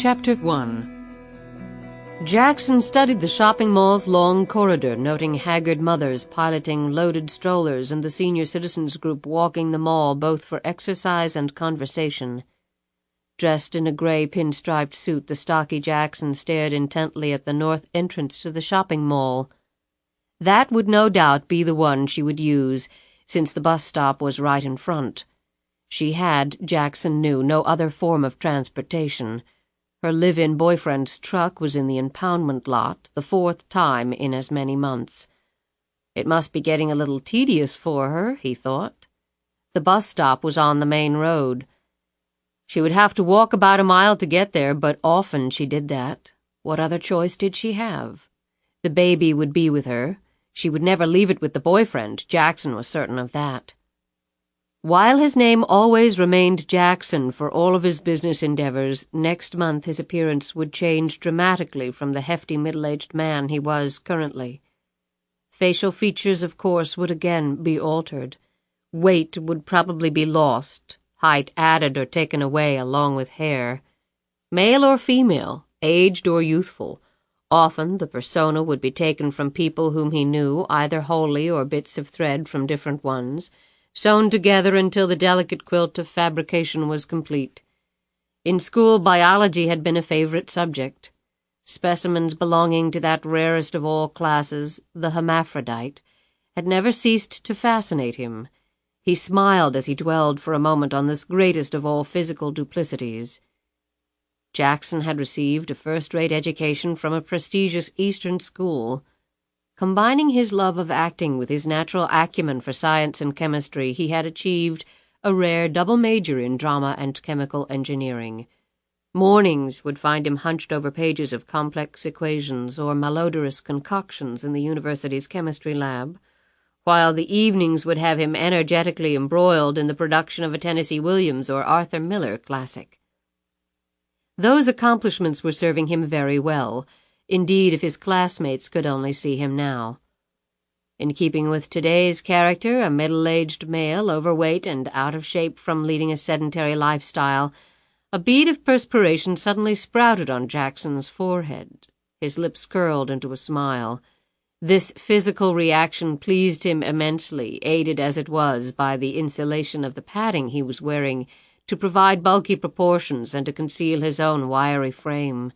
Chapter 1. Jackson studied the shopping mall's long corridor, noting haggard mothers piloting loaded strollers and the senior citizens group walking the mall both for exercise and conversation. Dressed in a gray pinstriped suit, the stocky Jackson stared intently at the north entrance to the shopping mall. That would no doubt be the one she would use, since the bus stop was right in front. She had, Jackson knew, no other form of transportation. Her live-in boyfriend's truck was in the impoundment lot, the fourth time in as many months. It must be getting a little tedious for her, he thought. The bus stop was on the main road. She would have to walk about a mile to get there, but often she did that. What other choice did she have? The baby would be with her. She would never leave it with the boyfriend. Jackson was certain of that. While his name always remained Jackson for all of his business endeavors, next month his appearance would change dramatically from the hefty middle-aged man he was currently. Facial features, of course, would again be altered. Weight would probably be lost, height added or taken away along with hair. Male or female, aged or youthful, often the persona would be taken from people whom he knew, either wholly or bits of thread from different ones, sewn together until the delicate quilt of fabrication was complete. In school, biology had been a favorite subject. Specimens belonging to that rarest of all classes, the hermaphrodite, had never ceased to fascinate him. He smiled as he dwelled for a moment on this greatest of all physical duplicities. Jackson had received a first-rate education from a prestigious Eastern school. Combining his love of acting with his natural acumen for science and chemistry, he had achieved a rare double major in drama and chemical engineering. Mornings would find him hunched over pages of complex equations or malodorous concoctions in the university's chemistry lab, while the evenings would have him energetically embroiled in the production of a Tennessee Williams or Arthur Miller classic. Those accomplishments were serving him very well. Indeed, if his classmates could only see him now. In keeping with today's character, a middle-aged male, overweight and out of shape from leading a sedentary lifestyle, a bead of perspiration suddenly sprouted on Jackson's forehead. His lips curled into a smile. This physical reaction pleased him immensely, aided as it was by the insulation of the padding he was wearing to provide bulky proportions and to conceal his own wiry frame.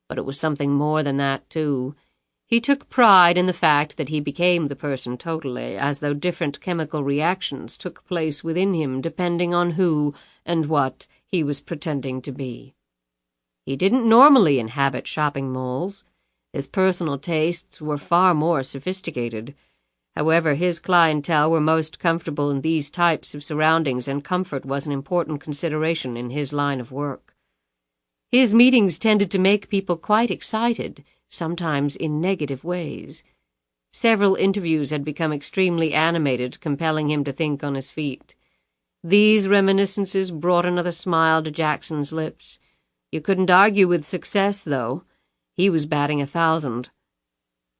But it was something more than that, too. He took pride in the fact that he became the person totally, as though different chemical reactions took place within him depending on who and what he was pretending to be. He didn't normally inhabit shopping malls. His personal tastes were far more sophisticated. However, his clientele were most comfortable in these types of surroundings, and comfort was an important consideration in his line of work. His meetings tended to make people quite excited, sometimes in negative ways. Several interviews had become extremely animated, compelling him to think on his feet. These reminiscences brought another smile to Jackson's lips. You couldn't argue with success, though. He was batting 1,000.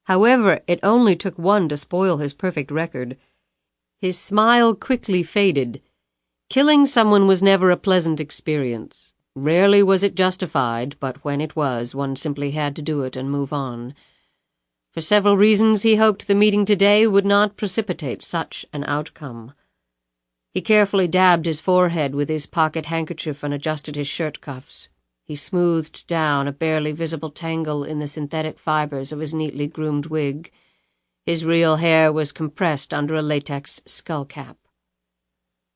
However, it only took one to spoil his perfect record. His smile quickly faded. Killing someone was never a pleasant experience. Rarely was it justified, but when it was, one simply had to do it and move on. For several reasons, he hoped the meeting today would not precipitate such an outcome. He carefully dabbed his forehead with his pocket handkerchief and adjusted his shirt cuffs. He smoothed down a barely visible tangle in the synthetic fibers of his neatly groomed wig. His real hair was compressed under a latex skull cap.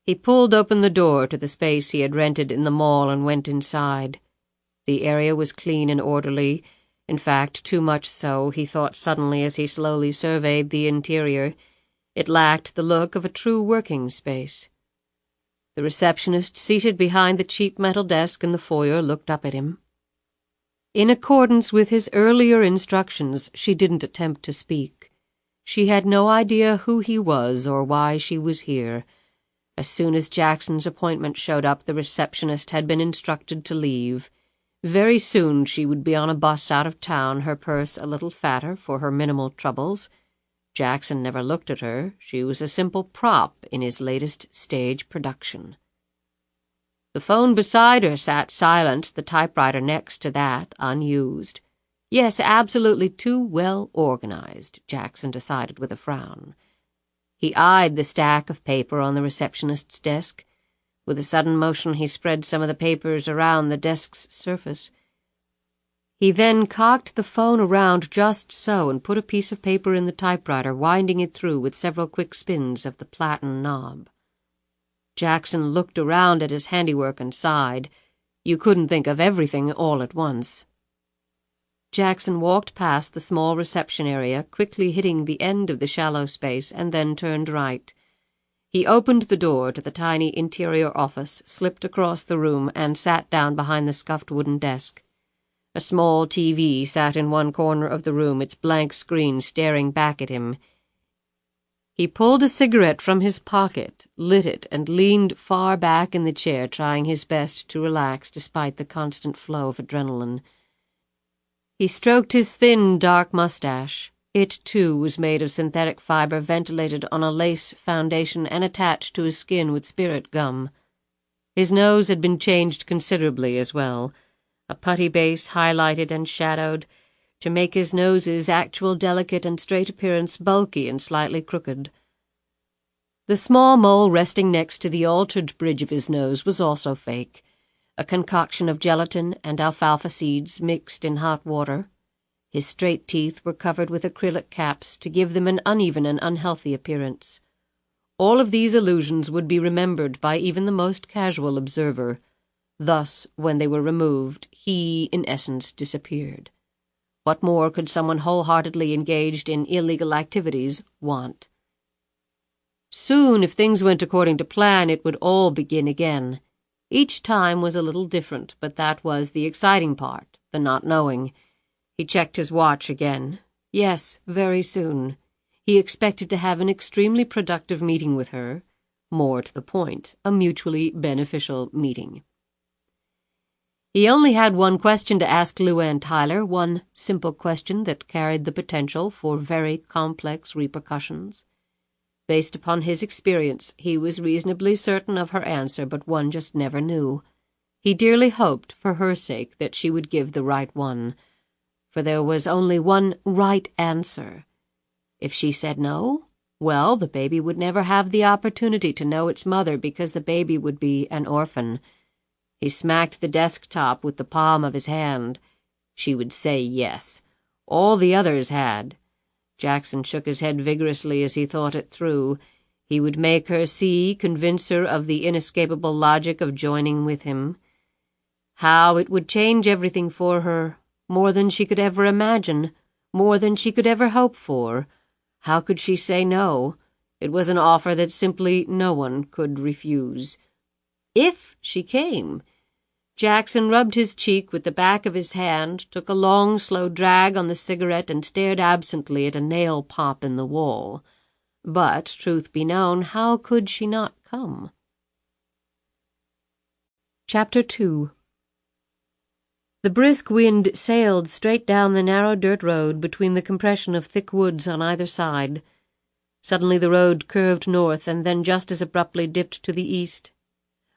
He pulled open the door to the space he had rented in the mall and went inside. The area was clean and orderly. In fact, too much so, he thought suddenly as he slowly surveyed the interior. It lacked the look of a true working space. The receptionist seated behind the cheap metal desk in the foyer looked up at him. In accordance with his earlier instructions, she didn't attempt to speak. She had no idea who he was or why she was here. As soon as Jackson's appointment showed up, the receptionist had been instructed to leave. Very soon she would be on a bus out of town, her purse a little fatter for her minimal troubles. Jackson never looked at her. She was a simple prop in his latest stage production. The phone beside her sat silent, the typewriter next to that unused. Yes, absolutely too well organized, Jackson decided with a frown. He eyed the stack of paper on the receptionist's desk. With a sudden motion, he spread some of the papers around the desk's surface. He then cocked the phone around just so and put a piece of paper in the typewriter, winding it through with several quick spins of the platen knob. Jackson looked around at his handiwork and sighed. You couldn't think of everything all at once. Jackson walked past the small reception area, quickly hitting the end of the shallow space, and then turned right. He opened the door to the tiny interior office, slipped across the room, and sat down behind the scuffed wooden desk. A small TV sat in one corner of the room, its blank screen staring back at him. He pulled a cigarette from his pocket, lit it, and leaned far back in the chair, trying his best to relax despite the constant flow of adrenaline. He stroked his thin, dark mustache. It, too, was made of synthetic fiber, ventilated on a lace foundation and attached to his skin with spirit gum. His nose had been changed considerably as well, a putty base highlighted and shadowed, to make his nose's actual delicate and straight appearance bulky and slightly crooked. The small mole resting next to the altered bridge of his nose was also fake, a concoction of gelatin and alfalfa seeds mixed in hot water. His straight teeth were covered with acrylic caps to give them an uneven and unhealthy appearance. All of these illusions would be remembered by even the most casual observer. Thus, when they were removed, he, in essence, disappeared. What more could someone wholeheartedly engaged in illegal activities want? Soon, if things went according to plan, it would all begin again. Each time was a little different, but that was the exciting part, the not knowing. He checked his watch again. Yes, very soon. He expected to have an extremely productive meeting with her. More to the point, a mutually beneficial meeting. He only had one question to ask LuAnn Tyler, one simple question that carried the potential for very complex repercussions. Based upon his experience, he was reasonably certain of her answer, but one just never knew. He dearly hoped, for her sake, that she would give the right one, for there was only one right answer. If she said no, well, the baby would never have the opportunity to know its mother because the baby would be an orphan. He smacked the desktop with the palm of his hand. She would say yes. All the others had. Jackson shook his head vigorously as he thought it through. He would make her see, convince her of the inescapable logic of joining with him. How it would change everything for her, more than she could ever imagine, more than she could ever hope for. How could she say no? It was an offer that simply no one could refuse. If she came. Jackson rubbed his cheek with the back of his hand, took a long, slow drag on the cigarette, and stared absently at a nail pop in the wall. But, truth be known, how could she not come? Chapter 2. The brisk wind sailed straight down the narrow dirt road between the compression of thick woods on either side. Suddenly the road curved north and then just as abruptly dipped to the east.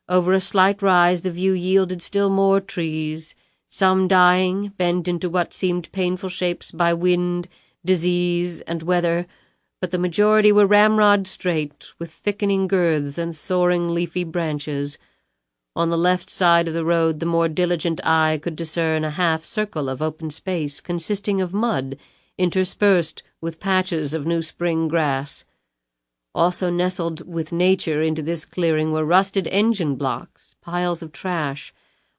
Over a slight rise the view yielded still more trees, some dying, bent into what seemed painful shapes by wind, disease, and weather, but the majority were ramrod straight, with thickening girths and soaring leafy branches. On the left side of the road the more diligent eye could discern a half-circle of open space consisting of mud, interspersed with patches of new spring grass. Also nestled with nature into this clearing were rusted engine blocks, piles of trash,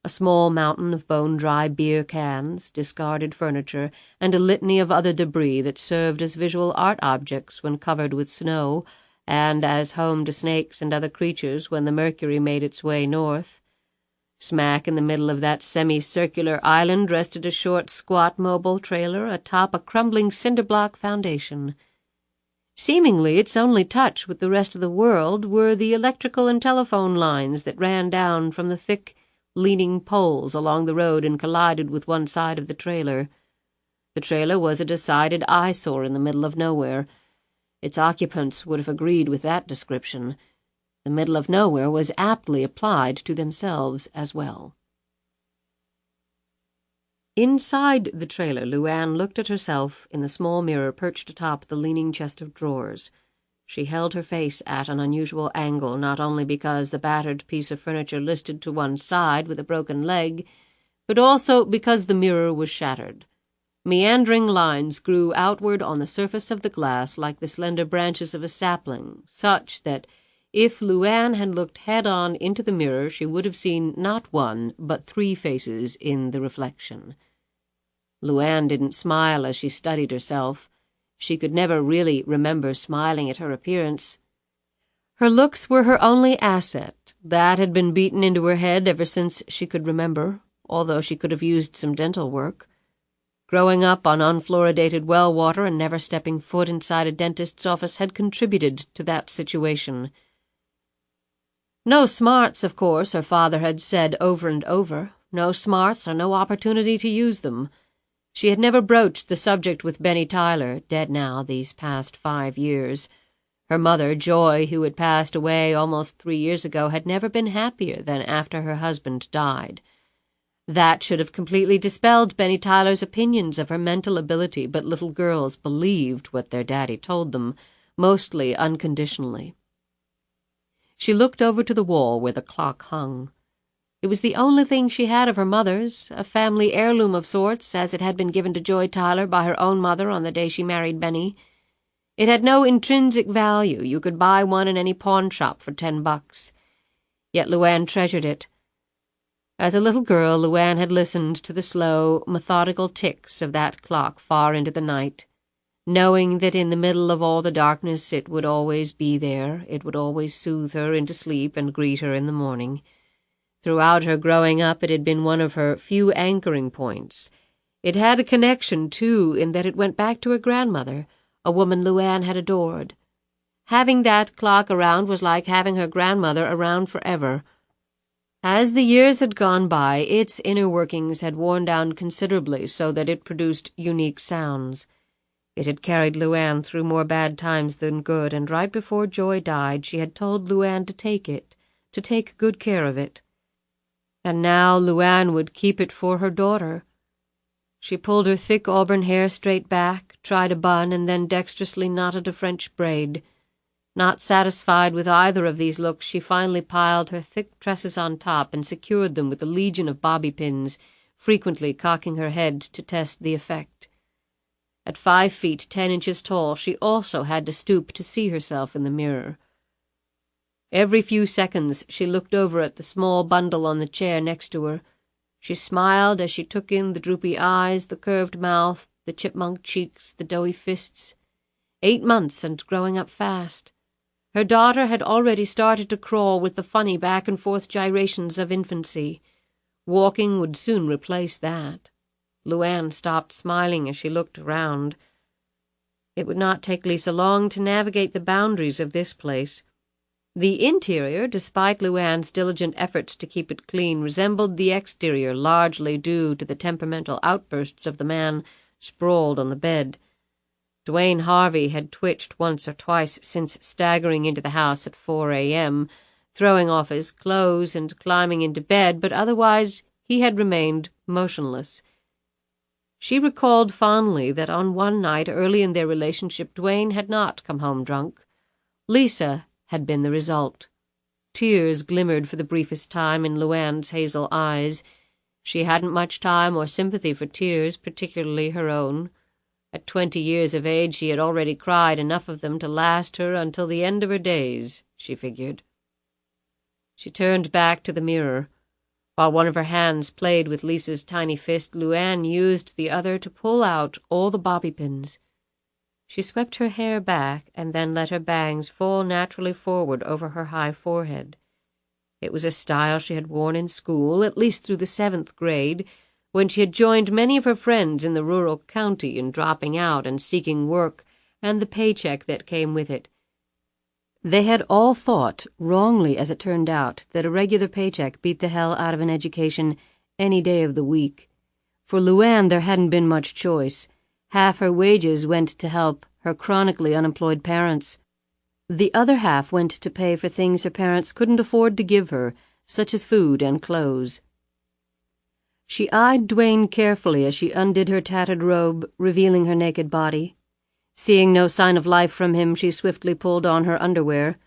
a small mountain of bone-dry beer cans, discarded furniture, and a litany of other debris that served as visual art objects when covered with snow, and as home to snakes and other creatures when the mercury made its way north. Smack in the middle of that semicircular island rested a short, squat mobile trailer atop a crumbling cinder-block foundation. Seemingly its only touch with the rest of the world were the electrical and telephone lines that ran down from the thick, leaning poles along the road and collided with one side of the trailer. The trailer was a decided eyesore in the middle of nowhere. Its occupants would have agreed with that description. The middle of nowhere was aptly applied to themselves as well. Inside the trailer, LuAnn looked at herself in the small mirror perched atop the leaning chest of drawers. She held her face at an unusual angle, not only because the battered piece of furniture listed to one side with a broken leg, but also because the mirror was shattered. Meandering lines grew outward on the surface of the glass like the slender branches of a sapling, such that if LuAnn had looked head-on into the mirror, she would have seen not one, but 3 faces in the reflection. LuAnn didn't smile as she studied herself. She could never really remember smiling at her appearance. Her looks were her only asset. That had been beaten into her head ever since she could remember, although she could have used some dental work. Growing up on unfluoridated well water and never stepping foot inside a dentist's office had contributed to that situation. No smarts, of course, her father had said over and over. No smarts or no opportunity to use them. She had never broached the subject with Benny Tyler, dead now these past 5 years. Her mother, Joy, who had passed away almost 3 years ago, had never been happier than after her husband died. That should have completely dispelled Benny Tyler's opinions of her mental ability, but little girls believed what their daddy told them, mostly unconditionally. She looked over to the wall where the clock hung. It was the only thing she had of her mother's, a family heirloom of sorts, as it had been given to Joy Tyler by her own mother on the day she married Benny. It had no intrinsic value. You could buy one in any pawn shop for $10. Yet LuAnn treasured it. As a little girl, LuAnn had listened to the slow, methodical ticks of that clock far into the night, knowing that in the middle of all the darkness it would always be there, it would always soothe her into sleep and greet her in the morning. Throughout her growing up it had been one of her few anchoring points. It had a connection, too, in that it went back to her grandmother, a woman LuAnn had adored. Having that clock around was like having her grandmother around forever. As the years had gone by, its inner workings had worn down considerably so that it produced unique sounds. It had carried LuAnn through more bad times than good, and right before Joy died she had told LuAnn to take it, to take good care of it. And now LuAnn would keep it for her daughter. She pulled her thick auburn hair straight back, tried a bun, and then dexterously knotted a French braid. Not satisfied with either of these looks, she finally piled her thick tresses on top and secured them with a legion of bobby pins, frequently cocking her head to test the effect. At 5 feet 10 inches tall, she also had to stoop to see herself in the mirror. Every few seconds she looked over at the small bundle on the chair next to her. She smiled as she took in the droopy eyes, the curved mouth, the chipmunk cheeks, the doughy fists. 8 months and growing up fast. Her daughter had already started to crawl with the funny back-and-forth gyrations of infancy. Walking would soon replace that. LuAnn stopped smiling as she looked around. It would not take Lisa long to navigate the boundaries of this place. The interior, despite LuAnn's diligent efforts to keep it clean, resembled the exterior, largely due to the temperamental outbursts of the man sprawled on the bed. Dwayne Harvey had twitched once or twice since staggering into the house at 4 a.m., throwing off his clothes and climbing into bed, but otherwise he had remained motionless. She recalled fondly that on one night early in their relationship Dwayne had not come home drunk. Lisa had been the result. Tears glimmered for the briefest time in LuAnn's hazel eyes. She hadn't much time or sympathy for tears, particularly her own. At 20 years of age she had already cried enough of them to last her until the end of her days, she figured. She turned back to the mirror. While one of her hands played with Lisa's tiny fist, LuAnn used the other to pull out all the bobby pins. She swept her hair back and then let her bangs fall naturally forward over her high forehead. It was a style she had worn in school, at least through the 7th grade, when she had joined many of her friends in the rural county in dropping out and seeking work and the paycheck that came with it. They had all thought, wrongly as it turned out, that a regular paycheck beat the hell out of an education any day of the week. For LuAnn there hadn't been much choice. Half her wages went to help her chronically unemployed parents. The other half went to pay for things her parents couldn't afford to give her, such as food and clothes. She eyed Duane carefully as she undid her tattered robe, revealing her naked body. Seeing no sign of life from him, she swiftly pulled on her underwear.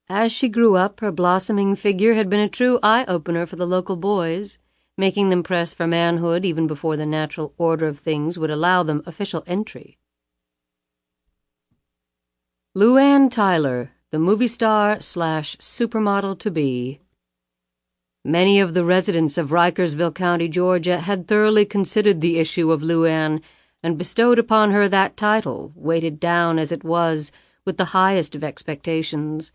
As she grew up, her blossoming figure had been a true eye-opener for the local boys, making them press for manhood even before the natural order of things would allow them official entry. LuAnn Tyler, the movie star/supermodel-to-be. Many of the residents of Rikersville County, Georgia, had thoroughly considered the issue of LuAnn and bestowed upon her that title, weighted down as it was with the highest of expectations.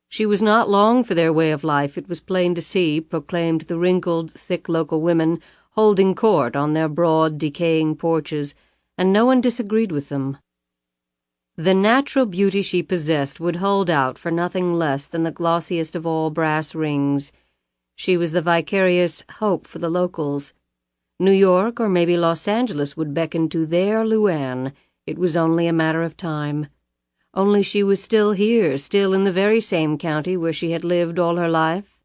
She was not long for their way of life, it was plain to see, proclaimed the wrinkled, thick local women, holding court on their broad, decaying porches, and no one disagreed with them. The natural beauty she possessed would hold out for nothing less than the glossiest of all brass rings. She was the vicarious hope for the locals. New York or maybe Los Angeles would beckon to their LuAnn. It was only a matter of time. Only she was still here, still in the very same county where she had lived all her life.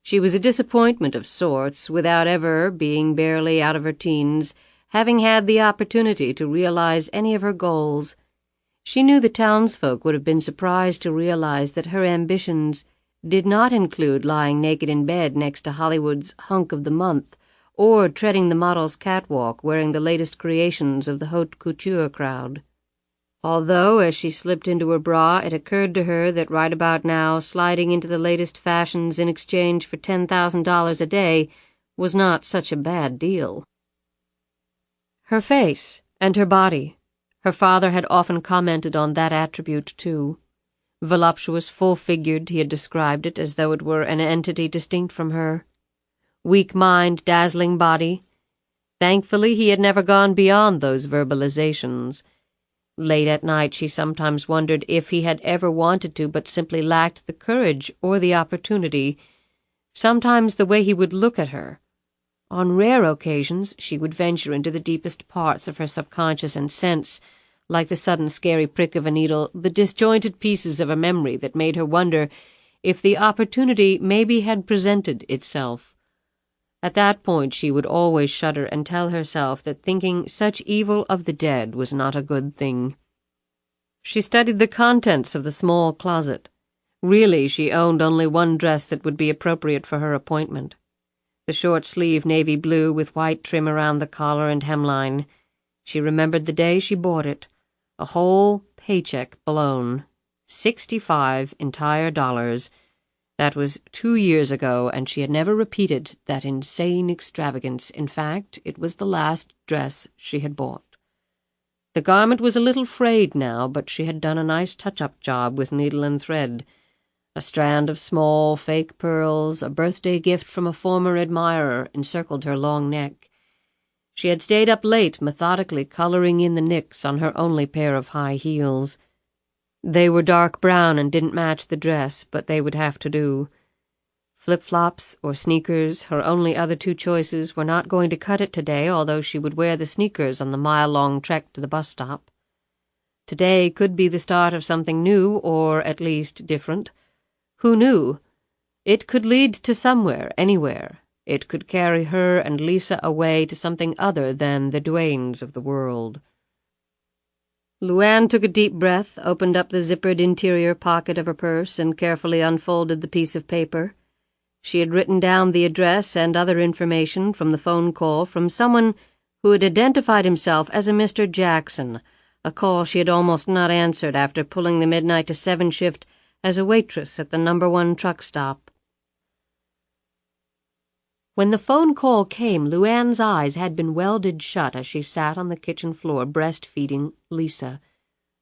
She was a disappointment of sorts, without ever, being barely out of her teens, having had the opportunity to realize any of her goals. She knew the townsfolk would have been surprised to realize that her ambitions did not include lying naked in bed next to Hollywood's hunk of the month, or treading the model's catwalk wearing the latest creations of the haute couture crowd. Although, as she slipped into her bra, it occurred to her that right about now sliding into the latest fashions in exchange for $10,000 a day was not such a bad deal. Her face and her body. Her father had often commented on that attribute, too. Voluptuous, full-figured, he had described it as though it were an entity distinct from her. Weak mind, dazzling body. Thankfully, he had never gone beyond those verbalizations. Late at night, she sometimes wondered if he had ever wanted to, but simply lacked the courage or the opportunity. Sometimes the way he would look at her. On rare occasions, she would venture into the deepest parts of her subconscious and sense, like the sudden scary prick of a needle, the disjointed pieces of a memory that made her wonder if the opportunity maybe had presented itself. At that point she would always shudder and tell herself that thinking such evil of the dead was not a good thing. She studied the contents of the small closet. Really, she owned only one dress that would be appropriate for her appointment. The short-sleeve navy blue with white trim around the collar and hemline. She remembered the day she bought it. A whole paycheck blown. 65 entire dollars. That was 2 years ago, and she had never repeated that insane extravagance. In fact, it was the last dress she had bought. The garment was a little frayed now, but she had done a nice touch-up job with needle and thread. A strand of small, fake pearls, a birthday gift from a former admirer, encircled her long neck. She had stayed up late, methodically coloring in the nicks on her only pair of high heels. They were dark brown and didn't match the dress, but they would have to do. Flip-flops or sneakers, her only other two choices, were not going to cut it today, although she would wear the sneakers on the mile-long trek to the bus stop. Today could be the start of something new, or at least different. Who knew? It could lead to somewhere, anywhere. It could carry her and Lisa away to something other than the Duanes of the world. LuAnn took a deep breath, opened up the zippered interior pocket of her purse, and carefully unfolded the piece of paper. She had written down the address and other information from the phone call from someone who had identified himself as a Mr. Jackson, a call she had almost not answered after pulling the midnight to 7 shift as a waitress at the No. 1 truck stop. When the phone call came, LuAnn's eyes had been welded shut as she sat on the kitchen floor breastfeeding Lisa.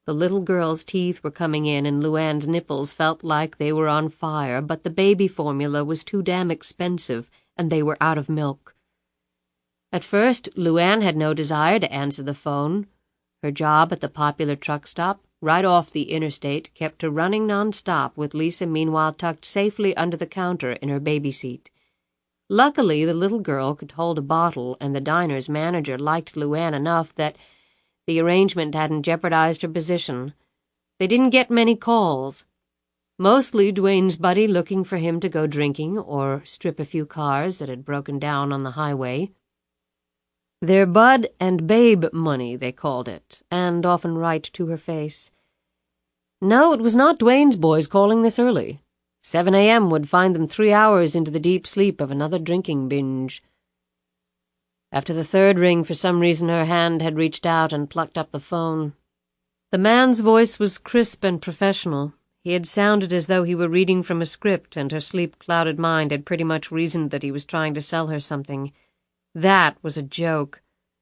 The little girl's teeth were coming in, and LuAnn's nipples felt like they were on fire, but the baby formula was too damn expensive, and they were out of milk. At first, LuAnn had no desire to answer the phone. Her job at the popular truck stop, right off the interstate, kept her running non-stop, with Lisa meanwhile tucked safely under the counter in her baby seat. Luckily, the little girl could hold a bottle, and the diner's manager liked LuAnn enough that the arrangement hadn't jeopardized her position. They didn't get many calls. Mostly Dwayne's buddy looking for him to go drinking or strip a few cars that had broken down on the highway. Their bud and babe money, they called it, and often right to her face. No, it was not Dwayne's boys calling this early. 7 a.m. would find them 3 hours into the deep sleep of another drinking binge. After the third ring, for some reason her hand had reached out and plucked up the phone. The man's voice was crisp and professional. He had sounded as though he were reading from a script, and her sleep-clouded mind had pretty much reasoned that he was trying to sell her something. That was a joke.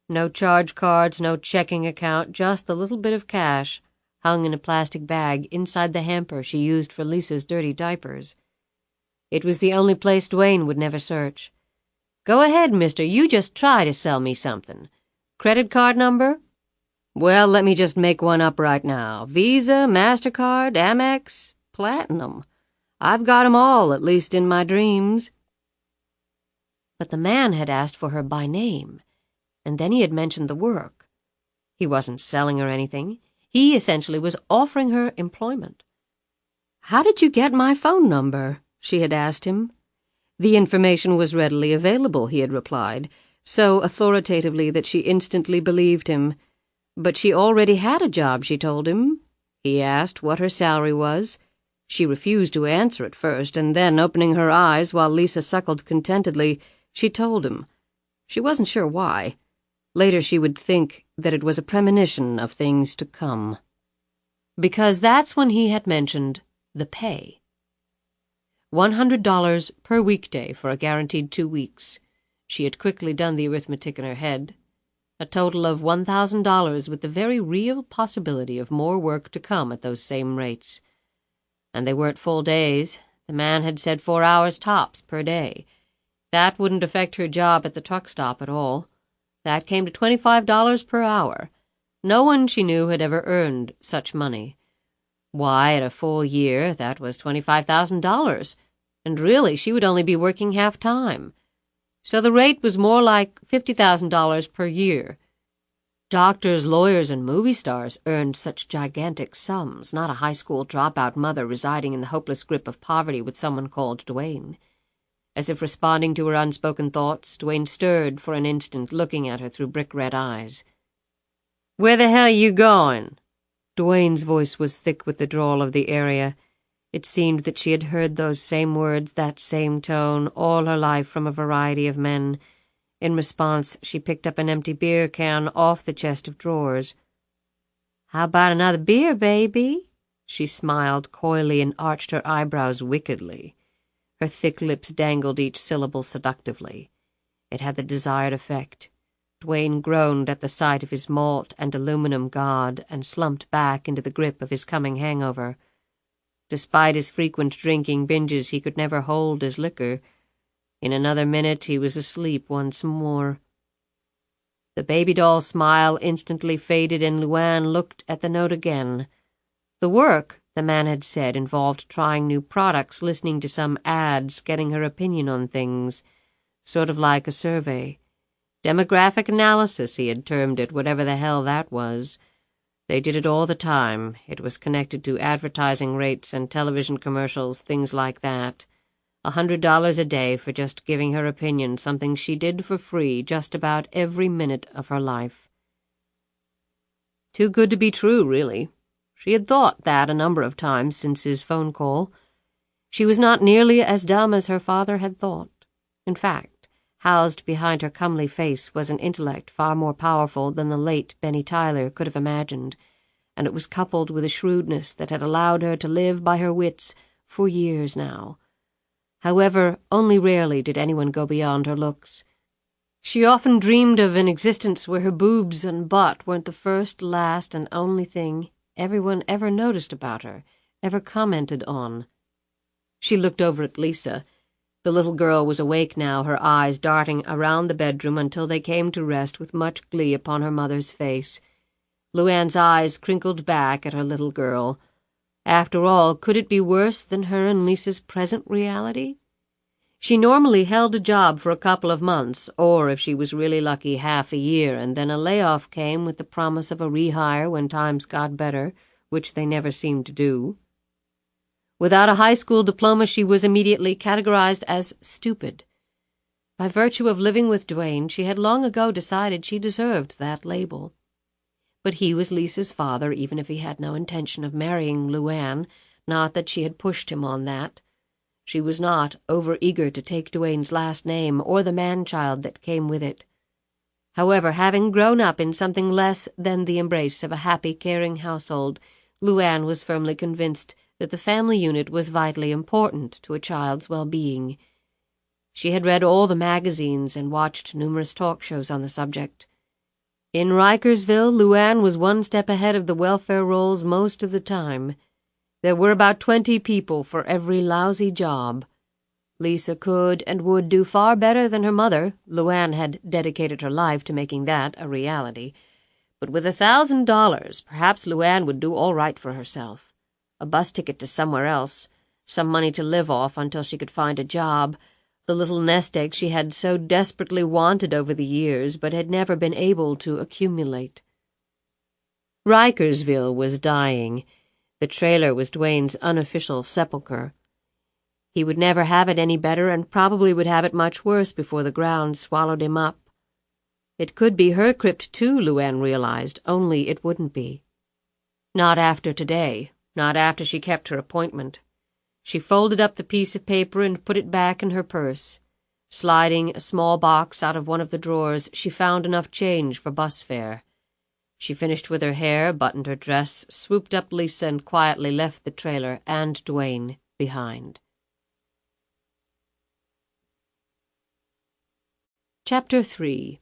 No charge cards, no checking account, just the little bit of cash hung in a plastic bag inside the hamper she used for Lisa's dirty diapers. It was the only place Dwayne would never search. "Go ahead, mister, you just try to sell me something. Credit card number? Well, let me just make one up right now. Visa, MasterCard, Amex, Platinum. I've got 'em all, at least in my dreams." But the man had asked for her by name, and then he had mentioned the work. He wasn't selling her anything. He essentially was offering her employment. "How did you get my phone number?" she had asked him. The information was readily available, he had replied, so authoritatively that she instantly believed him. But she already had a job, she told him. He asked what her salary was. She refused to answer at first, and then, opening her eyes while Lisa suckled contentedly, she told him. She wasn't sure why. Later she would think that it was a premonition of things to come. Because that's when he had mentioned the pay. $100 per weekday for a guaranteed 2 weeks. She had quickly done the arithmetic in her head. A total of $1,000 with the very real possibility of more work to come at those same rates. And they weren't full days. The man had said 4 hours tops per day. That wouldn't affect her job at the truck stop at all. That came to $25 per hour. No one she knew had ever earned such money. Why, at a full year, that was $25,000. And really, she would only be working half-time. So the rate was more like $50,000 per year. Doctors, lawyers, and movie stars earned such gigantic sums, not a high school dropout mother residing in the hopeless grip of poverty with someone called Dwayne. As if responding to her unspoken thoughts, Dwayne stirred for an instant, looking at her through brick-red eyes. "Where the hell you going?" Dwayne's voice was thick with the drawl of the area. It seemed that she had heard those same words, that same tone, all her life from a variety of men. In response, she picked up an empty beer can off the chest of drawers. "How about another beer, baby?" She smiled coyly and arched her eyebrows wickedly. Her thick lips dangled each syllable seductively. It had the desired effect. Dwayne groaned at the sight of his malt and aluminum god and slumped back into the grip of his coming hangover. Despite his frequent drinking binges, he could never hold his liquor. In another minute he was asleep once more. The baby doll smile instantly faded, and LuAnn looked at the note again. The work, the man had said, involved trying new products, listening to some ads, getting her opinion on things, sort of like a survey. Demographic analysis, he had termed it, whatever the hell that was. They did it all the time. It was connected to advertising rates and television commercials, things like that. $100 a day for just giving her opinion, something she did for free just about every minute of her life. Too good to be true, really. She had thought that a number of times since his phone call. She was not nearly as dumb as her father had thought. In fact, housed behind her comely face was an intellect far more powerful than the late Benny Tyler could have imagined, and it was coupled with a shrewdness that had allowed her to live by her wits for years now. However, only rarely did anyone go beyond her looks. She often dreamed of an existence where her boobs and butt weren't the first, last, and only thing everyone ever noticed about her, ever commented on. She looked over at Lisa. The little girl was awake now, her eyes darting around the bedroom until they came to rest with much glee upon her mother's face. LuAnn's eyes crinkled back at her little girl. After all, could it be worse than her and Lisa's present reality? She normally held a job for a couple of months, or, if she was really lucky, half a year, and then a layoff came with the promise of a rehire when times got better, which they never seemed to do. Without a high school diploma, she was immediately categorized as stupid. By virtue of living with Duane, she had long ago decided she deserved that label. But he was Lisa's father, even if he had no intention of marrying LuAnn, not that she had pushed him on that. She was not over-eager to take Duane's last name or the man-child that came with it. However, having grown up in something less than the embrace of a happy, caring household, LuAnn was firmly convinced that the family unit was vitally important to a child's well-being. She had read all the magazines and watched numerous talk shows on the subject. In Rikersville, LuAnn was one step ahead of the welfare rolls most of the time. There were about 20 people for every lousy job. Lisa could and would do far better than her mother. LuAnn had dedicated her life to making that a reality. But with $1,000, perhaps LuAnn would do all right for herself. A bus ticket to somewhere else, some money to live off until she could find a job, the little nest egg she had so desperately wanted over the years but had never been able to accumulate. Rikersville was dying. The trailer was Duane's unofficial sepulcher. He would never have it any better and probably would have it much worse before the ground swallowed him up. It could be her crypt too, LuAnn realized, only it wouldn't be. Not after today, not after she kept her appointment. She folded up the piece of paper and put it back in her purse. Sliding a small box out of one of the drawers, she found enough change for bus fare. She finished with her hair, buttoned her dress, swooped up Lisa, and quietly left the trailer and Duane behind. Chapter 3.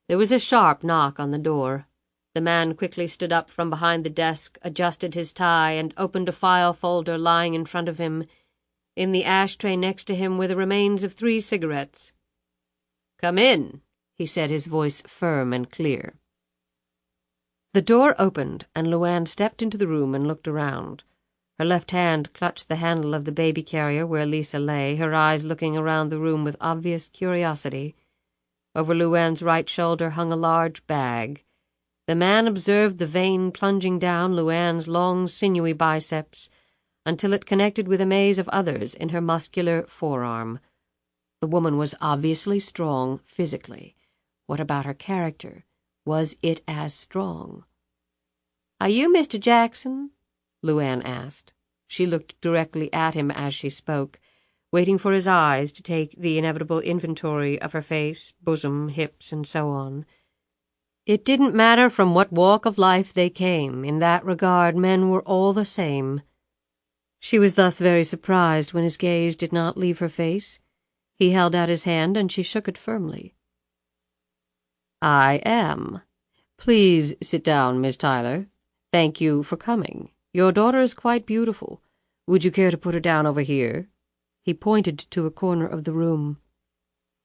There was a sharp knock on the door. The man quickly stood up from behind the desk, adjusted his tie, and opened a file folder lying in front of him. In the ashtray next to him were the remains of 3 cigarettes. "Come in," he said, his voice firm and clear. The door opened, and LuAnn stepped into the room and looked around. Her left hand clutched the handle of the baby carrier where Lisa lay, her eyes looking around the room with obvious curiosity. Over LuAnn's right shoulder hung a large bag. The man observed the vein plunging down LuAnn's long, sinewy biceps until it connected with a maze of others in her muscular forearm. The woman was obviously strong physically. What about her character? Was it as strong? "Are you Mr. Jackson?" LuAnn asked. She looked directly at him as she spoke, waiting for his eyes to take the inevitable inventory of her face, bosom, hips, and so on. It didn't matter from what walk of life they came. In that regard, men were all the same. She was thus very surprised when his gaze did not leave her face. He held out his hand, and she shook it firmly. "I am. Please sit down, Miss Tyler. Thank you for coming. Your daughter is quite beautiful. Would you care to put her down over here?" He pointed to a corner of the room.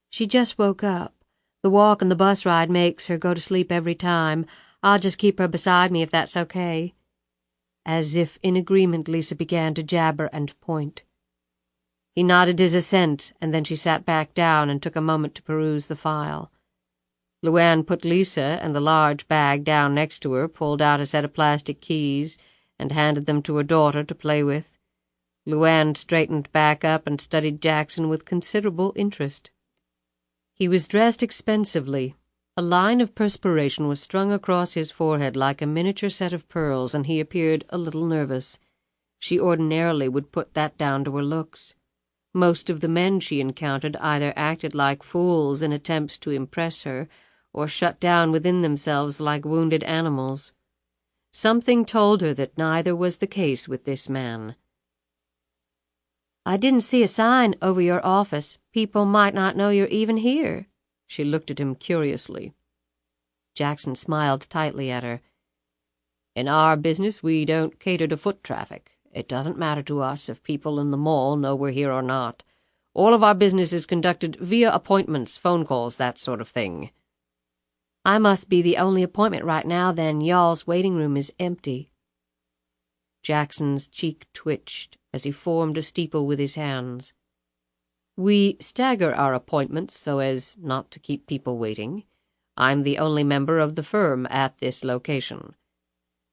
"She just woke up. The walk and the bus ride makes her go to sleep every time. I'll just keep her beside me if that's okay." As if in agreement, Lisa began to jabber and point. He nodded his assent, and then she sat back down and took a moment to peruse the file. LuAnn put Lisa and the large bag down next to her, pulled out a set of plastic keys, and handed them to her daughter to play with. LuAnn straightened back up and studied Jackson with considerable interest. He was dressed expensively. A line of perspiration was strung across his forehead like a miniature set of pearls, and he appeared a little nervous. She ordinarily would put that down to her looks. Most of the men she encountered either acted like fools in attempts to impress her, or shut down within themselves like wounded animals. Something told her that neither was the case with this man. "I didn't see a sign over your office. People might not know you're even here." She looked at him curiously. Jackson smiled tightly at her. "In our business, we don't cater to foot traffic. It doesn't matter to us if people in the mall know we're here or not. All of our business is conducted via appointments, phone calls, that sort of thing." "I must be the only appointment right now, then. Y'all's waiting room is empty." Jackson's cheek twitched as he formed a steeple with his hands. "We stagger our appointments so as not to keep people waiting. I'm the only member of the firm at this location."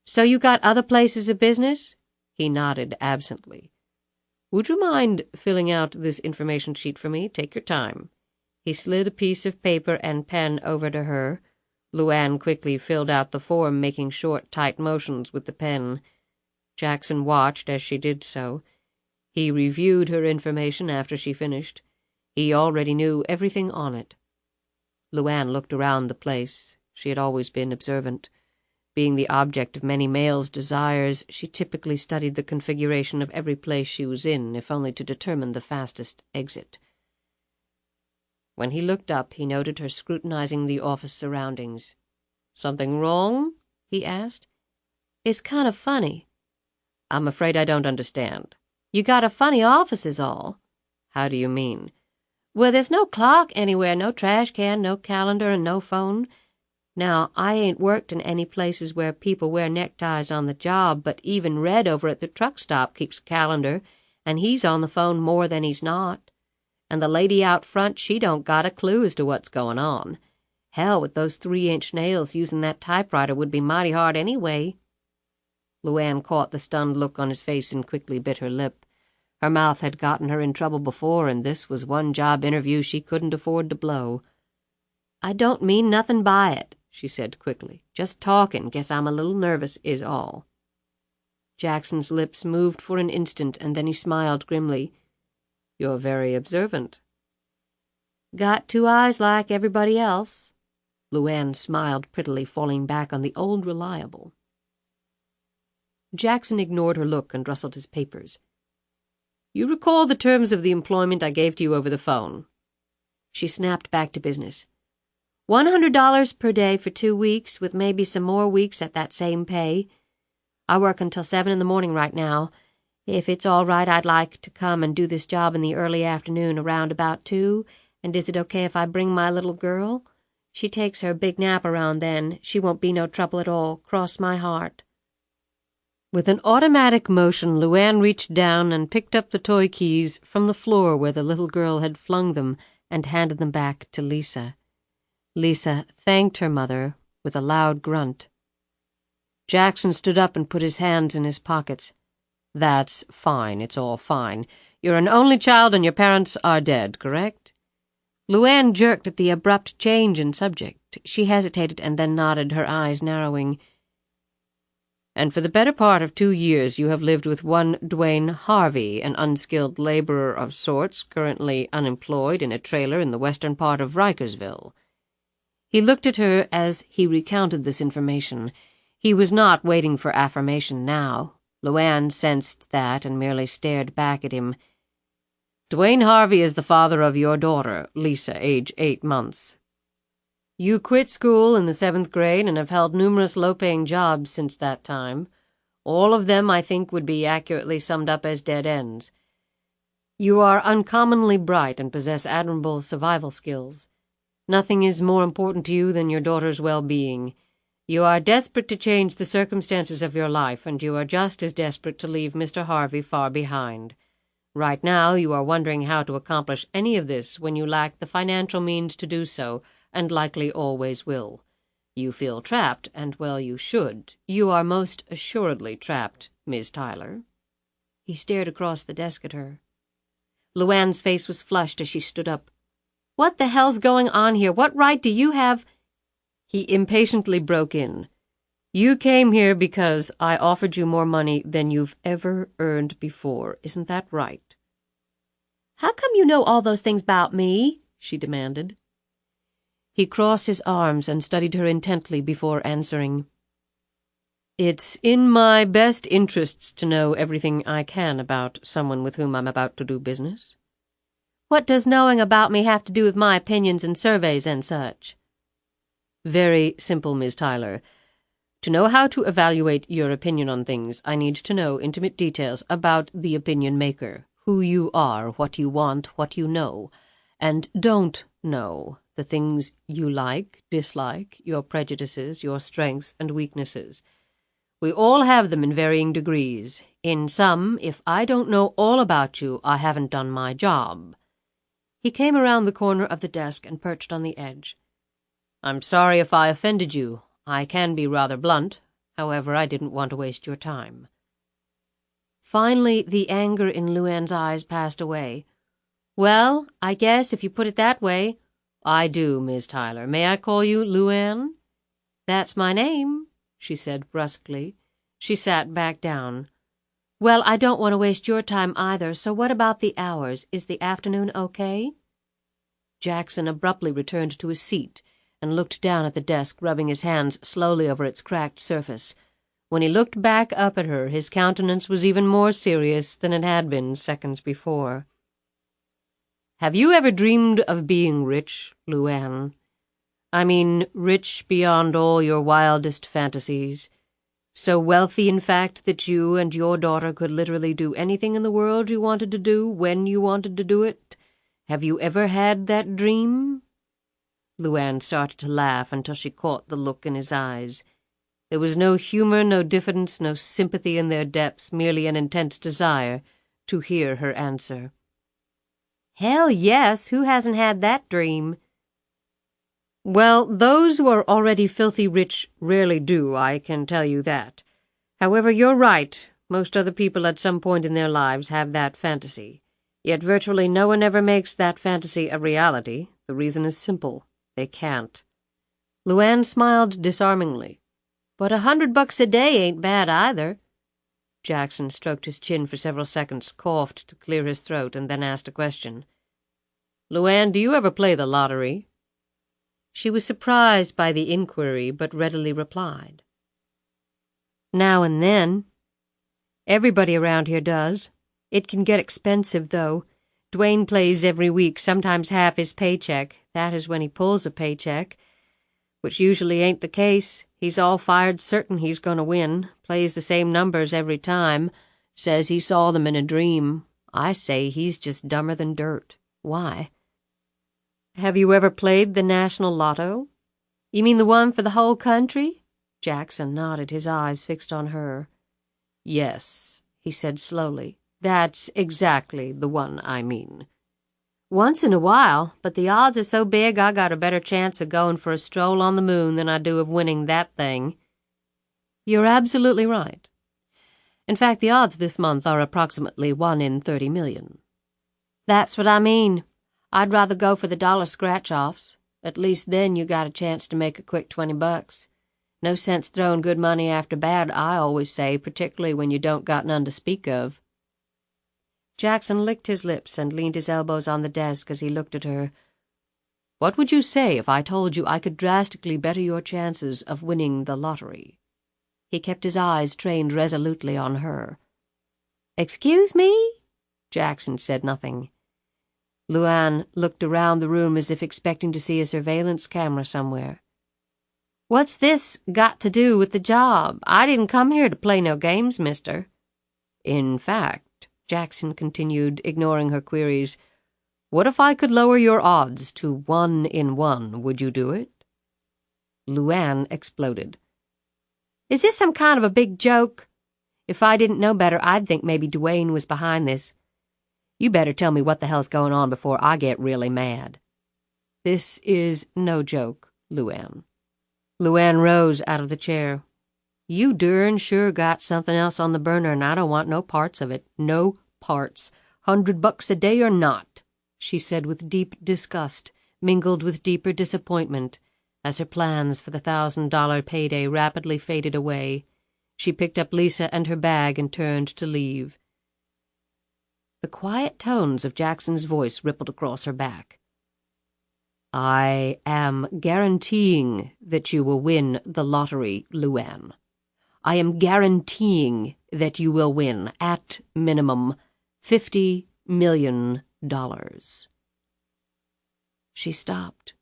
So you got other places of business? He nodded absently. Would you mind filling out this information sheet for me? Take your time. He slid a piece of paper and pen over to her. LuAnn quickly filled out the form, making short, tight motions with the pen. Jackson watched as she did so. He reviewed her information after she finished. He already knew everything on it. LuAnn looked around the place. She had always been observant. Being the object of many males' desires, she typically studied the configuration of every place she was in, if only to determine the fastest exit. When he looked up, he noted her scrutinizing the office surroundings. "Something wrong?" he asked. "It's kind of funny." "I'm afraid I don't understand." "You got a funny office is all." "How do you mean?" "Well, there's no clock anywhere, no trash can, no calendar, and no phone. Now, I ain't worked in any places where people wear neckties on the job, but even Red over at the truck stop keeps a calendar, and he's on the phone more than he's not. And the lady out front, she don't got a clue as to what's going on. Hell, with those 3-inch nails, using that typewriter would be mighty hard anyway." LuAnn caught the stunned look on his face and quickly bit her lip. Her mouth had gotten her in trouble before, and this was one job interview she couldn't afford to blow. "I don't mean nothing by it," she said quickly. "Just talking. Guess I'm a little nervous, is all." Jackson's lips moved for an instant, and then he smiled grimly. "You're very observant." "Got 2 eyes like everybody else." LuAnn smiled prettily, falling back on the old reliable. Jackson ignored her look and rustled his papers. "You recall the terms of the employment I gave to you over the phone?" She snapped back to business. $100 per day for 2 weeks, with maybe some more weeks at that same pay. I work until 7 in the morning right now. If it's all right, I'd like to come and do this job in the early afternoon around about 2, and is it okay if I bring my little girl? She takes her big nap around then. She won't be no trouble at all, cross my heart." With an automatic motion, LuAnn reached down and picked up the toy keys from the floor where the little girl had flung them and handed them back to Lisa. Lisa thanked her mother with a loud grunt. Jackson stood up and put his hands in his pockets. "That's fine, it's all fine. You're an only child and your parents are dead, correct?" LuAnn jerked at the abrupt change in subject. She hesitated and then nodded, her eyes narrowing. "And for the better part of 2 years you have lived with one Dwayne Harvey, an unskilled laborer of sorts, currently unemployed in a trailer in the western part of Rikersville." He looked at her as he recounted this information. He was not waiting for affirmation now. LuAnn sensed that and merely stared back at him. "Dwayne Harvey is the father of your daughter, Lisa, age 8 months. You quit school in the 7th grade and have held numerous low-paying jobs since that time. All of them, I think, would be accurately summed up as dead ends. You are uncommonly bright and possess admirable survival skills. Nothing is more important to you than your daughter's well-being. You are desperate to change the circumstances of your life, and you are just as desperate to leave Mr. Harvey far behind. Right now you are wondering how to accomplish any of this when you lack the financial means to do so, and likely always will. You feel trapped, and well you should. You are most assuredly trapped, Miss Tyler." He stared across the desk at her. LuAnn's face was flushed as she stood up. "What the hell's going on here? What right do you have—" He impatiently broke in. "You came here because I offered you more money than you've ever earned before. Isn't that right?" "How come you know all those things about me?" she demanded. He crossed his arms and studied her intently before answering. "It's in my best interests to know everything I can about someone with whom I'm about to do business." "What does knowing about me have to do with my opinions and surveys and such?" "Very simple, Miss Tyler. To know how to evaluate your opinion on things, I need to know intimate details about the opinion maker, who you are, what you want, what you know, and don't know, the things you like, dislike, your prejudices, your strengths and weaknesses. We all have them in varying degrees. In some, if I don't know all about you, I haven't done my job." He came around the corner of the desk and perched on the edge. "I'm sorry if I offended you. I can be rather blunt. However, I didn't want to waste your time." Finally, the anger in LuAnn's eyes passed away. "Well, I guess if you put it that way—" "I do, Miss Tyler. May I call you LuAnn?" "That's my name," she said brusquely. She sat back down. "Well, I don't want to waste your time either, so what about the hours? Is the afternoon okay?" Jackson abruptly returned to his seat and looked down at the desk, rubbing his hands slowly over its cracked surface. When he looked back up at her, his countenance was even more serious than it had been seconds before. "Have you ever dreamed of being rich, LuAnn? I mean, rich beyond all your wildest fantasies. So wealthy, in fact, that you and your daughter could literally do anything in the world you wanted to do when you wanted to do it? Have you ever had that dream?" LuAnn started to laugh until she caught the look in his eyes. There was no humor, no diffidence, no sympathy in their depths, merely an intense desire to hear her answer. "Hell, yes! Who hasn't had that dream?" "Well, those who are already filthy rich rarely do, I can tell you that. However, you're right. Most other people at some point in their lives have that fantasy. Yet virtually no one ever makes that fantasy a reality. The reason is simple. They can't." LuAnn smiled disarmingly. "But $100 a day ain't bad either." Jackson stroked his chin for several seconds, coughed to clear his throat, and then asked a question. "LuAnn, do you ever play the lottery?" She was surprised by the inquiry, but readily replied. "Now and then. Everybody around here does. It can get expensive, though. Dwayne plays every week, sometimes half his paycheck. That is when he pulls a paycheck, which usually ain't the case. He's all fired certain he's going to win, plays the same numbers every time, says he saw them in a dream. I say he's just dumber than dirt. Why?" "Have you ever played the National Lotto?" "You mean the one for the whole country?" Jackson nodded, his eyes fixed on her. "Yes," he said slowly. "That's exactly the one I mean." "Once in a while, but the odds are so big I got a better chance of going for a stroll on the moon than I do of winning that thing." "You're absolutely right. In fact, the odds this month are approximately 1 in 30 million. "That's what I mean. I'd rather go for the dollar scratch-offs. At least then you got a chance to make a quick $20. No sense throwing good money after bad, I always say, particularly when you don't got none to speak of." Jackson licked his lips and leaned his elbows on the desk as he looked at her. "What would you say if I told you I could drastically better your chances of winning the lottery?" He kept his eyes trained resolutely on her. "Excuse me?" Jackson said nothing. LuAnn looked around the room as if expecting to see a surveillance camera somewhere. "What's this got to do with the job? I didn't come here to play no games, mister." "In fact," Jackson continued, ignoring her queries, "what if I could lower your odds to 1 in 1? Would you do it?" LuAnn exploded. "Is this some kind of a big joke? If I didn't know better, I'd think maybe Dwayne was behind this. You better tell me what the hell's going on before I get really mad." "This is no joke, LuAnn." LuAnn rose out of the chair. "You darn sure got something else on the burner, and I don't want no parts of it. No parts. $100 a day or not," she said with deep disgust, mingled with deeper disappointment, as her plans for the $1,000 payday rapidly faded away. She picked up Lisa and her bag and turned to leave. The quiet tones of Jackson's voice rippled across her back. "I am guaranteeing that you will win the lottery, LuAnn. I am guaranteeing that you will win, at minimum, $50 million. She stopped.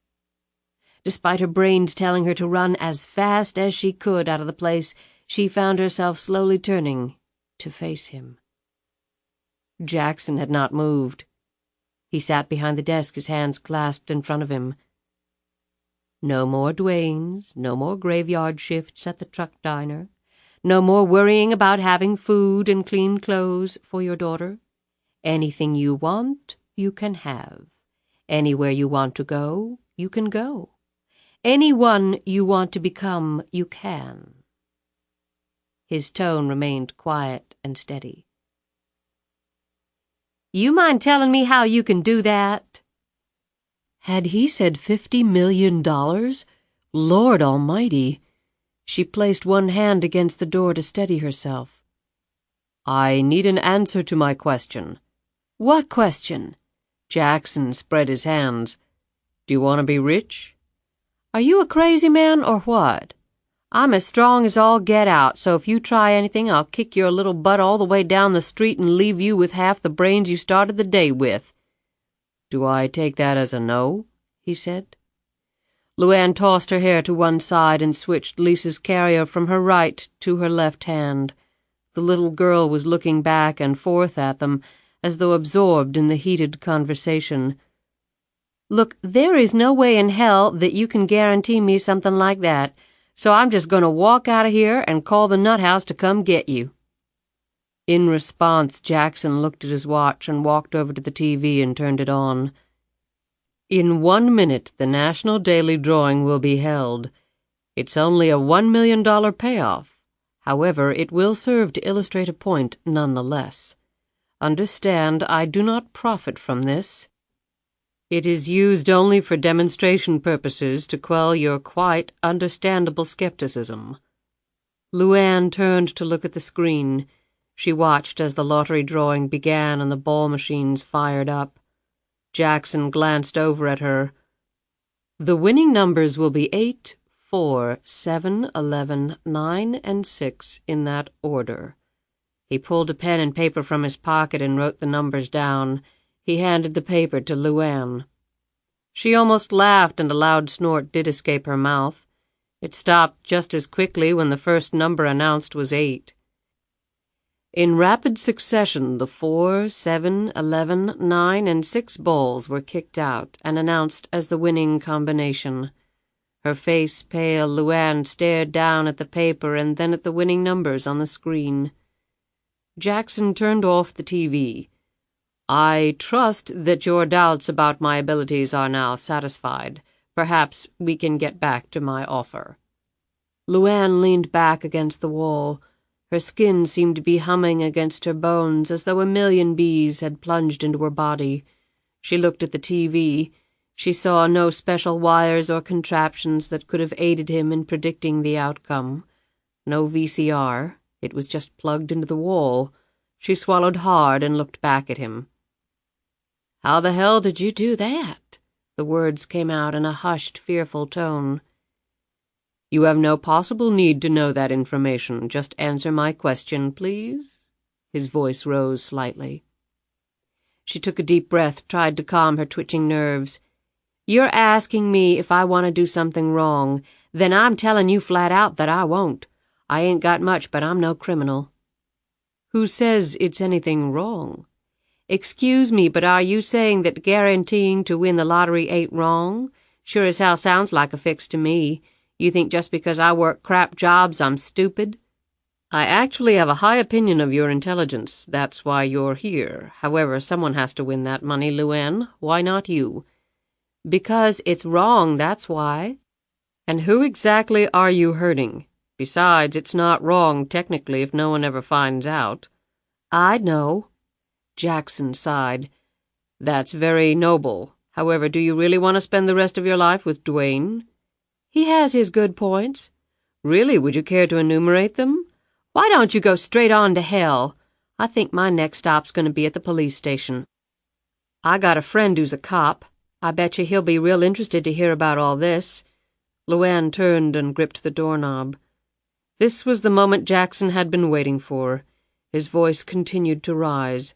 Despite her brains telling her to run as fast as she could out of the place, she found herself slowly turning to face him. Jackson had not moved. He sat behind the desk, his hands clasped in front of him. No more Dwaynes, no more graveyard shifts at the truck diner, no more worrying about having food and clean clothes for your daughter. Anything you want, you can have. Anywhere you want to go, you can go. Anyone you want to become, you can. His tone remained quiet and steady. "You mind telling me how you can do that?" Had he said $50 million? Lord Almighty! She placed one hand against the door to steady herself. "I need an answer to my question." "What question?" Jackson spread his hands. "Do you want to be rich?" "Are you a crazy man or what? I'm as strong as all get out, so if you try anything, I'll kick your little butt all the way down the street and leave you with half the brains you started the day with." "Do I take that as a no?" he said. LuAnn tossed her hair to one side and switched Lisa's carrier from her right to her left hand. The little girl was looking back and forth at them, as though absorbed in the heated conversation. "Look, there is no way in hell that you can guarantee me something like that, so I'm just going to walk out of here and call the nut house to come get you." In response, Jackson looked at his watch and walked over to the TV and turned it on. "In 1 minute, the National Daily Drawing will be held. It's only a $1 million payoff. However, it will serve to illustrate a point nonetheless. Understand, I do not profit from this. It is used only for demonstration purposes to quell your quite understandable skepticism." LuAnn turned to look at the screen. She watched as the lottery drawing began and the ball machines fired up. Jackson glanced over at her. "The winning numbers will be 8, 4, 7, 11, 9, and 6 in that order." He pulled a pen and paper from his pocket and wrote the numbers down. He handed the paper to LuAnn. She almost laughed, and a loud snort did escape her mouth. It stopped just as quickly when the first number announced was 8. In rapid succession, the 4, 7, 11, 9, and 6 balls were kicked out and announced as the winning combination. Her face pale, LuAnn stared down at the paper and then at the winning numbers on the screen. Jackson turned off the TV. "I trust that your doubts about my abilities are now satisfied. Perhaps we can get back to my offer." LuAnn leaned back against the wall. Her skin seemed to be humming against her bones as though a million bees had plunged into her body. She looked at the TV. She saw no special wires or contraptions that could have aided him in predicting the outcome. No VCR. It was just plugged into the wall. She swallowed hard and looked back at him. "How the hell did you do that?" The words came out in a hushed, fearful tone. "You have no possible need to know that information. Just answer my question, please." His voice rose slightly. She took a deep breath, tried to calm her twitching nerves. "You're asking me if I want to do something wrong. Then I'm telling you flat out that I won't. I ain't got much, but I'm no criminal." "Who says it's anything wrong?" "Excuse me, but are you saying that guaranteeing to win the lottery ain't wrong? Sure as hell sounds like a fix to me. You think just because I work crap jobs I'm stupid?" "I actually have a high opinion of your intelligence. That's why you're here. However, someone has to win that money, LuAnn. Why not you?" "Because it's wrong, that's why." "And who exactly are you hurting? Besides, it's not wrong technically if no one ever finds out." "I know." Jackson sighed. "That's very noble. However, do you really want to spend the rest of your life with Dwayne?" "He has his good points." "Really? Would you care to enumerate them?" "Why don't you go straight on to hell? I think my next stop's going to be at the police station. I got a friend who's a cop. I bet you he'll be real interested to hear about all this." LuAnn turned and gripped the doorknob. This was the moment Jackson had been waiting for. His voice continued to rise.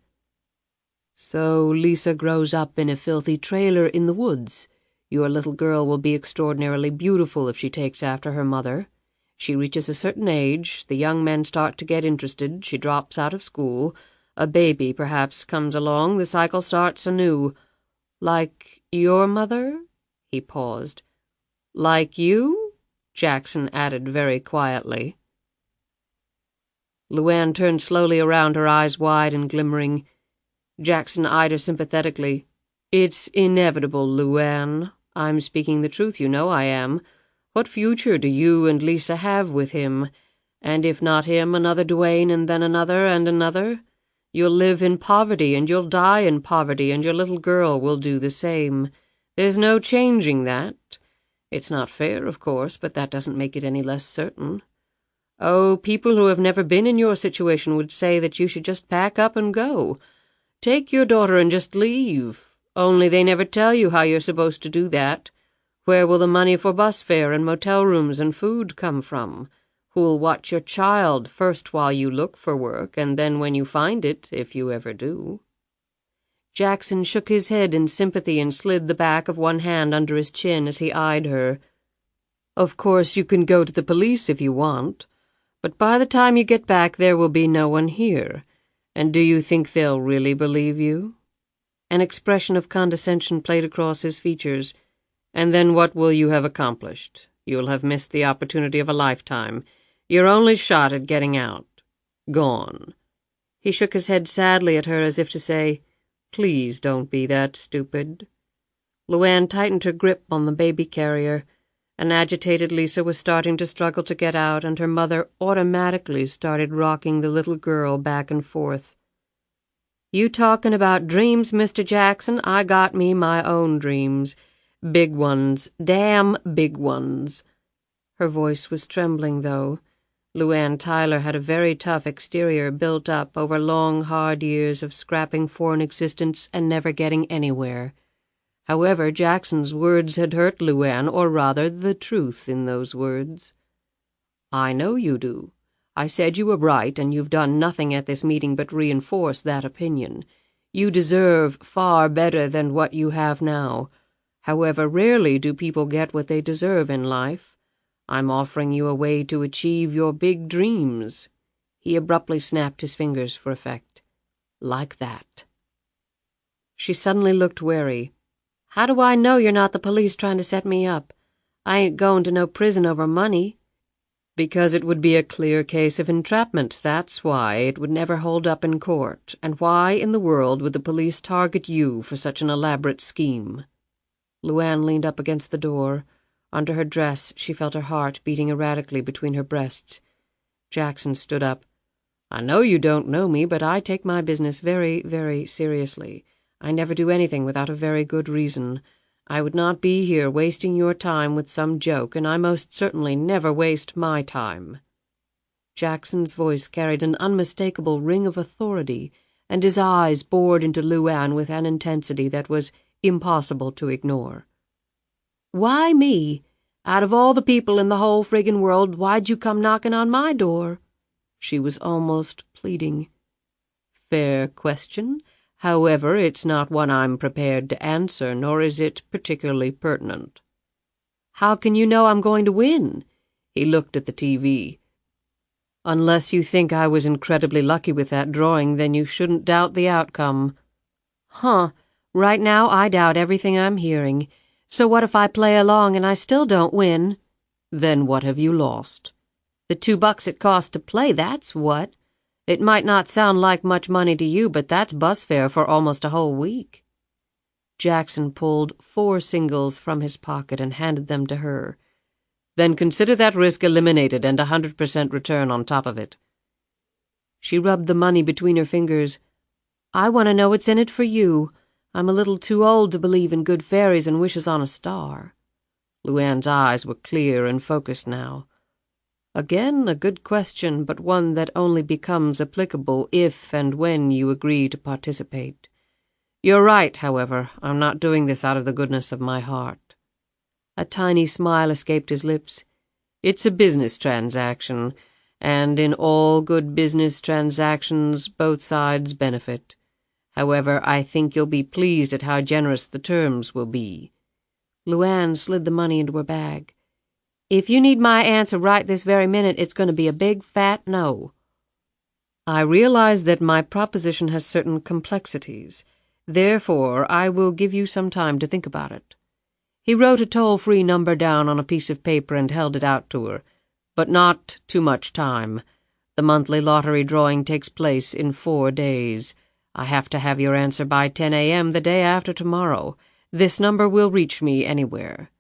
"So Lisa grows up in a filthy trailer in the woods. Your little girl will be extraordinarily beautiful if she takes after her mother. She reaches a certain age, the young men start to get interested, she drops out of school, a baby perhaps comes along, the cycle starts anew. Like your mother?" He paused. "Like you?" Jackson added very quietly. LuAnn turned slowly around, her eyes wide and glimmering. Jackson eyed her sympathetically. "It's inevitable, LuAnn. I'm speaking the truth, you know I am. What future do you and Lisa have with him? And if not him, another Duane, and then another and another. You'll live in poverty, and you'll die in poverty, and your little girl will do the same. There's no changing that. It's not fair, of course, but that doesn't make it any less certain. Oh, people who have never been in your situation would say that you should just pack up and go. Take your daughter and just leave. Only they never tell you how you're supposed to do that. Where will the money for bus fare and motel rooms and food come from? Who'll watch your child, first while you look for work, and then when you find it, if you ever do? Jackson shook his head in sympathy and slid the back of one hand under his chin as he eyed her. Of course you can go to the police if you want, but by the time you get back there will be no one here. And do you think they'll really believe you? An expression of condescension played across his features. And then what will you have accomplished? You'll have missed the opportunity of a lifetime. Your only shot at getting out. Gone. He shook his head sadly at her as if to say, Please don't be that stupid. LuAnn tightened her grip on the baby carrier. An agitated Lisa was starting to struggle to get out, and her mother automatically started rocking the little girl back and forth. You talking about dreams, Mr. Jackson? I got me my own dreams. Big ones, damn big ones. Her voice was trembling, though. LuAnn Tyler had a very tough exterior built up over long, hard years of scrapping for an existence and never getting anywhere. However, Jackson's words had hurt LuAnn, or rather, the truth in those words. I know you do. I said you were right, and you've done nothing at this meeting but reinforce that opinion. You deserve far better than what you have now. However, rarely do people get what they deserve in life. I'm offering you a way to achieve your big dreams. He abruptly snapped his fingers for effect. Like that. She suddenly looked wary. How do I know you're not the police trying to set me up? I ain't going to no prison over money. Because it would be a clear case of entrapment, that's why. It would never hold up in court. And why in the world would the police target you for such an elaborate scheme? LuAnn leaned up against the door. Under her dress, she felt her heart beating erratically between her breasts. Jackson stood up. I know you don't know me, but I take my business very, very seriously. I never do anything without a very good reason. I would not be here wasting your time with some joke, and I most certainly never waste my time. Jackson's voice carried an unmistakable ring of authority, and his eyes bored into LuAnn with an intensity that was impossible to ignore. Why me? Out of all the people in the whole friggin' world, why'd you come knocking on my door? She was almost pleading. Fair question. However, it's not one I'm prepared to answer, nor is it particularly pertinent. How can you know I'm going to win? He looked at the TV. Unless you think I was incredibly lucky with that drawing, then you shouldn't doubt the outcome. Huh. Right now I doubt everything I'm hearing. So what if I play along and I still don't win? Then what have you lost? The $2 it costs to play, that's what. It might not sound like much money to you, but that's bus fare for almost a whole week. Jackson pulled 4 singles from his pocket and handed them to her. Then consider that risk eliminated and 100% return on top of it. She rubbed the money between her fingers. I want to know what's in it for you. I'm a little too old to believe in good fairies and wishes on a star. LuAnn's eyes were clear and focused now. Again, a good question, but one that only becomes applicable if and when you agree to participate. You're right, however. I'm not doing this out of the goodness of my heart. A tiny smile escaped his lips. It's a business transaction, and in all good business transactions, both sides benefit. However, I think you'll be pleased at how generous the terms will be. LuAnn slid the money into her bag. If you need my answer right this very minute, it's going to be a big, fat no. I realize that my proposition has certain complexities. Therefore, I will give you some time to think about it. He wrote a toll-free number down on a piece of paper and held it out to her. But not too much time. The monthly lottery drawing takes place in 4 days. I have to have your answer by 10 a.m. the day after tomorrow. This number will reach me anywhere.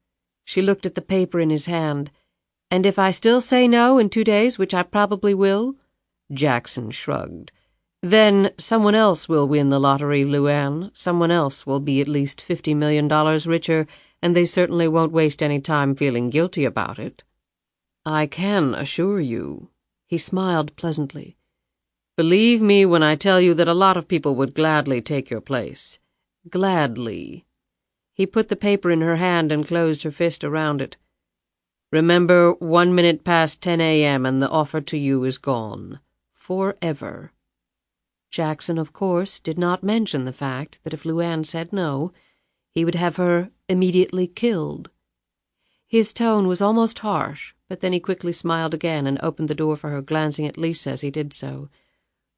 She looked at the paper in his hand. And if I still say no in 2 days, which I probably will?" Jackson shrugged. "Then someone else will win the lottery, LuAnn. Someone else will be at least $50 million richer, and they certainly won't waste any time feeling guilty about it. I can assure you," he smiled pleasantly, "believe me when I tell you that a lot of people would gladly take your place. Gladly." He put the paper in her hand and closed her fist around it. "Remember, 1 minute past 10 a.m. and the offer to you is gone. Forever." Jackson, of course, did not mention the fact that if LuAnn said no, he would have her immediately killed. His tone was almost harsh, but then he quickly smiled again and opened the door for her, glancing at Lisa as he did so.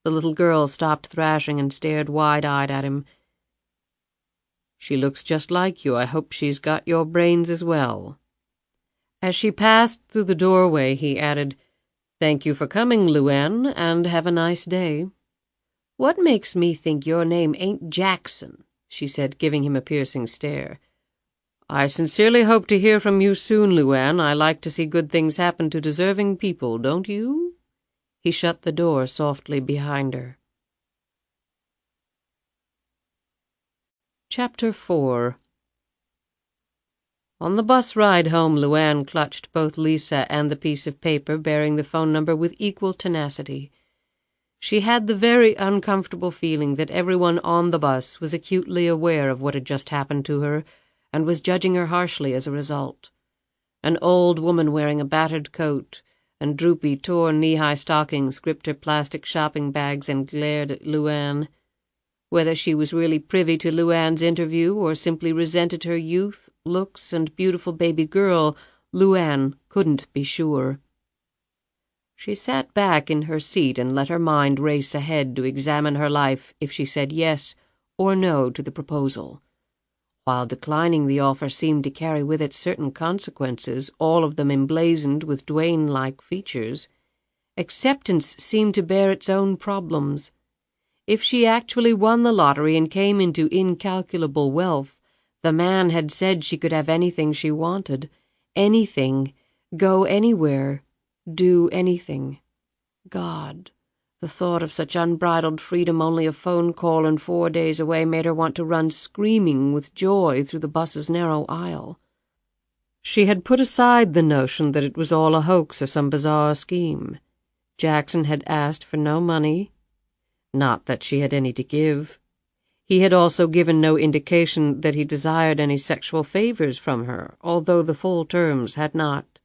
The little girl stopped thrashing and stared wide-eyed at him. "She looks just like you. I hope she's got your brains as well." As she passed through the doorway, he added, "Thank you for coming, LuAnn, and have a nice day." "What makes me think your name ain't Jackson?" she said, giving him a piercing stare. "I sincerely hope to hear from you soon, LuAnn. I like to see good things happen to deserving people, don't you?" He shut the door softly behind her. Chapter 4. On the bus ride home, LuAnn clutched both Lisa and the piece of paper bearing the phone number with equal tenacity. She had the very uncomfortable feeling that everyone on the bus was acutely aware of what had just happened to her and was judging her harshly as a result. An old woman wearing a battered coat and droopy, torn knee-high stockings gripped her plastic shopping bags and glared at LuAnn. Whether she was really privy to LuAnn's interview or simply resented her youth, looks, and beautiful baby girl, LuAnn couldn't be sure. She sat back in her seat and let her mind race ahead to examine her life if she said yes or no to the proposal. While declining the offer seemed to carry with it certain consequences, all of them emblazoned with Dwayne-like features, acceptance seemed to bear its own problems. If she actually won the lottery and came into incalculable wealth, the man had said she could have anything she wanted, anything, go anywhere, do anything. God, the thought of such unbridled freedom only a phone call and 4 days away made her want to run screaming with joy through the bus's narrow aisle. She had put aside the notion that it was all a hoax or some bizarre scheme. Jackson had asked for no money. Not that she had any to give. He had also given no indication that he desired any sexual favors from her, although the full terms had not,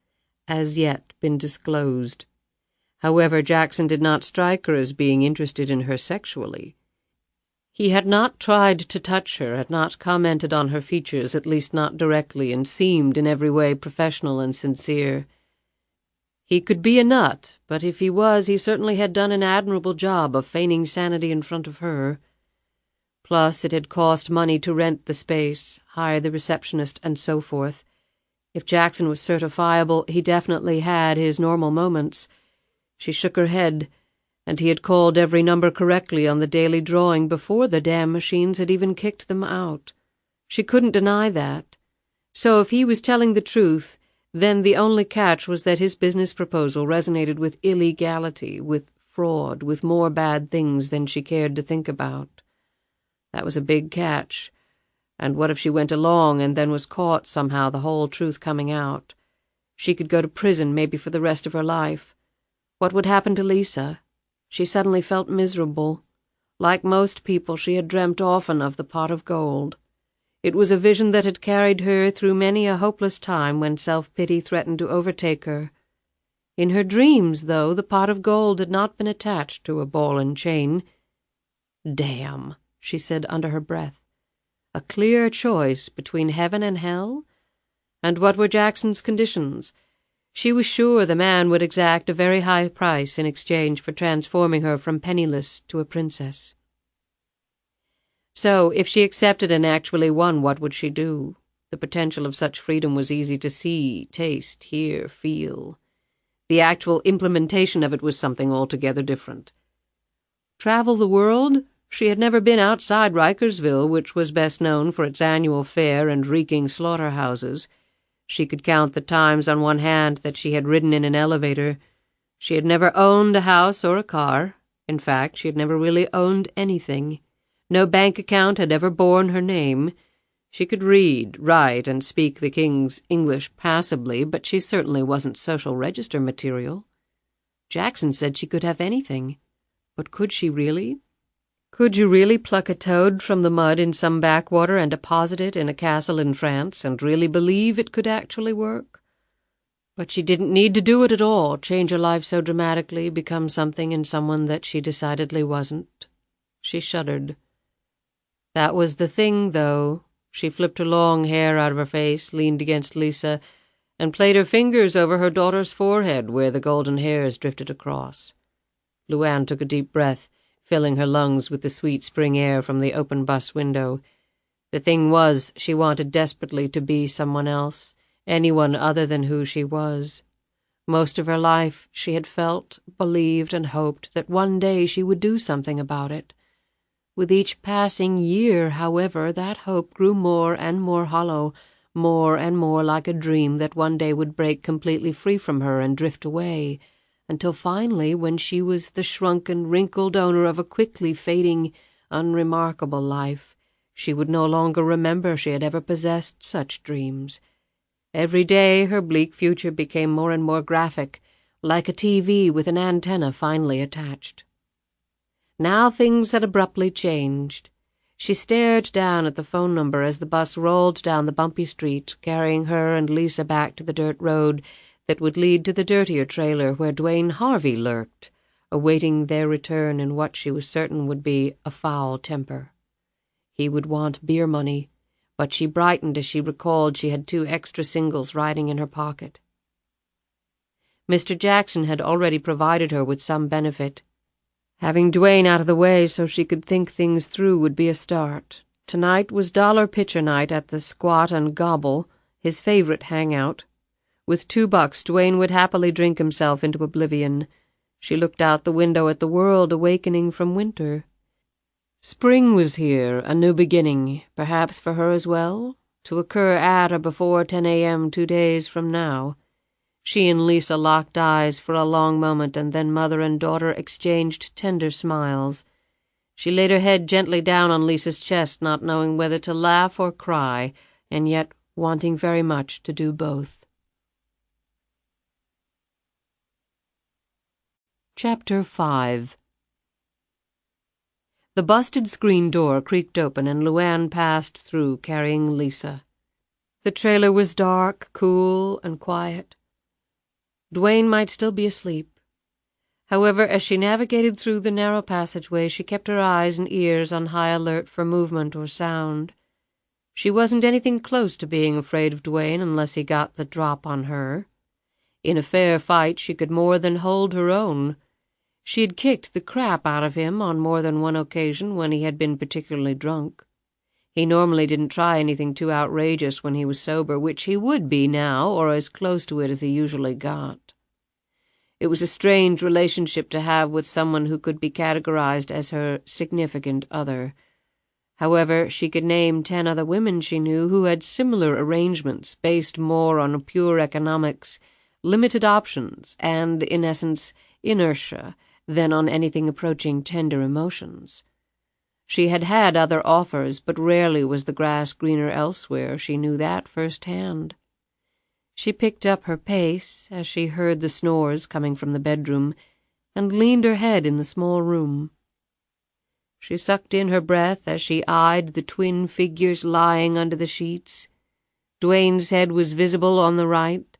as yet, been disclosed. However, Jackson did not strike her as being interested in her sexually. He had not tried to touch her, had not commented on her features, at least not directly, and seemed in every way professional and sincere. He could be a nut, but if he was, he certainly had done an admirable job of feigning sanity in front of her. Plus, it had cost money to rent the space, hire the receptionist, and so forth. If Jackson was certifiable, he definitely had his normal moments. She shook her head, and he had called every number correctly on the daily drawing before the damn machines had even kicked them out. She couldn't deny that. So if he was telling the truth, then the only catch was that his business proposal resonated with illegality, with fraud, with more bad things than she cared to think about. That was a big catch. And what if she went along and then was caught somehow, the whole truth coming out? She could go to prison, maybe for the rest of her life. What would happen to Lisa? She suddenly felt miserable. Like most people, she had dreamt often of the pot of gold. It was a vision that had carried her through many a hopeless time when self-pity threatened to overtake her. In her dreams, though, the pot of gold had not been attached to a ball and chain. "Damn," she said under her breath. A clear choice between heaven and hell? And what were Jackson's conditions? She was sure the man would exact a very high price in exchange for transforming her from penniless to a princess. So, if she accepted and actually won, what would she do? The potential of such freedom was easy to see, taste, hear, feel. The actual implementation of it was something altogether different. Travel the world? She had never been outside Rikersville, which was best known for its annual fair and reeking slaughterhouses. She could count the times on one hand that she had ridden in an elevator. She had never owned a house or a car. In fact, she had never really owned anything. No bank account had ever borne her name. She could read, write, and speak the king's English passably, but she certainly wasn't social register material. Jackson said she could have anything. But could she really? Could you really pluck a toad from the mud in some backwater and deposit it in a castle in France and really believe it could actually work? But she didn't need to do it at all, change her life so dramatically, become something in someone that she decidedly wasn't. She shuddered. That was the thing, though. She flipped her long hair out of her face, leaned against Lisa, and played her fingers over her daughter's forehead where the golden hairs drifted across. LuAnn took a deep breath, filling her lungs with the sweet spring air from the open bus window. The thing was, she wanted desperately to be someone else, anyone other than who she was. Most of her life she had felt, believed, and hoped that one day she would do something about it. With each passing year, however, that hope grew more and more hollow, more and more like a dream that one day would break completely free from her and drift away, until finally, when she was the shrunken, wrinkled owner of a quickly fading, unremarkable life, she would no longer remember she had ever possessed such dreams. Every day her bleak future became more and more graphic, like a TV with an antenna finely attached. Now things had abruptly changed. She stared down at the phone number as the bus rolled down the bumpy street, carrying her and Lisa back to the dirt road that would lead to the dirtier trailer where Dwayne Harvey lurked, awaiting their return in what she was certain would be a foul temper. He would want beer money, but she brightened as she recalled she had 2 extra singles riding in her pocket. Mr. Jackson had already provided her with some benefit. Having Dwayne out of the way so she could think things through would be a start. Tonight was dollar pitcher night at the Squat and Gobble, his favorite hangout. With $2, Dwayne would happily drink himself into oblivion. She looked out the window at the world awakening from winter. Spring was here, a new beginning, perhaps for her as well, to occur at or before 10 a.m. 2 days from now. She and Lisa locked eyes for a long moment, and then mother and daughter exchanged tender smiles. She laid her head gently down on Lisa's chest, not knowing whether to laugh or cry, and yet wanting very much to do both. Chapter 5. The busted screen door creaked open, and LuAnn passed through, carrying Lisa. The trailer was dark, cool, and quiet. Dwayne might still be asleep. However, as she navigated through the narrow passageway, she kept her eyes and ears on high alert for movement or sound. She wasn't anything close to being afraid of Dwayne unless he got the drop on her. In a fair fight, she could more than hold her own. She had kicked the crap out of him on more than one occasion when he had been particularly drunk. He normally didn't try anything too outrageous when he was sober, which he would be now, or as close to it as he usually got. It was a strange relationship to have with someone who could be categorized as her significant other. However, she could name 10 other women she knew who had similar arrangements based more on pure economics, limited options, and, in essence, inertia, than on anything approaching tender emotions. She had had other offers, but rarely was the grass greener elsewhere. She knew that firsthand. She picked up her pace as she heard the snores coming from the bedroom, and leaned her head in the small room. She sucked in her breath as she eyed the twin figures lying under the sheets. Dwayne's head was visible on the right.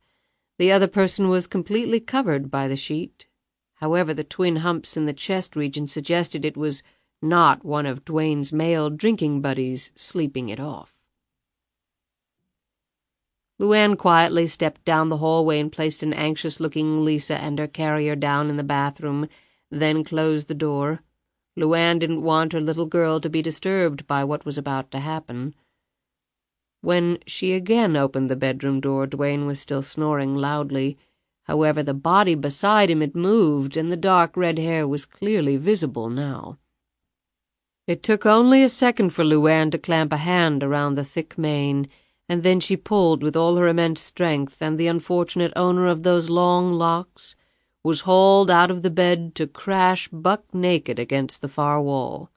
The other person was completely covered by the sheet. However, the twin humps in the chest region suggested it was not one of Dwayne's male drinking buddies sleeping it off. LuAnn quietly stepped down the hallway and placed an anxious-looking Lisa and her carrier down in the bathroom, then closed the door. LuAnn didn't want her little girl to be disturbed by what was about to happen. When she again opened the bedroom door, Dwayne was still snoring loudly. However, the body beside him had moved, and the dark red hair was clearly visible now. It took only a second for LuAnn to clamp a hand around the thick mane, and then she pulled with all her immense strength, and the unfortunate owner of those long locks was hauled out of the bed to crash buck-naked against the far wall.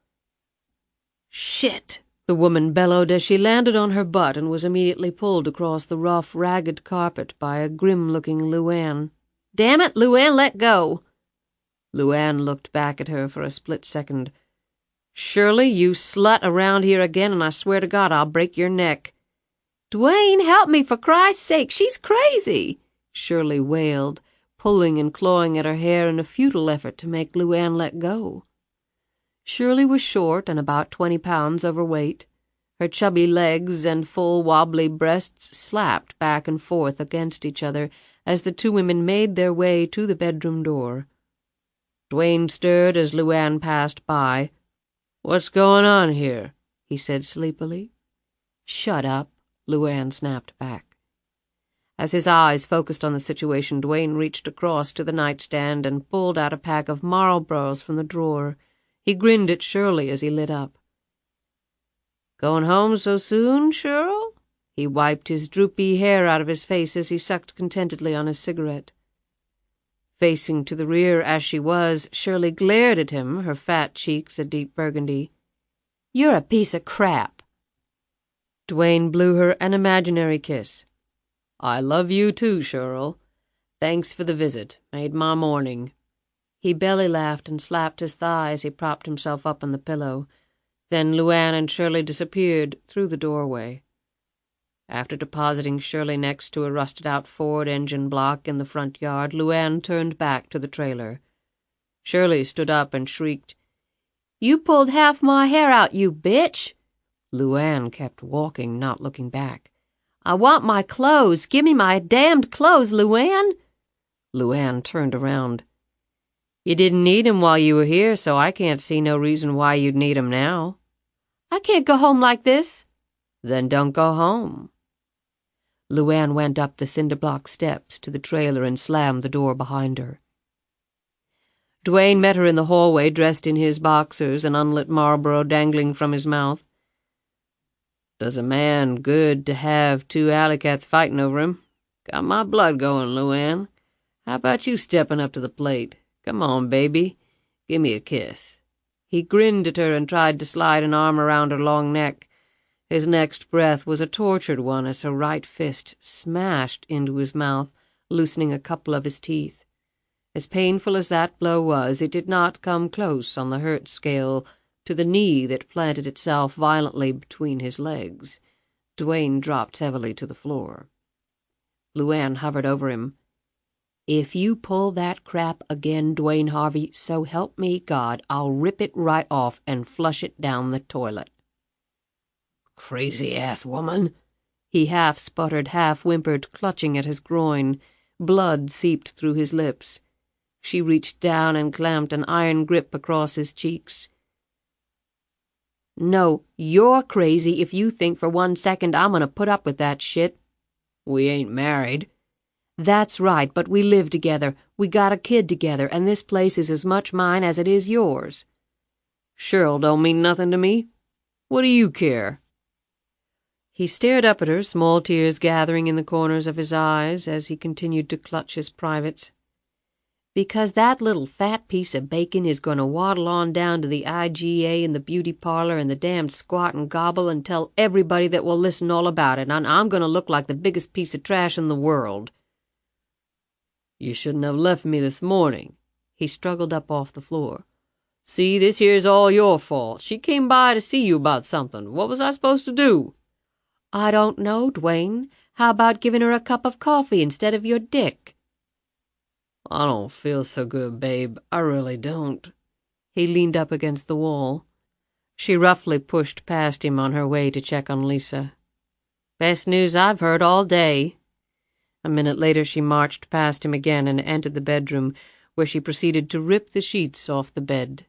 "Shit!" the woman bellowed as she landed on her butt and was immediately pulled across the rough, ragged carpet by a grim-looking LuAnn. "Damn it, LuAnn, let go!" LuAnn looked back at her for a split second. "Shirley, you slut around here again, and I swear to God I'll break your neck." "Dwayne, help me, for Christ's sake! She's crazy!" Shirley wailed, pulling and clawing at her hair in a futile effort to make LuAnn let go. Shirley was short and about 20 pounds overweight. Her chubby legs and full, wobbly breasts slapped back and forth against each other as the two women made their way to the bedroom door. Dwayne stirred as LuAnn passed by. "What's going on here?" he said sleepily. "Shut up," LuAnn snapped back. As his eyes focused on the situation, Dwayne reached across to the nightstand and pulled out a pack of Marlboros from the drawer. He grinned at Shirley as he lit up. "Going home so soon, Shirl?" He wiped his droopy hair out of his face as he sucked contentedly on his cigarette. Facing to the rear as she was, Shirley glared at him, her fat cheeks a deep burgundy. "You're a piece of crap." Dwayne blew her an imaginary kiss. "I love you too, Shirl. Thanks for the visit. Made my morning." He belly-laughed and slapped his thigh as he propped himself up on the pillow. Then LuAnn and Shirley disappeared through the doorway. After depositing Shirley next to a rusted-out Ford engine block in the front yard, LuAnn turned back to the trailer. Shirley stood up and shrieked, "You pulled half my hair out, you bitch!" LuAnn kept walking, not looking back. "I want my clothes! Give me my damned clothes, LuAnn!" LuAnn turned around. "You didn't need 'em while you were here, so I can't see no reason why you'd need 'em now." "I can't go home like this." "Then don't go home." LuAnn went up the cinder-block steps to the trailer and slammed the door behind her. Dwayne met her in the hallway, dressed in his boxers, an unlit Marlboro dangling from his mouth. "Does a man good to have two alley cats fighting over him. Got my blood going, LuAnn. How about you stepping up to the plate? Come on, baby. Give me a kiss." He grinned at her and tried to slide an arm around her long neck. His next breath was a tortured one as her right fist smashed into his mouth, loosening a couple of his teeth. As painful as that blow was, it did not come close on the hurt scale to the knee that planted itself violently between his legs. Dwayne dropped heavily to the floor. LuAnn hovered over him. "If you pull that crap again, Dwayne Harvey, so help me God, I'll rip it right off and flush it down the toilet." "Crazy-ass woman," he half-sputtered, half-whimpered, clutching at his groin. Blood seeped through his lips. She reached down and clamped an iron grip across his cheeks. "No, you're crazy if you think for 1 second I'm gonna put up with that shit." "We ain't married." "That's right, but we live together. We got a kid together, and this place is as much mine as it is yours." "Shirl don't mean nothing to me. What do you care?" He stared up at her, small tears gathering in the corners of his eyes as he continued to clutch his privates. "Because that little fat piece of bacon is going to waddle on down to the IGA and the beauty parlor and the damned squat and gobble and tell everybody that will listen all about it, and I'm going to look like the biggest piece of trash in the world." "You shouldn't have left me this morning." He struggled up off the floor. "See, this here's all your fault. She came by to see you about something. What was I supposed to do?" "I don't know, Dwayne. How about giving her a cup of coffee instead of your dick?" "I don't feel so good, babe. I really don't." He leaned up against the wall. She roughly pushed past him on her way to check on Lisa. "Best news I've heard all day." A minute later she marched past him again and entered the bedroom, where she proceeded to rip the sheets off the bed.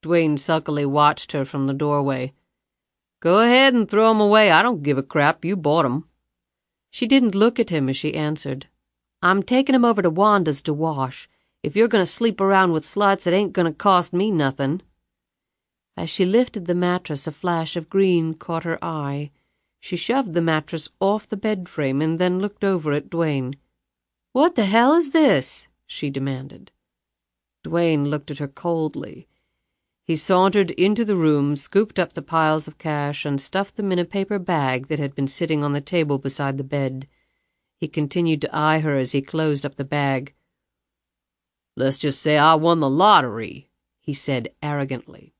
Dwayne sulkily watched her from the doorway. "Go ahead and throw 'em away. I don't give a crap. You bought 'em." She didn't look at him as she answered. "I'm taking 'em over to Wanda's to wash. If you're going to sleep around with sluts, it ain't going to cost me nothing." As she lifted the mattress, a flash of green caught her eye. She shoved the mattress off the bed frame and then looked over at Dwayne. "What the hell is this?" she demanded. Dwayne looked at her coldly. He sauntered into the room, scooped up the piles of cash, and stuffed them in a paper bag that had been sitting on the table beside the bed. He continued to eye her as he closed up the bag. "Let's just say I won the lottery," he said arrogantly.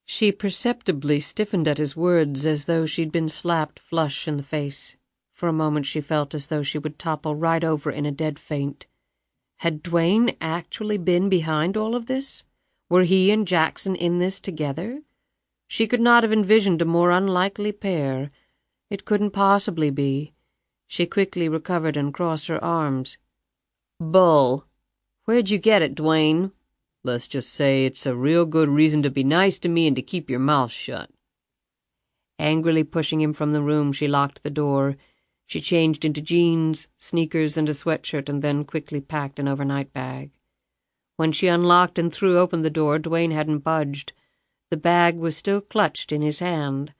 She perceptibly stiffened at his words as though she'd been slapped flush in the face. For a moment she felt as though she would topple right over in a dead faint. Had Dwayne actually been behind all of this? Were he and Jackson in this together? She could not have envisioned a more unlikely pair. It couldn't possibly be. She quickly recovered and crossed her arms. "Bull. Where'd you get it, Dwayne? Let's just say it's a real good reason to be nice to me and to keep your mouth shut." Angrily pushing him from the room, she locked the door. She changed into jeans, sneakers, and a sweatshirt, and then quickly packed an overnight bag. When she unlocked and threw open the door, Dwayne hadn't budged. The bag was still clutched in his hand.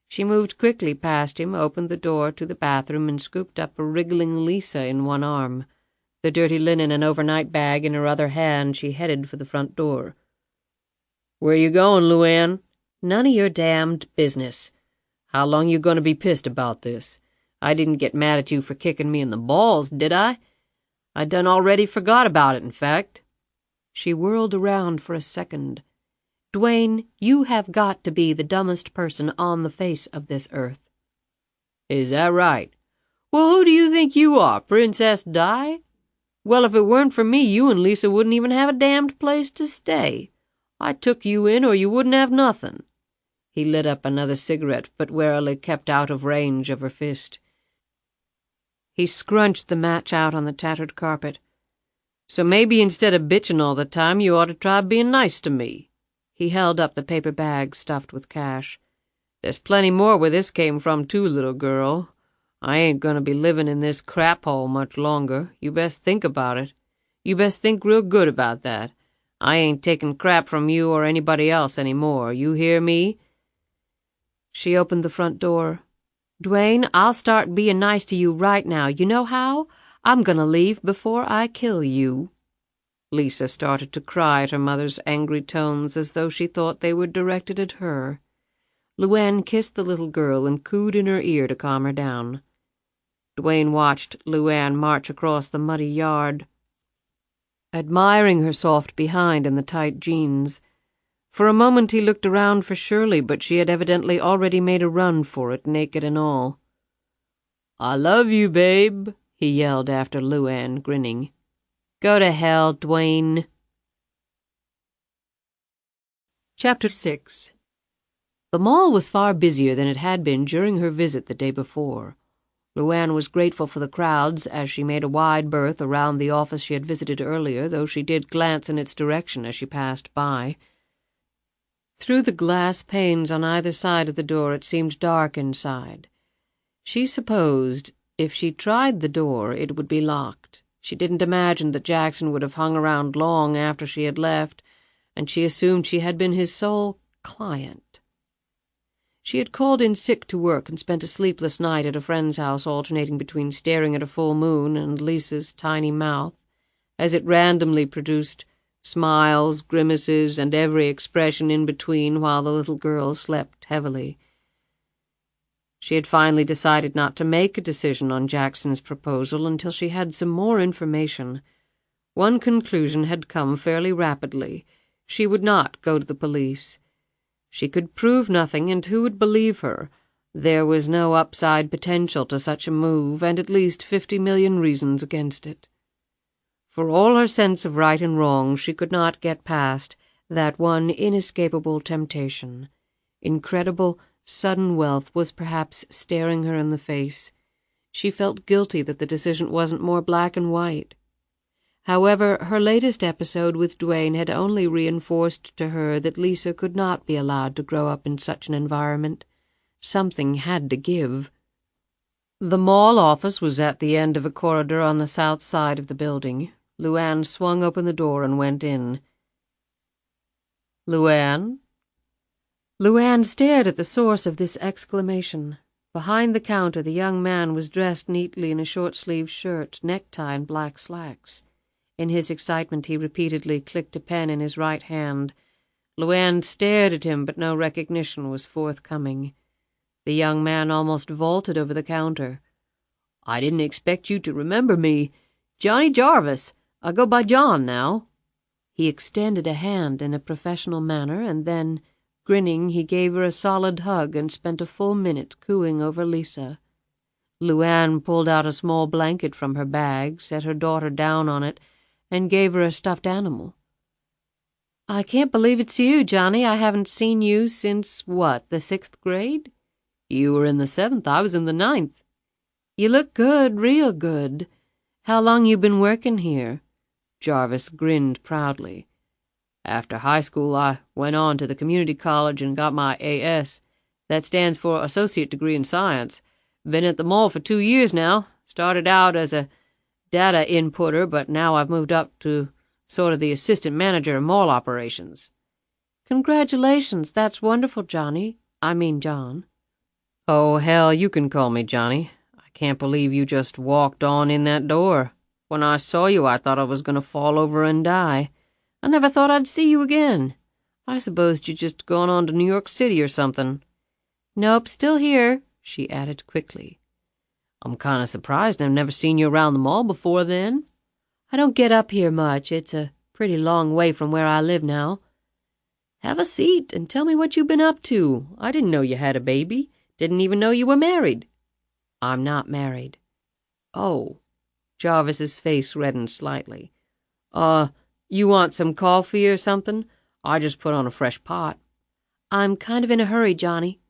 She moved quickly past him, opened the door to the bathroom, and scooped up a wriggling Lisa in one arm. The dirty linen and overnight bag in her other hand, she headed for the front door. "Where you going, LuAnn?" "None of your damned business." "How long you gonna be pissed about this? I didn't get mad at you for kicking me in the balls, did I? I done already forgot about it, in fact." She whirled around for a second. "Dwayne, you have got to be the dumbest person on the face of this earth." "Is that right? Well, who do you think you are, Princess Di? Well, if it weren't for me, you and Lisa wouldn't even have a damned place to stay. I took you in or you wouldn't have nothing." He lit up another cigarette, but warily kept out of range of her fist. He scrunched the match out on the tattered carpet. "So maybe instead of bitching all the time, you ought to try being nice to me." He held up the paper bag stuffed with cash. "There's plenty more where this came from, too, little girl. I ain't gonna be living in this crap hole much longer. You best think about it. You best think real good about that. I ain't taking crap from you or anybody else anymore. You hear me?" She opened the front door. "Dwayne, I'll start being nice to you right now. You know how? I'm gonna leave before I kill you." Lisa started to cry at her mother's angry tones as though she thought they were directed at her. LuAnn kissed the little girl and cooed in her ear to calm her down. Dwayne watched LuAnn march across the muddy yard, admiring her soft behind and the tight jeans. For a moment he looked around for Shirley, but she had evidently already made a run for it, naked and all. "I love you, babe," he yelled after LuAnn, grinning. "Go to hell, Dwayne." Chapter 6. The mall was far busier than it had been during her visit the day before. LuAnn was grateful for the crowds as she made a wide berth around the office she had visited earlier, though she did glance in its direction as she passed by. Through the glass panes on either side of the door it seemed dark inside. She supposed if she tried the door it would be locked. She didn't imagine that Jackson would have hung around long after she had left, and she assumed she had been his sole client. She had called in sick to work and spent a sleepless night at a friend's house, alternating between staring at a full moon and Lisa's tiny mouth, as it randomly produced smiles, grimaces, and every expression in between while the little girl slept heavily. She had finally decided not to make a decision on Jackson's proposal until she had some more information. One conclusion had come fairly rapidly. She would not go to the police. She could prove nothing, and who would believe her? There was no upside potential to such a move, and at least 50 million reasons against it. For all her sense of right and wrong, she could not get past that one inescapable temptation. Incredible, sudden wealth was perhaps staring her in the face. She felt guilty that the decision wasn't more black and white. However, her latest episode with Dwayne had only reinforced to her that Lisa could not be allowed to grow up in such an environment. Something had to give. The mall office was at the end of a corridor on the south side of the building. LuAnn swung open the door and went in. "LuAnn?" LuAnn stared at the source of this exclamation. Behind the counter, the young man was dressed neatly in a short-sleeved shirt, necktie, and black slacks. In his excitement, he repeatedly clicked a pen in his right hand. LuAnn stared at him, but no recognition was forthcoming. The young man almost vaulted over the counter. "I didn't expect you to remember me. Johnny Jarvis. I go by John now." He extended a hand in a professional manner, and then, grinning, he gave her a solid hug and spent a full minute cooing over Lisa. LuAnn pulled out a small blanket from her bag, set her daughter down on it, and gave her a stuffed animal. "I can't believe it's you, Johnny. I haven't seen you since, what, the 6th grade? You were in the 7th. I was in the 9th. You look good, real good. How long you been working here?" Jarvis grinned proudly. "After high school, I went on to the community college and got my A.S. That stands for Associate Degree in Science. Been at the mall for 2 years now. Started out as a data inputter, but now I've moved up to sort of the assistant manager of mall operations." "Congratulations. That's wonderful, Johnny. I mean John." "Oh, hell, you can call me Johnny. I can't believe you just walked on in that door. When I saw you, I thought I was going to fall over and die. I never thought I'd see you again. I supposed you'd just gone on to New York City or something." "Nope, still here," she added quickly. "I'm kind of surprised I've never seen you around the mall before then." "I don't get up here much. It's a pretty long way from where I live now." "Have a seat and tell me what you've been up to. I didn't know you had a baby. Didn't even know you were married." "I'm not married." "Oh." Jarvis's face reddened slightly. You want some coffee or something? I just put on a fresh pot." "I'm kind of in a hurry, Johnny."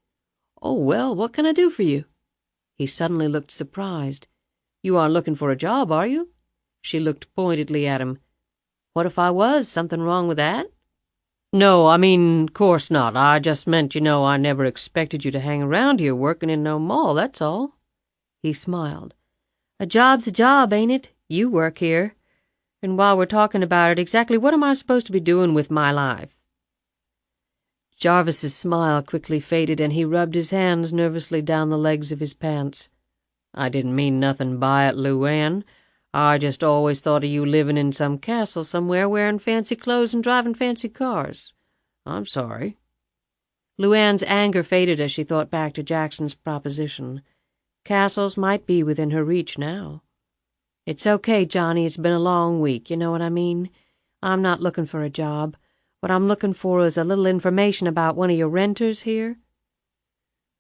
"Oh, well, what can I do for you?" He suddenly looked surprised. "You aren't looking for a job, are you?" She looked pointedly at him. "What if I was? Something wrong with that?" "No, I mean, course not. I just meant, I never expected you to hang around here working in no mall, that's all." He smiled. "A job's a job, ain't it? You work here. And while we're talking about it, exactly what am I supposed to be doing with my life?" Jarvis's smile quickly faded, and he rubbed his hands nervously down the legs of his pants. "I didn't mean nothing by it, LuAnn. I just always thought of you living in some castle somewhere, wearing fancy clothes and driving fancy cars. I'm sorry." LuAnn's anger faded as she thought back to Jackson's proposition. Castles might be within her reach now. "It's okay, Johnny. It's been a long week. You know what I mean? I'm not looking for a job. What I'm looking for is a little information about one of your renters here."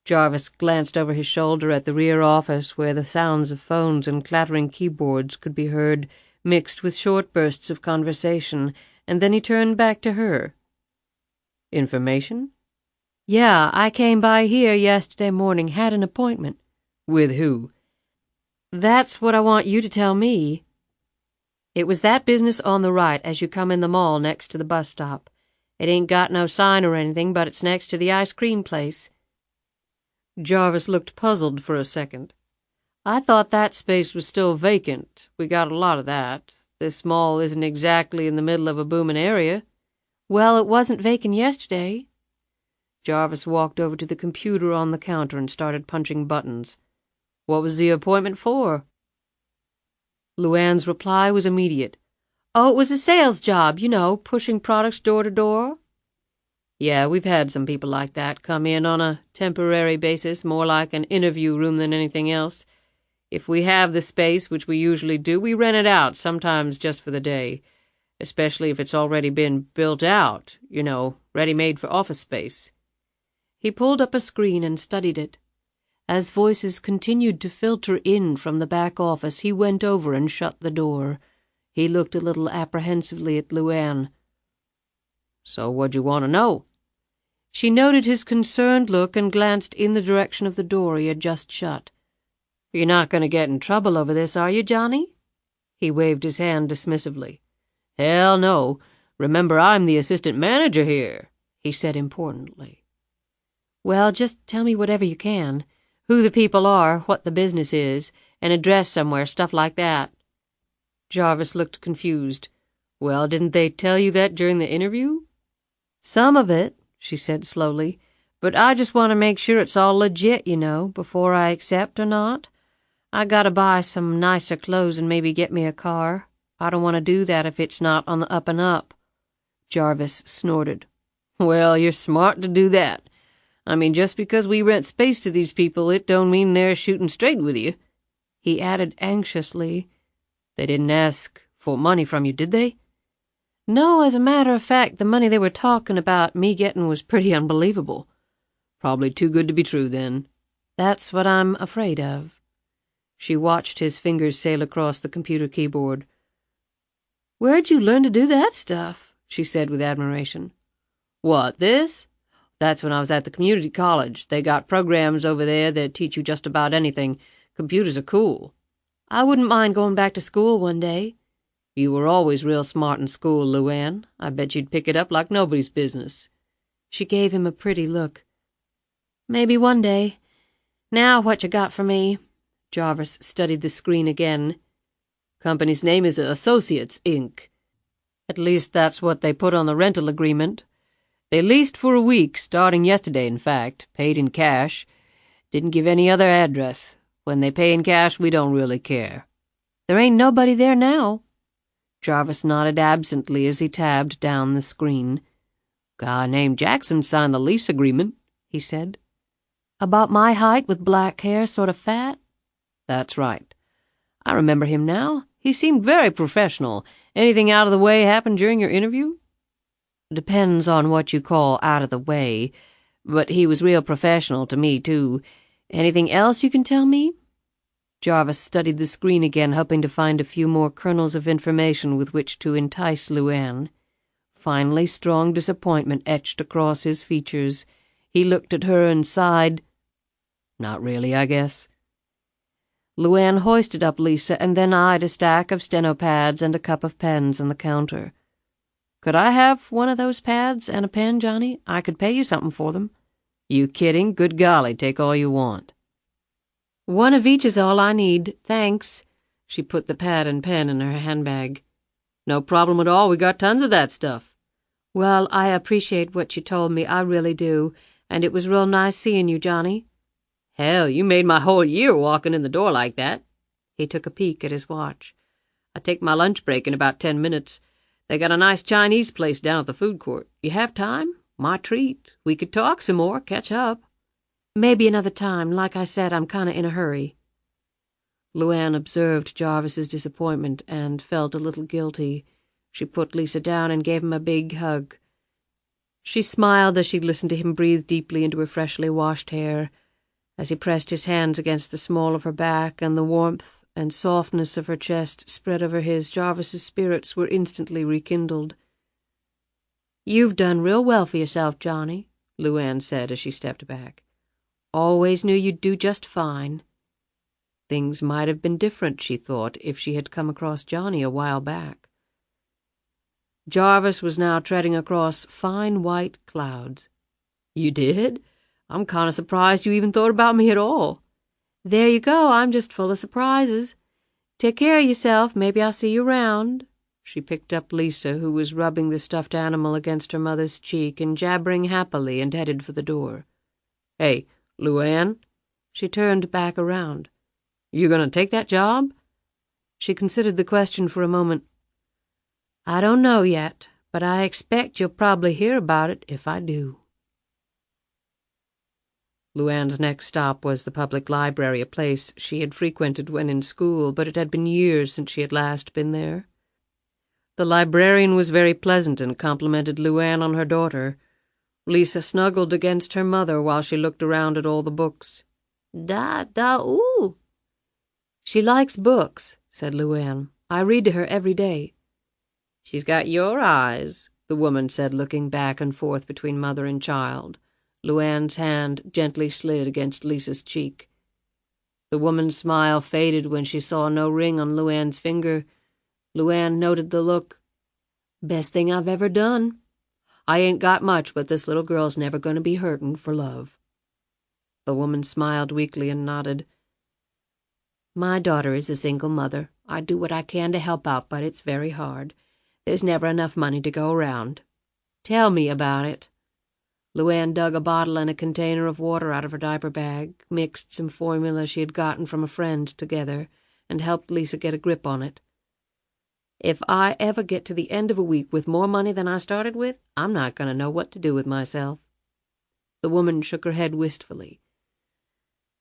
Jarvis glanced over his shoulder at the rear office, where the sounds of phones and clattering keyboards could be heard, mixed with short bursts of conversation, and then he turned back to her. "Information?" "Yeah, I came by here yesterday morning, had an appointment." "With who?" "That's what I want you to tell me." "It was that business on the right as you come in the mall next to the bus stop. It ain't got no sign or anything, but it's next to the ice cream place." Jarvis looked puzzled for a second. "I thought that space was still vacant. We got a lot of that. This mall isn't exactly in the middle of a booming area." "Well, it wasn't vacant yesterday." Jarvis walked over to the computer on the counter and started punching buttons. "What was the appointment for?" LuAnn's reply was immediate. "Oh, it was a sales job, pushing products door to door." "Yeah, we've had some people like that come in on a temporary basis, more like an interview room than anything else. If we have the space, which we usually do, we rent it out, sometimes just for the day, especially if it's already been built out, ready-made for office space." He pulled up a screen and studied it. As voices continued to filter in from the back office, he went over and shut the door. He looked a little apprehensively at LuAnn. "So what'd you want to know?" She noted his concerned look and glanced in the direction of the door he had just shut. "You're not going to get in trouble over this, are you, Johnny?" He waved his hand dismissively. "Hell no. Remember, I'm the assistant manager here," he said importantly. "Well, just tell me whatever you can. Who the people are, what the business is, an address somewhere, stuff like that." Jarvis looked confused. "Well, didn't they tell you that during the interview?" "Some of it," she said slowly, But I just want to make sure it's all legit, before I accept or not. I gotta buy some nicer clothes and maybe get me a car. I don't want to do that if it's not on the up and up." Jarvis snorted. "Well, you're smart to do that. I mean, just because we rent space to these people, it don't mean they're shooting straight with you." He added anxiously, "They didn't ask for money from you, did they?" "No, as a matter of fact, the money they were talking about me getting was pretty unbelievable." "Probably too good to be true, then." "That's what I'm afraid of." She watched his fingers sail across the computer keyboard. "Where'd you learn to do that stuff?" she said with admiration. "What, this? That's when I was at the community college. They got programs over there that teach you just about anything. Computers are cool." "I wouldn't mind going back to school one day." "You were always real smart in school, LuAnn. I bet you'd pick it up like nobody's business." She gave him a pretty look. "Maybe one day. Now what you got for me?" Jarvis studied the screen again. "Company's name is Associates, Inc. At least that's what they put on the rental agreement. They leased for a week, starting yesterday, in fact, paid in cash. Didn't give any other address. When they pay in cash, we don't really care." "There ain't nobody there now." Jarvis nodded absently as he tabbed down the screen. "Guy named Jackson signed the lease agreement," he said. "About my height with black hair, sort of fat?" "That's right. I remember him now. He seemed very professional. Anything out of the way happened during your interview?" "Depends on what you call out of the way. But he was real professional to me, too. Anything else you can tell me?" Jarvis studied the screen again, hoping to find a few more kernels of information with which to entice LuAnn. Finally, strong disappointment etched across his features. He looked at her and sighed. "Not really, I guess." LuAnn hoisted up Lisa and then eyed a stack of steno pads and a cup of pens on the counter. "Could I have one of those pads and a pen, Johnny? I could pay you something for them." "You kidding? Good golly, take all you want." "One of each is all I need, thanks." She put the pad and pen in her handbag. "No problem at all, we got tons of that stuff." "Well, I appreciate what you told me, I really do, and it was real nice seeing you, Johnny." "Hell, you made my whole year walking in the door like that." He took a peek at his watch. "I take my lunch break in about 10 minutes. They got a nice Chinese place down at the food court. You have time? My treat. We could talk some more, catch up." "Maybe another time. Like I said, I'm kinda in a hurry." LuAnn observed Jarvis's disappointment and felt a little guilty. She put Lisa down and gave him a big hug. She smiled as she listened to him breathe deeply into her freshly washed hair. As he pressed his hands against the small of her back and the warmth and softness of her chest spread over his, Jarvis's spirits were instantly rekindled. "You've done real well for yourself, Johnny," LuAnn said as she stepped back. "Always knew you'd do just fine." Things might have been different, she thought, if she had come across Johnny a while back. Jarvis was now treading across fine white clouds. "You did? I'm kind of surprised you even thought about me at all." "There you go, I'm just full of surprises. Take care of yourself, maybe I'll see you around." She picked up Lisa, who was rubbing the stuffed animal against her mother's cheek and jabbering happily, and headed for the door. "Hey, LuAnn?" She turned back around. "You gonna take that job?" She considered the question for a moment. "I don't know yet, but I expect you'll probably hear about it if I do." LuAnn's next stop was the public library, a place she had frequented when in school, but it had been years since she had last been there. The librarian was very pleasant and complimented LuAnn on her daughter. Lisa snuggled against her mother while she looked around at all the books. "Ooh." "She likes books," said LuAnn. "I read to her every day." "She's got your eyes," the woman said, looking back and forth between mother and child. LuAnn's hand gently slid against Lisa's cheek. The woman's smile faded when she saw no ring on LuAnn's finger. LuAnn noted the look. "Best thing I've ever done. I ain't got much, but this little girl's never going to be hurtin' for love." The woman smiled weakly and nodded. "My daughter is a single mother. I do what I can to help out, but it's very hard. There's never enough money to go around." "Tell me about it." LuAnn dug a bottle and a container of water out of her diaper bag, mixed some formula she had gotten from a friend together, and helped Lisa get a grip on it. "If I ever get to the end of a week with more money than I started with, I'm not going to know what to do with myself." The woman shook her head wistfully.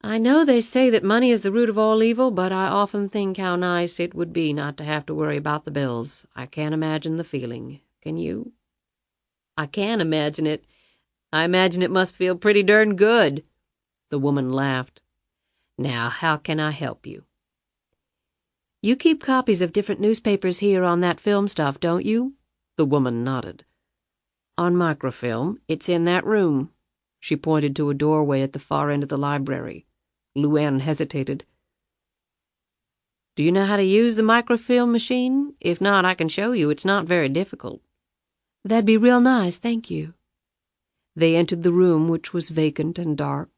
"I know they say that money is the root of all evil, but I often think how nice it would be not to have to worry about the bills. I can't imagine the feeling. Can you?" "I can imagine it. I imagine it must feel pretty darn good." The woman laughed. "Now, how can I help you?" "You keep copies of different newspapers here on that film stuff, don't you?" The woman nodded. "On microfilm. It's in that room." She pointed to a doorway at the far end of the library. LuAnn hesitated. "Do you know how to use the microfilm machine? If not, I can show you. It's not very difficult." "That'd be real nice, thank you." They entered the room, which was vacant and dark.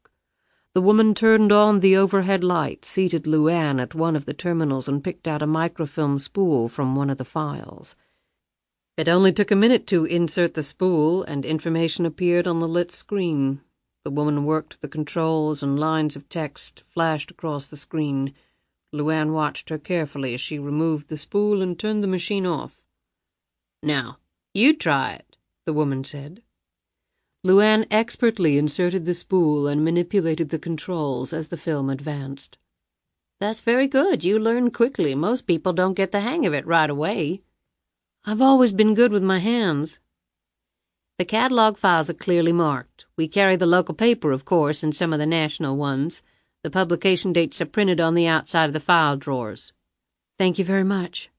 The woman turned on the overhead light, seated LuAnn at one of the terminals, and picked out a microfilm spool from one of the files. It only took a minute to insert the spool, and information appeared on the lit screen. The woman worked the controls, and lines of text flashed across the screen. LuAnn watched her carefully as she removed the spool and turned the machine off. "Now, you try it," the woman said. LuAnn expertly inserted the spool and manipulated the controls as the film advanced. "That's very good. You learn quickly. Most people don't get the hang of it right away." "I've always been good with my hands." "The catalog files are clearly marked. We carry the local paper, of course, and some of the national ones. The publication dates are printed on the outside of the file drawers." "Thank you very much."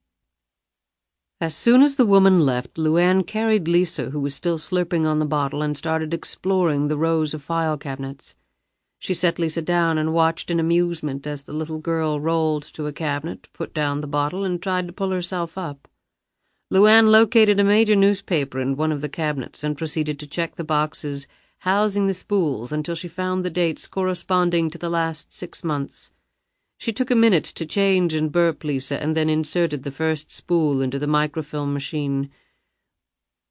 As soon as the woman left, LuAnn carried Lisa, who was still slurping on the bottle, and started exploring the rows of file cabinets. She set Lisa down and watched in amusement as the little girl rolled to a cabinet, put down the bottle, and tried to pull herself up. LuAnn located a major newspaper in one of the cabinets and proceeded to check the boxes housing the spools until she found the dates corresponding to the last 6 months. She took a minute to change and burp Lisa, and then inserted the first spool into the microfilm machine.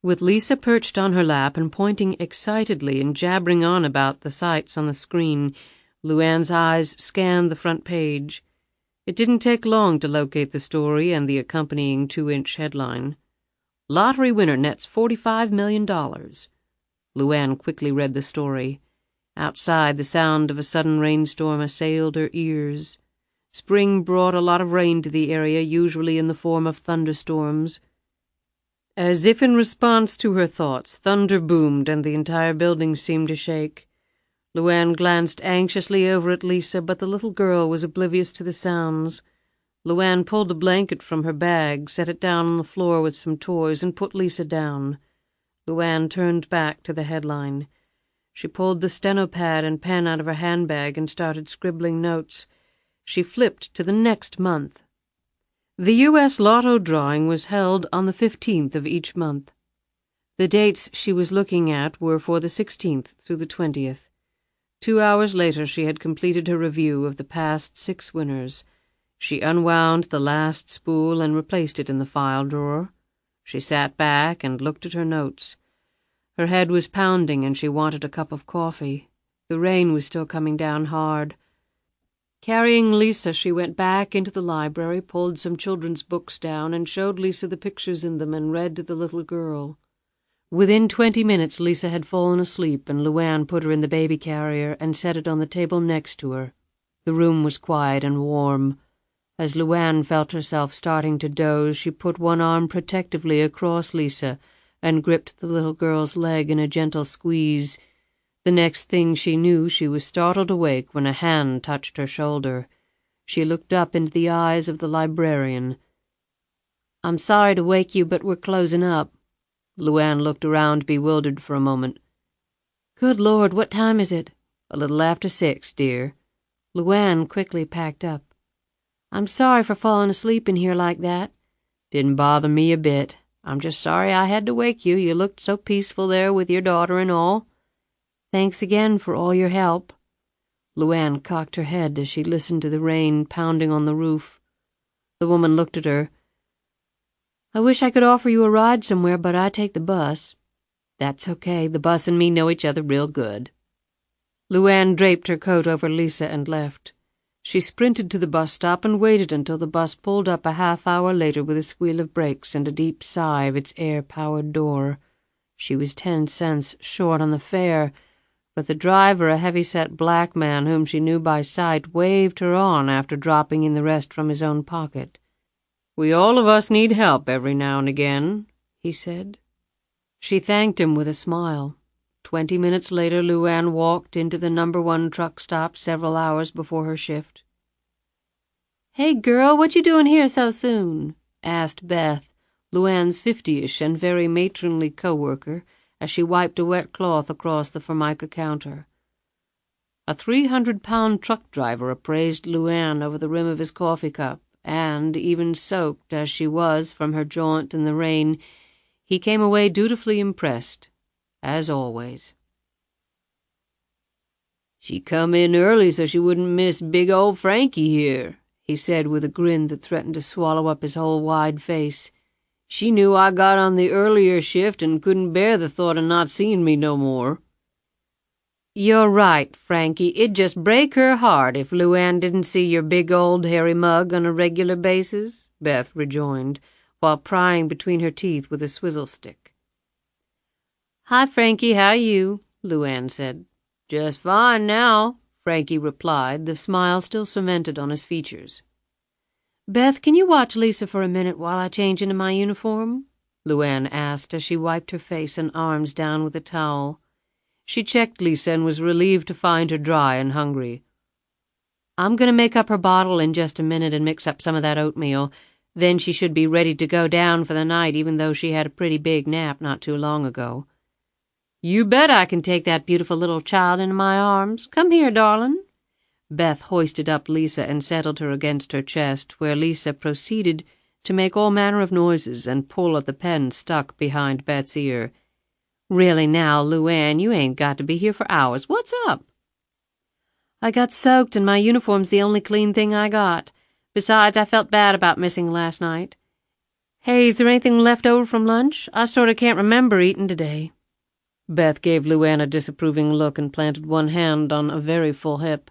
With Lisa perched on her lap and pointing excitedly and jabbering on about the sights on the screen, LuAnn's eyes scanned the front page. It didn't take long to locate the story and the accompanying 2-inch headline. "Lottery winner nets $45 million." LuAnn quickly read the story. Outside, the sound of a sudden rainstorm assailed her ears. Spring brought a lot of rain to the area, usually in the form of thunderstorms. As if in response to her thoughts, thunder boomed and the entire building seemed to shake. LuAnn glanced anxiously over at Lisa, but the little girl was oblivious to the sounds. LuAnn pulled a blanket from her bag, set it down on the floor with some toys, and put Lisa down. LuAnn turned back to the headline. She pulled the stenopad and pen out of her handbag and started scribbling notes. She flipped to the next month. The U.S. Lotto drawing was held on the 15th of each month. The dates she was looking at were for the 16th through the 20th. 2 hours later she had completed her review of the past 6 winners. She unwound the last spool and replaced it in the file drawer. She sat back and looked at her notes. Her head was pounding and she wanted a cup of coffee. The rain was still coming down hard. Carrying Lisa, she went back into the library, pulled some children's books down, and showed Lisa the pictures in them and read to the little girl. Within 20 minutes, Lisa had fallen asleep, and LuAnn put her in the baby carrier and set it on the table next to her. The room was quiet and warm. As LuAnn felt herself starting to doze, she put one arm protectively across Lisa and gripped the little girl's leg in a gentle squeeze. The next thing she knew, she was startled awake when a hand touched her shoulder. She looked up into the eyes of the librarian. "I'm sorry to wake you, but we're closing up." LuAnn looked around, bewildered for a moment. "Good Lord, what time is it?" "A little after 6, dear." LuAnn quickly packed up. "I'm sorry for falling asleep in here like that." "Didn't bother me a bit. I'm just sorry I had to wake you. You looked so peaceful there with your daughter and all." "Thanks again for all your help." LuAnn cocked her head as she listened to the rain pounding on the roof. The woman looked at her. "I wish I could offer you a ride somewhere, but I take the bus." That's okay. The bus and me know each other real good. LuAnn draped her coat over Lisa and left. She sprinted to the bus stop and waited until the bus pulled up a half-hour later with a squeal of brakes and a deep sigh of its air-powered door. She was 10 cents short on the fare, but the driver, a heavy-set black man whom she knew by sight, waved her on after dropping in the rest from his own pocket. "We all of us need help every now and again," he said. She thanked him with a smile. 20 minutes later, LuAnn walked into the No. 1 truck stop several hours before her shift. "Hey, girl, what you doing here so soon?" asked Beth, LuAnn's 50-ish and very matronly co-worker, as she wiped a wet cloth across the Formica counter. A 300-pound truck driver appraised LuAnn over the rim of his coffee cup, and, even soaked as she was from her jaunt in the rain, he came away dutifully impressed, as always. "She come in early so she wouldn't miss big old Frankie here," he said with a grin that threatened to swallow up his whole wide face. "She knew I got on the earlier shift and couldn't bear the thought of not seeing me no more." "You're right, Frankie. It'd just break her heart if LuAnn didn't see your big old hairy mug on a regular basis," Beth rejoined, while prying between her teeth with a swizzle stick. "Hi, Frankie, how you?" LuAnn said. "Just fine now," Frankie replied, the smile still cemented on his features. "Beth, can you watch Lisa for a minute while I change into my uniform?" LuAnn asked as she wiped her face and arms down with a towel. She checked Lisa and was relieved to find her dry and hungry. "I'm going to make up her bottle in just a minute and mix up some of that oatmeal. Then she should be ready to go down for the night, even though she had a pretty big nap not too long ago." "You bet I can take that beautiful little child into my arms. Come here, darling." Beth hoisted up Lisa and settled her against her chest, where Lisa proceeded to make all manner of noises and pull at the pen stuck behind Beth's ear. "Really now, LuAnn, you ain't got to be here for hours. What's up?" "I got soaked and my uniform's the only clean thing I got. Besides, I felt bad about missing last night. Hey, is there anything left over from lunch? I sort of can't remember eating today." Beth gave LuAnn a disapproving look and planted one hand on a very full hip.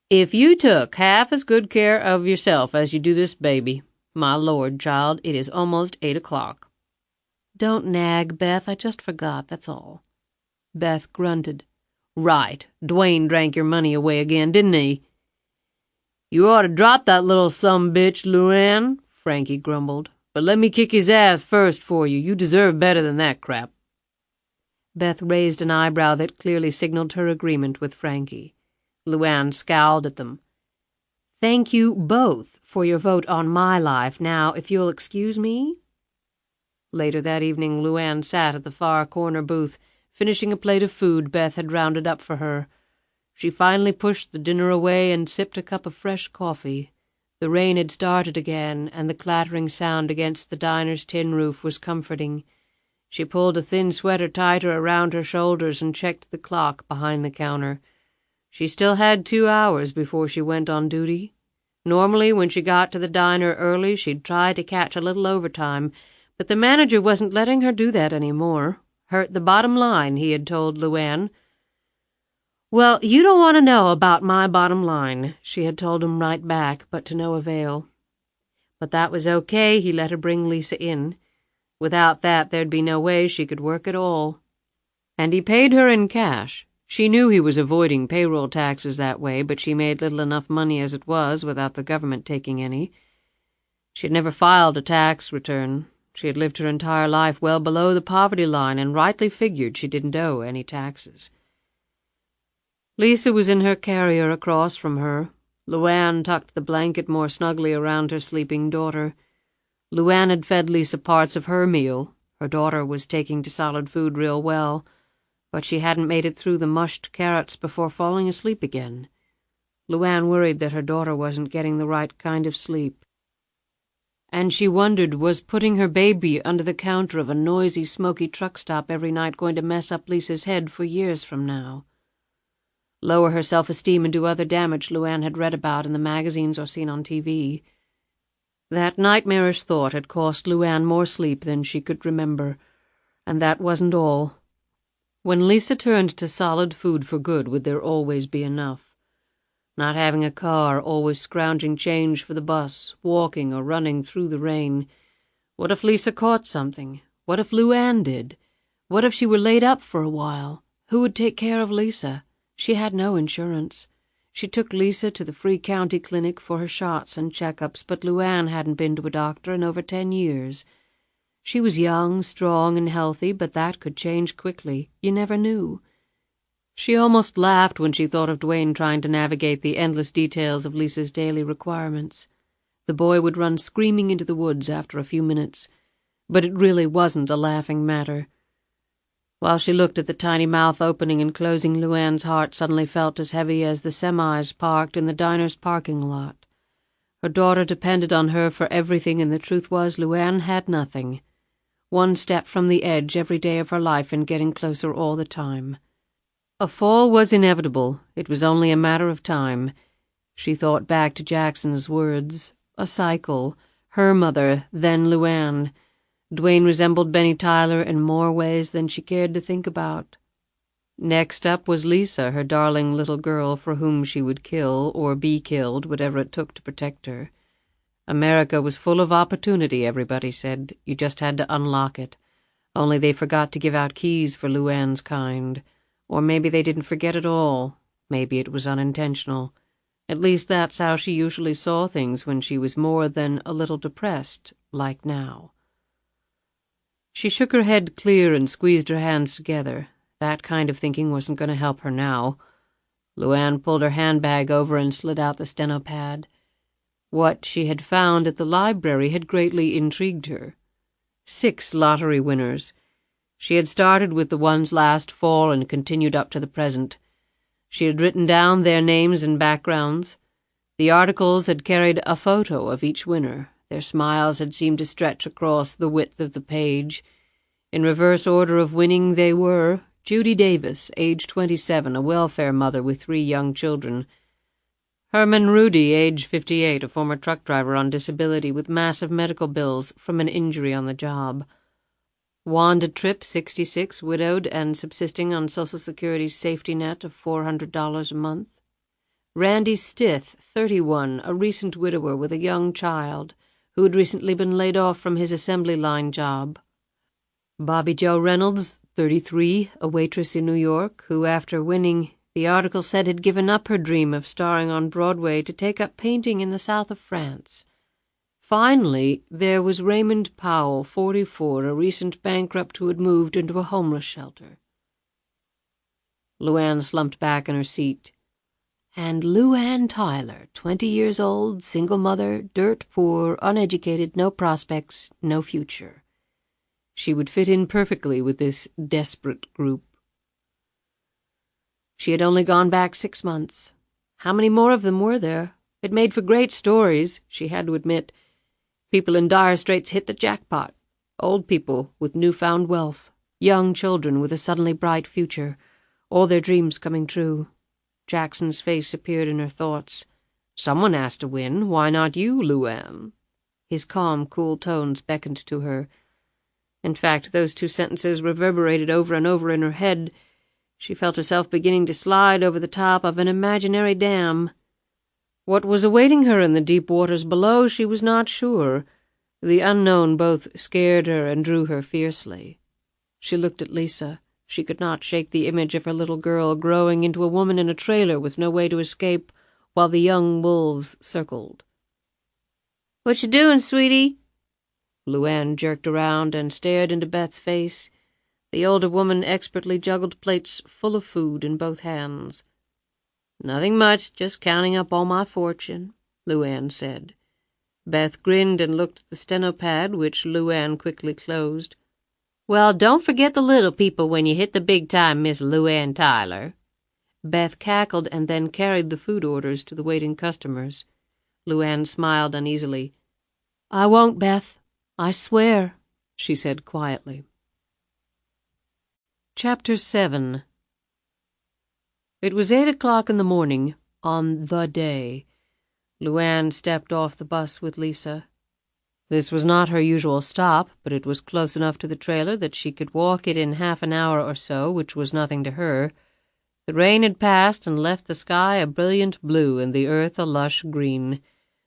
"If you took half as good care of yourself as you do this baby, my Lord, child, it is almost 8 o'clock. "Don't nag, Beth. I just forgot, that's all." Beth grunted. "Right. Dwayne drank your money away again, didn't he?" "You ought to drop that little sumbitch, LuAnn," Frankie grumbled. "But let me kick his ass first for you. You deserve better than that crap." Beth raised an eyebrow that clearly signaled her agreement with Frankie. LuAnn scowled at them. "Thank you both for your vote on my life. Now, if you'll excuse me." Later that evening, LuAnn sat at the far corner booth, finishing a plate of food Beth had rounded up for her. She finally pushed the dinner away and sipped a cup of fresh coffee. The rain had started again, and the clattering sound against the diner's tin roof was comforting. She pulled a thin sweater tighter around her shoulders and checked the clock behind the counter. She still had 2 hours before she went on duty. Normally, when she got to the diner early, she'd try to catch a little overtime, but the manager wasn't letting her do that any more. Hurt the bottom line, he had told LuAnn. "Well, you don't want to know about my bottom line," she had told him right back, but to no avail. But that was okay. He let her bring Lisa in. Without that, there'd be no way she could work at all. And he paid her in cash. She knew he was avoiding payroll taxes that way, but she made little enough money as it was without the government taking any. She had never filed a tax return. She had lived her entire life well below the poverty line and rightly figured she didn't owe any taxes. Lisa was in her carrier across from her. LuAnn tucked the blanket more snugly around her sleeping daughter. LuAnn had fed Lisa parts of her meal. Her daughter was taking to solid food real well, but she hadn't made it through the mushed carrots before falling asleep again. LuAnn worried that her daughter wasn't getting the right kind of sleep. And she wondered, was putting her baby under the counter of a noisy, smoky truck stop every night going to mess up Lisa's head for years from now? Lower her self-esteem and do other damage LuAnn had read about in the magazines or seen on TV. That nightmarish thought had cost LuAnn more sleep than she could remember, And that wasn't all. When Lisa turned to solid food for good, would there always be enough? Not having a car, always scrounging change for the bus, walking or running through the rain. What if Lisa caught something? What if LuAnn did? What if she were laid up for a while? Who would take care of Lisa? She had no insurance. She took Lisa to the free county clinic for her shots and checkups, but LuAnn hadn't been to a doctor in over 10 years. She was young, strong, and healthy, but that could change quickly. You never knew. She almost laughed when she thought of Dwayne trying to navigate the endless details of Lisa's daily requirements. The boy would run screaming into the woods after a few minutes, but it really wasn't a laughing matter. While she looked at the tiny mouth opening and closing, LuAnn's heart suddenly felt as heavy as the semis parked in the diner's parking lot. Her daughter depended on her for everything, and the truth was LuAnn had nothing. One step from the edge every day of her life and getting closer all the time. A fall was inevitable. It was only a matter of time. She thought back to Jackson's words. A cycle. Her mother, then LuAnn. Dwayne resembled Benny Tyler in more ways than she cared to think about. Next up was Lisa, her darling little girl for whom she would kill or be killed, whatever it took to protect her. America was full of opportunity, everybody said. You just had to unlock it. Only they forgot to give out keys for LuAnn's kind. Or maybe they didn't forget at all. Maybe it was unintentional. At least that's how she usually saw things when she was more than a little depressed, like now. She shook her head clear and squeezed her hands together. That kind of thinking wasn't going to help her now. LuAnn pulled her handbag over and slid out the steno pad. What she had found at the library had greatly intrigued her. 6 lottery winners. She had started with the ones last fall and continued up to the present. She had written down their names and backgrounds. The articles had carried a photo of each winner. Their smiles had seemed to stretch across the width of the page. In reverse order of winning they were Judy Davis, age 27, a welfare mother with 3 young children. Herman Rudy, age 58, a former truck driver on disability with massive medical bills from an injury on the job. Wanda Tripp, 66, widowed and subsisting on Social Security's safety net of $400 a month. Randy Stith, 31, a recent widower with a young child who had recently been laid off from his assembly line job. Bobby Joe Reynolds, 33, a waitress in New York, who, after winning, the article said had given up her dream of starring on Broadway to take up painting in the south of France. Finally, there was Raymond Powell, 44, a recent bankrupt who had moved into a homeless shelter. LuAnn slumped back in her seat. And LuAnn Tyler, 20 years old, single mother, dirt poor, uneducated, no prospects, no future. She would fit in perfectly with this desperate group. She had only gone back 6 months. How many more of them were there? It made for great stories, she had to admit. People in dire straits hit the jackpot. Old people with newfound wealth. Young children with a suddenly bright future. All their dreams coming true. Jackson's face appeared in her thoughts. Someone asked to win. Why not you, LuAnn? His calm, cool tones beckoned to her. In fact, those 2 sentences reverberated over and over in her head. She felt herself beginning to slide over the top of an imaginary dam. What was awaiting her in the deep waters below, she was not sure. The unknown both scared her and drew her fiercely. She looked at Lisa. She could not shake the image of her little girl growing into a woman in a trailer with no way to escape, while the young wolves circled. "What you doing, sweetie?" LuAnn jerked around and stared into Beth's face. The older woman expertly juggled plates full of food in both hands. "Nothing much, just counting up all my fortune," LuAnn said. Beth grinned and looked at the steno pad, which LuAnn quickly closed. "Well, don't forget the little people when you hit the big time, Miss LuAnn Tyler." Beth cackled and then carried the food orders to the waiting customers. LuAnn smiled uneasily. "I won't, Beth. I swear," she said quietly. Chapter 7. It was 8 o'clock in the morning, on the day. LuAnn stepped off the bus with Lisa. This was not her usual stop, but it was close enough to the trailer that she could walk it in half an hour or so, which was nothing to her. The rain had passed and left the sky a brilliant blue and the earth a lush green.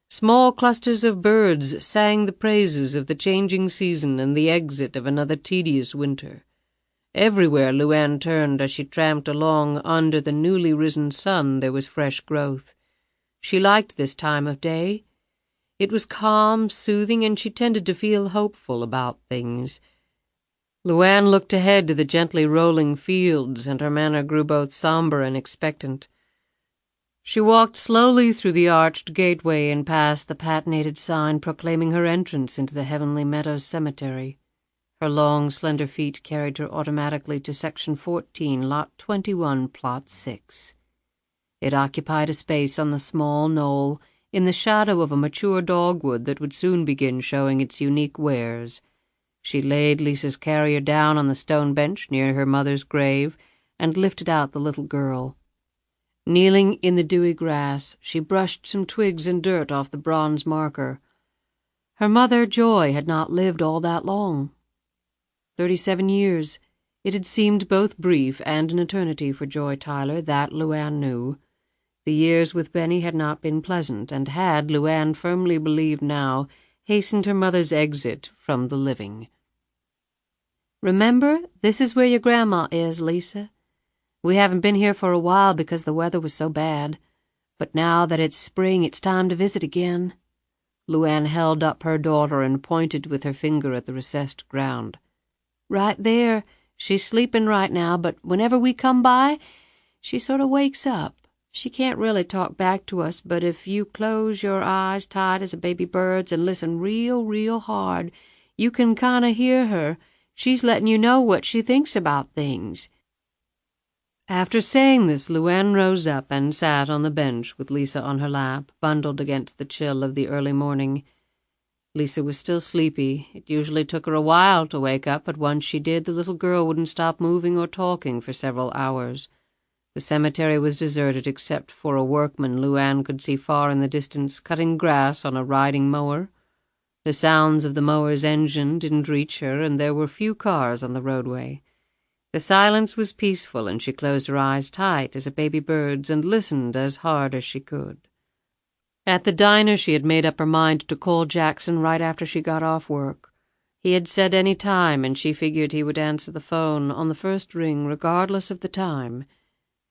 Small clusters of birds sang the praises of the changing season and the exit of another tedious winter. Everywhere LuAnn turned as she tramped along under the newly risen sun there was fresh growth. She liked this time of day. It was calm, soothing, and she tended to feel hopeful about things. LuAnn looked ahead to the gently rolling fields, and her manner grew both somber and expectant. She walked slowly through the arched gateway and past the patinated sign proclaiming her entrance into the Heavenly Meadows Cemetery. Her long, slender feet carried her automatically to Section 14, Lot 21, Plot 6. It occupied a space on the small knoll in the shadow of a mature dogwood that would soon begin showing its unique wares. She laid Lisa's carrier down on the stone bench near her mother's grave and lifted out the little girl. Kneeling in the dewy grass, she brushed some twigs and dirt off the bronze marker. Her mother, Joy, had not lived all that long. 37 years. It had seemed both brief and an eternity for Joy Tyler, that LuAnn knew. The years with Benny had not been pleasant, and had, LuAnn firmly believed now, hastened her mother's exit from the living. "Remember, this is where your grandma is, Lisa. We haven't been here for a while because the weather was so bad. But now that it's spring, it's time to visit again." LuAnn held up her daughter and pointed with her finger at the recessed ground. "Right there. She's sleeping right now, but whenever we come by, she sort of wakes up. She can't really talk back to us, but if you close your eyes tight as a baby bird's and listen real, real hard, you can kind of hear her. She's letting you know what she thinks about things." After saying this, LuAnn rose up and sat on the bench with Lisa on her lap, bundled against the chill of the early morning. Lisa was still sleepy. It usually took her a while to wake up, but once she did, the little girl wouldn't stop moving or talking for several hours. The cemetery was deserted except for a workman LuAnn could see far in the distance, cutting grass on a riding mower. The sounds of the mower's engine didn't reach her, and there were few cars on the roadway. The silence was peaceful, and she closed her eyes tight as a baby bird's and listened as hard as she could. At the diner, she had made up her mind to call Jackson right after she got off work. He had said any time, and she figured he would answer the phone on the first ring, regardless of the time.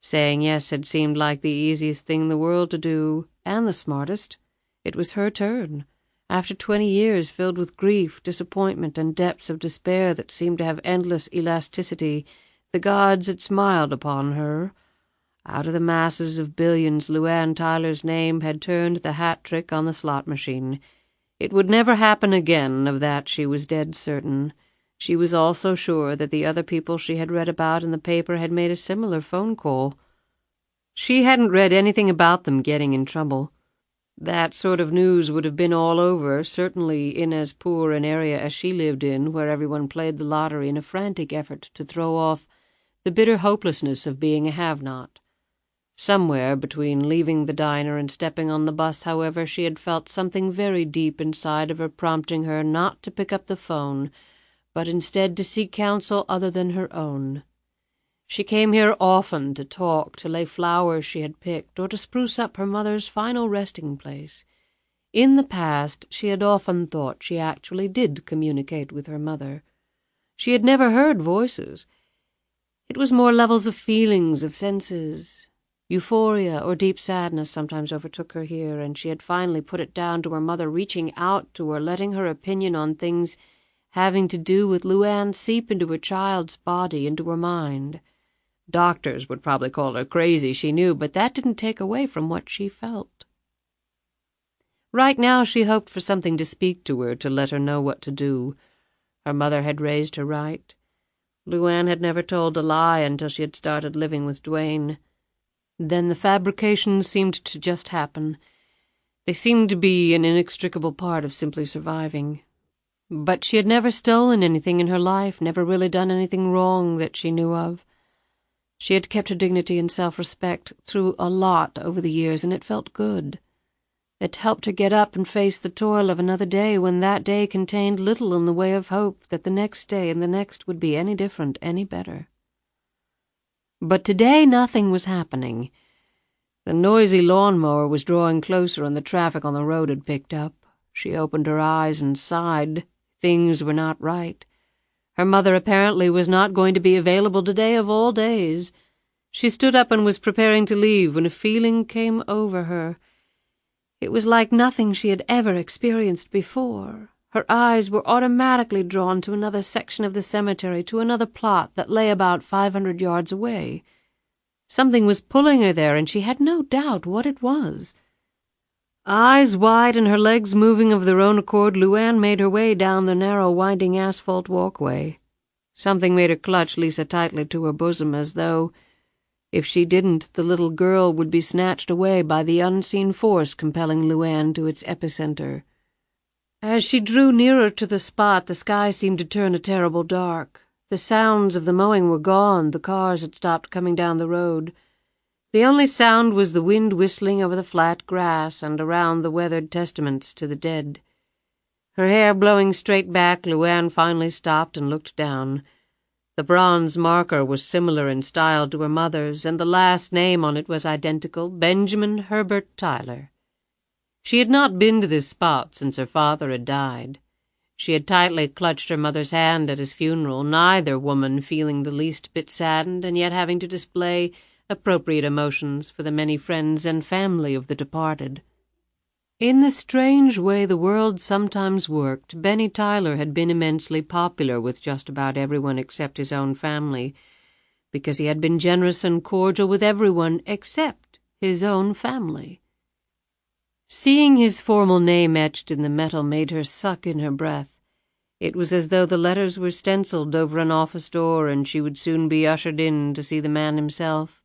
Saying yes had seemed like the easiest thing in the world to do, and the smartest. It was her turn. After 20 years filled with grief, disappointment, and depths of despair that seemed to have endless elasticity, the gods had smiled upon her. Out of the masses of billions, LuAnn Tyler's name had turned the hat trick on the slot machine. It would never happen again, of that she was dead certain. She was also sure that the other people she had read about in the paper had made a similar phone call. She hadn't read anything about them getting in trouble. That sort of news would have been all over, certainly in as poor an area as she lived in, where everyone played the lottery in a frantic effort to throw off the bitter hopelessness of being a have-not. Somewhere between leaving the diner and stepping on the bus, however, she had felt something very deep inside of her prompting her not to pick up the phone, but instead to seek counsel other than her own. She came here often to talk, to lay flowers she had picked, or to spruce up her mother's final resting place. In the past, she had often thought she actually did communicate with her mother. She had never heard voices. It was more levels of feelings, of senses. Euphoria or deep sadness sometimes overtook her here, and she had finally put it down to her mother reaching out to her, letting her opinion on things having to do with LuAnn seep into her child's body, into her mind. Doctors would probably call her crazy, she knew, but that didn't take away from what she felt. Right now she hoped for something to speak to her, to let her know what to do. Her mother had raised her right. LuAnn had never told a lie until she had started living with Dwayne. Then the fabrications seemed to just happen. They seemed to be an inextricable part of simply surviving. But she had never stolen anything in her life, never really done anything wrong that she knew of. She had kept her dignity and self-respect through a lot over the years, and it felt good. It helped her get up and face the toil of another day when that day contained little in the way of hope that the next day and the next would be any different, any better. But today nothing was happening. The noisy lawnmower was drawing closer and the traffic on the road had picked up. She opened her eyes and sighed. Things were not right. Her mother apparently was not going to be available today of all days. She stood up and was preparing to leave when a feeling came over her. It was like nothing she had ever experienced before. Her eyes were automatically drawn to another section of the cemetery, to another plot that lay about 500 yards away. Something was pulling her there, and she had no doubt what it was. Eyes wide and her legs moving of their own accord, LuAnn made her way down the narrow, winding asphalt walkway. Something made her clutch Lisa tightly to her bosom, as though, if she didn't, the little girl would be snatched away by the unseen force compelling LuAnn to its epicenter. As she drew nearer to the spot, the sky seemed to turn a terrible dark. The sounds of the mowing were gone, the cars had stopped coming down the road. The only sound was the wind whistling over the flat grass and around the weathered testaments to the dead. Her hair blowing straight back, LuAnn finally stopped and looked down. The bronze marker was similar in style to her mother's, and the last name on it was identical, Benjamin Herbert Tyler. She had not been to this spot since her father had died. She had tightly clutched her mother's hand at his funeral, neither woman feeling the least bit saddened, and yet having to display appropriate emotions for the many friends and family of the departed. In the strange way the world sometimes worked, Benny Tyler had been immensely popular with just about everyone except his own family, because he had been generous and cordial with everyone except his own family. Seeing his formal name etched in the metal made her suck in her breath. It was as though the letters were stenciled over an office door and she would soon be ushered in to see the man himself.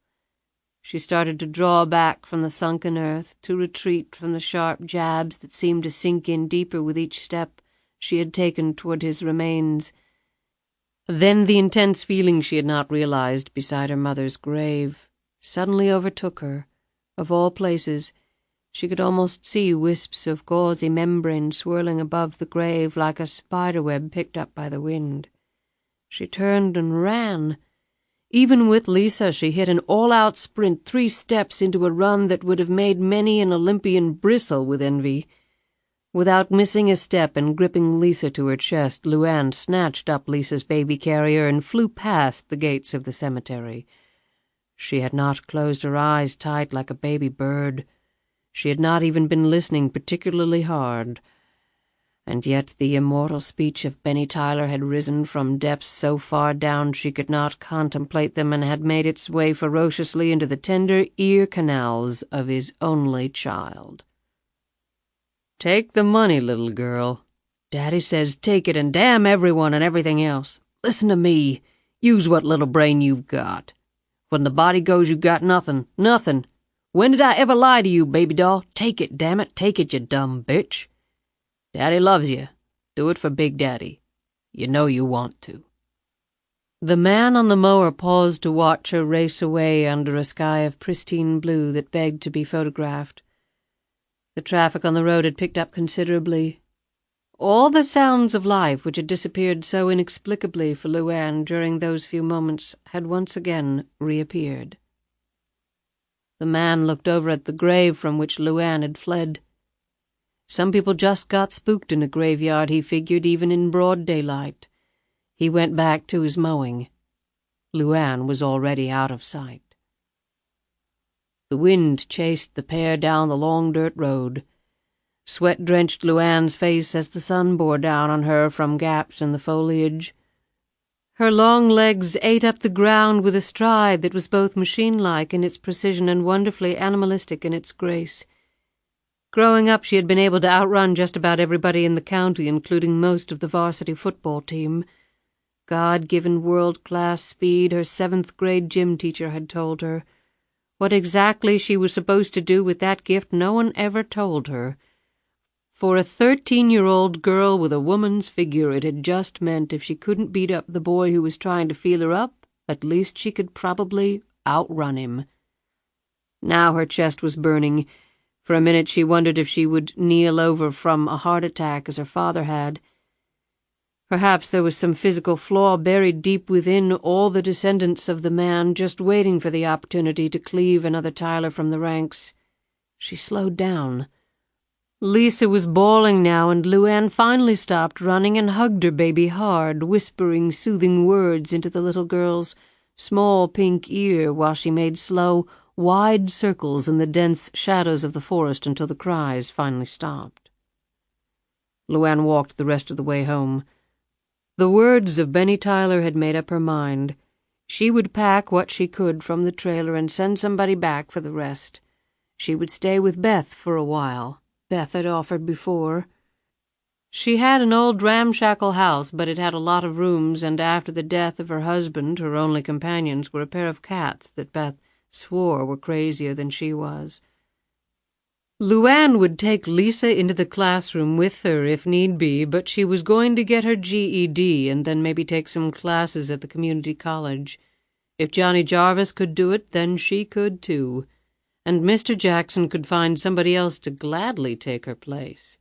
She started to draw back from the sunken earth, to retreat from the sharp jabs that seemed to sink in deeper with each step she had taken toward his remains. Then the intense feeling she had not realized beside her mother's grave suddenly overtook her. Of all places, she could almost see wisps of gauzy membrane swirling above the grave like a spiderweb picked up by the wind. She turned and ran. Even with Lisa, she hit an all-out sprint, 3 steps into a run that would have made many an Olympian bristle with envy. Without missing a step and gripping Lisa to her chest, LuAnn snatched up Lisa's baby carrier and flew past the gates of the cemetery. She had not closed her eyes tight like a baby bird. She had not even been listening particularly hard. And yet the immortal speech of Benny Tyler had risen from depths so far down she could not contemplate them and had made its way ferociously into the tender ear canals of his only child. "Take the money, little girl. Daddy says take it and damn everyone and everything else. Listen to me. Use what little brain you've got. When the body goes, you got nothing. Nothing. When did I ever lie to you, baby doll? Take it, damn it. Take it, you dumb bitch. Daddy loves you. Do it for Big Daddy. You know you want to." The man on the mower paused to watch her race away under a sky of pristine blue that begged to be photographed. The traffic on the road had picked up considerably. All the sounds of life which had disappeared so inexplicably for LuAnn during those few moments had once again reappeared. The man looked over at the grave from which LuAnn had fled. Some people just got spooked in a graveyard, he figured, even in broad daylight. He went back to his mowing. LuAnn was already out of sight. The wind chased the pair down the long dirt road. Sweat drenched LuAnn's face as the sun bore down on her from gaps in the foliage. Her long legs ate up the ground with a stride that was both machine-like in its precision and wonderfully animalistic in its grace. Growing up, she had been able to outrun just about everybody in the county, including most of the varsity football team. God-given world-class speed, her 7th-grade gym teacher had told her. What exactly she was supposed to do with that gift no one ever told her. For a 13-year-old girl with a woman's figure, it had just meant if she couldn't beat up the boy who was trying to feel her up, at least she could probably outrun him. Now her chest was burning. For a minute she wondered if she would kneel over from a heart attack as her father had. Perhaps there was some physical flaw buried deep within all the descendants of the man, just waiting for the opportunity to cleave another Tyler from the ranks. She slowed down. Lisa was bawling now, and LuAnn finally stopped running and hugged her baby hard, whispering soothing words into the little girl's small pink ear while she made slow, wide circles in the dense shadows of the forest until the cries finally stopped. LuAnn walked the rest of the way home. The words of Benny Tyler had made up her mind. She would pack what she could from the trailer and send somebody back for the rest. She would stay with Beth for a while. Beth had offered before. She had an old ramshackle house, but it had a lot of rooms, and after the death of her husband, her only companions were a pair of cats that Beth swore were crazier than she was. LuAnn would take Lisa into the classroom with her if need be, but she was going to get her GED and then maybe take some classes at the community college. If Johnny Jarvis could do it, then she could too. And Mr. Jackson could find somebody else to gladly take her place.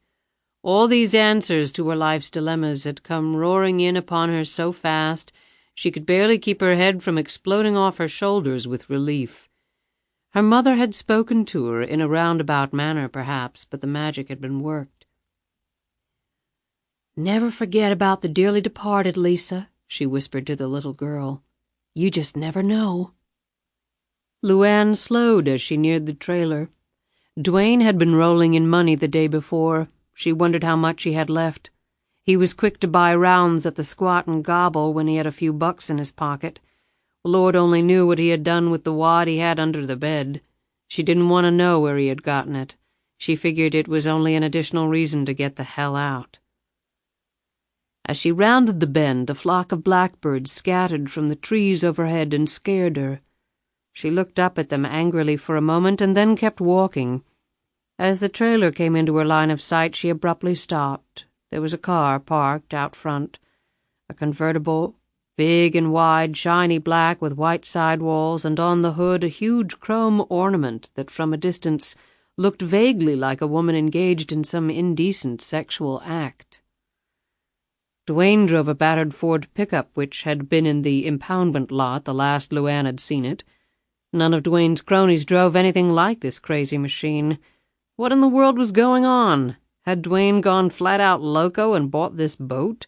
All these answers to her life's dilemmas had come roaring in upon her so fast she could barely keep her head from exploding off her shoulders with relief. Her mother had spoken to her in a roundabout manner, perhaps, but the magic had been worked. "Never forget about the dearly departed, Lisa," she whispered to the little girl. "You just never know." LuAnn slowed as she neared the trailer. Dwayne had been rolling in money the day before. She wondered how much he had left. He was quick to buy rounds at the Squat and Gobble when he had a few bucks in his pocket. Lord only knew what he had done with the wad he had under the bed. She didn't want to know where he had gotten it. She figured it was only an additional reason to get the hell out. As she rounded the bend, a flock of blackbirds scattered from the trees overhead and scared her. She looked up at them angrily for a moment and then kept walking. As the trailer came into her line of sight, she abruptly stopped. There was a car parked out front, a convertible, big and wide, shiny black with white sidewalls, and on the hood a huge chrome ornament that from a distance looked vaguely like a woman engaged in some indecent sexual act. Dwayne drove a battered Ford pickup which had been in the impoundment lot the last LuAnn had seen it. None of Dwayne's cronies drove anything like this crazy machine. What in the world was going on? Had Dwayne gone flat-out loco and bought this boat?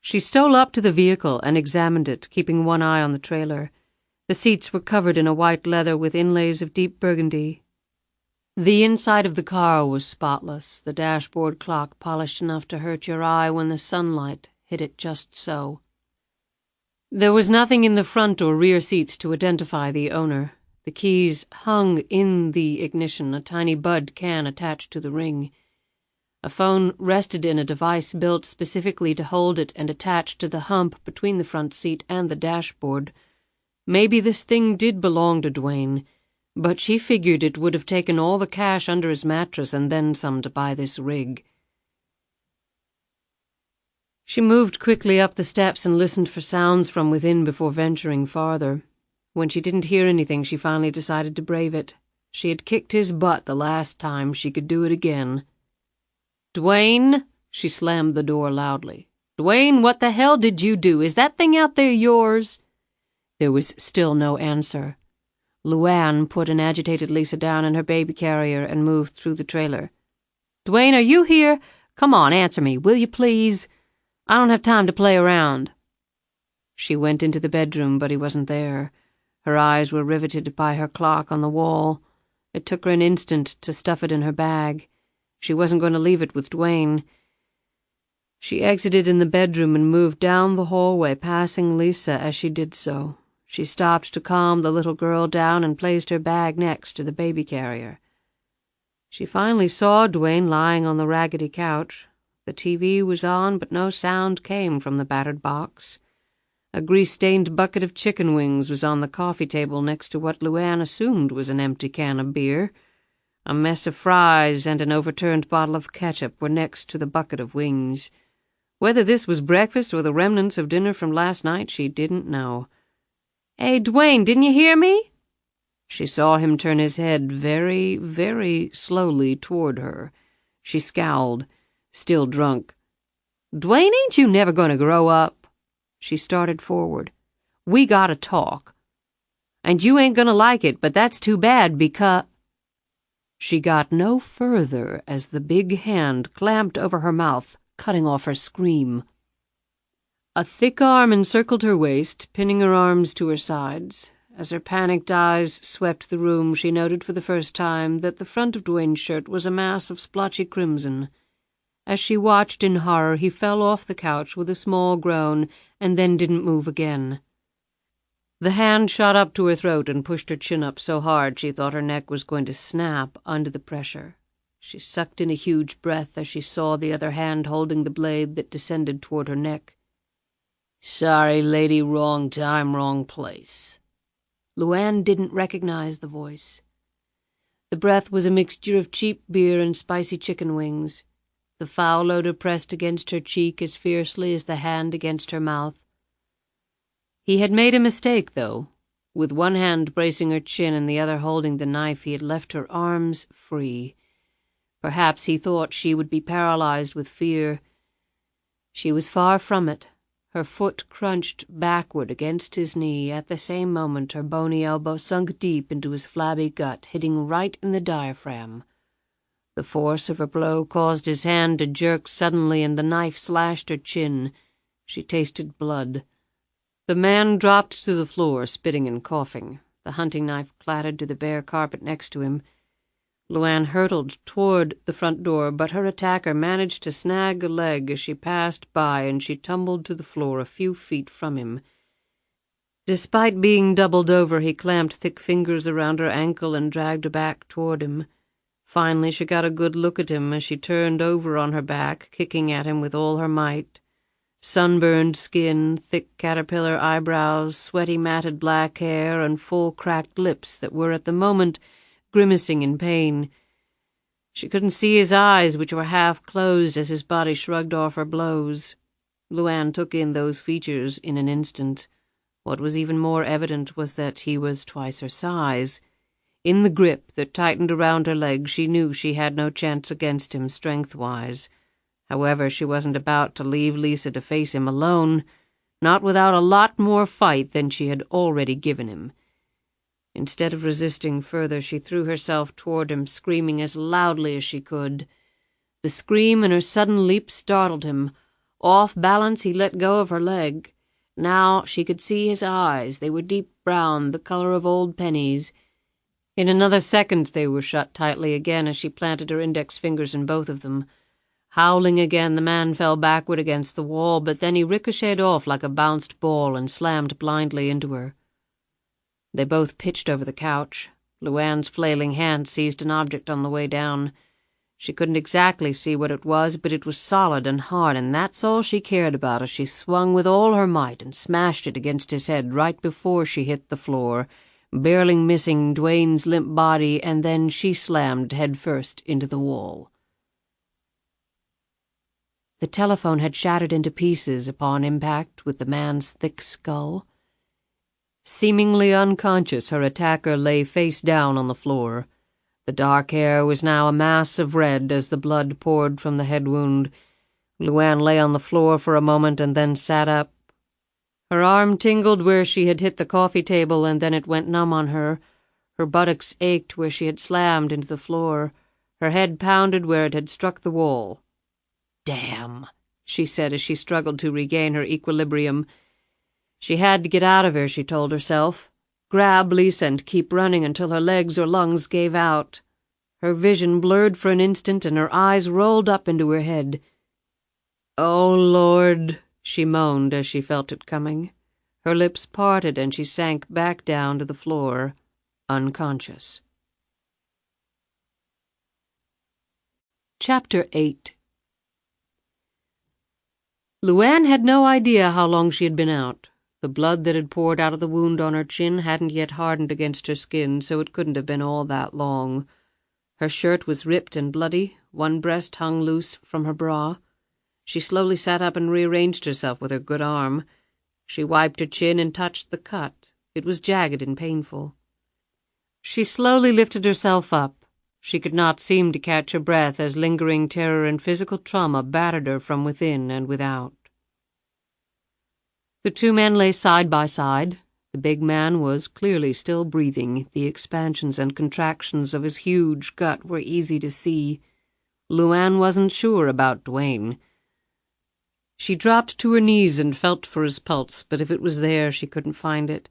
She stole up to the vehicle and examined it, keeping one eye on the trailer. The seats were covered in a white leather with inlays of deep burgundy. The inside of the car was spotless, the dashboard clock polished enough to hurt your eye when the sunlight hit it just so. There was nothing in the front or rear seats to identify the owner. The keys hung in the ignition, a tiny bud can attached to the ring. A phone rested in a device built specifically to hold it and attached to the hump between the front seat and the dashboard. Maybe this thing did belong to Dwayne, but she figured it would have taken all the cash under his mattress and then some to buy this rig. She moved quickly up the steps and listened for sounds from within before venturing farther. When she didn't hear anything, she finally decided to brave it. She had kicked his butt the last time. She could do it again. "Dwayne," she slammed the door loudly. "Dwayne, what the hell did you do? Is that thing out there yours?" There was still no answer. LuAnn put an agitated Lisa down in her baby carrier and moved through the trailer. "Dwayne, are you here? Come on, answer me, will you please? I don't have time to play around." She went into the bedroom, but he wasn't there. Her eyes were riveted by her clock on the wall. It took her an instant to stuff it in her bag. She wasn't going to leave it with Dwayne. She exited in the bedroom and moved down the hallway, passing Lisa as she did so. She stopped to calm the little girl down and placed her bag next to the baby carrier. She finally saw Dwayne lying on the raggedy couch. The TV was on, but no sound came from the battered box. A grease-stained bucket of chicken wings was on the coffee table next to what LuAnn assumed was an empty can of beer. A mess of fries and an overturned bottle of ketchup were next to the bucket of wings. Whether this was breakfast or the remnants of dinner from last night, she didn't know. "Hey, Dwayne, didn't you hear me?" She saw him turn his head very, very slowly toward her. She scowled, still drunk. "Dwayne, ain't you never going to grow up?" She started forward. "We gotta talk. And you ain't gonna like it, but that's too bad because—" She got no further as the big hand clamped over her mouth, cutting off her scream. A thick arm encircled her waist, pinning her arms to her sides. As her panicked eyes swept the room, she noted for the first time that the front of Dwayne's shirt was a mass of splotchy crimson. As she watched in horror, he fell off the couch with a small groan and then didn't move again. The hand shot up to her throat and pushed her chin up so hard she thought her neck was going to snap under the pressure. She sucked in a huge breath as she saw the other hand holding the blade that descended toward her neck. "Sorry, lady, wrong time, wrong place." LuAnn didn't recognize the voice. The breath was a mixture of cheap beer and spicy chicken wings. The foul odor pressed against her cheek as fiercely as the hand against her mouth. He had made a mistake, though. With one hand bracing her chin and the other holding the knife, he had left her arms free. Perhaps he thought she would be paralyzed with fear. She was far from it. Her foot crunched backward against his knee. At the same moment, her bony elbow sunk deep into his flabby gut, hitting right in the diaphragm. The force of her blow caused his hand to jerk suddenly, and the knife slashed her chin. She tasted blood. The man dropped to the floor, spitting and coughing. The hunting knife clattered to the bare carpet next to him. LuAnn hurtled toward the front door, but her attacker managed to snag a leg as she passed by, and she tumbled to the floor a few feet from him. Despite being doubled over, he clamped thick fingers around her ankle and dragged her back toward him. Finally, she got a good look at him as she turned over on her back, kicking at him with all her might. Sunburned skin, thick caterpillar eyebrows, sweaty matted black hair, and full cracked lips that were at the moment grimacing in pain. She couldn't see his eyes, which were half closed as his body shrugged off her blows. LuAnn took in those features in an instant. What was even more evident was that he was twice her size. In the grip that tightened around her legs, she knew she had no chance against him strength-wise. However, she wasn't about to leave Lisa to face him alone, not without a lot more fight than she had already given him. Instead of resisting further, she threw herself toward him, screaming as loudly as she could. The scream and her sudden leap startled him. Off balance, he let go of her leg. Now she could see his eyes. They were deep brown, the color of old pennies. In another second they were shut tightly again as she planted her index fingers in both of them. Howling again, the man fell backward against the wall, but then he ricocheted off like a bounced ball and slammed blindly into her. They both pitched over the couch. LuAnn's flailing hand seized an object on the way down. She couldn't exactly see what it was, but it was solid and hard, and that's all she cared about as she swung with all her might and smashed it against his head right before she hit the floor, barely missing Dwayne's limp body, and then she slammed headfirst into the wall. The telephone had shattered into pieces upon impact with the man's thick skull. Seemingly unconscious, her attacker lay face down on the floor. The dark hair was now a mass of red as the blood poured from the head wound. LuAnn lay on the floor for a moment and then sat up. Her arm tingled where she had hit the coffee table, and then it went numb on her. Her buttocks ached where she had slammed into the floor. Her head pounded where it had struck the wall. "Damn," she said as she struggled to regain her equilibrium. She had to get out of here, she told herself. Grab Lisa and keep running until her legs or lungs gave out. Her vision blurred for an instant and her eyes rolled up into her head. "Oh, Lord," she moaned as she felt it coming. Her lips parted and she sank back down to the floor, unconscious. Chapter 8. LuAnn had no idea how long she had been out. The blood that had poured out of the wound on her chin hadn't yet hardened against her skin, so it couldn't have been all that long. Her shirt was ripped and bloody. One breast hung loose from her bra. She slowly sat up and rearranged herself with her good arm. She wiped her chin and touched the cut. It was jagged and painful. She slowly lifted herself up. She could not seem to catch her breath as lingering terror and physical trauma battered her from within and without. The two men lay side by side. The big man was clearly still breathing. The expansions and contractions of his huge gut were easy to see. LuAnn wasn't sure about Dwayne. She dropped to her knees and felt for his pulse, but if it was there, she couldn't find it.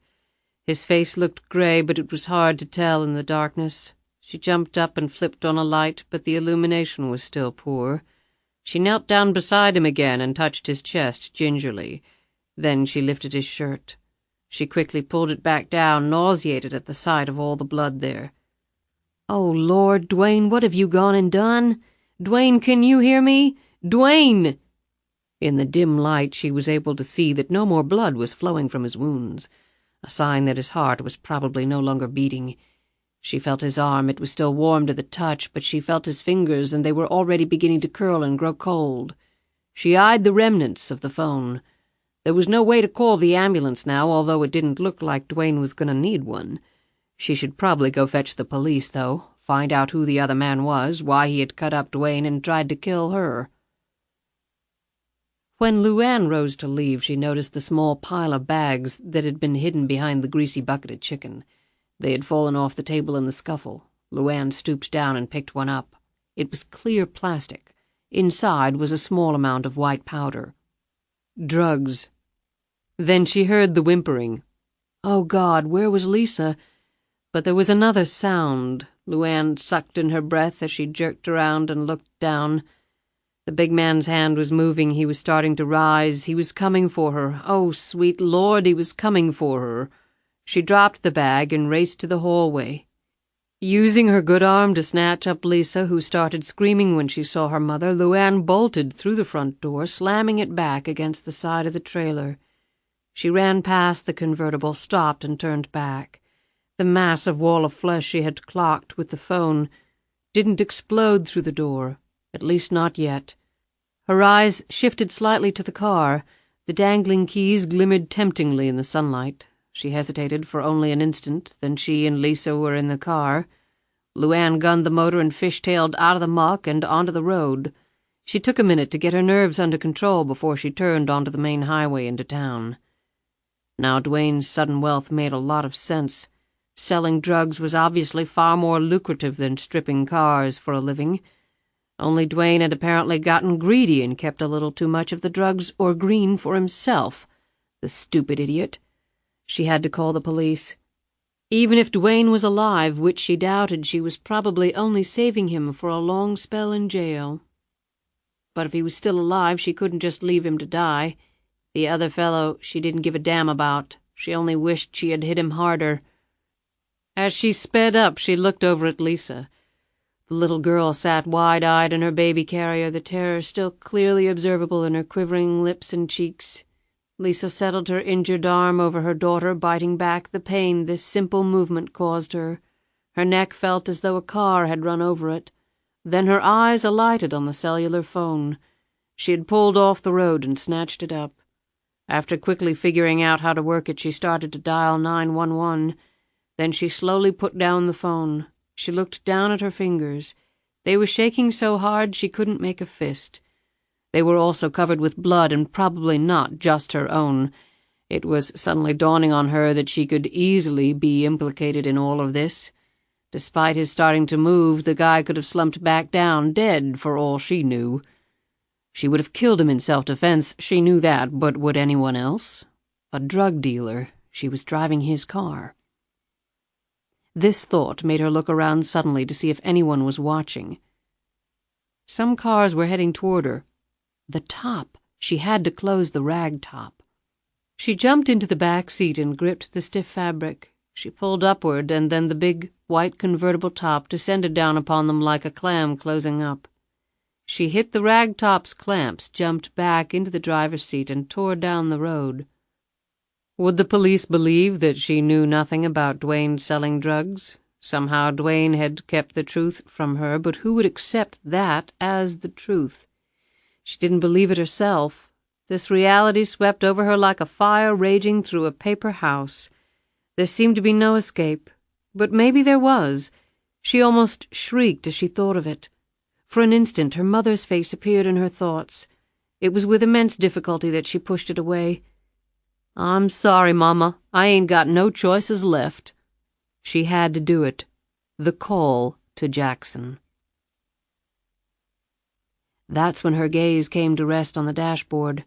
His face looked gray, but it was hard to tell in the darkness. She jumped up and flipped on a light, but the illumination was still poor. She knelt down beside him again and touched his chest gingerly. Then she lifted his shirt. She quickly pulled it back down, nauseated at the sight of all the blood there. "Oh, Lord, Dwayne, what have you gone and done? Dwayne, can you hear me? Dwayne!" In the dim light, she was able to see that no more blood was flowing from his wounds, a sign that his heart was probably no longer beating. She felt his arm. It was still warm to the touch, but she felt his fingers, and they were already beginning to curl and grow cold. She eyed the remnants of the phone. There was no way to call the ambulance now, although it didn't look like Dwayne was going to need one. She should probably go fetch the police, though, find out who the other man was, why he had cut up Dwayne and tried to kill her. When LuAnn rose to leave, she noticed the small pile of bags that had been hidden behind the greasy bucketed chicken. They had fallen off the table in the scuffle. LuAnn stooped down and picked one up. It was clear plastic. Inside was a small amount of white powder. Drugs. Then she heard the whimpering. Oh, God, where was Lisa? But there was another sound. LuAnn sucked in her breath as she jerked around and looked down. The big man's hand was moving. He was starting to rise. He was coming for her. Oh, sweet Lord, he was coming for her. She dropped the bag and raced to the hallway. Using her good arm to snatch up Lisa, who started screaming when she saw her mother, LuAnn bolted through the front door, slamming it back against the side of the trailer. She ran past the convertible, stopped, and turned back. The massive wall of flesh she had clocked with the phone didn't explode through the door, at least not yet. Her eyes shifted slightly to the car. The dangling keys glimmered temptingly in the sunlight. She hesitated for only an instant, then she and Lisa were in the car. LuAnn gunned the motor and fishtailed out of the muck and onto the road. She took a minute to get her nerves under control before she turned onto the main highway into town. Now Dwayne's sudden wealth made a lot of sense. Selling drugs was obviously far more lucrative than stripping cars for a living. Only Dwayne had apparently gotten greedy and kept a little too much of the drugs or green for himself. The stupid idiot. She had to call the police. Even if Dwayne was alive, which she doubted, she was probably only saving him for a long spell in jail. But if he was still alive, she couldn't just leave him to die. The other fellow she didn't give a damn about. She only wished she had hit him harder. As she sped up, she looked over at Lisa. The little girl sat wide-eyed in her baby carrier, the terror still clearly observable in her quivering lips and cheeks. Lisa settled her injured arm over her daughter, biting back the pain this simple movement caused her. Her neck felt as though a car had run over it. Then her eyes alighted on the cellular phone. She had pulled off the road and snatched it up. After quickly figuring out how to work it, she started to dial 911. Then she slowly put down the phone. She looked down at her fingers. They were shaking so hard she couldn't make a fist. They were also covered with blood, and probably not just her own. It was suddenly dawning on her that she could easily be implicated in all of this. Despite his starting to move, the guy could have slumped back down, dead, for all she knew. She would have killed him in self-defense, she knew that, but would anyone else? A drug dealer. She was driving his car. This thought made her look around suddenly to see if anyone was watching. Some cars were heading toward her. The top. She had to close the rag top. She jumped into the back seat and gripped the stiff fabric. She pulled upward, and then the big, white convertible top descended down upon them like a clam closing up. She hit the rag top's clamps, jumped back into the driver's seat, and tore down the road. Would the police believe that she knew nothing about Dwayne selling drugs? Somehow Dwayne had kept the truth from her, but who would accept that as the truth? She didn't believe it herself. This reality swept over her like a fire raging through a paper house. There seemed to be no escape. But maybe there was. She almost shrieked as she thought of it. For an instant her mother's face appeared in her thoughts. It was with immense difficulty that she pushed it away. "I'm sorry, Mama. I ain't got no choices left." She had to do it. The call to Jackson. That's when her gaze came to rest on the dashboard.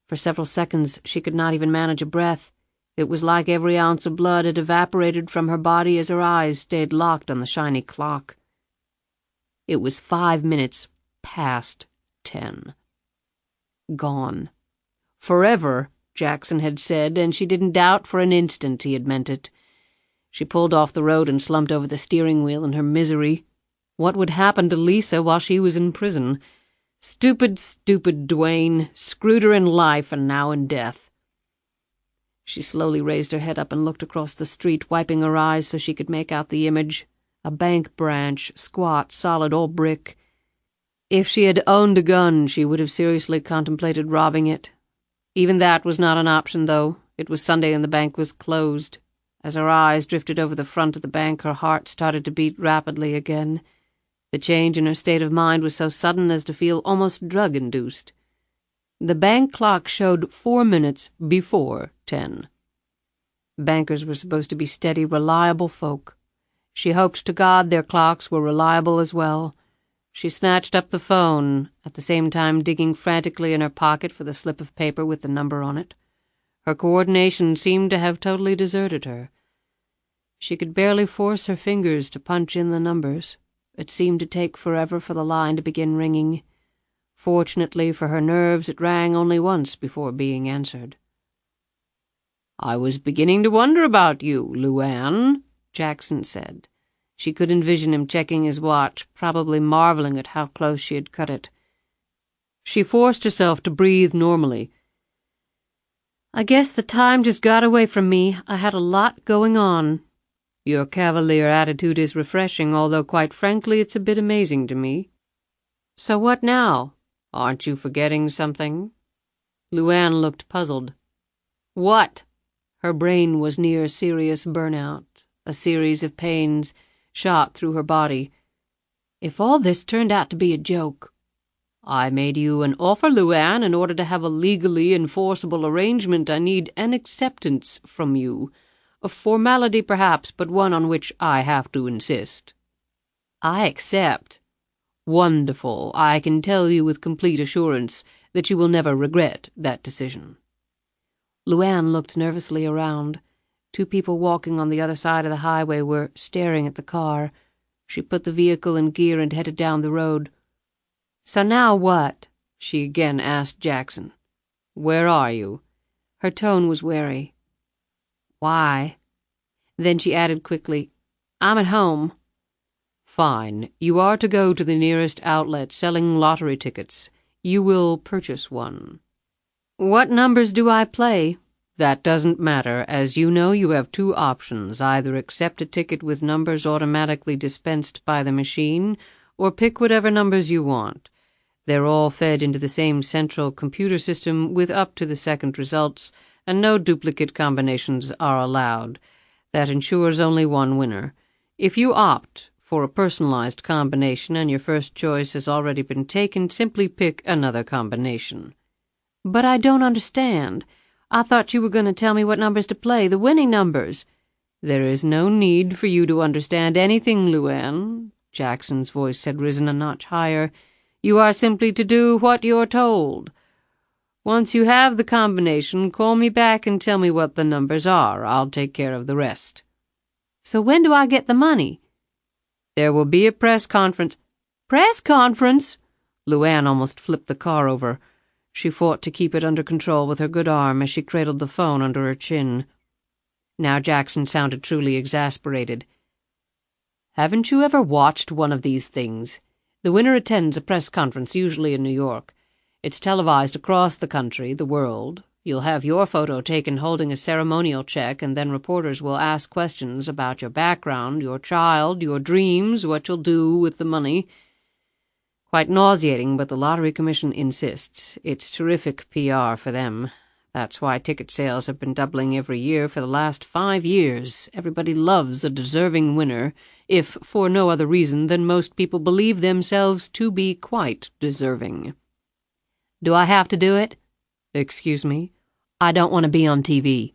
For several seconds she could not even manage a breath. It was like every ounce of blood had evaporated from her body as her eyes stayed locked on the shiny clock. It was 5 minutes past 10. Gone. Forever, Jackson had said, and she didn't doubt for an instant he had meant it. She pulled off the road and slumped over the steering wheel in her misery. What would happen to Lisa while she was in prison? Stupid, stupid Dwayne, screwed her in life and now in death. She slowly raised her head up and looked across the street, wiping her eyes so she could make out the image. A bank branch, squat, solid, all brick. If she had owned a gun, she would have seriously contemplated robbing it. Even that was not an option, though. It was Sunday and the bank was closed. As her eyes drifted over the front of the bank, her heart started to beat rapidly again. The change in her state of mind was so sudden as to feel almost drug-induced. The bank clock showed 4 minutes before 10. Bankers were supposed to be steady, reliable folk. She hoped to God their clocks were reliable as well. She snatched up the phone, at the same time digging frantically in her pocket for the slip of paper with the number on it. Her coordination seemed to have totally deserted her. She could barely force her fingers to punch in the numbers. It seemed to take forever for the line to begin ringing. Fortunately for her nerves, it rang only once before being answered. "I was beginning to wonder about you, LuAnn," Jackson said. She could envision him checking his watch, probably marveling at how close she had cut it. She forced herself to breathe normally. "I guess the time just got away from me. I had a lot going on." "Your cavalier attitude is refreshing, although quite frankly it's a bit amazing to me." "So what now? Aren't you forgetting something?" LuAnn looked puzzled. "What?" Her brain was near serious burnout. A series of pains shot through her body. If all this turned out to be a joke. "I made you an offer, LuAnn. In order to have a legally enforceable arrangement, I need an acceptance from you. A formality, perhaps, but one on which I have to insist." "I accept." "Wonderful. I can tell you with complete assurance that you will never regret that decision." LuAnn looked nervously around. 2 people walking on the other side of the highway were staring at the car. She put the vehicle in gear and headed down the road. "So now what?" she again asked Jackson. "Where are you?" Her tone was wary. "Why?" Then she added quickly, "I'm at home." "Fine. You are to go to the nearest outlet selling lottery tickets. You will purchase one." "What numbers do I play?" "That doesn't matter. As you know, you have 2 options. Either accept a ticket with numbers automatically dispensed by the machine, or pick whatever numbers you want. They're all fed into the same central computer system with up to the second results, and no duplicate combinations are allowed. That ensures only one winner. If you opt for a personalized combination and your first choice has already been taken, simply pick another combination." "But I don't understand. I thought you were going to tell me what numbers to play, the winning numbers." "There is no need for you to understand anything, LuAnn." Jackson's voice had risen a notch higher. "You are simply to do what you're told. Once you have the combination, call me back and tell me what the numbers are. I'll take care of the rest." "So when do I get the money?" "There will be a press conference." "Press conference?" LuAnn almost flipped the car over. She fought to keep it under control with her good arm as she cradled the phone under her chin. Now Jackson sounded truly exasperated. "Haven't you ever watched one of these things? The winner attends a press conference, usually in New York. It's televised across the country, the world. You'll have your photo taken holding a ceremonial check, and then reporters will ask questions about your background, your child, your dreams, what you'll do with the money. Quite nauseating, but the Lottery Commission insists. It's terrific PR for them. That's why ticket sales have been doubling every year for the last 5 years. Everybody loves a deserving winner, if for no other reason than most people believe themselves to be quite deserving. Do I have to do it? Excuse me? I don't want to be on TV.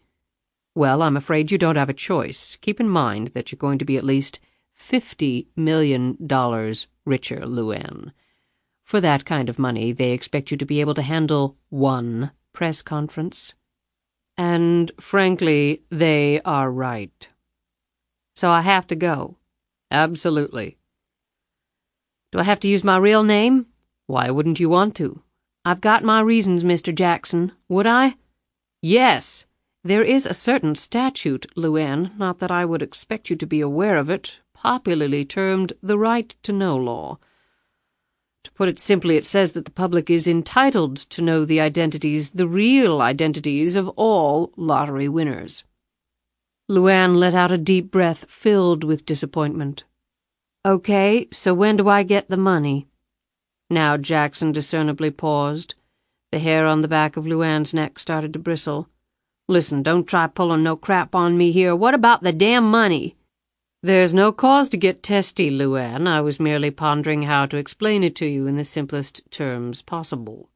Well, I'm afraid you don't have a choice. Keep in mind that you're going to be at least $50 million richer, LuAnn. For that kind of money, they expect you to be able to handle one press conference. And, frankly, they are right. So I have to go. Absolutely. Do I have to use my real name? Why wouldn't you want to? I've got my reasons, Mr. Jackson. Would I? Yes. There is a certain statute, LuAnn, not that I would expect you to be aware of it, popularly termed the right to know law. To put it simply, it says that the public is entitled to know the identities, the real identities of all lottery winners. LuAnn let out a deep breath filled with disappointment. Okay, so when do I get the money? Now Jackson discernibly paused. The hair on the back of LuAnn's neck started to bristle. Listen, don't try pulling no crap on me here. What about the damn money? There's no cause to get testy, LuAnn. I was merely pondering how to explain it to you in the simplest terms possible.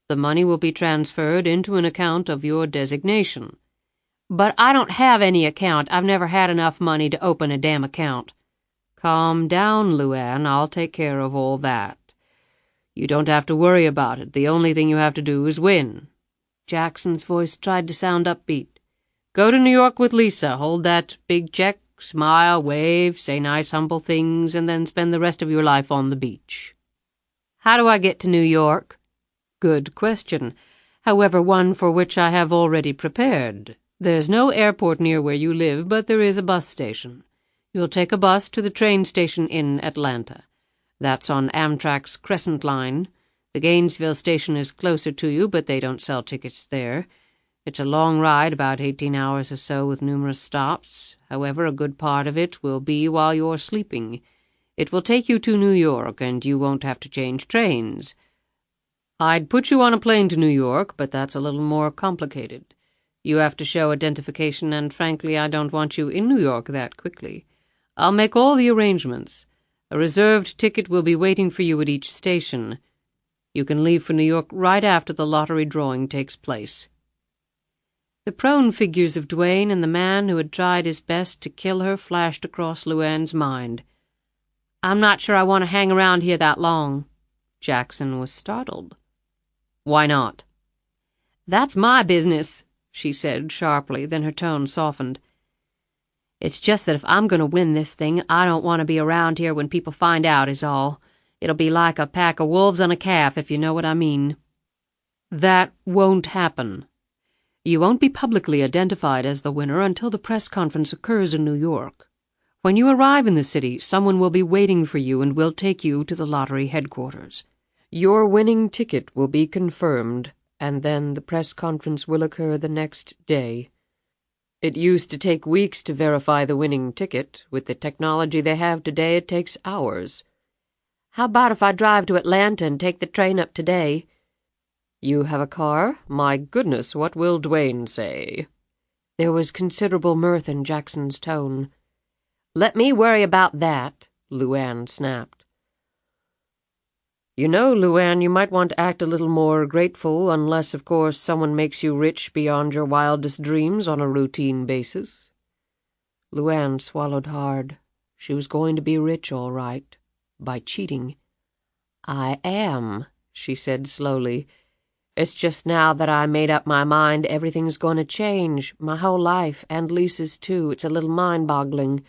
The money will be transferred into an account of your designation. But I don't have any account. I've never had enough money to open a damn account. Calm down, LuAnn. I'll take care of all that. You don't have to worry about it. The only thing you have to do is win. Jackson's voice tried to sound upbeat. Go to New York with Lisa. Hold that big check. Smile, wave, say nice, humble things, and then spend the rest of your life on the beach. How do I get to New York? Good question. However, one for which I have already prepared. There's no airport near where you live, but there is a bus station. You'll take a bus to the train station in Atlanta. That's on Amtrak's Crescent Line. The Gainesville station is closer to you, but they don't sell tickets there. It's a long ride, about 18 hours or so, with numerous stops. However, a good part of it will be while you're sleeping. It will take you to New York, and you won't have to change trains. I'd put you on a plane to New York, but that's a little more complicated. You have to show identification, and frankly, I don't want you in New York that quickly. I'll make all the arrangements. A reserved ticket will be waiting for you at each station. You can leave for New York right after the lottery drawing takes place. The prone figures of Duane and the man who had tried his best to kill her flashed across LuAnn's mind. I'm not sure I want to hang around here that long. Jackson was startled. Why not? That's my business, she said sharply, then her tone softened. It's just that if I'm going to win this thing, I don't want to be around here when people find out, is all. It'll be like a pack of wolves on a calf, if you know what I mean. That won't happen. You won't be publicly identified as the winner until the press conference occurs in New York. When you arrive in the city, someone will be waiting for you and will take you to the lottery headquarters. Your winning ticket will be confirmed, and then the press conference will occur the next day. It used to take weeks to verify the winning ticket. With the technology they have today, it takes hours. How about if I drive to Atlanta and take the train up today? You have a car? My goodness, what will Duane say? There was considerable mirth in Jackson's tone. Let me worry about that, LuAnn snapped. You know, LuAnn, you might want to act a little more grateful, unless, of course, someone makes you rich beyond your wildest dreams on a routine basis. LuAnn swallowed hard. She was going to be rich, all right, by cheating. I am, she said slowly. It's just now that I made up my mind everything's going to change, my whole life, and Lisa's too. It's a little mind-boggling.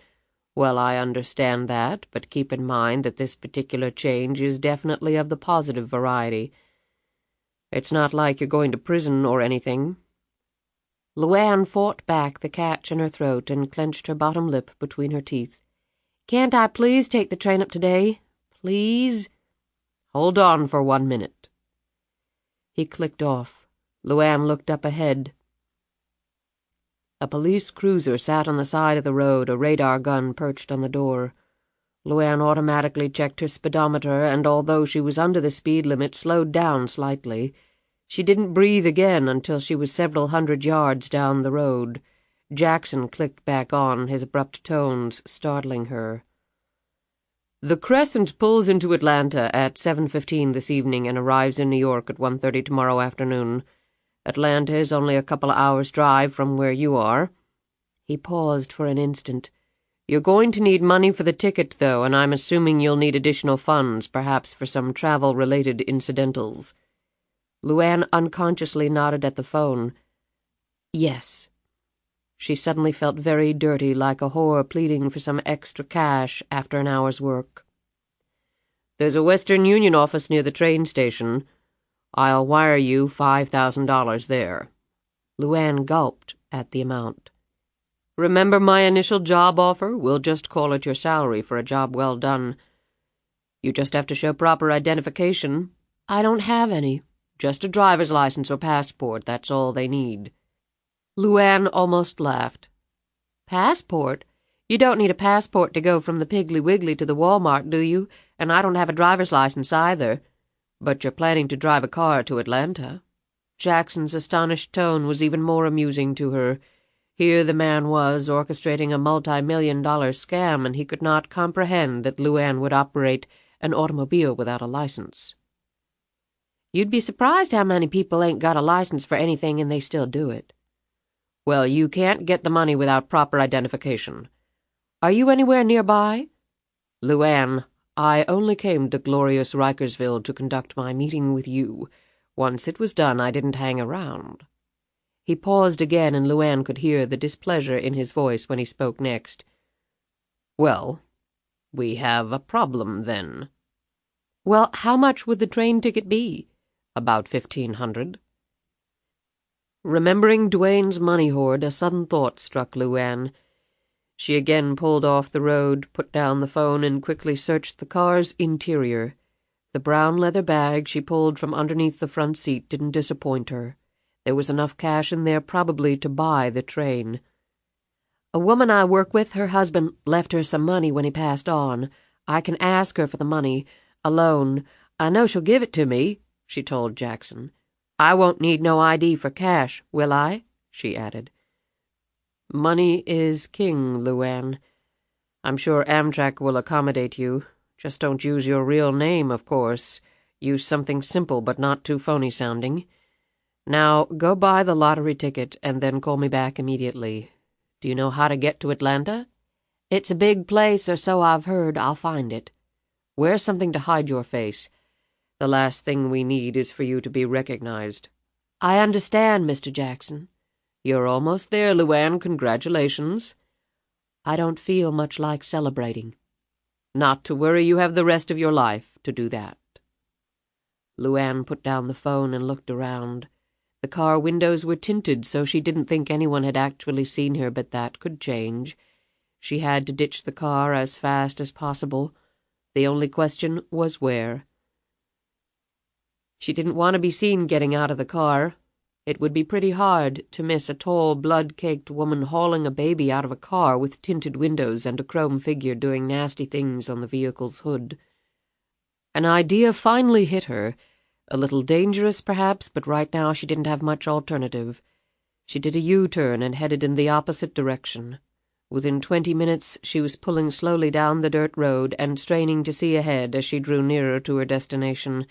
Well, I understand that, but keep in mind that this particular change is definitely of the positive variety. It's not like you're going to prison or anything. LuAnn fought back the catch in her throat and clenched her bottom lip between her teeth. Can't I please take the train up today? Please? Hold on for 1 minute. He clicked off. LuAnn looked up ahead. A police cruiser sat on the side of the road, a radar gun perched on the door. LuAnn automatically checked her speedometer, and although she was under the speed limit, slowed down slightly. She didn't breathe again until she was several hundred yards down the road. Jackson clicked back on, his abrupt tones startling her. "The Crescent pulls into Atlanta at 7:15 this evening and arrives in New York at 1:30 tomorrow afternoon. Atlanta is only a couple of hours' drive from where you are." He paused for an instant. "You're going to need money for the ticket, though, and I'm assuming you'll need additional funds, perhaps for some travel-related incidentals." LuAnn unconsciously nodded at the phone. "Yes." She suddenly felt very dirty, like a whore pleading for some extra cash after an hour's work. "There's a Western Union office near the train station. I'll wire you $5,000 there." LuAnn gulped at the amount. "Remember my initial job offer? We'll just call it your salary for a job well done. You just have to show proper identification." "I don't have any. Just a driver's license or passport, that's all they need." LuAnn almost laughed. "Passport? You don't need a passport to go from the Piggly Wiggly to the Walmart, do you? And I don't have a driver's license either. But you're planning to drive a car to Atlanta." Jackson's astonished tone was even more amusing to her. Here the man was, orchestrating a multi-million-dollar scam, and he could not comprehend that LuAnn would operate an automobile without a license. "You'd be surprised how many people ain't got a license for anything and they still do it." "Well, you can't get the money without proper identification." "Are you anywhere nearby?" "LuAnn, I only came to glorious Rikersville to conduct my meeting with you. Once it was done, I didn't hang around." He paused again, and LuAnn could hear the displeasure in his voice when he spoke next. "Well, we have a problem, then." "Well, how much would the train ticket be?" "About 1,500. Remembering Duane's money hoard, a sudden thought struck LuAnn. She again pulled off the road, put down the phone, and quickly searched the car's interior. The brown leather bag she pulled from underneath the front seat didn't disappoint her. There was enough cash in there probably to buy the train. "A woman I work with, her husband left her some money when he passed on. I can ask her for the money, a loan. I know she'll give it to me," she told Jackson. "I won't need no ID for cash, will I?" she added. "Money is king, LuAnn. I'm sure Amtrak will accommodate you. Just don't use your real name, of course. Use something simple but not too phony-sounding. Now, go buy the lottery ticket and then call me back immediately. Do you know how to get to Atlanta?" "It's a big place, or so I've heard. I'll find it." "Wear something to hide your face. The last thing we need is for you to be recognized." "I understand, Mr. Jackson." "You're almost there, LuAnn. Congratulations." "I don't feel much like celebrating." "Not to worry, you have the rest of your life to do that." LuAnn put down the phone and looked around. The car windows were tinted, so she didn't think anyone had actually seen her, but that could change. She had to ditch the car as fast as possible. The only question was where. She didn't want to be seen getting out of the car. It would be pretty hard to miss a tall, blood-caked woman hauling a baby out of a car with tinted windows and a chrome figure doing nasty things on the vehicle's hood. An idea finally hit her. A little dangerous, perhaps, but right now she didn't have much alternative. She did a U-turn and headed in the opposite direction. Within 20 minutes she was pulling slowly down the dirt road and straining to see ahead as she drew nearer to her destination.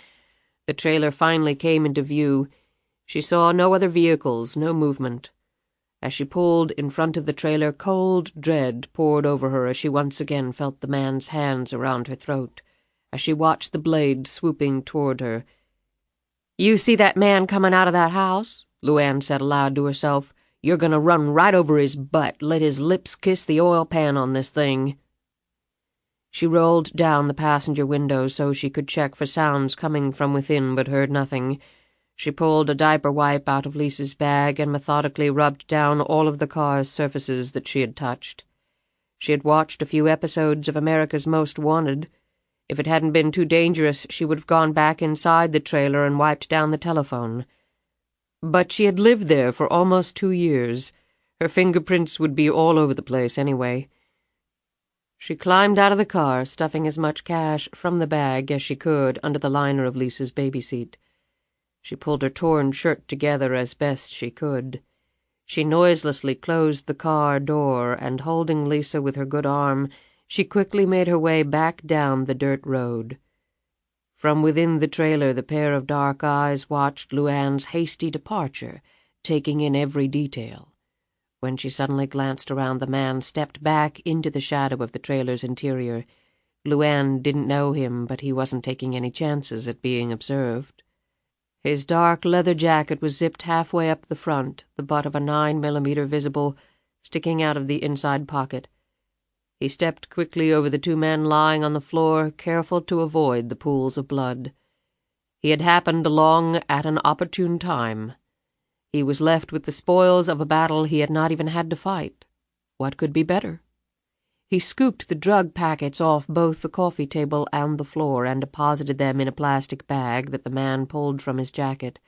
The trailer finally came into view. She saw no other vehicles, no movement. As she pulled in front of the trailer, cold dread poured over her as she once again felt the man's hands around her throat, as she watched the blade swooping toward her. "You see that man coming out of that house?" LuAnn said aloud to herself. "You're going to run right over his butt, let his lips kiss the oil pan on this thing." She rolled down the passenger window so she could check for sounds coming from within, but heard nothing. She pulled a diaper wipe out of Lisa's bag and methodically rubbed down all of the car's surfaces that she had touched. She had watched a few episodes of America's Most Wanted. If it hadn't been too dangerous, she would have gone back inside the trailer and wiped down the telephone. But she had lived there for almost 2 years. Her fingerprints would be all over the place anyway. She climbed out of the car, stuffing as much cash from the bag as she could under the liner of Lisa's baby seat. She pulled her torn shirt together as best she could. She noiselessly closed the car door, and holding Lisa with her good arm, she quickly made her way back down the dirt road. From within the trailer, the pair of dark eyes watched LuAnn's hasty departure, taking in every detail. When she suddenly glanced around, the man stepped back into the shadow of the trailer's interior. LuAnn didn't know him, but he wasn't taking any chances at being observed. His dark leather jacket was zipped halfway up the front, the butt of a 9mm visible, sticking out of the inside pocket. He stepped quickly over the two men lying on the floor, careful to avoid the pools of blood. He had happened along at an opportune time. He was left with the spoils of a battle he had not even had to fight. What could be better? He scooped the drug packets off both the coffee table and the floor and deposited them in a plastic bag that the man pulled from his jacket.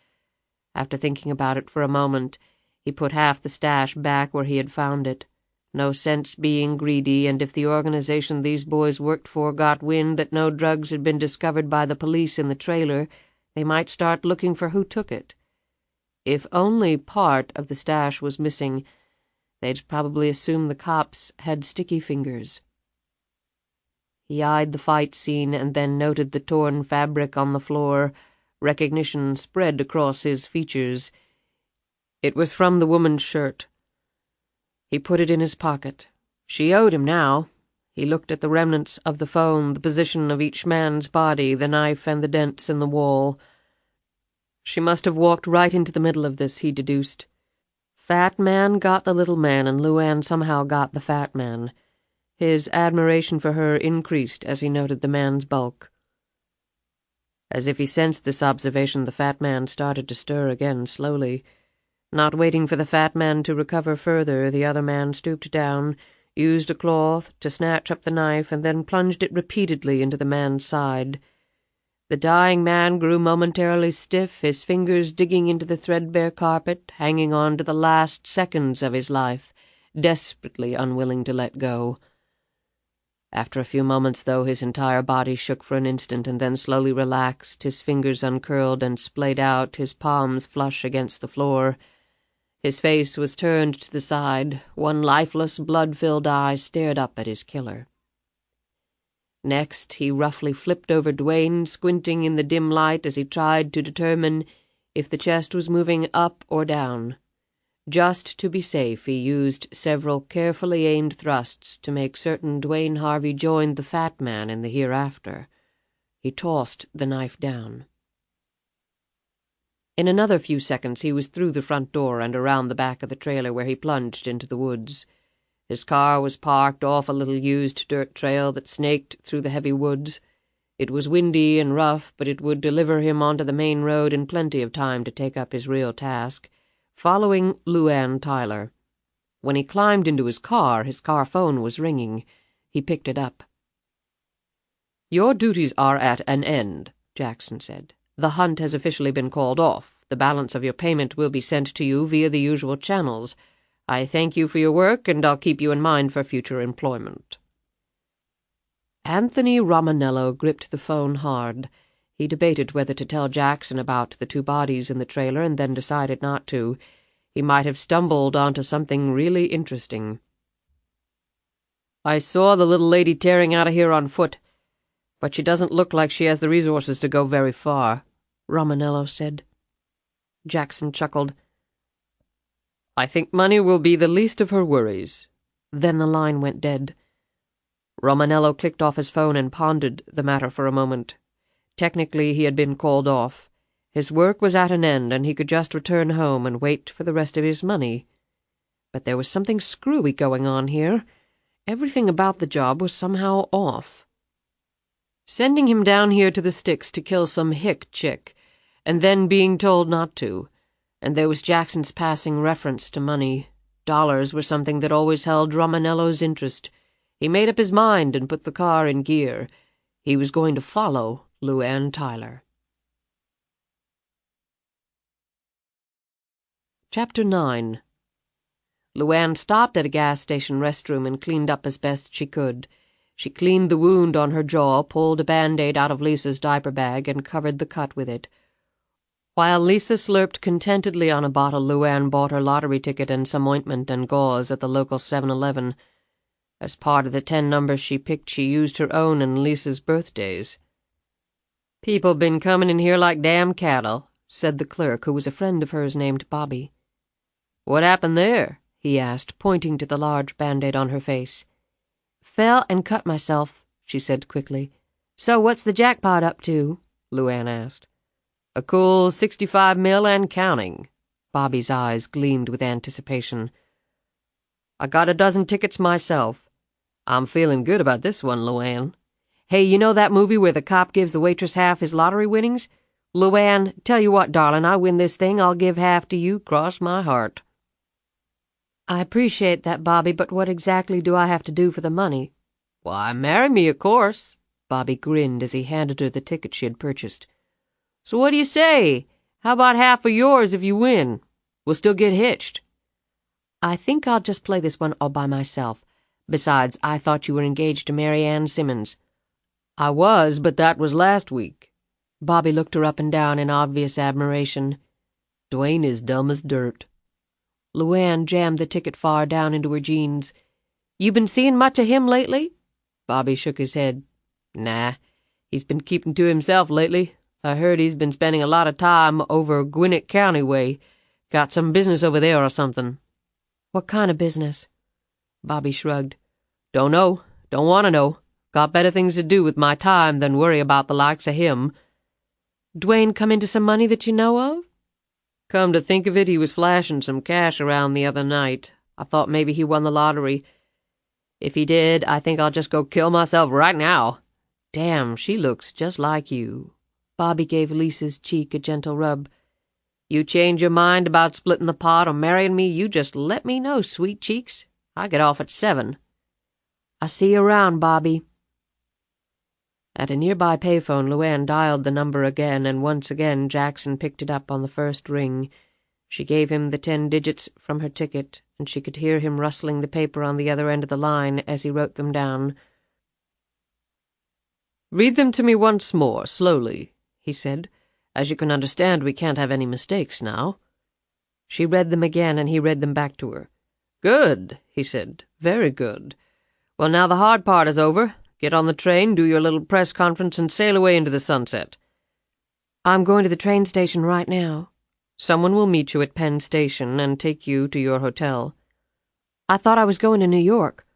After thinking about it for a moment, he put half the stash back where he had found it. No sense being greedy, and if the organization these boys worked for got wind that no drugs had been discovered by the police in the trailer, they might start looking for who took it. If only part of the stash was missing, they'd probably assume the cops had sticky fingers. He eyed the fight scene and then noted the torn fabric on the floor. Recognition spread across his features. It was from the woman's shirt. He put it in his pocket. She owed him now. He looked at the remnants of the phone, the position of each man's body, the knife and the dents in the wall. She must have walked right into the middle of this, he deduced. Fat man got the little man, and LuAnn somehow got the fat man. His admiration for her increased as he noted the man's bulk. As if he sensed this observation, the fat man started to stir again, slowly. Not waiting for the fat man to recover further, the other man stooped down, used a cloth to snatch up the knife, and then plunged it repeatedly into the man's side. The dying man grew momentarily stiff, his fingers digging into the threadbare carpet, hanging on to the last seconds of his life, desperately unwilling to let go. After a few moments, though, his entire body shook for an instant and then slowly relaxed, his fingers uncurled and splayed out, his palms flush against the floor. His face was turned to the side. One lifeless, blood-filled eye stared up at his killer. Next, he roughly flipped over Duane, squinting in the dim light as he tried to determine if the chest was moving up or down. Just to be safe, he used several carefully aimed thrusts to make certain Duane Harvey joined the fat man in the hereafter. He tossed the knife down. In another few seconds he was through the front door and around the back of the trailer, where he plunged into the woods. His car was parked off a little used dirt trail that snaked through the heavy woods. It was windy and rough, but it would deliver him onto the main road in plenty of time to take up his real task, following LuAnn Tyler. When he climbed into his car phone was ringing. He picked it up. "Your duties are at an end," Jackson said. "The hunt has officially been called off. The balance of your payment will be sent to you via the usual channels. I thank you for your work, and I'll keep you in mind for future employment." Anthony Romanello gripped the phone hard. He debated whether to tell Jackson about the two bodies in the trailer and then decided not to. He might have stumbled onto something really interesting. "I saw the little lady tearing out of here on foot, but she doesn't look like she has the resources to go very far," Romanello said. Jackson chuckled. "I think money will be the least of her worries." Then the line went dead. Romanello clicked off his phone and pondered the matter for a moment. Technically, he had been called off. His work was at an end, and he could just return home and wait for the rest of his money. But there was something screwy going on here. Everything about the job was somehow off. Sending him down here to the sticks to kill some hick chick, and then being told not to. And there was Jackson's passing reference to money. Dollars were something that always held Romanello's interest. He made up his mind and put the car in gear. He was going to follow LuAnn Tyler. Chapter 9. LuAnn stopped at a gas station restroom and cleaned up as best she could. She cleaned the wound on her jaw, pulled a Band-Aid out of Lisa's diaper bag, and covered the cut with it. While Lisa slurped contentedly on a bottle, LuAnn bought her lottery ticket and some ointment and gauze at the local 7-Eleven. As part of the 10 numbers she picked, she used her own and Lisa's birthdays. "People been coming in here like damn cattle," said the clerk, who was a friend of hers named Bobby. "What happened there?" he asked, pointing to the large Band-Aid on her face. "Fell and cut myself," she said quickly. "So what's the jackpot up to?" LuAnn asked. "A cool 65 mil and counting." Bobby's eyes gleamed with anticipation. "I got a dozen tickets myself. I'm feeling good about this one, LuAnn. Hey, you know that movie where the cop gives the waitress half his lottery winnings? LuAnn, tell you what, darling, I win this thing, I'll give half to you, cross my heart." "I appreciate that, Bobby, but what exactly do I have to do for the money?" "Why, marry me, of course." Bobby grinned as he handed her the ticket she had purchased. "So what do you say? How about half of yours if you win? We'll still get hitched." "I think I'll just play this one all by myself. Besides, I thought you were engaged to Mary Ann Simmons." "I was, but that was last week." Bobby looked her up and down in obvious admiration. "Dwayne is dumb as dirt." LuAnn jammed the ticket far down into her jeans. "You been seeing much of him lately?" Bobby shook his head. "Nah, he's been keeping to himself lately. I heard he's been spending a lot of time over Gwinnett County way. Got some business over there or something." "What kind of business?" Bobby shrugged. "Don't know. Don't want to know. Got better things to do with my time than worry about the likes of him." "Dwayne come into some money that you know of?" "Come to think of it, he was flashing some cash around the other night. I thought maybe he won the lottery. If he did, I think I'll just go kill myself right now. Damn, she looks just like you." Bobby gave Lisa's cheek a gentle rub. "You change your mind about splitting the pot or marrying me, you just let me know, sweet cheeks. I get off at 7. "I'll see you around, Bobby." At a nearby payphone, LuAnn dialed the number again, and once again Jackson picked it up on the first ring. She gave him the 10 digits from her ticket, and she could hear him rustling the paper on the other end of the line as he wrote them down. "Read them to me once more, slowly," he said. "As you can understand, we can't have any mistakes now." She read them again, and he read them back to her. "Good," he said. "Very good. Well, now the hard part is over. Get on the train, do your little press conference, and sail away into the sunset." "I'm going to the train station right now." "Someone will meet you at Penn Station and take you to your hotel." "I thought I was going to New York."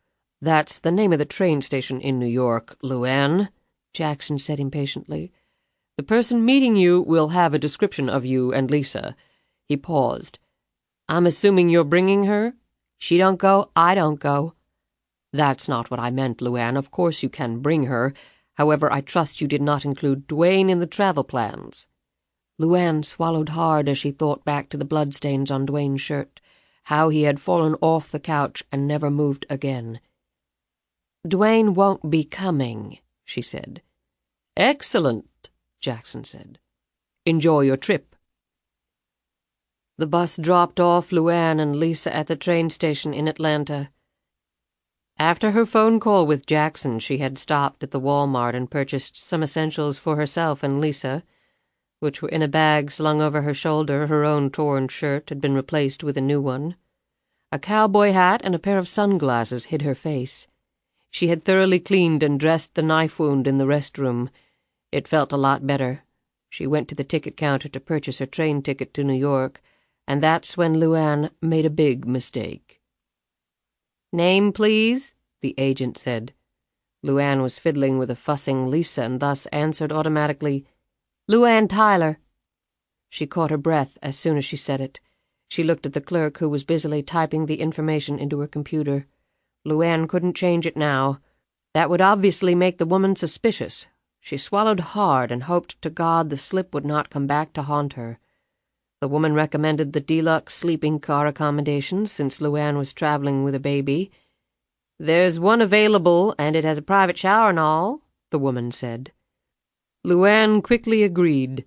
"That's the name of the train station in New York, LuAnn," Jackson said impatiently. "The person meeting you will have a description of you and Lisa." He paused. "I'm assuming you're bringing her?" "She don't go, I don't go." "That's not what I meant, LuAnn. Of course you can bring her. However, I trust you did not include Dwayne in the travel plans." LuAnn swallowed hard as she thought back to the bloodstains on Dwayne's shirt, how he had fallen off the couch and never moved again. "Dwayne won't be coming," she said. "Excellent," Jackson said. "Enjoy your trip." The bus dropped off LuAnn and Lisa at the train station in Atlanta. After her phone call with Jackson, she had stopped at the Walmart and purchased some essentials for herself and Lisa, which were in a bag slung over her shoulder. Her own torn shirt had been replaced with a new one. A cowboy hat and a pair of sunglasses hid her face. She had thoroughly cleaned and dressed the knife wound in the restroom. It felt a lot better. She went to the ticket counter to purchase her train ticket to New York, and that's when LuAnn made a big mistake. "Name, please," the agent said. LuAnn was fiddling with a fussing Lisa and thus answered automatically, "LuAnn Tyler." She caught her breath as soon as she said it. She looked at the clerk, who was busily typing the information into her computer. LuAnn couldn't change it now. That would obviously make the woman suspicious. She swallowed hard and hoped to God the slip would not come back to haunt her. The woman recommended the deluxe sleeping car accommodations since LuAnn was traveling with a baby. "There's one available, and it has a private shower and all," the woman said. LuAnn quickly agreed.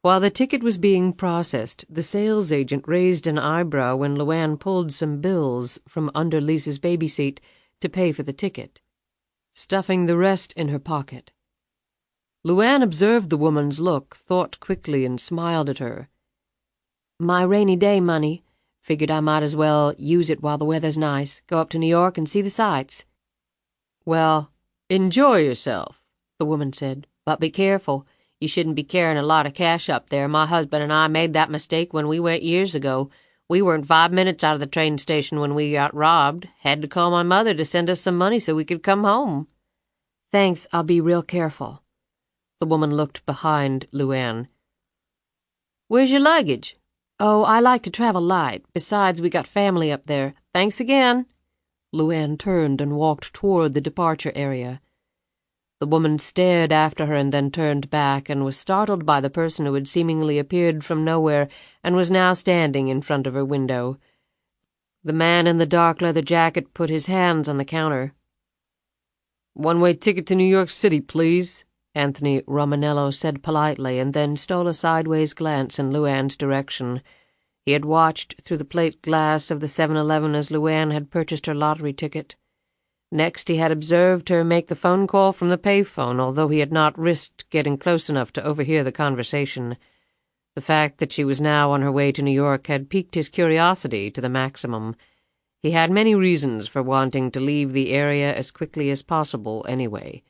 While the ticket was being processed, the sales agent raised an eyebrow when LuAnn pulled some bills from under Lisa's baby seat to pay for the ticket, stuffing the rest in her pocket. LuAnn observed the woman's look, thought quickly, and smiled at her. "My rainy day money. Figured I might as well use it while the weather's nice. Go up to New York and see the sights." "Well, enjoy yourself," the woman said. "But be careful. You shouldn't be carrying a lot of cash up there. My husband and I made that mistake when we went years ago. We weren't 5 minutes out of the train station when we got robbed. Had to call my mother to send us some money so we could come home." "Thanks, I'll be real careful." The woman looked behind LuAnn. "Where's your luggage?" "Oh, I like to travel light. Besides, we got family up there. Thanks again." LuAnn turned and walked toward the departure area. The woman stared after her and then turned back and was startled by the person who had seemingly appeared from nowhere and was now standing in front of her window. The man in the dark leather jacket put his hands on the counter. "One-way ticket to New York City, please," Anthony Romanello said politely, and then stole a sideways glance in LuAnn's direction. He had watched through the plate glass of the 7-Eleven as LuAnn had purchased her lottery ticket. Next he had observed her make the phone call from the payphone, although he had not risked getting close enough to overhear the conversation. The fact that she was now on her way to New York had piqued his curiosity to the maximum. He had many reasons for wanting to leave the area as quickly as possible anyway.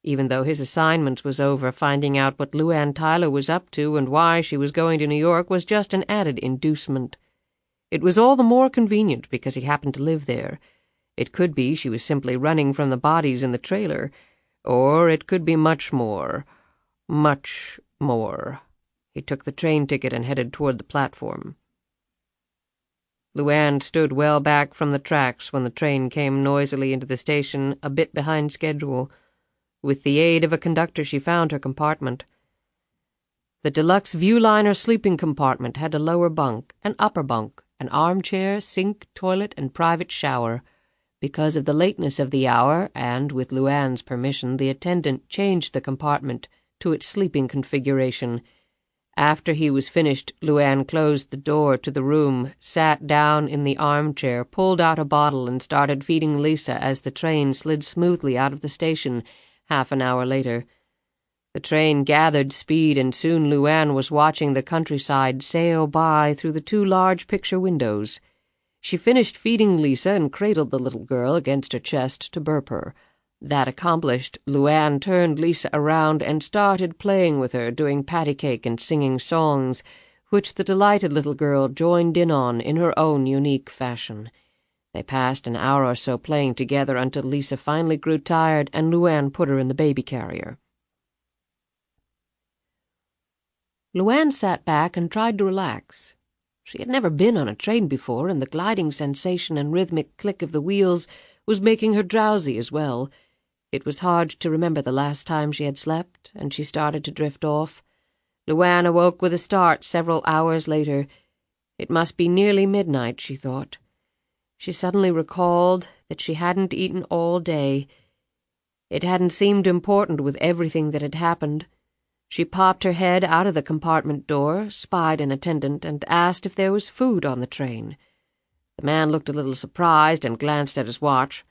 Even though his assignment was over, finding out what LuAnn Tyler was up to and why she was going to New York was just an added inducement. It was all the more convenient because he happened to live there. It could be she was simply running from the bodies in the trailer, or it could be much more. Much more. He took the train ticket and headed toward the platform. LuAnn stood well back from the tracks when the train came noisily into the station, a bit behind schedule. With the aid of a conductor, she found her compartment. The deluxe Viewliner sleeping compartment had a lower bunk, an upper bunk, an armchair, sink, toilet, and private shower. Because of the lateness of the hour, and with LuAnn's permission, the attendant changed the compartment to its sleeping configuration. After he was finished, LuAnn closed the door to the room, sat down in the armchair, pulled out a bottle, and started feeding Lisa as the train slid smoothly out of the station half an hour later. The train gathered speed, and soon LuAnn was watching the countryside sail by through the 2 large picture windows. She finished feeding Lisa and cradled the little girl against her chest to burp her. That accomplished, LuAnn turned Lisa around and started playing with her, doing patty cake and singing songs, which the delighted little girl joined in on in her own unique fashion. They passed an hour or so playing together until Lisa finally grew tired and LuAnn put her in the baby carrier. LuAnn sat back and tried to relax. She had never been on a train before, and the gliding sensation and rhythmic click of the wheels was making her drowsy as well. It was hard to remember the last time she had slept, and she started to drift off. LuAnn awoke with a start several hours later. It must be nearly midnight, she thought. She suddenly recalled that she hadn't eaten all day. It hadn't seemed important with everything that had happened. She popped her head out of the compartment door, spied an attendant, and asked if there was food on the train. The man looked a little surprised and glanced at his watch.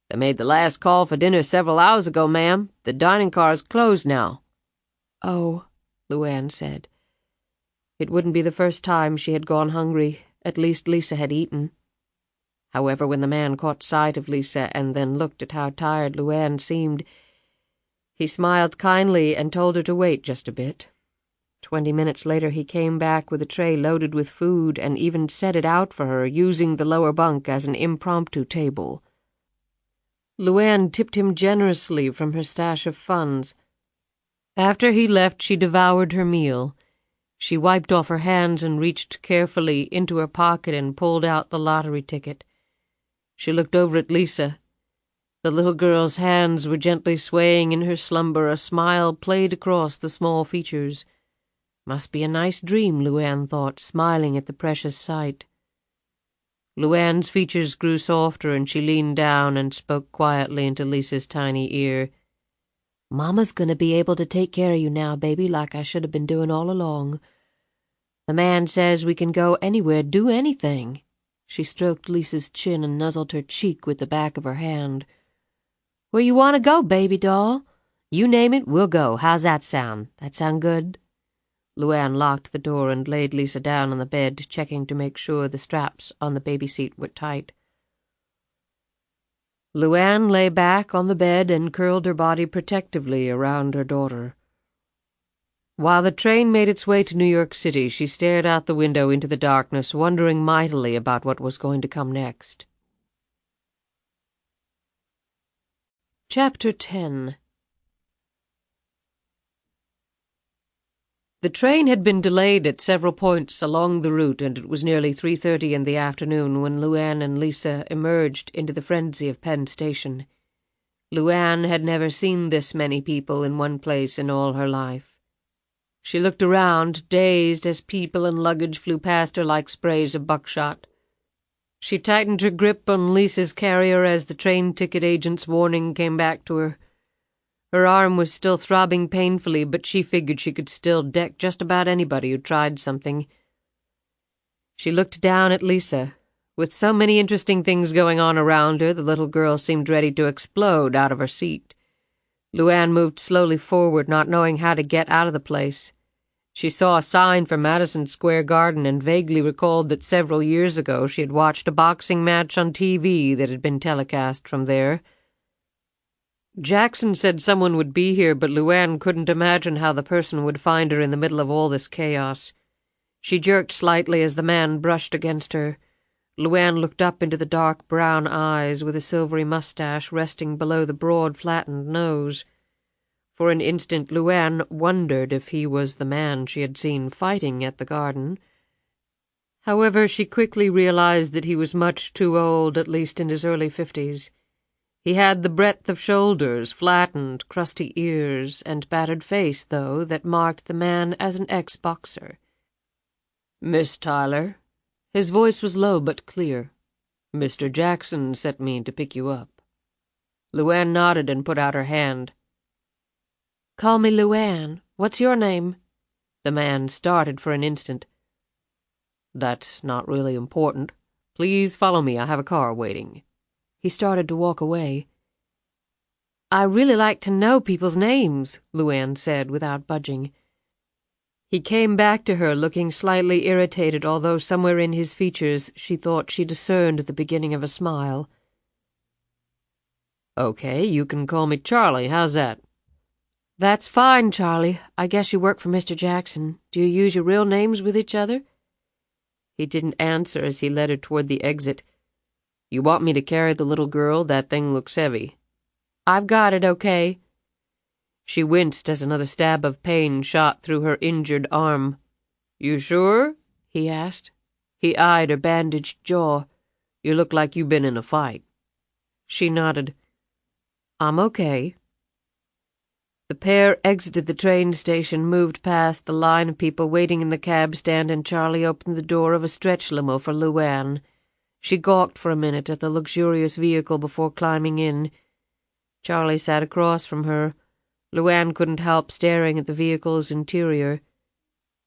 "They made the last call for dinner several hours ago, ma'am. The dining car is closed now." "Oh," LuAnn said. It wouldn't be the first time she had gone hungry. At least Lisa had eaten. However, when the man caught sight of Lisa and then looked at how tired LuAnn seemed, he smiled kindly and told her to wait just a bit. 20 minutes later he came back with a tray loaded with food and even set it out for her, using the lower bunk as an impromptu table. LuAnn tipped him generously from her stash of funds. After he left, she devoured her meal. She wiped off her hands and reached carefully into her pocket and pulled out the lottery ticket. She looked over at Lisa. The little girl's hands were gently swaying in her slumber. A smile played across the small features. Must be a nice dream, LuAnn thought, smiling at the precious sight. LuAnn's features grew softer, and she leaned down and spoke quietly into Lisa's tiny ear. "Mama's going to be able to take care of you now, baby, like I should have been doing all along. The man says we can go anywhere, do anything." She stroked Lisa's chin and nuzzled her cheek with the back of her hand. "Where you want to go, baby doll? You name it, we'll go. How's that sound? That sound good?" LuAnn locked the door and laid Lisa down on the bed, checking to make sure the straps on the baby seat were tight. LuAnn lay back on the bed and curled her body protectively around her daughter. While the train made its way to New York City, she stared out the window into the darkness, wondering mightily about what was going to come next. Chapter 10. The train had been delayed at several points along the route, and it was nearly 3:30 in the afternoon when LuAnn and Lisa emerged into the frenzy of Penn Station. LuAnn had never seen this many people in one place in all her life. She looked around, dazed as people and luggage flew past her like sprays of buckshot. She tightened her grip on Lisa's carrier as the train ticket agent's warning came back to her. Her arm was still throbbing painfully, but she figured she could still deck just about anybody who tried something. She looked down at Lisa. With so many interesting things going on around her, the little girl seemed ready to explode out of her seat. LuAnn moved slowly forward, not knowing how to get out of the place. She saw a sign for Madison Square Garden and vaguely recalled that several years ago she had watched a boxing match on TV that had been telecast from there. Jackson said someone would be here, but LuAnn couldn't imagine how the person would find her in the middle of all this chaos. She jerked slightly as the man brushed against her. LuAnn looked up into the dark brown eyes with a silvery mustache resting below the broad, flattened nose. For an instant LuAnn wondered if he was the man she had seen fighting at the garden. However, she quickly realized that he was much too old, at least in his early 50s. He had the breadth of shoulders, flattened, crusty ears, and battered face, though, that marked the man as an ex-boxer. "Miss Tyler?" His voice was low but clear. "Mr. Jackson sent me to pick you up." LuAnn nodded and put out her hand. "Call me LuAnn. What's your name?" The man started for an instant. "That's not really important. Please follow me. I have a car waiting." He started to walk away. "I really like to know people's names," LuAnn said without budging. He came back to her, looking slightly irritated, although somewhere in his features she thought she discerned the beginning of a smile. "Okay, you can call me Charlie. How's that?" "That's fine, Charlie. I guess you work for Mr. Jackson. Do you use your real names with each other?" He didn't answer as he led her toward the exit. "You want me to carry the little girl? That thing looks heavy." "I've got it, okay." She winced as another stab of pain shot through her injured arm. "You sure?" he asked. He eyed her bandaged jaw. "You look like you've been in a fight." She nodded. "I'm okay." The pair exited the train station, moved past the line of people waiting in the cab stand, and Charlie opened the door of a stretch limo for LuAnn. She gawked for a minute at the luxurious vehicle before climbing in. Charlie sat across from her. LuAnn couldn't help staring at the vehicle's interior.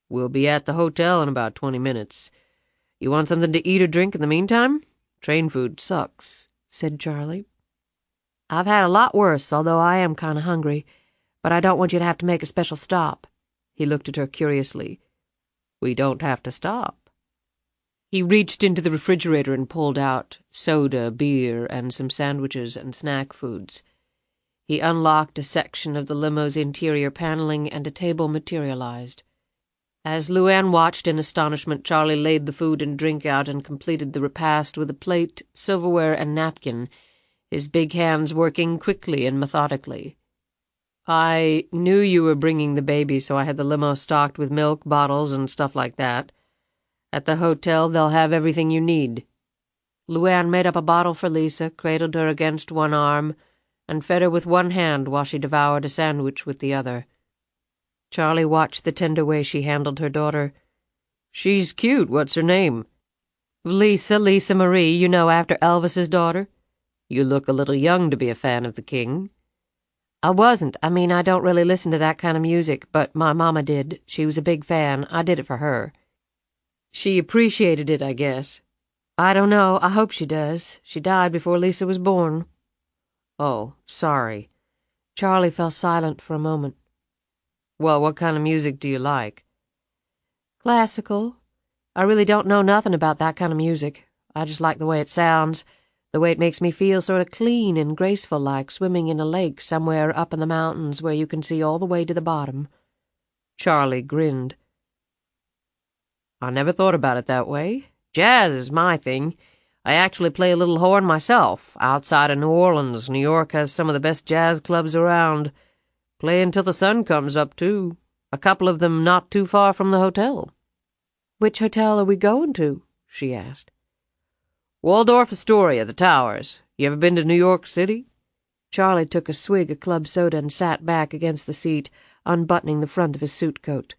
"We'll be at the hotel in about 20 minutes. You want something to eat or drink in the meantime? Train food sucks," said Charlie. "I've had a lot worse, although I am kind of hungry. But I don't want you to have to make a special stop." He looked at her curiously. "We don't have to stop." He reached into the refrigerator and pulled out soda, beer, and some sandwiches and snack foods. He unlocked a section of the limo's interior paneling, and a table materialized. As LuAnn watched in astonishment, Charlie laid the food and drink out and completed the repast with a plate, silverware, and napkin, his big hands working quickly and methodically. "I knew you were bringing the baby, so I had the limo stocked with milk, bottles, and stuff like that. At the hotel, they'll have everything you need." LuAnn made up a bottle for Lisa, cradled her against one arm, and fed her with one hand while she devoured a sandwich with the other. Charlie watched the tender way she handled her daughter. "She's cute. What's her name?" Lisa Marie, you know, after Elvis's daughter." "You look a little young to be a fan of the king." "I wasn't. I mean, I don't really listen to that kind of music, but my mama did. She was a big fan. I did it for her." "She appreciated it, I guess." "I don't know. I hope she does. She died before Lisa was born." "Oh, sorry." Charlie fell silent for a moment. Well, what kind of music do you like? Classical. I really don't know nothing about that kind of music. I just like the way it sounds, the way it makes me feel sort of clean and graceful, like swimming in a lake somewhere up in the mountains where you can see all the way to the bottom. Charlie grinned. I never thought about it that way. Jazz is my thing. I actually play a little horn myself. Outside of New Orleans, New York has some of the best jazz clubs around. Play until the sun comes up, too. A couple of them not too far from the hotel. Which hotel are we going to? She asked. Waldorf Astoria, the Towers. You ever been to New York City? Charlie took a swig of club soda and sat back against the seat, unbuttoning the front of his suit coat.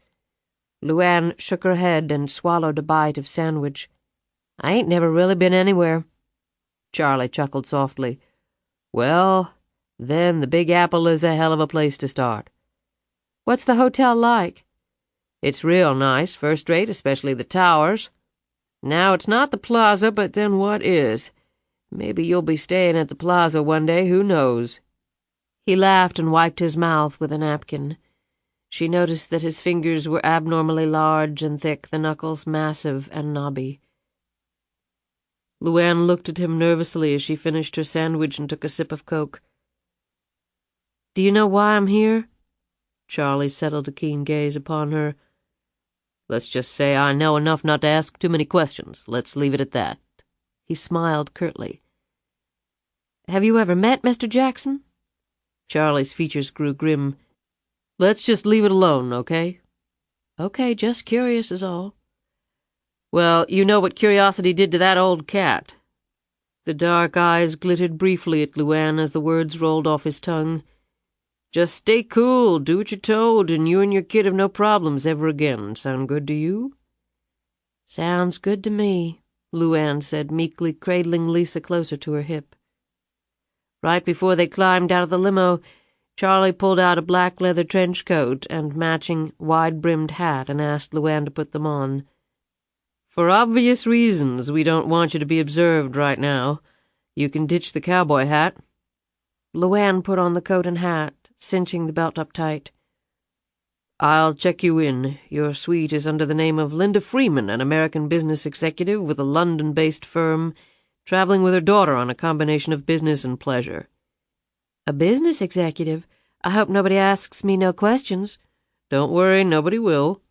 LuAnn shook her head and swallowed a bite of sandwich. I ain't never really been anywhere. Charlie chuckled softly. Well, then the Big Apple is a hell of a place to start. What's the hotel like? It's real nice, first rate, especially the Towers. Now, it's not the Plaza, but then what is? Maybe you'll be staying at the Plaza one day, who knows? He laughed and wiped his mouth with a napkin. She noticed that his fingers were abnormally large and thick, the knuckles massive and knobby. LuAnn looked at him nervously as she finished her sandwich and took a sip of Coke. Do you know why I'm here? Charlie settled a keen gaze upon her. Let's just say I know enough not to ask too many questions. Let's leave it at that. He smiled curtly. Have you ever met Mr. Jackson? Charlie's features grew grim. Let's just leave it alone, okay? Okay, just curious is all. Well, you know what curiosity did to that old cat. The dark eyes glittered briefly at LuAnn as the words rolled off his tongue. Just stay cool, do what you're told, and you and your kid have no problems ever again. Sound good to you? Sounds good to me, LuAnn said, meekly cradling Lisa closer to her hip. Right before they climbed out of the limo, Charlie pulled out a black leather trench coat and matching wide-brimmed hat and asked LuAnn to put them on. For obvious reasons, we don't want you to be observed right now. You can ditch the cowboy hat. LuAnn put on the coat and hat, cinching the belt up tight. I'll check you in. Your suite is under the name of Linda Freeman, an American business executive with a London-based firm, traveling with her daughter on a combination of business and pleasure. A business executive? I hope nobody asks me no questions. Don't worry, nobody will.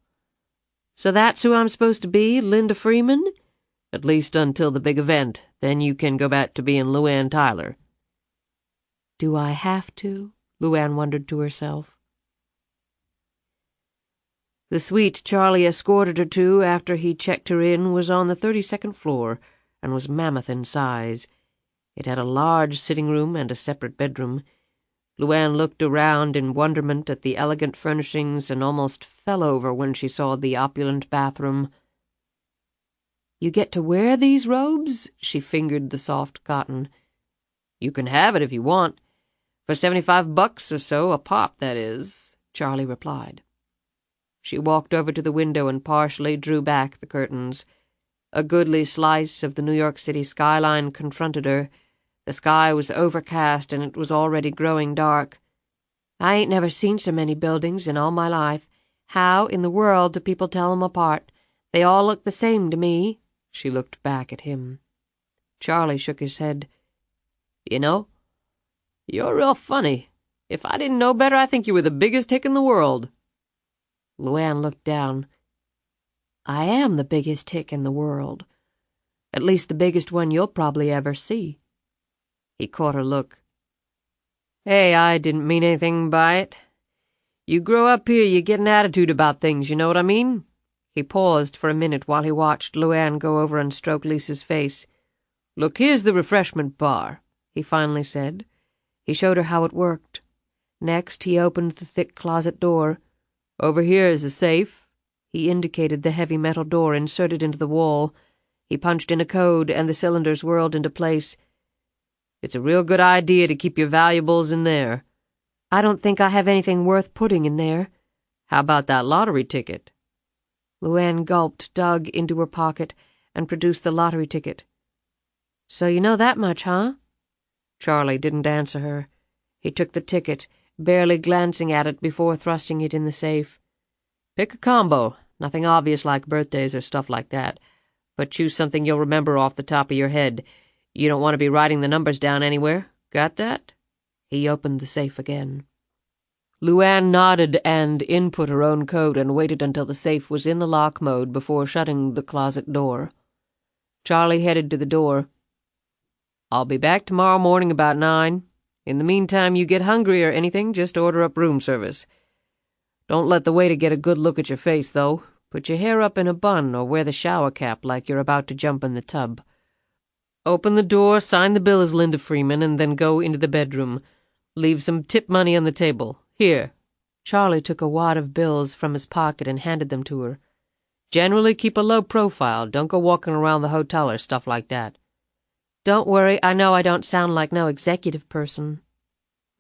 So that's who I'm supposed to be, Linda Freeman? At least until the big event. Then you can go back to being LuAnn Tyler. Do I have to? LuAnn wondered to herself. The suite Charlie escorted her to after he checked her in was on the 32nd floor and was mammoth in size. It had a large sitting room and a separate bedroom. LuAnn looked around in wonderment at the elegant furnishings and almost fell over when she saw the opulent bathroom. You get to wear these robes? She fingered the soft cotton. You can have it if you want. For $75 or so, a pop, that is, Charlie replied. She walked over to the window and partially drew back the curtains. A goodly slice of the New York City skyline confronted her. The sky was overcast, and it was already growing dark. I ain't never seen so many buildings in all my life. How in the world do people tell 'em apart? They all look the same to me. She looked back at him. Charlie shook his head. You know, you're real funny. If I didn't know better, I think you were the biggest hick in the world. LuAnn looked down. I am the biggest hick in the world. At least the biggest one you'll probably ever see. He caught her look. Hey, I didn't mean anything by it. You grow up here, you get an attitude about things, you know what I mean? He paused for a minute while he watched LuAnn go over and stroke Lisa's face. Look, here's the refreshment bar, he finally said. He showed her how it worked. Next, he opened the thick closet door. Over here is the safe. He indicated the heavy metal door inserted into the wall. He punched in a code, and the cylinders whirled into place. It's a real good idea to keep your valuables in there. I don't think I have anything worth putting in there. How about that lottery ticket? LuAnn gulped, dug into her pocket, and produced the lottery ticket. So you know that much, huh? Charlie didn't answer her. He took the ticket barely glancing at it before thrusting it in the safe. "Pick a combo. Nothing obvious like birthdays or stuff like that. But choose something you'll remember off the top of your head. You don't want to be writing the numbers down anywhere. Got that?" He opened the safe again. LuAnn nodded and input her own code and waited until the safe was in the lock mode before shutting the closet door. Charlie headed to the door. "I'll be back tomorrow morning about 9. In the meantime, you get hungry or anything, just order up room service. Don't let the waiter get a good look at your face, though. Put your hair up in a bun or wear the shower cap like you're about to jump in the tub. Open the door, sign the bill as Linda Freeman, and then go into the bedroom. Leave some tip money on the table. Here." Charlie took a wad of bills from his pocket and handed them to her. "Generally keep a low profile. Don't go walking around the hotel or stuff like that." "Don't worry, I know I don't sound like no executive person."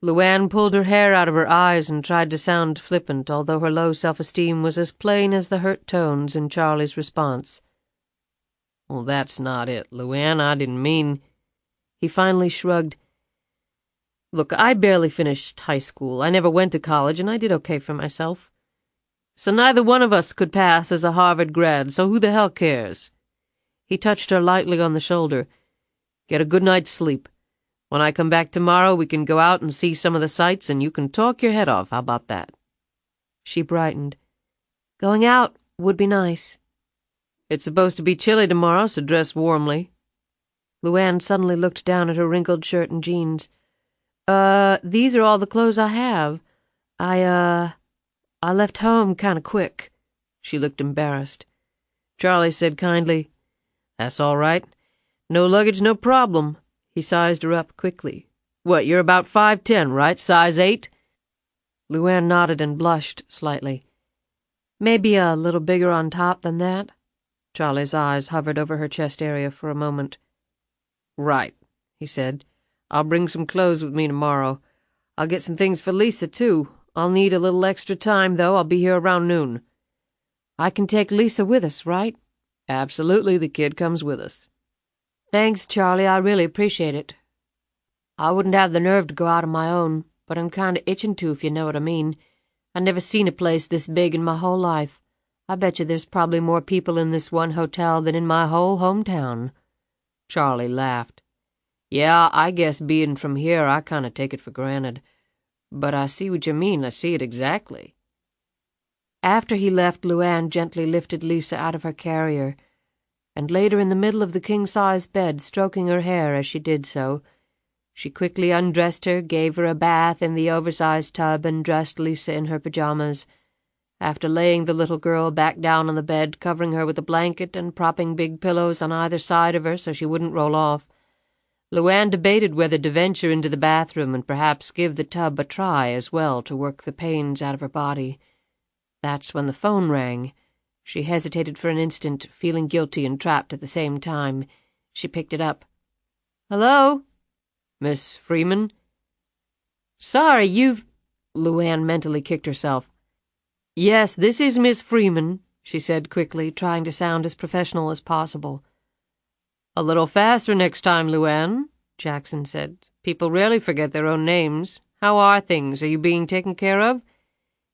LuAnn pulled her hair out of her eyes and tried to sound flippant, although her low self-esteem was as plain as the hurt tones in Charlie's response. "Well, that's not it, LuAnn. I didn't mean—" He finally shrugged. "Look, I barely finished high school. I never went to college, and I did okay for myself. So neither one of us could pass as a Harvard grad, so who the hell cares?" He touched her lightly on the shoulder. "Get a good night's sleep. When I come back tomorrow, we can go out and see some of the sights, and you can talk your head off. How about that?" She brightened. "Going out would be nice." "It's supposed to be chilly tomorrow, so dress warmly." LuAnn suddenly looked down at her wrinkled shirt and jeans. These are all the clothes I have. I left home kinda quick." She looked embarrassed. Charlie said kindly, "That's all right. No luggage, no problem." He sized her up quickly. "What, you're about 5'10", right? Size 8? LuAnn nodded and blushed slightly. "Maybe a little bigger on top than that." Charlie's eyes hovered over her chest area for a moment. "Right," he said. "I'll bring some clothes with me tomorrow. I'll get some things for Lisa, too. I'll need a little extra time, though. I'll be here around noon." "I can take Lisa with us, right?" "Absolutely, the kid comes with us." "Thanks, Charlie. I really appreciate it. I wouldn't have the nerve to go out on my own, but I'm kinda itching to, if you know what I mean. I've never seen a place this big in my whole life. I bet you there's probably more people in this one hotel than in my whole hometown." Charlie laughed. "Yeah, I guess being from here, I kinda take it for granted. But I see what you mean. I see it exactly." After he left, LuAnn gently lifted Lisa out of her carrier, and laid her in the middle of the king-size bed, stroking her hair as she did so. She quickly undressed her, gave her a bath in the oversized tub, and dressed Lisa in her pajamas. After laying the little girl back down on the bed, covering her with a blanket and propping big pillows on either side of her so she wouldn't roll off, LuAnn debated whether to venture into the bathroom and perhaps give the tub a try as well to work the pains out of her body. That's when the phone rang. She hesitated for an instant, feeling guilty and trapped at the same time. She picked it up. "Hello? Miss Freeman?" "Sorry, you've—" LuAnn mentally kicked herself. "Yes, this is Miss Freeman," she said quickly, trying to sound as professional as possible. "A little faster next time, LuAnn," Jackson said. "People rarely forget their own names. How are things? Are you being taken care of?"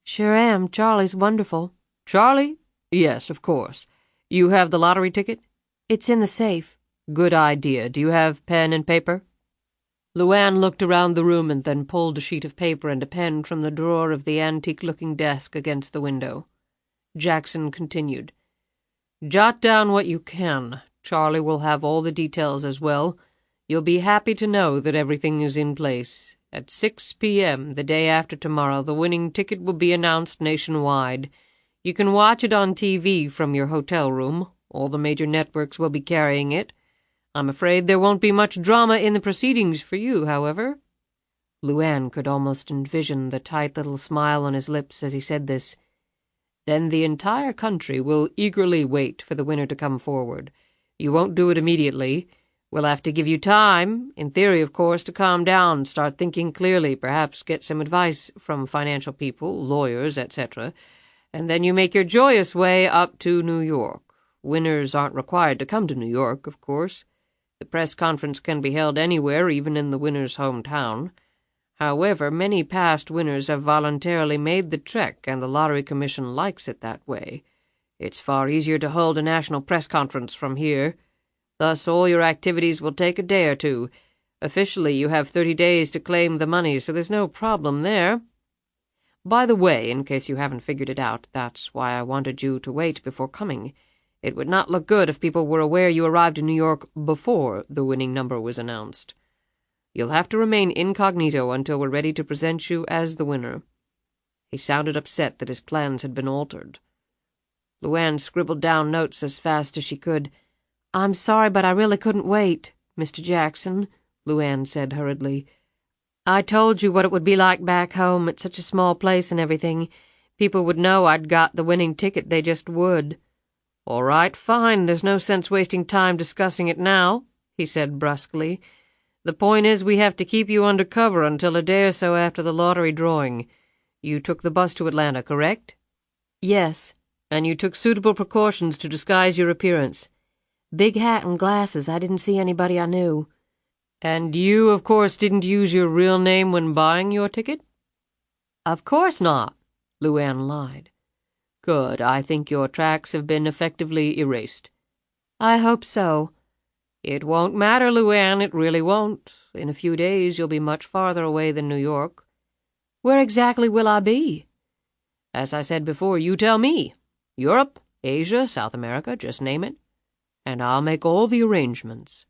"Sure am. Charlie's wonderful." "Charlie? Yes, of course. You have the lottery ticket?" "It's in the safe." "Good idea. Do you have pen and paper?" LuAnn looked around the room and then pulled a sheet of paper and a pen from the drawer of the antique-looking desk against the window. Jackson continued. "Jot down what you can. Charlie will have all the details as well. You'll be happy to know that everything is in place. At 6 p.m. the day after tomorrow, the winning ticket will be announced nationwide. You can watch it on TV from your hotel room. All the major networks will be carrying it. I'm afraid there won't be much drama in the proceedings for you, however." LuAnn could almost envision the tight little smile on his lips as he said this. "Then the entire country will eagerly wait for the winner to come forward. You won't do it immediately. We'll have to give you time, in theory, of course, to calm down, start thinking clearly, perhaps get some advice from financial people, lawyers, etc., and then you make your joyous way up to New York. Winners aren't required to come to New York, of course. The press conference can be held anywhere, even in the winner's hometown. However, many past winners have voluntarily made the trek, and the Lottery Commission likes it that way. It's far easier to hold a national press conference from here. Thus, all your activities will take a day or two. Officially, you have 30 days to claim the money, so there's no problem there. By the way, in case you haven't figured it out, that's why I wanted you to wait before coming. It would not look good if people were aware you arrived in New York before the winning number was announced. You'll have to remain incognito until we're ready to present you as the winner." He sounded upset that his plans had been altered. LuAnn scribbled down notes as fast as she could. "I'm sorry, but I really couldn't wait, Mr. Jackson," LuAnn said hurriedly. "I told you what it would be like back home. It's such a small place and everything. People would know I'd got the winning ticket. They just would." "All right, fine. There's no sense wasting time discussing it now," he said brusquely. "The point is we have to keep you under cover until a day or so after the lottery drawing. You took the bus to Atlanta, correct?" "Yes." "And you took suitable precautions to disguise your appearance." "Big hat and glasses. I didn't see anybody I knew." "And you, of course, didn't use your real name when buying your ticket?" "Of course not," LuAnn lied. "Good. I think your tracks have been effectively erased." "I hope so." "It won't matter, LuAnn. It really won't. In a few days you'll be much farther away than New York." "Where exactly will I be?" "As I said before, you tell me. Europe, Asia, South America, just name it. And I'll make all the arrangements."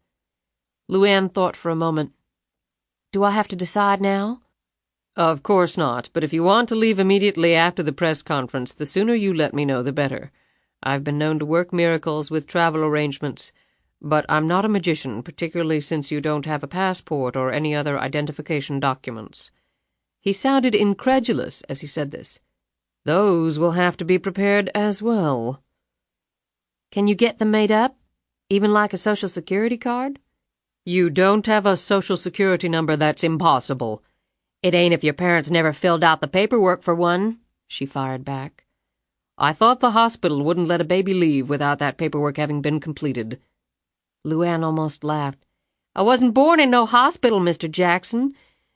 LuAnn thought for a moment. "Do I have to decide now?" "Of course not, but if you want to leave immediately after the press conference, the sooner you let me know the better. I've been known to work miracles with travel arrangements, but I'm not a magician, particularly since you don't have a passport or any other identification documents." He sounded incredulous as he said this. "Those will have to be prepared as well." "Can you get them made up? Even like a Social Security card?" "You don't have a Social Security number, that's impossible." "It ain't if your parents never filled out the paperwork for one," she fired back. "I thought the hospital wouldn't let a baby leave without that paperwork having been completed." LuAnn almost laughed. "I wasn't born in no hospital, Mr. Jackson.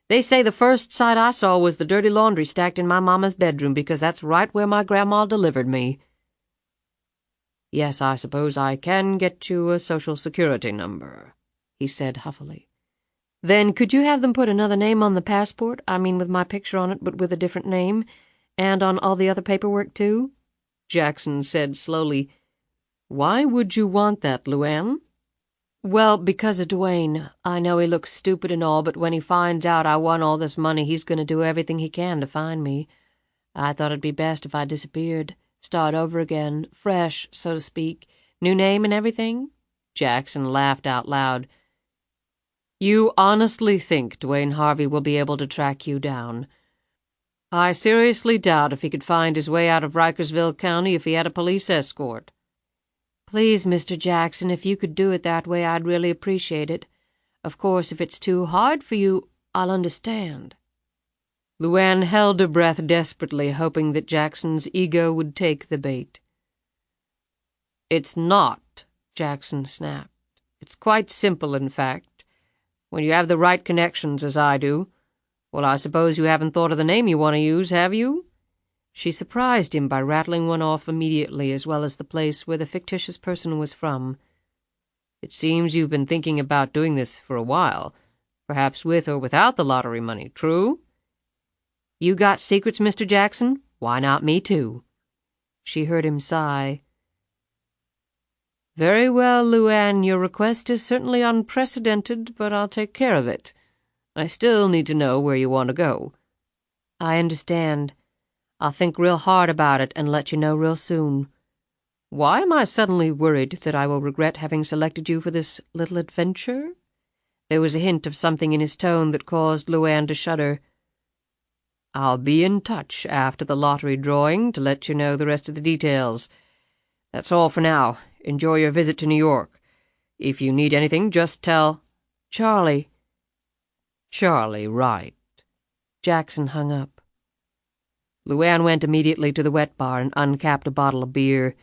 They say the first sight I saw was the dirty laundry stacked in my mama's bedroom because that's right where my grandma delivered me." "Yes, I suppose I can get you a Social Security number," he said huffily. "Then could you have them put another name on the passport? I mean with my picture on it, but with a different name? And on all the other paperwork, too?" Jackson said slowly. "Why would you want that, LuAnn?" "Well, because of Dwayne. I know he looks stupid and all, but when he finds out I won all this money, he's going to do everything he can to find me. I thought it'd be best if I disappeared. Start over again, fresh, so to speak. New name and everything." Jackson laughed out loud. "You honestly think Dwayne Harvey will be able to track you down?" "I seriously doubt if he could find his way out of Rikersville County if he had a police escort." "Please, Mr. Jackson, if you could do it that way, I'd really appreciate it. Of course, if it's too hard for you, I'll understand." LuAnn held her breath desperately, hoping that Jackson's ego would take the bait. "It's not," Jackson snapped. "It's quite simple, in fact. When you have the right connections, as I do. Well, I suppose you haven't thought of the name you want to use, have you?" She surprised him by rattling one off immediately, as well as the place where the fictitious person was from. "It seems you've been thinking about doing this for a while, perhaps with or without the lottery money, true?" "You got secrets, Mr. Jackson? Why not me, too?" She heard him sigh. "Very well, LuAnn, your request is certainly unprecedented, but I'll take care of it. I still need to know where you want to go." "I understand. I'll think real hard about it and let you know real soon." "Why am I suddenly worried that I will regret having selected you for this little adventure?" There was a hint of something in his tone that caused LuAnn to shudder. "I'll be in touch after the lottery drawing to let you know the rest of the details. That's all for now. Enjoy your visit to New York. If you need anything, just tell—" "Charlie." "Charlie, right." Jackson hung up. LuAnn went immediately to the wet bar and uncapped a bottle of beer.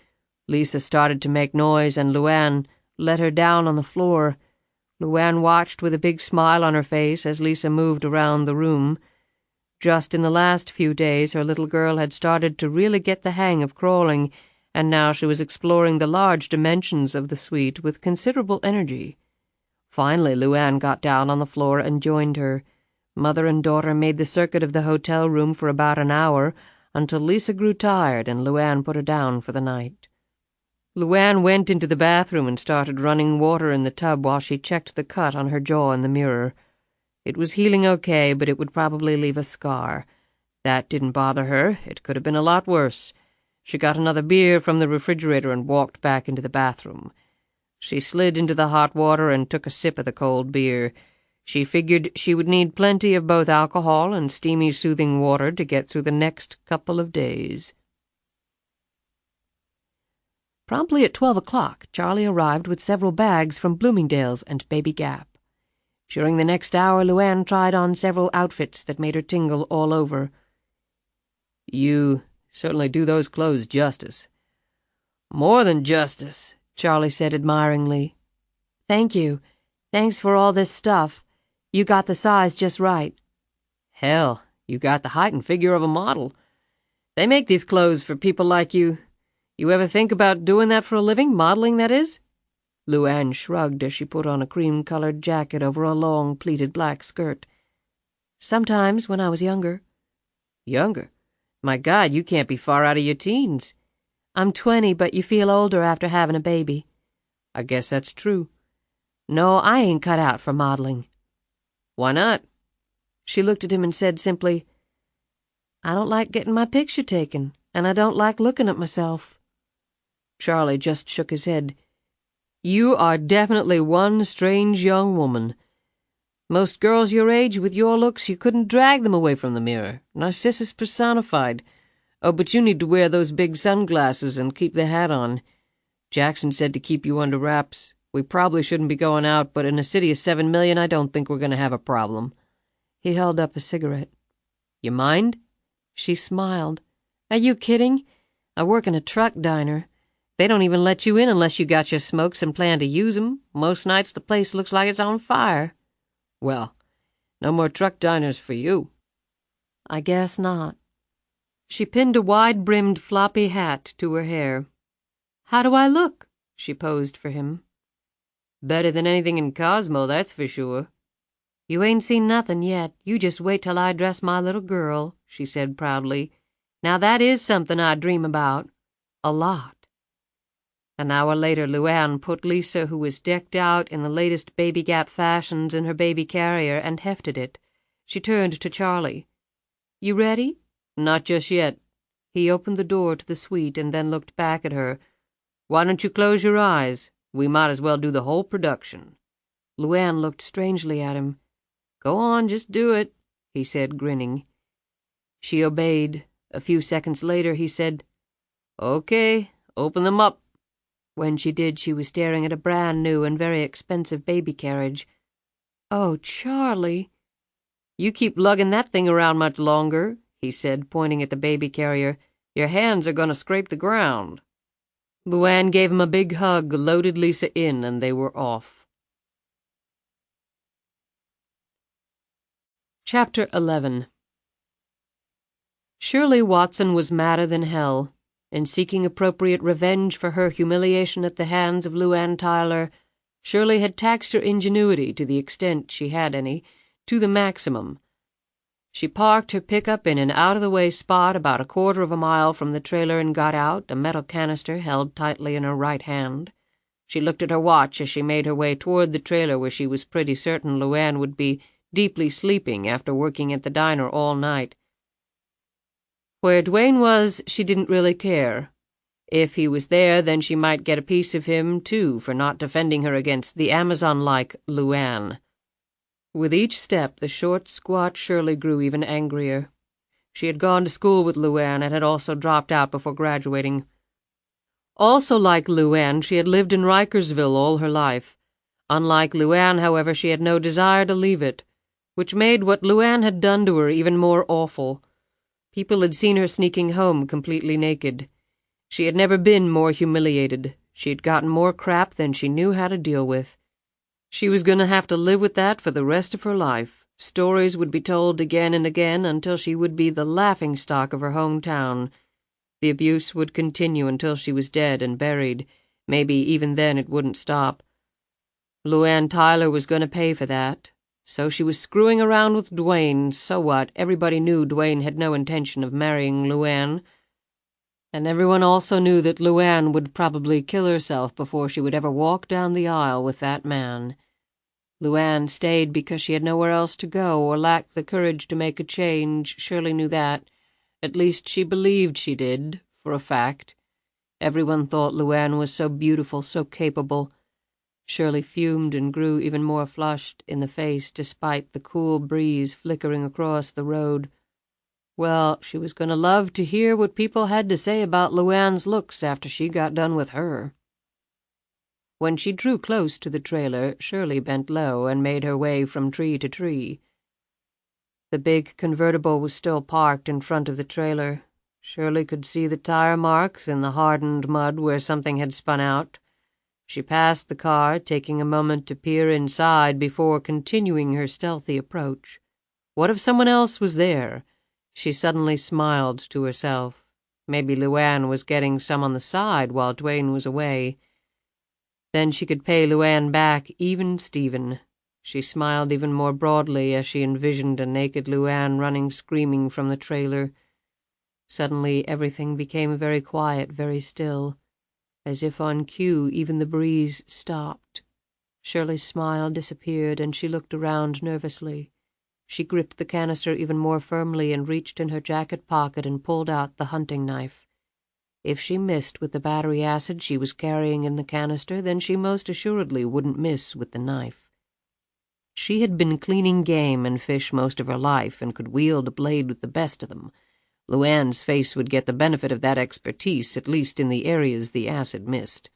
Lisa started to make noise, and LuAnn let her down on the floor. LuAnn watched with a big smile on her face as Lisa moved around the room. Just in the last few days, her little girl had started to really get the hang of crawling, and now she was exploring the large dimensions of the suite with considerable energy. Finally, LuAnn got down on the floor and joined her. Mother and daughter made the circuit of the hotel room for about an hour, until Lisa grew tired and LuAnn put her down for the night. LuAnn went into the bathroom and started running water in the tub while she checked the cut on her jaw in the mirror. It was healing okay, but it would probably leave a scar. That didn't bother her. It could have been a lot worse. She got another beer from the refrigerator and walked back into the bathroom. She slid into the hot water and took a sip of the cold beer. She figured she would need plenty of both alcohol and steamy, soothing water to get through the next couple of days. Promptly at 12 o'clock, Charlie arrived with several bags from Bloomingdale's and Baby Gap. During the next hour, LuAnn tried on several outfits that made her tingle all over. "You certainly do those clothes justice." "More than justice," Charlie said admiringly. "Thank you. Thanks for all this stuff. You got the size just right." "Hell, you got the height and figure of a model. They make these clothes for people like you. You ever think about doing that for a living, modeling, that is?" LuAnn shrugged as she put on a cream-colored jacket over a long, pleated black skirt. "Sometimes, when I was younger." "Younger? My God, you can't be far out of your teens." "I'm 20, but you feel older after having a baby." "I guess that's true." "No, I ain't cut out for modeling." "Why not?" She looked at him and said simply, "I don't like getting my picture taken, and I don't like looking at myself." Charlie just shook his head. "You are definitely one strange young woman. Most girls your age with your looks, you couldn't drag them away from the mirror. Narcissus personified. Oh, but you need to wear those big sunglasses and keep the hat on. Jackson said to keep you under wraps. We probably shouldn't be going out, but in a city of 7 million, I don't think we're going to have a problem." He held up a cigarette. "You mind?" She smiled. "Are you kidding? I work in a truck diner. They don't even let you in unless you got your smokes and plan to use 'em. Most nights the place looks like it's on fire." "Well, no more truck diners for you." "I guess not." She pinned a wide-brimmed floppy hat to her hair. "How do I look?" she posed for him. "Better than anything in Cosmo, that's for sure." "You ain't seen nothing yet. You just wait till I dress my little girl," she said proudly. "Now that is something I dream about. A lot." An hour later, LuAnn put Lisa, who was decked out in the latest Baby Gap fashions, in her baby carrier and hefted it. She turned to Charlie. "You ready?" "Not just yet." He opened the door to the suite and then looked back at her. "Why don't you close your eyes? We might as well do the whole production." LuAnn looked strangely at him. "Go on, just do it," he said, grinning. She obeyed. A few seconds later, he said, "Okay, open them up." When she did, she was staring at a brand-new and very expensive baby carriage. "Oh, Charlie." "You keep lugging that thing around much longer," he said, pointing at the baby carrier. "Your hands are going to scrape the ground." LuAnn gave him a big hug, loaded Lisa in, and they were off. Chapter 11. Shirley Watson was madder than hell. In seeking appropriate revenge for her humiliation at the hands of LuAnn Tyler, Shirley had taxed her ingenuity, to the extent she had any, to the maximum. She parked her pickup in an out-of-the-way spot about a quarter of a mile from the trailer and got out, a metal canister held tightly in her right hand. She looked at her watch as she made her way toward the trailer, where she was pretty certain LuAnn would be deeply sleeping after working at the diner all night. Where Dwayne was, she didn't really care. If he was there, then she might get a piece of him, too, for not defending her against the Amazon-like LuAnn. With each step, the short, squat Shirley grew even angrier. She had gone to school with LuAnn and had also dropped out before graduating. Also like LuAnn, she had lived in Rikersville all her life. Unlike LuAnn, however, she had no desire to leave it, which made what LuAnn had done to her even more awful. People had seen her sneaking home completely naked. She had never been more humiliated. She had gotten more crap than she knew how to deal with. She was going to have to live with that for the rest of her life. Stories would be told again and again until she would be the laughingstock of her hometown. The abuse would continue until she was dead and buried. Maybe even then it wouldn't stop. LuAnn Tyler was going to pay for that. So she was screwing around with Dwayne. So what? Everybody knew Dwayne had no intention of marrying LuAnn. And everyone also knew that LuAnn would probably kill herself before she would ever walk down the aisle with that man. LuAnn stayed because she had nowhere else to go or lacked the courage to make a change. Shirley knew that. At least she believed she did, for a fact. Everyone thought LuAnn was so beautiful, so capable. Shirley fumed and grew even more flushed in the face despite the cool breeze flickering across the road. Well, she was going to love to hear what people had to say about LuAnn's looks after she got done with her. When she drew close to the trailer, Shirley bent low and made her way from tree to tree. The big convertible was still parked in front of the trailer. Shirley could see the tire marks in the hardened mud where something had spun out. She passed the car, taking a moment to peer inside before continuing her stealthy approach. What if someone else was there? She suddenly smiled to herself. Maybe LuAnn was getting some on the side while Dwayne was away. Then she could pay LuAnn back even Steven. She smiled even more broadly as she envisioned a naked LuAnn running screaming from the trailer. Suddenly everything became very quiet, very still. As if on cue, even the breeze stopped. Shirley's smile disappeared, and she looked around nervously. She gripped the canister even more firmly and reached in her jacket pocket and pulled out the hunting knife. If she missed with the battery acid she was carrying in the canister, then she most assuredly wouldn't miss with the knife. She had been cleaning game and fish most of her life and could wield a blade with the best of them. LuAnn's face would get the benefit of that expertise, at least in the areas the acid missed.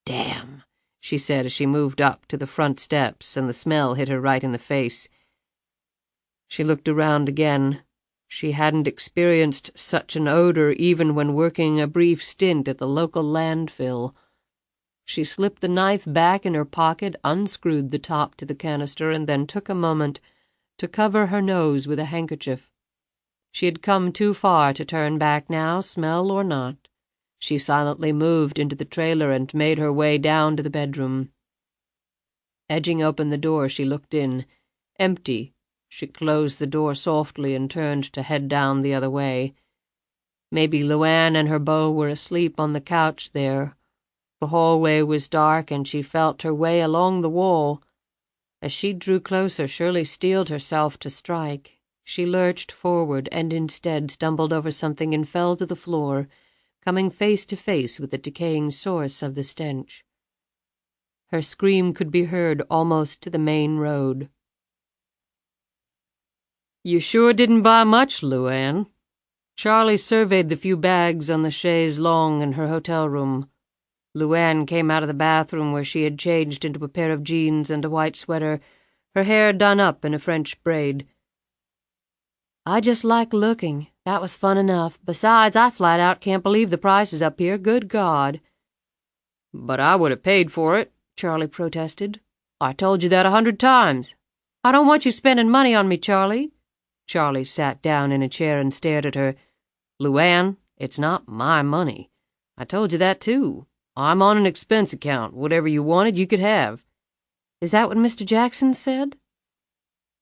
"Damn," she said as she moved up to the front steps, and the smell hit her right in the face. She looked around again. She hadn't experienced such an odor even when working a brief stint at the local landfill. She slipped the knife back in her pocket, unscrewed the top to the canister, and then took a moment to cover her nose with a handkerchief. She had come too far to turn back now, smell or not. She silently moved into the trailer and made her way down to the bedroom. Edging open the door, she looked in. Empty. She closed the door softly and turned to head down the other way. Maybe LuAnn and her beau were asleep on the couch there. The hallway was dark, and she felt her way along the wall. As she drew closer, Shirley steeled herself to strike. She lurched forward and instead stumbled over something and fell to the floor, coming face to face with the decaying source of the stench. Her scream could be heard almost to the main road. "You sure didn't buy much, LuAnn." Charlie surveyed the few bags on the chaise longue in her hotel room. LuAnn came out of the bathroom where she had changed into a pair of jeans and a white sweater, her hair done up in a French braid. "I just like looking. That was fun enough. Besides, I flat out can't believe the prices up here. Good God." "But I would have paid for it," Charlie protested. "I told you that 100 times. I don't want you spending money on me, Charlie." Charlie sat down in a chair and stared at her. "LuAnn, it's not my money. I told you that, too. I'm on an expense account. Whatever you wanted, you could have." "Is that what Mr. Jackson said?"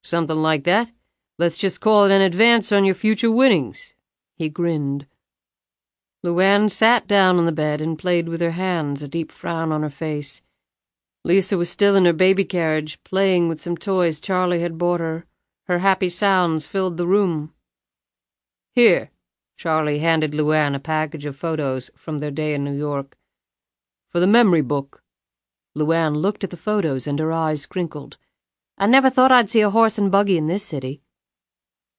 "Something like that. Let's just call it an advance on your future winnings." He grinned. LuAnn sat down on the bed and played with her hands, a deep frown on her face. Lisa was still in her baby carriage, playing with some toys Charlie had bought her. Her happy sounds filled the room. "Here," Charlie handed LuAnn a package of photos from their day in New York. "For the memory book." LuAnn looked at the photos and her eyes crinkled. "I never thought I'd see a horse and buggy in this city."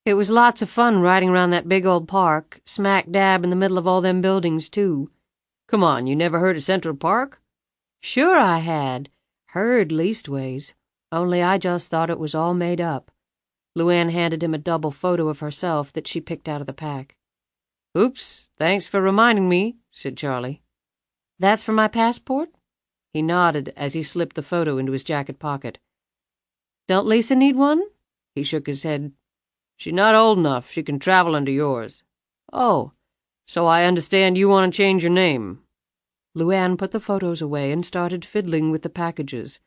"It was lots of fun riding around that big old park, smack dab in the middle of all them buildings, too." "Come on, you never heard of Central Park?" "Sure I had. Heard leastways. Only I just thought it was all made up." LuAnn handed him a double photo of herself that she picked out of the pack. "Oops, thanks for reminding me," said Charlie. "That's for my passport?" He nodded as he slipped the photo into his jacket pocket. "Don't Lisa need one?" He shook his head. "She's not old enough. She can travel under yours." "Oh, so I understand you want to change your name." LuAnn put the photos away and started fiddling with the packages.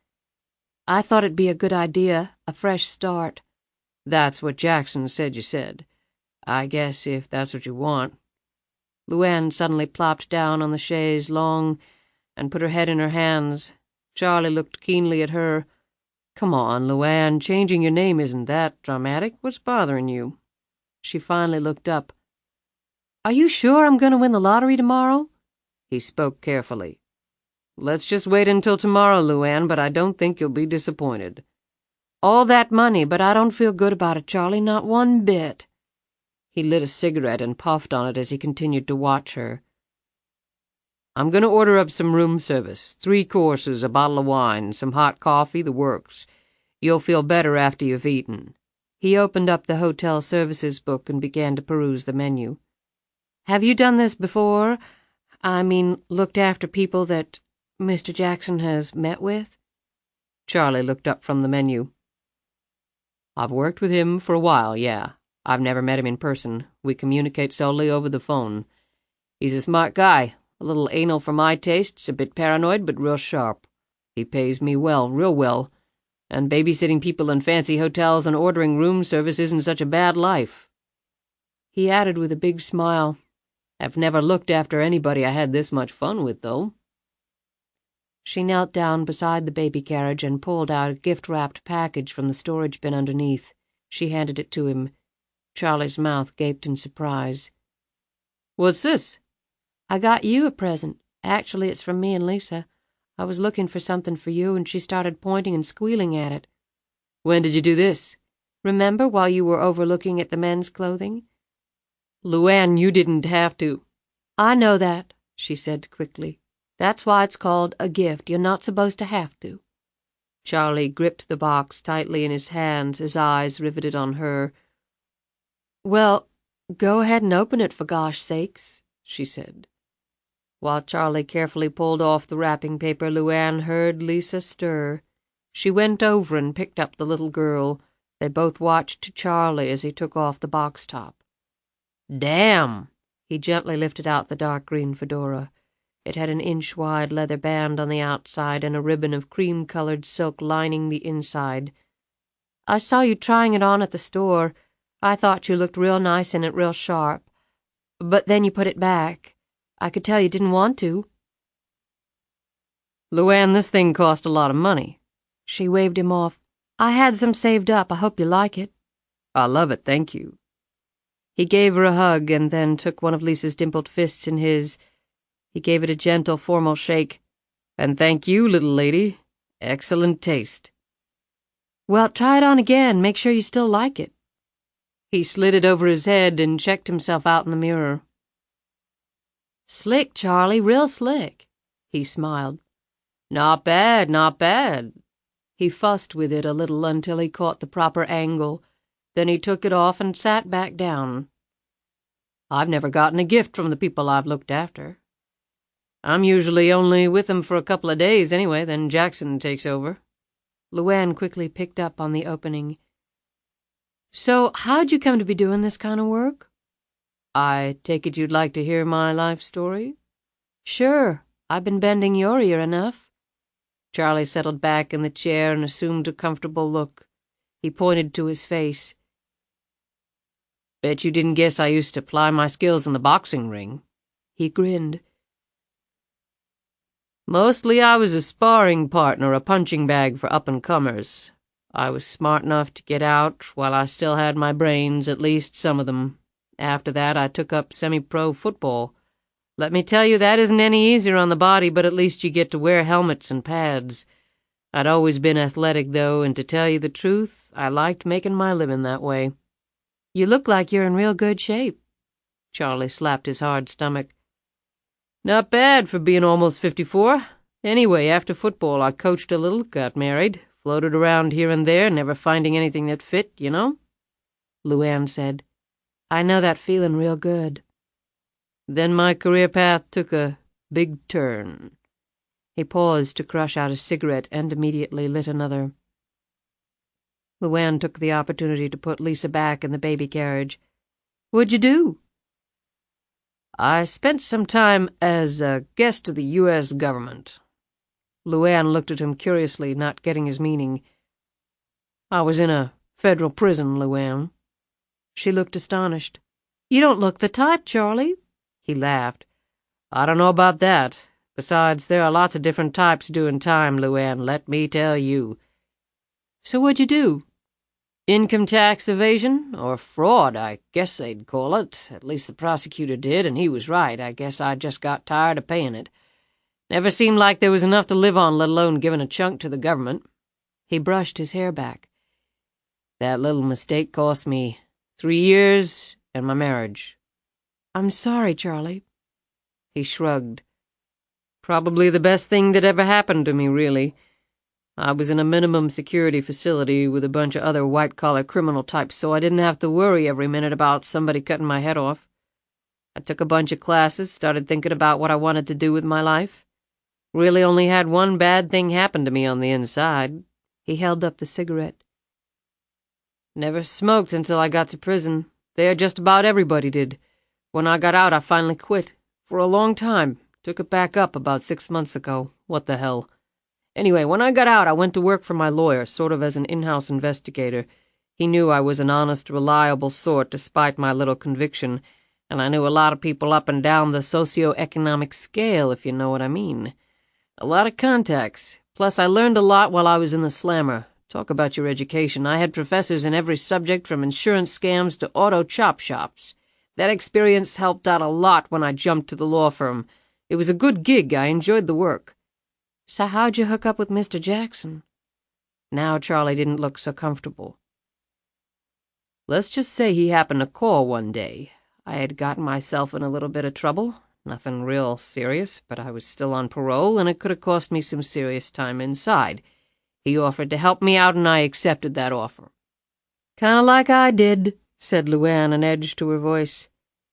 "I thought it'd be a good idea, a fresh start." "That's what Jackson said you said. I guess if that's what you want." LuAnn suddenly plopped down on the chaise longue and put her head in her hands. Charlie looked keenly at her. "Come on, LuAnn, changing your name isn't that dramatic. What's bothering you?" She finally looked up. "Are you sure I'm going to win the lottery tomorrow?" He spoke carefully. "Let's just wait until tomorrow, LuAnn, but I don't think you'll be disappointed." "All that money, but I don't feel good about it, Charlie, not one bit." He lit a cigarette and puffed on it as he continued to watch her. "I'm going to order up some room service, 3 courses, a bottle of wine, some hot coffee, the works. You'll feel better after you've eaten." He opened up the hotel services book and began to peruse the menu. "Have you done this before? I mean, looked after people that Mr. Jackson has met with?" Charlie looked up from the menu. "I've worked with him for a while, yeah. I've never met him in person. We communicate solely over the phone. He's a smart guy, a little anal for my tastes, a bit paranoid, but real sharp. He pays me well, real well, and babysitting people in fancy hotels and ordering room service isn't such a bad life." He added with a big smile, "I've never looked after anybody I had this much fun with, though." She knelt down beside the baby carriage and pulled out a gift-wrapped package from the storage bin underneath. She handed it to him. Charlie's mouth gaped in surprise. "What's this?" "I got you a present. Actually, it's from me and Lisa. I was looking for something for you, and she started pointing and squealing at it." "When did you do this?" "Remember while you were overlooking at the men's clothing?" "LuAnn, you didn't have to." "I know that," she said quickly. "That's why it's called a gift. You're not supposed to have to." Charlie gripped the box tightly in his hands, his eyes riveted on her. "Well, go ahead and open it, for gosh sakes," she said. While Charlie carefully pulled off the wrapping paper, LuAnn heard Lisa stir. She went over and picked up the little girl. They both watched Charlie as he took off the box top. "Damn!" He gently lifted out the dark green fedora. It had an inch-wide leather band on the outside and a ribbon of cream-colored silk lining the inside. "I saw you trying it on at the store. I thought you looked real nice in it, real sharp. But then you put it back. I could tell you didn't want to." "LuAnn, this thing cost a lot of money." She waved him off. "I had some saved up. I hope you like it." "I love it, thank you." He gave her a hug and then took one of Lisa's dimpled fists in his. He gave it a gentle, formal shake. "And thank you, little lady. Excellent taste." "Well, try it on again. Make sure you still like it." He slid it over his head and checked himself out in the mirror. "Slick, Charlie, real slick." He smiled. "Not bad, not bad." He fussed with it a little until he caught the proper angle. Then he took it off and sat back down. "I've never gotten a gift from the people I've looked after. I'm usually only with them for a couple of days anyway, then Jackson takes over." LuAnn quickly picked up on the opening. "So how'd you come to be doing this kind of work?" "I take it you'd like to hear my life story?" "Sure. I've been bending your ear enough." Charlie settled back in the chair and assumed a comfortable look. He pointed to his face. "Bet you didn't guess I used to ply my skills in the boxing ring." He grinned. "Mostly I was a sparring partner, a punching bag for up-and-comers. I was smart enough to get out while I still had my brains, at least some of them. After that, I took up semi-pro football. Let me tell you, that isn't any easier on the body, but at least you get to wear helmets and pads. I'd always been athletic, though, and to tell you the truth, I liked making my living that way." "You look like you're in real good shape." Charlie slapped his hard stomach. "Not bad for being almost 54. Anyway, after football, I coached a little, got married, floated around here and there, never finding anything that fit, you know?" LuAnn said, "I know that feeling real good." "Then my career path took a big turn." He paused to crush out a cigarette and immediately lit another. LuAnn took the opportunity to put Lisa back in the baby carriage. "What'd you do?" "I spent some time as a guest of the U.S. government." LuAnn looked at him curiously, not getting his meaning. "I was in a federal prison, LuAnn." She looked astonished. "You don't look the type, Charlie." He laughed. "I don't know about that. Besides, there are lots of different types doing time, LuAnn, let me tell you." "So what'd you do?" "Income tax evasion, or fraud, I guess they'd call it. At least the prosecutor did, and he was right. I guess I just got tired of paying it. Never seemed like there was enough to live on, let alone giving a chunk to the government." He brushed his hair back. "That little mistake cost me 3 years and my marriage." "I'm sorry, Charlie." He shrugged. "Probably the best thing that ever happened to me, really. I was in a minimum security facility with a bunch of other white-collar criminal types, so I didn't have to worry every minute about somebody cutting my head off. I took a bunch of classes, started thinking about what I wanted to do with my life. Really only had one bad thing happen to me on the inside." He held up the cigarette. "Never smoked until I got to prison. There just about everybody did. When I got out, I finally quit. For a long time. Took it back up about 6 months ago. What the hell. Anyway, when I got out, I went to work for my lawyer, sort of as an in-house investigator. He knew I was an honest, reliable sort despite my little conviction, and I knew a lot of people up and down the socio-economic scale, if you know what I mean. A lot of contacts. Plus, I learned a lot while I was in the slammer. Talk about your education. I had professors in every subject from insurance scams to auto chop shops. That experience helped out a lot when I jumped to the law firm. It was a good gig. I enjoyed the work." "So how'd you hook up with Mr. Jackson?" Now Charlie didn't look so comfortable. "Let's just say he happened to call one day. I had gotten myself in a little bit of trouble. Nothing real serious, but I was still on parole, and it could have cost me some serious time inside. He offered to help me out, and I accepted that offer." "Kinda like I did," said LuAnn, an edge to her voice.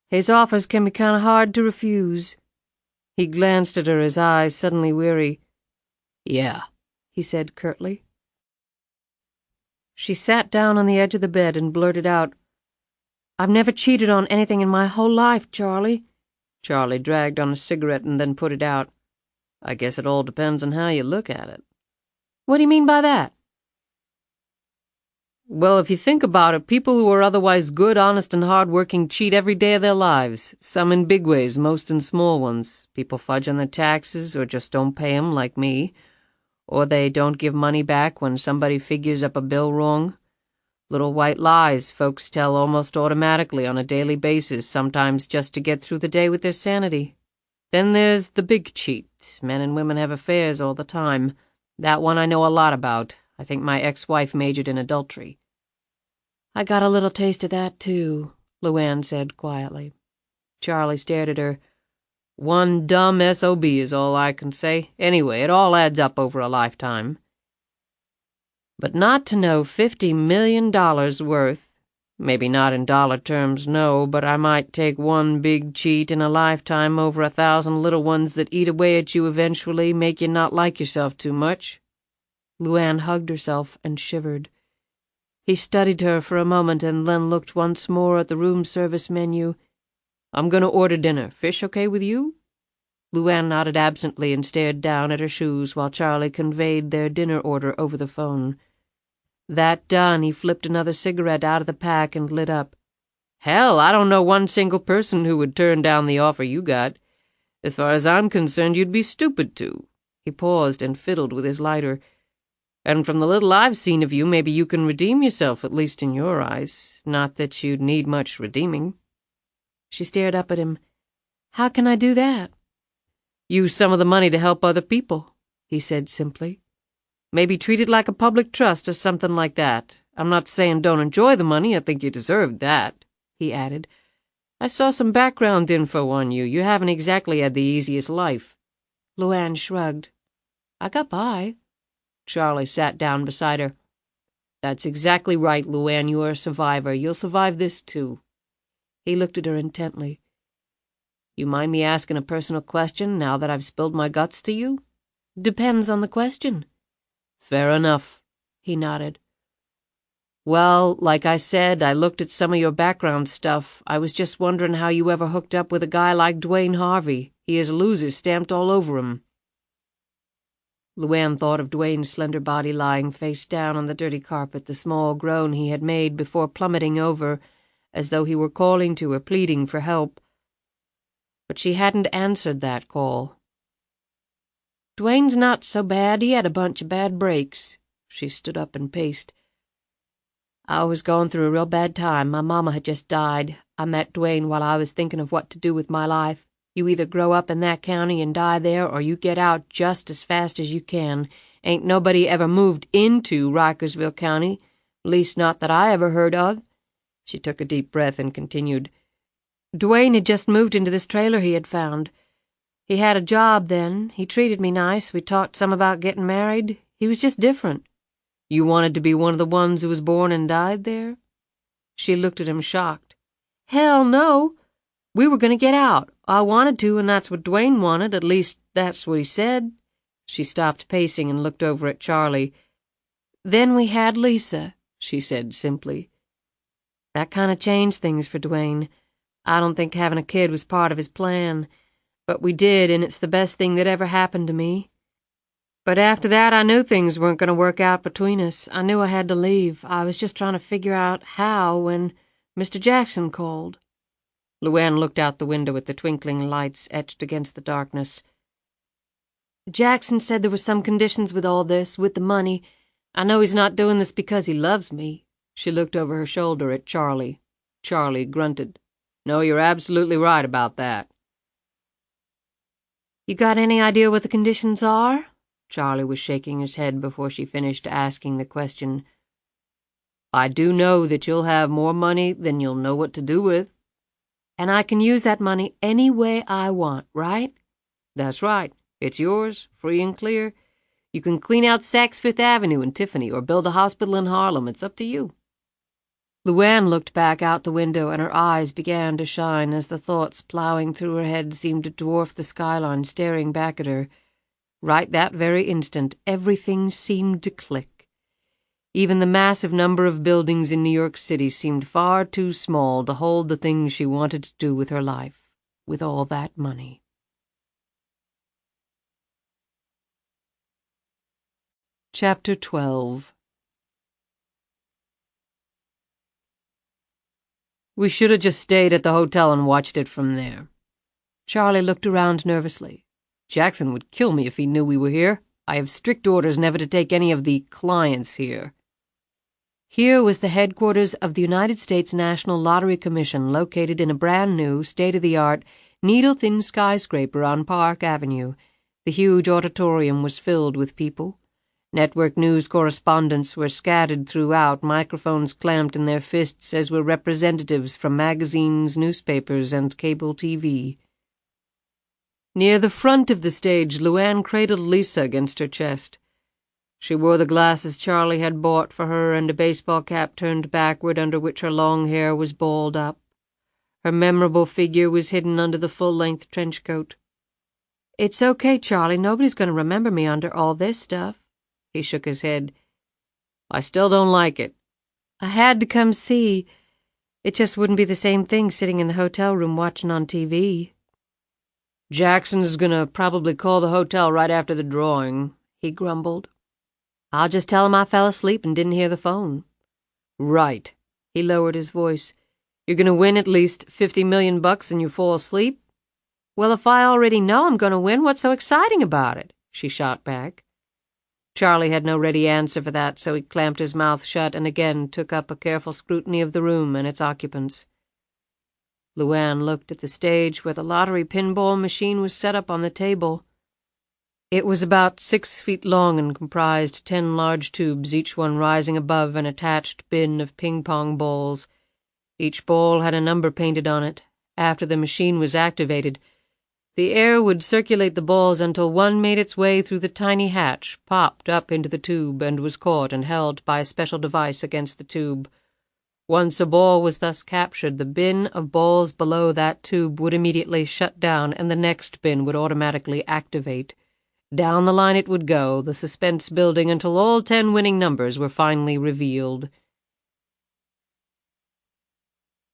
"His offers can be kinda hard to refuse." He glanced at her, his eyes suddenly weary. "Yeah," he said curtly. She sat down on the edge of the bed and blurted out, "I've never cheated on anything in my whole life, Charlie." Charlie dragged on a cigarette and then put it out. "I guess it all depends on how you look at it." "What do you mean by that?" "Well, if you think about it, people who are otherwise good, honest, and hard-working cheat every day of their lives. Some in big ways, most in small ones. People fudge on their taxes or just don't pay 'em, like me. Or they don't give money back when somebody figures up a bill wrong. Little white lies folks tell almost automatically on a daily basis, sometimes just to get through the day with their sanity. Then there's the big cheat. Men and women have affairs all the time. That one I know a lot about. I think my ex-wife majored in adultery." "I got a little taste of that, too," LuAnn said quietly. Charlie stared at her. "One dumb SOB is all I can say. Anyway, it all adds up over a lifetime. But not to know $50 million worth. Maybe not in dollar terms, no, but I might take one big cheat in a lifetime over 1,000 little ones that eat away at you eventually, make you not like yourself too much." LuAnn hugged herself and shivered. He studied her for a moment and then looked once more at the room service menu. "I'm going to order dinner. Fish okay with you?" LuAnn nodded absently and stared down at her shoes while Charlie conveyed their dinner order over the phone. That done, he flipped another cigarette out of the pack and lit up. "Hell, I don't know one single person who would turn down the offer you got. As far as I'm concerned, you'd be stupid to." He paused and fiddled with his lighter. "And from the little I've seen of you, maybe you can redeem yourself, at least in your eyes. Not that you'd need much redeeming." She stared up at him. "How can I do that?" "Use some of the money to help other people," he said simply. "Maybe treat it like a public trust or something like that. I'm not saying don't enjoy the money. I think you deserve that," he added. "I saw some background info on you. You haven't exactly had the easiest life." LuAnn shrugged. "I got by." Charlie sat down beside her. "That's exactly right, LuAnn. You are a survivor. You'll survive this, too." He looked at her intently. "You mind me asking a personal question now that I've spilled my guts to you?" Depends on the question. Fair enough, he nodded. Well, like I said, I looked at some of your background stuff. I was just wondering how you ever hooked up with a guy like Dwayne Harvey. He has loser stamped all over him. LuAnn thought of Dwayne's slender body lying face down on the dirty carpet, the small groan he had made before plummeting over, as though he were calling to her, pleading for help. But she hadn't answered that call. Dwayne's not so bad. He had a bunch of bad breaks. She stood up and paced. I was going through a real bad time. My mama had just died. I met Dwayne while I was thinking of what to do with my life. You either grow up in that county and die there, or you get out just as fast as you can. Ain't nobody ever moved into Rikersville County, least not that I ever heard of. She took a deep breath and continued. Dwayne had just moved into this trailer he had found. He had a job then. He treated me nice. We talked some about getting married. He was just different. You wanted to be one of the ones who was born and died there? She looked at him shocked. Hell no. We were going to get out. I wanted to, and that's what Dwayne wanted. At least, that's what he said. She stopped pacing and looked over at Charlie. Then we had Lisa, she said simply. That kind of changed things for Dwayne. I don't think having a kid was part of his plan. But we did, and it's the best thing that ever happened to me. But after that, I knew things weren't going to work out between us. I knew I had to leave. I was just trying to figure out how when Mr. Jackson called. LuAnn looked out the window at the twinkling lights etched against the darkness. Jackson said there were some conditions with all this, with the money. I know he's not doing this because he loves me. She looked over her shoulder at Charlie. Charlie grunted. No, you're absolutely right about that. You got any idea what the conditions are? Charlie was shaking his head before she finished asking the question. I do know that you'll have more money than you'll know what to do with. And I can use that money any way I want, right? That's right. It's yours, free and clear. You can clean out Saks Fifth Avenue in Tiffany or build a hospital in Harlem. It's up to you. LuAnn looked back out the window, and her eyes began to shine as the thoughts plowing through her head seemed to dwarf the skyline staring back at her. Right that very instant, everything seemed to click. Even the massive number of buildings in New York City seemed far too small to hold the things she wanted to do with her life, with all that money. Chapter 12. We should have just stayed at the hotel and watched it from there. Charlie looked around nervously. Jackson would kill me if he knew we were here. I have strict orders never to take any of the clients here. Here was the headquarters of the United States National Lottery Commission, located in a brand-new, state-of-the-art, needle-thin skyscraper on Park Avenue. The huge auditorium was filled with people. Network news correspondents were scattered throughout, microphones clamped in their fists, as were representatives from magazines, newspapers, and cable TV. Near the front of the stage, LuAnn cradled Lisa against her chest. She wore the glasses Charlie had bought for her and a baseball cap turned backward under which her long hair was balled up. Her memorable figure was hidden under the full-length trench coat. It's okay, Charlie. Nobody's going to remember me under all this stuff. He shook his head. I still don't like it. I had to come see. It just wouldn't be the same thing sitting in the hotel room watching on TV. Jackson's gonna probably call the hotel right after the drawing, he grumbled. I'll just tell him I fell asleep and didn't hear the phone. Right. He lowered his voice. You're gonna win at least $50 million and you fall asleep? Well, if I already know I'm gonna win, what's so exciting about it? She shot back. Charlie had no ready answer for that, so he clamped his mouth shut and again took up a careful scrutiny of the room and its occupants. LuAnn looked at the stage where the lottery pinball machine was set up on the table. It was about 6 feet long and comprised 10 large tubes, each one rising above an attached bin of ping-pong balls. Each ball had a number painted on it. After the machine was activated, the air would circulate the balls until one made its way through the tiny hatch, popped up into the tube, and was caught and held by a special device against the tube. Once a ball was thus captured, the bin of balls below that tube would immediately shut down, and the next bin would automatically activate. Down the line it would go, the suspense building until all 10 winning numbers were finally revealed.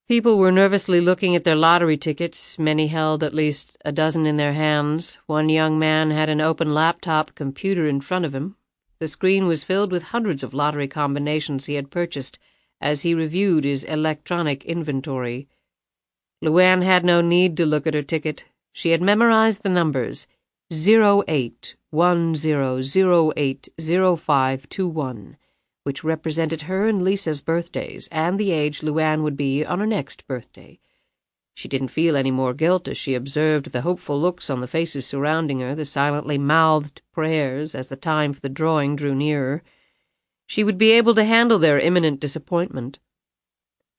People were nervously looking at their lottery tickets. Many held at least a dozen in their hands. One young man had an open laptop computer in front of him. The screen was filled with hundreds of lottery combinations he had purchased as he reviewed his electronic inventory. LuAnn had no need to look at her ticket. She had memorized the numbers 0810080521, which represented her and Lisa's birthdays and the age LuAnn would be on her next birthday. She didn't feel any more guilt as she observed the hopeful looks on the faces surrounding her, the silently mouthed prayers as the time for the drawing drew nearer. She would be able to handle their imminent disappointment.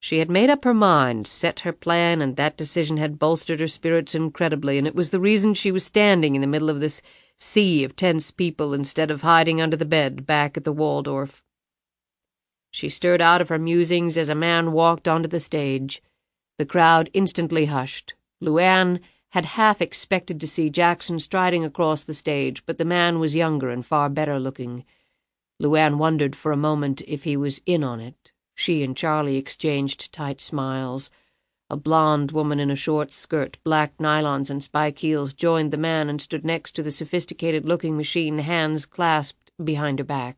She had made up her mind, set her plan, and that decision had bolstered her spirits incredibly, and it was the reason she was standing in the middle of this sea of tense people instead of hiding under the bed back at the Waldorf. She stirred out of her musings as a man walked onto the stage. The crowd instantly hushed. LuAnn had half expected to see Jackson striding across the stage, but the man was younger and far better looking. LuAnn wondered for a moment if he was in on it. She and Charlie exchanged tight smiles. A blonde woman in a short skirt, black nylons, and spike heels joined the man and stood next to the sophisticated-looking machine, hands clasped behind her back.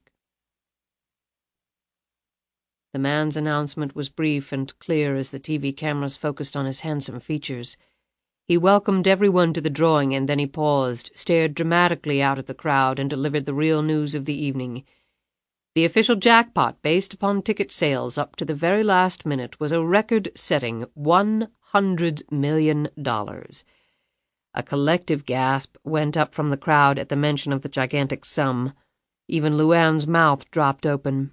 The man's announcement was brief and clear as the TV cameras focused on his handsome features. He welcomed everyone to the drawing, and then he paused, stared dramatically out at the crowd, and delivered the real news of the evening. The official jackpot, based upon ticket sales up to the very last minute, was a record-setting $100 million. A collective gasp went up from the crowd at the mention of the gigantic sum. Even LuAnn's mouth dropped open.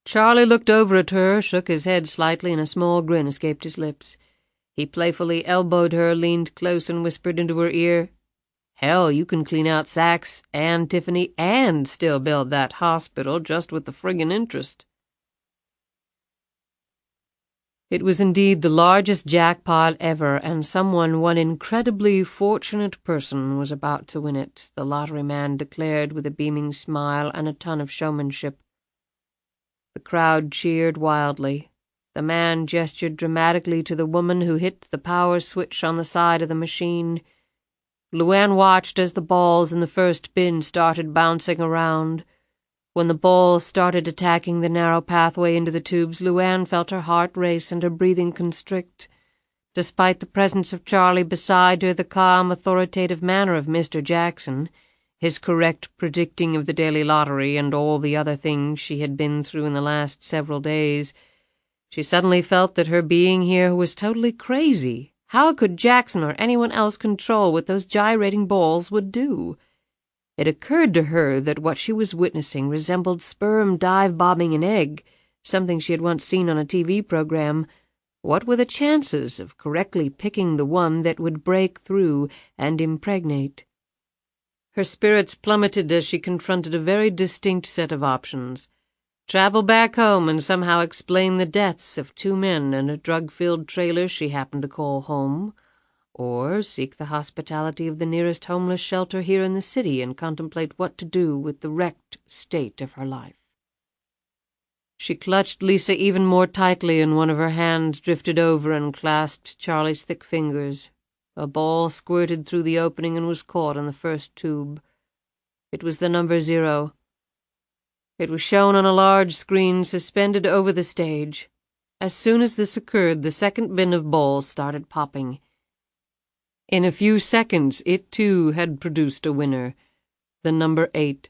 Charlie looked over at her, shook his head slightly, and a small grin escaped his lips. He playfully elbowed her, leaned close, and whispered into her ear, "Hell, you can clean out Saks and Tiffany and still build that hospital just with the friggin' interest." It was indeed the largest jackpot ever, and one incredibly fortunate person was about to win it, the lottery man declared with a beaming smile and a ton of showmanship. The crowd cheered wildly. The man gestured dramatically to the woman who hit the power switch on the side of the machine. LuAnn watched as the balls in the first bin started bouncing around. When the balls started attacking the narrow pathway into the tubes, LuAnn felt her heart race and her breathing constrict. Despite the presence of Charlie beside her, the calm, authoritative manner of Mr. Jackson, his correct predicting of the daily lottery, and all the other things she had been through in the last several days, she suddenly felt that her being here was totally crazy. How could Jackson or anyone else control what those gyrating balls would do? It occurred to her that what she was witnessing resembled sperm dive-bombing an egg, something she had once seen on a TV program. What were the chances of correctly picking the one that would break through and impregnate? Her spirits plummeted as she confronted a very distinct set of options. Travel back home and somehow explain the deaths of 2 men in a drug-filled trailer she happened to call home, or seek the hospitality of the nearest homeless shelter here in the city and contemplate what to do with the wrecked state of her life. She clutched Lisa even more tightly, and one of her hands drifted over and clasped Charlie's thick fingers. A ball squirted through the opening and was caught on the first tube. It was the number 0. It was shown on a large screen suspended over the stage. As soon as this occurred, the second bin of balls started popping. In a few seconds, it too had produced a winner, the number 8.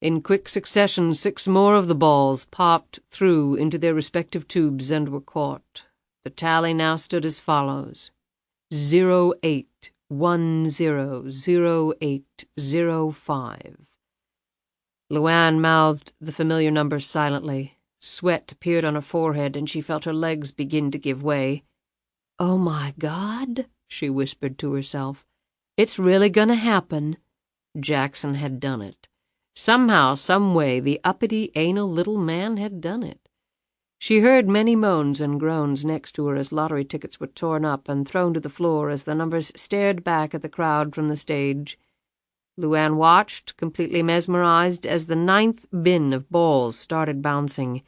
In quick succession, 6 more of the balls popped through into their respective tubes and were caught. The tally now stood as follows: 08100805. LuAnn mouthed the familiar numbers silently. Sweat appeared on her forehead, and she felt her legs begin to give way. "Oh, my God," she whispered to herself. "It's really gonna happen." Jackson had done it. Somehow, someway, the uppity, anal little man had done it. She heard many moans and groans next to her as lottery tickets were torn up and thrown to the floor as the numbers stared back at the crowd from the stage. LuAnn watched, completely mesmerized, as the 9th bin of balls started bouncing.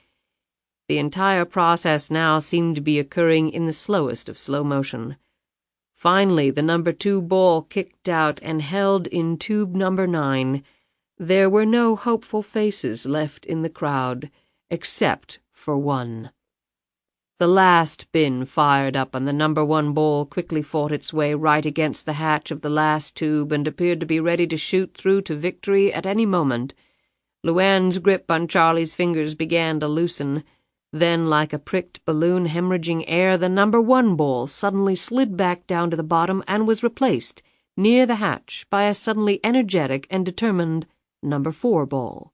The entire process now seemed to be occurring in the slowest of slow motion. Finally, the number 2 ball kicked out and held in tube number 9. There were no hopeful faces left in the crowd, except for one. The last bin fired up, and the number 1 ball quickly fought its way right against the hatch of the last tube and appeared to be ready to shoot through to victory at any moment. LuAnn's grip on Charlie's fingers began to loosen. Then, like a pricked balloon hemorrhaging air, the number 1 ball suddenly slid back down to the bottom and was replaced, near the hatch, by a suddenly energetic and determined number 4 ball.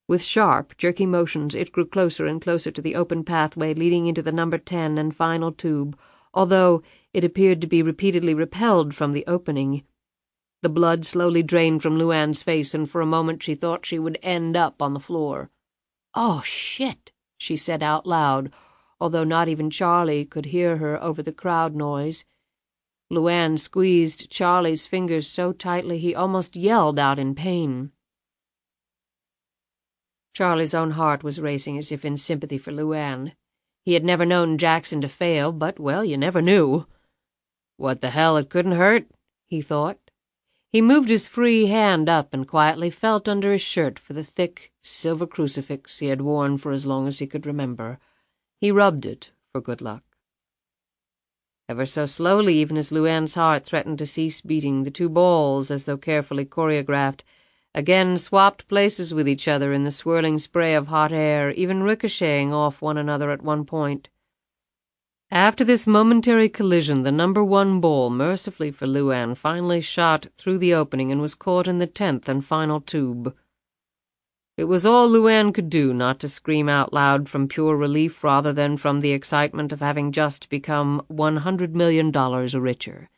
With sharp, jerky motions, it grew closer and closer to the open pathway leading into the number 10 and final tube, although it appeared to be repeatedly repelled from the opening. The blood slowly drained from LuAnn's face, and for a moment she thought she would end up on the floor. "Oh, shit," she said out loud, although not even Charlie could hear her over the crowd noise. LuAnn squeezed Charlie's fingers so tightly he almost yelled out in pain. Charlie's own heart was racing as if in sympathy for LuAnn. He had never known Jackson to fail, but, well, you never knew. What the hell, it couldn't hurt, he thought. He moved his free hand up and quietly felt under his shirt for the thick silver crucifix he had worn for as long as he could remember. He rubbed it for good luck. Ever so slowly, even as LuAnn's heart threatened to cease beating, the 2 balls, as though carefully choreographed, again swapped places with each other in the swirling spray of hot air, even ricocheting off one another at one point. After this momentary collision, the number 1 ball, mercifully for LuAnn, finally shot through the opening and was caught in the 10th and final tube. It was all LuAnn could do not to scream out loud from pure relief rather than from the excitement of having just become $100 million richer.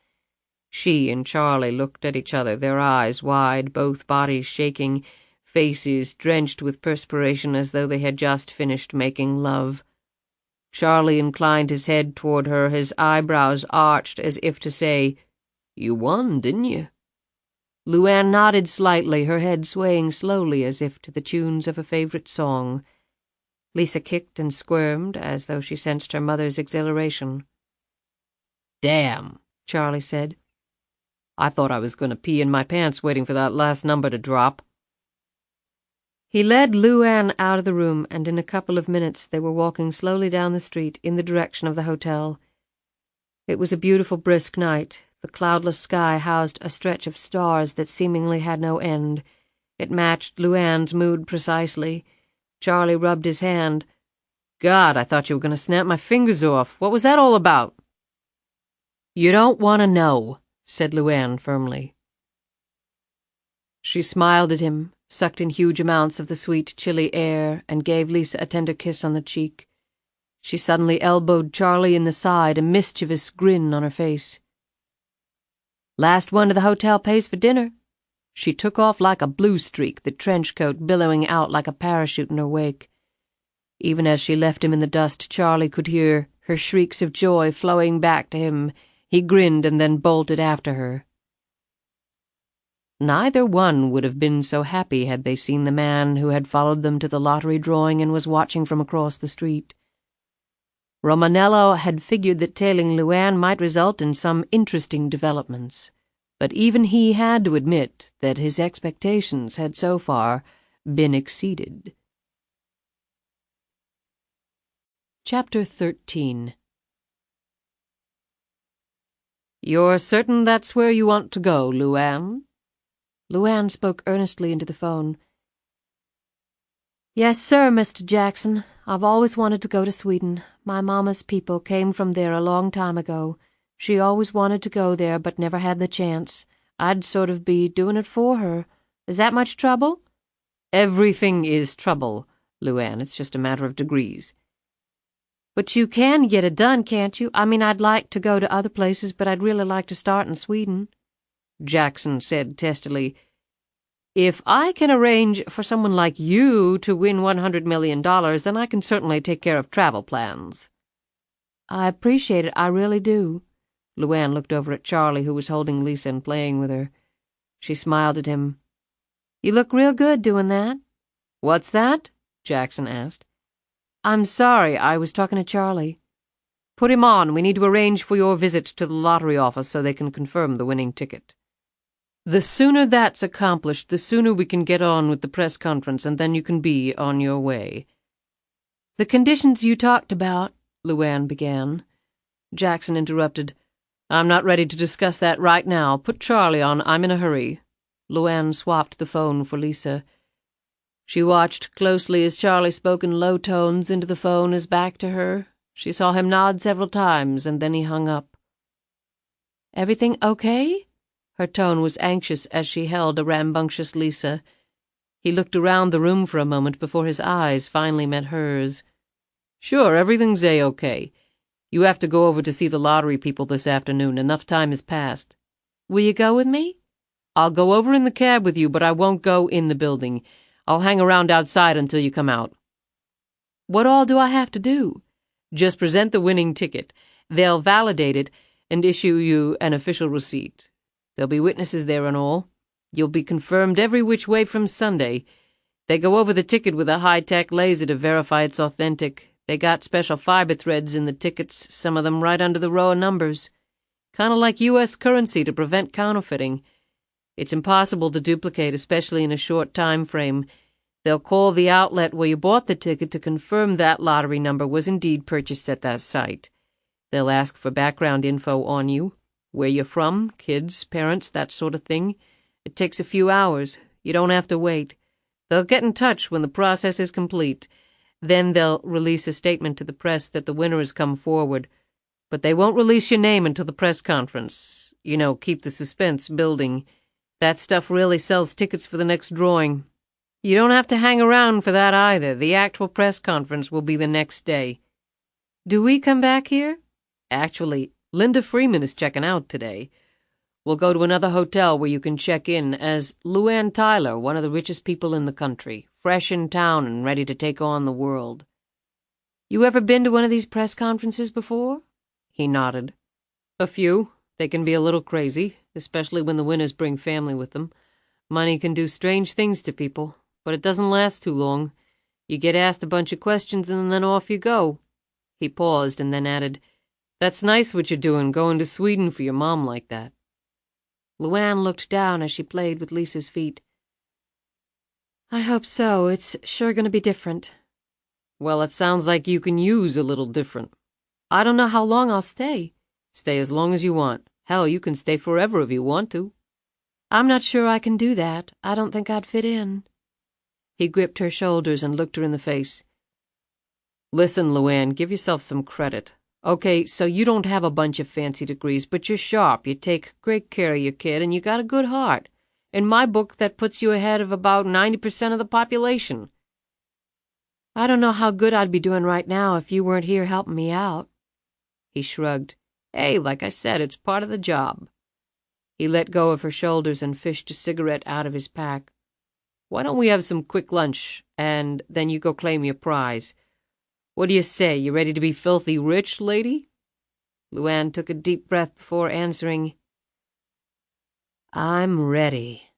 She and Charlie looked at each other, their eyes wide, both bodies shaking, faces drenched with perspiration as though they had just finished making love. Charlie inclined his head toward her, his eyebrows arched as if to say, "You won, didn't you?" LuAnn nodded slightly, her head swaying slowly as if to the tunes of a favorite song. Lisa kicked and squirmed as though she sensed her mother's exhilaration. "Damn," Charlie said. "I thought I was going to pee in my pants waiting for that last number to drop." He led LuAnn out of the room, and in a couple of minutes they were walking slowly down the street in the direction of the hotel. It was a beautiful, brisk night. The cloudless sky housed a stretch of stars that seemingly had no end. It matched LuAnn's mood precisely. Charlie rubbed his hand. "God, I thought you were going to snap my fingers off. What was that all about?" "You don't want to know," said LuAnn firmly. She smiled at him, sucked in huge amounts of the sweet, chilly air, and gave Lisa a tender kiss on the cheek. She suddenly elbowed Charlie in the side, a mischievous grin on her face. "Last one to the hotel pays for dinner." She took off like a blue streak, the trench coat billowing out like a parachute in her wake. Even as she left him in the dust, Charlie could hear her shrieks of joy flowing back to him. He grinned and then bolted after her. Neither one would have been so happy had they seen the man who had followed them to the lottery drawing and was watching from across the street. Romanello had figured that tailing LuAnn might result in some interesting developments, but even he had to admit that his expectations had so far been exceeded. Chapter 13. "You're certain that's where you want to go, LuAnn?" LuAnn spoke earnestly into the phone. "Yes, sir, Mr. Jackson. I've always wanted to go to Sweden. My mama's people came from there a long time ago. She always wanted to go there, but never had the chance. I'd sort of be doing it for her. Is that much trouble?" "Everything is trouble, LuAnn. It's just a matter of degrees." "But you can get it done, can't you? I mean, I'd like to go to other places, but I'd really like to start in Sweden." Jackson said testily, "If I can arrange for someone like you to win $100 million, then I can certainly take care of travel plans." "I appreciate it, I really do." LuAnn looked over at Charlie, who was holding Lisa and playing with her. She smiled at him. "You look real good doing that." "What's that?" Jackson asked. "I'm sorry, I was talking to Charlie." "Put him on. We need to arrange for your visit to the lottery office so they can confirm the winning ticket." "The sooner that's accomplished, the sooner we can get on with the press conference, and then you can be on your way." "The conditions you talked about," LuAnn began. Jackson interrupted. "I'm not ready to discuss that right now. Put Charlie on. I'm in a hurry." LuAnn swapped the phone for Lisa. She watched closely as Charlie spoke in low tones into the phone, his back to her. She saw him nod several times, and then he hung up. "Everything okay?" Her tone was anxious as she held a rambunctious Lisa. He looked around the room for a moment before his eyes finally met hers. "Sure, everything's A-okay. You have to go over to see the lottery people this afternoon. Enough time has passed." "Will you go with me?" "I'll go over in the cab with you, but I won't go in the building. I'll hang around outside until you come out." "What all do I have to do?" "Just present the winning ticket. They'll validate it and issue you an official receipt. There'll be witnesses there and all. You'll be confirmed every which way from Sunday. They go over the ticket with a high-tech laser to verify it's authentic. They got special fiber threads in the tickets, some of them right under the row of numbers. Kind of like U.S. currency to prevent counterfeiting. It's impossible to duplicate, especially in a short time frame. They'll call the outlet where you bought the ticket to confirm that lottery number was indeed purchased at that site. They'll ask for background info on you. Where you're from, kids, parents, that sort of thing. It takes a few hours. You don't have to wait. They'll get in touch when the process is complete. Then they'll release a statement to the press that the winner has come forward. But they won't release your name until the press conference. You know, keep the suspense building. That stuff really sells tickets for the next drawing. You don't have to hang around for that either. The actual press conference will be the next day." "Do we come back here?" "Actually, Linda Freeman is checking out today. We'll go to another hotel where you can check in as LuAnn Tyler, one of the richest people in the country, fresh in town and ready to take on the world." "You ever been to one of these press conferences before?" He nodded. "A few. They can be a little crazy, especially when the winners bring family with them. Money can do strange things to people, but it doesn't last too long. You get asked a bunch of questions and then off you go." He paused and then added, "That's nice what you're doing, going to Sweden for your mom like that." LuAnn looked down as she played with Lisa's feet. "I hope so. It's sure going to be different." "Well, it sounds like you can use a little different." "I don't know how long I'll stay." "Stay as long as you want. Hell, you can stay forever if you want to." "I'm not sure I can do that. I don't think I'd fit in." He gripped her shoulders and looked her in the face. "Listen, LuAnn, give yourself some credit. Okay, so you don't have a bunch of fancy degrees, but you're sharp, you take great care of your kid, and you got a good heart. In my book, that puts you ahead of about 90% of the population." "I don't know how good I'd be doing right now if you weren't here helping me out." He shrugged. "Hey, like I said, it's part of the job." He let go of her shoulders and fished a cigarette out of his pack. "Why don't we have some quick lunch, and then you go claim your prize? What do you say, you ready to be filthy rich, lady?" LuAnn took a deep breath before answering, "I'm ready."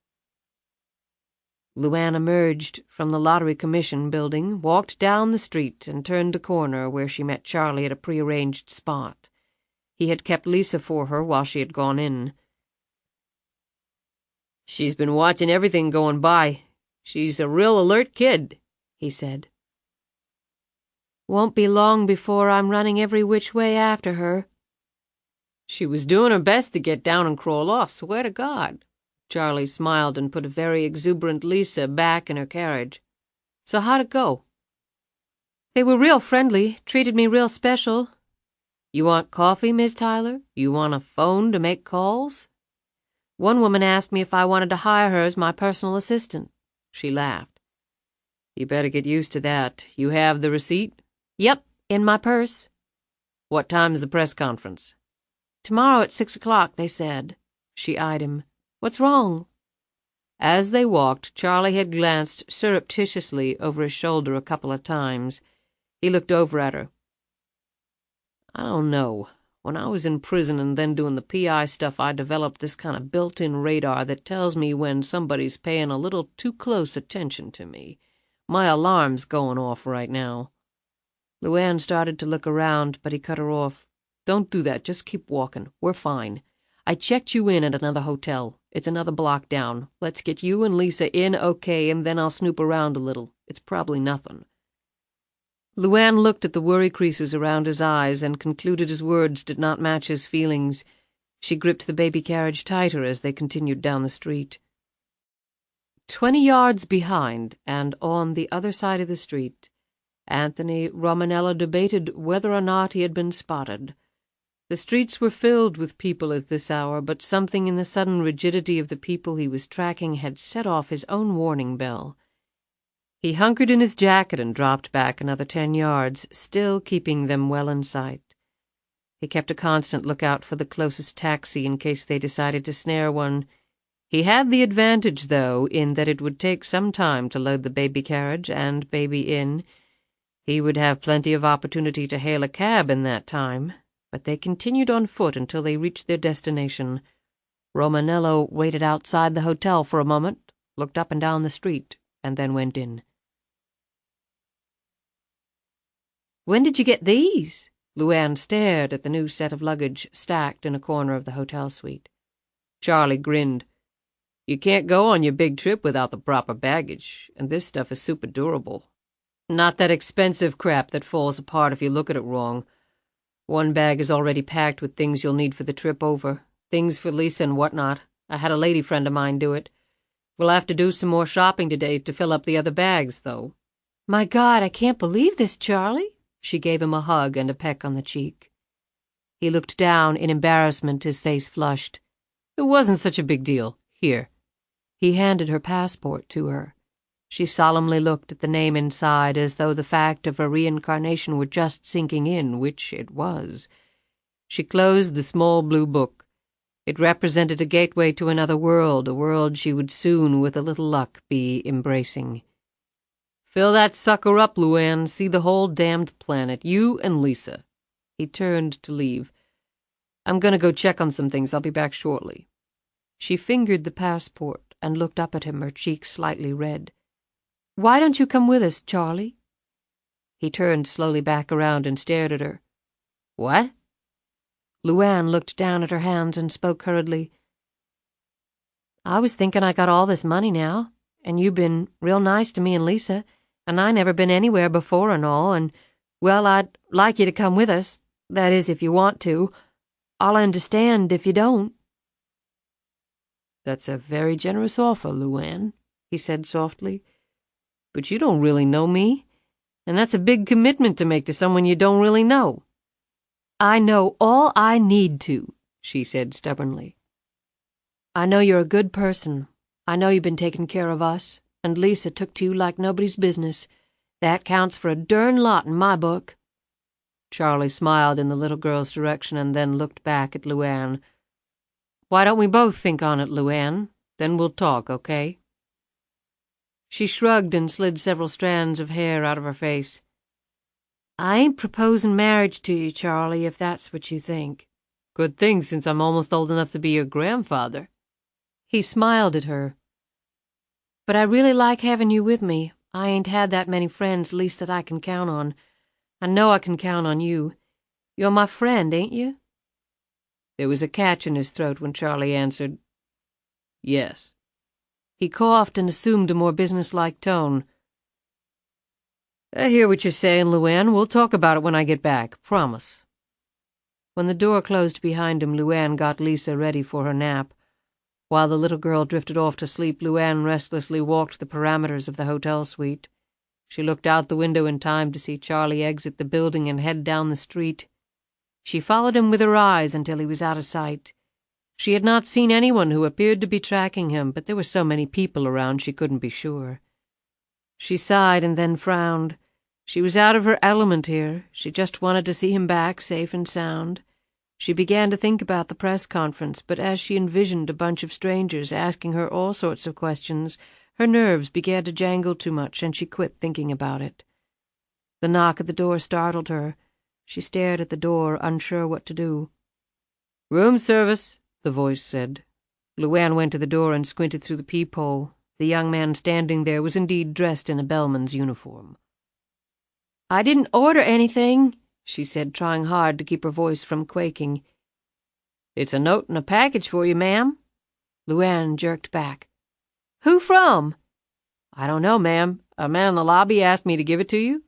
LuAnn emerged from the Lottery Commission building, walked down the street, and turned the corner where she met Charlie at a prearranged spot. He had kept Lisa for her while she had gone in. "She's been watching everything going by. She's a real alert kid," he said. "Won't be long before I'm running every which way after her." "She was doing her best to get down and crawl off, swear to God." Charlie smiled and put a very exuberant Lisa back in her carriage. "So how'd it go?" "They were real friendly, treated me real special." "You want coffee, Miss Tyler? You want a phone to make calls?" "One woman asked me if I wanted to hire her as my personal assistant." She laughed. "You better get used to that. You have the receipt?" "Yep, in my purse." "What time's the press conference?" "Tomorrow at 6 o'clock, they said." She eyed him. "What's wrong?" As they walked, Charlie had glanced surreptitiously over his shoulder a couple of times. He looked over at her. "I don't know. When I was in prison and then doing the PI stuff, I developed this kind of built-in radar that tells me when somebody's paying a little too close attention to me. My alarm's going off right now." LuAnn started to look around, but he cut her off. "Don't do that. Just keep walking. We're fine. I checked you in at another hotel. It's another block down. Let's get you and Lisa in okay, and then I'll snoop around a little. It's probably nothing." LuAnn looked at the worry creases around his eyes and concluded his words did not match his feelings. She gripped the baby carriage tighter as they continued down the street. 20 yards behind, and on the other side of the street, Anthony Romanello debated whether or not he had been spotted. The streets were filled with people at this hour, but something in the sudden rigidity of the people he was tracking had set off his own warning bell. He hunkered in his jacket and dropped back another 10 yards, still keeping them well in sight. He kept a constant lookout for the closest taxi in case they decided to snare one. He had the advantage, though, in that it would take some time to load the baby carriage and baby in. He would have plenty of opportunity to hail a cab in that time, but they continued on foot until they reached their destination. Romanello waited outside the hotel for a moment, looked up and down the street, and then went in. "When did you get these?" LuAnn stared at the new set of luggage stacked in a corner of the hotel suite. Charlie grinned. "You can't go on your big trip without the proper baggage, and this stuff is super durable. Not that expensive crap that falls apart if you look at it wrong. One bag is already packed with things you'll need for the trip over, things for Lisa and whatnot. I had a lady friend of mine do it. We'll have to do some more shopping today to fill up the other bags, though." "My God, I can't believe this, Charlie." She gave him a hug and a peck on the cheek. He looked down in embarrassment, his face flushed. "It wasn't such a big deal. Here." He handed her passport to her. She solemnly looked at the name inside as though the fact of her reincarnation were just sinking in, which it was. She closed the small blue book. It represented a gateway to another world, a world she would soon, with a little luck, be embracing. "Fill that sucker up, LuAnn. See the whole damned planet. You and Lisa." He turned to leave. "I'm going to go check on some things. I'll be back shortly." She fingered the passport and looked up at him, her cheeks slightly red. "Why don't you come with us, Charlie?" He turned slowly back around and stared at her. "What?" LuAnn looked down at her hands and spoke hurriedly. "I was thinking I got all this money now, and you been real nice to me and Lisa, and I never been anywhere before and all, and, well, I'd like you to come with us. That is, if you want to. I'll understand if you don't." "That's a very generous offer, LuAnn," he said softly. "But you don't really know me, and that's a big commitment to make to someone you don't really know." "I know all I need to," she said stubbornly. "I know you're a good person. I know you've been taking care of us, and Lisa took to you like nobody's business. That counts for a darn lot in my book." Charlie smiled in the little girl's direction and then looked back at LuAnn. "Why don't we both think on it, LuAnn? Then we'll talk, okay?" She shrugged and slid several strands of hair out of her face. "I ain't proposing marriage to you, Charlie, if that's what you think." "Good thing, since I'm almost old enough to be your grandfather." He smiled at her. "But I really like having you with me. I ain't had that many friends, least that I can count on. I know I can count on you. You're my friend, ain't you?" There was a catch in his throat when Charlie answered, "Yes." He coughed and assumed a more businesslike tone. "I hear what you're saying, LuAnn. We'll talk about it when I get back. Promise." When the door closed behind him, LuAnn got Lisa ready for her nap. While the little girl drifted off to sleep, LuAnn restlessly walked the perimeters of the hotel suite. She looked out the window in time to see Charlie exit the building and head down the street. She followed him with her eyes until he was out of sight. She had not seen anyone who appeared to be tracking him, but there were so many people around she couldn't be sure. She sighed and then frowned. She was out of her element here. She just wanted to see him back, safe and sound. She began to think about the press conference, but as she envisioned a bunch of strangers asking her all sorts of questions, her nerves began to jangle too much, and she quit thinking about it. The knock at the door startled her. She stared at the door, unsure what to do. "Room service," the voice said. LuAnn went to the door and squinted through the peephole. The young man standing there was indeed dressed in a bellman's uniform. "I didn't order anything," she said, trying hard to keep her voice from quaking. "It's a note and a package for you, ma'am." LuAnn jerked back. "Who from?" "I don't know, ma'am. A man in the lobby asked me to give it to you."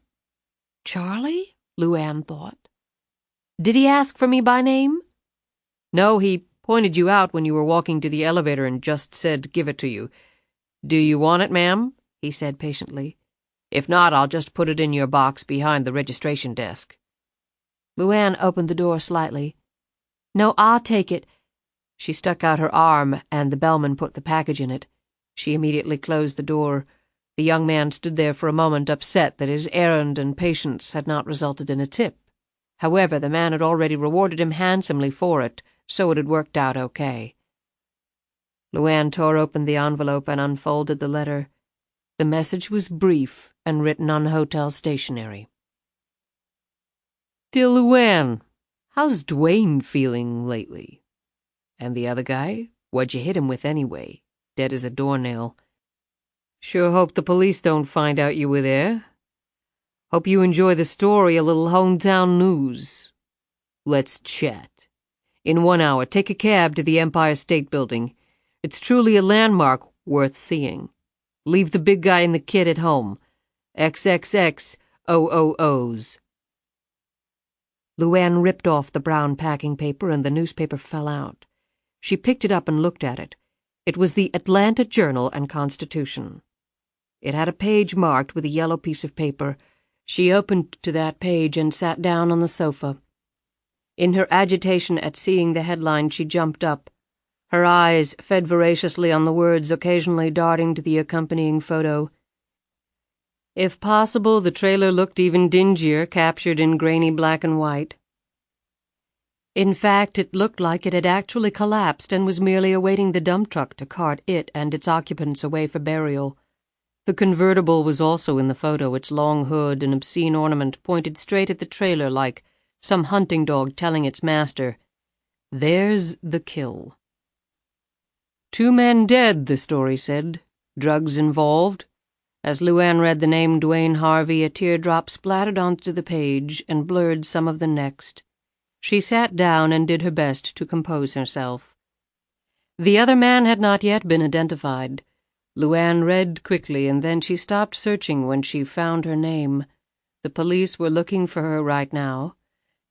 "Charlie?" LuAnn thought. "Did he ask for me by name?" "No, he pointed you out when you were walking to the elevator and just said give it to you. Do you want it, ma'am?" he said patiently. "If not, I'll just put it in your box behind the registration desk." LuAnn opened the door slightly. "No, I'll take it." She stuck out her arm, and the bellman put the package in it. She immediately closed the door. The young man stood there for a moment, upset that his errand and patience had not resulted in a tip. However, the man had already rewarded him handsomely for it, so it had worked out okay. LuAnn tore open the envelope and unfolded the letter. The message was brief and written on hotel stationery. "Dear LuAnn, how's Dwayne feeling lately? And the other guy? What'd you hit him with anyway? Dead as a doornail. Sure hope the police don't find out you were there. Hope you enjoy the story, a little hometown news. Let's chat. In 1 hour, take a cab to the Empire State Building. It's truly a landmark worth seeing. Leave the big guy and the kid at home. XXX OOOs." LuAnn ripped off the brown packing paper and the newspaper fell out. She picked it up and looked at it. It was the Atlanta Journal and Constitution. It had a page marked with a yellow piece of paper. She opened to that page and sat down on the sofa. In her agitation at seeing the headline, she jumped up. Her eyes fed voraciously on the words, occasionally darting to the accompanying photo. If possible, the trailer looked even dingier, captured in grainy black and white. In fact, it looked like it had actually collapsed and was merely awaiting the dump truck to cart it and its occupants away for burial. The convertible was also in the photo, its long hood and obscene ornament pointed straight at the trailer like some hunting dog telling its master, "There's the kill." 2 men dead, the story said. Drugs involved. As LuAnn read the name Dwayne Harvey, a teardrop splattered onto the page and blurred some of the next. She sat down and did her best to compose herself. The other man had not yet been identified. LuAnn read quickly, and then she stopped searching when she found her name. The police were looking for her right now.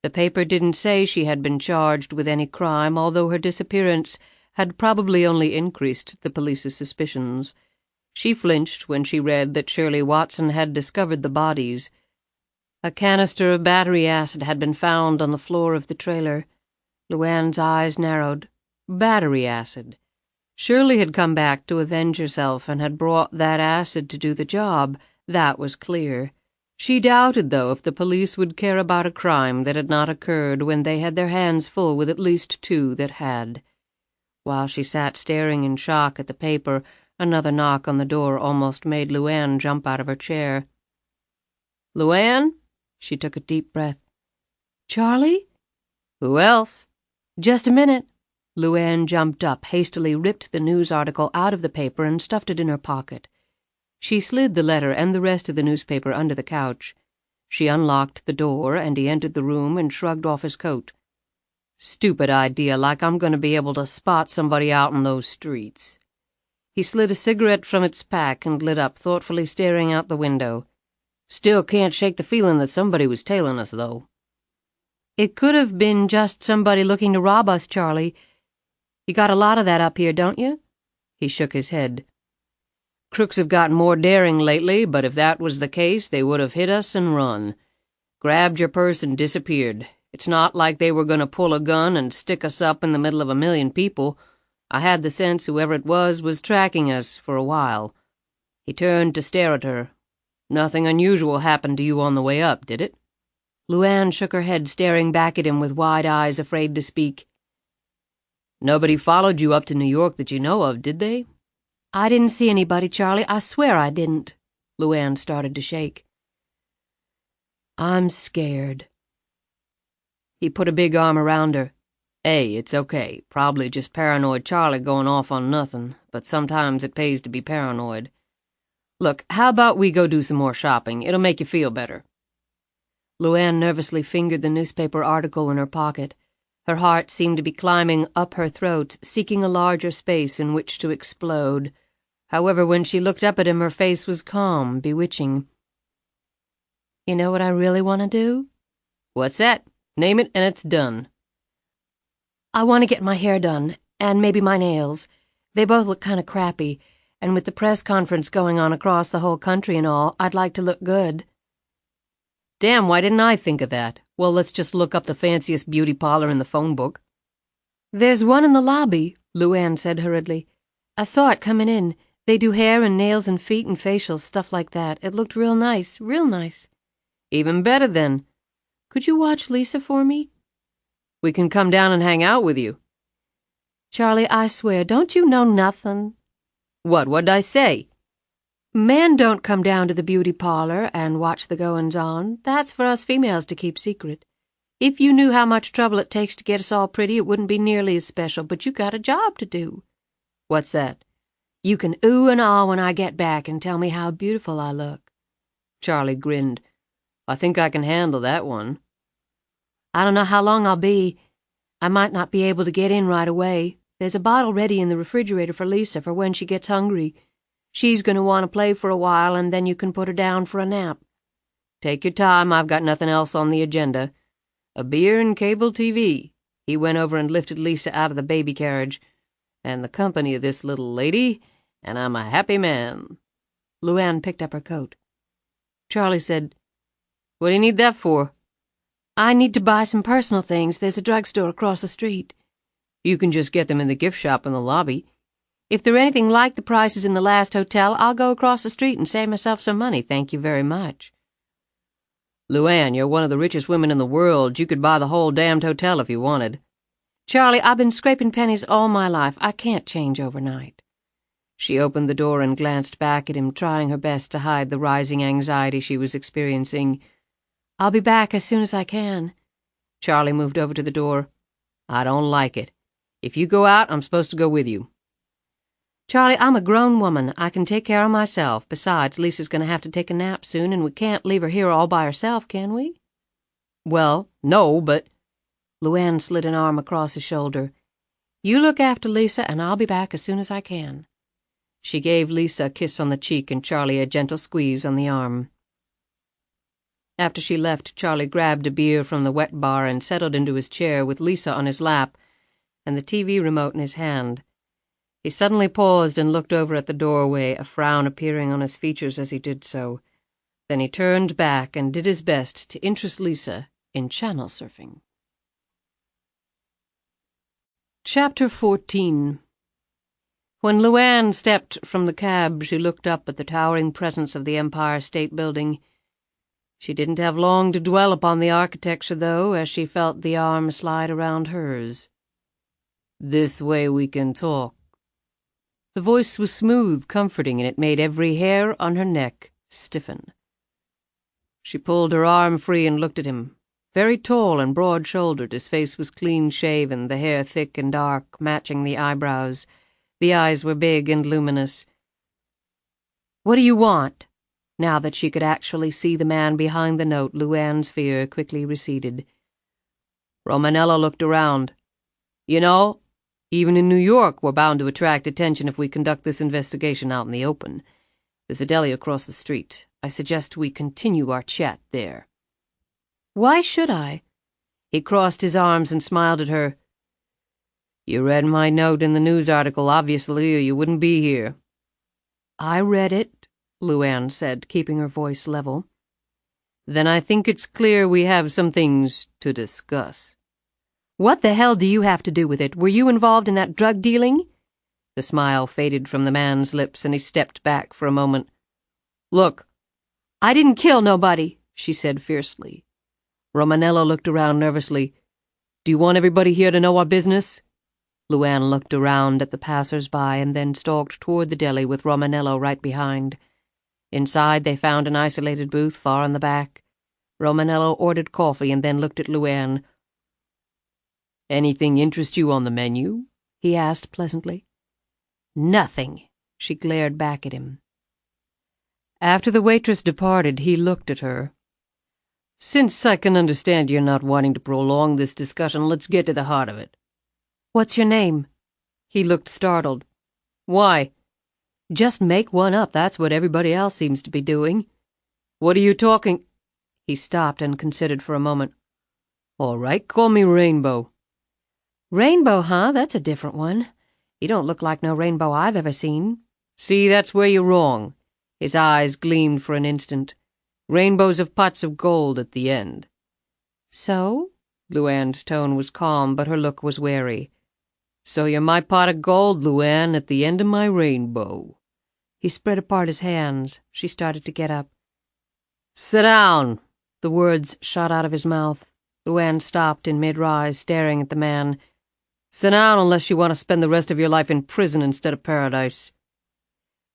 The paper didn't say she had been charged with any crime, although her disappearance had probably only increased the police's suspicions. She flinched when she read that Shirley Watson had discovered the bodies. A canister of battery acid had been found on the floor of the trailer. LuAnn's eyes narrowed. Battery acid. Shirley had come back to avenge herself and had brought that acid to do the job. That was clear. She doubted, though, if the police would care about a crime that had not occurred when they had their hands full with at least 2 that had. While she sat staring in shock at the paper, another knock on the door almost made LuAnn jump out of her chair. "LuAnn?" She took a deep breath. "Charlie?" "Who else?" "Just a minute." LuAnn jumped up, hastily ripped the news article out of the paper and stuffed it in her pocket. She slid the letter and the rest of the newspaper under the couch. She unlocked the door, and he entered the room and shrugged off his coat. "Stupid idea, like I'm going to be able to spot somebody out in those streets." He slid a cigarette from its pack and lit up, thoughtfully staring out the window. "Still can't shake the feeling that somebody was tailing us, though." "It could have been just somebody looking to rob us, Charlie. You got a lot of that up here, don't you?" He shook his head. "Crooks have gotten more daring lately, but if that was the case, they would have hit us and run. Grabbed your purse and disappeared. It's not like they were going to pull a gun and stick us up in the middle of a million people. I had the sense whoever it was tracking us for a while." He turned to stare at her. "Nothing unusual happened to you on the way up, did it?" LuAnn shook her head, staring back at him with wide eyes, afraid to speak. "Nobody followed you up to New York that you know of, did they?" "I didn't see anybody, Charlie. I swear I didn't." LuAnn started to shake. "I'm scared." He put a big arm around her. Hey, it's okay. Probably just paranoid Charlie going off on nothing, but sometimes it pays to be paranoid. Look, how about we go do some more shopping? It'll make you feel better. LuAnn nervously fingered the newspaper article in her pocket. Her heart seemed to be climbing up her throat, seeking a larger space in which to explode. However, when she looked up at him, her face was calm, bewitching. You know what I really want to do? What's that? Name it and it's done. I want to get my hair done, and maybe my nails. They both look kind of crappy, and with the press conference going on across the whole country and all, I'd like to look good. Damn, why didn't I think of that? Well, let's just look up the fanciest beauty parlor in the phone book. There's one in the lobby, LuAnn said hurriedly. I saw it coming in. They do hair and nails and feet and facials, stuff like that. It looked real nice, real nice. Even better, then. Could you watch Lisa for me? We can come down and hang out with you. Charlie, I swear, don't you know nothing? What'd I say? Men don't come down to the beauty parlor and watch the goings-on. That's for us females to keep secret. If you knew how much trouble it takes to get us all pretty, it wouldn't be nearly as special, but you got a job to do. What's that? You can ooh and ah when I get back and tell me how beautiful I look. Charlie grinned. I think I can handle that one. I don't know how long I'll be. I might not be able to get in right away. There's a bottle ready in the refrigerator for Lisa for when she gets hungry. She's going to want to play for a while, and then you can put her down for a nap. Take your time, I've got nothing else on the agenda. A beer and cable TV. He went over and lifted Lisa out of the baby carriage. And the company of this little lady, and I'm a happy man. LuAnn picked up her coat. Charlie said, What do you need that for? I need to buy some personal things. There's a drugstore across the street. You can just get them in the gift shop in the lobby. If they're anything like the prices in the last hotel, I'll go across the street and save myself some money, thank you very much. LuAnn, you're one of the richest women in the world. You could buy the whole damned hotel if you wanted. Charlie, I've been scraping pennies all my life. I can't change overnight. She opened the door and glanced back at him, trying her best to hide the rising anxiety she was experiencing. I'll be back as soon as I can. Charlie moved over to the door. I don't like it. If you go out, I'm supposed to go with you. Charlie, I'm a grown woman. I can take care of myself. Besides, Lisa's going to have to take a nap soon, and we can't leave her here all by herself, can we? Well, no, but... LuAnn slid an arm across his shoulder. You look after Lisa, and I'll be back as soon as I can. She gave Lisa a kiss on the cheek and Charlie a gentle squeeze on the arm. After she left, Charlie grabbed a beer from the wet bar and settled into his chair with Lisa on his lap and the TV remote in his hand. He suddenly paused and looked over at the doorway, a frown appearing on his features as he did so. Then he turned back and did his best to interest Lisa in channel surfing. Chapter 14. When LuAnn stepped from the cab, she looked up at the towering presence of the Empire State Building. She didn't have long to dwell upon the architecture, though, as she felt the arm slide around hers. This way we can talk. The voice was smooth, comforting, and it made every hair on her neck stiffen. She pulled her arm free and looked at him. Very tall and broad-shouldered, his face was clean-shaven, the hair thick and dark, matching the eyebrows. The eyes were big and luminous. What do you want? Now that she could actually see the man behind the note, LuAnn's fear quickly receded. Romanello looked around. You know, even in New York, we're bound to attract attention if we conduct this investigation out in the open. There's a deli across the street. I suggest we continue our chat there. Why should I? He crossed his arms and smiled at her. You read my note in the news article, obviously, or you wouldn't be here. I read it, LuAnn said, keeping her voice level. Then I think it's clear we have some things to discuss. What the hell do you have to do with it? Were you involved in that drug dealing? The smile faded from the man's lips, and he stepped back for a moment. Look, I didn't kill nobody, she said fiercely. Romanello looked around nervously. Do you want everybody here to know our business? LuAnn looked around at the passers-by and then stalked toward the deli with Romanello right behind. Inside, they found an isolated booth far in the back. Romanello ordered coffee and then looked at LuAnn. Anything interest you on the menu? He asked pleasantly. Nothing, she glared back at him. After the waitress departed, he looked at her. Since I can understand you're not wanting to prolong this discussion, let's get to the heart of it. What's your name? He looked startled. Why? Just make one up, that's what everybody else seems to be doing. What are you talking? He stopped and considered for a moment. All right, call me Rainbow. Rainbow, huh? That's a different one. You don't look like no rainbow I've ever seen. See, that's where you're wrong. His eyes gleamed for an instant. Rainbows of pots of gold at the end. So? LuAnn's tone was calm, but her look was wary. So you're my pot of gold, LuAnn, at the end of my rainbow. He spread apart his hands. She started to get up. Sit down. The words shot out of his mouth. LuAnn stopped in mid-rise, staring at the man. Sit down unless you want to spend the rest of your life in prison instead of paradise.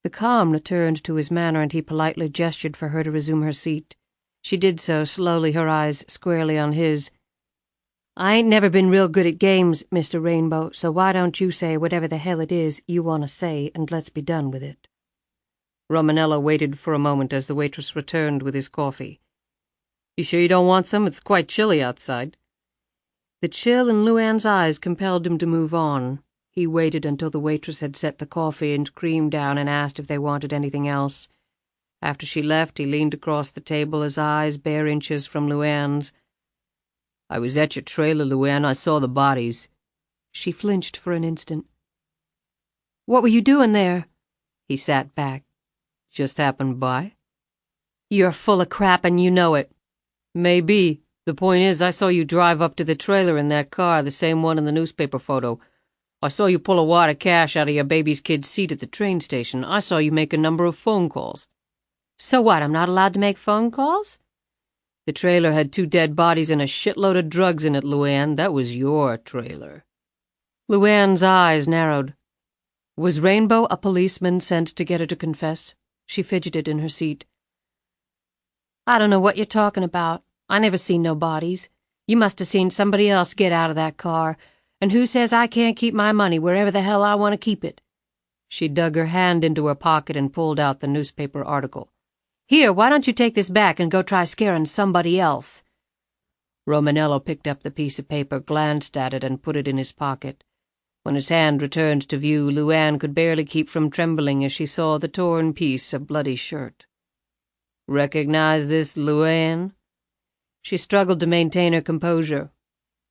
The calm returned to his manner, and he politely gestured for her to resume her seat. She did so, slowly, her eyes squarely on his. I ain't never been real good at games, Mr. Rainbow, so why don't you say whatever the hell it is you want to say, and let's be done with it. Romanello waited for a moment as the waitress returned with his coffee. You sure you don't want some? It's quite chilly outside. The chill in LuAnn's eyes compelled him to move on. He waited until the waitress had set the coffee and cream down and asked if they wanted anything else. After she left, he leaned across the table, his eyes bare inches from LuAnn's. I was at your trailer, LuAnn. I saw the bodies. She flinched for an instant. What were you doing there? He sat back. Just happened by. You're full of crap and you know it. Maybe. The point is, I saw you drive up to the trailer in that car, the same one in the newspaper photo. I saw you pull a wad of cash out of your baby's kid's seat at the train station. I saw you make a number of phone calls. So what, I'm not allowed to make phone calls? The trailer had 2 dead bodies and a shitload of drugs in it, LuAnn. That was your trailer. LuAnn's eyes narrowed. Was Rainbow a policeman sent to get her to confess? She fidgeted in her seat. I don't know what you're talking about. I never seen no bodies. You must have seen somebody else get out of that car. And who says I can't keep my money wherever the hell I want to keep it? She dug her hand into her pocket and pulled out the newspaper article. Here, why don't you take this back and go try scaring somebody else? Romanello picked up the piece of paper, glanced at it, and put it in his pocket. When his hand returned to view, LuAnn could barely keep from trembling as she saw the torn piece of bloody shirt. Recognize this, LuAnn? She struggled to maintain her composure.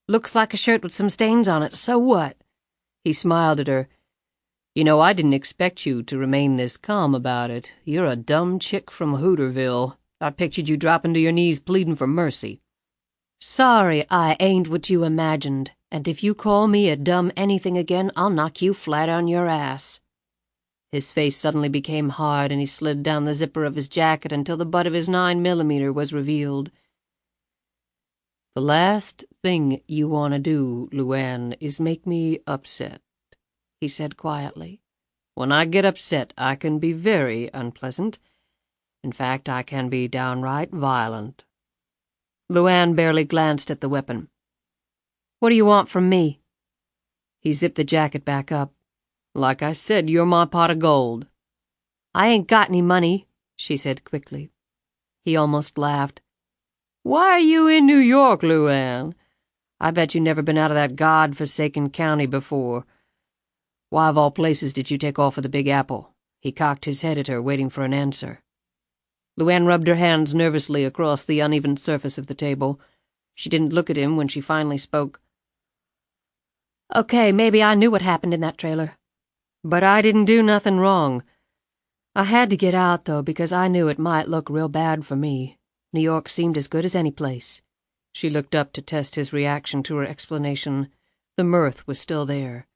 Looks like a shirt with some stains on it, so what? He smiled at her. You know, I didn't expect you to remain this calm about it. You're a dumb chick from Hooterville. I pictured you dropping to your knees pleading for mercy. Sorry I ain't what you imagined, and if you call me a dumb anything again, I'll knock you flat on your ass. His face suddenly became hard, and he slid down the zipper of his jacket until the butt of his 9mm was revealed. The last thing you want to do, LuAnn, is make me upset, he said quietly. When I get upset, I can be very unpleasant. In fact, I can be downright violent. LuAnn barely glanced at the weapon. What do you want from me? He zipped the jacket back up. Like I said, you're my pot of gold. I ain't got any money, she said quickly. He almost laughed. Why are you in New York, LuAnn? I bet you never been out of that god-forsaken county before. Why, of all places, did you take off for the Big Apple? He cocked his head at her, waiting for an answer. LuAnn rubbed her hands nervously across the uneven surface of the table. She didn't look at him when she finally spoke. Okay, maybe I knew what happened in that trailer. But I didn't do nothing wrong. I had to get out, though, because I knew it might look real bad for me. New York seemed as good as any place. She looked up to test his reaction to her explanation. The mirth was still there.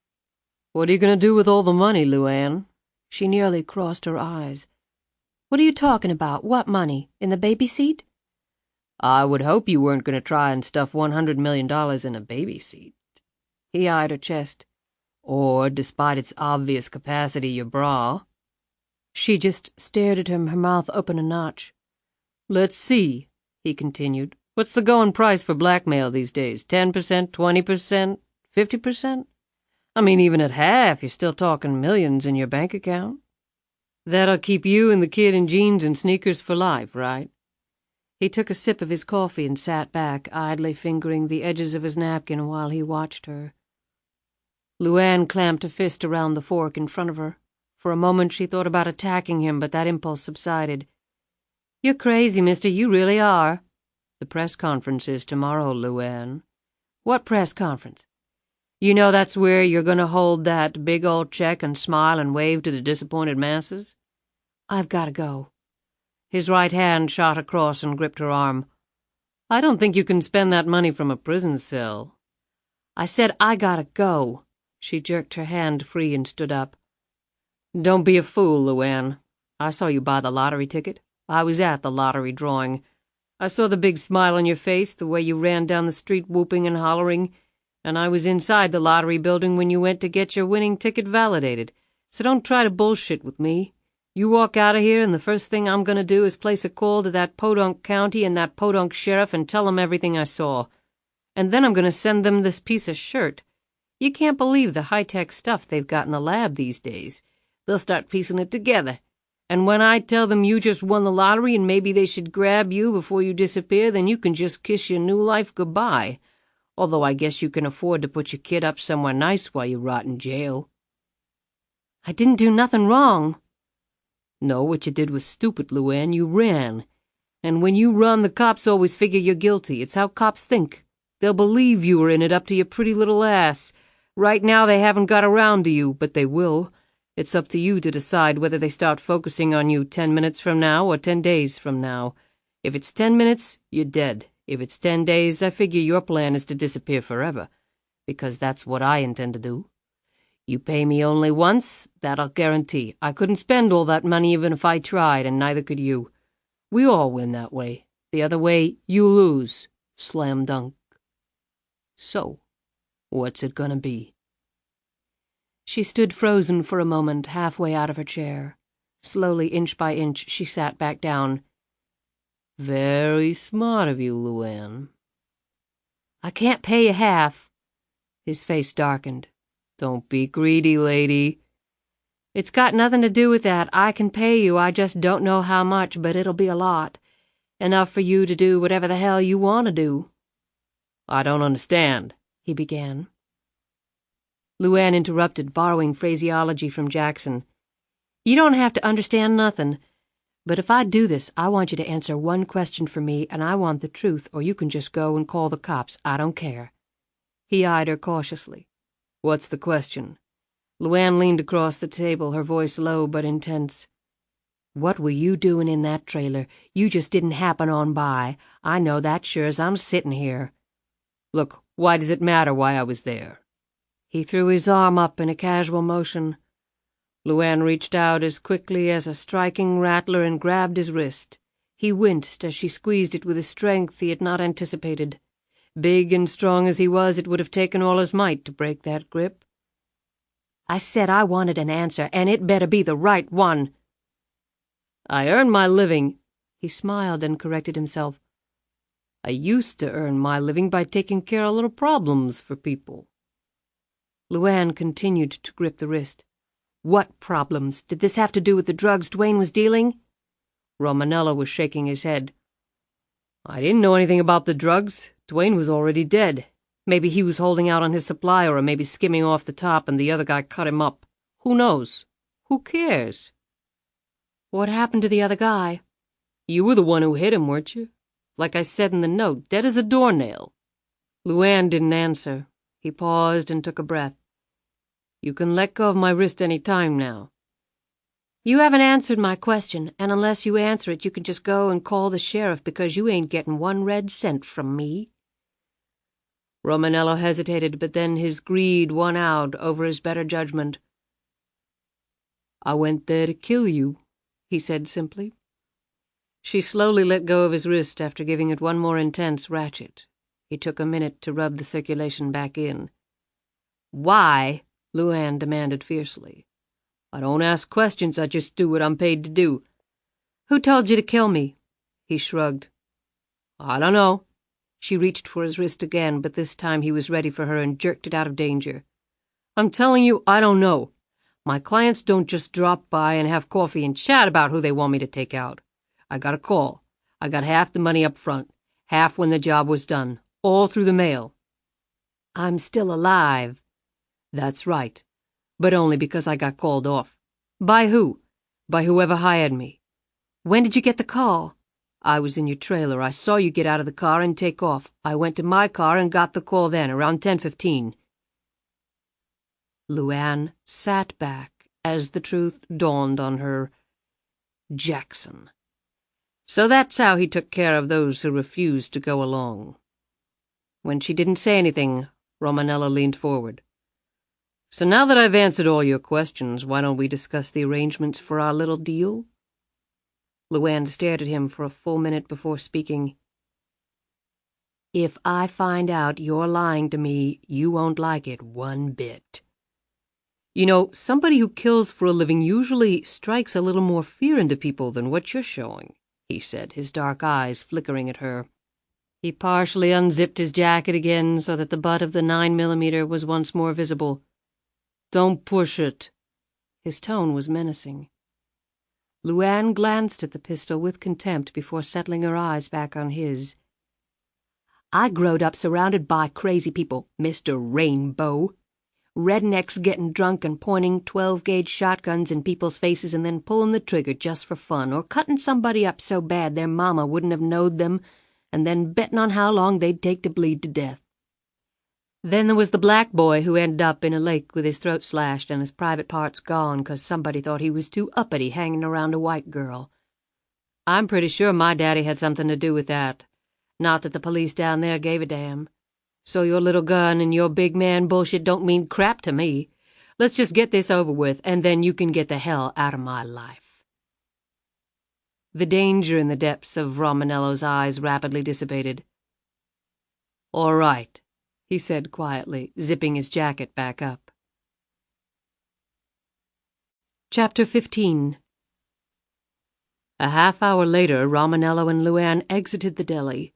What are you going to do with all the money, LuAnn? She nearly crossed her eyes. What are you talking about? What money? In the baby seat? I would hope you weren't going to try and stuff $100 million in a baby seat. He eyed her chest. Or, despite its obvious capacity, your bra. She just stared at him, her mouth open a notch. Let's see, he continued. What's the going price for blackmail these days? 10%, 20%, 50%? I mean, even at half, you're still talking millions in your bank account. That'll keep you and the kid in jeans and sneakers for life, right? He took a sip of his coffee and sat back, idly fingering the edges of his napkin while he watched her. LuAnn clamped a fist around the fork in front of her. For a moment she thought about attacking him, but that impulse subsided. You're crazy, mister, you really are. The press conference is tomorrow, LuAnn. What press conference? You know that's where you're going to hold that big old check and smile and wave to the disappointed masses? I've got to go. His right hand shot across and gripped her arm. I don't think you can spend that money from a prison cell. I said I gotta go. She jerked her hand free and stood up. Don't be a fool, LuAnn. I saw you buy the lottery ticket. I was at the lottery drawing. I saw the big smile on your face, the way you ran down the street whooping and hollering, and I was inside the lottery building when you went to get your winning ticket validated. So don't try to bullshit with me. You walk out of here, and the first thing I'm going to do is place a call to that podunk county and that podunk sheriff and tell them everything I saw. And then I'm going to send them this piece of shirt. You can't believe the high-tech stuff they've got in the lab these days. They'll start piecing it together. And when I tell them you just won the lottery and maybe they should grab you before you disappear, then you can just kiss your new life goodbye. Although I guess you can afford to put your kid up somewhere nice while you rot in jail. I didn't do nothing wrong. No, what you did was stupid, LuAnn. You ran. And when you run, the cops always figure you're guilty. It's how cops think. They'll believe you were in it up to your pretty little ass. Right now they haven't got around to you, but they will. It's up to you to decide whether they start focusing on you 10 minutes from now or 10 days from now. If it's 10 minutes, you're dead. If it's 10 days, I figure your plan is to disappear forever. Because that's what I intend to do. You pay me only once, that I'll guarantee. I couldn't spend all that money even if I tried, and neither could you. We all win that way. The other way, you lose. Slam dunk. So, what's it gonna be? She stood frozen for a moment, halfway out of her chair. Slowly, inch by inch, she sat back down. Very smart of you, LuAnn. I can't pay you half. His face darkened. Don't be greedy, lady. It's got nothing to do with that. I can pay you, I just don't know how much, but it'll be a lot. Enough for you to do whatever the hell you want to do. I don't understand, he began. LuAnn interrupted, borrowing phraseology from Jackson. You don't have to understand nothing. But if I do this, I want you to answer one question for me, and I want the truth, or you can just go and call the cops. I don't care. He eyed her cautiously. What's the question? LuAnn leaned across the table, her voice low but intense. What were you doing in that trailer? You just didn't happen on by. I know that sure as I'm sitting here. Look, why does it matter why I was there? He threw his arm up in a casual motion. LuAnn reached out as quickly as a striking rattler and grabbed his wrist. He winced as she squeezed it with a strength he had not anticipated. Big and strong as he was, it would have taken all his might to break that grip. I said I wanted an answer, and it better be the right one. I earn my living. He smiled and corrected himself. I used to earn my living by taking care of little problems for people. LuAnn continued to grip the wrist. What problems? Did this have to do with the drugs Dwayne was dealing? Romanello was shaking his head. I didn't know anything about the drugs. Dwayne was already dead. Maybe he was holding out on his supply, or maybe skimming off the top and the other guy cut him up. Who knows? Who cares? What happened to the other guy? You were the one who hit him, weren't you? Like I said in the note, dead as a doornail. LuAnn didn't answer. He paused and took a breath. You can let go of my wrist any time now. You haven't answered my question, and unless you answer it, you can just go and call the sheriff because you ain't getting 1 red cent from me. Romanello hesitated, but then his greed won out over his better judgment. I went there to kill you, he said simply. She slowly let go of his wrist after giving it one more intense ratchet. He took a minute to rub the circulation back in. Why? LuAnn demanded fiercely. I don't ask questions, I just do what I'm paid to do. Who told you to kill me? He shrugged. I don't know. She reached for his wrist again, but this time he was ready for her and jerked it out of danger. "I'm telling you, I don't know. My clients don't just drop by and have coffee and chat about who they want me to take out. I got a call. I got half the money up front, half when the job was done, all through the mail." "I'm still alive." "That's right, but only because I got called off." "By who?" "By whoever hired me." "When did you get the call?" "I was in your trailer. I saw you get out of the car and take off. I went to my car and got the call then, around 10:15. LuAnn sat back as the truth dawned on her. Jackson. So that's how he took care of those who refused to go along. When she didn't say anything, Romanello leaned forward. "So now that I've answered all your questions, why don't we discuss the arrangements for our little deal?" LuAnn stared at him for a full minute before speaking. "If I find out you're lying to me, you won't like it one bit." "You know, somebody who kills for a living usually strikes a little more fear into people than what you're showing," he said, his dark eyes flickering at her. He partially unzipped his jacket again so that the butt of the 9mm was once more visible. "Don't push it." His tone was menacing. LuAnn glanced at the pistol with contempt before settling her eyes back on his. "I growed up surrounded by crazy people, Mr. Rainbow. Rednecks getting drunk and pointing 12-gauge shotguns in people's faces and then pulling the trigger just for fun, or cutting somebody up so bad their mama wouldn't have knowed them, and then betting on how long they'd take to bleed to death. Then there was the black boy who ended up in a lake with his throat slashed and his private parts gone 'cause somebody thought he was too uppity hanging around a white girl. I'm pretty sure my daddy had something to do with that. Not that the police down there gave a damn. So your little gun and your big man bullshit don't mean crap to me. Let's just get this over with, and then you can get the hell out of my life." The danger in the depths of Romanello's eyes rapidly dissipated. "All right," he said quietly, zipping his jacket back up. Chapter 15. A half-hour later, Romanello and LuAnn exited the deli.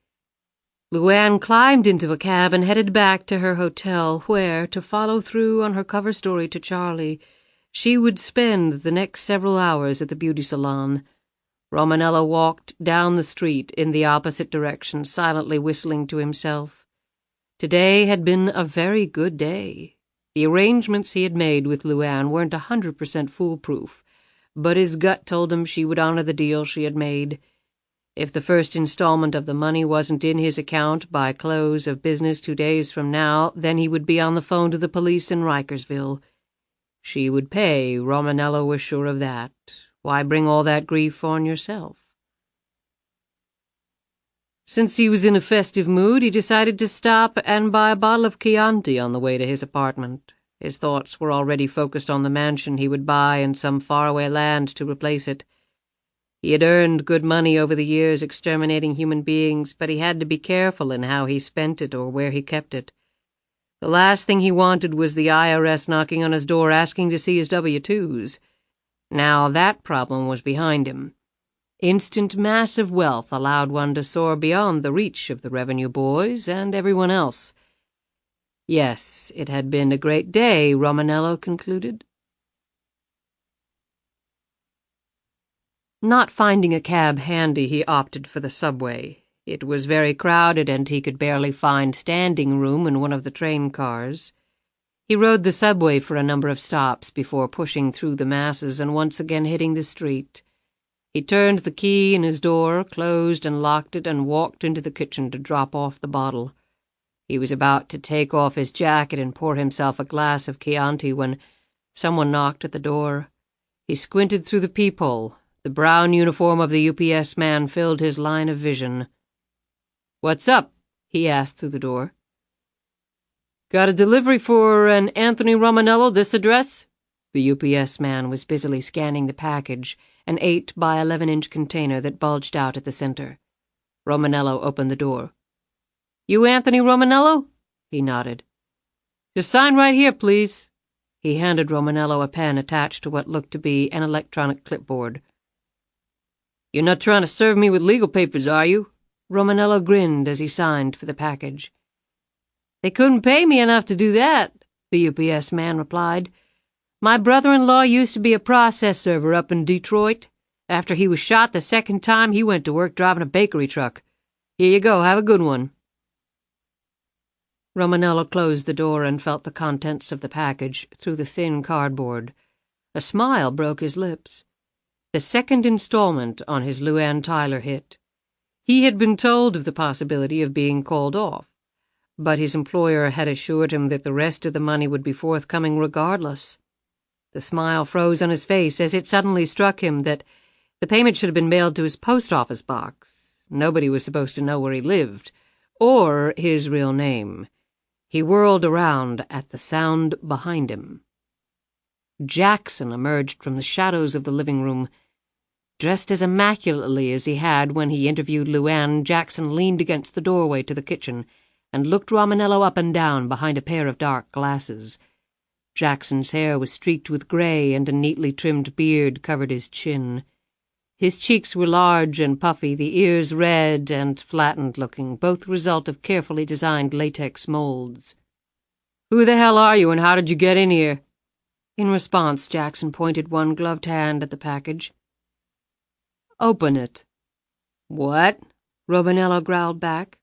LuAnn climbed into a cab and headed back to her hotel where, to follow through on her cover story to Charlie, she would spend the next several hours at the beauty salon. Romanello walked down the street in the opposite direction, silently whistling to himself. Today had been a very good day. The arrangements he had made with LuAnn weren't 100% foolproof, but his gut told him she would honor the deal she had made. If the first installment of the money wasn't in his account by close of business 2 days from now, then he would be on the phone to the police in Rikersville. She would pay, Romanello was sure of that. Why bring all that grief on yourself? Since he was in a festive mood, he decided to stop and buy a bottle of Chianti on the way to his apartment. His thoughts were already focused on the mansion he would buy in some faraway land to replace it. He had earned good money over the years exterminating human beings, but he had to be careful in how he spent it or where he kept it. The last thing he wanted was the IRS knocking on his door asking to see his W-2s. Now that problem was behind him. Instant massive wealth allowed one to soar beyond the reach of the revenue boys and everyone else. Yes, it had been a great day, Romanello concluded. Not finding a cab handy, he opted for the subway. It was very crowded, and he could barely find standing room in one of the train cars. He rode the subway for a number of stops before pushing through the masses and once again hitting the street. He turned the key in his door, closed and locked it, and walked into the kitchen to drop off the bottle. He was about to take off his jacket and pour himself a glass of Chianti when someone knocked at the door. He squinted through the peephole. The brown uniform of the UPS man filled his line of vision. "What's up?" he asked through the door. "Got a delivery for an Anthony Romanello, this address?" The UPS man was busily scanning the package, an 8 by 11-inch container that bulged out at the center. Romanello opened the door. "You Anthony Romanello?" He nodded. "Just sign right here, please." He handed Romanello a pen attached to what looked to be an electronic clipboard. "You're not trying to serve me with legal papers, are you?" Romanello grinned as he signed for the package. "They couldn't pay me enough to do that," the UPS man replied. "My brother-in-law used to be a process server up in Detroit. After he was shot the second time, he went to work driving a bakery truck. Here you go, have a good one." Romanello closed the door and felt the contents of the package through the thin cardboard. A smile broke his lips. The second installment on his LuAnn Tyler hit. He had been told of the possibility of being called off, but his employer had assured him that the rest of the money would be forthcoming regardless. The smile froze on his face as it suddenly struck him that the payment should have been mailed to his post office box. Nobody was supposed to know where he lived, or his real name. He whirled around at the sound behind him. Jackson emerged from the shadows of the living room. Dressed as immaculately as he had when he interviewed LuAnn, Jackson leaned against the doorway to the kitchen and looked Romanello up and down behind a pair of dark glasses. Jackson's hair was streaked with gray, and a neatly trimmed beard covered his chin. His cheeks were large and puffy, the ears red and flattened-looking, both the result of carefully designed latex molds. "Who the hell are you, and how did you get in here?" In response, Jackson pointed one gloved hand at the package. "Open it." "What?" Romanello growled back.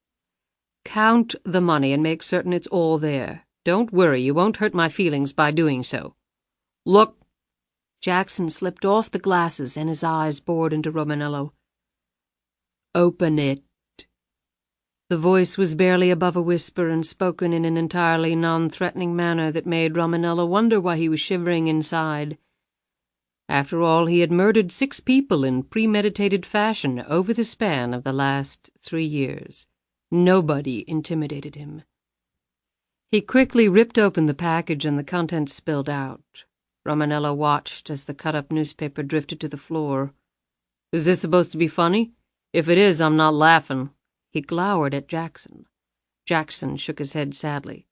"Count the money and make certain it's all there. Don't worry, you won't hurt my feelings by doing so." "Look." Jackson slipped off the glasses and his eyes bored into Romanello. "Open it." The voice was barely above a whisper and spoken in an entirely non-threatening manner that made Romanello wonder why he was shivering inside. After all, he had murdered 6 people in premeditated fashion over the span of the last 3 years. Nobody intimidated him. He quickly ripped open the package and the contents spilled out. Romanello watched as the cut-up newspaper drifted to the floor. "Is this supposed to be funny? If it is, I'm not laughing." He glowered at Jackson. Jackson shook his head sadly.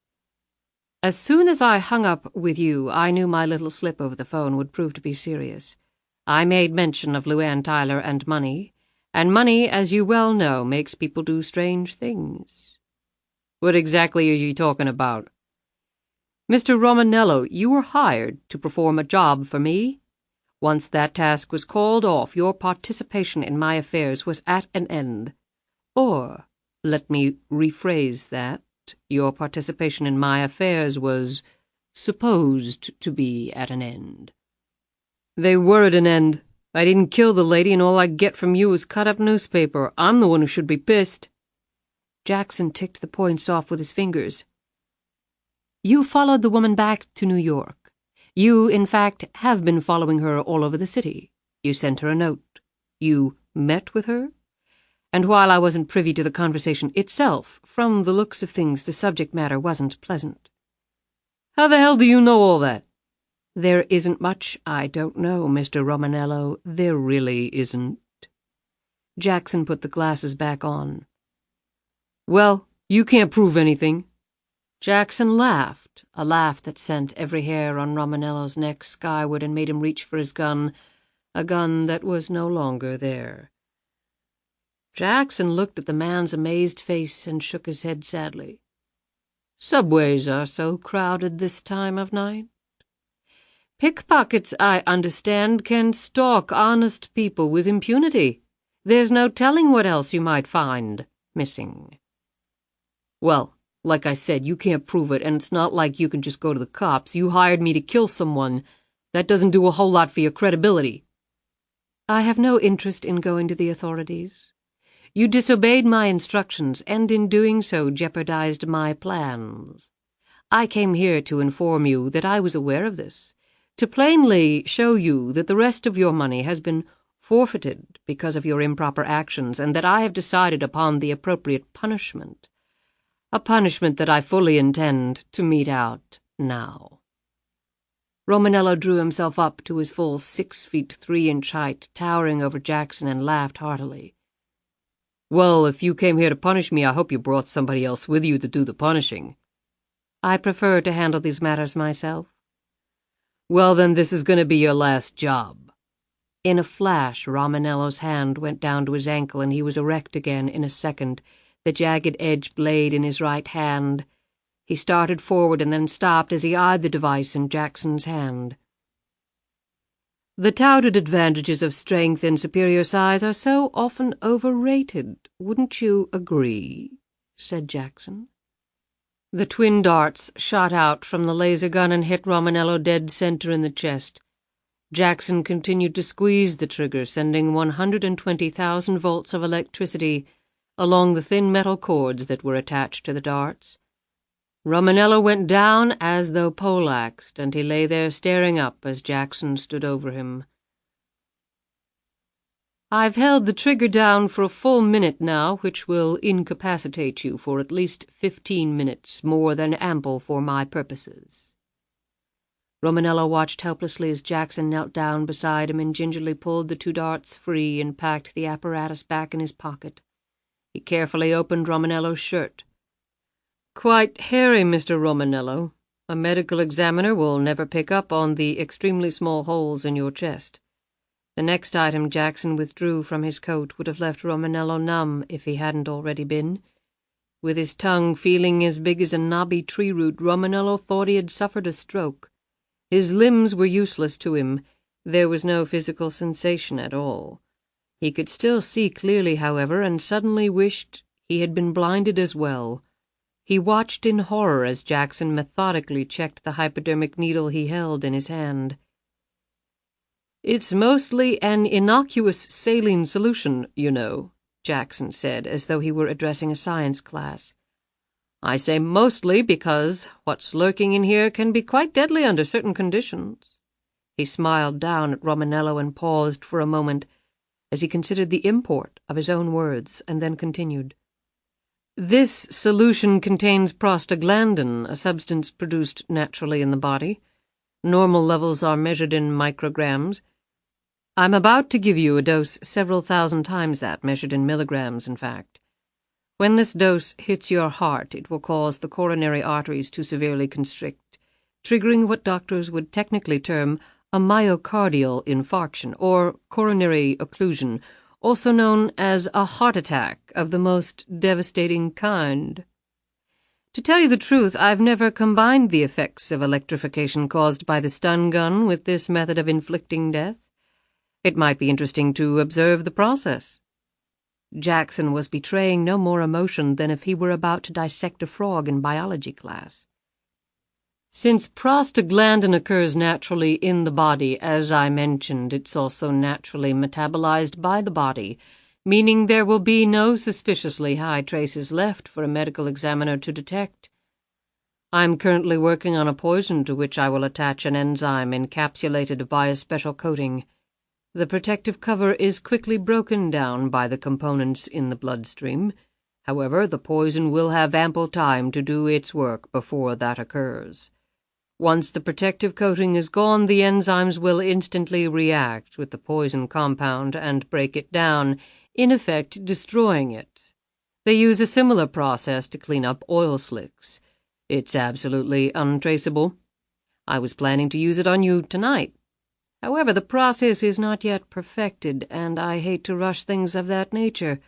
"As soon as I hung up with you, I knew my little slip over the phone would prove to be serious. I made mention of LuAnn Tyler and money, as you well know, makes people do strange things." "What exactly are you talking about?" "Mr. Romanello, you were hired to perform a job for me. Once that task was called off, your participation in my affairs was at an end. Or, let me rephrase that, your participation in my affairs was supposed to be at an end." "They were at an end. I didn't kill the lady, and all I get from you is cut-up newspaper. I'm the one who should be pissed." Jackson ticked the points off with his fingers. "You followed the woman back to New York. You, in fact, have been following her all over the city. You sent her a note. You met with her. And while I wasn't privy to the conversation itself, from the looks of things the subject matter wasn't pleasant." "How the hell do you know all that?" "There isn't much I don't know, Mr. Romanello. There really isn't." Jackson put the glasses back on. "Well, you can't prove anything." Jackson laughed, a laugh that sent every hair on Romanello's neck skyward and made him reach for his gun, a gun that was no longer there. Jackson looked at the man's amazed face and shook his head sadly. "Subways are so crowded this time of night. Pickpockets, I understand, can stalk honest people with impunity. There's no telling what else you might find missing." "Well, like I said, you can't prove it, and it's not like you can just go to the cops. You hired me to kill someone. That doesn't do a whole lot for your credibility." "I have no interest in going to the authorities. You disobeyed my instructions, and in doing so jeopardized my plans. I came here to inform you that I was aware of this, to plainly show you that the rest of your money has been forfeited because of your improper actions, and that I have decided upon the appropriate punishment. A punishment that I fully intend to mete out now." Romanello drew himself up to his full 6 feet 3 inch height, towering over Jackson, and laughed heartily. "Well, if you came here to punish me, I hope you brought somebody else with you to do the punishing." "I prefer to handle these matters myself." "Well, then this is going to be your last job." In a flash, Romanello's hand went down to his ankle, and he was erect again in a second, the jagged-edged blade in his right hand. He started forward and then stopped as he eyed the device in Jackson's hand. The touted advantages of strength and superior size are so often overrated, wouldn't you agree? Said Jackson. The twin darts shot out from the laser gun and hit Romanello dead center in the chest. Jackson continued to squeeze the trigger, sending 120,000 volts of electricity along the thin metal cords that were attached to the darts. Romanello went down as though poleaxed, and he lay there staring up as Jackson stood over him. "I've held the trigger down for a full minute now, which will incapacitate you for at least 15 minutes, more than ample for my purposes." Romanello watched helplessly as Jackson knelt down beside him and gingerly pulled the 2 darts free and packed the apparatus back in his pocket. He carefully opened Romanello's shirt. "Quite hairy, Mr. Romanello. A medical examiner will never pick up on the extremely small holes in your chest." The next item Jackson withdrew from his coat would have left Romanello numb if he hadn't already been. With his tongue feeling as big as a knobby tree root, Romanello thought he had suffered a stroke. His limbs were useless to him. There was no physical sensation at all. He could still see clearly, however, and suddenly wished he had been blinded as well. He watched in horror as Jackson methodically checked the hypodermic needle he held in his hand. "It's mostly an innocuous saline solution, you know," Jackson said, as though he were addressing a science class. "I say mostly because what's lurking in here can be quite deadly under certain conditions." He smiled down at Romanello and paused for a moment as he considered the import of his own words, and then continued. "This solution contains prostaglandin, a substance produced naturally in the body. Normal levels are measured in micrograms. I'm about to give you a dose several thousand times that, measured in milligrams, in fact. When this dose hits your heart, it will cause the coronary arteries to severely constrict, triggering what doctors would technically term a myocardial infarction, or coronary occlusion, also known as a heart attack of the most devastating kind. To tell you the truth, I've never combined the effects of electrification caused by the stun gun with this method of inflicting death. It might be interesting to observe the process." Jackson was betraying no more emotion than if he were about to dissect a frog in biology class. "Since prostaglandin occurs naturally in the body, as I mentioned, it's also naturally metabolized by the body, meaning there will be no suspiciously high traces left for a medical examiner to detect. I'm currently working on a poison to which I will attach an enzyme encapsulated by a special coating. The protective cover is quickly broken down by the components in the bloodstream. However, the poison will have ample time to do its work before that occurs. Once the protective coating is gone, the enzymes will instantly react with the poison compound and break it down, in effect destroying it. They use a similar process to clean up oil slicks. It's absolutely untraceable. I was planning to use it on you tonight. However, the process is not yet perfected, and I hate to rush things of that nature.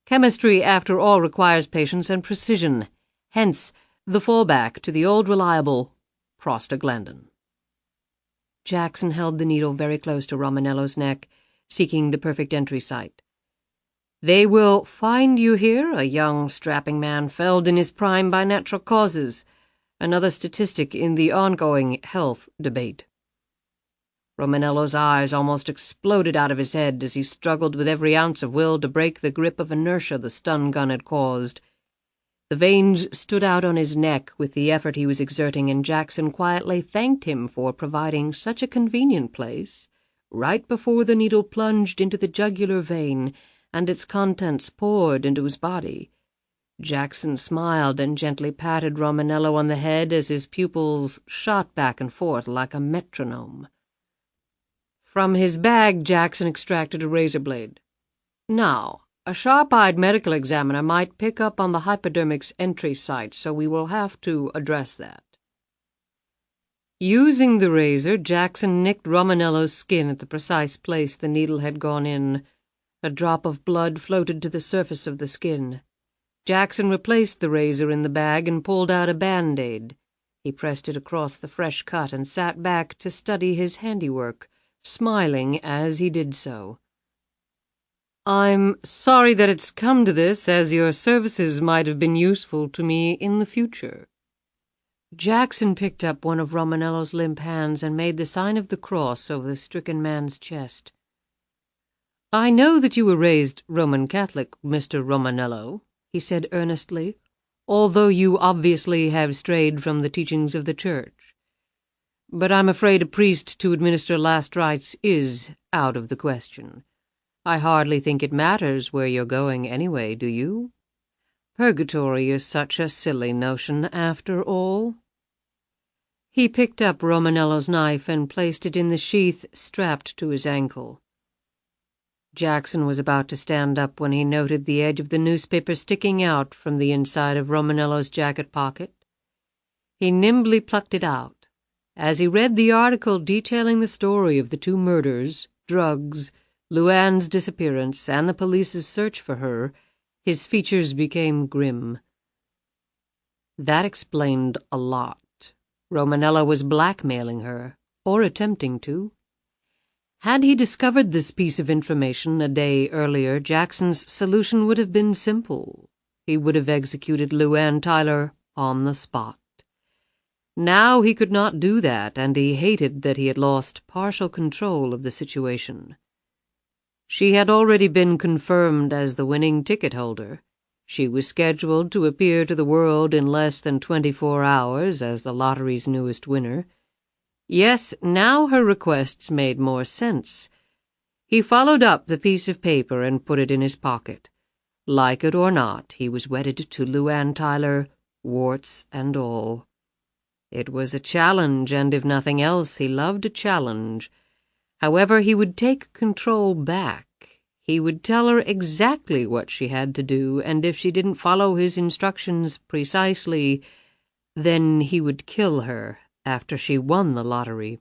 Chemistry, after all, requires patience and precision. Hence, the fallback to the old reliable prostaglandin." Jackson held the needle very close to Romanello's neck, seeking the perfect entry site. "They will find you here, a young, strapping man felled in his prime by natural causes, another statistic in the ongoing health debate." Romanello's eyes almost exploded out of his head as he struggled with every ounce of will to break the grip of inertia the stun gun had caused. The veins stood out on his neck with the effort he was exerting, and Jackson quietly thanked him for providing such a convenient place, right before the needle plunged into the jugular vein and its contents poured into his body. Jackson smiled and gently patted Romanello on the head as his pupils shot back and forth like a metronome. From his bag, Jackson extracted a razor blade. "Now, a sharp-eyed medical examiner might pick up on the hypodermic's entry site, so we will have to address that." Using the razor, Jackson nicked Romanello's skin at the precise place the needle had gone in. A drop of blood floated to the surface of the skin. Jackson replaced the razor in the bag and pulled out a Band-Aid. He pressed it across the fresh cut and sat back to study his handiwork, smiling as he did so. "I'm sorry that it's come to this, as your services might have been useful to me in the future." Jackson picked up one of Romanello's limp hands and made the sign of the cross over the stricken man's chest. "I know that you were raised Roman Catholic, Mr. Romanello," he said earnestly, "although you obviously have strayed from the teachings of the Church. But I'm afraid a priest to administer last rites is out of the question. I hardly think it matters where you're going anyway, do you? Purgatory is such a silly notion, after all." He picked up Romanello's knife and placed it in the sheath strapped to his ankle. Jackson was about to stand up when he noted the edge of the newspaper sticking out from the inside of Romanello's jacket pocket. He nimbly plucked it out. As he read the article detailing the story of the two murders, drugs, LuAnn's disappearance, and the police's search for her, his features became grim. That explained a lot. Romanello was blackmailing her, or attempting to. Had he discovered this piece of information a day earlier, Jackson's solution would have been simple. He would have executed LuAnn Tyler on the spot. Now he could not do that, and he hated that he had lost partial control of the situation. She had already been confirmed as the winning ticket holder. She was scheduled to appear to the world in less than 24 hours as the lottery's newest winner. Yes, now her requests made more sense. He followed up the piece of paper and put it in his pocket. Like it or not, he was wedded to LuAnn Tyler, warts and all. It was a challenge, and if nothing else, he loved a challenge. However, he would take control back. He would tell her exactly what she had to do, and if she didn't follow his instructions precisely, then he would kill her after she won the lottery.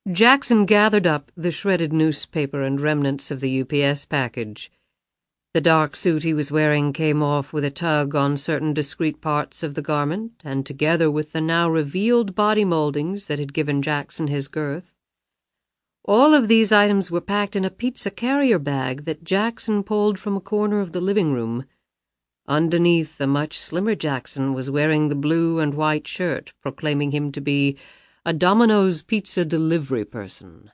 Jackson gathered up the shredded newspaper and remnants of the UPS package. The dark suit he was wearing came off with a tug on certain discrete parts of the garment, and together with the now revealed body moldings that had given Jackson his girth. All of these items were packed in a pizza carrier bag that Jackson pulled from a corner of the living room. Underneath, a much slimmer Jackson was wearing the blue and white shirt, proclaiming him to be a Domino's pizza delivery person.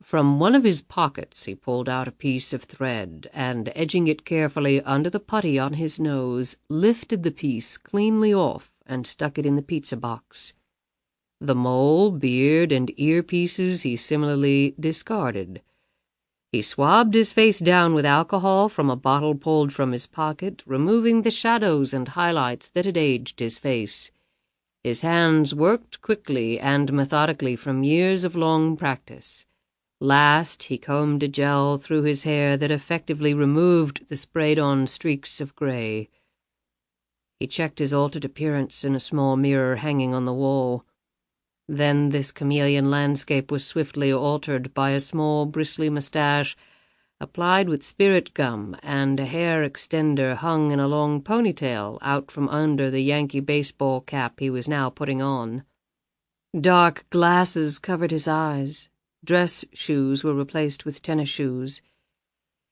From one of his pockets he pulled out a piece of thread, and, edging it carefully under the putty on his nose, lifted the piece cleanly off and stuck it in the pizza box. The mole, beard, and earpieces he similarly discarded. He swabbed his face down with alcohol from a bottle pulled from his pocket, removing the shadows and highlights that had aged his face. His hands worked quickly and methodically from years of long practice. Last, he combed a gel through his hair that effectively removed the sprayed-on streaks of gray. He checked his altered appearance in a small mirror hanging on the wall. Then this chameleon landscape was swiftly altered by a small, bristly mustache applied with spirit gum, and a hair extender hung in a long ponytail out from under the Yankee baseball cap he was now putting on. Dark glasses covered his eyes. Dress shoes were replaced with tennis shoes.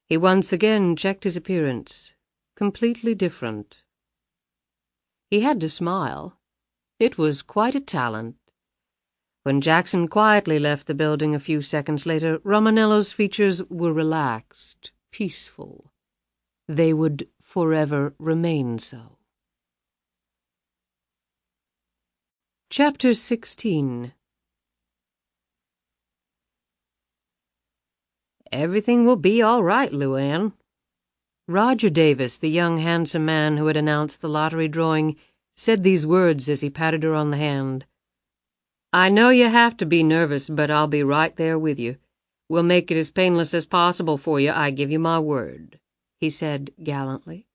He once again checked his appearance. Completely different. He had to smile. It was quite a talent. When Jackson quietly left the building a few seconds later, Romanello's features were relaxed, peaceful. They would forever remain so. Chapter 16. "Everything will be all right, LuAnn." Roger Davis, the young, handsome man who had announced the lottery drawing, said these words as he patted her on the hand. "I know you have to be nervous, but I'll be right there with you. We'll make it as painless as possible for you, I give you my word," he said gallantly.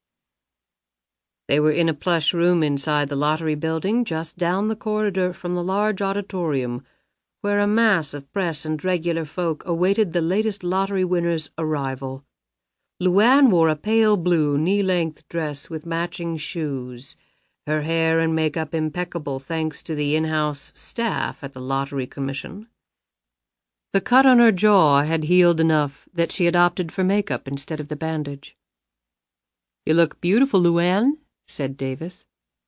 They were in a plush room inside the lottery building, just down the corridor from the large auditorium, where a mass of press and regular folk awaited the latest lottery winner's arrival. LuAnn wore a pale blue, knee-length dress with matching shoes, her hair and makeup impeccable thanks to the in-house staff at the Lottery Commission. The cut on her jaw had healed enough that she had opted for makeup instead of the bandage. "You look beautiful, LuAnn," said Davis.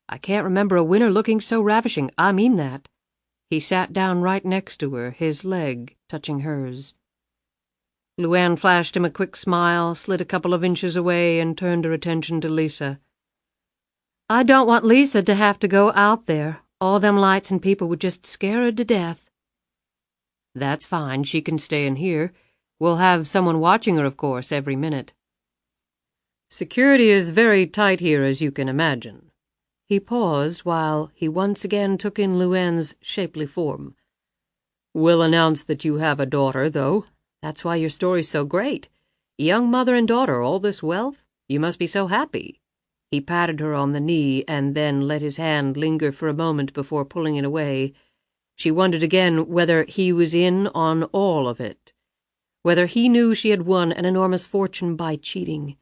"I can't remember a winner looking so ravishing. I mean that." He sat down right next to her, his leg touching hers. LuAnn flashed him a quick smile, slid a couple of inches away, and turned her attention to Lisa. "I don't want Lisa to have to go out there. All them lights and people would just scare her to death." "That's fine. She can stay in here. We'll have someone watching her, of course, every minute." "Security is very tight here, as you can imagine." He paused while he once again took in LuAnn's shapely form. "We'll announce that you have a daughter, though. That's why your story's so great. Young mother and daughter, all this wealth. You must be so happy." He patted her on the knee and then let his hand linger for a moment before pulling it away. She wondered again whether he was in on all of it, whether he knew she had won an enormous fortune by cheating.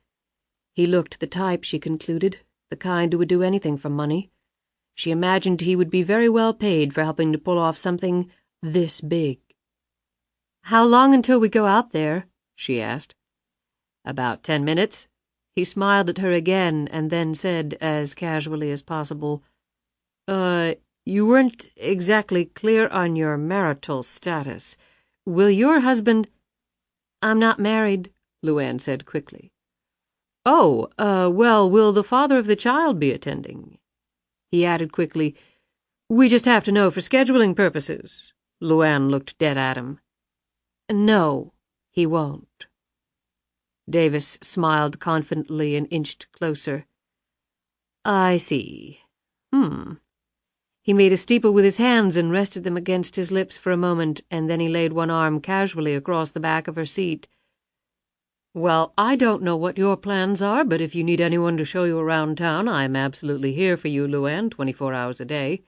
He looked the type, she concluded, the kind who would do anything for money. She imagined he would be very well paid for helping to pull off something this big. "How long until we go out there?" she asked. "About 10 minutes. He smiled at her again and then said, as casually as possible, You weren't exactly clear on your marital status. Will your husband—" "I'm not married," LuAnn said quickly. "Oh, well, will the father of the child be attending?" He added quickly, "We just have to know for scheduling purposes." LuAnn looked dead at him. "No, he won't." Davis smiled confidently and inched closer. "I see. He made a steeple with his hands and rested them against his lips for a moment, and then he laid one arm casually across the back of her seat. "Well, I don't know what your plans are, but if you need anyone to show you around town, I'm absolutely here for you, LuAnn, 24 hours a day.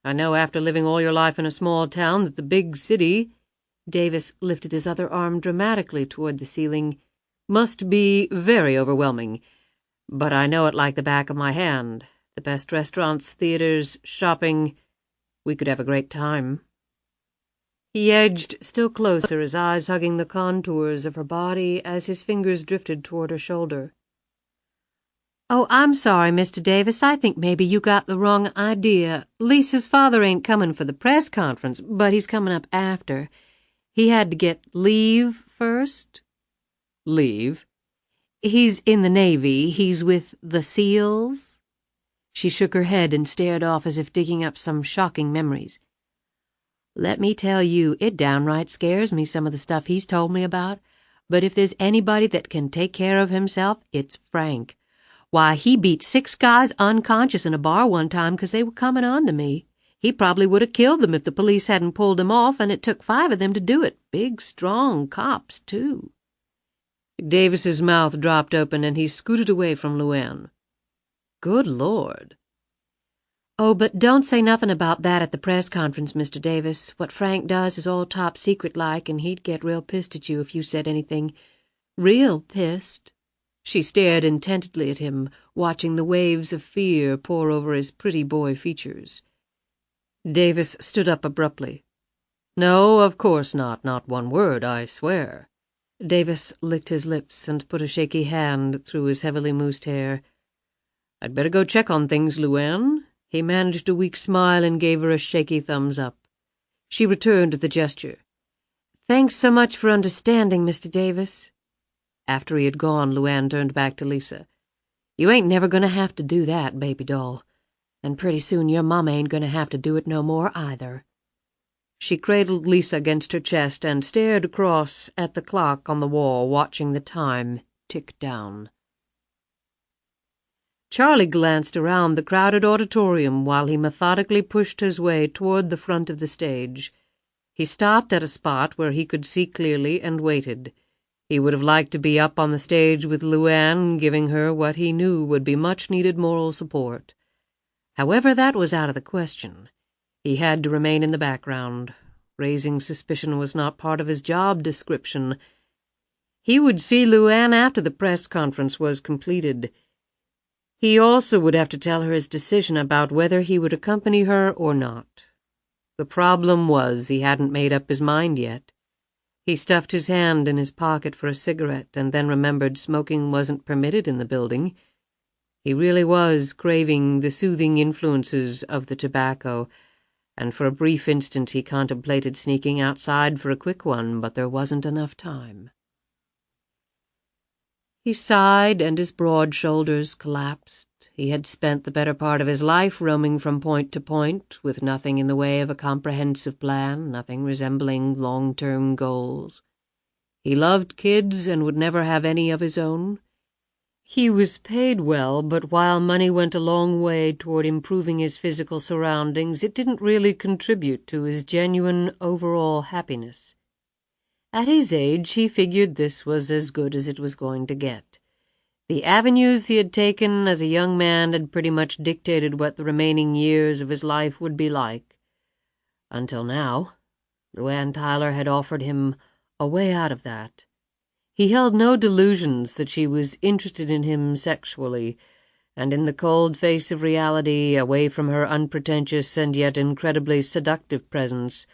I know after living all your life in a small town that the big city—" Davis lifted his other arm dramatically toward the ceiling— "must be very overwhelming. But I know it like the back of my hand. The best restaurants, theaters, shopping. We could have a great time." He edged still closer, his eyes hugging the contours of her body as his fingers drifted toward her shoulder. "Oh, I'm sorry, Mr. Davis. I think maybe you got the wrong idea. Lisa's father ain't coming for the press conference, but he's coming up after. He had to get leave first." "Leave?" "He's in the Navy. He's with the SEALs." She shook her head and stared off as if digging up some shocking memories. "Let me tell you, it downright scares me, some of the stuff he's told me about. But if there's anybody that can take care of himself, it's Frank. Why, he beat 6 guys unconscious in a bar one time 'cause they were coming on to me. He probably would have killed them if the police hadn't pulled him off, and it took 5 of them to do it. Big, strong cops, too." Davis's mouth dropped open, and he scooted away from LuAnn. "Good Lord." "Oh, but don't say nothing about that at the press conference, Mr. Davis. What Frank does is all top secret like, and he'd get real pissed at you if you said anything. Real pissed." She stared intently at him, watching the waves of fear pour over his pretty boy features. Davis stood up abruptly. "No, of course not. Not one word, I swear." Davis licked his lips and put a shaky hand through his heavily moosed hair. "I'd better go check on things, LuAnn." He managed a weak smile and gave her a shaky thumbs up. She returned the gesture. "Thanks so much for understanding, Mr. Davis." After he had gone, LuAnn turned back to Lisa. "You ain't never going to have to do that, baby doll. And pretty soon your mama ain't going to have to do it no more either." She cradled Lisa against her chest and stared across at the clock on the wall, watching the time tick down. Charlie glanced around the crowded auditorium while he methodically pushed his way toward the front of the stage. He stopped at a spot where he could see clearly and waited. He would have liked to be up on the stage with LuAnn, giving her what he knew would be much-needed moral support. However, that was out of the question. He had to remain in the background. Raising suspicion was not part of his job description. He would see LuAnn after the press conference was completed. He also would have to tell her his decision about whether he would accompany her or not. The problem was he hadn't made up his mind yet. He stuffed his hand in his pocket for a cigarette and then remembered smoking wasn't permitted in the building. He really was craving the soothing influences of the tobacco, and for a brief instant he contemplated sneaking outside for a quick one, but there wasn't enough time. He sighed, and his broad shoulders collapsed. He had spent the better part of his life roaming from point to point, with nothing in the way of a comprehensive plan, nothing resembling long-term goals. He loved kids and would never have any of his own. He was paid well, but while money went a long way toward improving his physical surroundings, it didn't really contribute to his genuine overall happiness. At his age, he figured this was as good as it was going to get. The avenues he had taken as a young man had pretty much dictated what the remaining years of his life would be like. Until now, LuAnn Tyler had offered him a way out of that. He held no delusions that she was interested in him sexually, and in the cold face of reality, away from her unpretentious and yet incredibly seductive presence,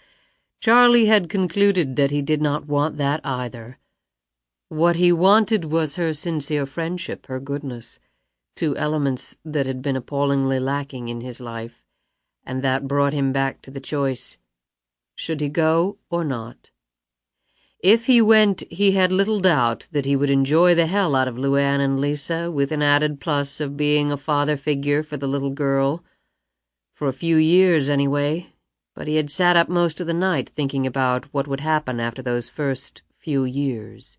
Charlie had concluded that he did not want that either. What he wanted was her sincere friendship, her goodness, two elements that had been appallingly lacking in his life, and that brought him back to the choice. Should he go or not? If he went, he had little doubt that he would enjoy the hell out of LuAnn and Lisa, with an added plus of being a father figure for the little girl. For a few years, anyway, but he had sat up most of the night thinking about what would happen after those first few years.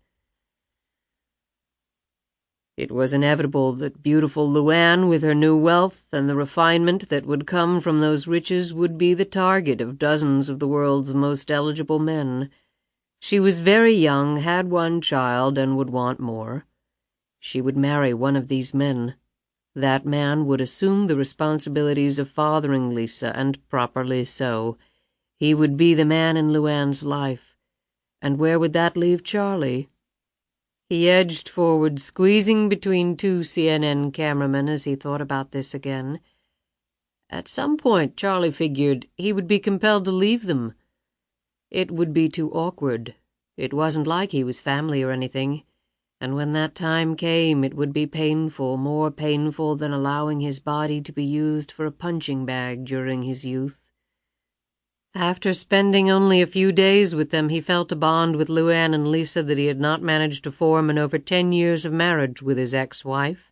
It was inevitable that beautiful LuAnn, with her new wealth and the refinement that would come from those riches, would be the target of dozens of the world's most eligible men. She was very young, had one child, and would want more. She would marry one of these men. That man would assume the responsibilities of fathering Lisa, and properly so. He would be the man in LuAnn's life. And where would that leave Charlie? He edged forward, squeezing between two CNN cameramen as he thought about this again. At some point, Charlie figured, he would be compelled to leave them. It would be too awkward. It wasn't like he was family or anything. And when that time came, it would be painful, more painful than allowing his body to be used for a punching bag during his youth. After spending only a few days with them, he felt a bond with LuAnn and Lisa that he had not managed to form in over 10 years of marriage with his ex-wife.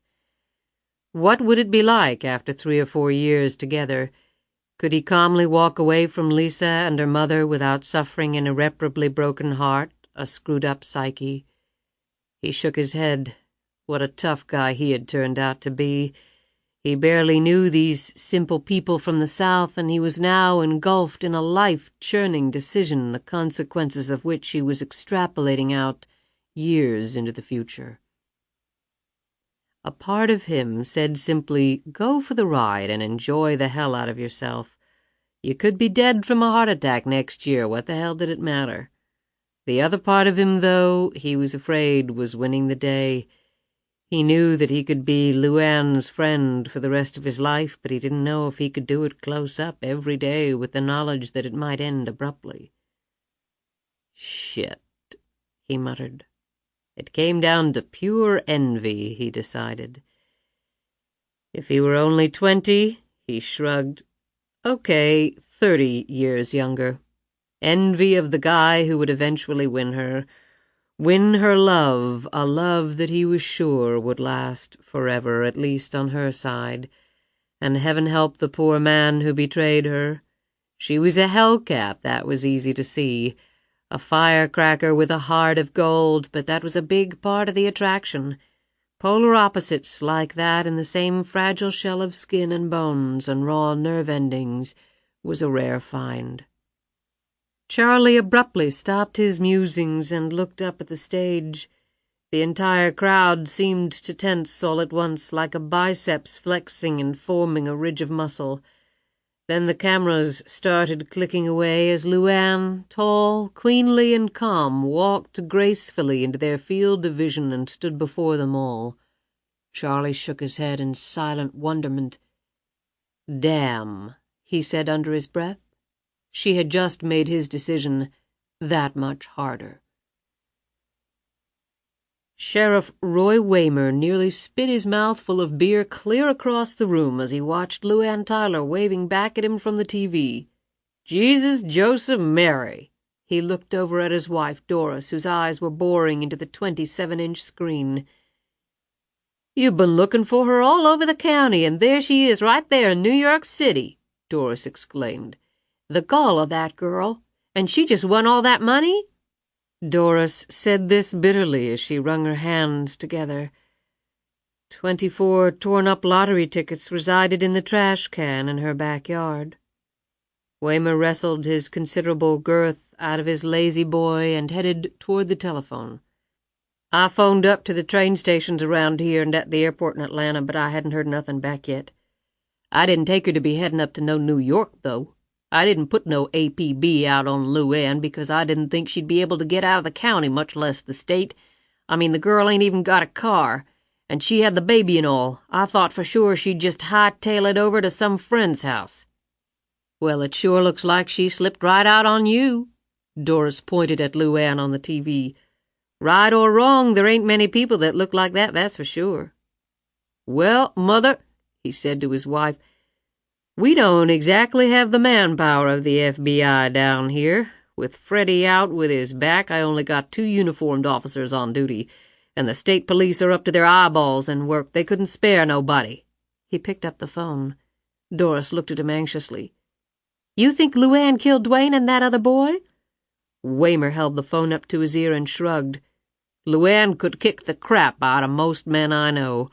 What would it be like after 3 or 4 years together? Could he calmly walk away from Lisa and her mother without suffering an irreparably broken heart, a screwed-up psyche? He shook his head. What a tough guy he had turned out to be. He barely knew these simple people from the South, and he was now engulfed in a life-churning decision, the consequences of which he was extrapolating out years into the future. A part of him said simply, go for the ride and enjoy the hell out of yourself. You could be dead from a heart attack next year. What the hell did it matter? The other part of him, though, he was afraid was winning the day. He knew that he could be LuAnn's friend for the rest of his life, but he didn't know if he could do it close up every day with the knowledge that it might end abruptly. Shit, he muttered. It came down to pure envy, he decided. If he were only 20, he shrugged. Okay, 30 years younger. Envy of the guy who would eventually win her love, a love that he was sure would last forever, at least on her side. And heaven help the poor man who betrayed her. She was a hellcat, that was easy to see. A firecracker with a heart of gold, but that was a big part of the attraction. Polar opposites like that in the same fragile shell of skin and bones and raw nerve endings was a rare find. Charlie abruptly stopped his musings and looked up at the stage. The entire crowd seemed to tense all at once, like a biceps flexing and forming a ridge of muscle. Then the cameras started clicking away as LuAnn, tall, queenly, and calm, walked gracefully into their field of vision and stood before them all. Charlie shook his head in silent wonderment. "Damn," he said under his breath. She had just made his decision that much harder. Sheriff Roy Waymer nearly spit his mouthful of beer clear across the room as he watched LuAnn Tyler waving back at him from the TV. "Jesus, Joseph, Mary!" He looked over at his wife, Doris, whose eyes were boring into the 27-inch screen. "You've been looking for her all over the county, and there she is right there in New York City," Doris exclaimed. "The gall of that girl! And she just won all that money?" Doris said this bitterly as she wrung her hands together. 24 torn-up lottery tickets resided in the trash can in her backyard. Waymer wrestled his considerable girth out of his lazy boy and headed toward the telephone. "I phoned up to the train stations around here and at the airport in Atlanta, but I hadn't heard nothing back yet. I didn't take her to be heading up to no New York, though. I didn't put no APB out on LuAnn because I didn't think she'd be able to get out of the county, much less the state. I mean, the girl ain't even got a car, and she had the baby and all. I thought for sure she'd just hightail it over to some friend's house." "Well, it sure looks like she slipped right out on you." Doris pointed at LuAnn on the TV. "Right or wrong, there ain't many people that look like that, that's for sure." "Well, Mother," he said to his wife, "we don't exactly have the manpower of the FBI down here. With Freddie out with his back, I only got 2 uniformed officers on duty, and the state police are up to their eyeballs in work. They couldn't spare nobody." He picked up the phone. Doris looked at him anxiously. "You think LuAnn killed Dwayne and that other boy?" Waymer held the phone up to his ear and shrugged. "LuAnn could kick the crap out of most men I know.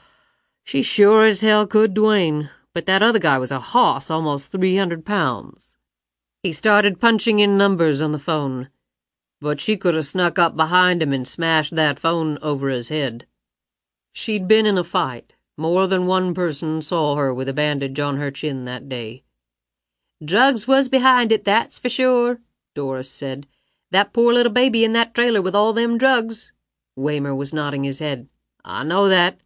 She sure as hell could Dwayne. But that other guy was a hoss, almost 300 pounds. He started punching in numbers on the phone. "But she could have snuck up behind him and smashed that phone over his head." She'd been in a fight. More than one person saw her with a bandage on her chin that day. "Drugs was behind it, that's for sure," Doris said. "That poor little baby in that trailer with all them drugs." Waymer was nodding his head. "I know that."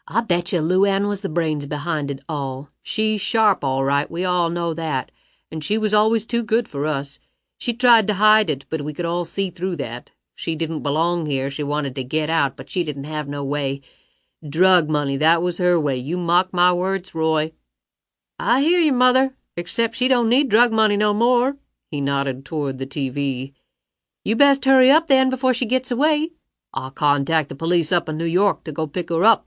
"I bet you LuAnn was the brains behind it all. She's sharp, all right, we all know that. And she was always too good for us. She tried to hide it, but we could all see through that. She didn't belong here, she wanted to get out, but she didn't have no way. Drug money, that was her way, you mark my words, Roy." "I hear you, Mother, except she don't need drug money no more." He nodded toward the TV. "You best hurry up, then, before she gets away. I'll contact the police up in New York to go pick her up."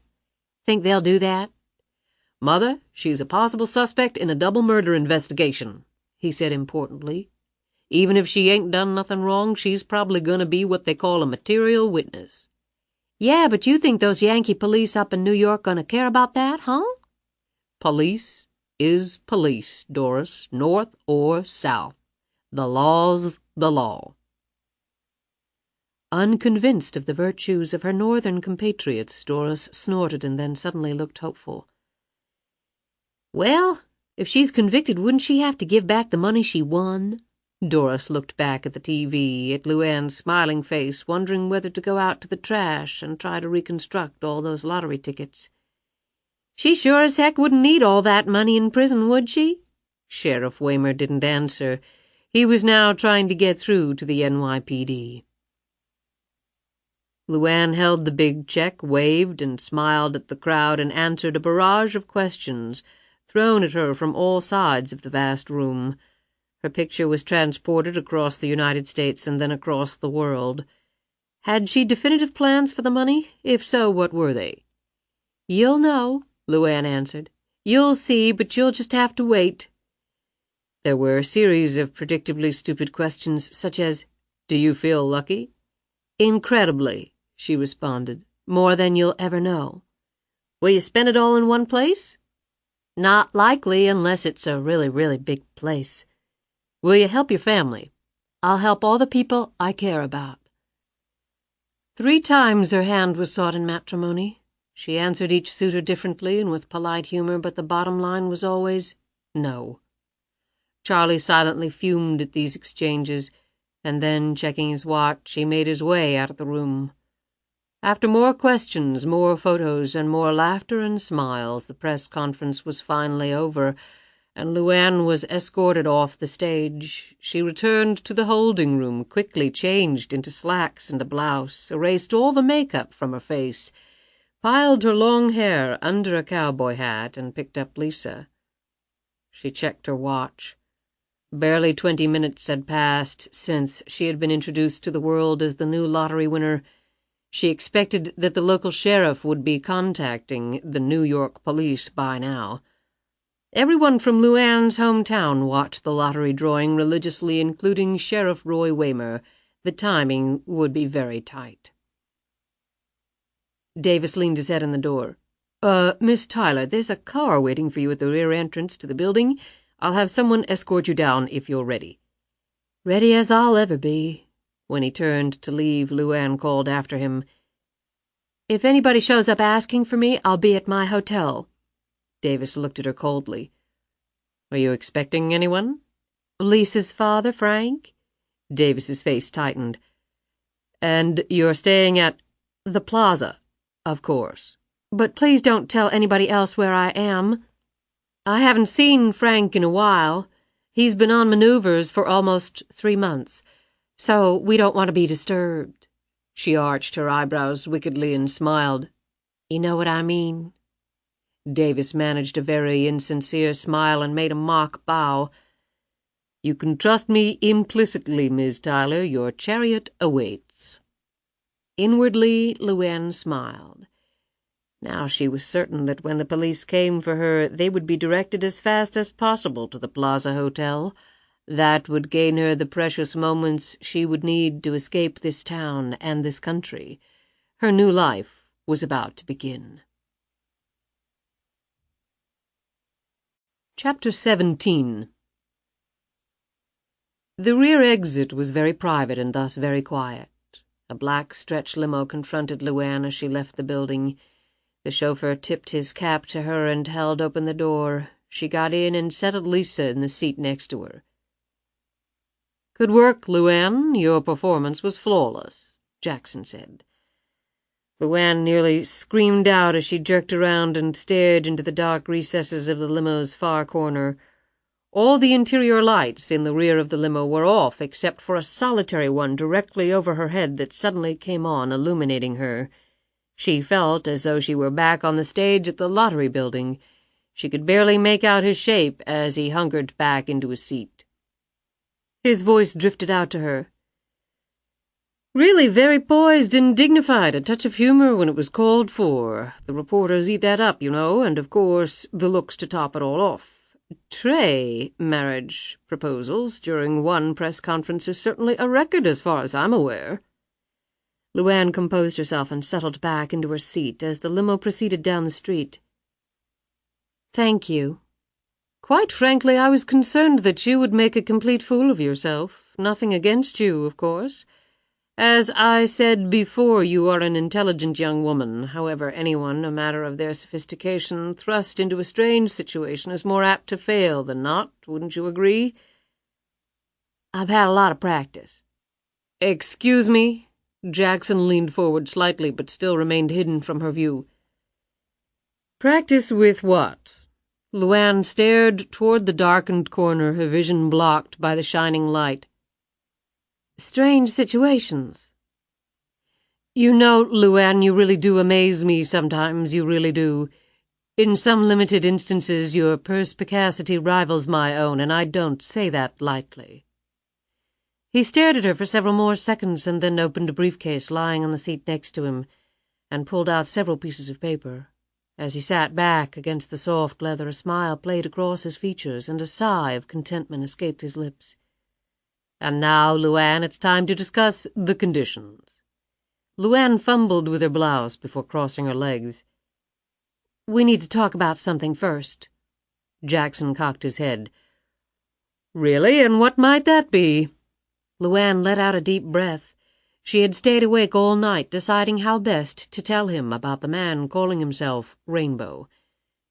"Think they'll do that?" "Mother, she's a possible suspect in a double murder investigation," he said importantly. "Even if she ain't done nothing wrong, she's probably gonna be what they call a material witness." "Yeah, but you think those Yankee police up in New York gonna care about that, huh?" "Police is police, Doris, north or south. The law's the law." Unconvinced of the virtues of her northern compatriots, Doris snorted and then suddenly looked hopeful. "Well, if she's convicted, wouldn't she have to give back the money she won?" Doris looked back at the TV, at LuAnn's smiling face, wondering whether to go out to the trash and try to reconstruct all those lottery tickets. "She sure as heck wouldn't need all that money in prison, would she?" Sheriff Waymer didn't answer. He was now trying to get through to the NYPD. LuAnn held the big check, waved, and smiled at the crowd and answered a barrage of questions thrown at her from all sides of the vast room. Her picture was transported across the United States and then across the world. Had she definitive plans for the money? If so, what were they? "You'll know," LuAnn answered. "You'll see, but you'll just have to wait." There were a series of predictably stupid questions, such as, "Do you feel lucky?" "Incredibly," she responded. "More than you'll ever know." "Will you spend it all in one place?" "Not likely, unless it's a really, really big place." "Will you help your family?" I'll help all the people I care about." 3 times her hand was sought in matrimony. She answered each suitor differently and with polite humor, but the bottom line was always no. Charlie silently fumed at these exchanges, and then, checking his watch, he made his way out of the room. After more questions, more photos, and more laughter and smiles, the press conference was finally over, and LuAnn was escorted off the stage. She returned to the holding room, quickly changed into slacks and a blouse, erased all the makeup from her face, piled her long hair under a cowboy hat, and picked up Lisa. She checked her watch. Barely 20 minutes had passed since she had been introduced to the world as the new lottery winner. She expected that the local sheriff would be contacting the New York police by now. Everyone from LuAnn's hometown watched the lottery drawing religiously, including Sheriff Roy Waymer. The timing would be very tight. Davis leaned his head in the door. Miss Tyler, there's a car waiting for you at the rear entrance to the building. I'll have someone escort you down if you're ready." "Ready as I'll ever be." When he turned to leave, LuAnn called after him, "If anybody shows up asking for me, I'll be at my hotel." Davis looked at her coldly. "Are you expecting anyone?" "Lisa's father, Frank." Davis's face tightened. "And you're staying at the Plaza, of course. But please don't tell anybody else where I am. I haven't seen Frank in a while. He's been on maneuvers for almost 3 months, so we don't want to be disturbed." She arched her eyebrows wickedly and smiled. "You know what I mean?" Davis managed a very insincere smile and made a mock bow. "You can trust me implicitly, Miss Tyler. Your chariot awaits." Inwardly, LuAnn smiled. Now she was certain that when the police came for her, they would be directed as fast as possible to the Plaza Hotel. That would gain her the precious moments she would need to escape this town and this country. Her new life was about to begin. Chapter 17. The rear exit was very private and thus very quiet. A black stretch limo confronted LuAnn as she left the building. The chauffeur tipped his cap to her and held open the door. She got in and settled Lisa in the seat next to her. "Good work, LuAnn. Your performance was flawless," Jackson said. LuAnn nearly screamed out as she jerked around and stared into the dark recesses of the limo's far corner. All the interior lights in the rear of the limo were off except for a solitary one directly over her head that suddenly came on, illuminating her. She felt as though she were back on the stage at the lottery building. She could barely make out his shape as he hunkered back into his seat. His voice drifted out to her. "Really very poised and dignified, a touch of humor when it was called for. The reporters eat that up, you know, and of course the looks to top it all off. Marriage proposals during one press conference is certainly a record as far as I'm aware." LuAnn composed herself and settled back into her seat as the limo proceeded down the street. "Thank you. Quite frankly, I was concerned that you would make a complete fool of yourself. Nothing against you, of course. As I said before, you are an intelligent young woman. However, anyone, no matter of their sophistication, thrust into a strange situation is more apt to fail than not, wouldn't you agree?" "I've had a lot of practice." "Excuse me?" Jackson leaned forward slightly, but still remained hidden from her view. "Practice with what?" LuAnn stared toward the darkened corner, her vision blocked by the shining light. "Strange situations." "You know, LuAnn, you really do amaze me sometimes, you really do. In some limited instances, your perspicacity rivals my own, and I don't say that lightly." He stared at her for several more seconds and then opened a briefcase lying on the seat next to him and pulled out several pieces of paper. As he sat back against the soft leather, a smile played across his features and a sigh of contentment escaped his lips. "And now, LuAnn, it's time to discuss the conditions." LuAnn fumbled with her blouse before crossing her legs. "We need to talk about something first." Jackson cocked his head. "Really? And what might that be?" LuAnn let out a deep breath. She had stayed awake all night, deciding how best to tell him about the man calling himself Rainbow.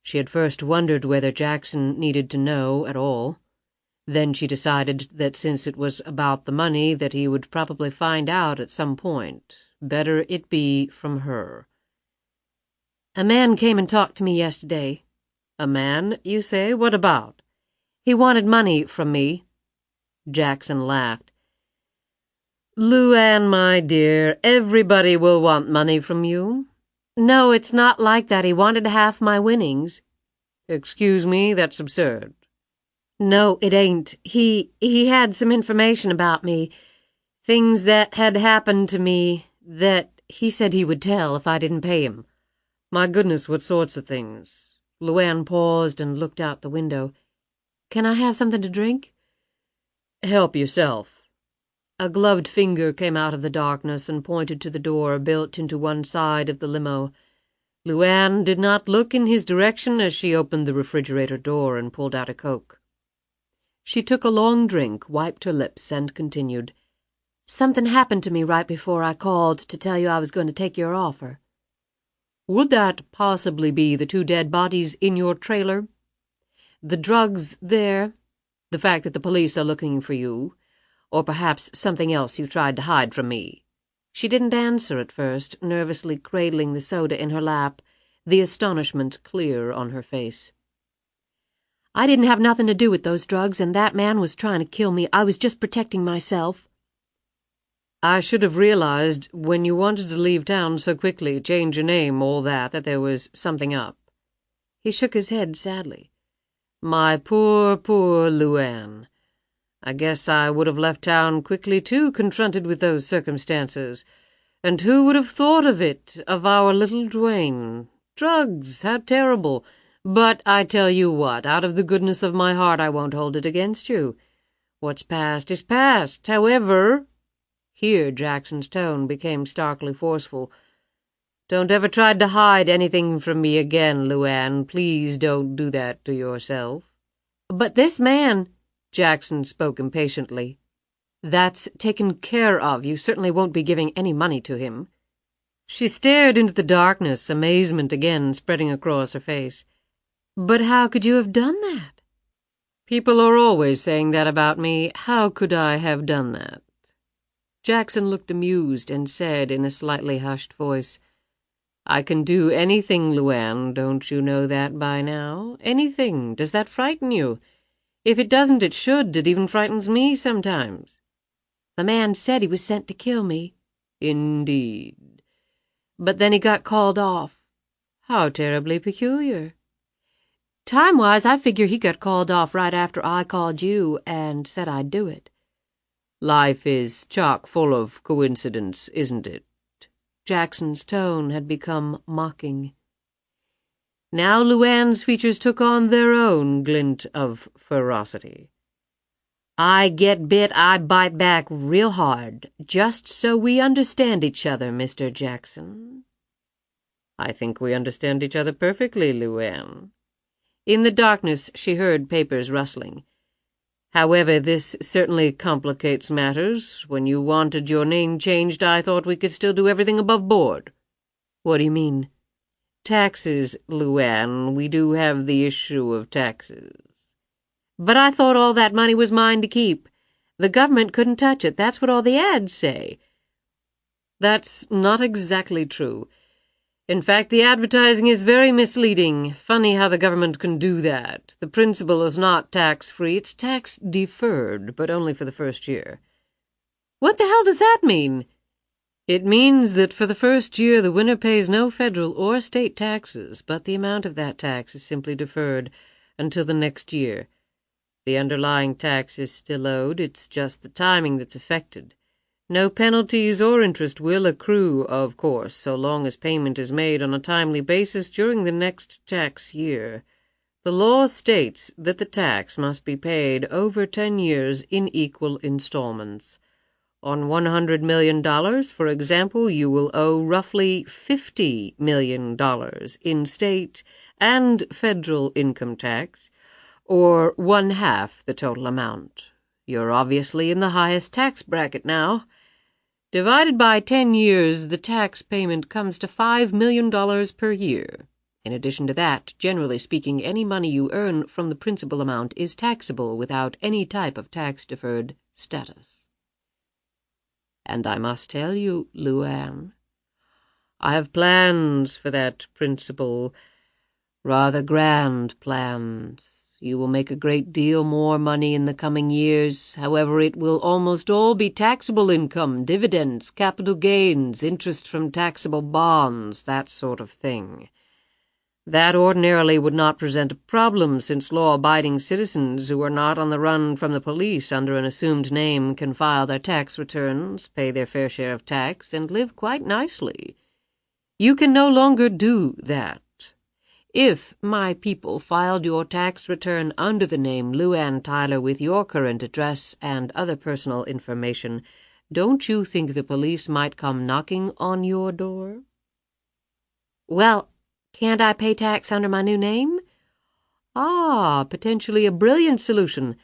She had first wondered whether Jackson needed to know at all. Then she decided that since it was about the money that he would probably find out at some point, better it be from her. "A man came and talked to me yesterday." "A man, you say? What about?" "He wanted money from me." Jackson laughed. "LuAnn, my dear, everybody will want money from you." "No, it's not like that. He wanted half my winnings." "Excuse me, that's absurd." "No, it ain't. He had some information about me, things that had happened to me that he said he would tell if I didn't pay him." "My goodness, what sorts of things?" LuAnn paused and looked out the window. "Can I have something to drink?" "Help yourself." A gloved finger came out of the darkness and pointed to the door built into one side of the limo. LuAnn did not look in his direction as she opened the refrigerator door and pulled out a Coke. She took a long drink, wiped her lips, and continued, "Something happened to me right before I called to tell you I was going to take your offer." "Would that possibly be the 2 dead bodies in your trailer? The drugs there? The fact that the police are looking for you? Or perhaps something else you tried to hide from me?" She didn't answer at first, nervously cradling the soda in her lap, the astonishment clear on her face. "I didn't have nothing to do with those drugs, and that man was trying to kill me. I was just protecting myself." "I should have realized when you wanted to leave town so quickly, change your name, all that there was something up." He shook his head sadly. "My poor, poor LuAnn. I guess I would have left town quickly, too, confronted with those circumstances. And who would have thought of it, of our little Dwayne? Drugs, how terrible! But I tell you what, out of the goodness of my heart I won't hold it against you. What's past is past. However—" Here Jackson's tone became starkly forceful. "Don't ever try to hide anything from me again, LuAnn. Please don't do that to yourself." "But this man—" Jackson spoke impatiently. "That's taken care of. You certainly won't be giving any money to him." She stared into the darkness, amazement again spreading across her face. "But how could you have done that?" "People are always saying that about me. How could I have done that?" Jackson looked amused and said in a slightly hushed voice, "I can do anything, LuAnn. Don't you know that by now? Anything. Does that frighten you? If it doesn't, it should. It even frightens me sometimes." "The man said he was sent to kill me." "Indeed. But then he got called off." "How terribly peculiar." "Time-wise, I figure he got called off right after I called you and said I'd do it." "Life is chock full of coincidence, isn't it?" Jackson's tone had become mocking. Now LuAnn's features took on their own glint of ferocity. "I get bit, I bite back real hard, just so we understand each other, Mr. Jackson." "I think we understand each other perfectly, LuAnn." In the darkness she heard papers rustling. "However, this certainly complicates matters. When you wanted your name changed, I thought we could still do everything above board." "What do you mean?" "Taxes, LuAnn. We do have the issue of taxes." "But I thought all that money was mine to keep. The government couldn't touch it. That's what all the ads say." "That's not exactly true. In fact, the advertising is very misleading. Funny how the government can do that. The principal is not tax-free. It's tax-deferred, but only for the first year." "What the hell does that mean?" "It means that for the first year the winner pays no federal or state taxes, but the amount of that tax is simply deferred until the next year. The underlying tax is still owed. It's just the timing that's affected. No penalties or interest will accrue, of course, so long as payment is made on a timely basis during the next tax year. The law states that the tax must be paid over 10 years in equal installments. On $100 million, for example, you will owe roughly $50 million in state and federal income tax, or 1/2 the total amount. You're obviously in the highest tax bracket now. Divided by 10 years, the tax payment comes to $5 million per year. In addition to that, generally speaking, any money you earn from the principal amount is taxable without any type of tax-deferred status. And I must tell you, LuAnn, I have plans for that principal, rather grand plans. You will make a great deal more money in the coming years. However, it will almost all be taxable income, dividends, capital gains, interest from taxable bonds, that sort of thing. That ordinarily would not present a problem, since law-abiding citizens who are not on the run from the police under an assumed name can file their tax returns, pay their fair share of tax, and live quite nicely. You can no longer do that. If my people filed your tax return under the name LuAnn Tyler with your current address and other personal information, don't you think the police might come knocking on your door? Well, can't I pay tax under my new name? Ah, potentially a brilliant solution.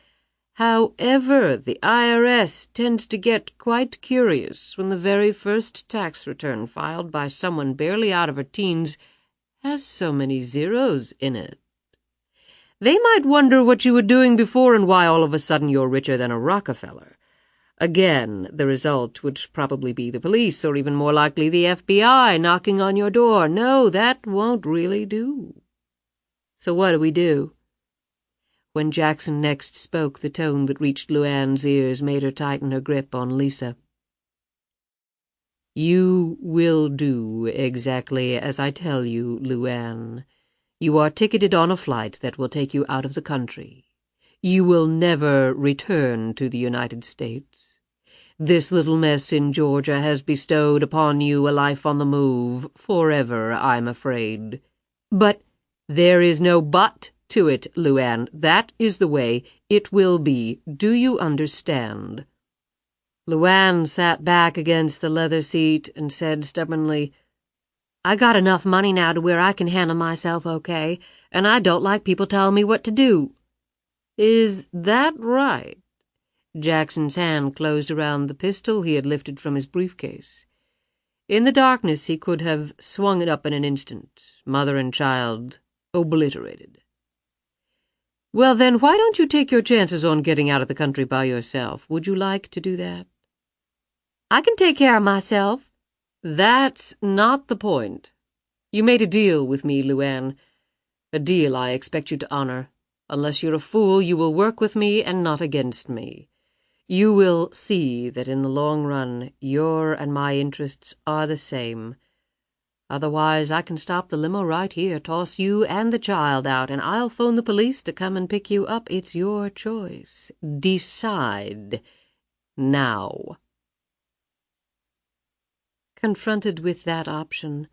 However, the IRS tends to get quite curious when the very first tax return filed by someone barely out of her teens has so many zeros in it. They might wonder what you were doing before and why all of a sudden you're richer than a Rockefeller. Again, the result would probably be the police, or even more likely the FBI, knocking on your door. No, that won't really do. So what do? When Jackson next spoke, the tone that reached LuAnn's ears made her tighten her grip on Lisa. You will do exactly as I tell you, LuAnn. You are ticketed on a flight that will take you out of the country. You will never return to the United States. This little mess in Georgia has bestowed upon you a life on the move, forever, I'm afraid. But there is no but to it, LuAnn. That is the way it will be. Do you understand? LuAnn sat back against the leather seat and said stubbornly, I got enough money now to where I can handle myself okay, and I don't like people telling me what to do. Is that right? Jackson's hand closed around the pistol he had lifted from his briefcase. In the darkness he could have swung it up in an instant, mother and child obliterated. Well, then, why don't you take your chances on getting out of the country by yourself? Would you like to do that? I can take care of myself. That's not the point. You made a deal with me, LuAnn. A deal I expect you to honor. Unless you're a fool, you will work with me and not against me. You will see that in the long run, your and my interests are the same. Otherwise, I can stop the limo right here, toss you and the child out, and I'll phone the police to come and pick you up. It's your choice. Decide. Now. Confronted with that option,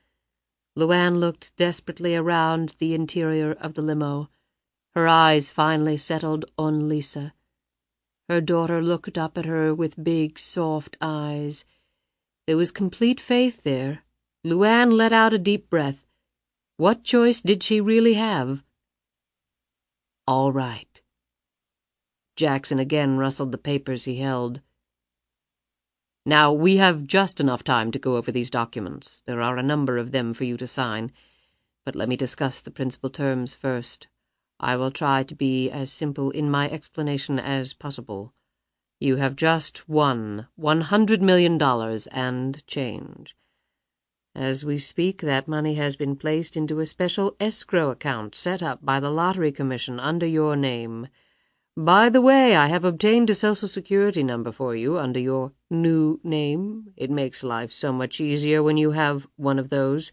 LuAnn looked desperately around the interior of the limo. Her eyes finally settled on Lisa. Her daughter looked up at her with big, soft eyes. There was complete faith there. LuAnn let out a deep breath. What choice did she really have? All right. Jackson again rustled the papers he held. Now, we have just enough time to go over these documents. There are a number of them for you to sign. But let me discuss the principal terms first. I will try to be as simple in my explanation as possible. You have just won $100 million and change. As we speak, that money has been placed into a special escrow account set up by the Lottery Commission under your name. By the way, I have obtained a Social Security number for you under your new name. It makes life so much easier when you have one of those.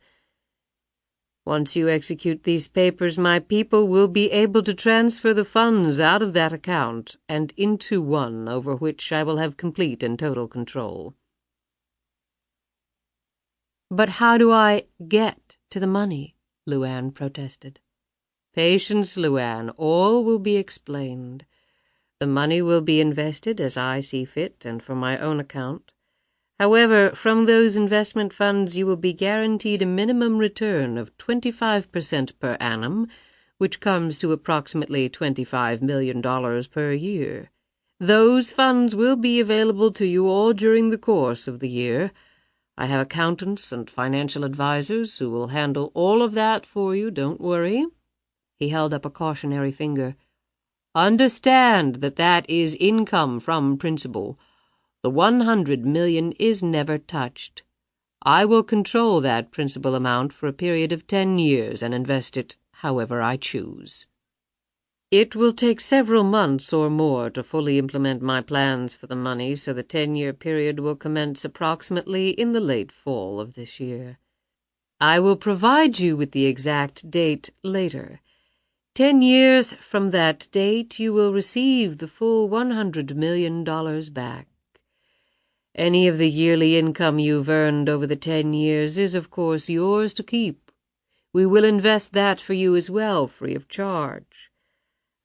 Once you execute these papers, my people will be able to transfer the funds out of that account and into one over which I will have complete and total control. But how do I get to the money? LuAnn protested. Patience, LuAnn. All will be explained. The money will be invested as I see fit and for my own account. However, from those investment funds you will be guaranteed a minimum return of 25% per annum, which comes to approximately $25 million per year. Those funds will be available to you all during the course of the year. I have accountants and financial advisors who will handle all of that for you, don't worry." He held up a cautionary finger. "Understand that that is income from principal. The $100 million is never touched. I will control that principal amount for a period of 10 years and invest it however I choose. It will take several months or more to fully implement my plans for the money, so the 10-year period will commence approximately in the late fall of this year. I will provide you with the exact date later. 10 years from that date, you will receive the full $100 million back. Any of the yearly income you've earned over the 10 years is, of course, yours to keep. We will invest that for you as well, free of charge.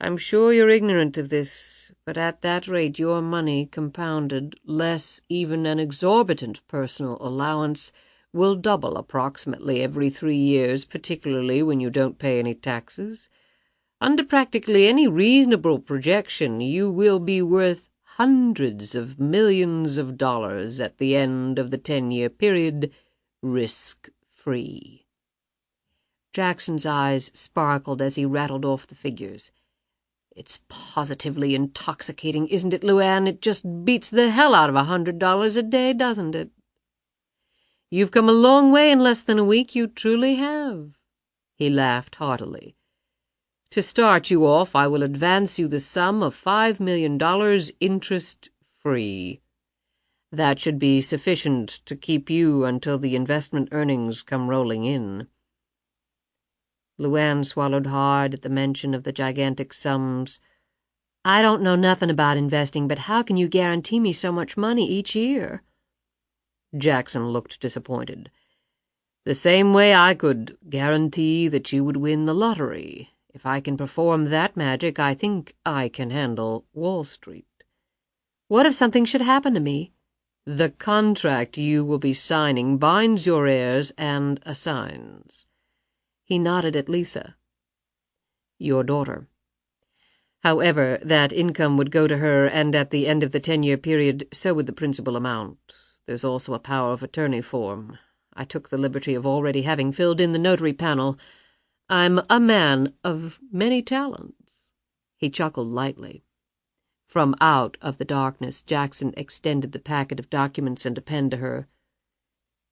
I'm sure you're ignorant of this, but at that rate your money, compounded, less even an exorbitant personal allowance, will double approximately every 3 years, particularly when you don't pay any taxes. Under practically any reasonable projection, you will be worth hundreds of millions of dollars at the end of the 10-year period, risk-free." Jackson's eyes sparkled as he rattled off the figures. "It's positively intoxicating, isn't it, LuAnn? It just beats the hell out of $100 a day, doesn't it?" "You've come a long way in less than a week, you truly have." He laughed heartily. "To start you off, I will advance you the sum of $5 million interest-free. That should be sufficient to keep you until the investment earnings come rolling in." LuAnn swallowed hard at the mention of the gigantic sums. "I don't know nothing about investing, but how can you guarantee me so much money each year?" Jackson looked disappointed. "The same way I could guarantee that you would win the lottery. If I can perform that magic, I think I can handle Wall Street." "What if something should happen to me?" "The contract you will be signing binds your heirs and assigns." He nodded at Lisa. "Your daughter. However, that income would go to her, and at the end of the 10-year period, so would the principal amount. There's also a power of attorney form. I took the liberty of already having filled in the notary panel. I'm a man of many talents." He chuckled lightly. From out of the darkness, Jackson extended the packet of documents and a pen to her.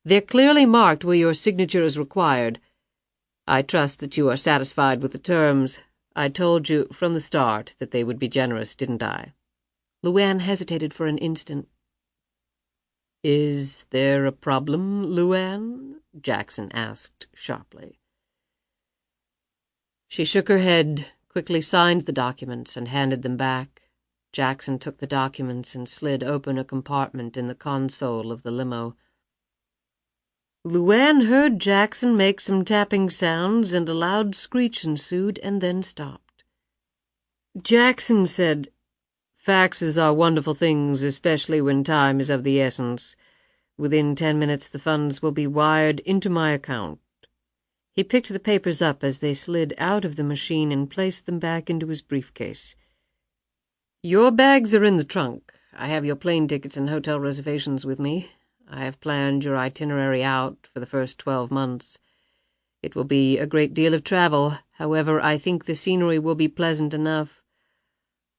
"They're clearly marked where your signature is required. I trust that you are satisfied with the terms. I told you from the start that they would be generous, didn't I?" LuAnn hesitated for an instant. "Is there a problem, LuAnn?" Jackson asked sharply. She shook her head, quickly signed the documents, and handed them back. Jackson took the documents and slid open a compartment in the console of the limo. LuAnn heard Jackson make some tapping sounds, and a loud screech ensued and then stopped. Jackson said, "Faxes are wonderful things, especially when time is of the essence. Within 10 minutes the funds will be wired into my account." He picked the papers up as they slid out of the machine and placed them back into his briefcase. "Your bags are in the trunk. I have your plane tickets and hotel reservations with me. I have planned your itinerary out for the first 12 months. It will be a great deal of travel. However, I think the scenery will be pleasant enough.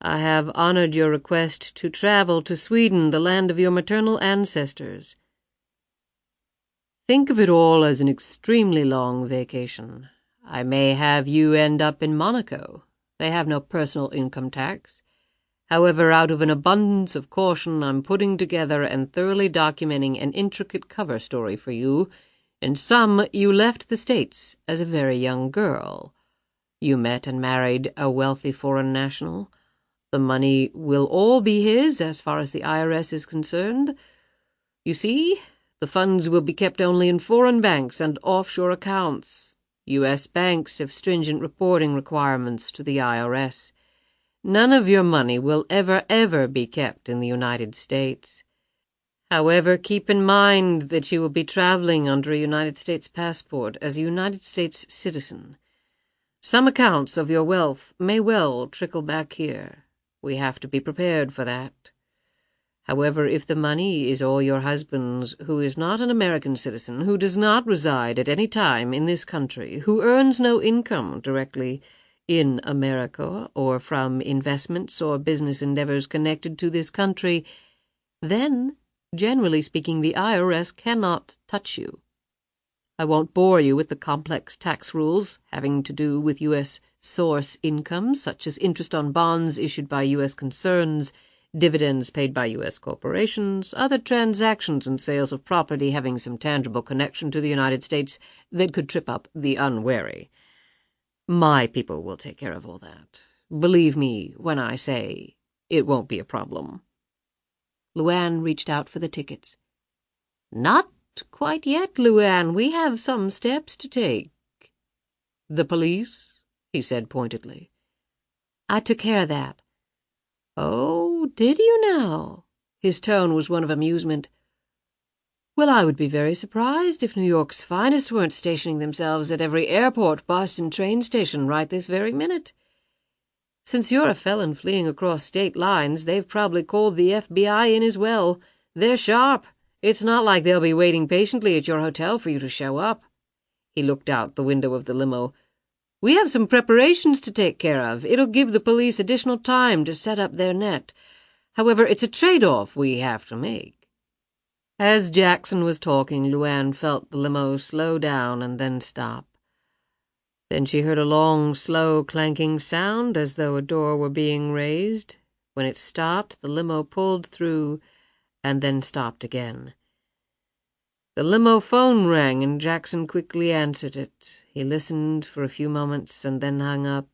I have honored your request to travel to Sweden, the land of your maternal ancestors. Think of it all as an extremely long vacation. I may have you end up in Monaco. They have no personal income tax. However, out of an abundance of caution, I'm putting together and thoroughly documenting an intricate cover story for you. In sum, you left the States as a very young girl. You met and married a wealthy foreign national. The money will all be his as far as the IRS is concerned. You see, the funds will be kept only in foreign banks and offshore accounts. U.S. banks have stringent reporting requirements to the IRS. None of your money will ever be kept in the United States. However, keep in mind that you will be traveling under a United States passport as a United States citizen. Some accounts of your wealth may well trickle back here. We have to be prepared for that. However, if the money is all your husband's, who is not an American citizen, who does not reside at any time in this country, who earns no income directly in America or from investments or business endeavors connected to this country, then, generally speaking, the IRS cannot touch you. I won't bore you with the complex tax rules having to do with U.S. source income, such as interest on bonds issued by U.S. concerns, dividends paid by U.S. corporations, other transactions and sales of property having some tangible connection to the United States that could trip up the unwary. My people will take care of all that. Believe me when I say it won't be a problem. LuAnn reached out for the tickets. Not quite yet, LuAnn. We have some steps to take. The police? He said pointedly. I took care of that. Oh, did you now? His tone was one of amusement. Well, I would be very surprised if New York's finest weren't stationing themselves at every airport, bus, and train station right this very minute. Since you're a felon fleeing across state lines, they've probably called the FBI in as well. They're sharp. It's not like they'll be waiting patiently at your hotel for you to show up. He looked out the window of the limo. We have some preparations to take care of. It'll give the police additional time to set up their net. However, it's a trade-off we have to make. As Jackson was talking, LuAnn felt the limo slow down and then stop. Then she heard a long, slow, clanking sound as though a door were being raised. When it stopped, the limo pulled through and then stopped again. The limo phone rang, and Jackson quickly answered it. He listened for a few moments and then hung up.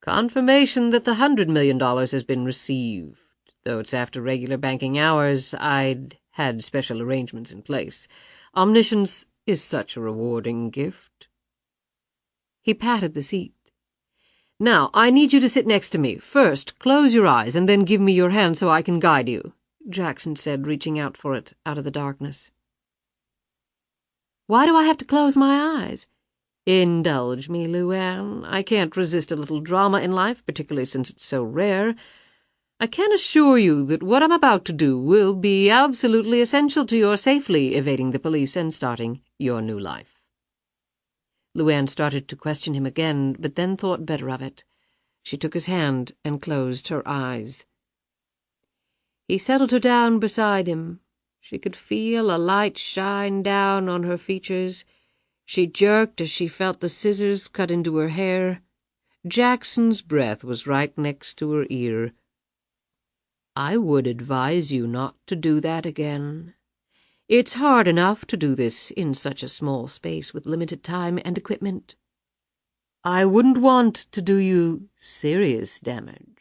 Confirmation that the $100 million has been received. Though it's after regular banking hours, I'd had special arrangements in place. Omniscience is such a rewarding gift. He patted the seat. Now, I need you to sit next to me. First, close your eyes, and then give me your hand so I can guide you, Jackson said, reaching out for it out of the darkness. Why do I have to close my eyes? Indulge me, LuAnn. I can't resist a little drama in life, particularly since it's so rare. I can assure you that what I'm about to do will be absolutely essential to your safely evading the police and starting your new life. LuAnn started to question him again, but then thought better of it. She took his hand and closed her eyes. He settled her down beside him. She could feel a light shine down on her features. She jerked as she felt the scissors cut into her hair. Jackson's breath was right next to her ear. I would advise you not to do that again. It's hard enough to do this in such a small space with limited time and equipment. I wouldn't want to do you serious damage.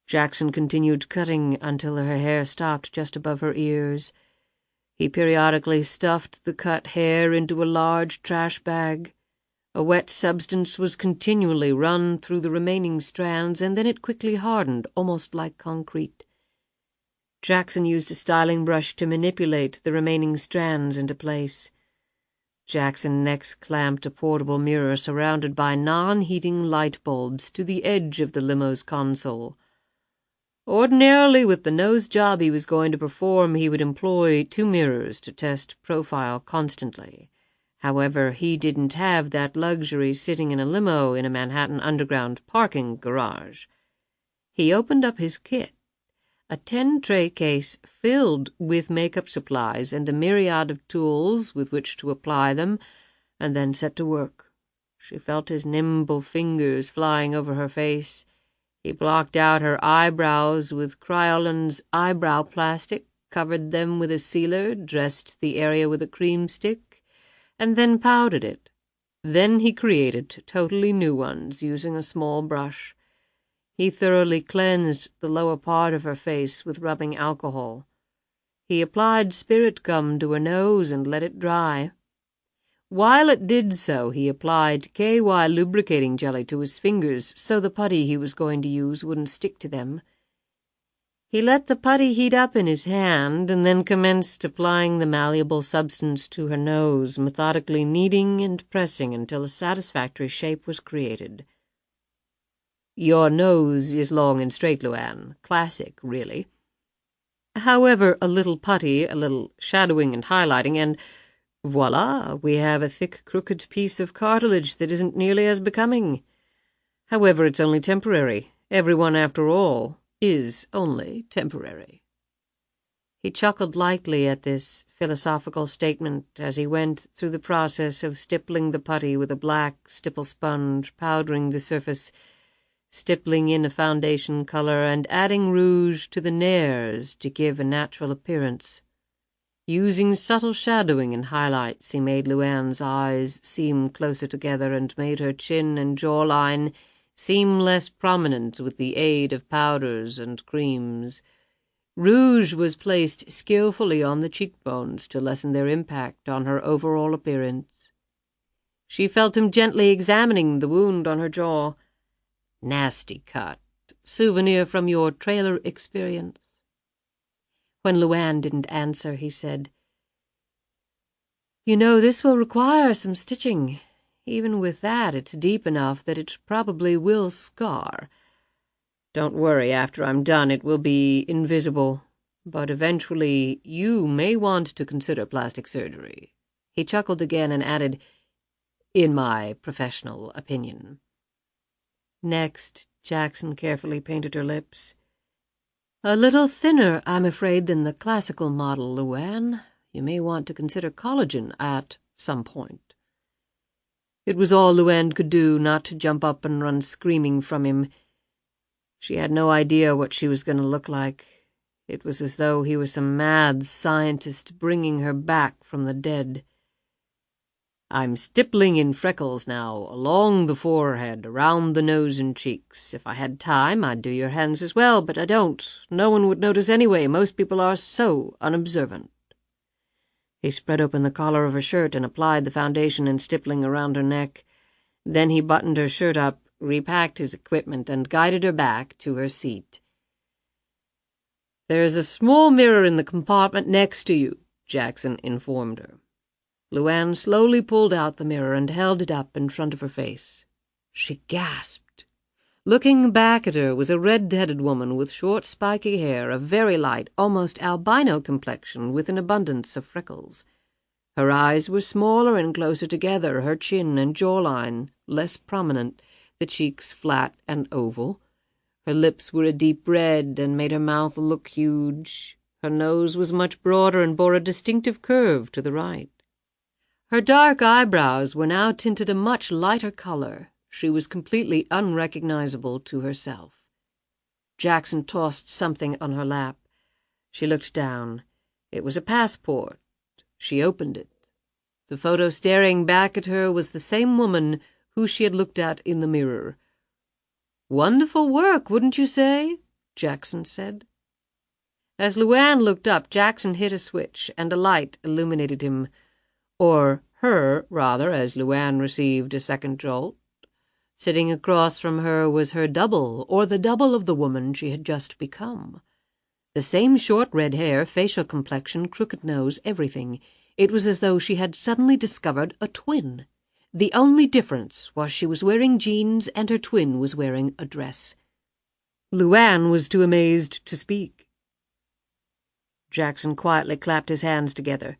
Jackson continued cutting until her hair stopped just above her ears. He periodically stuffed the cut hair into a large trash bag. A wet substance was continually run through the remaining strands, and then it quickly hardened, almost like concrete. Jackson used a styling brush to manipulate the remaining strands into place. Jackson next clamped a portable mirror surrounded by non-heating light bulbs to the edge of the limo's console. Ordinarily, with the nose job he was going to perform, he would employ 2 mirrors to test profile constantly. However, he didn't have that luxury sitting in a limo in a Manhattan underground parking garage. He opened up his kit, a 10-tray case filled with makeup supplies and a myriad of tools with which to apply them, and then set to work. She felt his nimble fingers flying over her face. He blocked out her eyebrows with Kryolan's eyebrow plastic, covered them with a sealer, dressed the area with a cream stick, and then powdered it. Then he created totally new ones using a small brush. He thoroughly cleansed the lower part of her face with rubbing alcohol. He applied spirit gum to her nose and let it dry. While it did so, he applied KY lubricating jelly to his fingers so the putty he was going to use wouldn't stick to them. He let the putty heat up in his hand and then commenced applying the malleable substance to her nose, methodically kneading and pressing until a satisfactory shape was created. Your nose is long and straight, LuAnn. Classic, really. However, a little putty, a little shadowing and highlighting, and voila, we have a thick, crooked piece of cartilage that isn't nearly as becoming. However, it's only temporary. Everyone, after all, is only temporary. He chuckled lightly at this philosophical statement as he went through the process of stippling the putty with a black stipple sponge, powdering the surface, stippling in a foundation color, and adding rouge to the nares to give a natural appearance. Using subtle shadowing and highlights, he made LuAnn's eyes seem closer together and made her chin and jawline seem less prominent with the aid of powders and creams. Rouge was placed skillfully on the cheekbones to lessen their impact on her overall appearance. She felt him gently examining the wound on her jaw. Nasty cut. Souvenir from your trailer experience. When LuAnn didn't answer, he said, "You know, this will require some stitching. Even with that, it's deep enough that it probably will scar. Don't worry, after I'm done, it will be invisible. But eventually, you may want to consider plastic surgery." He chuckled again and added, "In my professional opinion." Next, Jackson carefully painted her lips. "A little thinner, I'm afraid, than the classical model, LuAnn. You may want to consider collagen at some point." It was all LuAnn could do not to jump up and run screaming from him. She had no idea what she was going to look like. It was as though he was some mad scientist bringing her back from the dead. "I'm stippling in freckles now, along the forehead, around the nose and cheeks. If I had time, I'd do your hands as well, but I don't. No one would notice anyway. Most people are so unobservant." He spread open the collar of her shirt and applied the foundation and stippling around her neck. Then he buttoned her shirt up, repacked his equipment, and guided her back to her seat. "There's a small mirror in the compartment next to you," Jackson informed her. LuAnn slowly pulled out the mirror and held it up in front of her face. She gasped. Looking back at her was a red-headed woman with short, spiky hair, a very light, almost albino complexion with an abundance of freckles. Her eyes were smaller and closer together, her chin and jawline less prominent, the cheeks flat and oval. Her lips were a deep red and made her mouth look huge. Her nose was much broader and bore a distinctive curve to the right. Her dark eyebrows were now tinted a much lighter color. She was completely unrecognizable to herself. Jackson tossed something on her lap. She looked down. It was a passport. She opened it. The photo staring back at her was the same woman who she had looked at in the mirror. "Wonderful work, wouldn't you say?" Jackson said. As LuAnn looked up, Jackson hit a switch, and a light illuminated him. Or her, rather, as LuAnn received a second jolt. Sitting across from her was her double, or the double of the woman she had just become. The same short red hair, facial complexion, crooked nose, everything. It was as though she had suddenly discovered a twin. The only difference was she was wearing jeans and her twin was wearing a dress. LuAnn was too amazed to speak. Jackson quietly clapped his hands together.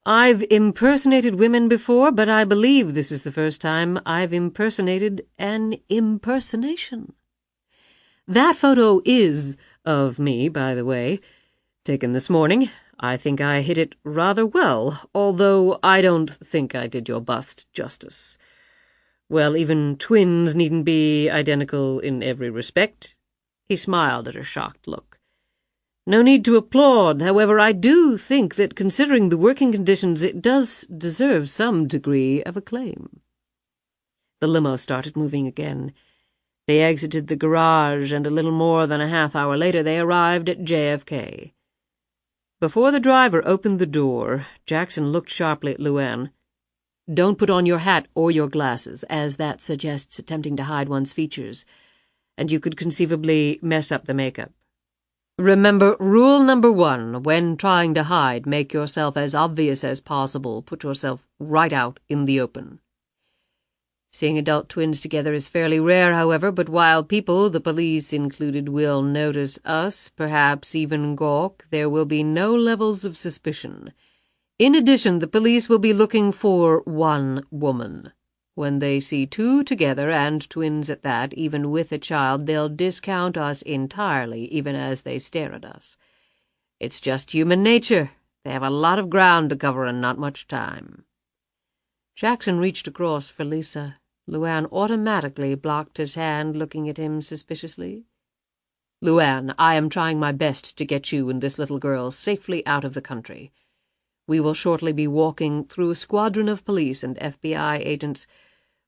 "I've impersonated women before, but I believe this is the first time I've impersonated an impersonation. That photo is of me, by the way, taken this morning. I think I hit it rather well, although I don't think I did your bust justice. Well, even twins needn't be identical in every respect." He smiled at her shocked look. "No need to applaud. However, I do think that, considering the working conditions, it does deserve some degree of acclaim." The limo started moving again. They exited the garage, and a little more than a half-hour later they arrived at JFK. Before the driver opened the door, Jackson looked sharply at LuAnn. "Don't put on your hat or your glasses, as that suggests attempting to hide one's features, and you could conceivably mess up the makeup. Remember, rule number 1, when trying to hide, make yourself as obvious as possible. Put yourself right out in the open." Seeing adult twins together is fairly rare, however, but while people, the police included, will notice us, perhaps even gawk, there will be no levels of suspicion. In addition, the police will be looking for one woman. When they see two together, and twins at that, even with a child, they'll discount us entirely, even as they stare at us. It's just human nature. They have a lot of ground to cover and not much time. Jackson reached across for Lisa. LuAnn automatically blocked his hand, looking at him suspiciously. "LuAnn, I am trying my best to get you and this little girl safely out of the country. We will shortly be walking through a squadron of police and FBI agents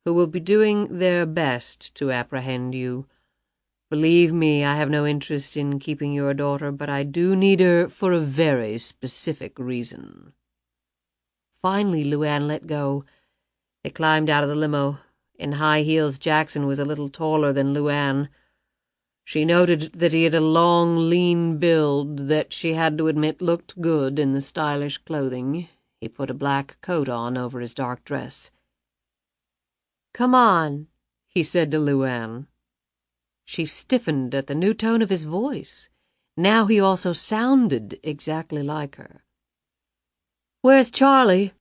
who will be doing their best to apprehend you. Believe me, I have no interest in keeping your daughter, but I do need her for a very specific reason." Finally, LuAnn let go. They climbed out of the limo. In high heels, Jackson was a little taller than LuAnn. She noted that he had a long, lean build that she had to admit looked good in the stylish clothing. He put a black coat on over his dark dress. "Come on," he said to LuAnn. She stiffened at the new tone of his voice. Now he also sounded exactly like her. "Where's Charlie?"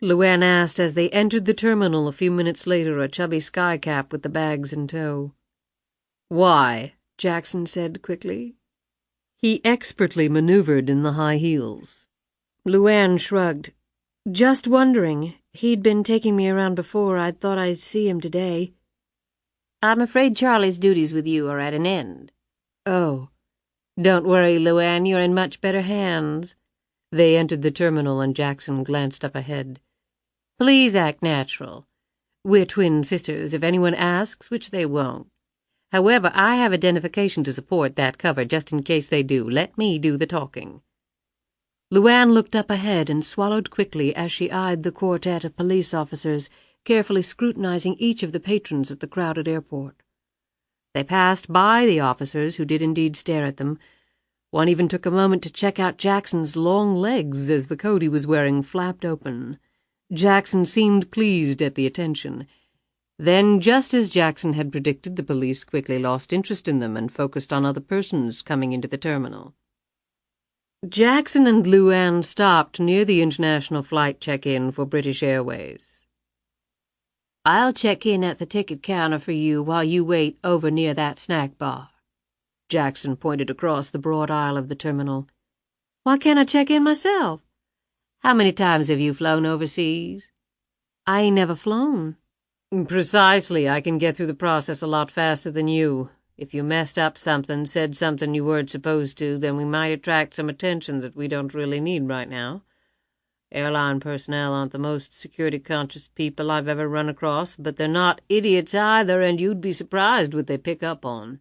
LuAnn asked as they entered the terminal a few minutes later, a chubby skycap with the bags in tow. "Why?" Jackson said quickly. He expertly maneuvered in the high heels. LuAnn shrugged. "Just wondering. He'd been taking me around before. I thought I'd see him today." "I'm afraid Charlie's duties with you are at an end." "Oh. Don't worry, LuAnn, you're in much better hands." They entered the terminal and Jackson glanced up ahead. "Please act natural. We're twin sisters, if anyone asks, which they won't. However, I have identification to support that cover just in case they do. Let me do the talking." LuAnn looked up ahead and swallowed quickly as she eyed the quartet of police officers, carefully scrutinizing each of the patrons at the crowded airport. They passed by the officers, who did indeed stare at them. One even took a moment to check out Jackson's long legs as the coat he was wearing flapped open. Jackson seemed pleased at the attention. Then, just as Jackson had predicted, the police quickly lost interest in them and focused on other persons coming into the terminal. Jackson and LuAnn stopped near the international flight check-in for British Airways. "I'll check in at the ticket counter for you while you wait over near that snack bar." Jackson pointed across the broad aisle of the terminal. "Why can't I check in myself?" "How many times have you flown overseas?" "I ain't never flown." "Precisely. I can get through the process a lot faster than you. If you messed up something, said something you weren't supposed to, then we might attract some attention that we don't really need right now. Airline personnel aren't the most security-conscious people I've ever run across, but they're not idiots either, and you'd be surprised what they pick up on."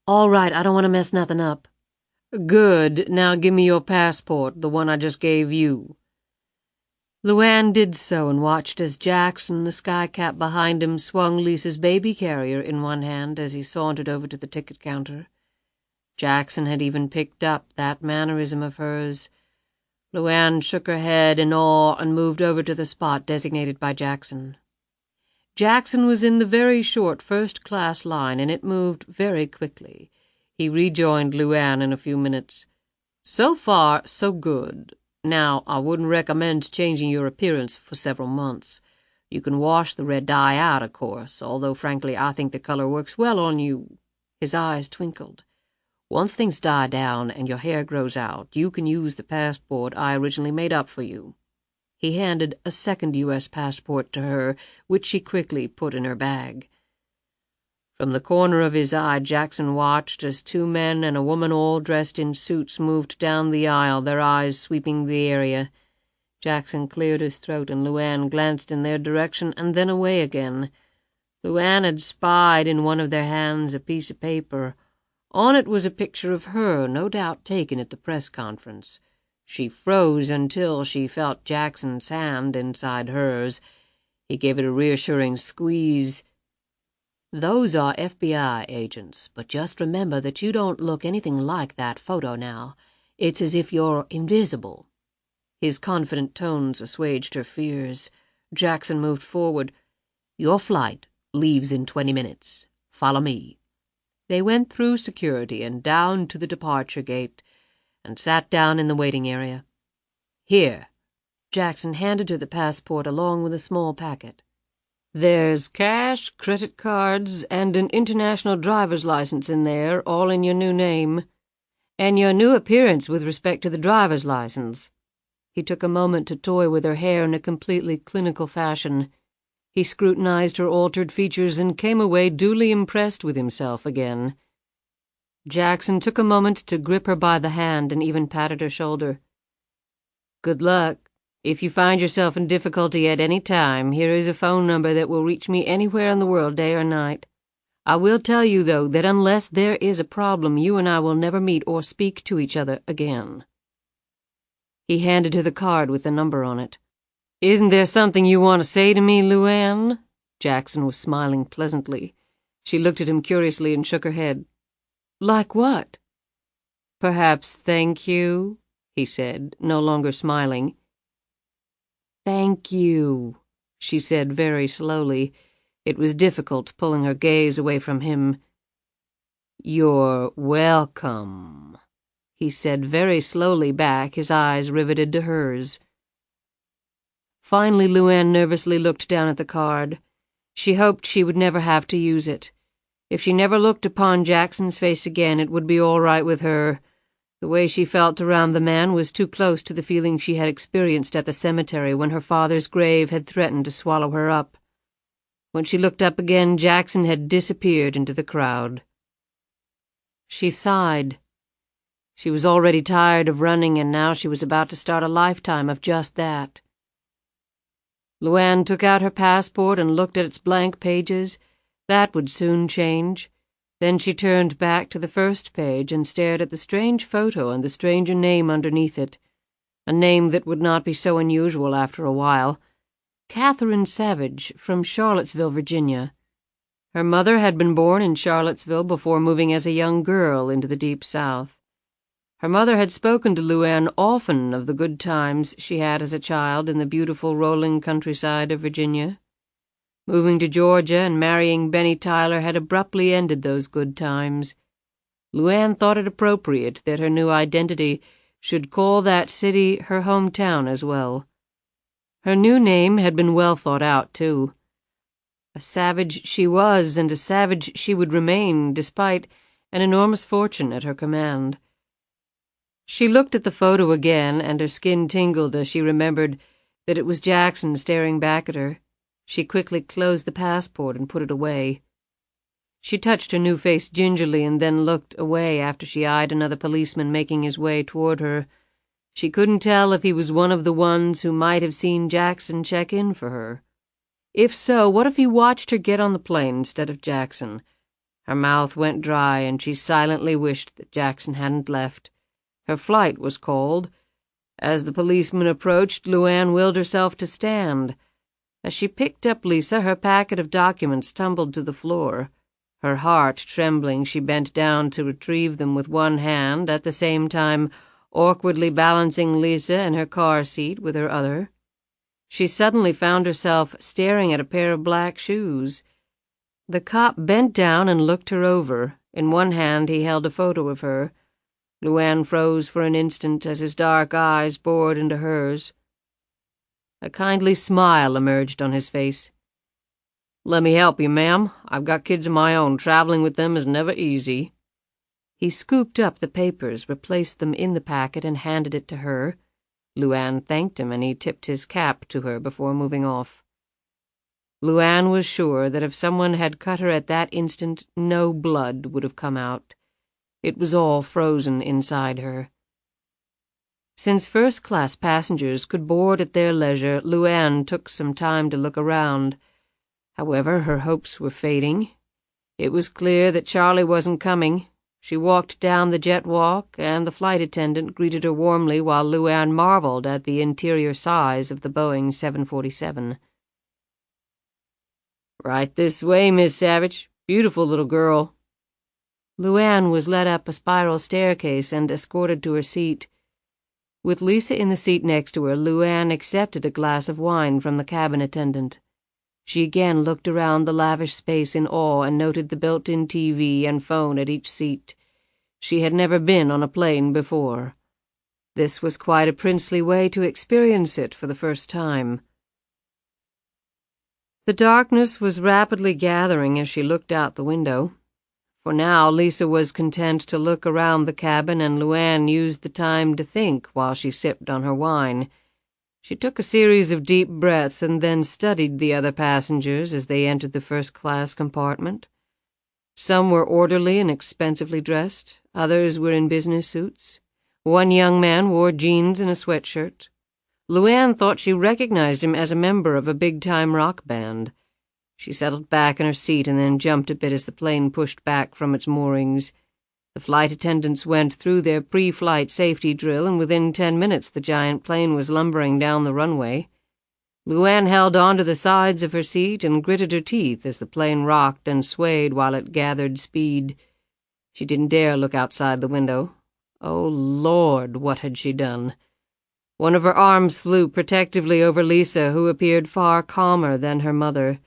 "All right, I don't want to mess nothing up." "Good. Now give me your passport, the one I just gave you." LuAnn did so and watched as Jackson, the skycap behind him, swung Lisa's baby carrier in one hand as he sauntered over to the ticket counter. Jackson had even picked up that mannerism of hers. LuAnn shook her head in awe and moved over to the spot designated by Jackson. Jackson was in the very short first-class line, and it moved very quickly. He rejoined LuAnn in a few minutes. "So far, so good. Now, I wouldn't recommend changing your appearance for several months. You can wash the red dye out, of course, although, frankly, I think the color works well on you." His eyes twinkled. "Once things die down and your hair grows out, you can use the passport I originally made up for you." He handed a second U.S. passport to her, which she quickly put in her bag. From the corner of his eye, Jackson watched as two men and a woman all dressed in suits moved down the aisle, their eyes sweeping the area. Jackson cleared his throat, and LuAnn glanced in their direction and then away again. LuAnn had spied in one of their hands a piece of paper. On it was a picture of her, no doubt taken at the press conference. She froze until she felt Jackson's hand inside hers. He gave it a reassuring squeeze. "Those are FBI agents, but just remember that you don't look anything like that photo now. It's as if you're invisible." His confident tones assuaged her fears. Jackson moved forward. Your flight leaves in 20 minutes. Follow me." They went through security and down to the departure gate and sat down in the waiting area. "Here." Jackson handed her the passport along with a small packet. "There's cash, credit cards, and an international driver's license in there, all in your new name. And your new appearance with respect to the driver's license." He took a moment to toy with her hair in a completely clinical fashion. He scrutinized her altered features and came away duly impressed with himself again. Jackson took a moment to grip her by the hand and even patted her shoulder. "Good luck. If you find yourself in difficulty at any time, here is a phone number that will reach me anywhere in the world, day or night. I will tell you, though, that unless there is a problem, you and I will never meet or speak to each other again." He handed her the card with the number on it. "Isn't there something you want to say to me, LuAnn?" Jackson was smiling pleasantly. She looked at him curiously and shook her head. "Like what?" "Perhaps thank you," he said, no longer smiling. "Thank you," she said very slowly. It was difficult pulling her gaze away from him. "You're welcome," he said very slowly back, his eyes riveted to hers. Finally, LuAnn nervously looked down at the card. She hoped she would never have to use it. If she never looked upon Jackson's face again, it would be all right with her. The way she felt around the man was too close to the feeling she had experienced at the cemetery when her father's grave had threatened to swallow her up. When she looked up again, Jackson had disappeared into the crowd. She sighed. She was already tired of running, and now she was about to start a lifetime of just that. LuAnn took out her passport and looked at its blank pages. That would soon change. Then she turned back to the first page and stared at the strange photo and the stranger name underneath it, a name that would not be so unusual after a while. Catherine Savage, from Charlottesville, Virginia. Her mother had been born in Charlottesville before moving as a young girl into the Deep South. Her mother had spoken to LuAnn often of the good times she had as a child in the beautiful rolling countryside of Virginia. Moving to Georgia and marrying Benny Tyler had abruptly ended those good times. LuAnn thought it appropriate that her new identity should call that city her hometown as well. Her new name had been well thought out, too. A savage she was, and a savage she would remain, despite an enormous fortune at her command. She looked at the photo again, and her skin tingled as she remembered that it was Jackson staring back at her. She quickly closed the passport and put it away. She touched her new face gingerly and then looked away after she eyed another policeman making his way toward her. She couldn't tell if he was one of the ones who might have seen Jackson check in for her. If so, what if he watched her get on the plane instead of Jackson? Her mouth went dry, and she silently wished that Jackson hadn't left. Her flight was called. As the policeman approached, LuAnn willed herself to stand. As she picked up Lisa, her packet of documents tumbled to the floor. Her heart trembling, she bent down to retrieve them with one hand, at the same time awkwardly balancing Lisa in her car seat with her other. She suddenly found herself staring at a pair of black shoes. The cop bent down and looked her over. In one hand he held a photo of her. LuAnn froze for an instant as his dark eyes bored into hers. A kindly smile emerged on his face. "Let me help you, ma'am. I've got kids of my own. Traveling with them is never easy." He scooped up the papers, replaced them in the packet, and handed it to her. LuAnn thanked him, and he tipped his cap to her before moving off. LuAnn was sure that if someone had cut her at that instant, no blood would have come out. It was all frozen inside her. Since first-class passengers could board at their leisure, LuAnn took some time to look around. However, her hopes were fading. It was clear that Charlie wasn't coming. She walked down the jet walk, and the flight attendant greeted her warmly while LuAnn marveled at the interior size of the Boeing 747. "Right this way, Miss Savage. Beautiful little girl." LuAnn was led up a spiral staircase and escorted to her seat. With Lisa in the seat next to her, LuAnn accepted a glass of wine from the cabin attendant. She again looked around the lavish space in awe and noted the built-in TV and phone at each seat. She had never been on a plane before. This was quite a princely way to experience it for the first time. The darkness was rapidly gathering as she looked out the window. For now, Lisa was content to look around the cabin, and LuAnn used the time to think while she sipped on her wine. She took a series of deep breaths and then studied the other passengers as they entered the first-class compartment. Some were orderly and expensively dressed, others were in business suits. One young man wore jeans and a sweatshirt. LuAnn thought she recognized him as a member of a big-time rock band. She settled back in her seat and then jumped a bit as the plane pushed back from its moorings. The flight attendants went through their pre-flight safety drill, and within 10 minutes the giant plane was lumbering down the runway. LuAnn held onto the sides of her seat and gritted her teeth as the plane rocked and swayed while it gathered speed. She didn't dare look outside the window. Oh, Lord, what had she done? One of her arms flew protectively over Lisa, who appeared far calmer than her mother.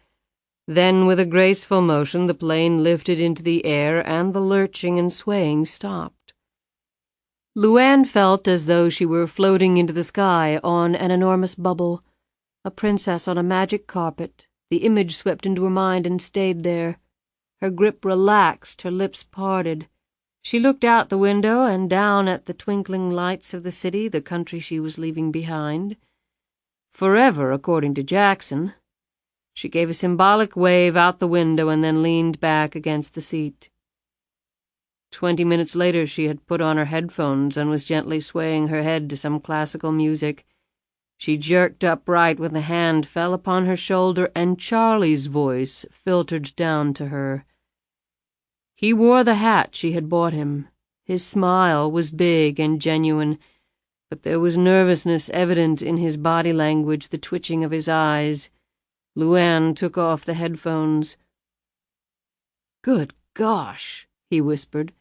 Then, with a graceful motion, the plane lifted into the air, and the lurching and swaying stopped. LuAnn felt as though she were floating into the sky on an enormous bubble, a princess on a magic carpet. The image swept into her mind and stayed there. Her grip relaxed, her lips parted. She looked out the window and down at the twinkling lights of the city, the country she was leaving behind. Forever, according to Jackson. She gave a symbolic wave out the window and then leaned back against the seat. 20 minutes later she had put on her headphones and was gently swaying her head to some classical music. She jerked upright when the hand fell upon her shoulder, and Charlie's voice filtered down to her. He wore the hat she had bought him. His smile was big and genuine, but there was nervousness evident in his body language, the twitching of his eyes. LuAnn took off the headphones. "Good gosh," he whispered.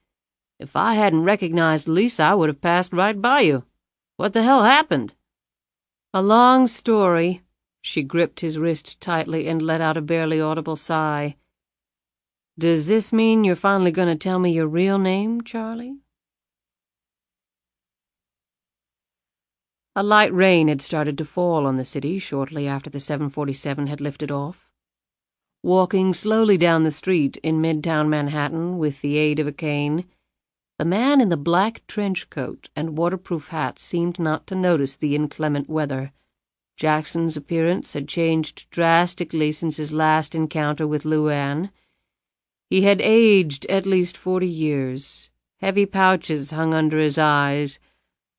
"If I hadn't recognized Lisa, I would have passed right by you. What the hell happened?" "A long story." She gripped his wrist tightly and let out a barely audible sigh. "Does this mean you're finally going to tell me your real name, Charlie?" A light rain had started to fall on the city shortly after the 747 had lifted off. Walking slowly down the street in Midtown Manhattan with the aid of a cane, the man in the black trench coat and waterproof hat seemed not to notice the inclement weather. Jackson's appearance had changed drastically since his last encounter with LuAnn. He had aged at least 40 years. Heavy pouches hung under his eyes.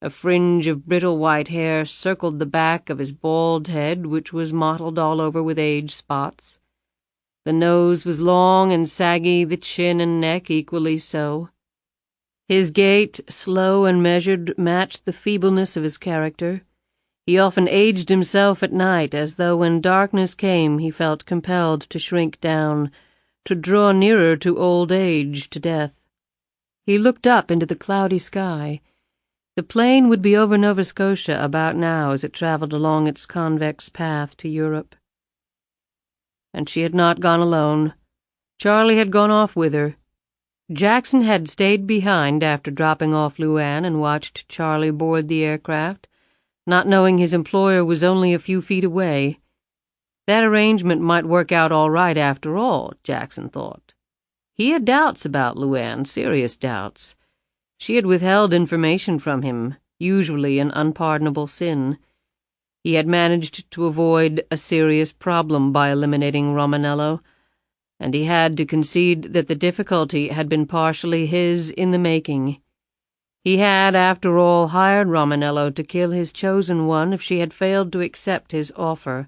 A fringe of brittle white hair circled the back of his bald head, which was mottled all over with age spots. The nose was long and saggy, the chin and neck equally so. His gait, slow and measured, matched the feebleness of his character. He often aged himself at night, as though when darkness came he felt compelled to shrink down, to draw nearer to old age, to death. He looked up into the cloudy sky. The plane would be over Nova Scotia about now as it traveled along its convex path to Europe. And she had not gone alone. Charlie had gone off with her. Jackson had stayed behind after dropping off LuAnn and watched Charlie board the aircraft, not knowing his employer was only a few feet away. That arrangement might work out all right after all, Jackson thought. He had doubts about LuAnn, serious doubts. She had withheld information from him, usually an unpardonable sin. He had managed to avoid a serious problem by eliminating Romanello, and he had to concede that the difficulty had been partially his in the making. He had, after all, hired Romanello to kill his chosen one if she had failed to accept his offer.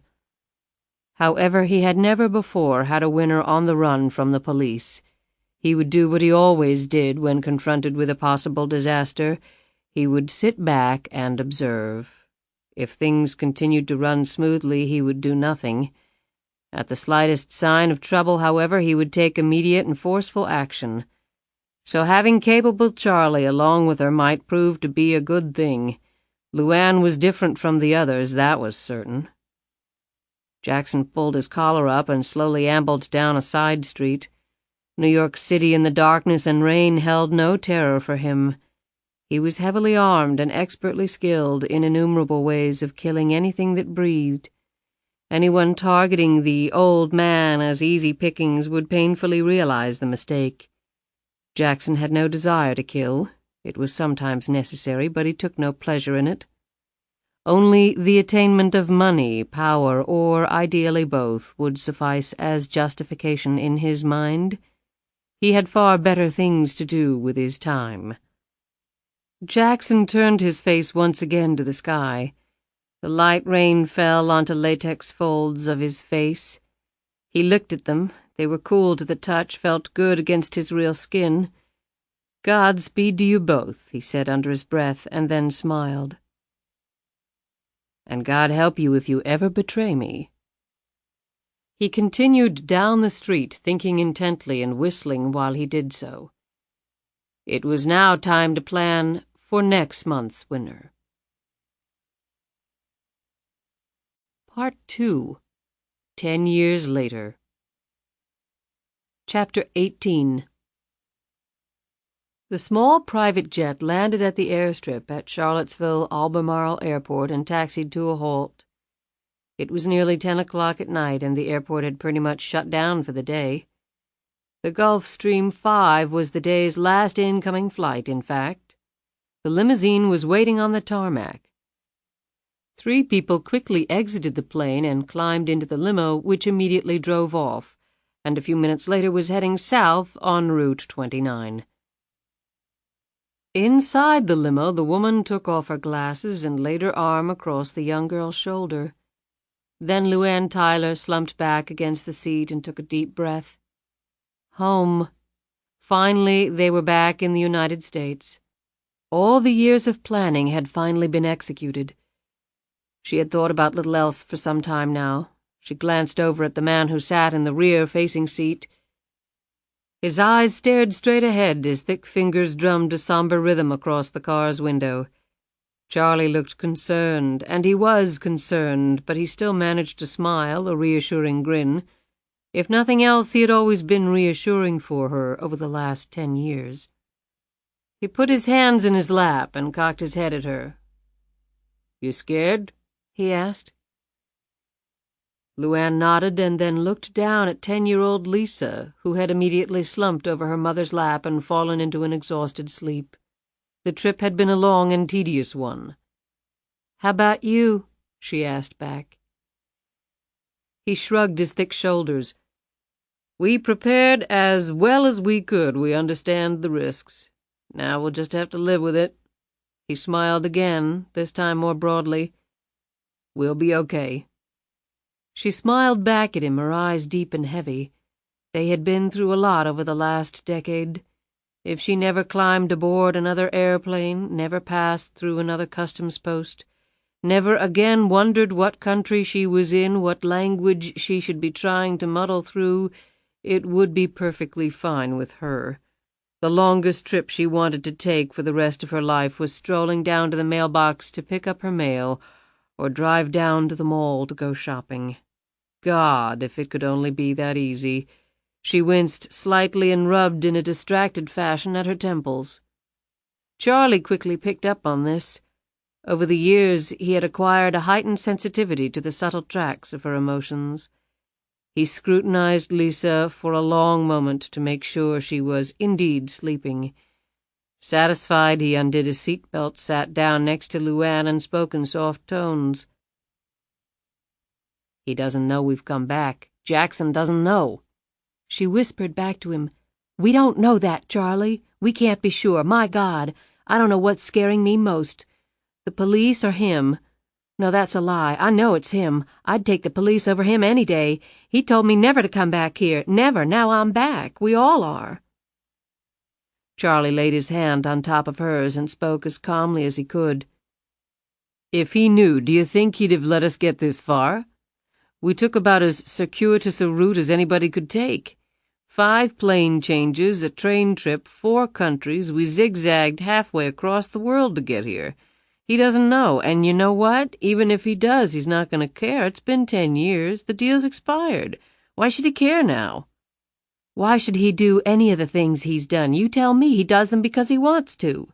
However, he had never before had a winner on the run from the police. He would do what he always did when confronted with a possible disaster. He would sit back and observe. If things continued to run smoothly, he would do nothing. At the slightest sign of trouble, however, he would take immediate and forceful action. So having capable Charlie along with her might prove to be a good thing. LuAnn was different from the others, that was certain. Jackson pulled his collar up and slowly ambled down a side street. New York City in the darkness and rain held no terror for him. He was heavily armed and expertly skilled in innumerable ways of killing anything that breathed. Anyone targeting the old man as easy pickings would painfully realize the mistake. Jackson had no desire to kill. It was sometimes necessary, but he took no pleasure in it. Only the attainment of money, power, or ideally both, would suffice as justification in his mind. He had far better things to do with his time. Jackson turned his face once again to the sky. The light rain fell onto latex folds of his face. He looked at them. They were cool to the touch, felt good against his real skin. "Godspeed to you both," he said under his breath, and then smiled. "And God help you if you ever betray me." He continued down the street, thinking intently and whistling while he did so. It was now time to plan for next month's winter. Part 2. 10 years later. Chapter 18. The small private jet landed at the airstrip at Charlottesville-Albemarle Airport and taxied to a halt. It was nearly 10 o'clock at night, and the airport had pretty much shut down for the day. The Gulfstream 5 was the day's last incoming flight, in fact. The limousine was waiting on the tarmac. 3 people quickly exited the plane and climbed into the limo, which immediately drove off, and a few minutes later was heading south on Route 29. Inside the limo, the woman took off her glasses and laid her arm across the young girl's shoulder. Then LuAnn Tyler slumped back against the seat and took a deep breath. Home. Finally, they were back in the United States. All the years of planning had finally been executed. She had thought about little else for some time now. She glanced over at the man who sat in the rear-facing seat. His eyes stared straight ahead, his thick fingers drummed a somber rhythm across the car's window. Charlie looked concerned, and he was concerned, but he still managed to smile, a reassuring grin. If nothing else, he had always been reassuring for her over the last 10 years. He put his hands in his lap and cocked his head at her. "You scared?" he asked. LuAnn nodded and then looked down at 10-year-old Lisa, who had immediately slumped over her mother's lap and fallen into an exhausted sleep. The trip had been a long and tedious one. "How about you?" she asked back. He shrugged his thick shoulders. "We prepared as well as we could. We understand the risks. Now we'll just have to live with it." He smiled again, this time more broadly. "We'll be okay." She smiled back at him, her eyes deep and heavy. They had been through a lot over the last decade. If she never climbed aboard another airplane, never passed through another customs post, never again wondered what country she was in, what language she should be trying to muddle through, it would be perfectly fine with her. The longest trip she wanted to take for the rest of her life was strolling down to the mailbox to pick up her mail, or drive down to the mall to go shopping. God, if it could only be that easy. She winced slightly and rubbed in a distracted fashion at her temples. Charlie quickly picked up on this. Over the years, he had acquired a heightened sensitivity to the subtle tracks of her emotions. He scrutinized Lisa for a long moment to make sure she was indeed sleeping. Satisfied, he undid his seatbelt, sat down next to LuAnn, and spoke in soft tones. "He doesn't know we've come back. Jackson doesn't know." She whispered back to him, "We don't know that, Charlie. We can't be sure. My God, I don't know what's scaring me most. The police or him. No, that's a lie. I know it's him. I'd take the police over him any day. He told me never to come back here. Never. Now I'm back. We all are." Charlie laid his hand on top of hers and spoke as calmly as he could. "If he knew, do you think he'd have let us get this far? We took about as circuitous a route as anybody could take. 5 plane changes, a train trip, 4 countries. We zigzagged halfway across the world to get here. He doesn't know, and you know what? Even if he does, he's not going to care. It's been 10 years. The deal's expired. Why should he care now? Why should he do any of the things he's done? You tell me. He does them because he wants to.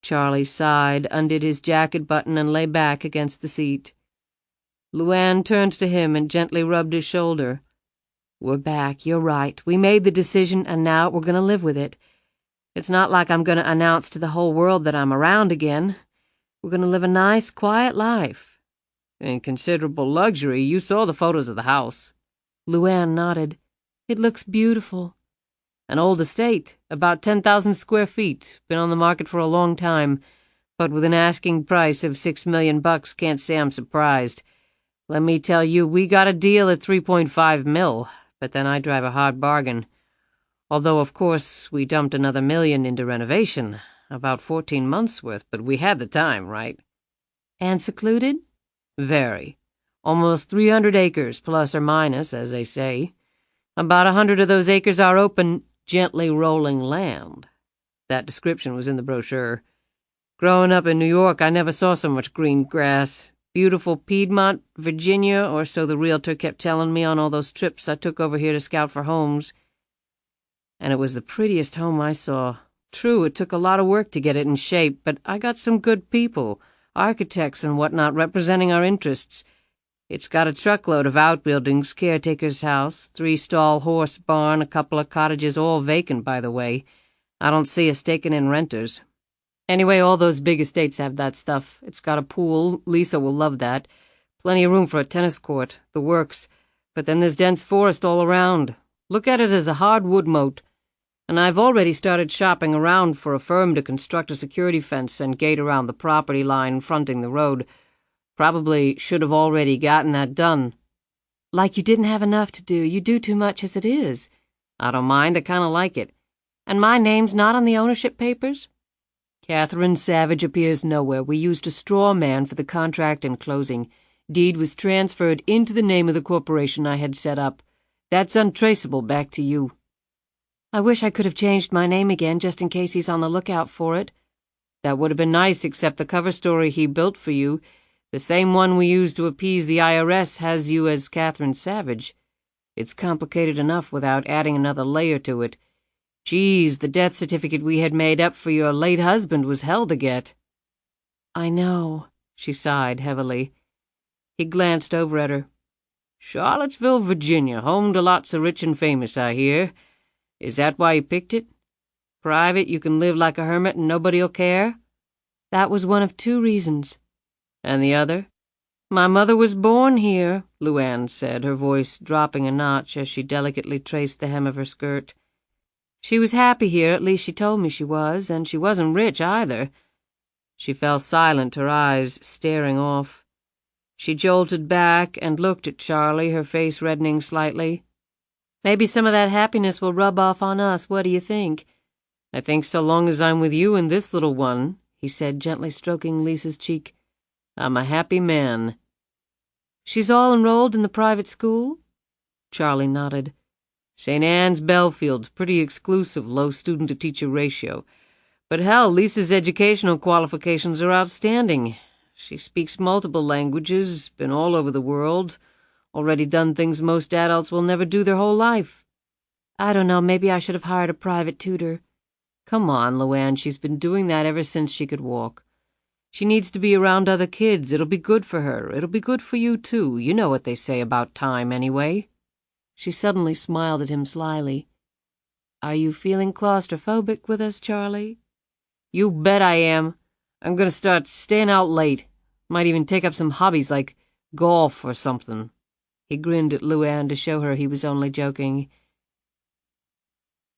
Charlie sighed, undid his jacket button, and lay back against the seat. LuAnn turned to him and gently rubbed his shoulder. We're back, you're right. We made the decision, and now we're going to live with it. It's not like I'm going to announce to the whole world that I'm around again. We're going to live a nice, quiet life. In considerable luxury. You saw the photos of the house. LuAnn nodded. It looks beautiful. An old estate, about 10,000 square feet, been on the market for a long time, but with an asking price of $6 million, can't say I'm surprised. Let me tell you, we got a deal at 3.5 mil, but then I drive a hard bargain. Although, of course, we dumped another $1 million into renovation, about 14 months' worth, but we had the time, right? And secluded? Very. Almost 300 acres, plus or minus, as they say. About 100 of those acres are open, gently rolling land. That description was in the brochure. Growing up in New York, I never saw so much green grass. Beautiful Piedmont, Virginia, or so the realtor kept telling me on all those trips I took over here to scout for homes. And it was the prettiest home I saw. True, it took a lot of work to get it in shape, but I got some good people, architects and whatnot, representing our interests. It's got a truckload of outbuildings, caretaker's house, 3-stall horse barn, a couple of cottages, all vacant, by the way. I don't see us taking in renters. Anyway, all those big estates have that stuff. It's got a pool. Lisa will love that. Plenty of room for a tennis court. The works. But then there's dense forest all around. Look at it as a hardwood moat. And I've already started shopping around for a firm to construct a security fence and gate around the property line fronting the road. Probably should have already gotten that done. Like you didn't have enough to do. You do too much as it is. I don't mind. I kind of like it. And my name's not on the ownership papers? Catherine Savage appears nowhere. We used a straw man for the contract and closing. Deed was transferred into the name of the corporation I had set up. That's untraceable back to you. I wish I could have changed my name again just in case he's on the lookout for it. That would have been nice, except the cover story he built for you, the same one we used to appease the IRS, has you as Catherine Savage. It's complicated enough without adding another layer to it. Geez, the death certificate we had made up for your late husband was hell to get. I know, she sighed heavily. He glanced over at her. Charlottesville, Virginia, home to lots of rich and famous, I hear. Is that why you picked it? Private, you can live like a hermit and nobody'll care? That was one of 2 reasons. And the other? My mother was born here, LuAnn said, her voice dropping a notch as she delicately traced the hem of her skirt. She was happy here, at least she told me she was, and she wasn't rich either. She fell silent, her eyes staring off. She jolted back and looked at Charlie, her face reddening slightly. Maybe some of that happiness will rub off on us. What do you think? I think so long as I'm with you and this little one, he said, gently stroking Lisa's cheek. I'm a happy man. She's all enrolled in the private school? Charlie nodded. St. Anne's Belfield's pretty exclusive, low student-to-teacher ratio. But hell, Lisa's educational qualifications are outstanding. She speaks multiple languages, been all over the world, already done things most adults will never do their whole life. I don't know, maybe I should have hired a private tutor. Come on, LuAnn, she's been doing that ever since she could walk. She needs to be around other kids. It'll be good for her. It'll be good for you, too. You know what they say about time, anyway. She suddenly smiled at him slyly. Are you feeling claustrophobic with us, Charlie? You bet I am. I'm going to start staying out late. Might even take up some hobbies like golf or something. He grinned at LuAnn to show her he was only joking.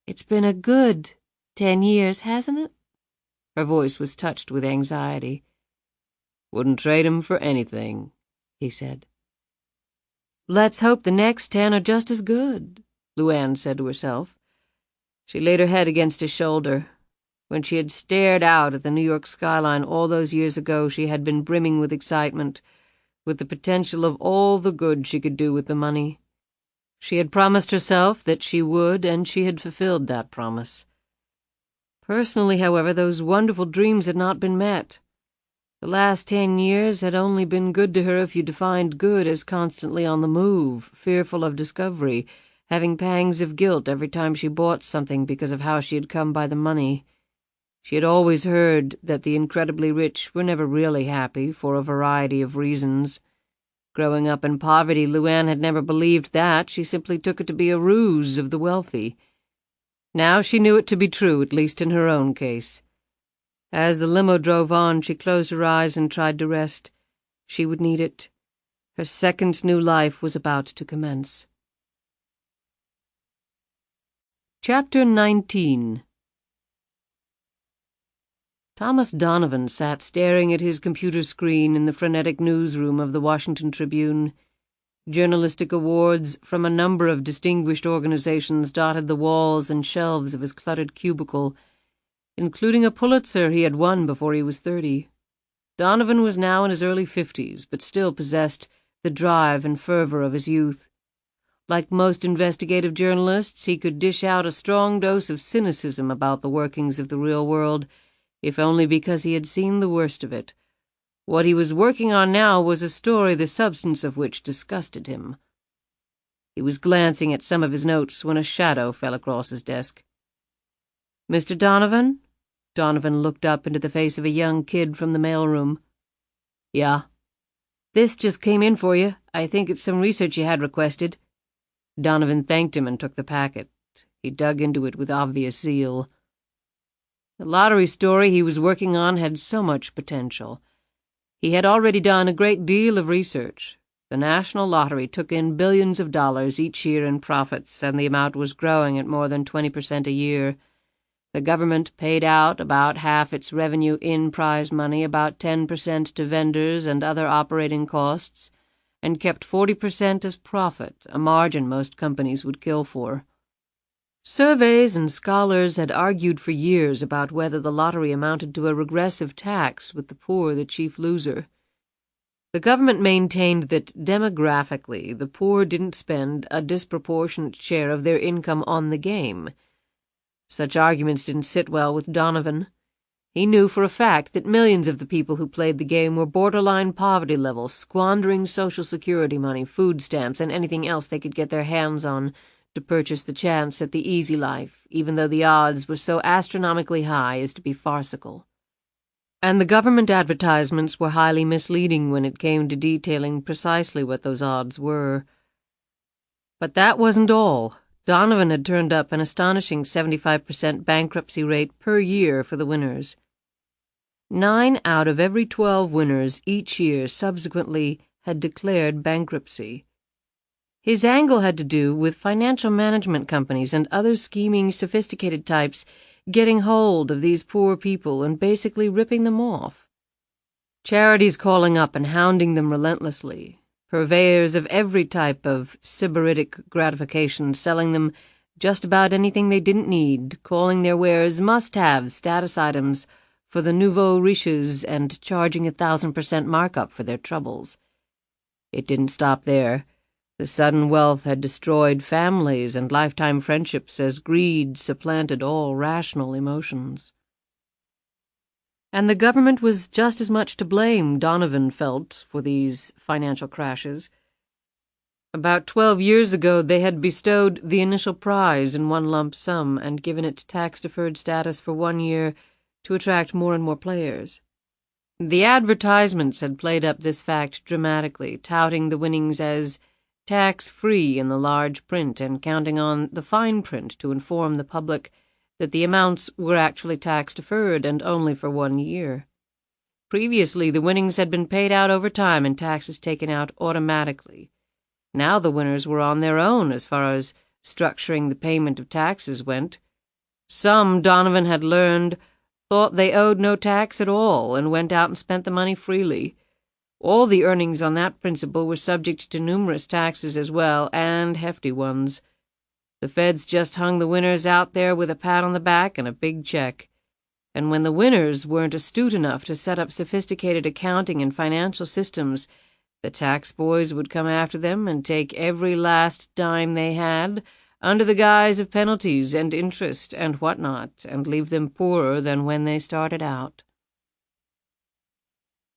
It's been a good 10 years, hasn't it? Her voice was touched with anxiety. Wouldn't trade 'em for anything, he said. Let's hope the next 10 are just as good, LuAnn said to herself. She laid her head against his shoulder. When she had stared out at the New York skyline all those years ago, she had been brimming with excitement, with the potential of all the good she could do with the money. She had promised herself that she would, and she had fulfilled that promise. Personally, however, those wonderful dreams had not been met. The last 10 years had only been good to her if you defined good as constantly on the move, fearful of discovery, having pangs of guilt every time she bought something because of how she had come by the money. She had always heard that the incredibly rich were never really happy for a variety of reasons. Growing up in poverty, LuAnn had never believed that. She simply took it to be a ruse of the wealthy. Now she knew it to be true, at least in her own case. As the limo drove on, she closed her eyes and tried to rest. She would need it. Her second new life was about to commence. Chapter 19. Thomas Donovan sat staring at his computer screen in the frenetic newsroom of the Washington Tribune. Journalistic awards from a number of distinguished organizations dotted the walls and shelves of his cluttered cubicle, including a Pulitzer he had won before he was 30. Donovan was now in his early 50s, but still possessed the drive and fervor of his youth. Like most investigative journalists, he could dish out a strong dose of cynicism about the workings of the real world, if only because he had seen the worst of it. What he was working on now was a story the substance of which disgusted him. He was glancing at some of his notes when a shadow fell across his desk. "Mr. Donovan?" Donovan looked up into the face of a young kid from the mailroom. "Yeah." "This just came in for you. I think it's some research you had requested." Donovan thanked him and took the packet. He dug into it with obvious zeal. The lottery story he was working on had so much potential. He had already done a great deal of research. The national lottery took in billions of dollars each year in profits, and the amount was growing at more than 20% a year. The government paid out about half its revenue in prize money, about 10% to vendors and other operating costs, and kept 40% as profit, a margin most companies would kill for. Surveys and scholars had argued for years about whether the lottery amounted to a regressive tax, with the poor the chief loser. The government maintained that demographically the poor didn't spend a disproportionate share of their income on the game. Such arguments didn't sit well with Donovan. He knew for a fact that millions of the people who played the game were borderline poverty level, squandering Social Security money, food stamps, and anything else they could get their hands on to purchase the chance at the easy life, even though the odds were so astronomically high as to be farcical. And the government advertisements were highly misleading when it came to detailing precisely what those odds were. But that wasn't all. Donovan had turned up an astonishing 75% bankruptcy rate per year for the winners. 9 out of every 12 winners each year subsequently had declared bankruptcy. His angle had to do with financial management companies and other scheming, sophisticated types getting hold of these poor people and basically ripping them off. Charities calling up and hounding them relentlessly. Purveyors of every type of sybaritic gratification selling them just about anything they didn't need, calling their wares must-have status items for the nouveau riches and charging 1,000% markup for their troubles. It didn't stop there. The sudden wealth had destroyed families and lifetime friendships as greed supplanted all rational emotions. And the government was just as much to blame, Donovan felt, for these financial crashes. About 12 years ago they had bestowed the initial prize in one lump sum and given it tax-deferred status for 1 year to attract more and more players. The advertisements had played up this fact dramatically, touting the winnings as tax-free in the large print and counting on the fine print to inform the public that the amounts were actually tax-deferred and only for 1 year. Previously, the winnings had been paid out over time and taxes taken out automatically. Now the winners were on their own as far as structuring the payment of taxes went. Some, Donovan had learned, thought they owed no tax at all and went out and spent the money freely. All the earnings on that principle were subject to numerous taxes as well, and hefty ones. The feds just hung the winners out there with a pat on the back and a big check. And when the winners weren't astute enough to set up sophisticated accounting and financial systems, the tax boys would come after them and take every last dime they had, under the guise of penalties and interest and whatnot, and leave them poorer than when they started out.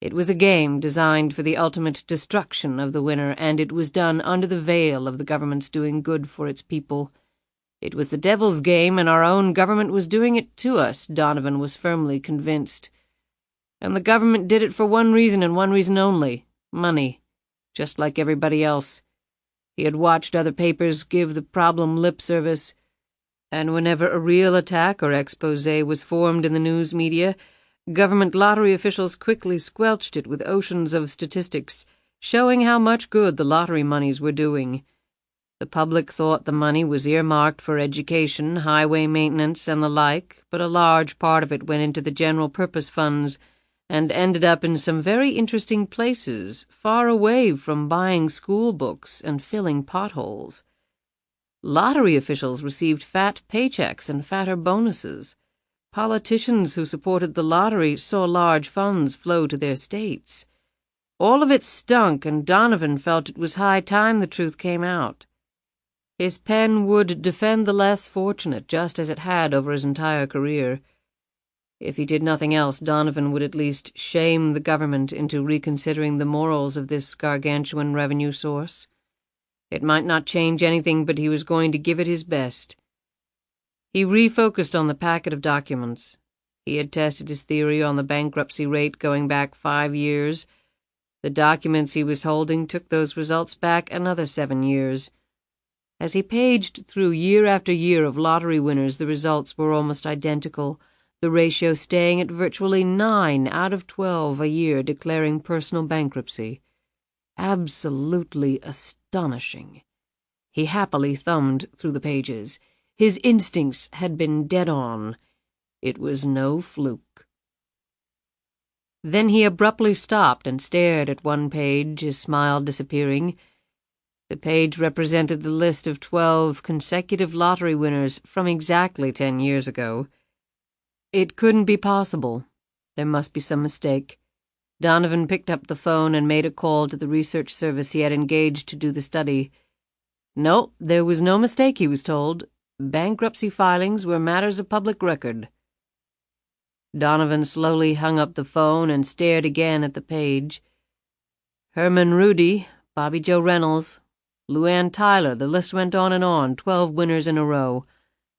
It was a game designed for the ultimate destruction of the winner, and it was done under the veil of the government's doing good for its people. It was the devil's game, and our own government was doing it to us, Donovan was firmly convinced. And the government did it for one reason and one reason only: money, just like everybody else. He had watched other papers give the problem lip service, and whenever a real attack or exposé was formed in the news media, government lottery officials quickly squelched it with oceans of statistics, showing how much good the lottery monies were doing. The public thought the money was earmarked for education, highway maintenance, and the like, but a large part of it went into the general purpose funds and ended up in some very interesting places, far away from buying school books and filling potholes. Lottery officials received fat paychecks and fatter bonuses. Politicians who supported the lottery saw large funds flow to their states. All of it stunk, and Donovan felt it was high time the truth came out. His pen would defend the less fortunate, just as it had over his entire career. If he did nothing else, Donovan would at least shame the government into reconsidering the morals of this gargantuan revenue source. It might not change anything, but he was going to give it his best. He refocused on the packet of documents. He had tested his theory on the bankruptcy rate going back 5 years. The documents he was holding took those results back another 7 years. As he paged through year after year of lottery winners, the results were almost identical, the ratio staying at virtually 9 out of 12 a year declaring personal bankruptcy. Absolutely astonishing. He happily thumbed through the pages. His instincts had been dead on. It was no fluke. Then he abruptly stopped and stared at one page, his smile disappearing. The page represented the list of 12 consecutive lottery winners from exactly 10 years ago. It couldn't be possible. There must be some mistake. Donovan picked up the phone and made a call to the research service he had engaged to do the study. No, there was no mistake, he was told. Bankruptcy filings were matters of public record. Donovan slowly hung up the phone and stared again at the page. Herman Rudy, Bobby Joe Reynolds, LuAnn Tyler, the list went on, 12 winners in a row.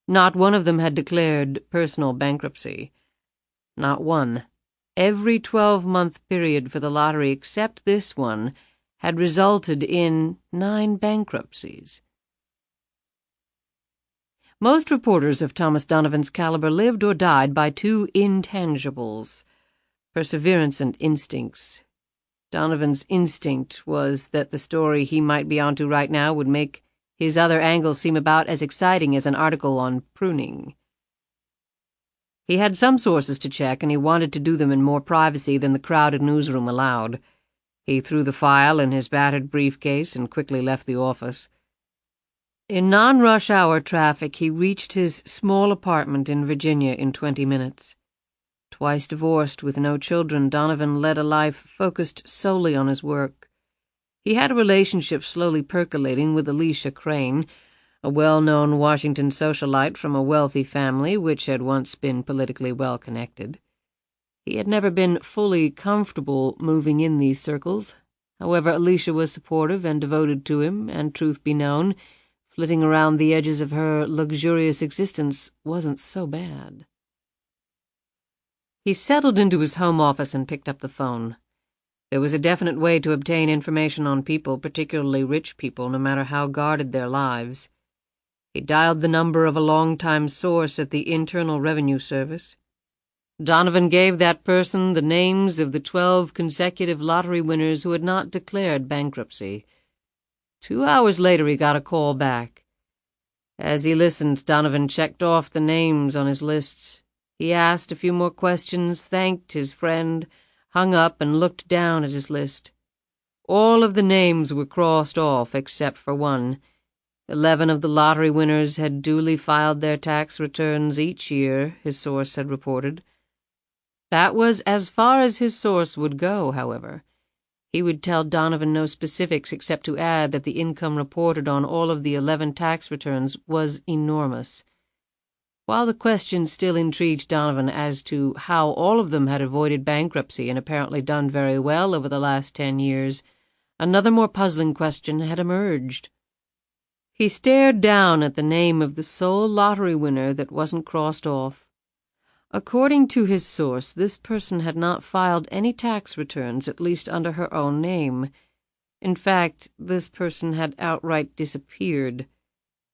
Not one of them had declared personal bankruptcy. Not one. Every 12-month period for the lottery except this one had resulted in 9 bankruptcies. Most reporters of Thomas Donovan's caliber lived or died by 2 intangibles: perseverance and instincts. Donovan's instinct was that the story he might be onto right now would make his other angle seem about as exciting as an article on pruning. He had some sources to check, and he wanted to do them in more privacy than the crowded newsroom allowed. He threw the file in his battered briefcase and quickly left the office. In non-rush hour traffic, he reached his small apartment in Virginia in 20 minutes. Twice divorced with no children, Donovan led a life focused solely on his work. He had a relationship slowly percolating with Alicia Crane, a well-known Washington socialite from a wealthy family which had once been politically well-connected. He had never been fully comfortable moving in these circles. However, Alicia was supportive and devoted to him, and truth be known, flitting around the edges of her luxurious existence wasn't so bad. He settled into his home office and picked up the phone. There was a definite way to obtain information on people, particularly rich people, no matter how guarded their lives. He dialed the number of a long-time source at the Internal Revenue Service. Donovan gave that person the names of the 12 consecutive lottery winners who had not declared bankruptcy. 2 hours later he got a call back. As he listened, Donovan checked off the names on his lists. He asked a few more questions, thanked his friend, hung up, and looked down at his list. All of the names were crossed off except for one. 11 of the lottery winners had duly filed their tax returns each year, his source had reported. That was as far as his source would go, however. He would tell Donovan no specifics except to add that the income reported on all of the 11 tax returns was enormous. While the question still intrigued Donovan as to how all of them had avoided bankruptcy and apparently done very well over the last 10 years, another more puzzling question had emerged. He stared down at the name of the sole lottery winner that wasn't crossed off. According to his source, this person had not filed any tax returns, at least under her own name. In fact, this person had outright disappeared.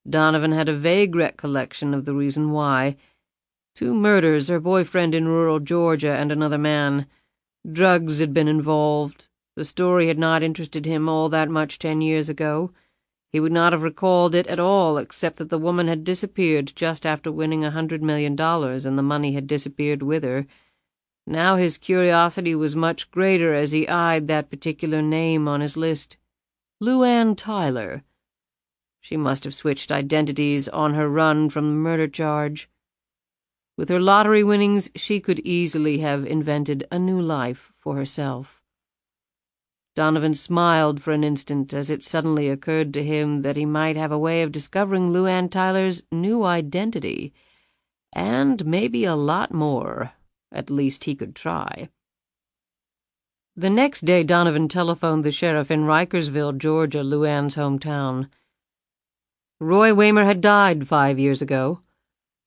Donovan had a vague recollection of the reason why. 2 murders, her boyfriend in rural Georgia and another man. Drugs had been involved. The story had not interested him all that much 10 years ago. He would not have recalled it at all, except that the woman had disappeared just after winning $100 million, and the money had disappeared with her. Now his curiosity was much greater as he eyed that particular name on his list. LuAnn Tyler. She must have switched identities on her run from the murder charge. With her lottery winnings, she could easily have invented a new life for herself. Donovan smiled for an instant as it suddenly occurred to him that he might have a way of discovering LuAnn Tyler's new identity, and maybe a lot more. At least he could try. The next day Donovan telephoned the sheriff in Rikersville, Georgia, LuAnn's hometown. Roy Waymer had died 5 years ago.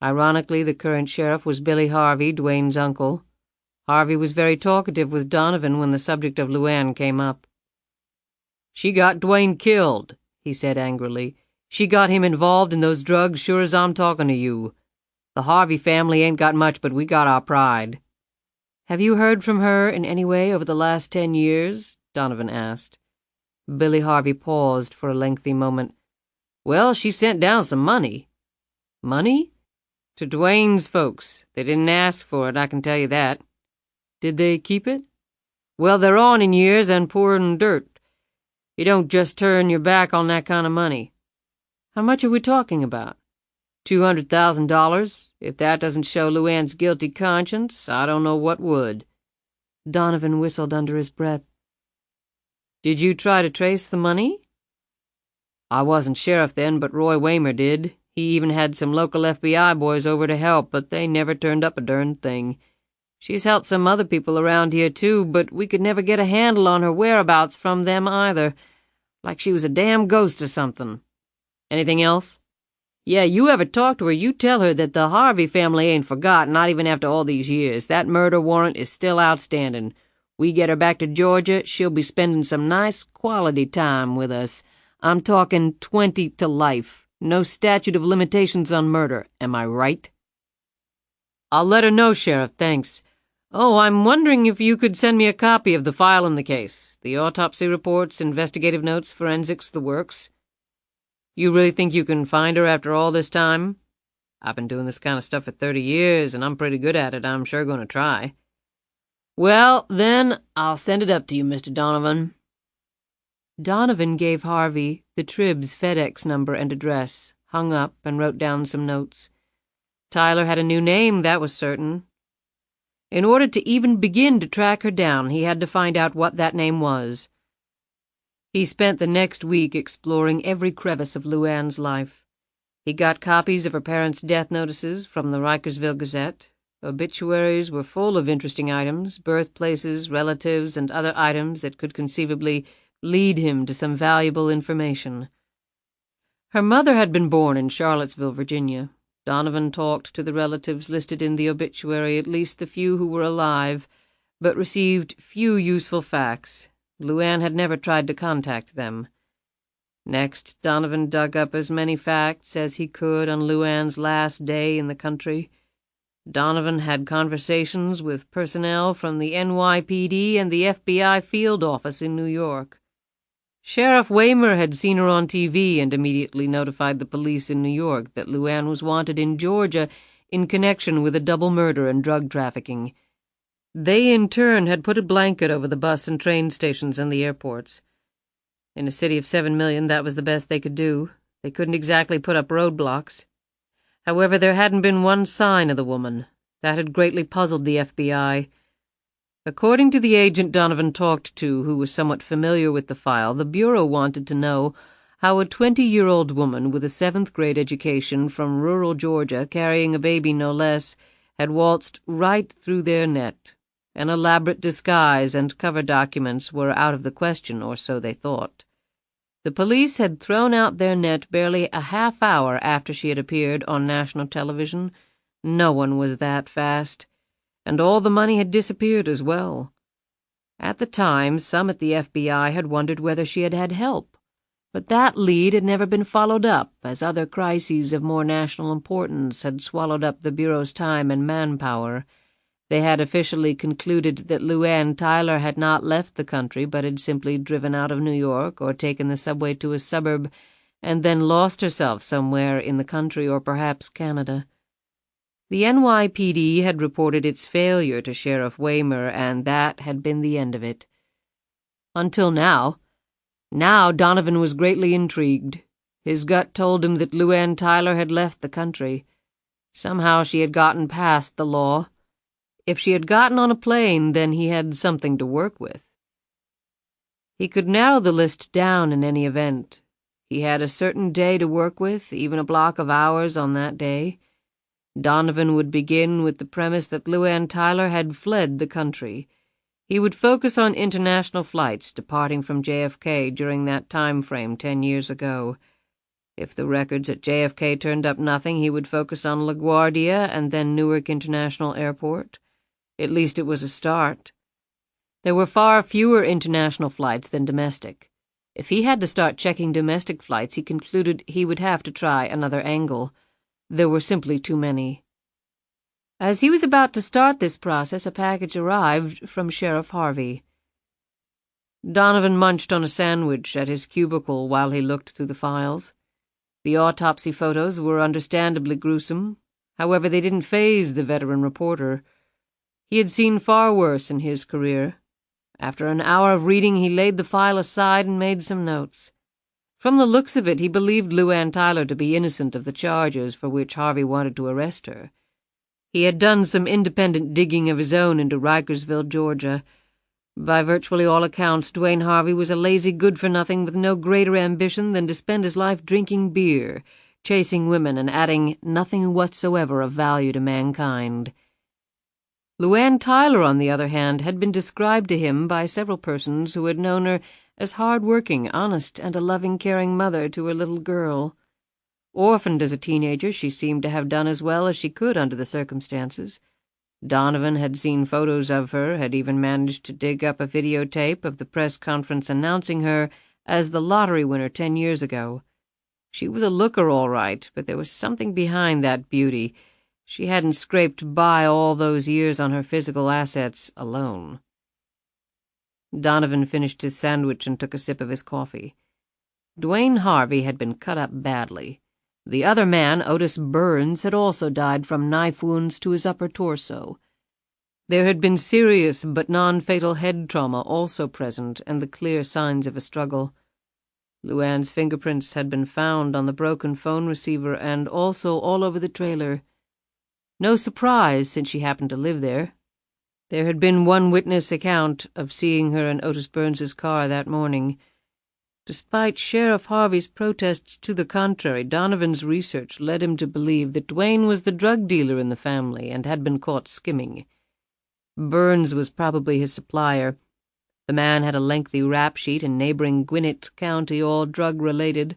Ironically, the current sheriff was Billy Harvey, Dwayne's uncle. Harvey was very talkative with Donovan when the subject of LuAnn came up. "She got Dwayne killed," he said angrily. "She got him involved in those drugs sure as I'm talking to you. The Harvey family ain't got much, but we got our pride." "Have you heard from her in any way over the last 10 years?" Donovan asked. Billy Harvey paused for a lengthy moment. "Well, she sent down some money." "Money?" "To Dwayne's folks. They didn't ask for it, I can tell you that." "Did they keep it?" "Well, they're on in years and poor in dirt. You don't just turn your back on that kind of money." "How much are we talking about?" $200,000. If that doesn't show LuAnn's guilty conscience, I don't know what would." Donovan whistled under his breath. "Did you try to trace the money?" "I wasn't sheriff then, but Roy Waymer did. He even had some local FBI boys over to help, but they never turned up a darn thing. She's helped some other people around here, too, but we could never get a handle on her whereabouts from them either. Like she was a damn ghost or something." "Anything else?" "Yeah, you ever talk to her, you tell her that the Harvey family ain't forgot, not even after all these years. That murder warrant is still outstanding. We get her back to Georgia, she'll be spending some nice quality time with us. I'm talking 20 to life. No statute of limitations on murder. Am I right?" "I'll let her know, Sheriff, thanks. Oh, I'm wondering if you could send me a copy of the file in the case. The autopsy reports, investigative notes, forensics, the works." "You really think you can find her after all this time?" "I've been doing this kind of stuff for 30 years, and I'm pretty good at it. I'm sure going to try." "Well, then, I'll send it up to you, Mr. Donovan." Donovan gave Harvey the Trib's FedEx number and address, hung up, and wrote down some notes. Tyler had a new name, that was certain. In order to even begin to track her down, he had to find out what that name was. He spent the next week exploring every crevice of LuAnn's life. He got copies of her parents' death notices from the Rikersville Gazette. Obituaries were full of interesting items, birthplaces, relatives, and other items that could conceivably lead him to some valuable information. Her mother had been born in Charlottesville, Virginia. Donovan talked to the relatives listed in the obituary, at least the few who were alive, but received few useful facts. LuAnn had never tried to contact them. Next, Donovan dug up as many facts as he could on LuAnn's last day in the country. Donovan had conversations with personnel from the NYPD and the FBI field office in New York. Sheriff Waymer had seen her on TV and immediately notified the police in New York that LuAnn was wanted in Georgia in connection with a double murder and drug trafficking. They, in turn, had put a blanket over the bus and train stations and the airports. In a city of 7 million, that was the best they could do. They couldn't exactly put up roadblocks. However, there hadn't been one sign of the woman. That had greatly puzzled the FBI. According to the agent Donovan talked to, who was somewhat familiar with the file, the Bureau wanted to know how a 20-year-old woman with a 7th-grade education from rural Georgia, carrying a baby no less, had waltzed right through their net. An elaborate disguise and cover documents were out of the question, or so they thought. The police had thrown out their net barely a half hour after she had appeared on national television. No one was that fast. And all the money had disappeared as well. At the time, some at the FBI had wondered whether she had had help, but that lead had never been followed up, as other crises of more national importance had swallowed up the Bureau's time and manpower. They had officially concluded that LuAnn Tyler had not left the country but had simply driven out of New York or taken the subway to a suburb and then lost herself somewhere in the country or perhaps Canada. The NYPD had reported its failure to Sheriff Waymer, and that had been the end of it. Until now. Now Donovan was greatly intrigued. His gut told him that LuAnn Tyler had left the country. Somehow she had gotten past the law. If she had gotten on a plane, then he had something to work with. He could narrow the list down in any event. He had a certain day to work with, even a block of hours on that day. Donovan would begin with the premise that LuAnn Tyler had fled the country. He would focus on international flights departing from JFK during that time frame 10 years ago. If the records at JFK turned up nothing, he would focus on LaGuardia and then Newark International Airport. At least it was a start. There were far fewer international flights than domestic. If he had to start checking domestic flights, he concluded he would have to try another angle. There were simply too many. As he was about to start this process, a package arrived from Sheriff Harvey. Donovan munched on a sandwich at his cubicle while he looked through the files. The autopsy photos were understandably gruesome. However, they didn't faze the veteran reporter. He had seen far worse in his career. After an hour of reading, he laid the file aside and made some notes. From the looks of it, he believed LuAnn Tyler to be innocent of the charges for which Harvey wanted to arrest her. He had done some independent digging of his own into Rikersville, Georgia. By virtually all accounts, Dwayne Harvey was a lazy good-for-nothing with no greater ambition than to spend his life drinking beer, chasing women, and adding nothing whatsoever of value to mankind. LuAnn Tyler, on the other hand, had been described to him by several persons who had known her as hard-working, honest, and a loving, caring mother to her little girl. Orphaned as a teenager, she seemed to have done as well as she could under the circumstances. Donovan had seen photos of her, had even managed to dig up a videotape of the press conference announcing her as the lottery winner 10 years ago. She was a looker, all right, but there was something behind that beauty. She hadn't scraped by all those years on her physical assets alone. Donovan finished his sandwich and took a sip of his coffee. Dwayne Harvey had been cut up badly. The other man, Otis Burns, had also died from knife wounds to his upper torso. There had been serious but non-fatal head trauma also present, and the clear signs of a struggle. LuAnn's fingerprints had been found on the broken phone receiver and also all over the trailer. No surprise, since she happened to live there. There had been one witness account of seeing her in Otis Burns's car that morning. Despite Sheriff Harvey's protests to the contrary, Donovan's research led him to believe that Dwayne was the drug dealer in the family and had been caught skimming. Burns was probably his supplier. The man had a lengthy rap sheet in neighboring Gwinnett County, all drug-related.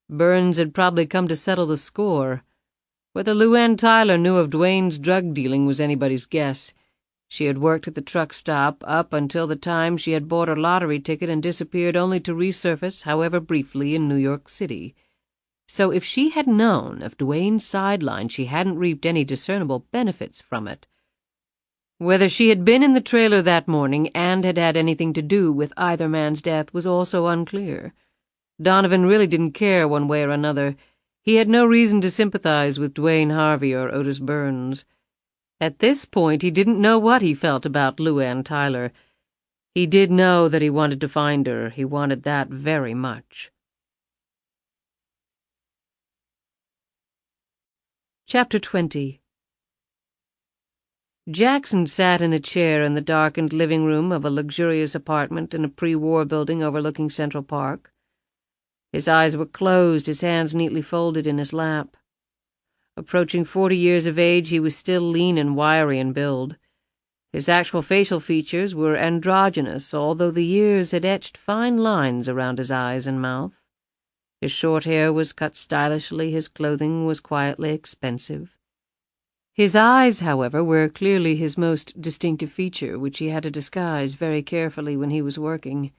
Burns had probably come to settle the score. Whether LuAnn Tyler knew of Dwayne's drug dealing was anybody's guess. She had worked at the truck stop up until the time she had bought her lottery ticket and disappeared only to resurface, however briefly, in New York City. So if she had known of Dwayne's sideline, she hadn't reaped any discernible benefits from it. Whether she had been in the trailer that morning and had had anything to do with either man's death was also unclear. Donovan really didn't care one way or another. He had no reason to sympathize with Dwayne Harvey or Otis Burns. At this point, he didn't know what he felt about LuAnn Tyler. He did know that he wanted to find her. He wanted that very much. Chapter 20. Jackson sat in a chair in the darkened living room of a luxurious apartment in a pre-war building overlooking Central Park. His eyes were closed, his hands neatly folded in his lap. Approaching 40 years of age, he was still lean and wiry in build. His actual facial features were androgynous, although the years had etched fine lines around his eyes and mouth. His short hair was cut stylishly, his clothing was quietly expensive. His eyes, however, were clearly his most distinctive feature, which he had to disguise very carefully when he was working.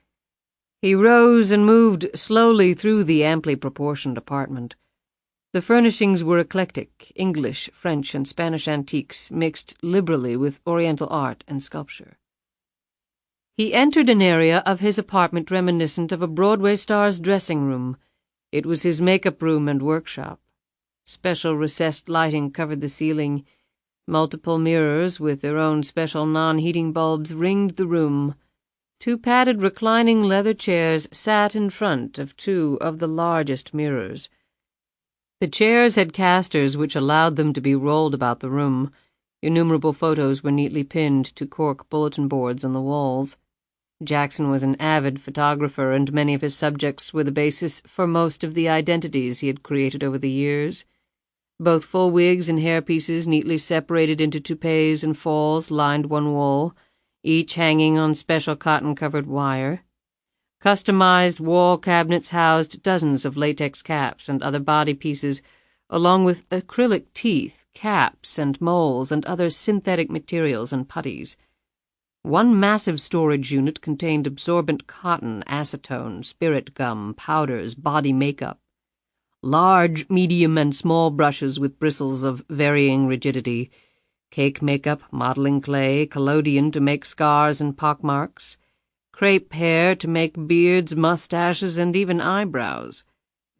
He rose and moved slowly through the amply proportioned apartment. The furnishings were eclectic, English, French, and Spanish antiques mixed liberally with Oriental art and sculpture. He entered an area of his apartment reminiscent of a Broadway star's dressing room. It was his makeup room and workshop. Special recessed lighting covered the ceiling. Multiple mirrors with their own special non-heating bulbs ringed the room. 2 padded reclining leather chairs sat in front of 2 of the largest mirrors. The chairs had casters which allowed them to be rolled about the room. Innumerable photos were neatly pinned to cork bulletin boards on the walls. Jackson was an avid photographer, and many of his subjects were the basis for most of the identities he had created over the years. Both full wigs and hairpieces, neatly separated into toupees and falls, lined one wall, each hanging on special cotton-covered wire. Customized wall cabinets housed dozens of latex caps and other body pieces, along with acrylic teeth, caps, and moles, and other synthetic materials and putties. One massive storage unit contained absorbent cotton, acetone, spirit gum, powders, body makeup. Large, medium, and small brushes with bristles of varying rigidity, cake makeup, modeling clay, collodion to make scars and pockmarks, crepe hair to make beards, mustaches, and even eyebrows,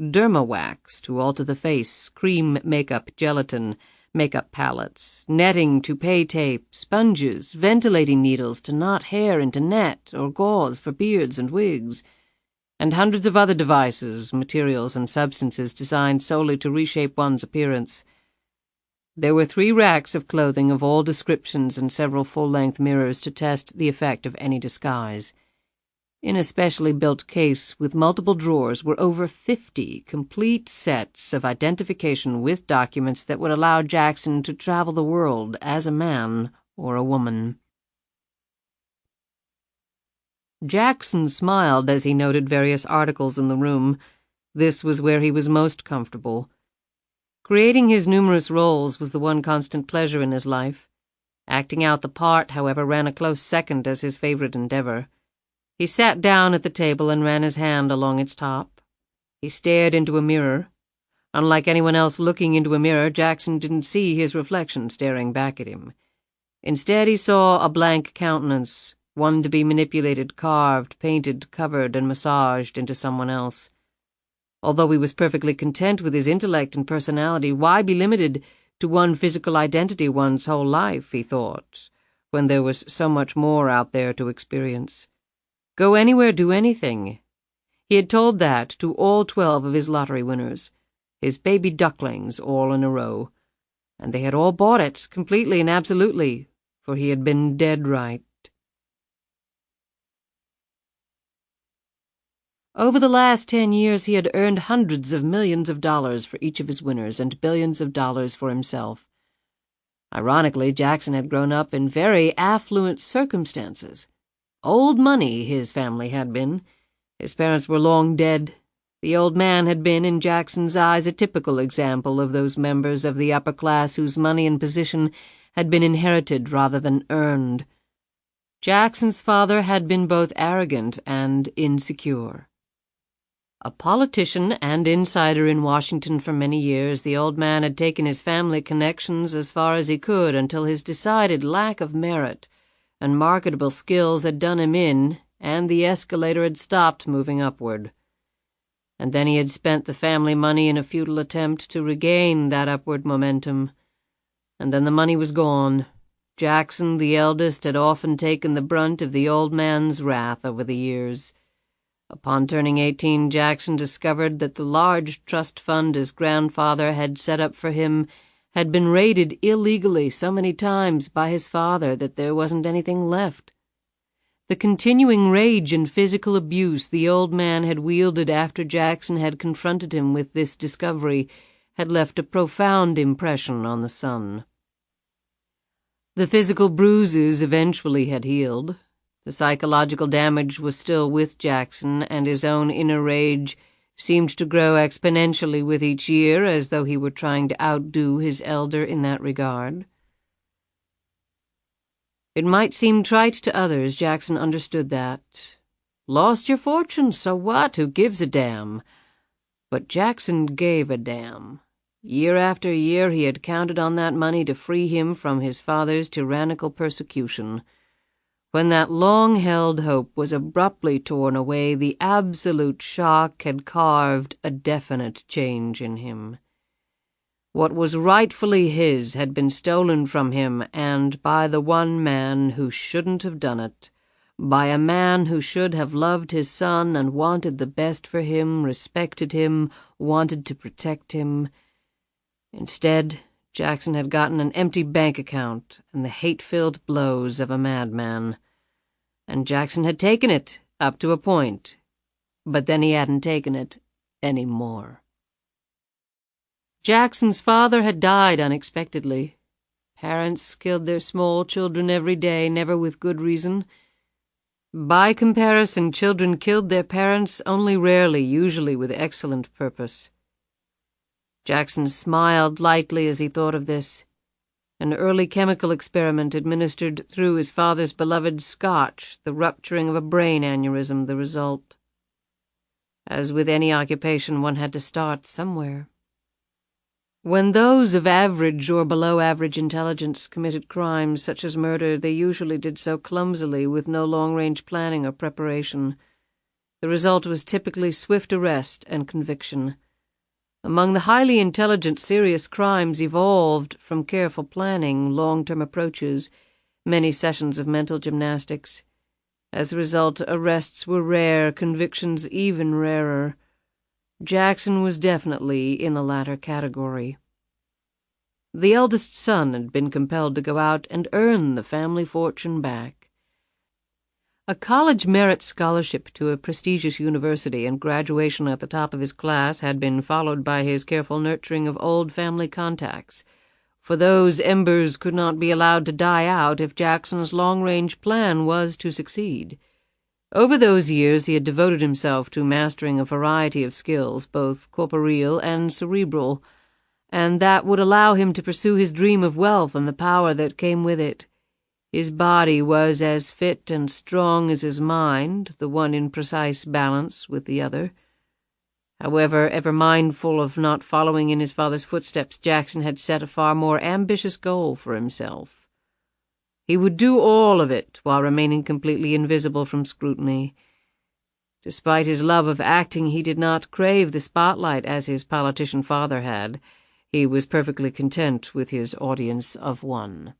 derma wax to alter the face, cream makeup, gelatin, makeup palettes, netting, toupee tape, sponges, ventilating needles to knot hair into net or gauze for beards and wigs, and hundreds of other devices, materials, and substances designed solely to reshape one's appearance. There were 3 racks of clothing of all descriptions and several full-length mirrors to test the effect of any disguise. In a specially built case with multiple drawers were over 50 complete sets of identification with documents that would allow Jackson to travel the world as a man or a woman. Jackson smiled as he noted various articles in the room. This was where he was most comfortable. Creating his numerous roles was the one constant pleasure in his life. Acting out the part, however, ran a close second as his favorite endeavor. He sat down at the table and ran his hand along its top. He stared into a mirror. Unlike anyone else looking into a mirror, Jackson didn't see his reflection staring back at him. Instead, he saw a blank countenance, one to be manipulated, carved, painted, covered, and massaged into someone else. Although he was perfectly content with his intellect and personality, why be limited to one physical identity one's whole life, he thought, when there was so much more out there to experience? Go anywhere, do anything. He had told that to all 12 of his lottery winners, his baby ducklings all in a row, and they had all bought it, completely and absolutely, for he had been dead right. Over the last 10 years, he had earned hundreds of millions of dollars for each of his winners and billions of dollars for himself. Ironically, Jackson had grown up in very affluent circumstances. Old money, his family had been. His parents were long dead. The old man had been, in Jackson's eyes, a typical example of those members of the upper class whose money and position had been inherited rather than earned. Jackson's father had been both arrogant and insecure. A politician and insider in Washington for many years, the old man had taken his family connections as far as he could until his decided lack of merit and marketable skills had done him in, and the escalator had stopped moving upward. And then he had spent the family money in a futile attempt to regain that upward momentum. And then the money was gone. Jackson, the eldest, had often taken the brunt of the old man's wrath over the years. Upon turning 18, Jackson discovered that the large trust fund his grandfather had set up for him had been raided illegally so many times by his father that there wasn't anything left. The continuing rage and physical abuse the old man had wielded after Jackson had confronted him with this discovery had left a profound impression on the son. The physical bruises eventually had healed. The psychological damage was still with Jackson, and his own inner rage seemed to grow exponentially with each year, as though he were trying to outdo his elder in that regard. It might seem trite to others, Jackson understood that. Lost your fortune, so what? Who gives a damn? But Jackson gave a damn. Year after year he had counted on that money to free him from his father's tyrannical persecution. When that long-held hope was abruptly torn away, the absolute shock had carved a definite change in him. What was rightfully his had been stolen from him, and by the one man who shouldn't have done it, by a man who should have loved his son and wanted the best for him, respected him, wanted to protect him. Instead, Jackson had gotten an empty bank account and the hate-filled blows of a madman. And Jackson had taken it, up to a point, but then he hadn't taken it any more. Jackson's father had died unexpectedly. Parents killed their small children every day, never with good reason. By comparison, children killed their parents only rarely, usually with excellent purpose. Jackson smiled lightly as he thought of this. An early chemical experiment administered through his father's beloved Scotch, the rupturing of a brain aneurysm the result. As with any occupation, one had to start somewhere. When those of average or below average intelligence committed crimes such as murder, they usually did so clumsily with no long-range planning or preparation. The result was typically swift arrest and conviction. Among the highly intelligent, serious crimes evolved from careful planning, long-term approaches, many sessions of mental gymnastics. As a result, arrests were rare, convictions even rarer. Jackson was definitely in the latter category. The eldest son had been compelled to go out and earn the family fortune back. A college merit scholarship to a prestigious university and graduation at the top of his class had been followed by his careful nurturing of old family contacts, for those embers could not be allowed to die out if Jackson's long-range plan was to succeed. Over those years he had devoted himself to mastering a variety of skills, both corporeal and cerebral, and that would allow him to pursue his dream of wealth and the power that came with it. His body was as fit and strong as his mind, the one in precise balance with the other. However, ever mindful of not following in his father's footsteps, Jackson had set a far more ambitious goal for himself. He would do all of it while remaining completely invisible from scrutiny. Despite his love of acting, he did not crave the spotlight as his politician father had. He was perfectly content with his audience of one.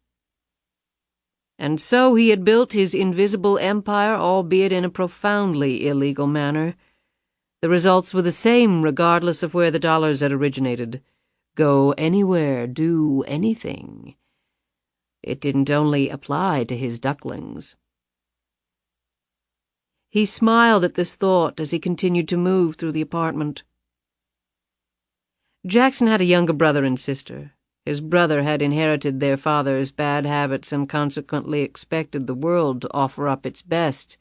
And so he had built his invisible empire, albeit in a profoundly illegal manner. The results were the same regardless of where the dollars had originated. Go anywhere, do anything. It didn't only apply to his ducklings. He smiled at this thought as he continued to move through the apartment. Jackson had a younger brother and sister. His brother had inherited their father's bad habits and consequently expected the world to offer up its best,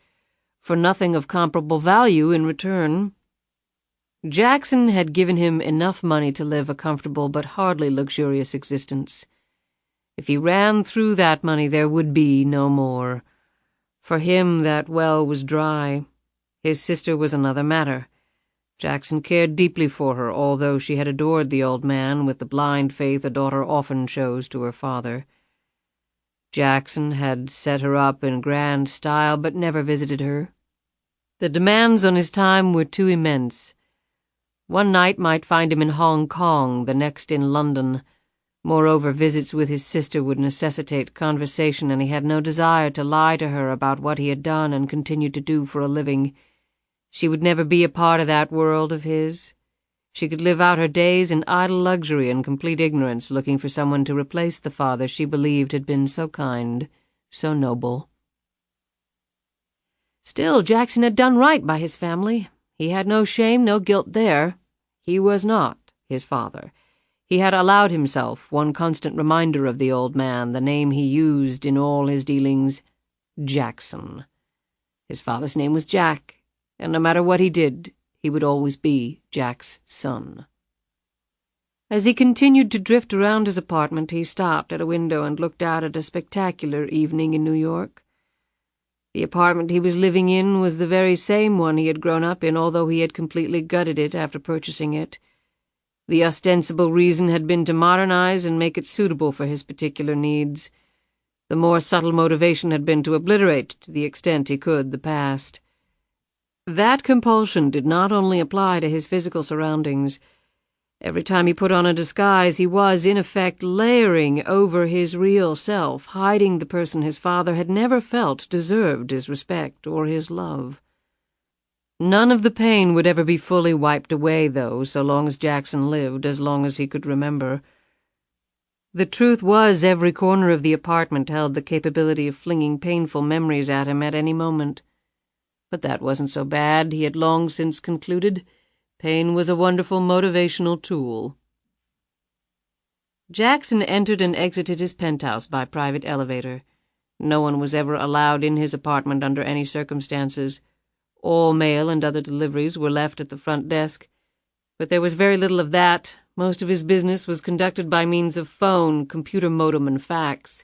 for nothing of comparable value in return. Jackson had given him enough money to live a comfortable but hardly luxurious existence. If he ran through that money, there would be no more. For him, that well was dry. His sister was another matter. Jackson cared deeply for her, although she had adored the old man with the blind faith a daughter often shows to her father. Jackson had set her up in grand style, but never visited her. The demands on his time were too immense. One night might find him in Hong Kong, the next in London. Moreover, visits with his sister would necessitate conversation, and he had no desire to lie to her about what he had done and continued to do for a living. She would never be a part of that world of his. She could live out her days in idle luxury and complete ignorance, looking for someone to replace the father she believed had been so kind, so noble. Still, Jackson had done right by his family. He had no shame, no guilt there. He was not his father. He had allowed himself one constant reminder of the old man, the name he used in all his dealings, Jackson. His father's name was Jack, and no matter what he did, he would always be Jack's son. As he continued to drift around his apartment, he stopped at a window and looked out at a spectacular evening in New York. The apartment he was living in was the very same one he had grown up in, although he had completely gutted it after purchasing it. The ostensible reason had been to modernize and make it suitable for his particular needs. The more subtle motivation had been to obliterate, to the extent he could, the past. That compulsion did not only apply to his physical surroundings. Every time he put on a disguise, he was, in effect, layering over his real self, hiding the person his father had never felt deserved his respect or his love. None of the pain would ever be fully wiped away, though, so long as Jackson lived, as long as he could remember. The truth was, every corner of the apartment held the capability of flinging painful memories at him at any moment. But that wasn't so bad, he had long since concluded. Pain was a wonderful motivational tool. Jackson entered and exited his penthouse by private elevator. No one was ever allowed in his apartment under any circumstances. All mail and other deliveries were left at the front desk. But there was very little of that. Most of his business was conducted by means of phone, computer modem, and fax.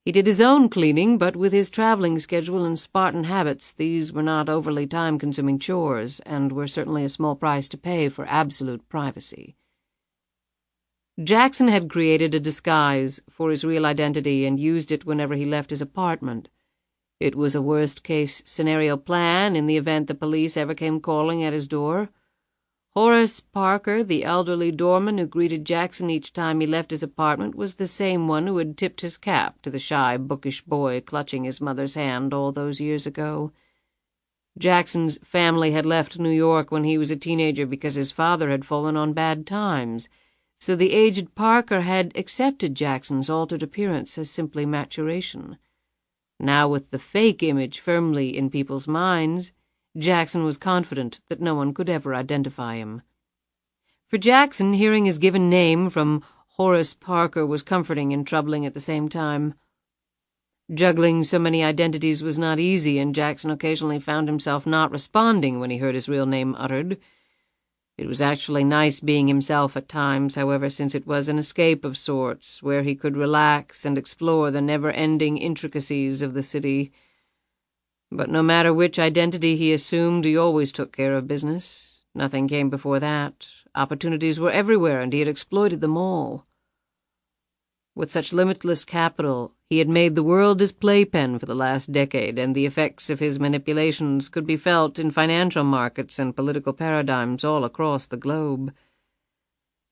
He did his own cleaning, but with his traveling schedule and Spartan habits, these were not overly time-consuming chores, and were certainly a small price to pay for absolute privacy. Jackson had created a disguise for his real identity and used it whenever he left his apartment. It was a worst-case scenario plan in the event the police ever came calling at his door. Horace Parker, the elderly doorman who greeted Jackson each time he left his apartment, was the same one who had tipped his cap to the shy, bookish boy clutching his mother's hand all those years ago. Jackson's family had left New York when he was a teenager because his father had fallen on bad times, so the aged Parker had accepted Jackson's altered appearance as simply maturation. Now, with the fake image firmly in people's minds, Jackson was confident that no one could ever identify him. For Jackson, hearing his given name from Horace Parker was comforting and troubling at the same time. Juggling so many identities was not easy, and Jackson occasionally found himself not responding when he heard his real name uttered. It was actually nice being himself at times, however, since it was an escape of sorts, where he could relax and explore the never-ending intricacies of the city. But no matter which identity he assumed, he always took care of business. Nothing came before that. Opportunities were everywhere, and he had exploited them all. With such limitless capital, he had made the world his playpen for the last decade, and the effects of his manipulations could be felt in financial markets and political paradigms all across the globe.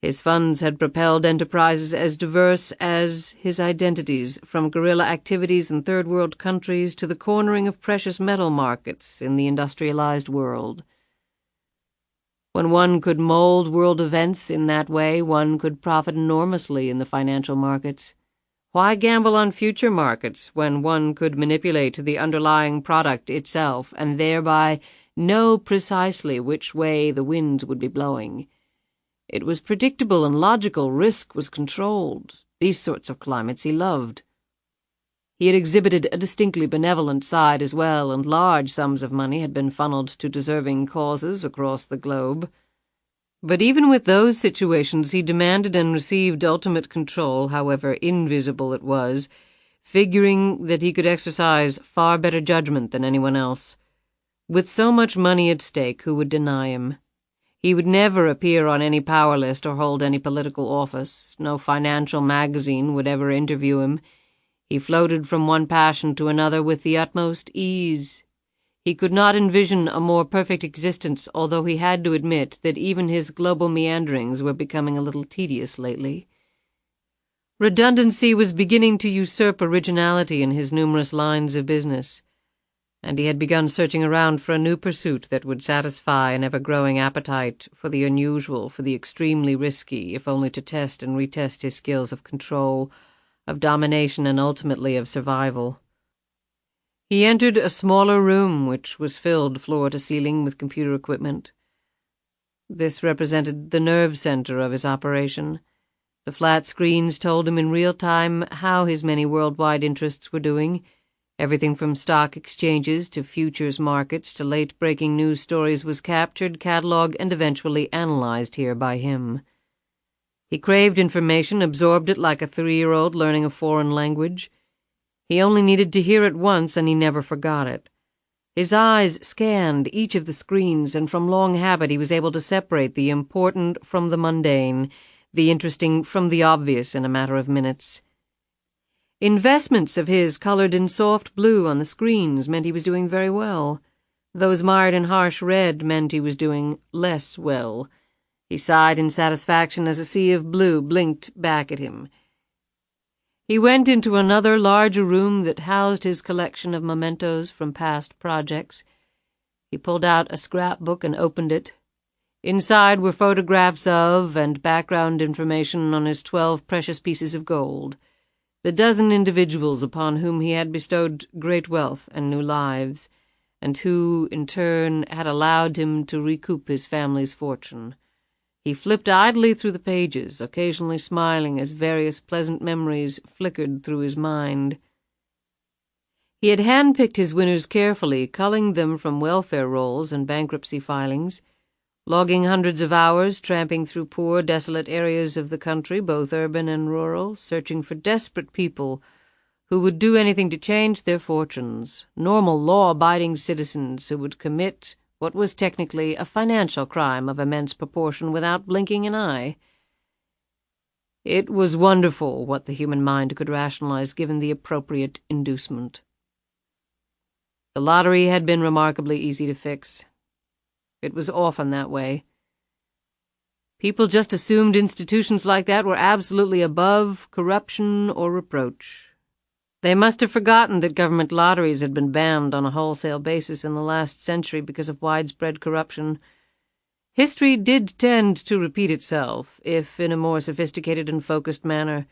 His funds had propelled enterprises as diverse as his identities, from guerrilla activities in third-world countries to the cornering of precious metal markets in the industrialized world. When one could mold world events in that way, one could profit enormously in the financial markets. Why gamble on future markets when one could manipulate the underlying product itself and thereby know precisely which way the winds would be blowing? It was predictable and logical. Risk was controlled. These sorts of climates he loved. He had exhibited a distinctly benevolent side as well, and large sums of money had been funneled to deserving causes across the globe. But even with those situations he demanded and received ultimate control, however invisible it was, figuring that he could exercise far better judgment than anyone else. With so much money at stake, who would deny him? He would never appear on any power list or hold any political office. No financial magazine would ever interview him. He floated from one passion to another with the utmost ease. He could not envision a more perfect existence, although he had to admit that even his global meanderings were becoming a little tedious lately. Redundancy was beginning to usurp originality in his numerous lines of business, and he had begun searching around for a new pursuit that would satisfy an ever-growing appetite for the unusual, for the extremely risky, if only to test and retest his skills of control, of domination, and ultimately of survival. He entered a smaller room which was filled floor to ceiling with computer equipment. This represented the nerve center of his operation. The flat screens told him in real time how his many worldwide interests were doing. Everything from stock exchanges to futures markets to late-breaking news stories was captured, catalogued, and eventually analyzed here by him. He craved information, absorbed it like a 3-year-old learning a foreign language. He only needed to hear it once, and he never forgot it. His eyes scanned each of the screens, and from long habit he was able to separate the important from the mundane, the interesting from the obvious in a matter of minutes. Investments of his colored in soft blue on the screens meant he was doing very well. Those mired in harsh red meant he was doing less well. He sighed in satisfaction as a sea of blue blinked back at him. He went into another, larger room that housed his collection of mementos from past projects. He pulled out a scrapbook and opened it. Inside were photographs of and background information on his 12 precious pieces of gold, the dozen individuals upon whom he had bestowed great wealth and new lives, and who, in turn, had allowed him to recoup his family's fortune. He flipped idly through the pages, occasionally smiling as various pleasant memories flickered through his mind. He had handpicked his winners carefully, culling them from welfare rolls and bankruptcy filings, logging hundreds of hours, tramping through poor, desolate areas of the country, both urban and rural, searching for desperate people who would do anything to change their fortunes, normal, law-abiding citizens who would commit what was technically a financial crime of immense proportion without blinking an eye. It was wonderful what the human mind could rationalize given the appropriate inducement. The lottery had been remarkably easy to fix. It was often that way. People just assumed institutions like that were absolutely above corruption or reproach. They must have forgotten that government lotteries had been banned on a wholesale basis in the last century because of widespread corruption. History did tend to repeat itself, if in a more sophisticated and focused manner.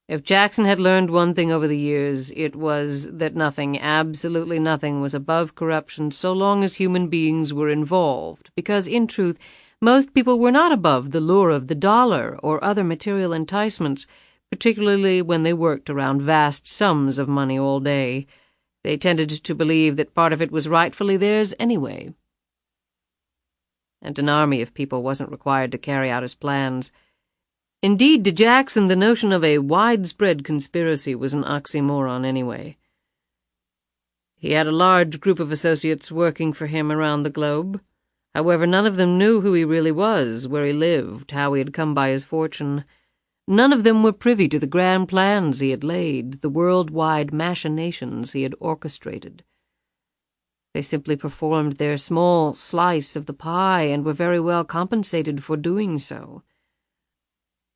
If Jackson had learned one thing over the years, it was that nothing, absolutely nothing, was above corruption so long as human beings were involved, because, in truth, most people were not above the lure of the dollar or other material enticements, particularly when they worked around vast sums of money all day. They tended to believe that part of it was rightfully theirs anyway. And an army of people wasn't required to carry out his plans. Indeed, to Jackson, the notion of a widespread conspiracy was an oxymoron anyway. He had a large group of associates working for him around the globe. However, none of them knew who he really was, where he lived, how he had come by his fortune. None of them were privy to the grand plans he had laid, the worldwide machinations he had orchestrated. They simply performed their small slice of the pie and were very well compensated for doing so.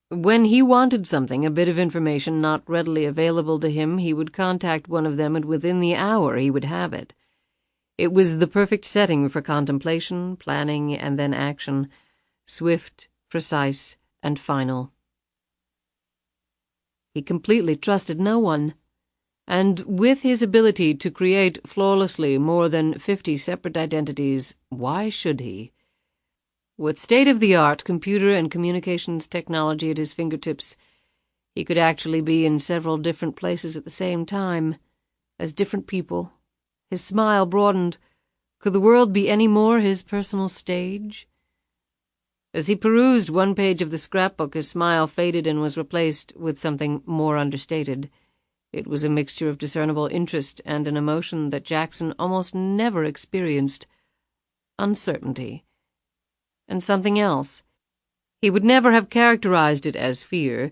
When he wanted something, a bit of information not readily available to him, he would contact one of them, and within the hour he would have it. It was the perfect setting for contemplation, planning, and then action, swift, precise, and final. He completely trusted no one, and with his ability to create flawlessly more than 50 separate identities, why should he? With state-of-the-art computer and communications technology at his fingertips, he could actually be in several different places at the same time, as different people. His smile broadened. Could the world be any more his personal stage? As he perused one page of the scrapbook, his smile faded and was replaced with something more understated. It was a mixture of discernible interest and an emotion that Jackson almost never experienced: uncertainty. And something else. He would never have characterized it as fear.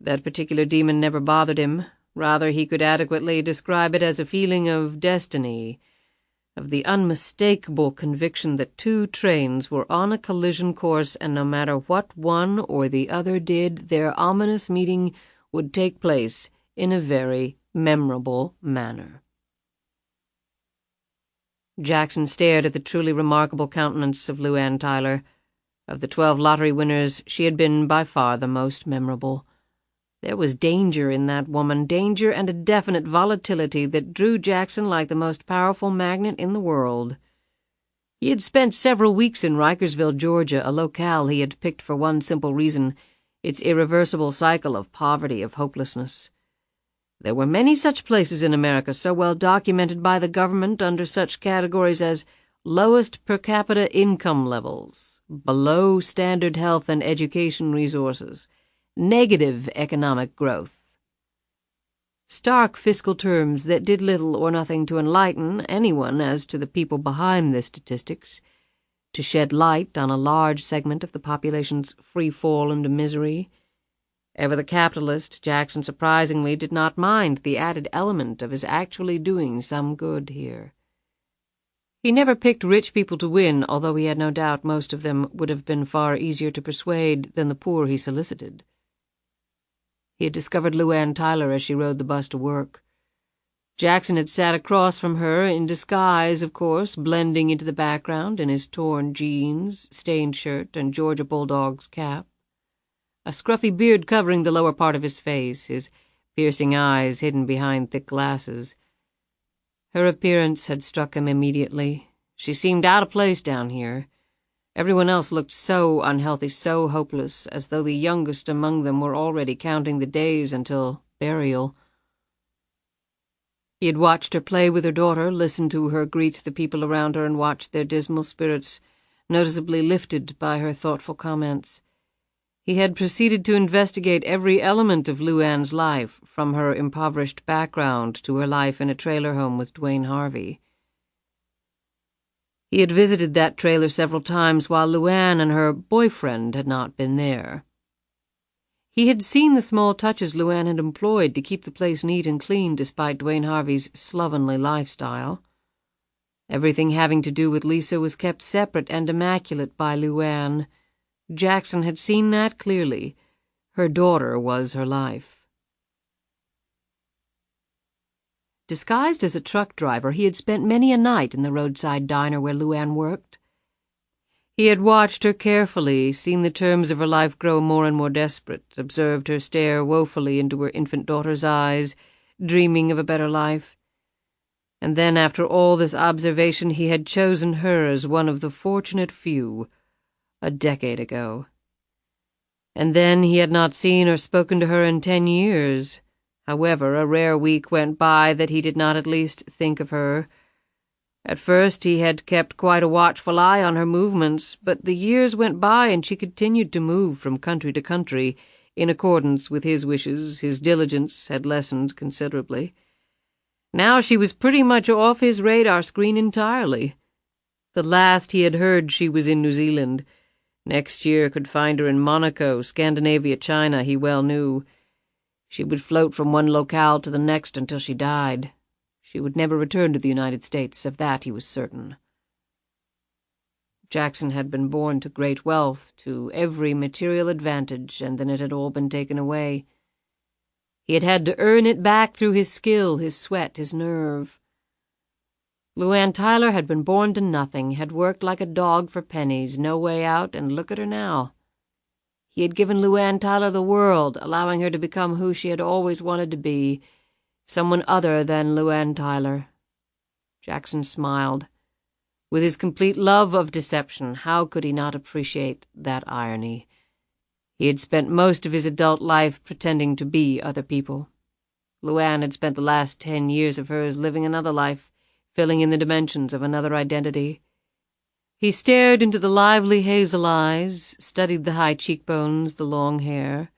That particular demon never bothered him. Rather, he could adequately describe it as a feeling of destiny, of the unmistakable conviction that two trains were on a collision course, and no matter what one or the other did, their ominous meeting would take place in a very memorable manner. Jackson stared at the truly remarkable countenance of LuAnn Tyler. Of the 12 lottery winners, she had been by far the most memorable. There was danger in that woman, danger and a definite volatility that drew Jackson like the most powerful magnet in the world. He had spent several weeks in Rikersville, Georgia, a locale he had picked for one simple reason: its irreversible cycle of poverty, of hopelessness. There were many such places in America, so well documented by the government under such categories as lowest per capita income levels, below standard health and education resources, negative economic growth. Stark fiscal terms that did little or nothing to enlighten anyone as to the people behind the statistics, to shed light on a large segment of the population's free fall into misery. Ever the capitalist, Jackson surprisingly did not mind the added element of his actually doing some good here. He never picked rich people to win, although he had no doubt most of them would have been far easier to persuade than the poor he solicited. He had discovered LuAnn Tyler as she rode the bus to work. Jackson had sat across from her, in disguise, of course, blending into the background in his torn jeans, stained shirt, and Georgia Bulldog's cap, a scruffy beard covering the lower part of his face, his piercing eyes hidden behind thick glasses. Her appearance had struck him immediately. She seemed out of place down here. Everyone else looked so unhealthy, so hopeless, as though the youngest among them were already counting the days until burial. He had watched her play with her daughter, listened to her greet the people around her, and watched their dismal spirits, noticeably lifted by her thoughtful comments. He had proceeded to investigate every element of LuAnn's life, from her impoverished background to her life in a trailer home with Dwayne Harvey. He had visited that trailer several times while LuAnn and her boyfriend had not been there. He had seen the small touches LuAnn had employed to keep the place neat and clean despite Dwayne Harvey's slovenly lifestyle. Everything having to do with Lisa was kept separate and immaculate by LuAnn. Jackson had seen that clearly. Her daughter was her life. Disguised as a truck driver, he had spent many a night in the roadside diner where LuAnn worked. He had watched her carefully, seen the terms of her life grow more and more desperate, observed her stare woefully into her infant daughter's eyes, dreaming of a better life. And then, after all this observation, he had chosen her as one of the fortunate few, a decade ago. And then he had not seen or spoken to her in 10 years. However, a rare week went by that he did not at least think of her. At first he had kept quite a watchful eye on her movements, but the years went by and she continued to move from country to country, in accordance with his wishes. His diligence had lessened considerably. Now she was pretty much off his radar screen entirely. The last he had heard, she was in New Zealand. Next year could find her in Monaco, Scandinavia, China, he well knew. She would float from one locale to the next until she died. She would never return to the United States, of that he was certain. Jackson had been born to great wealth, to every material advantage, and then it had all been taken away. He had had to earn it back through his skill, his sweat, his nerve. LuAnn Tyler had been born to nothing, had worked like a dog for pennies, no way out, and look at her now. He had given LuAnn Tyler the world, allowing her to become who she had always wanted to be, someone other than LuAnn Tyler. Jackson smiled. With his complete love of deception, how could he not appreciate that irony? He had spent most of his adult life pretending to be other people. LuAnn had spent the last 10 years of hers living another life, filling in the dimensions of another identity. He stared into the lively hazel eyes, studied the high cheekbones, the long hair.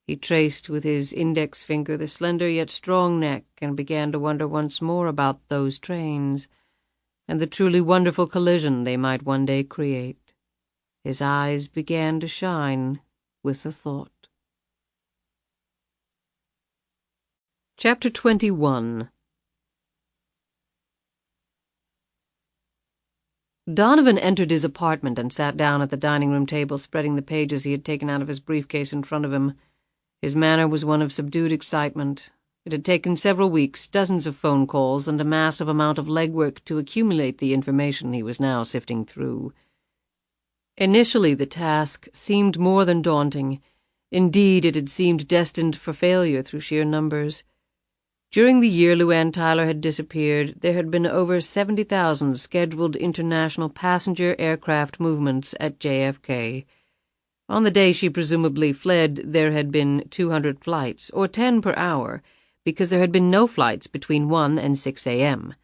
He traced with his index finger the slender yet strong neck and began to wonder once more about those trains and the truly wonderful collision they might one day create. His eyes began to shine with the thought. Chapter 21. Donovan entered his apartment and sat down at the dining-room table, spreading the pages he had taken out of his briefcase in front of him. His manner was one of subdued excitement. It had taken several weeks, dozens of phone calls, and a massive amount of legwork to accumulate the information he was now sifting through. Initially, the task seemed more than daunting. Indeed, it had seemed destined for failure through sheer numbers. During the year LuAnn Tyler had disappeared, there had been over 70,000 scheduled international passenger aircraft movements at JFK. On the day she presumably fled, there had been 200 flights, or 10 per hour, because there had been no flights between 1 and 6 a.m.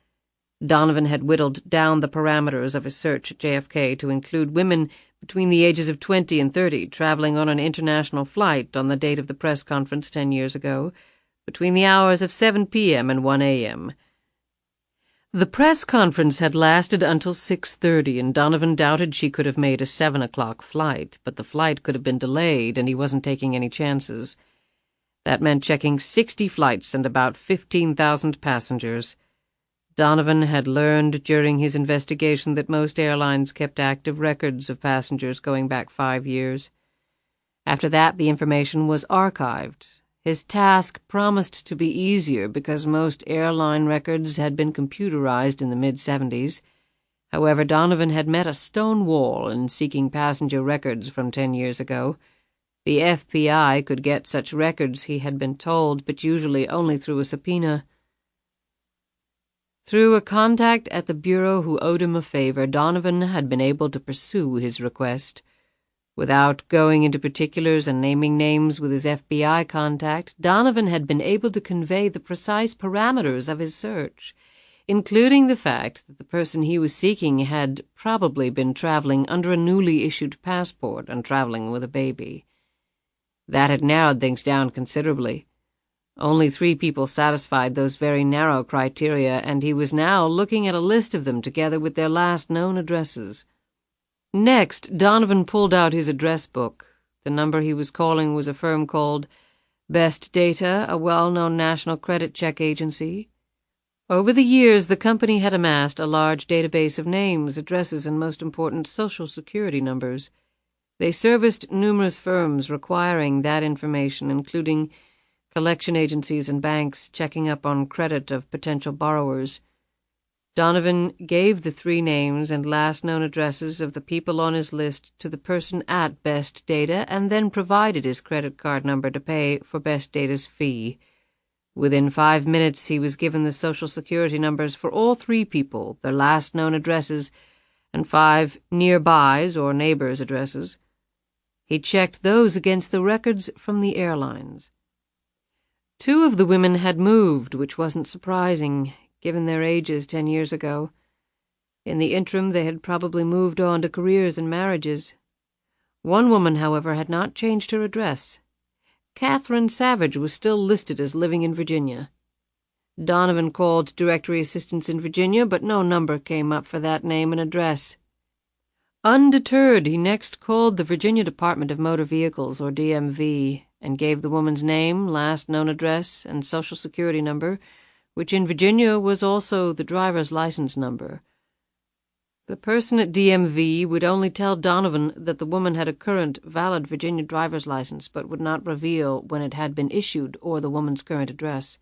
Donovan had whittled down the parameters of his search at JFK to include women between the ages of 20 and 30 traveling on an international flight on the date of the press conference 10 years ago, between the hours of 7 p.m. and 1 a.m. The press conference had lasted until 6:30, and Donovan doubted she could have made a 7 o'clock flight, but the flight could have been delayed, and he wasn't taking any chances. That meant checking 60 flights and about 15,000 passengers. Donovan had learned during his investigation that most airlines kept active records of passengers going back 5 years. After that, the information was archived. His task promised to be easier because most airline records had been computerized in the mid-70s. However, Donovan had met a stone wall in seeking passenger records from 10 years ago. The FBI could get such records, he had been told, but usually only through a subpoena. Through a contact at the Bureau who owed him a favor, Donovan had been able to pursue his request. Without going into particulars and naming names with his FBI contact, Donovan had been able to convey the precise parameters of his search, including the fact that the person he was seeking had probably been traveling under a newly issued passport and traveling with a baby. That had narrowed things down considerably. Only 3 people satisfied those very narrow criteria, and he was now looking at a list of them together with their last known addresses. Next, Donovan pulled out his address book. The number he was calling was a firm called Best Data, a well-known national credit check agency. Over the years, the company had amassed a large database of names, addresses, and most important, Social Security numbers. They serviced numerous firms requiring that information, including collection agencies and banks checking up on credit of potential borrowers. Donovan gave the 3 names and last known addresses of the people on his list to the person at Best Data and then provided his credit card number to pay for Best Data's fee. Within 5 minutes, he was given the Social Security numbers for all 3 people, their last known addresses, and 5 nearbys or neighbors' addresses. He checked those against the records from the airlines. 2 of the women had moved, which wasn't surprising, given their ages 10 years ago. In the interim, they had probably moved on to careers and marriages. One woman, however, had not changed her address. Catherine Savage was still listed as living in Virginia. Donovan called directory assistance in Virginia, but no number came up for that name and address. Undeterred, he next called the Virginia Department of Motor Vehicles, or DMV, and gave the woman's name, last known address, and Social Security number, which in Virginia was also the driver's license number. The person at DMV would only tell Donovan that the woman had a current, valid Virginia driver's license, but would not reveal when it had been issued or the woman's current address.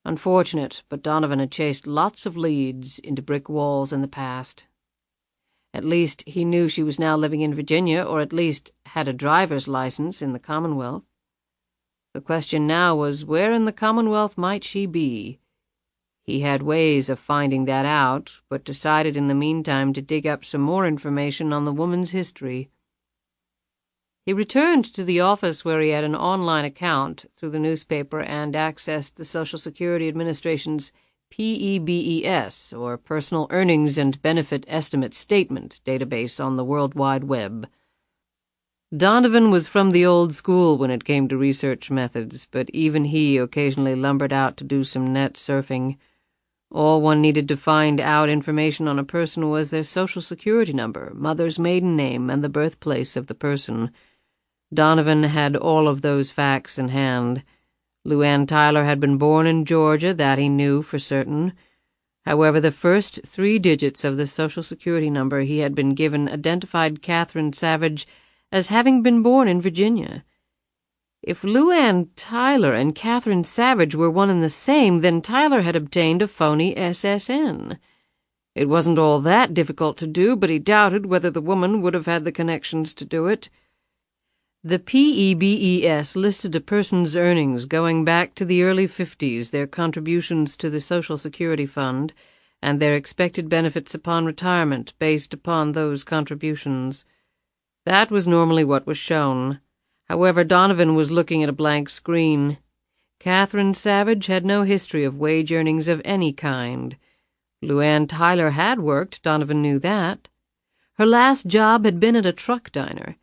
Unfortunate, but Donovan had chased lots of leads into brick walls in the past. At least he knew she was now living in Virginia, or at least had a driver's license in the Commonwealth. The question now was, where in the Commonwealth might she be? He had ways of finding that out, but decided in the meantime to dig up some more information on the woman's history. He returned to the office where he had an online account through the newspaper and accessed the Social Security Administration's PEBES, or Personal Earnings and Benefit Estimate Statement, database on the World Wide Web. Donovan was from the old school when it came to research methods, but even he occasionally lumbered out to do some net surfing. All one needed to find out information on a person was their Social Security number, mother's maiden name, and the birthplace of the person. Donovan had all of those facts in hand. LuAnn Tyler had been born in Georgia, that he knew for certain. However, the first 3 digits of the Social Security number he had been given identified Catherine Savage as having been born in Virginia. If LuAnn Tyler and Catherine Savage were one and the same, then Tyler had obtained a phony SSN. It wasn't all that difficult to do, but he doubted whether the woman would have had the connections to do it. The PEBES listed a person's earnings going back to the early 50s, their contributions to the Social Security Fund, and their expected benefits upon retirement based upon those contributions. That was normally what was shown. However, Donovan was looking at a blank screen. Catherine Savage had no history of wage earnings of any kind. LuAnn Tyler had worked, Donovan knew that. Her last job had been at a truck diner.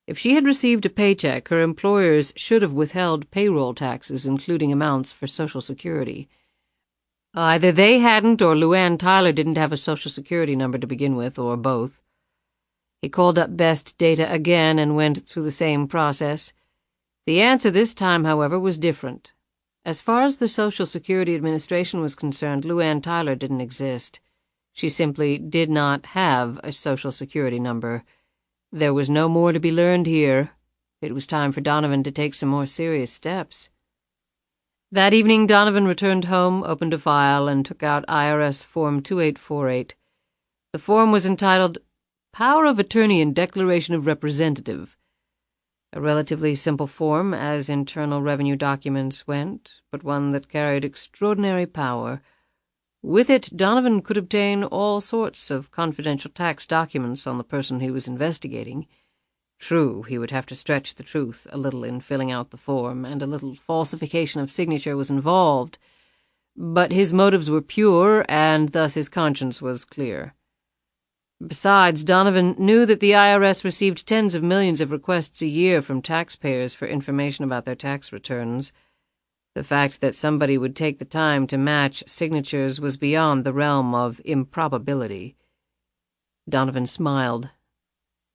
If she had received a paycheck, her employers should have withheld payroll taxes, including amounts for Social Security. Either they hadn't, or LuAnn Tyler didn't have a Social Security number to begin with, or both. He called up Best Data again and went through the same process. The answer this time, however, was different. As far as the Social Security Administration was concerned, LuAnn Tyler didn't exist. She simply did not have a Social Security number. There was no more to be learned here. It was time for Donovan to take some more serious steps. That evening, Donovan returned home, opened a file, and took out IRS Form 2848. The form was entitled Power of Attorney and Declaration of Representative. A relatively simple form, as Internal Revenue documents went, but one that carried extraordinary power. With it, Donovan could obtain all sorts of confidential tax documents on the person he was investigating. True, he would have to stretch the truth a little in filling out the form, and a little falsification of signature was involved. But his motives were pure, and thus his conscience was clear. Besides, Donovan knew that the IRS received tens of millions of requests a year from taxpayers for information about their tax returns. The fact that somebody would take the time to match signatures was beyond the realm of improbability. Donovan smiled.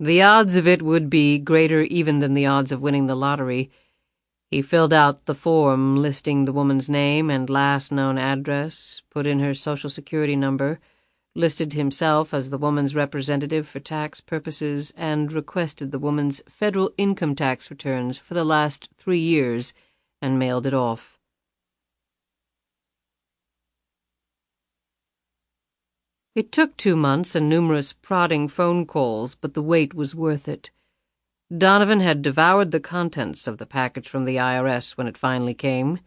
The odds of it would be greater even than the odds of winning the lottery. He filled out the form listing the woman's name and last known address, put in her Social Security number, listed himself as the woman's representative for tax purposes, and requested the woman's federal income tax returns for the last 3 years, and mailed it off. It took 2 months and numerous prodding phone calls, but the wait was worth it. Donovan had devoured the contents of the package from the IRS when it finally came.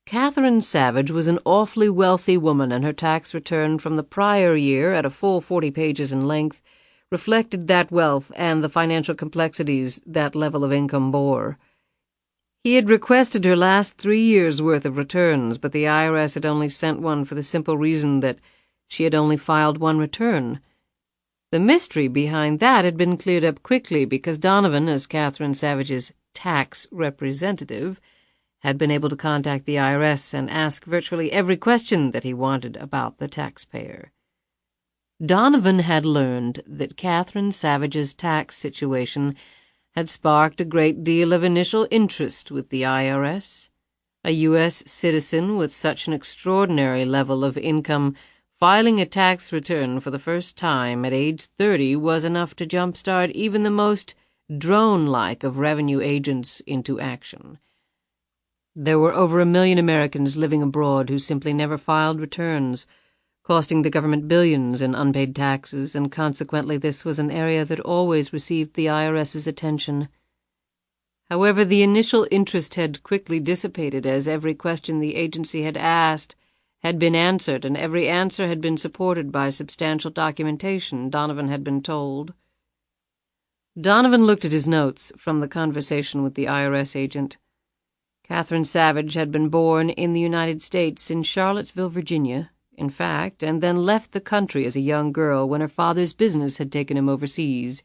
Catherine Savage was an awfully wealthy woman, and her tax return from the prior year, at a full 40 pages in length, reflected that wealth and the financial complexities that level of income bore. He had requested her last 3 years' worth of returns, but the IRS had only sent one for the simple reason that she had only filed one return. The mystery behind that had been cleared up quickly because Donovan, as Catherine Savage's tax representative, had been able to contact the IRS and ask virtually every question that he wanted about the taxpayer. Donovan had learned that Catherine Savage's tax situation had sparked a great deal of initial interest with the IRS. A U.S. citizen with such an extraordinary level of income filing a tax return for the first time at age 30 was enough to jumpstart even the most drone-like of revenue agents into action. There were over 1 million Americans living abroad who simply never filed returns, costing the government billions in unpaid taxes, and consequently this was an area that always received the IRS's attention. However, the initial interest had quickly dissipated as every question the agency had asked had been answered, and every answer had been supported by substantial documentation, Donovan had been told. Donovan looked at his notes from the conversation with the IRS agent. Catherine Savage had been born in the United States in Charlottesville, Virginia, in fact, and then left the country as a young girl when her father's business had taken him overseas.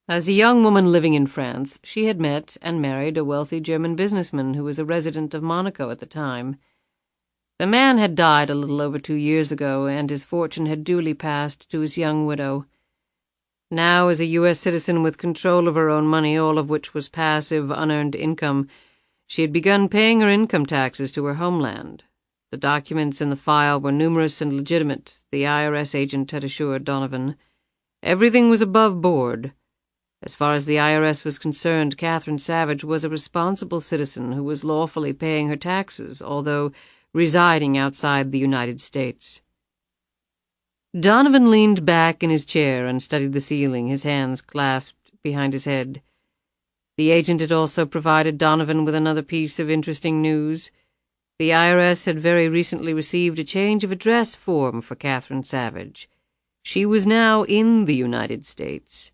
As a young woman living in France, she had met and married a wealthy German businessman who was a resident of Monaco at the time. The man had died a little over 2 years ago, and his fortune had duly passed to his young widow. Now, as a U.S. citizen with control of her own money, all of which was passive, unearned income, she had begun paying her income taxes to her homeland. The documents in the file were numerous and legitimate, the IRS agent had assured Donovan. Everything was above board. As far as the IRS was concerned, Catherine Savage was a responsible citizen who was lawfully paying her taxes, although residing outside the United States. Donovan leaned back in his chair and studied the ceiling, his hands clasped behind his head. The agent had also provided Donovan with another piece of interesting news. The IRS had very recently received a change of address form for Catherine Savage. She was now in the United States.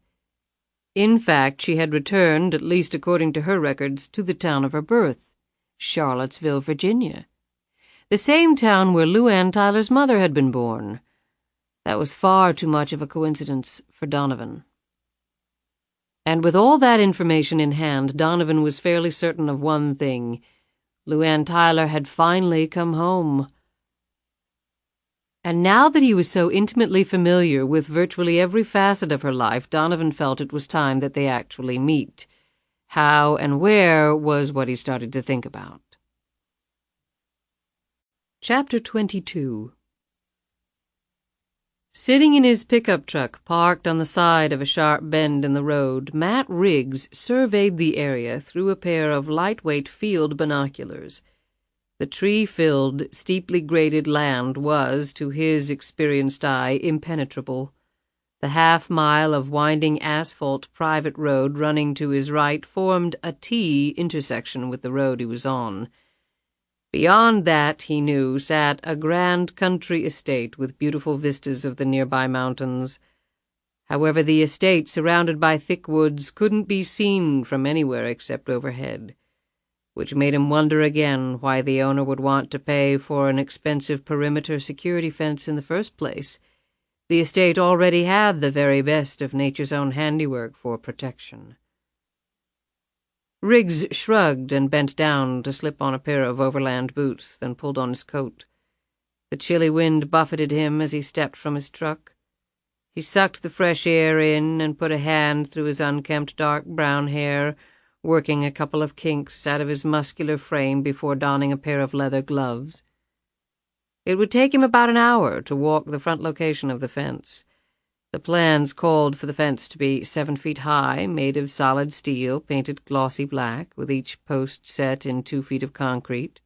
In fact, she had returned, at least according to her records, to the town of her birth, Charlottesville, Virginia, the same town where LuAnn Tyler's mother had been born. That was far too much of a coincidence for Donovan. And with all that information in hand, Donovan was fairly certain of one thing. LuAnn Tyler had finally come home. And now that he was so intimately familiar with virtually every facet of her life, Donovan felt it was time that they actually meet. How and where was what he started to think about. Chapter 22. Sitting in his pickup truck parked on the side of a sharp bend in the road, Matt Riggs surveyed the area through a pair of lightweight field binoculars. The tree-filled, steeply graded land was, to his experienced eye, impenetrable. The half-mile of winding asphalt private road running to his right formed a T intersection with the road he was on. Beyond that, he knew, sat a grand country estate with beautiful vistas of the nearby mountains. However, the estate, surrounded by thick woods, couldn't be seen from anywhere except overhead, which made him wonder again why the owner would want to pay for an expensive perimeter security fence in the first place. The estate already had the very best of nature's own handiwork for protection. Riggs shrugged and bent down to slip on a pair of overland boots, then pulled on his coat. The chilly wind buffeted him as he stepped from his truck. He sucked the fresh air in and put a hand through his unkempt dark brown hair, working a couple of kinks out of his muscular frame before donning a pair of leather gloves. It would take him about an hour to walk the front location of the fence. The plans called for the fence to be 7 feet high, made of solid steel, painted glossy black, with each post set in 2 feet of concrete.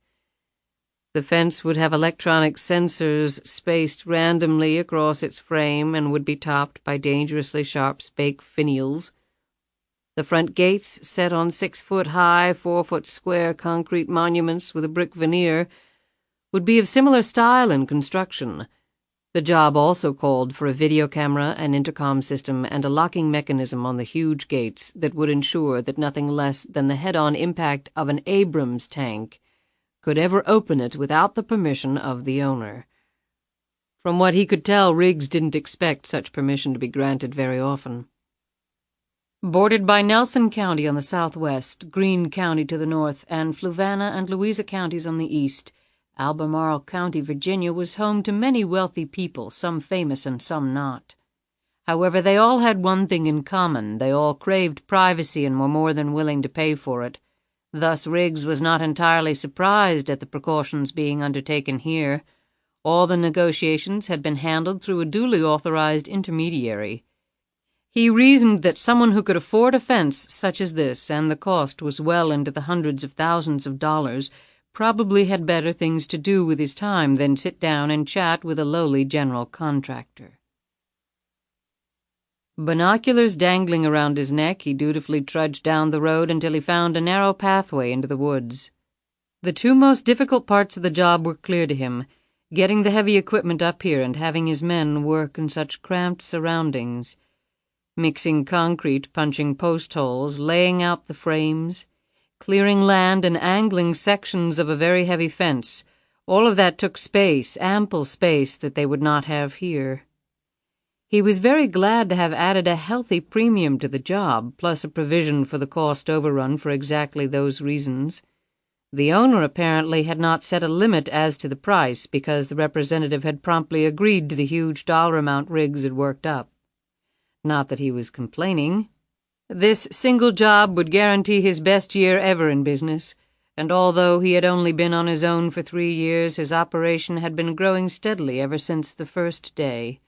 The fence would have electronic sensors spaced randomly across its frame and would be topped by dangerously sharp spake finials. The front gates, set on 6-foot-high, 4-foot-square concrete monuments with a brick veneer, would be of similar style and construction. The job also called for a video camera, an intercom system, and a locking mechanism on the huge gates that would ensure that nothing less than the head-on impact of an Abrams tank could ever open it without the permission of the owner. From what he could tell, Riggs didn't expect such permission to be granted very often. Bordered by Nelson County on the southwest, Greene County to the north, and Fluvanna and Louisa counties on the east, Albemarle County, Virginia, was home to many wealthy people, some famous and some not. However, they all had one thing in common. They all craved privacy and were more than willing to pay for it. Thus Riggs was not entirely surprised at the precautions being undertaken here. All the negotiations had been handled through a duly authorized intermediary. He reasoned that someone who could afford a fence such as this, and the cost was well into the hundreds of thousands of dollars, probably had better things to do with his time than sit down and chat with a lowly general contractor. Binoculars dangling around his neck, he dutifully trudged down the road until he found a narrow pathway into the woods. The two most difficult parts of the job were clear to him, getting the heavy equipment up here and having his men work in such cramped surroundings. Mixing concrete, punching post holes, laying out the frames, clearing land and angling sections of a very heavy fence. All of that took space, ample space that they would not have here. He was very glad to have added a healthy premium to the job, plus a provision for the cost overrun for exactly those reasons. The owner apparently had not set a limit as to the price because the representative had promptly agreed to the huge dollar amount Riggs had worked up. Not that he was complaining. This single job would guarantee his best year ever in business, and although he had only been on his own for 3 years, his operation had been growing steadily ever since the first day.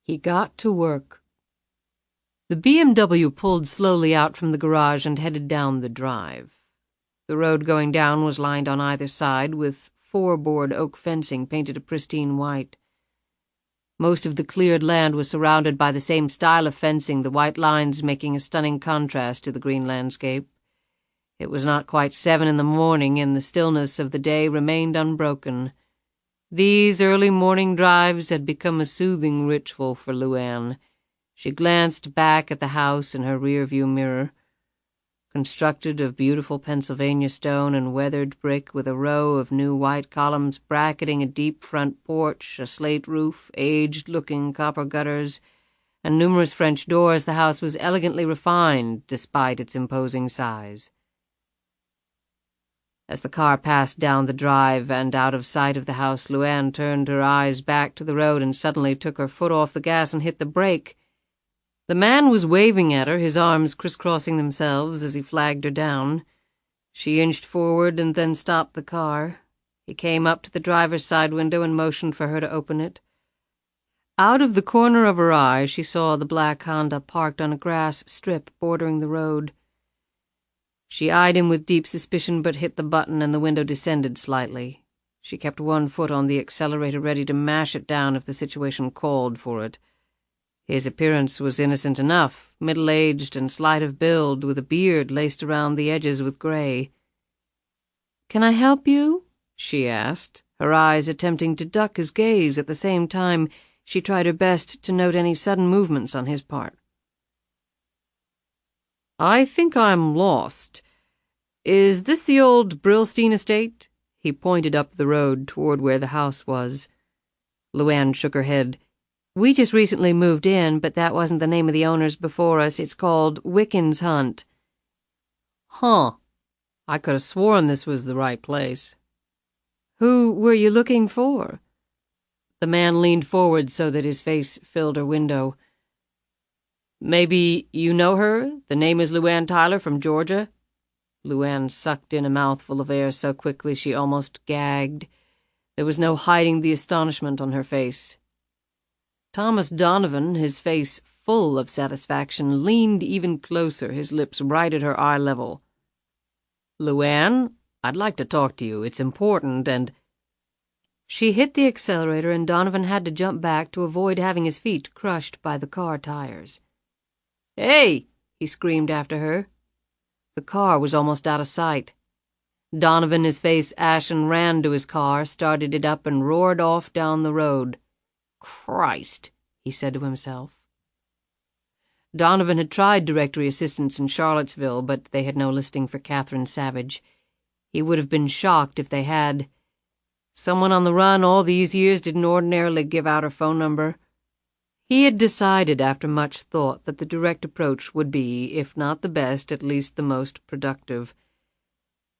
He got to work. The BMW pulled slowly out from the garage and headed down the drive. The road going down was lined on either side with 4-board oak fencing painted a pristine white. Most of the cleared land was surrounded by the same style of fencing, the white lines making a stunning contrast to the green landscape. It was not quite 7 in the morning, and the stillness of the day remained unbroken. These early morning drives had become a soothing ritual for LuAnn. She glanced back at the house in her rear-view mirror. Constructed of beautiful Pennsylvania stone and weathered brick, with a row of new white columns bracketing a deep front porch, a slate roof, aged-looking copper gutters, and numerous French doors, the house was elegantly refined despite its imposing size. As the car passed down the drive and out of sight of the house, LuAnn turned her eyes back to the road and suddenly took her foot off the gas and hit the brake. The man was waving at her, his arms crisscrossing themselves as he flagged her down. She inched forward and then stopped the car. He came up to the driver's side window and motioned for her to open it. Out of the corner of her eye, she saw the black Honda parked on a grass strip bordering the road. She eyed him with deep suspicion, but hit the button and the window descended slightly. She kept one foot on the accelerator, ready to mash it down if the situation called for it. His appearance was innocent enough, middle-aged and slight of build, with a beard laced around the edges with gray. "Can I help you?" she asked, her eyes attempting to duck his gaze. At the same time, she tried her best to note any sudden movements on his part. "I think I'm lost. Is this the old Brillstein estate?" He pointed up the road toward where the house was. LuAnn shook her head. "We just recently moved in, but that wasn't the name of the owners before us. It's called Wiccan's Hunt." "Huh. I could have sworn this was the right place." "Who were you looking for?" The man leaned forward so that his face filled her window. "Maybe you know her? The name is LuAnn Tyler from Georgia?" LuAnn sucked in a mouthful of air so quickly she almost gagged. There was no hiding the astonishment on her face. Thomas Donovan, his face full of satisfaction, leaned even closer, his lips right at her eye level. "LuAnn, I'd like to talk to you. It's important, and—" She hit the accelerator, and Donovan had to jump back to avoid having his feet crushed by the car tires. "Hey!" he screamed after her. The car was almost out of sight. Donovan, his face ashen, ran to his car, started it up, and roared off down the road. "Christ," he said to himself. Donovan had tried directory assistance in Charlottesville, but they had no listing for Catherine Savage. He would have been shocked if they had. Someone on the run all these years didn't ordinarily give out her phone number. He had decided after much thought that the direct approach would be, if not the best, at least the most productive.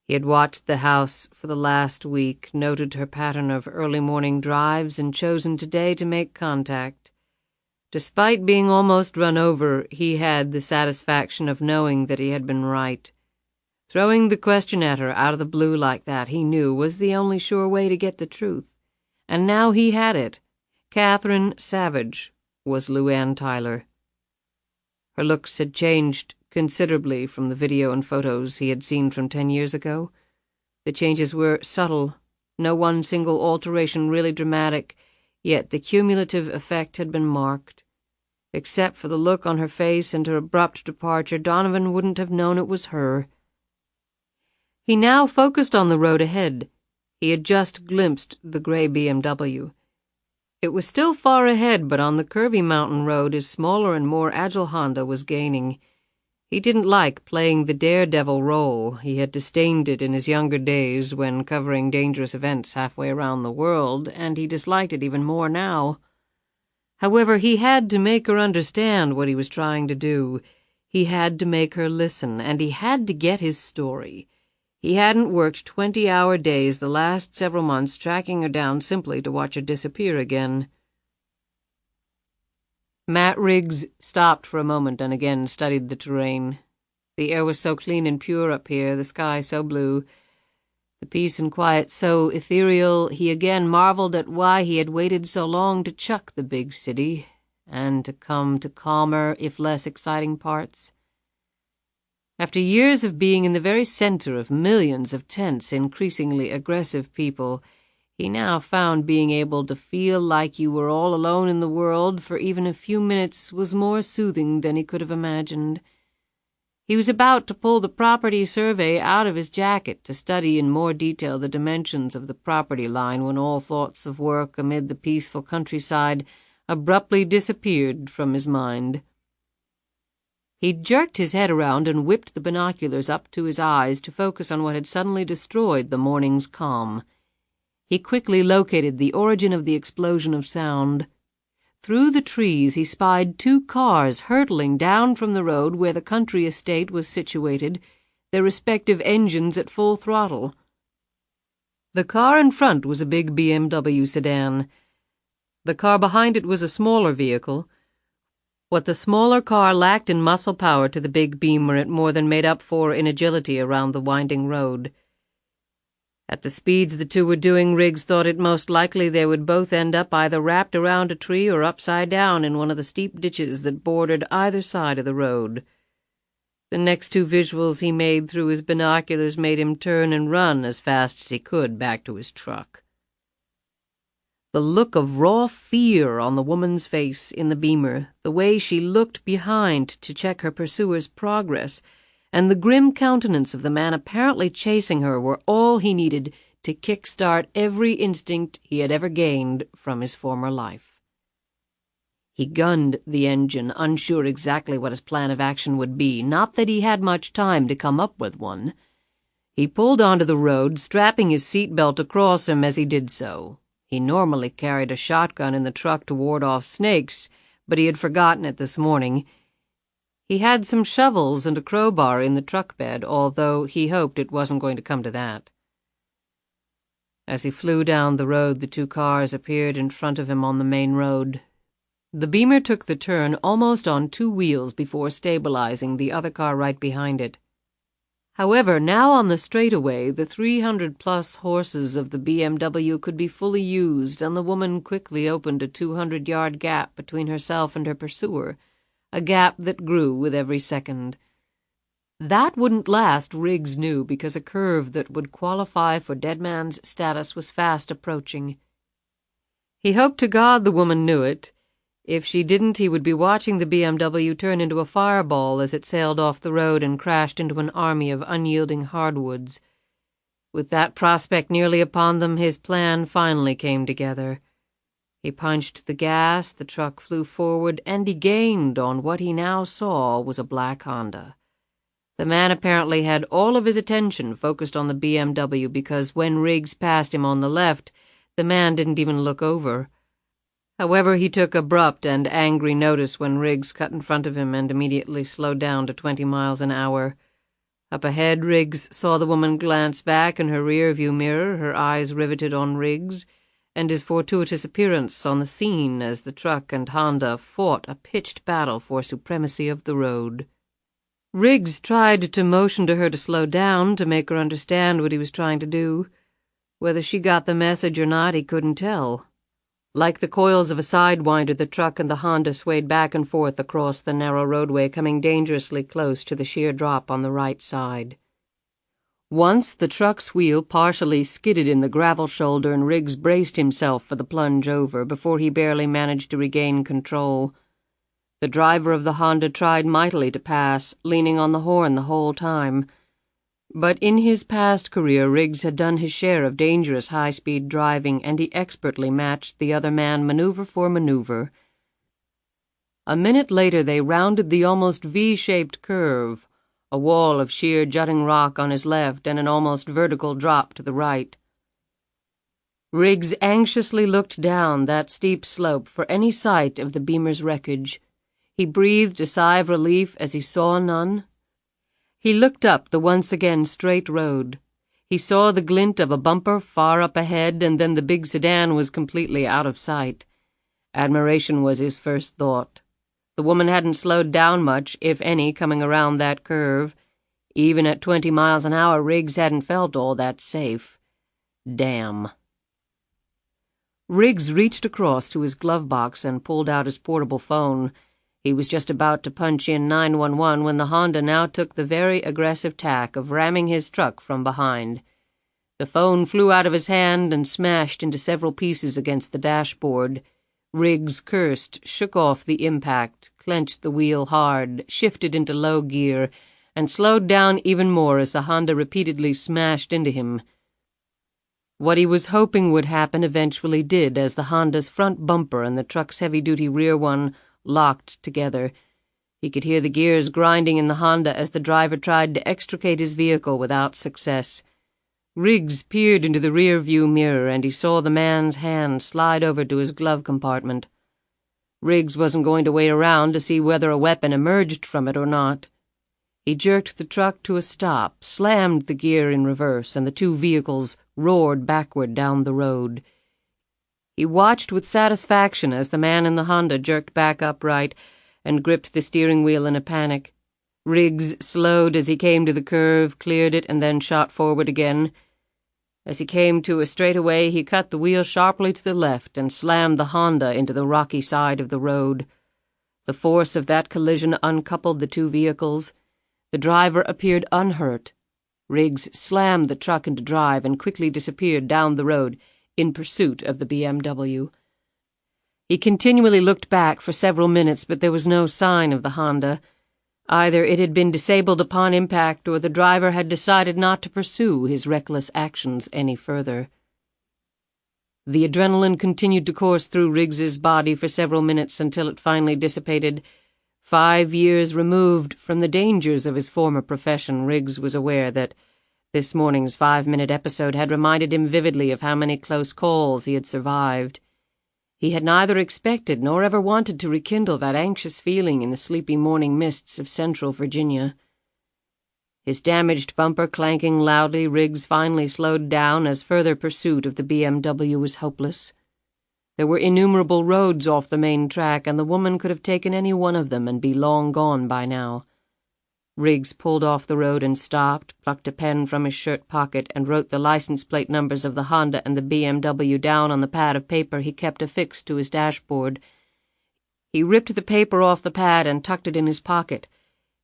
He had watched the house for the last week, noted her pattern of early morning drives, and chosen today to make contact. Despite being almost run over, he had the satisfaction of knowing that he had been right. Throwing the question at her out of the blue like that, he knew, was the only sure way to get the truth. And now he had it. Catherine Savage was LuAnn Tyler. Her looks had changed considerably from the video and photos he had seen from 10 years ago. The changes were subtle, no one single alteration really dramatic, yet the cumulative effect had been marked. Except for the look on her face and her abrupt departure, Donovan wouldn't have known it was her. He now focused on the road ahead. He had just glimpsed the gray BMW. It was still far ahead, but on the curvy mountain road his smaller and more agile Honda was gaining. He didn't like playing the daredevil role. He had disdained it in his younger days when covering dangerous events halfway around the world, and he disliked it even more now. However, he had to make her understand what he was trying to do. He had to make her listen, and he had to get his story. He hadn't worked 20-hour days the last several months tracking her down simply to watch her disappear again. Matt Riggs stopped for a moment and again studied the terrain. The air was so clean and pure up here, the sky so blue, the peace and quiet so ethereal. He again marveled at why he had waited so long to chuck the big city and to come to calmer, if less exciting parts. After years of being in the very center of millions of tense, increasingly aggressive people, He now found being able to feel like you were all alone in the world for even a few minutes was more soothing than he could have imagined. He was about to pull the property survey out of his jacket to study in more detail the dimensions of the property line when all thoughts of work amid the peaceful countryside abruptly disappeared from his mind. He jerked his head around and whipped the binoculars up to his eyes to focus on what had suddenly destroyed the morning's calm. He quickly located the origin of the explosion of sound. Through the trees he spied 2 cars hurtling down from the road where the country estate was situated, their respective engines at full throttle. The car in front was a big BMW sedan. The car behind it was a smaller vehicle. What the smaller car lacked in muscle power to the big Beamer, it more than made up for in agility around the winding road. At the speeds the two were doing, Riggs thought it most likely they would both end up either wrapped around a tree or upside down in one of the steep ditches that bordered either side of the road. The next 2 visuals he made through his binoculars made him turn and run as fast as he could back to his truck. The look of raw fear on the woman's face in the Beamer, the way she looked behind to check her pursuer's progress, and the grim countenance of the man apparently chasing her were all he needed to kick-start every instinct he had ever gained from his former life. He gunned the engine, unsure exactly what his plan of action would be, not that he had much time to come up with one. He pulled onto the road, strapping his seatbelt across him as he did so. He normally carried a shotgun in the truck to ward off snakes, but he had forgotten it this morning. He had some shovels and a crowbar in the truck bed, although he hoped it wasn't going to come to that. As he flew down the road, the 2 cars appeared in front of him on the main road. The Beamer took the turn almost on 2 wheels before stabilizing, the other car right behind it. However, now on the straightaway, the 300-plus horses of the BMW could be fully used, and the woman quickly opened a 200-yard gap between herself and her pursuer, a gap that grew with every second. That wouldn't last, Riggs knew, because a curve that would qualify for dead man's status was fast approaching. He hoped to God the woman knew it. If she didn't, he would be watching the BMW turn into a fireball as it sailed off the road and crashed into an army of unyielding hardwoods. With that prospect nearly upon them, his plan finally came together. He punched the gas, the truck flew forward, and he gained on what he now saw was a black Honda. The man apparently had all of his attention focused on the BMW because when Riggs passed him on the left, the man didn't even look over. However, he took abrupt and angry notice when Riggs cut in front of him and immediately slowed down to 20 miles an hour. Up ahead, Riggs saw the woman glance back in her rear-view mirror, her eyes riveted on Riggs, and his fortuitous appearance on the scene as the truck and Honda fought a pitched battle for supremacy of the road. Riggs tried to motion to her to slow down, to make her understand what he was trying to do. Whether she got the message or not, he couldn't tell. Like the coils of a sidewinder, the truck and the Honda swayed back and forth across the narrow roadway, coming dangerously close to the sheer drop on the right side. Once the truck's wheel partially skidded in the gravel shoulder and Riggs braced himself for the plunge over before he barely managed to regain control. The driver of the Honda tried mightily to pass, leaning on the horn the whole time. But in his past career, Riggs had done his share of dangerous high-speed driving, and he expertly matched the other man maneuver for maneuver. A minute later they rounded the almost V-shaped curve, a wall of sheer jutting rock on his left and an almost vertical drop to the right. Riggs anxiously looked down that steep slope for any sight of the Beamer's wreckage. He breathed a sigh of relief as he saw none. He looked up the once again straight road. He saw the glint of a bumper far up ahead, and then the big sedan was completely out of sight. Admiration was his first thought. The woman hadn't slowed down much, if any, coming around that curve. Even at 20 miles an hour, Riggs hadn't felt all that safe. Damn. Riggs reached across to his glove box and pulled out his portable phone. He was just about to punch in 911 when the Honda now took the very aggressive tack of ramming his truck from behind. The phone flew out of his hand and smashed into several pieces against the dashboard. Riggs cursed, shook off the impact, clenched the wheel hard, shifted into low gear, and slowed down even more as the Honda repeatedly smashed into him. What he was hoping would happen eventually did, as the Honda's front bumper and the truck's heavy-duty rear one locked together. He could hear the gears grinding in the Honda as the driver tried to extricate his vehicle without success. Riggs peered into the rear-view mirror, and he saw the man's hand slide over to his glove compartment. Riggs wasn't going to wait around to see whether a weapon emerged from it or not. He jerked the truck to a stop, slammed the gear in reverse, and the two vehicles roared backward down the road. He watched with satisfaction as the man in the Honda jerked back upright and gripped the steering wheel in a panic. Riggs slowed as he came to the curve, cleared it, and then shot forward again. As he came to a straightaway, he cut the wheel sharply to the left and slammed the Honda into the rocky side of the road. The force of that collision uncoupled the two vehicles. The driver appeared unhurt. Riggs slammed the truck into drive and quickly disappeared down the road in pursuit of the BMW. He continually looked back for several minutes, but there was no sign of the Honda. Either it had been disabled upon impact, or the driver had decided not to pursue his reckless actions any further. The adrenaline continued to course through Riggs's body for several minutes until it finally dissipated. 5 years removed from the dangers of his former profession, Riggs was aware that this morning's 5-minute episode had reminded him vividly of how many close calls he had survived. He had neither expected nor ever wanted to rekindle that anxious feeling in the sleepy morning mists of central Virginia. His damaged bumper clanking loudly, Riggs finally slowed down as further pursuit of the BMW was hopeless. There were innumerable roads off the main track, and the woman could have taken any one of them and be long gone by now. Riggs pulled off the road and stopped, plucked a pen from his shirt pocket, and wrote the license plate numbers of the Honda and the BMW down on the pad of paper he kept affixed to his dashboard. He ripped the paper off the pad and tucked it in his pocket.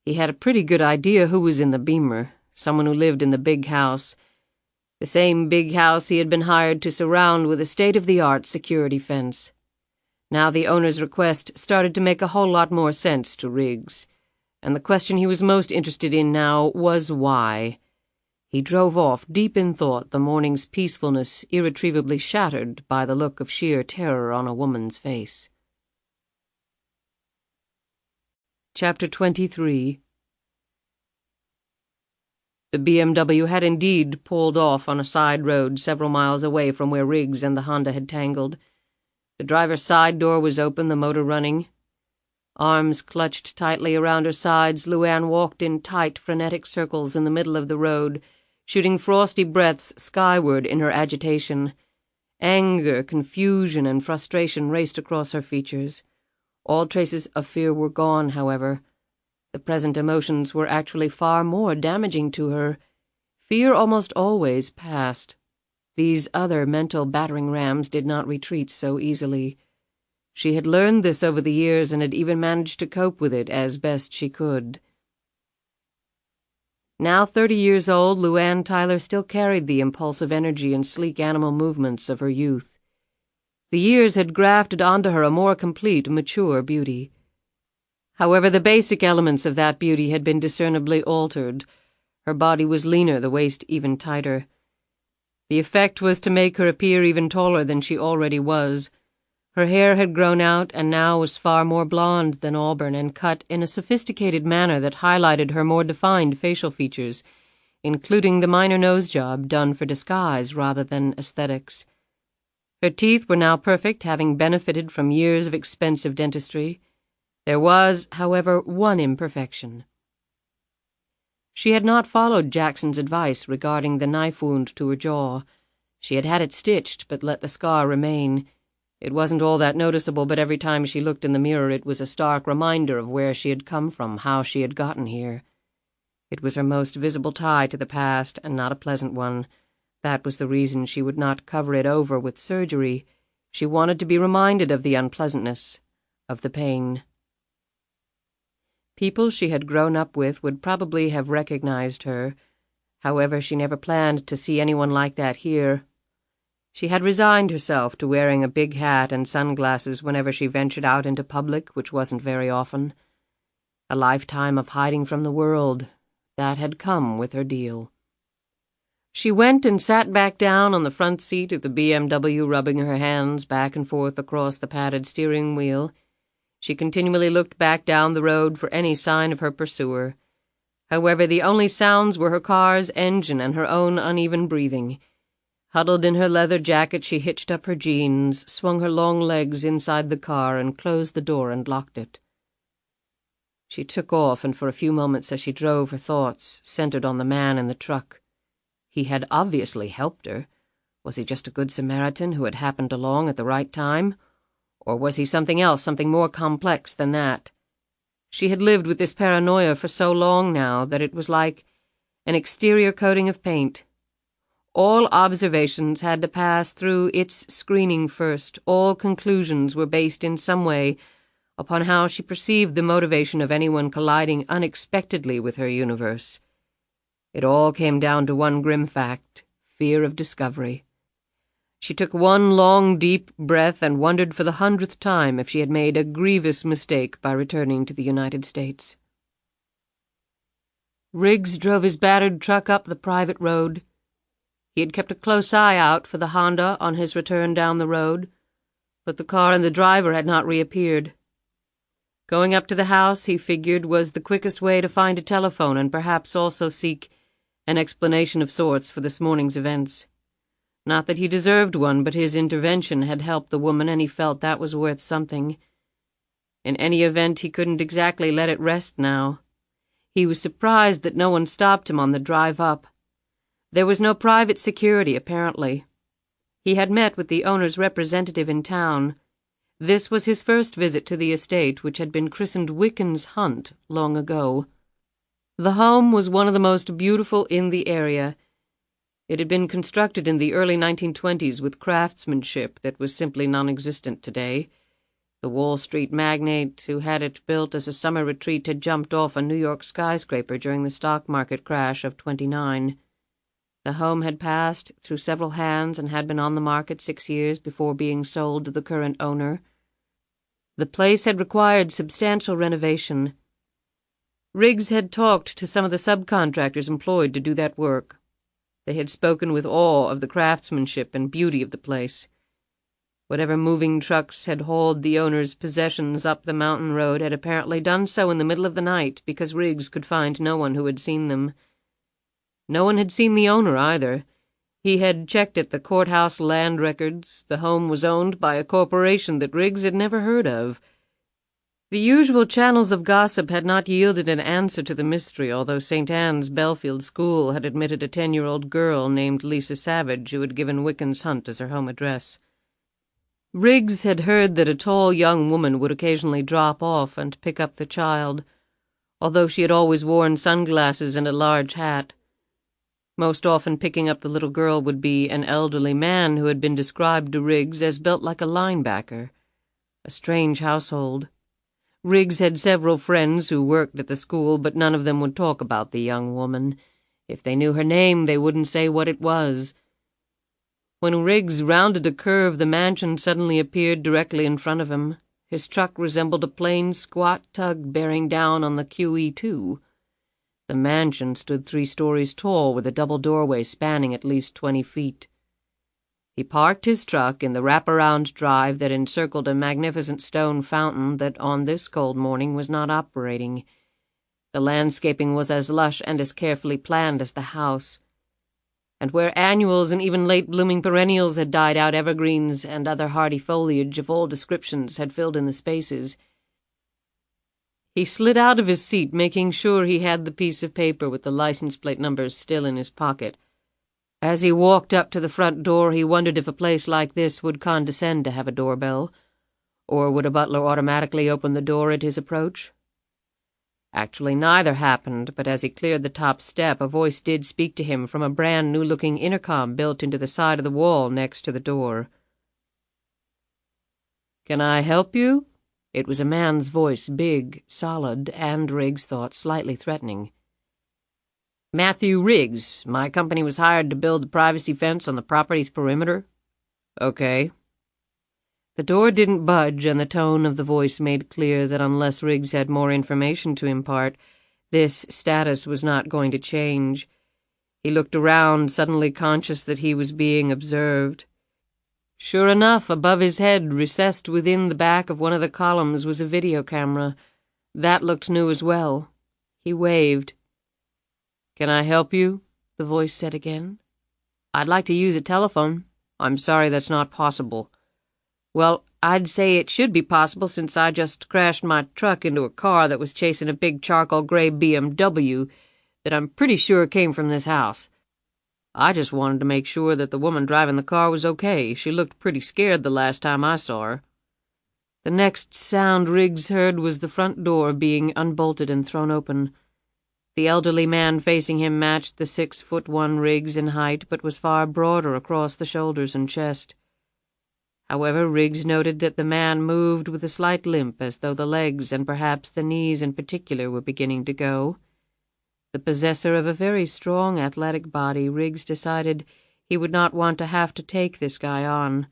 He had a pretty good idea who was in the Beamer, someone who lived in the big house. The same big house he had been hired to surround with a state-of-the-art security fence. Now the owner's request started to make a whole lot more sense to Riggs, and the question he was most interested in now was why. He drove off, deep in thought, the morning's peacefulness irretrievably shattered by the look of sheer terror on a woman's face. Chapter 23. The BMW had indeed pulled off on a side road several miles away from where Riggs and the Honda had tangled. The driver's side door was open, the motor running. Arms clutched tightly around her sides, LuAnn walked in tight, frenetic circles in the middle of the road, shooting frosty breaths skyward in her agitation. Anger, confusion, and frustration raced across her features. All traces of fear were gone, however. The present emotions were actually far more damaging to her. Fear almost always passed. These other mental battering rams did not retreat so easily. She had learned this over the years and had even managed to cope with it as best she could. Now 30 years old, LuAnn Tyler still carried the impulsive energy and sleek animal movements of her youth. The years had grafted onto her a more complete, mature beauty. However, the basic elements of that beauty had been discernibly altered. Her body was leaner, the waist even tighter. The effect was to make her appear even taller than she already was. Her hair had grown out and now was far more blonde than auburn and cut in a sophisticated manner that highlighted her more defined facial features, including the minor nose job done for disguise rather than aesthetics. Her teeth were now perfect, having benefited from years of expensive dentistry. There was, however, one imperfection. She had not followed Jackson's advice regarding the knife wound to her jaw. She had had it stitched, but let the scar remain. It wasn't all that noticeable, but every time she looked in the mirror it was a stark reminder of where she had come from, how she had gotten here. It was her most visible tie to the past, and not a pleasant one. That was the reason she would not cover it over with surgery. She wanted to be reminded of the unpleasantness, of the pain. People she had grown up with would probably have recognized her. However, she never planned to see anyone like that here. She had resigned herself to wearing a big hat and sunglasses whenever she ventured out into public, which wasn't very often. A lifetime of hiding from the world, that had come with her deal. She went and sat back down on the front seat of the BMW, rubbing her hands back and forth across the padded steering wheel. She continually looked back down the road for any sign of her pursuer. However, the only sounds were her car's engine and her own uneven breathing. Huddled in her leather jacket, she hitched up her jeans, swung her long legs inside the car, and closed the door and locked it. She took off, and for a few moments as she drove, her thoughts centered on the man in the truck. He had obviously helped her. Was he just a good Samaritan who had happened along at the right time? Or was he something else, something more complex than that? She had lived with this paranoia for so long now that it was like an exterior coating of paint. All observations had to pass through its screening first. All conclusions were based in some way upon how she perceived the motivation of anyone colliding unexpectedly with her universe. It all came down to one grim fact: fear of discovery. She took one long, deep breath and wondered for the 100th time if she had made a grievous mistake by returning to the United States. Riggs drove his battered truck up the private road. He had kept a close eye out for the Honda on his return down the road, but the car and the driver had not reappeared. Going up to the house, he figured, was the quickest way to find a telephone and perhaps also seek an explanation of sorts for this morning's events. Not that he deserved one, but his intervention had helped the woman, and he felt that was worth something. In any event, he couldn't exactly let it rest now. He was surprised that no one stopped him on the drive up. There was no private security, apparently. He had met with the owner's representative in town. This was his first visit to the estate, which had been christened Wiccan's Hunt long ago. The home was one of the most beautiful in the area. It had been constructed in the early 1920s with craftsmanship that was simply non-existent today. The Wall Street magnate who had it built as a summer retreat had jumped off a New York skyscraper during the stock market crash of '29. The home had passed through several hands and had been on the market 6 years before being sold to the current owner. The place had required substantial renovation. Riggs had talked to some of the subcontractors employed to do that work. They had spoken with awe of the craftsmanship and beauty of the place. Whatever moving trucks had hauled the owner's possessions up the mountain road had apparently done so in the middle of the night, because Riggs could find no one who had seen them. No one had seen the owner, either. He had checked at the courthouse land records. The home was owned by a corporation that Riggs had never heard of. The usual channels of gossip had not yielded an answer to the mystery, although St. Anne's Belfield School had admitted a 10-year-old girl named Lisa Savage who had given Wiccan's Hunt as her home address. Riggs had heard that a tall young woman would occasionally drop off and pick up the child, although she had always worn sunglasses and a large hat. Most often picking up the little girl would be an elderly man who had been described to Riggs as built like a linebacker. A strange household. Riggs had several friends who worked at the school, but none of them would talk about the young woman. If they knew her name, they wouldn't say what it was. When Riggs rounded a curve, the mansion suddenly appeared directly in front of him. His truck resembled a plain, squat tug bearing down on the QE2. The mansion stood 3 stories tall, with a double doorway spanning at least 20 feet. He parked his truck in the wraparound drive that encircled a magnificent stone fountain that on this cold morning was not operating. The landscaping was as lush and as carefully planned as the house, and where annuals and even late-blooming perennials had died out, evergreens and other hardy foliage of all descriptions had filled in the spaces. He slid out of his seat, making sure he had the piece of paper with the license plate numbers still in his pocket. As he walked up to the front door, he wondered if a place like this would condescend to have a doorbell, or would a butler automatically open the door at his approach? Actually, neither happened, but as he cleared the top step, a voice did speak to him from a brand-new-looking intercom built into the side of the wall next to the door. "Can I help you?" It was a man's voice, big, solid, and, Riggs thought, slightly threatening. Matthew Riggs. My company was hired to build a privacy fence on the property's perimeter. Okay. The door didn't budge, and the tone of the voice made clear that unless Riggs had more information to impart, this status was not going to change. He looked around, suddenly conscious that he was being observed. Sure enough, above his head, recessed within the back of one of the columns, was a video camera. That looked new as well. He waved. "Can I help you?" the voice said again. "I'd like to use a telephone. I'm sorry that's not possible." "Well, I'd say it should be possible since I just crashed my truck into a car that was chasing a big charcoal gray BMW that I'm pretty sure came from this house. I just wanted to make sure that the woman driving the car was okay. She looked pretty scared the last time I saw her." The next sound Riggs heard was the front door being unbolted and thrown open. The elderly man facing him matched the 6'1" Riggs in height, but was far broader across the shoulders and chest. However, Riggs noted that the man moved with a slight limp, as though the legs, and perhaps the knees in particular, were beginning to go. The possessor of a very strong athletic body, Riggs decided he would not want to have to take this guy on.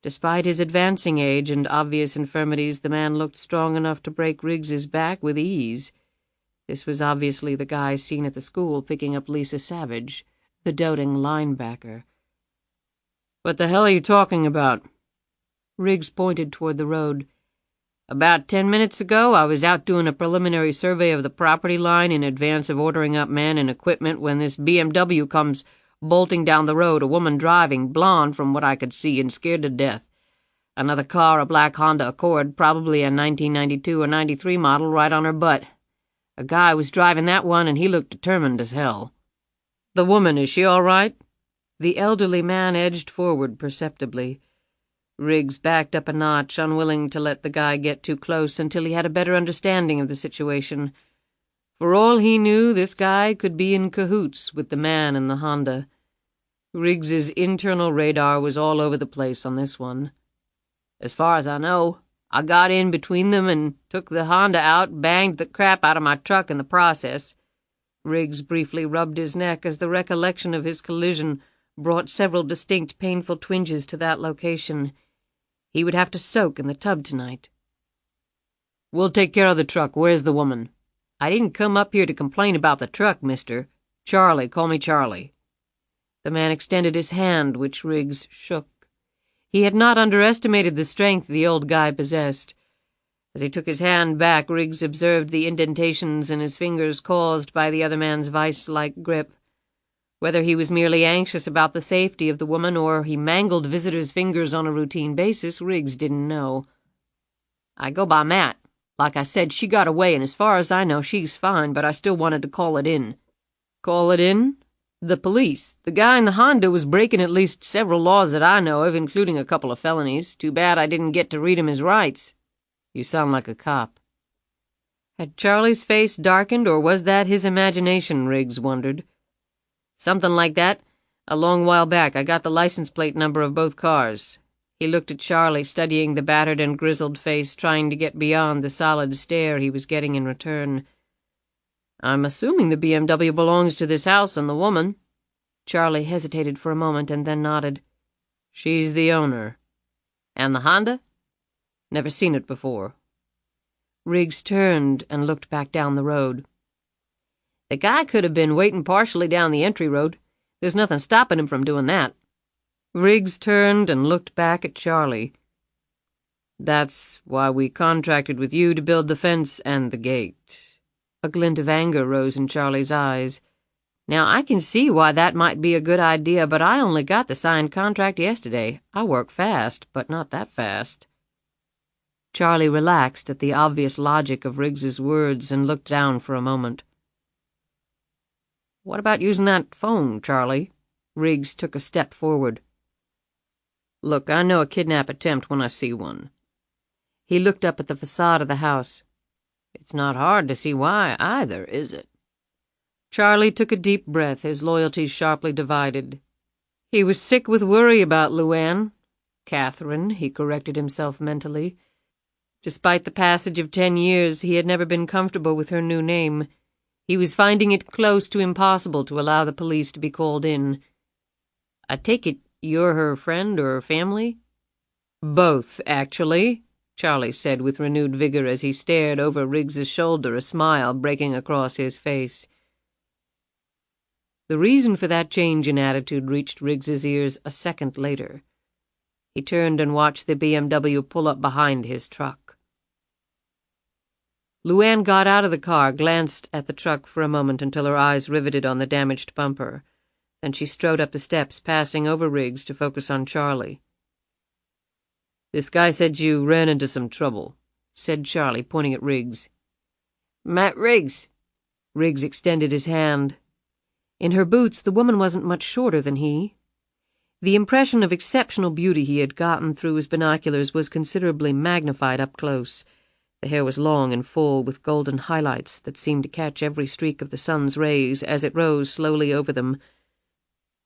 Despite his advancing age and obvious infirmities, the man looked strong enough to break Riggs's back with ease. This was obviously the guy seen at the school picking up Lisa Savage, the doting linebacker. "What the hell are you talking about?" Riggs pointed toward the road. "About 10 minutes ago, I was out doing a preliminary survey of the property line in advance of ordering up men and equipment when this BMW comes bolting down the road, a woman driving, blonde from what I could see and scared to death. Another car, a black Honda Accord, probably a 1992 or 93 model, right on her butt. A guy was driving that one, and he looked determined as hell." "The woman, is she all right?" The elderly man edged forward perceptibly. Riggs backed up a notch, unwilling to let the guy get too close until he had a better understanding of the situation. For all he knew, this guy could be in cahoots with the man in the Honda. Riggs's internal radar was all over the place on this one. "As far as I know, I got in between them and took the Honda out, banged the crap out of my truck in the process." Riggs briefly rubbed his neck as the recollection of his collision brought several distinct painful twinges to that location. He would have to soak in the tub tonight. "We'll take care of the truck. Where's the woman?" "I didn't come up here to complain about the truck, mister." "Charlie, call me Charlie." The man extended his hand, which Riggs shook. He had not underestimated the strength the old guy possessed. As he took his hand back, Riggs observed the indentations in his fingers caused by the other man's vice-like grip. Whether he was merely anxious about the safety of the woman or he mangled visitors' fingers on a routine basis, Riggs didn't know. "I go by Matt. Like I said, she got away, and as far as I know, she's fine, but I still wanted to call it in." "Call it in?" "The police. The guy in the Honda was breaking at least several laws that I know of, including a couple of felonies. Too bad I didn't get to read him his rights." "You sound like a cop." Had Charlie's face darkened, or was that his imagination, Riggs wondered. "Something like that. A long while back. I got the license plate number of both cars." He looked at Charlie, studying the battered and grizzled face, trying to get beyond the solid stare he was getting in return. "I'm assuming the BMW belongs to this house and the woman." Charlie hesitated for a moment and then nodded. "She's the owner." "And the Honda?" "Never seen it before." Riggs turned and looked back down the road. "The guy could have been waiting partially down the entry road. There's nothing stopping him from doing that." Riggs turned and looked back at Charlie. "That's why we contracted with you to build the fence and the gate." A glint of anger rose in Charlie's eyes. "Now, I can see why that might be a good idea, but I only got the signed contract yesterday. I work fast, but not that fast." Charlie relaxed at the obvious logic of Riggs's words and looked down for a moment. "What about using that phone, Charlie?" Riggs took a step forward. "Look, I know a kidnap attempt when I see one." He looked up at the facade of the house. "It's not hard to see why, either, is it?" Charlie took a deep breath, his loyalties sharply divided. He was sick with worry about LuAnn. Catherine, he corrected himself mentally. Despite the passage of 10 years, he had never been comfortable with her new name. He was finding it close to impossible to allow the police to be called in. "I take it you're her friend or family?" "Both, actually," Charlie said with renewed vigor as he stared over Riggs's shoulder, a smile breaking across his face. The reason for that change in attitude reached Riggs's ears a second later. He turned and watched the BMW pull up behind his truck. LuAnn got out of the car, glanced at the truck for a moment until her eyes riveted on the damaged bumper. Then she strode up the steps, passing over Riggs to focus on Charlie. "This guy said you ran into some trouble," said Charlie, pointing at Riggs. "Matt Riggs." Riggs extended his hand. In her boots, the woman wasn't much shorter than he. The impression of exceptional beauty he had gotten through his binoculars was considerably magnified up close. The hair was long and full, with golden highlights that seemed to catch every streak of the sun's rays as it rose slowly over them.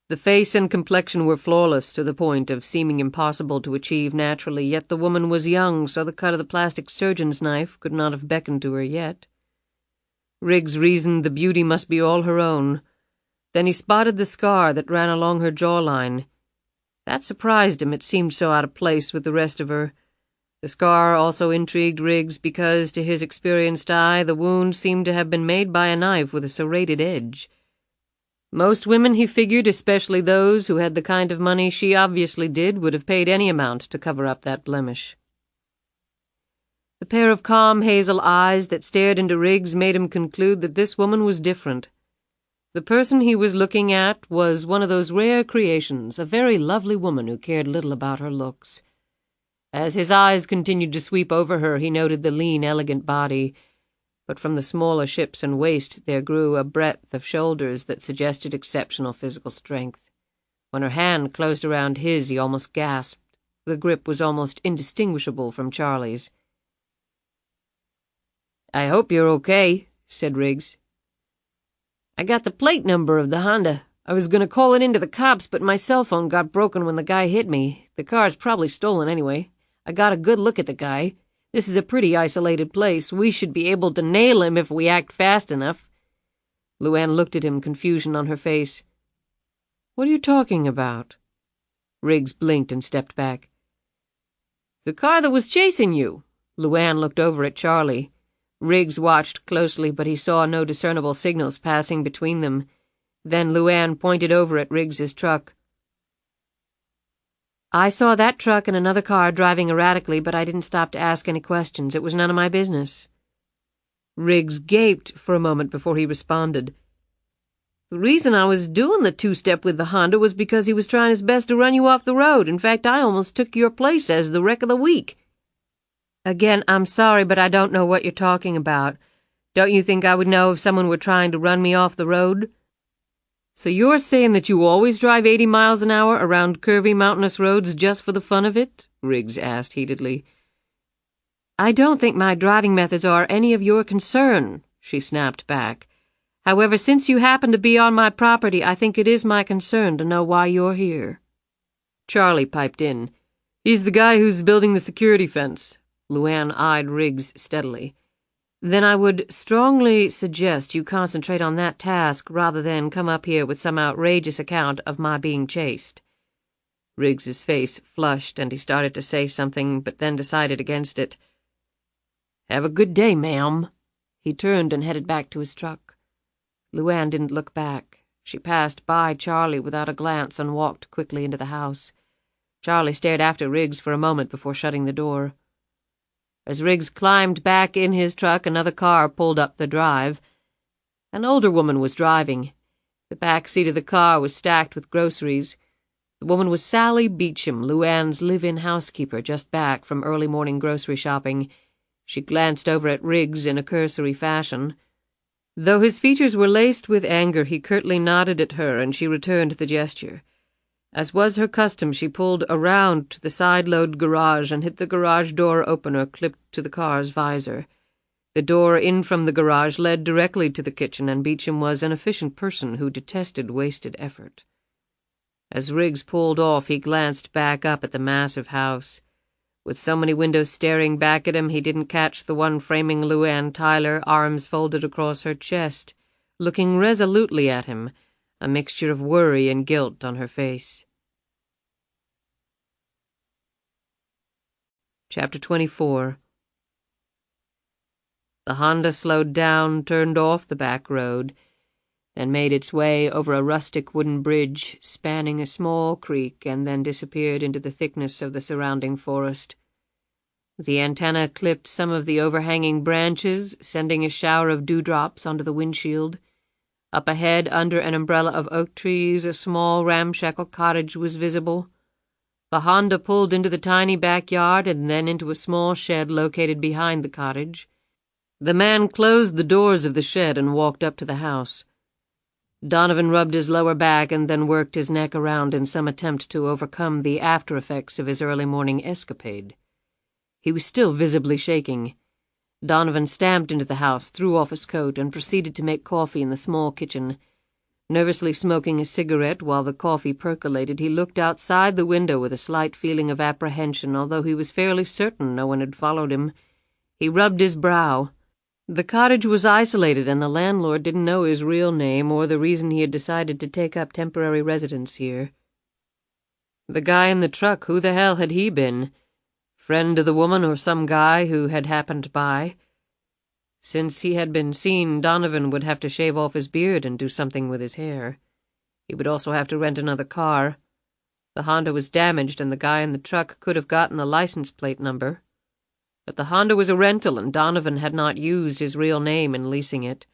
The face and complexion were flawless to the point of seeming impossible to achieve naturally, yet the woman was young, so the cut of the plastic surgeon's knife could not have beckoned to her yet. Riggs reasoned the beauty must be all her own. Then he spotted the scar that ran along her jawline. That surprised him, it seemed so out of place with the rest of her. The scar also intrigued Riggs because, to his experienced eye, the wound seemed to have been made by a knife with a serrated edge. Most women, he figured, especially those who had the kind of money she obviously did, would have paid any amount to cover up that blemish. The pair of calm hazel eyes that stared into Riggs made him conclude that this woman was different. The person he was looking at was one of those rare creations, a very lovely woman who cared little about her looks. As his eyes continued to sweep over her, he noted the lean, elegant body, but from the smaller hips and waist there grew a breadth of shoulders that suggested exceptional physical strength. When her hand closed around his, he almost gasped. The grip was almost indistinguishable from Charlie's. "I hope you're okay," said Riggs. "I got the plate number of the Honda. I was going to call it in to the cops, but my cell phone got broken when the guy hit me. The car's probably stolen anyway. I got a good look at the guy. This is a pretty isolated place. We should be able to nail him if we act fast enough." LuAnn looked at him, confusion on her face. "What are you talking about?" Riggs blinked and stepped back. "The car that was chasing you." LuAnn looked over at Charlie. Riggs watched closely, but he saw no discernible signals passing between them. Then LuAnn pointed over at Riggs's truck. "I saw that truck and another car driving erratically, but I didn't stop to ask any questions. It was none of my business." Riggs gaped for a moment before he responded. "The reason I was doing the two-step with the Honda was because he was trying his best to run you off the road. In fact, I almost took your place as the wreck of the week." "Again, I'm sorry, but I don't know what you're talking about. Don't you think I would know if someone were trying to run me off the road?" "So you're saying that you always drive 80 miles an hour around curvy mountainous roads just for the fun of it?" Riggs asked heatedly. "I don't think my driving methods are any of your concern," she snapped back. "However, since you happen to be on my property, I think it is my concern to know why you're here." Charlie piped in. "He's the guy who's building the security fence." LuAnn eyed Riggs steadily. "Then I would strongly suggest you concentrate on that task rather than come up here with some outrageous account of my being chased." Riggs's face flushed, and he started to say something, but then decided against it. "Have a good day, ma'am." He turned and headed back to his truck. LuAnn didn't look back. She passed by Charlie without a glance and walked quickly into the house. Charlie stared after Riggs for a moment before shutting the door. As Riggs climbed back in his truck, another car pulled up the drive. An older woman was driving. The back seat of the car was stacked with groceries. The woman was Sally Beecham, LuAnn's live-in housekeeper, just back from early morning grocery shopping. She glanced over at Riggs in a cursory fashion. Though his features were laced with anger, he curtly nodded at her, and she returned the gesture. As was her custom, she pulled around to the side-load garage and hit the garage door opener clipped to the car's visor. The door in from the garage led directly to the kitchen, and Beecham was an efficient person who detested wasted effort. As Riggs pulled off, he glanced back up at the massive house. With so many windows staring back at him, he didn't catch the one framing LuAnn Tyler, arms folded across her chest. looking resolutely at him, a mixture of worry and guilt on her face. Chapter 24. The Honda slowed down, turned off the back road, then made its way over a rustic wooden bridge spanning a small creek and then disappeared into the thickness of the surrounding forest. The antenna clipped some of the overhanging branches, sending a shower of dewdrops onto the windshield. Up ahead, under an umbrella of oak trees, a small ramshackle cottage was visible. The Honda pulled into the tiny backyard and then into a small shed located behind the cottage. The man closed the doors of the shed and walked up to the house. Donovan rubbed his lower back and then worked his neck around in some attempt to overcome the after-effects of his early morning escapade. He was still visibly shaking. Donovan stamped into the house, threw off his coat, and proceeded to make coffee in the small kitchen. Nervously smoking a cigarette while the coffee percolated, he looked outside the window with a slight feeling of apprehension, although he was fairly certain no one had followed him. He rubbed his brow. The cottage was isolated, and the landlord didn't know his real name or the reason he had decided to take up temporary residence here. The guy in the truck, who the hell had he been? Friend of the woman or some guy who had happened by? Since he had been seen, Donovan would have to shave off his beard and do something with his hair. He would also have to rent another car. The Honda was damaged, and the guy in the truck could have gotten the license plate number. But the Honda was a rental, and Donovan had not used his real name in leasing it.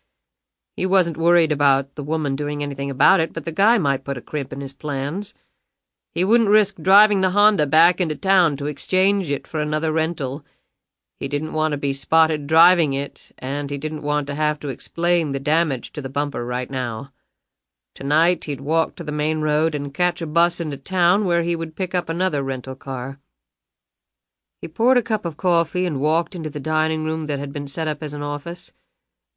He wasn't worried about the woman doing anything about it, but the guy might put a crimp in his plans. He wouldn't risk driving the Honda back into town to exchange it for another rental. He didn't want to be spotted driving it, and he didn't want to have to explain the damage to the bumper right now. Tonight he'd walk to the main road and catch a bus into town where he would pick up another rental car. He poured a cup of coffee and walked into the dining room that had been set up as an office.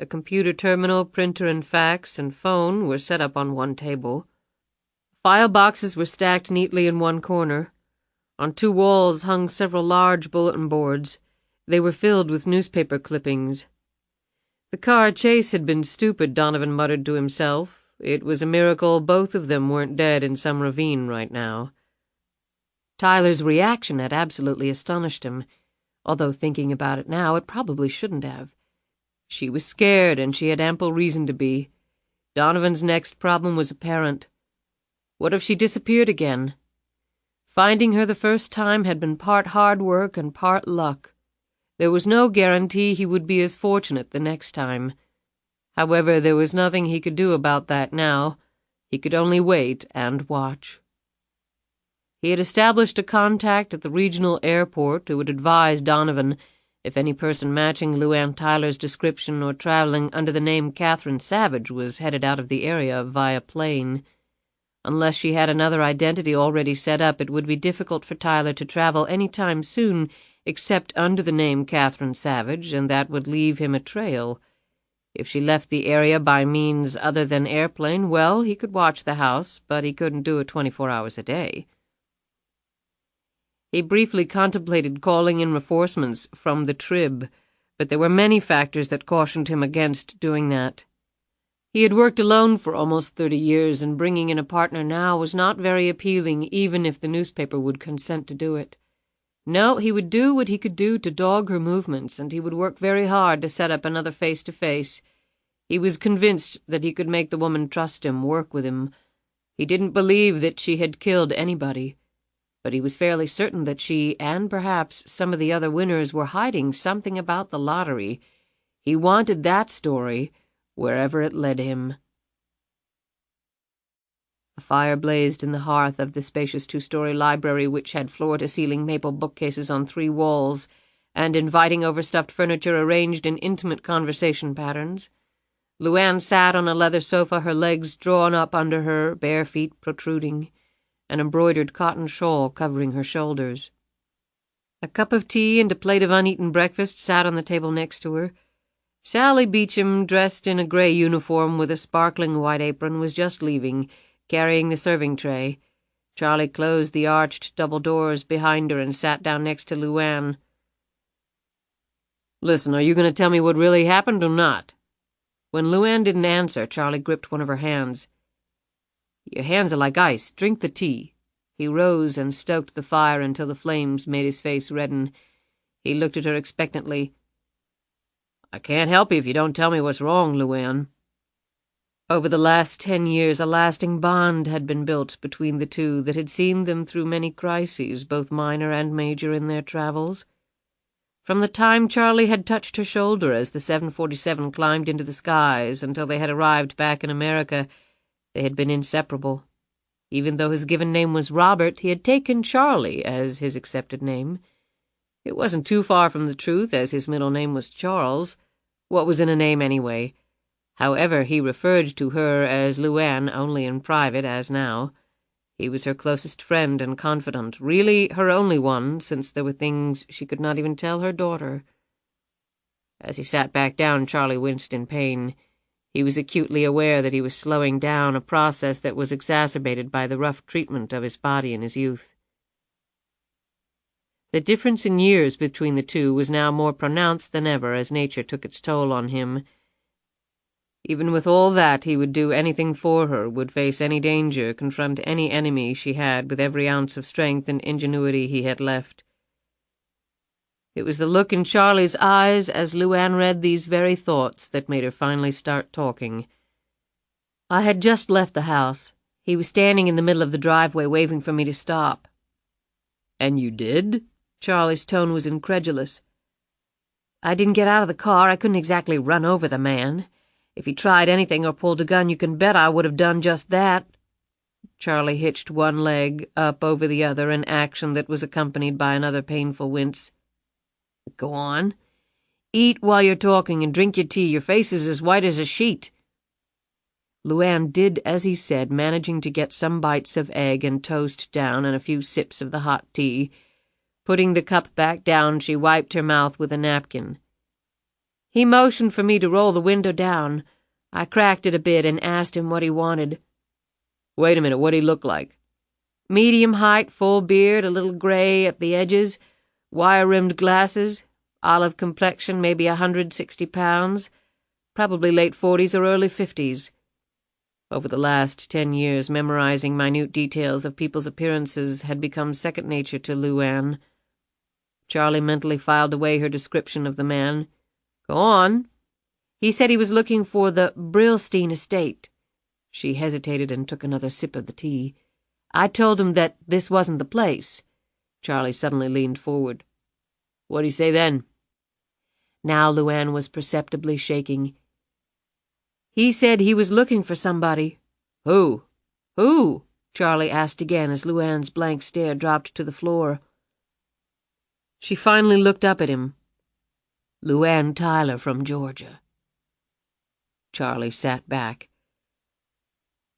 A computer terminal, printer and fax and phone were set up on one table. File boxes were stacked neatly in one corner. On two walls hung several large bulletin boards. They were filled with newspaper clippings. The car chase had been stupid, Donovan muttered to himself. It was a miracle both of them weren't dead in some ravine right now. Tyler's reaction had absolutely astonished him, although thinking about it now, it probably shouldn't have. She was scared, and she had ample reason to be. Donovan's next problem was apparent. What if she disappeared again? Finding her the first time had been part hard work and part luck. There was no guarantee he would be as fortunate the next time. However, there was nothing he could do about that now. He could only wait and watch. He had established a contact at the regional airport who would advise Donovan if any person matching LuAnn Tyler's description or traveling under the name Catherine Savage was headed out of the area via plane. Unless she had another identity already set up, it would be difficult for Tyler to travel any time soon except under the name Catherine Savage, and that would leave him a trail. If she left the area by means other than airplane, well, he could watch the house, but he couldn't do it 24 hours a day. He briefly contemplated calling in reinforcements from the Trib, but there were many factors that cautioned him against doing that. He had worked alone for almost 30 years, and bringing in a partner now was not very appealing, even if the newspaper would consent to do it. No, he would do what he could do to dog her movements, and he would work very hard to set up another face-to-face. He was convinced that he could make the woman trust him, work with him. He didn't believe that she had killed anybody, but he was fairly certain that she, and perhaps some of the other winners, were hiding something about the lottery. He wanted that story, wherever it led him. A fire blazed in the hearth of the spacious two-story library, which had floor-to-ceiling maple bookcases on 3 walls, and inviting overstuffed furniture arranged in intimate conversation patterns. LuAnn sat on a leather sofa, her legs drawn up under her, bare feet protruding, an embroidered cotton shawl covering her shoulders. A cup of tea and a plate of uneaten breakfast sat on the table next to her. Sally Beecham, dressed in a gray uniform with a sparkling white apron, was just leaving, carrying the serving tray. Charlie closed the arched double doors behind her and sat down next to LuAnn. "Listen, are you going to tell me what really happened or not?" When LuAnn didn't answer, Charlie gripped one of her hands. "Your hands are like ice. Drink the tea." He rose and stoked the fire until the flames made his face redden. He looked at her expectantly. "I can't help you if you don't tell me what's wrong, LuAnn." Over the last 10 years, a lasting bond had been built between the two that had seen them through many crises, both minor and major, in their travels. From the time Charlie had touched her shoulder as the 747 climbed into the skies until they had arrived back in America, they had been inseparable. Even though his given name was Robert, he had taken Charlie as his accepted name. It wasn't too far from the truth, as his middle name was Charles. What was in a name, anyway? However, he referred to her as LuAnn only in private, as now. He was her closest friend and confidant, really her only one, since there were things she could not even tell her daughter. As he sat back down, Charlie winced in pain. He was acutely aware that he was slowing down a process that was exacerbated by the rough treatment of his body in his youth. The difference in years between the two was now more pronounced than ever as nature took its toll on him. Even with all that, he would do anything for her, would face any danger, confront any enemy she had with every ounce of strength and ingenuity he had left. It was the look in Charlie's eyes as LuAnn read these very thoughts that made her finally start talking. "I had just left the house. He was standing in the middle of the driveway waving for me to stop." "And you did?" Charlie's tone was incredulous. "I didn't get out of the car. I couldn't exactly run over the man. If he tried anything or pulled a gun, you can bet I would have done just that." Charlie hitched one leg up over the other, an action that was accompanied by another painful wince. "Go on. Eat while you're talking and drink your tea. Your face is as white as a sheet." LuAnn did as he said, managing to get some bites of egg and toast down and a few sips of the hot tea. Putting the cup back down, she wiped her mouth with a napkin. "He motioned for me to roll the window down. I cracked it a bit and asked him what he wanted." "Wait a minute, what'd he look like?" "Medium height, full beard, a little gray at the edges, wire-rimmed glasses, olive complexion, maybe 160 pounds, probably late 40s or early 50s. Over the last 10 years, memorizing minute details of people's appearances had become second nature to LuAnn. Charlie mentally filed away her description of the man. "Go on." "He said he was looking for the Brillstein estate." She hesitated and took another sip of the tea. "I told him that this wasn't the place." Charlie suddenly leaned forward. "What'd he say then?" Now LuAnn was perceptibly shaking. "He said he was looking for somebody." "Who?" "Who?" Charlie asked again as LuAnn's blank stare dropped to the floor. She finally looked up at him. "LuAnn Tyler from Georgia." Charlie sat back.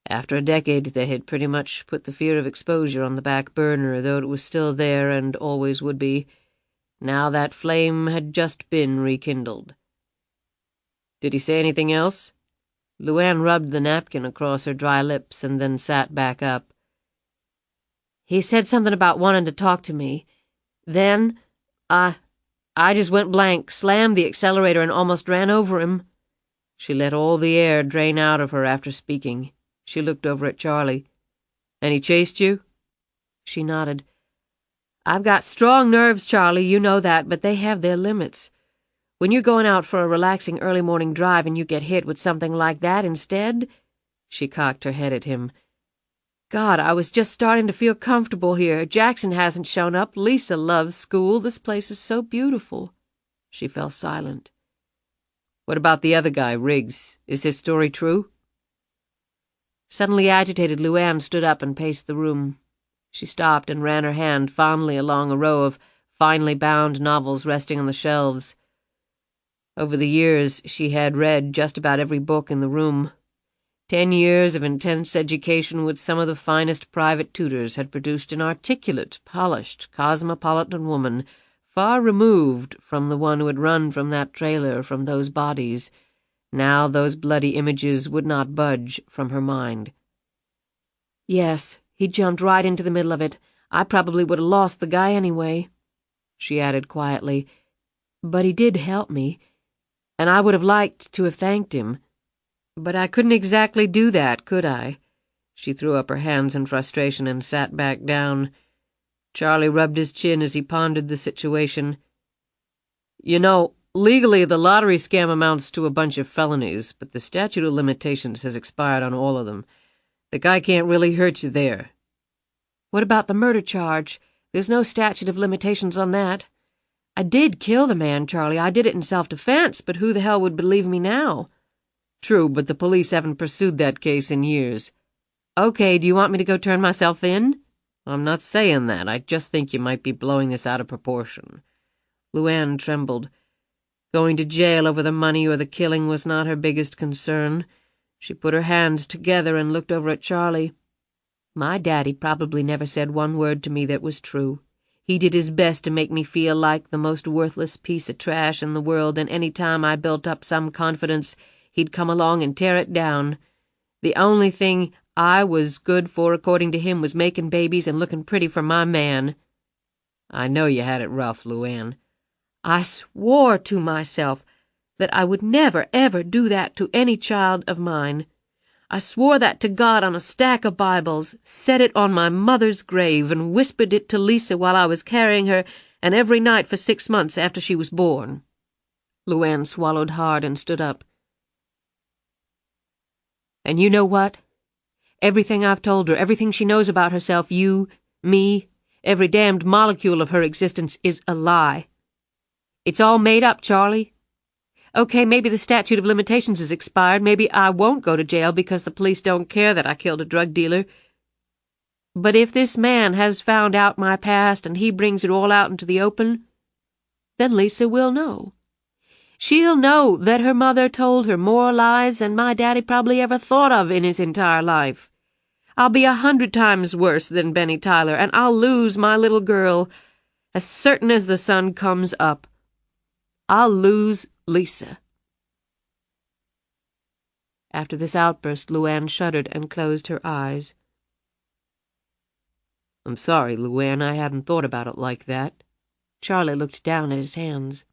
After a decade, they had pretty much put the fear of exposure on the back burner, though it was still there and always would be. Now that flame had just been rekindled. "Did he say anything else?" LuAnn rubbed the napkin across her dry lips and then sat back up. "He said something about wanting to talk to me. Then, I just went blank, slammed the accelerator and almost ran over him." She let all the air drain out of her after speaking. She looked over at Charlie. "And he chased you?" She nodded. "I've got strong nerves, Charlie, you know that, but they have their limits. When you're going out for a relaxing early morning drive and you get hit with something like that instead—" She cocked her head at him. "God, I was just starting to feel comfortable here. Jackson hasn't shown up. Lisa loves school. This place is so beautiful." She fell silent. "What about the other guy, Riggs? Is his story true?" Suddenly agitated, LuAnn stood up and paced the room. She stopped and ran her hand fondly along a row of finely bound novels resting on the shelves. Over the years, she had read just about every book in the room. 10 years of intense education with some of the finest private tutors had produced an articulate, polished, cosmopolitan woman, far removed from the one who had run from that trailer, from those bodies. Now those bloody images would not budge from her mind. "Yes, he jumped right into the middle of it. I probably would have lost the guy anyway," she added quietly. "But he did help me, and I would have liked to have thanked him." But I couldn't exactly do that, could I? She threw up her hands in frustration and sat back down. Charlie rubbed his chin as he pondered the situation. You know, legally the lottery scam amounts to a bunch of felonies, but the statute of limitations has expired on all of them. The guy can't really hurt you there. What about the murder charge? There's no statute of limitations on that. I did kill the man, Charlie. I did it in self-defense, but who the hell would believe me now? True, but the police haven't pursued that case in years. Okay, do you want me to go turn myself in? I'm not saying that. I just think you might be blowing this out of proportion. LuAnn trembled. Going to jail over the money or the killing was not her biggest concern. She put her hands together and looked over at Charlie. My daddy probably never said one word to me that was true. He did his best to make me feel like the most worthless piece of trash in the world, and any time I built up some confidence, he'd come along and tear it down. The only thing I was good for, according to him, was making babies and looking pretty for my man. I know you had it rough, LuAnn. I swore to myself that I would never, ever do that to any child of mine. I swore that to God on a stack of Bibles, set it on my mother's grave, and whispered it to Lisa while I was carrying her, and every night for 6 months after she was born. LuAnn swallowed hard and stood up. And you know what? Everything I've told her, everything she knows about herself, you, me, every damned molecule of her existence is a lie. It's all made up, Charlie. Okay, maybe the statute of limitations is expired. Maybe I won't go to jail because the police don't care that I killed a drug dealer. But if this man has found out my past and he brings it all out into the open, then Lisa will know. She'll know that her mother told her more lies than my daddy probably ever thought of in his entire life. I'll be 100 times worse than Benny Tyler, and I'll lose my little girl as certain as the sun comes up. I'll lose Lisa. After this outburst, LuAnn shuddered and closed her eyes. I'm sorry, LuAnn, I hadn't thought about it like that. Charlie looked down at his hands.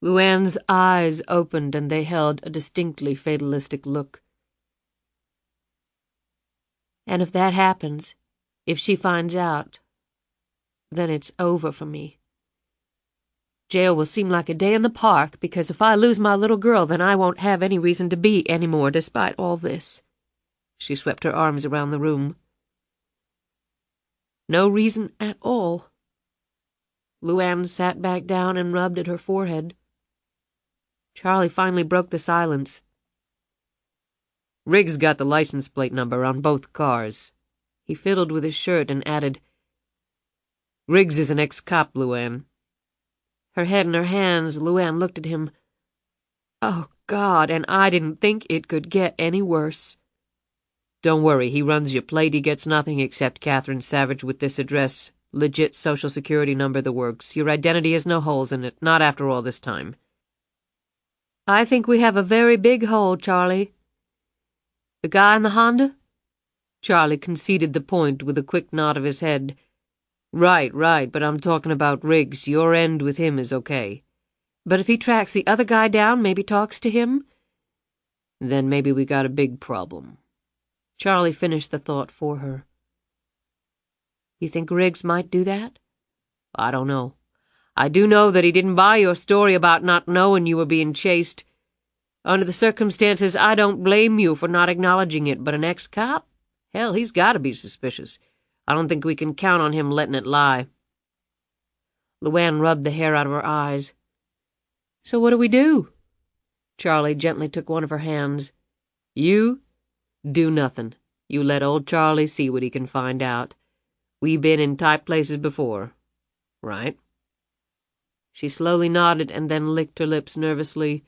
LuAnn's eyes opened, and they held a distinctly fatalistic look. And if that happens, if she finds out, then it's over for me. Jail will seem like a day in the park, because if I lose my little girl, then I won't have any reason to be any more, despite all this. She swept her arms around the room. No reason at all. LuAnn sat back down and rubbed at her forehead. Charlie finally broke the silence. Riggs got the license plate number on both cars. He fiddled with his shirt and added, Riggs is an ex-cop, LuAnn. Her head in her hands, LuAnn looked at him. Oh, God, and I didn't think it could get any worse. Don't worry, he runs your plate. He gets nothing except Catherine Savage with this address. Legit social security number that works. Your identity has no holes in it, not after all this time. I think we have a very big hole, Charlie. The guy in the Honda? Charlie conceded the point with a quick nod of his head. Right, but I'm talking about Riggs. Your end with him is okay. But if he tracks the other guy down, maybe talks to him, then maybe we got a big problem. Charlie finished the thought for her. You think Riggs might do that? I don't know. I do know that he didn't buy your story about not knowing you were being chased. Under the circumstances, I don't blame you for not acknowledging it, but an ex-cop? Hell, he's got to be suspicious. I don't think we can count on him letting it lie. LuAnn rubbed the hair out of her eyes. So what do we do? Charlie gently took one of her hands. You? Do nothing. You let old Charlie see what he can find out. We been in tight places before, right? She slowly nodded and then licked her lips nervously.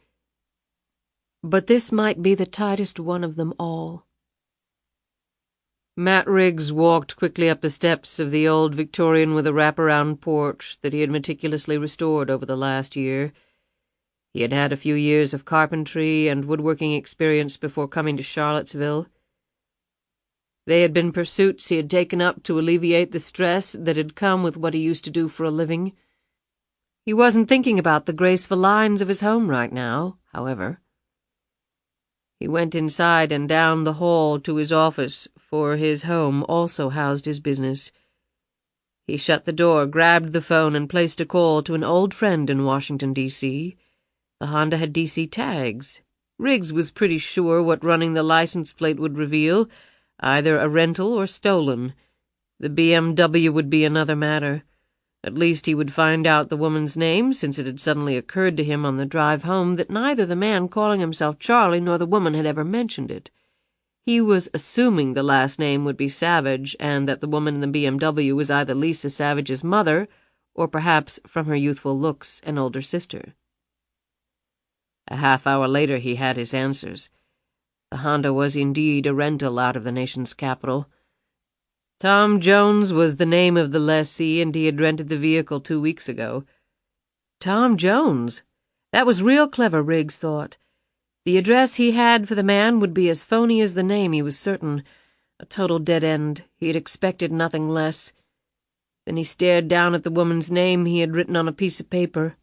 But this might be the tightest one of them all. Matt Riggs walked quickly up the steps of the old Victorian with a wraparound porch that he had meticulously restored over the last year. He had had a few years of carpentry and woodworking experience before coming to Charlottesville. They had been pursuits he had taken up to alleviate the stress that had come with what he used to do for a living. He wasn't thinking about the graceful lines of his home right now, however. He went inside and down the hall to his office, for his home also housed his business. He shut the door, grabbed the phone, and placed a call to an old friend in Washington, D.C. The Honda had D.C. tags. Riggs was pretty sure what running the license plate would reveal, either a rental or stolen. The BMW would be another matter. At least he would find out the woman's name, since it had suddenly occurred to him on the drive home that neither the man calling himself Charlie nor the woman had ever mentioned it. He was assuming the last name would be Savage, and that the woman in the BMW was either Lisa Savage's mother, or perhaps, from her youthful looks, an older sister. A half-hour later he had his answers. The Honda was indeed a rental out of the nation's capital. Tom Jones was the name of the lessee, and he had rented the vehicle 2 weeks ago. Tom Jones! That was real clever, Riggs thought. The address he had for the man would be as phony as the name, he was certain. A total dead end. He had expected nothing less. Then he stared down at the woman's name he had written on a piece of paper.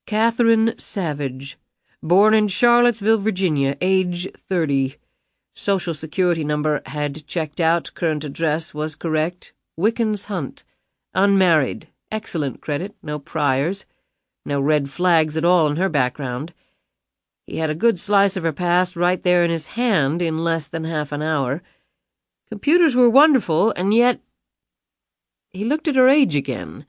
Catherine Savage. Born in Charlottesville, Virginia, age 30. Social Security number had checked out, current address was correct. Wickens Hunt. Unmarried. Excellent credit, no priors. No red flags at all in her background. He had a good slice of her past right there in his hand in less than half an hour. Computers were wonderful, and yet... He looked at her age again.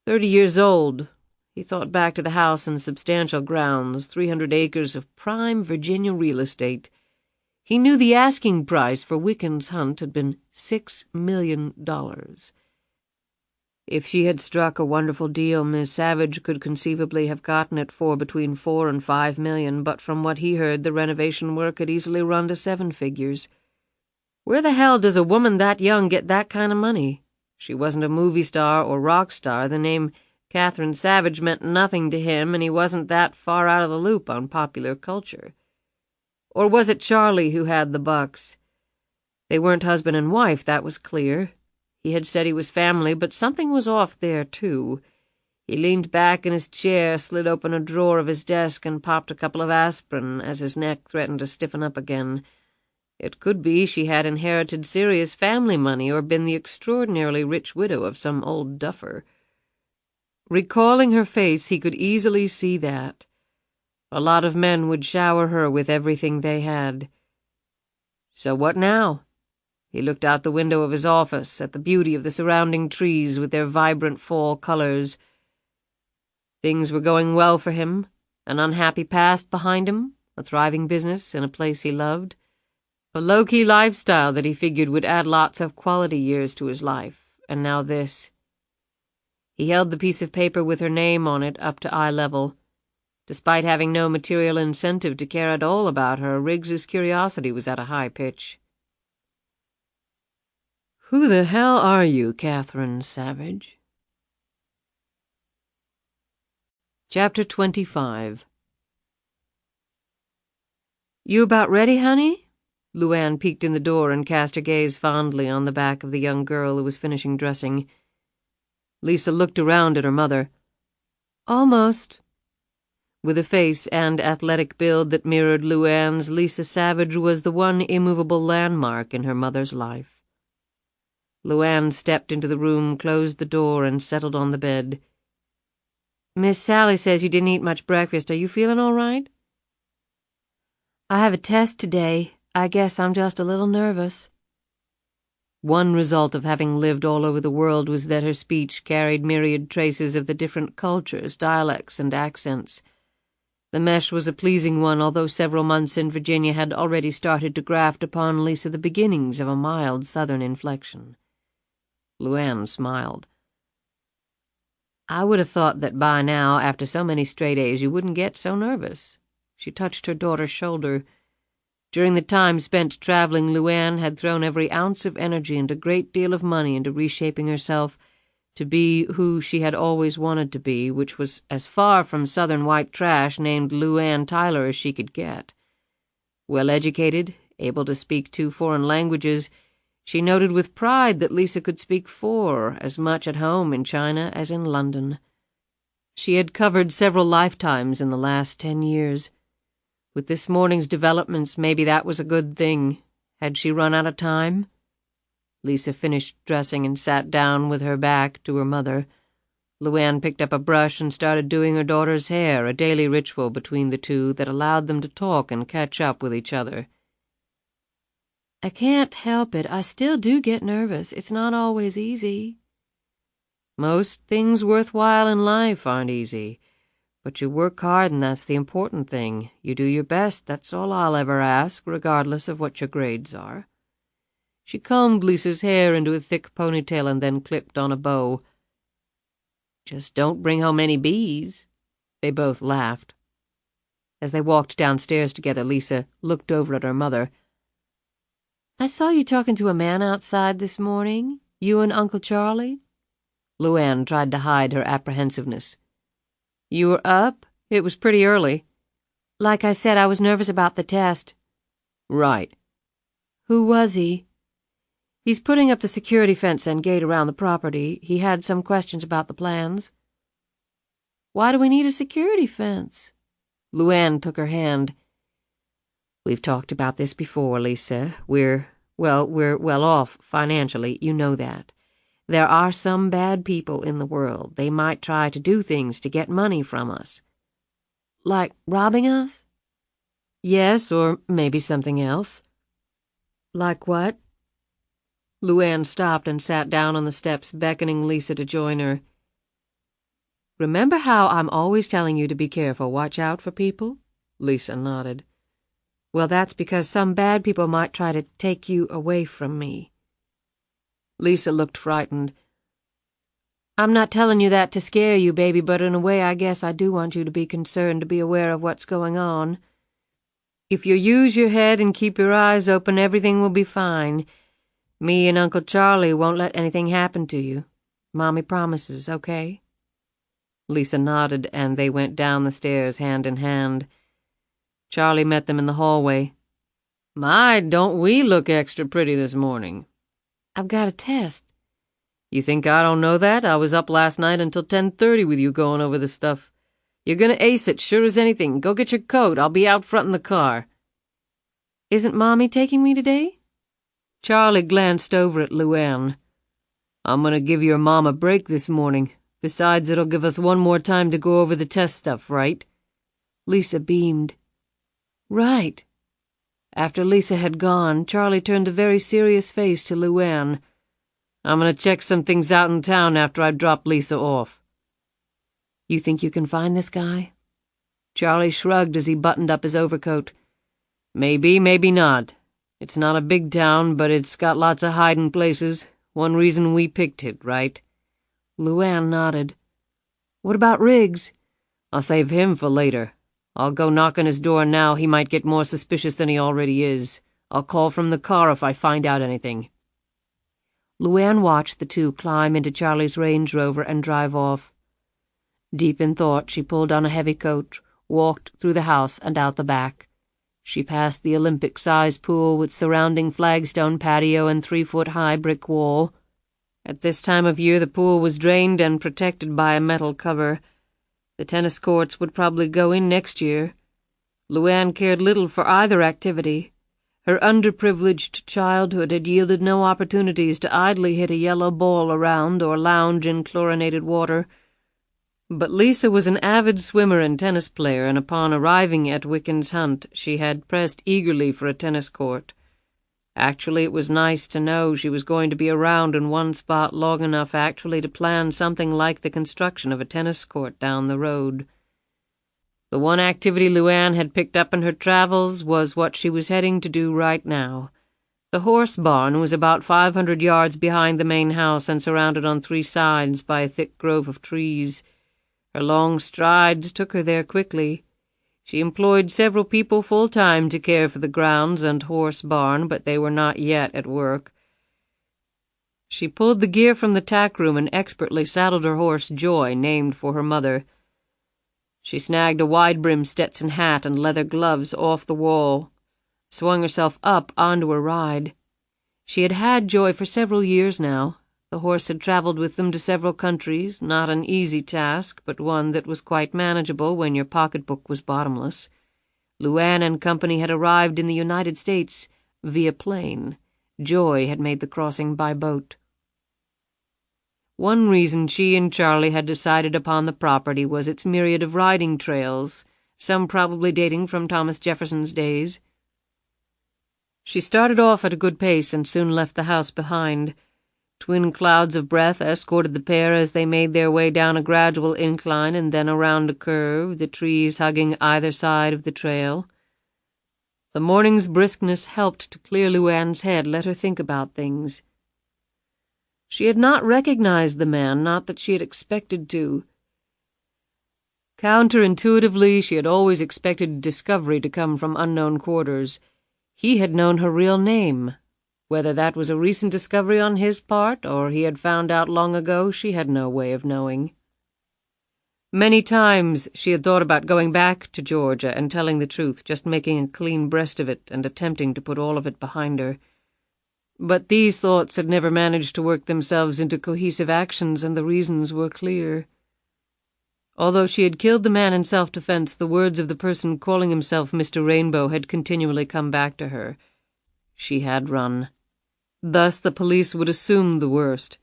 30 years old. He thought back to the house and substantial grounds, 300 acres of prime Virginia real estate. He knew the asking price for Wickens Hunt had been $6 million. If she had struck a wonderful deal, Miss Savage could conceivably have gotten it for between $4 and $5 million, but from what he heard, the renovation work had easily run to 7 figures. Where the hell does a woman that young get that kind of money? She wasn't a movie star or rock star. The name Catherine Savage meant nothing to him, and he wasn't that far out of the loop on popular culture. Or was it Charlie who had the bucks? They weren't husband and wife, that was clear. He had said he was family, but something was off there, too. He leaned back in his chair, slid open a drawer of his desk, and popped a couple of aspirin as his neck threatened to stiffen up again. It could be she had inherited serious family money or been the extraordinarily rich widow of some old duffer. Recalling her face, he could easily see that. A lot of men would shower her with everything they had. So what now? He looked out the window of his office at the beauty of the surrounding trees with their vibrant fall colors. Things were going well for him, an unhappy past behind him, a thriving business in a place he loved, a low-key lifestyle that he figured would add lots of quality years to his life, and now this. He held the piece of paper with her name on it up to eye level. Despite having no material incentive to care at all about her, Riggs's curiosity was at a high pitch. "Who the hell are you, Catherine Savage?" Chapter 25. "You about ready, honey?" LuAnn peeked in the door and cast her gaze fondly on the back of the young girl who was finishing dressing. Lisa looked around at her mother. "Almost." With a face and athletic build that mirrored LuAnn's, Lisa Savage was the one immovable landmark in her mother's life. LuAnn stepped into the room, closed the door, and settled on the bed. "Miss Sally says you didn't eat much breakfast. Are you feeling all right?" "I have a test today. I guess I'm just a little nervous." One result of having lived all over the world was that her speech carried myriad traces of the different cultures, dialects, and accents. The mesh was a pleasing one, although several months in Virginia had already started to graft upon Lisa the beginnings of a mild southern inflection. LuAnn smiled. "I would have thought that by now, after so many straight A's, you wouldn't get so nervous." She touched her daughter's shoulder. During the time spent traveling, LuAnn had thrown every ounce of energy and a great deal of money into reshaping herself to be who she had always wanted to be, which was as far from southern white trash named LuAnn Tyler as she could get. Well-educated, able to speak 2 foreign languages, she noted with pride that Lisa could speak 4, as much at home in China as in London. She had covered several lifetimes in the last 10 years. With this morning's developments, maybe that was a good thing. Had she run out of time? Lisa finished dressing and sat down with her back to her mother. LuAnn picked up a brush and started doing her daughter's hair, a daily ritual between the two that allowed them to talk and catch up with each other. I can't help it. I still do get nervous. It's not always easy. Most things worthwhile in life aren't easy. But you work hard, and that's the important thing. You do your best, that's all I'll ever ask, regardless of what your grades are. She combed Lisa's hair into a thick ponytail and then clipped on a bow. Just don't bring home any bees. They both laughed. As they walked downstairs together, Lisa looked over at her mother. I saw you talking to a man outside this morning. You and Uncle Charlie? LuAnn tried to hide her apprehensiveness. You were up? It was pretty early. Like I said, I was nervous about the test. Right. Who was he? He's putting up the security fence and gate around the property. He had some questions about the plans. Why do we need a security fence? LuAnn took her hand. We've talked about this before, Lisa. We're well off financially, you know that. There are some bad people in the world. They might try to do things to get money from us. Like robbing us? Yes, or maybe something else. Like what? LuAnn stopped and sat down on the steps, beckoning Lisa to join her. Remember how I'm always telling you to be careful, watch out for people? Lisa nodded. Well, that's because some bad people might try to take you away from me. Lisa looked frightened. I'm not telling you that to scare you, baby, but in a way I guess I do want you to be concerned, to be aware of what's going on. If you use your head and keep your eyes open, everything will be fine. Me and Uncle Charlie won't let anything happen to you. Mommy promises, okay? Lisa nodded, and they went down the stairs hand in hand. Charlie met them in the hallway. My, don't we look extra pretty this morning? I've got a test. You think I don't know that? I was up last night until 10:30 with you going over this stuff. You're gonna ace it, sure as anything. Go get your coat. I'll be out front in the car. Isn't Mommy taking me today? Charlie glanced over at LuAnn. I'm gonna give your mom a break this morning. Besides, it'll give us one more time to go over the test stuff, right? Lisa beamed. Right. After Lisa had gone, Charlie turned a very serious face to LuAnn. I'm going to check some things out in town after I drop Lisa off. You think you can find this guy? Charlie shrugged as he buttoned up his overcoat. Maybe, maybe not. It's not a big town, but it's got lots of hiding places. One reason we picked it, right? LuAnn nodded. What about Riggs? I'll save him for later. I'll go knock on his door now. He might get more suspicious than he already is. I'll call from the car if I find out anything. LuAnn watched the two climb into Charlie's Range Rover and drive off. Deep in thought, she pulled on a heavy coat, walked through the house and out the back. She passed the Olympic-sized pool with surrounding flagstone patio and 3-foot-high brick wall. At this time of year, the pool was drained and protected by a metal cover. The tennis courts would probably go in next year. LuAnn cared little for either activity. Her underprivileged childhood had yielded no opportunities to idly hit a yellow ball around or lounge in chlorinated water. But Lisa was an avid swimmer and tennis player, and upon arriving at Wiccan's Hunt, she had pressed eagerly for a tennis court. Actually, it was nice to know she was going to be around in one spot long enough actually to plan something like the construction of a tennis court down the road. The one activity LuAnn had picked up in her travels was what she was heading to do right now. The horse barn was about 500 yards behind the main house and surrounded on 3 sides by a thick grove of trees. Her long strides took her there quickly. She employed several people full-time to care for the grounds and horse barn, but they were not yet at work. She pulled the gear from the tack room and expertly saddled her horse Joy, named for her mother. She snagged a wide-brimmed Stetson hat and leather gloves off the wall, swung herself up onto her ride. She had had Joy for several years now. The horse had traveled with them to several countries, not an easy task, but one that was quite manageable when your pocketbook was bottomless. LuAnn and company had arrived in the United States via plane. Joy had made the crossing by boat. One reason she and Charlie had decided upon the property was its myriad of riding trails, some probably dating from Thomas Jefferson's days. She started off at a good pace and soon left the house behind. Twin clouds of breath escorted the pair as they made their way down a gradual incline and then around a curve, the trees hugging either side of the trail. The morning's briskness helped to clear LuAnn's head, let her think about things. She had not recognized the man, not that she had expected to. Counterintuitively, she had always expected discovery to come from unknown quarters. He had known her real name. Whether that was a recent discovery on his part, or he had found out long ago, she had no way of knowing. Many times she had thought about going back to Georgia and telling the truth, just making a clean breast of it and attempting to put all of it behind her. But these thoughts had never managed to work themselves into cohesive actions, and the reasons were clear. Although she had killed the man in self-defense, the words of the person calling himself Mr. Rainbow had continually come back to her. She had run. Thus the police would assume the worst.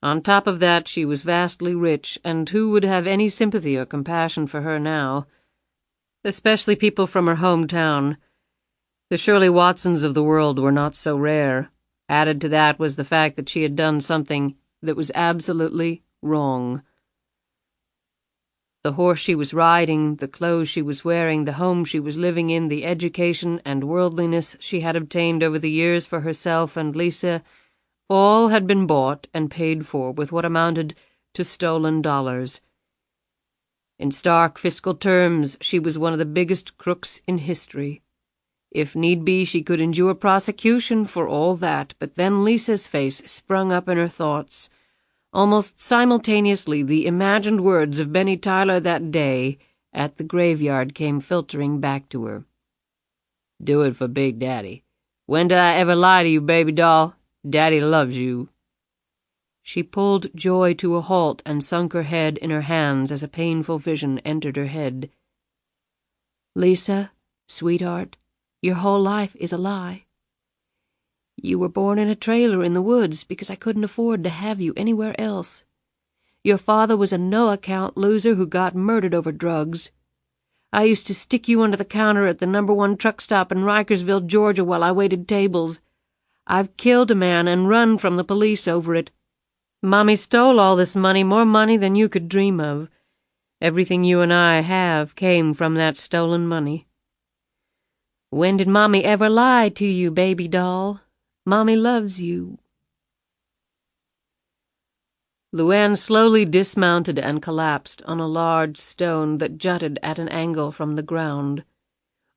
On top of that, she was vastly rich, and who would have any sympathy or compassion for her now? Especially people from her hometown. The Shirley Watsons of the world were not so rare. Added to that was the fact that she had done something that was absolutely wrong. The horse she was riding, the clothes she was wearing, the home she was living in, the education and worldliness she had obtained over the years for herself and Lisa, all had been bought and paid for with what amounted to stolen dollars. In stark fiscal terms, she was one of the biggest crooks in history. If need be, she could endure prosecution for all that, but then Lisa's face sprung up in her thoughts. Almost simultaneously, the imagined words of Benny Tyler that day at the graveyard came filtering back to her. "Do it for Big Daddy. When did I ever lie to you, baby doll? Daddy loves you." She pulled Joy to a halt and sunk her head in her hands as a painful vision entered her head. "Lisa, sweetheart, your whole life is a lie. You were born in a trailer in the woods because I couldn't afford to have you anywhere else. Your father was a no-account loser who got murdered over drugs. I used to stick you under the counter at the #1 truck stop in Rikersville, Georgia, while I waited tables. I've killed a man and run from the police over it. Mommy stole all this money, more money than you could dream of. Everything you and I have came from that stolen money. When did Mommy ever lie to you, baby doll? Mommy loves you." LuAnn slowly dismounted and collapsed on a large stone that jutted at an angle from the ground.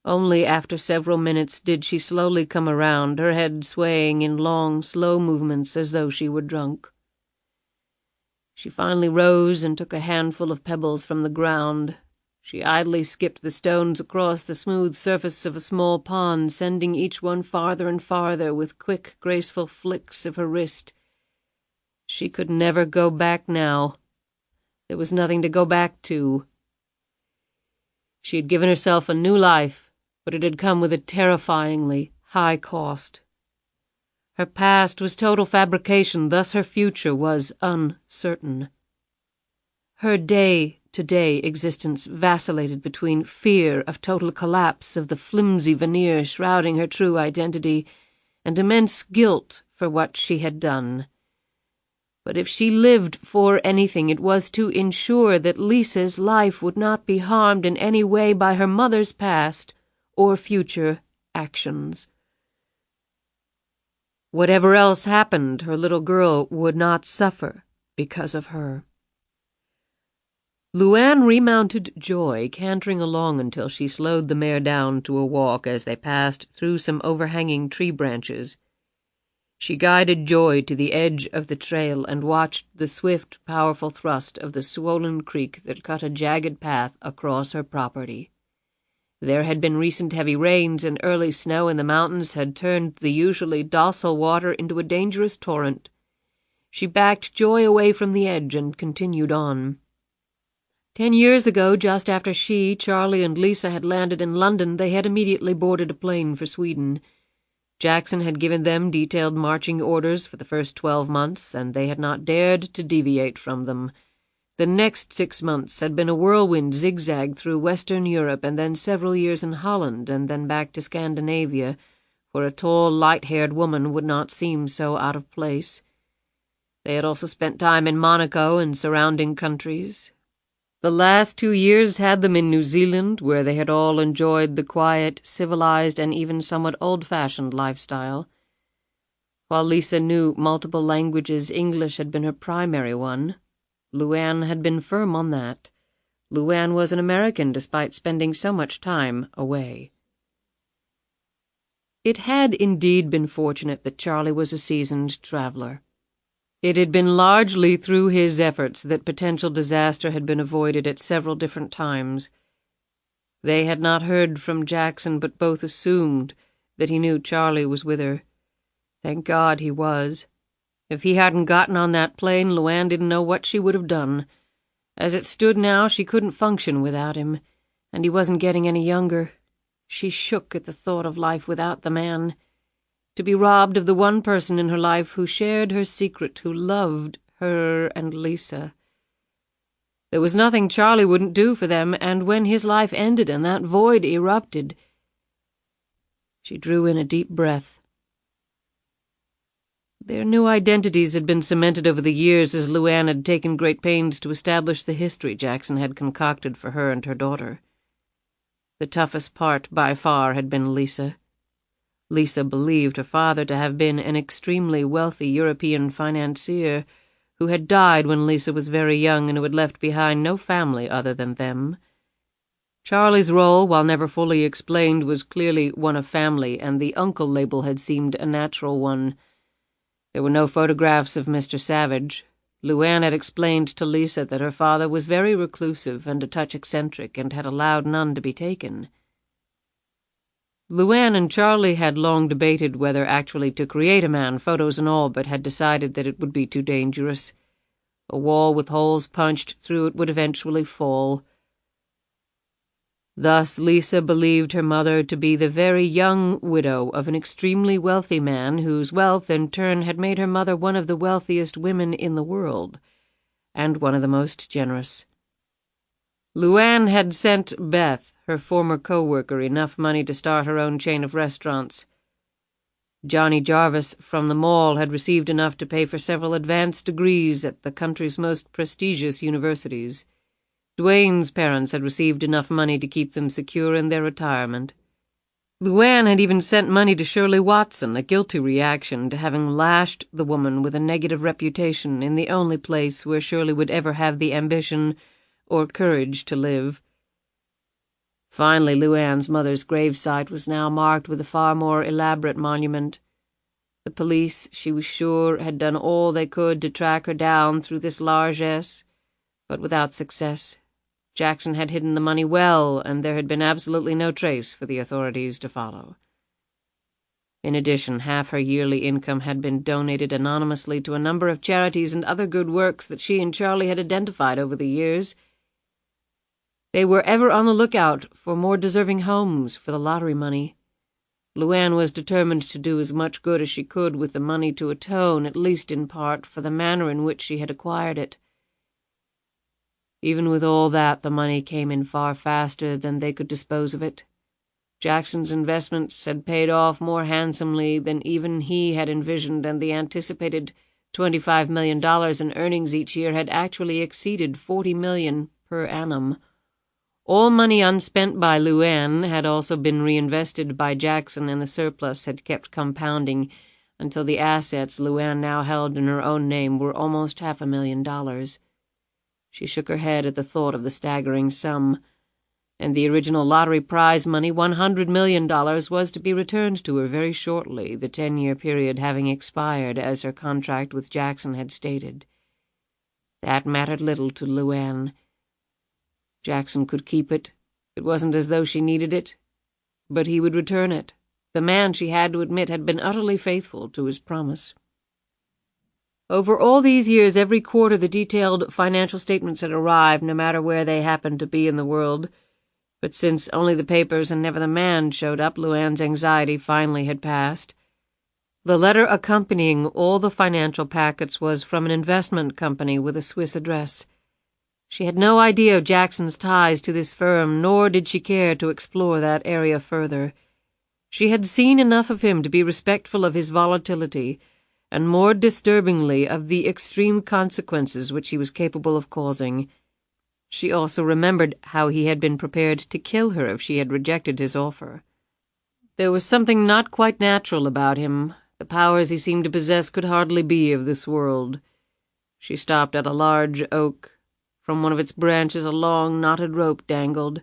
Only after several minutes did she slowly come around, her head swaying in long, slow movements as though she were drunk. She finally rose and took a handful of pebbles from the ground. She idly skipped the stones across the smooth surface of a small pond, sending each one farther and farther with quick, graceful flicks of her wrist. She could never go back now. There was nothing to go back to. She had given herself a new life, but it had come with a terrifyingly high cost. Her past was total fabrication, thus her future was uncertain. Her day-to-day existence vacillated between fear of total collapse of the flimsy veneer shrouding her true identity and immense guilt for what she had done. But if she lived for anything, it was to ensure that Lisa's life would not be harmed in any way by her mother's past or future actions. Whatever else happened, her little girl would not suffer because of her. LuAnn remounted Joy, cantering along until she slowed the mare down to a walk as they passed through some overhanging tree branches. She guided Joy to the edge of the trail and watched the swift, powerful thrust of the swollen creek that cut a jagged path across her property. There had been recent heavy rains, and early snow in the mountains had turned the usually docile water into a dangerous torrent. She backed Joy away from the edge and continued on. 10 years ago, just after she, Charlie, and Lisa had landed in London, they had immediately boarded a plane for Sweden. Jackson had given them detailed marching orders for the first 12 months, and they had not dared to deviate from them. The next 6 months had been a whirlwind zigzag through Western Europe, and then several years in Holland, and then back to Scandinavia, where a tall, light-haired woman would not seem so out of place. They had also spent time in Monaco and surrounding countries. The last 2 years had them in New Zealand, where they had all enjoyed the quiet, civilized, and even somewhat old-fashioned lifestyle. While Lisa knew multiple languages, English had been her primary one. LuAnn had been firm on that. LuAnn was an American despite spending so much time away. It had indeed been fortunate that Charlie was a seasoned traveler. It had been largely through his efforts that potential disaster had been avoided at several different times. They had not heard from Jackson, but both assumed that he knew Charlie was with her. Thank God he was. If he hadn't gotten on that plane, LuAnn didn't know what she would have done. As it stood now, she couldn't function without him, and he wasn't getting any younger. She shook at the thought of life without the man. To be robbed of the one person in her life who shared her secret, who loved her and Lisa. There was nothing Charlie wouldn't do for them, and when his life ended and that void erupted, she drew in a deep breath. Their new identities had been cemented over the years as LuAnn had taken great pains to establish the history Jackson had concocted for her and her daughter. The toughest part, by far, had been Lisa. Lisa believed her father to have been an extremely wealthy European financier who had died when Lisa was very young and who had left behind no family other than them. Charlie's role, while never fully explained, was clearly one of family, and the uncle label had seemed a natural one. There were no photographs of Mr. Savage. LuAnn had explained to Lisa that her father was very reclusive and a touch eccentric and had allowed none to be taken. LuAnn and Charlie had long debated whether actually to create a man, photos and all, but had decided that it would be too dangerous. A wall with holes punched through it would eventually fall. Thus Lisa believed her mother to be the very young widow of an extremely wealthy man whose wealth in turn had made her mother one of the wealthiest women in the world, and one of the most generous. LuAnn had sent Beth, her former co-worker, enough money to start her own chain of restaurants. Johnny Jarvis from the mall had received enough to pay for several advanced degrees at the country's most prestigious universities. Dwayne's parents had received enough money to keep them secure in their retirement. LuAnn had even sent money to Shirley Watson, a guilty reaction to having lashed the woman with a negative reputation in the only place where Shirley would ever have the ambition or courage to live. Finally, LuAnn's mother's gravesite was now marked with a far more elaborate monument. The police, she was sure, had done all they could to track her down through this largesse, but without success. Jackson had hidden the money well, and there had been absolutely no trace for the authorities to follow. In addition, half her yearly income had been donated anonymously to a number of charities and other good works that she and Charlie had identified over the years. They were ever on the lookout for more deserving homes for the lottery money. LuAnn was determined to do as much good as she could with the money to atone, at least in part, for the manner in which she had acquired it. Even with all that, the money came in far faster than they could dispose of it. Jackson's investments had paid off more handsomely than even he had envisioned, and the anticipated $25 million in earnings each year had actually exceeded $40 million per annum. All money unspent by LuAnn had also been reinvested by Jackson, and the surplus had kept compounding until the assets LuAnn now held in her own name were almost $500,000. She shook her head at the thought of the staggering sum, and the original lottery prize money, $100 million, was to be returned to her very shortly, the 10-year period having expired, as her contract with Jackson had stated. That mattered little to LuAnn. Jackson could keep it. It wasn't as though she needed it. But he would return it. The man, she had to admit, had been utterly faithful to his promise. Over all these years, every quarter the detailed financial statements had arrived, no matter where they happened to be in the world. But since only the papers and never the man showed up, LuAnn's anxiety finally had passed. The letter accompanying all the financial packets was from an investment company with a Swiss address. She had no idea of Jackson's ties to this firm, nor did she care to explore that area further. She had seen enough of him to be respectful of his volatility, and more disturbingly of the extreme consequences which he was capable of causing. She also remembered how he had been prepared to kill her if she had rejected his offer. There was something not quite natural about him. The powers he seemed to possess could hardly be of this world. She stopped at a large oak. From one of its branches a long, knotted rope dangled.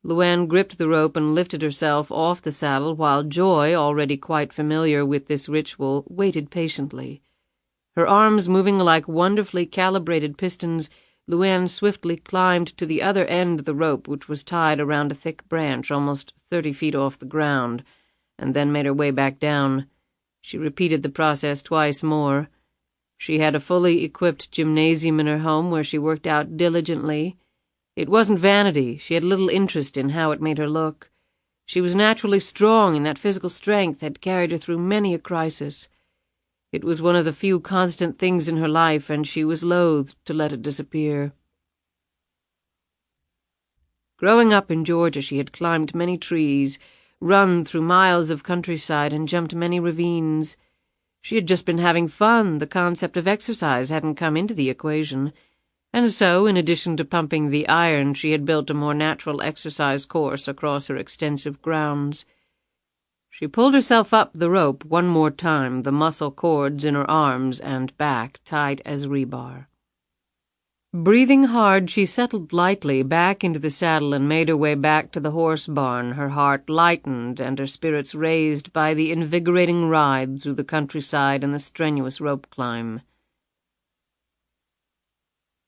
LuAnn gripped the rope and lifted herself off the saddle, while Joy, already quite familiar with this ritual, waited patiently. Her arms moving like wonderfully calibrated pistons, LuAnn swiftly climbed to the other end of the rope, which was tied around a thick branch almost 30 feet off the ground, and then made her way back down. She repeated the process twice more. She had a fully equipped gymnasium in her home where she worked out diligently. It wasn't vanity. She had little interest in how it made her look. She was naturally strong, and that physical strength had carried her through many a crisis. It was one of the few constant things in her life, and she was loath to let it disappear. Growing up in Georgia, she had climbed many trees, run through miles of countryside, and jumped many ravines. She had just been having fun. The concept of exercise hadn't come into the equation. And so, in addition to pumping the iron, she had built a more natural exercise course across her extensive grounds. She pulled herself up the rope one more time, the muscle cords in her arms and back tight as rebar. Breathing hard, she settled lightly back into the saddle and made her way back to the horse barn, her heart lightened and her spirits raised by the invigorating ride through the countryside and the strenuous rope climb.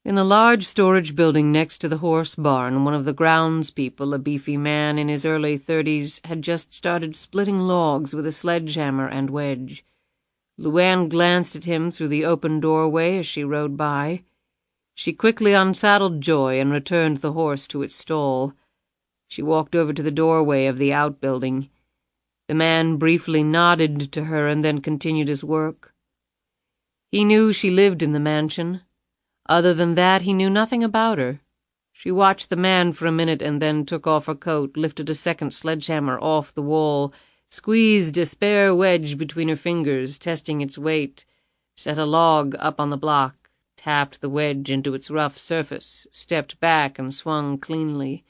In the large storage building next to the horse barn, one of the groundspeople, a beefy man in his early 30s, had just started splitting logs with a sledgehammer and wedge. LuAnn glanced at him through the open doorway as she rode by. She quickly unsaddled Joy and returned the horse to its stall. She walked over to the doorway of the outbuilding. The man briefly nodded to her and then continued his work. He knew she lived in the mansion. Other than that, he knew nothing about her. She watched the man for a minute and then took off her coat, lifted a second sledgehammer off the wall, squeezed a spare wedge between her fingers, testing its weight, set a log up on the block, tapped the wedge into its rough surface, stepped back and swung cleanly.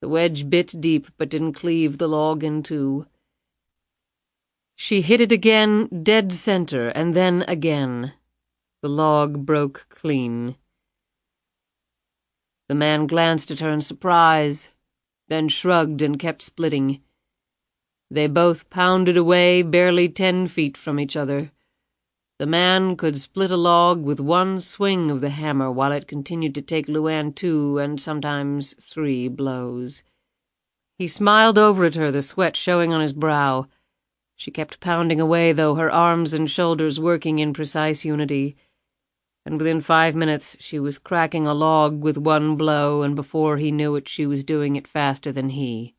The wedge bit deep but didn't cleave the log in two. She hit it again, dead center, and then again. The log broke clean. The man glanced at her in surprise, then shrugged and kept splitting. They both pounded away, barely 10 feet from each other. The man could split a log with one swing of the hammer, while it continued to take LuAnn 2 and sometimes 3 blows. He smiled over at her, the sweat showing on his brow. She kept pounding away, though, her arms and shoulders working in precise unity. And within 5 minutes she was cracking a log with one blow, and before he knew it she was doing it faster than he.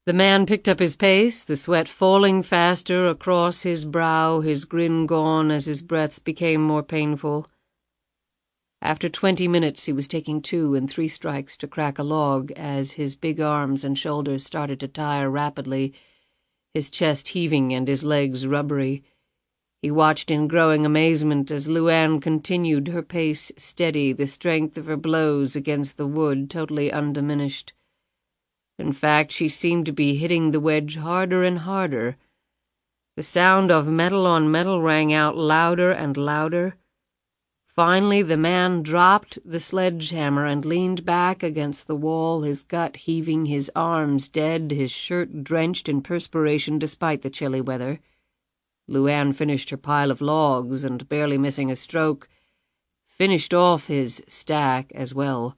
The man picked up his pace, the sweat falling faster across his brow, his grin gone as his breaths became more painful. After 20 minutes he was taking 2 and 3 strikes to crack a log as his big arms and shoulders started to tire rapidly, his chest heaving and his legs rubbery. He watched in growing amazement as LuAnn continued, her pace steady, the strength of her blows against the wood totally undiminished. In fact, she seemed to be hitting the wedge harder and harder. The sound of metal on metal rang out louder and louder. Finally, the man dropped the sledgehammer and leaned back against the wall, his gut heaving, his arms dead, his shirt drenched in perspiration despite the chilly weather. LuAnn finished her pile of logs and, barely missing a stroke, finished off his stack as well.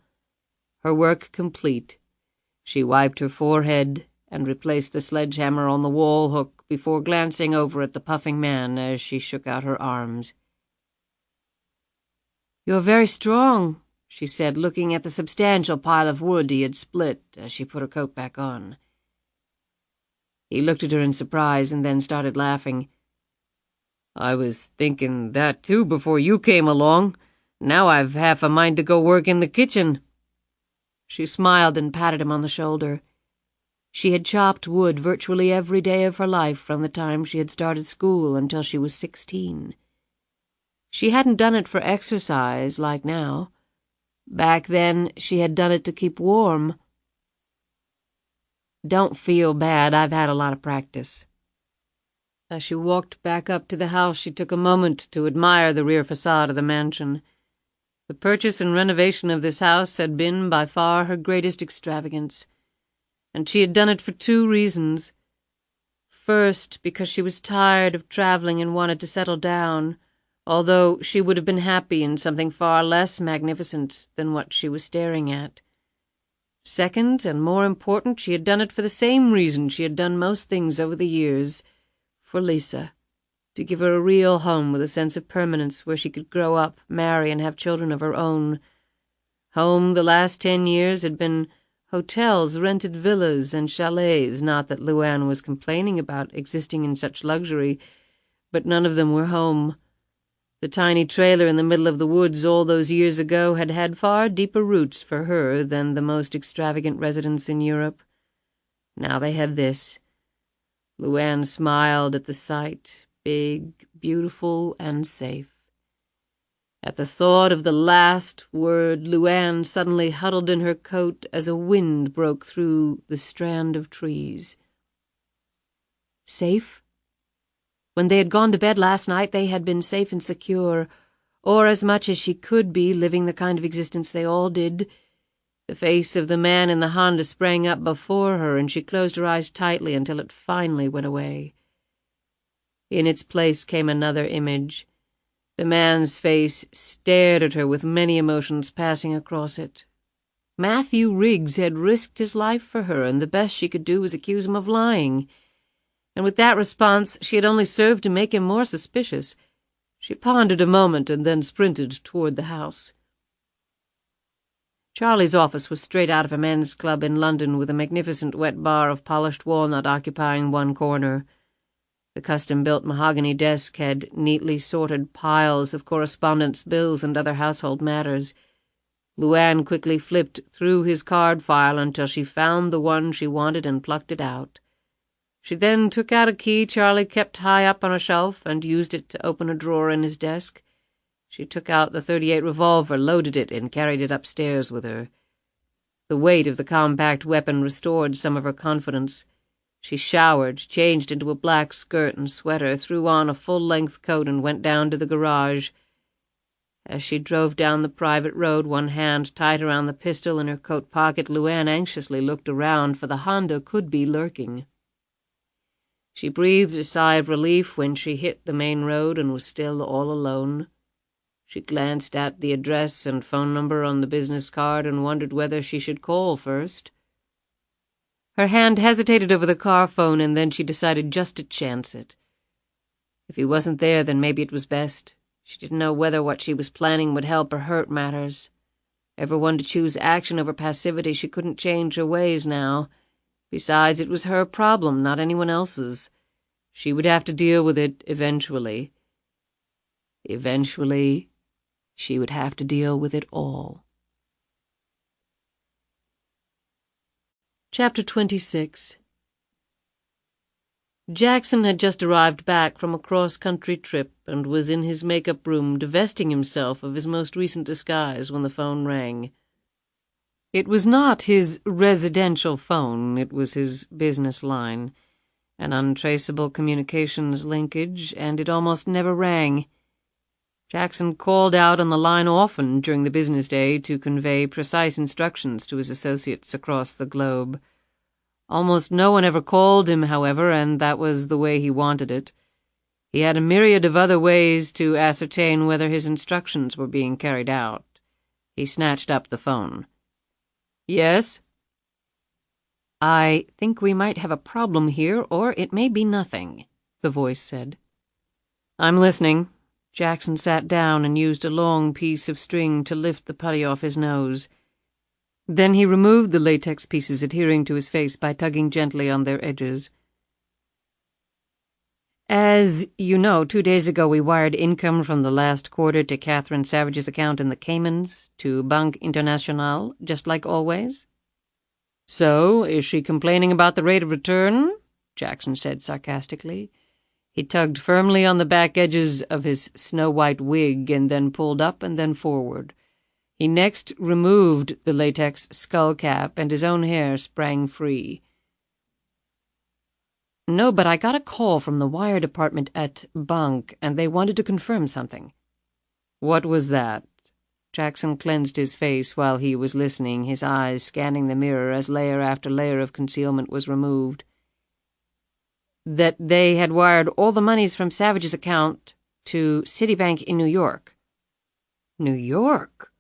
Her work complete, she wiped her forehead and replaced the sledgehammer on the wall hook before glancing over at the puffing man as she shook out her arms. "You're very strong," she said, looking at the substantial pile of wood he had split as she put her coat back on. He looked at her in surprise and then started laughing. "I was thinking that, too, before you came along. Now I've half a mind to go work in the kitchen." She smiled and patted him on the shoulder. She had chopped wood virtually every day of her life from the time she had started school until she was 16. She hadn't done it for exercise like now. Back then, she had done it to keep warm. "Don't feel bad. I've had a lot of practice." As she walked back up to the house, she took a moment to admire the rear facade of the mansion. The purchase and renovation of this house had been by far her greatest extravagance, and she had done it for 2 reasons. First, because she was tired of traveling and wanted to settle down, although she would have been happy in something far less magnificent than what she was staring at. Second, and more important, she had done it for the same reason she had done most things over the years, for Lisa, to give her a real home with a sense of permanence where she could grow up, marry, and have children of her own. Home the last 10 years had been hotels, rented villas, and chalets. Not that LuAnn was complaining about existing in such luxury, but none of them were home. The tiny trailer in the middle of the woods all those years ago had had far deeper roots for her than the most extravagant residence in Europe. Now they had this. LuAnn smiled at the sight, big, beautiful, and safe. At the thought of the last word, LuAnn suddenly huddled in her coat as a wind broke through the strand of trees. Safe? When they had gone to bed last night, they had been safe and secure, or as much as she could be, living the kind of existence they all did. The face of the man in the Honda sprang up before her, and she closed her eyes tightly until it finally went away. In its place came another image. The man's face stared at her with many emotions passing across it. Matthew Riggs had risked his life for her, and the best she could do was accuse him of lying. And with that response, she had only served to make him more suspicious. She pondered a moment and then sprinted toward the house. Charlie's office was straight out of a men's club in London, with a magnificent wet bar of polished walnut occupying one corner. The custom-built mahogany desk had neatly sorted piles of correspondence, bills, and other household matters. LuAnn quickly flipped through his card file until she found the one she wanted and plucked it out. She then took out a key Charlie kept high up on a shelf and used it to open a drawer in his desk. She took out the .38 revolver, loaded it, and carried it upstairs with her. The weight of the compact weapon restored some of her confidence. She showered, changed into a black skirt and sweater, threw on a full-length coat, and went down to the garage. As she drove down the private road, one hand tight around the pistol in her coat pocket, LuAnn anxiously looked around, for the Honda could be lurking. She breathed a sigh of relief when she hit the main road and was still all alone. She glanced at the address and phone number on the business card and wondered whether she should call first. Her hand hesitated over the car phone, and then she decided just to chance it. If he wasn't there, then maybe it was best. She didn't know whether what she was planning would help or hurt matters. Ever one to choose action over passivity, she couldn't change her ways now. Besides, it was her problem, not anyone else's. She would have to deal with it eventually. Eventually, she would have to deal with it all. Chapter 26. Jackson had just arrived back from a cross-country trip and was in his makeup room divesting himself of his most recent disguise when the phone rang. It was not his residential phone, it was his business line, an untraceable communications linkage, and it almost never rang. Jackson called out on the line often during the business day to convey precise instructions to his associates across the globe. Almost no one ever called him, however, and that was the way he wanted it. He had a myriad of other ways to ascertain whether his instructions were being carried out. He snatched up the phone. "Yes?" "I think we might have a problem here, or it may be nothing," the voice said. "I'm listening." Jackson sat down and used a long piece of string to lift the putty off his nose. Then he removed the latex pieces adhering to his face by tugging gently on their edges. "As you know, 2 days ago we wired income from the last quarter to Catherine Savage's account in the Caymans, to Banque Internationale, just like always." "So, is she complaining about the rate of return?" Jackson said sarcastically. He tugged firmly on the back edges of his snow-white wig and then pulled up and then forward. He next removed the latex skull cap, and his own hair sprang free. "No, but I got a call from the wire department at Banque, and they wanted to confirm something." "What was that?" Jackson cleansed his face while he was listening, his eyes scanning the mirror as layer after layer of concealment was removed. "That they had wired all the monies from Savage's account to Citibank in New York." New York?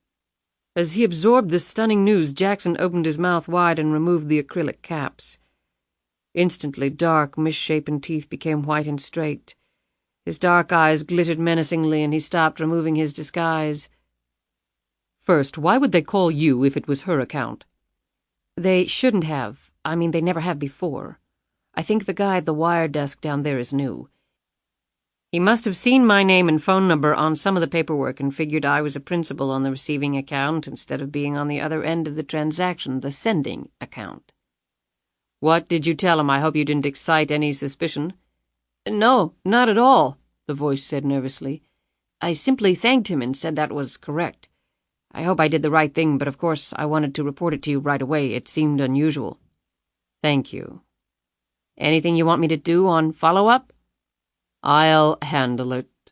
As he absorbed this stunning news, Jackson opened his mouth wide and removed the acrylic caps. Instantly, dark, misshapen teeth became white and straight. His dark eyes glittered menacingly, and he stopped removing his disguise. "First, why would they call you if it was her account?" "They shouldn't have. I mean, they never have before. I think the guy at the wire desk down there is new. He must have seen my name and phone number on some of the paperwork and figured I was a principal on the receiving account instead of being on the other end of the transaction, the sending account." "What did you tell him? I hope you didn't excite any suspicion." "No, not at all," the voice said nervously. "I simply thanked him and said that was correct. I hope I did the right thing, but of course I wanted to report it to you right away. It seemed unusual." "Thank you. Anything you want me to do on follow-up?" "I'll handle it."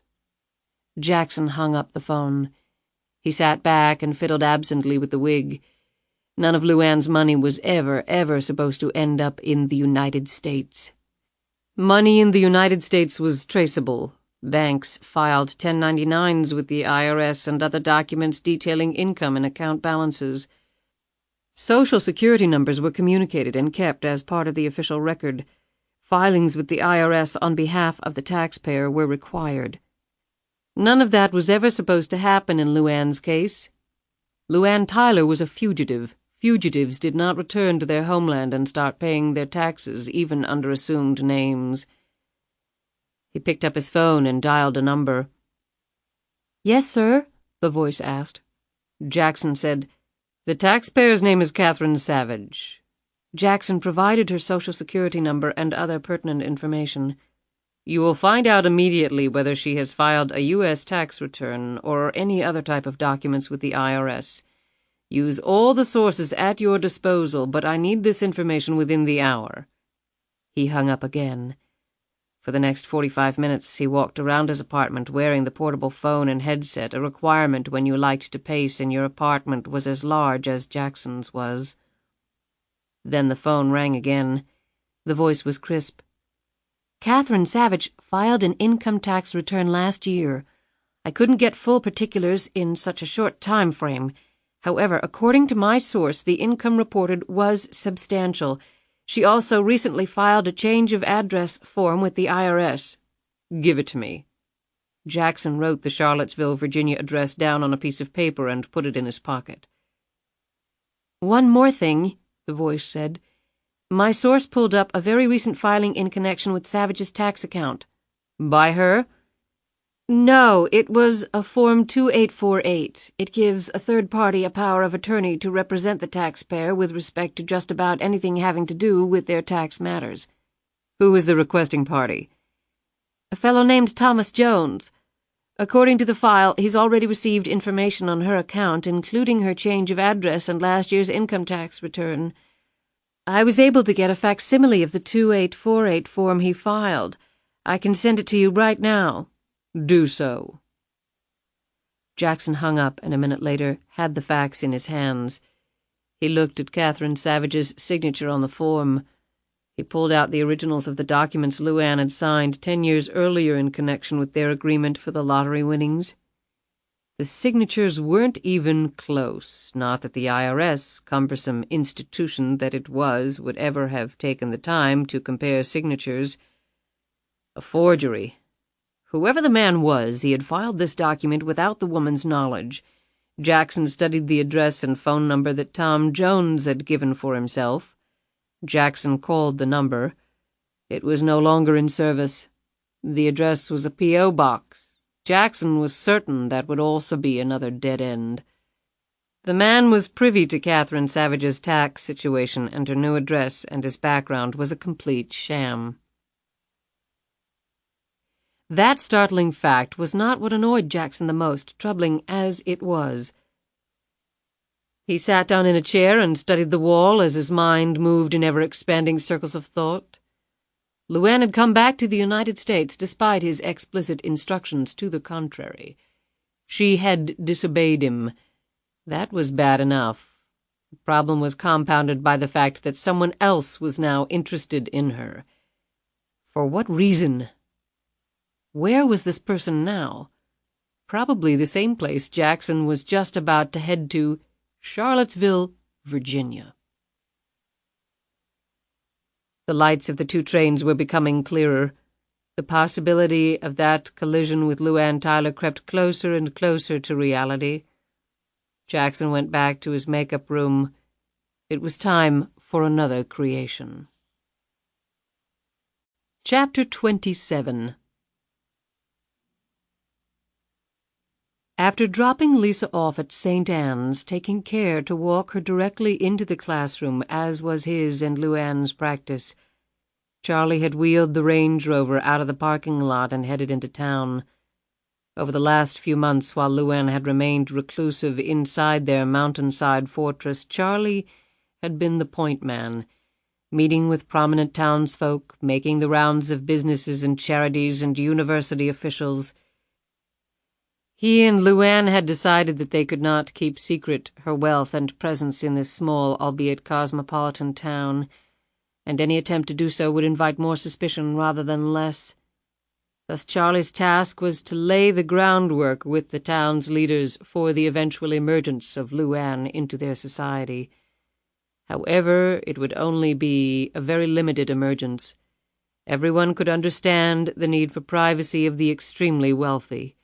Jackson hung up the phone. He sat back and fiddled absently with the wig. None of LuAnn's money was ever supposed to end up in the United States. Money in the United States was traceable. Banks filed 1099s with the IRS and other documents detailing income and account balances. Social Security numbers were communicated and kept as part of the official record. Filings with the IRS on behalf of the taxpayer were required. None of that was ever supposed to happen in LuAnn's case. LuAnn Tyler was a fugitive. Fugitives did not return to their homeland and start paying their taxes, even under assumed names. He picked up his phone and dialed a number. "Yes, sir?" the voice asked. Jackson said, "The taxpayer's name is Catherine Savage." Jackson provided her Social Security number and other pertinent information. "You will find out immediately whether she has filed a U.S. tax return or any other type of documents with the IRS. Use all the sources at your disposal, but I need this information within the hour." He hung up again. For the next 45 minutes, he walked around his apartment wearing the portable phone and headset, a requirement when you liked to pace and your apartment was as large as Jackson's was. Then the phone rang again. The voice was crisp. "Catherine Savage filed an income tax return last year. I couldn't get full particulars in such a short time frame. However, according to my source, the income reported was substantial. She also recently filed a change of address form with the IRS." "Give it to me." Jackson wrote the Charlottesville, Virginia address down on a piece of paper and put it in his pocket. "One more thing," the voice said. "My source pulled up a very recent filing in connection with Savage's tax account." "By her?" "No, it was a Form 2848. It gives a third party a power of attorney to represent the taxpayer with respect to just about anything having to do with their tax matters." "Who is the requesting party?" "A fellow named Thomas Jones. According to the file, he's already received information on her account, including her change of address and last year's income tax return. I was able to get a facsimile of the 2848 form he filed. I can send it to you right now." "Do so." Jackson hung up and a minute later had the fax in his hands. He looked at Catherine Savage's signature on the form. He pulled out the originals of the documents LuAnn had signed 10 years earlier in connection with their agreement for the lottery winnings. The signatures weren't even close, not that the IRS, cumbersome institution that it was, would ever have taken the time to compare signatures. A forgery. Whoever the man was, he had filed this document without the woman's knowledge. Jackson studied the address and phone number that Tom Jones had given for himself. Jackson called the number. It was no longer in service. The address was a P.O. box. Jackson was certain that would also be another dead end. The man was privy to Catherine Savage's tax situation, and her new address and his background was a complete sham. That startling fact was not what annoyed Jackson the most, troubling as it was. He sat down in a chair and studied the wall as his mind moved in ever-expanding circles of thought. LuAnn had come back to the United States despite his explicit instructions to the contrary. She had disobeyed him. That was bad enough. The problem was compounded by the fact that someone else was now interested in her. For what reason? Where was this person now? Probably the same place Jackson was just about to head to, Charlottesville, Virginia. The lights of the two trains were becoming clearer. The possibility of that collision with LuAnn Tyler crept closer and closer to reality. Jackson went back to his makeup room. It was time for another creation. Chapter 27. After dropping Lisa off at St. Anne's, taking care to walk her directly into the classroom, as was his and LuAnn's practice, Charlie had wheeled the Range Rover out of the parking lot and headed into town. Over the last few months, while LuAnn had remained reclusive inside their mountainside fortress, Charlie had been the point man, meeting with prominent townsfolk, making the rounds of businesses and charities and university officials. He and LuAnn had decided that they could not keep secret her wealth and presence in this small, albeit cosmopolitan town, and any attempt to do so would invite more suspicion rather than less. Thus Charlie's task was to lay the groundwork with the town's leaders for the eventual emergence of LuAnn into their society. However, it would only be a very limited emergence. Everyone could understand the need for privacy of the extremely wealthy,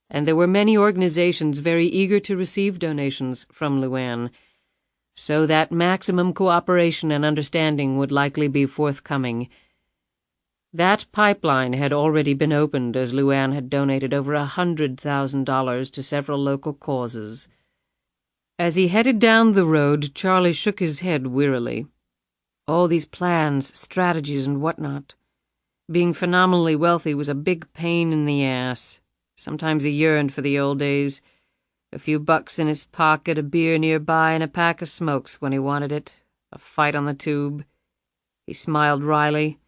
and there were many organizations very eager to receive donations from LuAnn, so that maximum cooperation and understanding would likely be forthcoming. That pipeline had already been opened, as LuAnn had donated over $100,000 to several local causes. As he headed down the road, Charlie shook his head wearily. All these plans, strategies, and whatnot. Being phenomenally wealthy was a big pain in the ass. Sometimes he yearned for the old days. A few bucks in his pocket, a beer nearby, and a pack of smokes when he wanted it. A fight on the tube. He smiled wryly.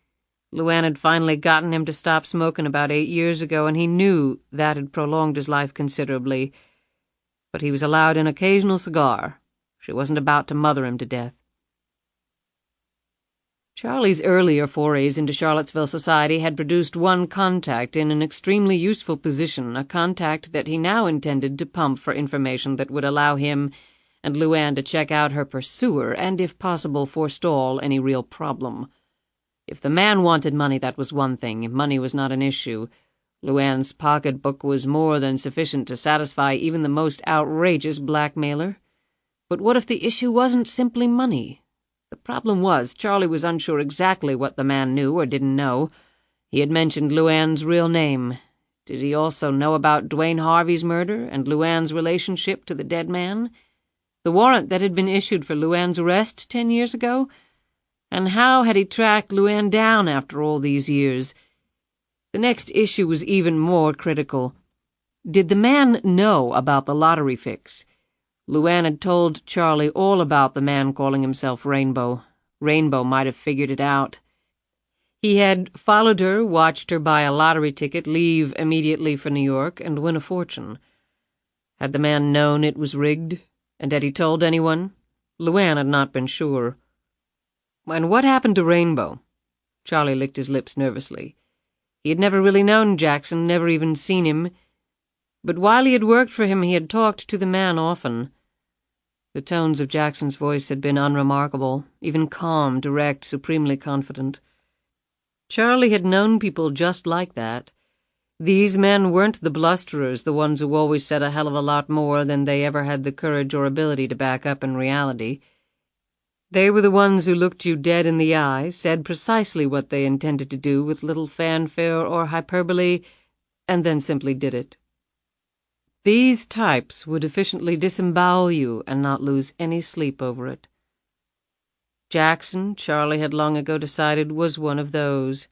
LuAnn had finally gotten him to stop smoking about 8 years ago, and he knew that had prolonged his life considerably. But he was allowed an occasional cigar. She wasn't about to mother him to death. Charlie's earlier forays into Charlottesville society had produced one contact in an extremely useful position, a contact that he now intended to pump for information that would allow him and LuAnn to check out her pursuer and, if possible, forestall any real problem. If the man wanted money, that was one thing. Money was not an issue. LuAnn's pocketbook was more than sufficient to satisfy even the most outrageous blackmailer. But what if the issue wasn't simply money? The problem was, Charlie was unsure exactly what the man knew or didn't know. He had mentioned LuAnn's real name. Did he also know about Dwayne Harvey's murder and LuAnn's relationship to the dead man? The warrant that had been issued for LuAnn's arrest 10 years ago? And how had he tracked LuAnn down after all these years? The next issue was even more critical. Did the man know about the lottery fix? LuAnn had told Charlie all about the man calling himself Rainbow. Rainbow might have figured it out. He had followed her, watched her buy a lottery ticket, leave immediately for New York, and win a fortune. Had the man known it was rigged, and had he told anyone? LuAnn had not been sure. And what happened to Rainbow? Charlie licked his lips nervously. He had never really known Jackson, never even seen him. but while he had worked for him he had talked to the man often. The tones of Jackson's voice had been unremarkable, even calm, direct, supremely confident. Charlie had known people just like that. These men weren't the blusterers, the ones who always said a hell of a lot more than they ever had the courage or ability to back up in reality. They were the ones who looked you dead in the eye, said precisely what they intended to do with little fanfare or hyperbole, and then simply did it. These types would efficiently disembowel you and not lose any sleep over it. Jackson, Charlie had long ago decided, was one of those.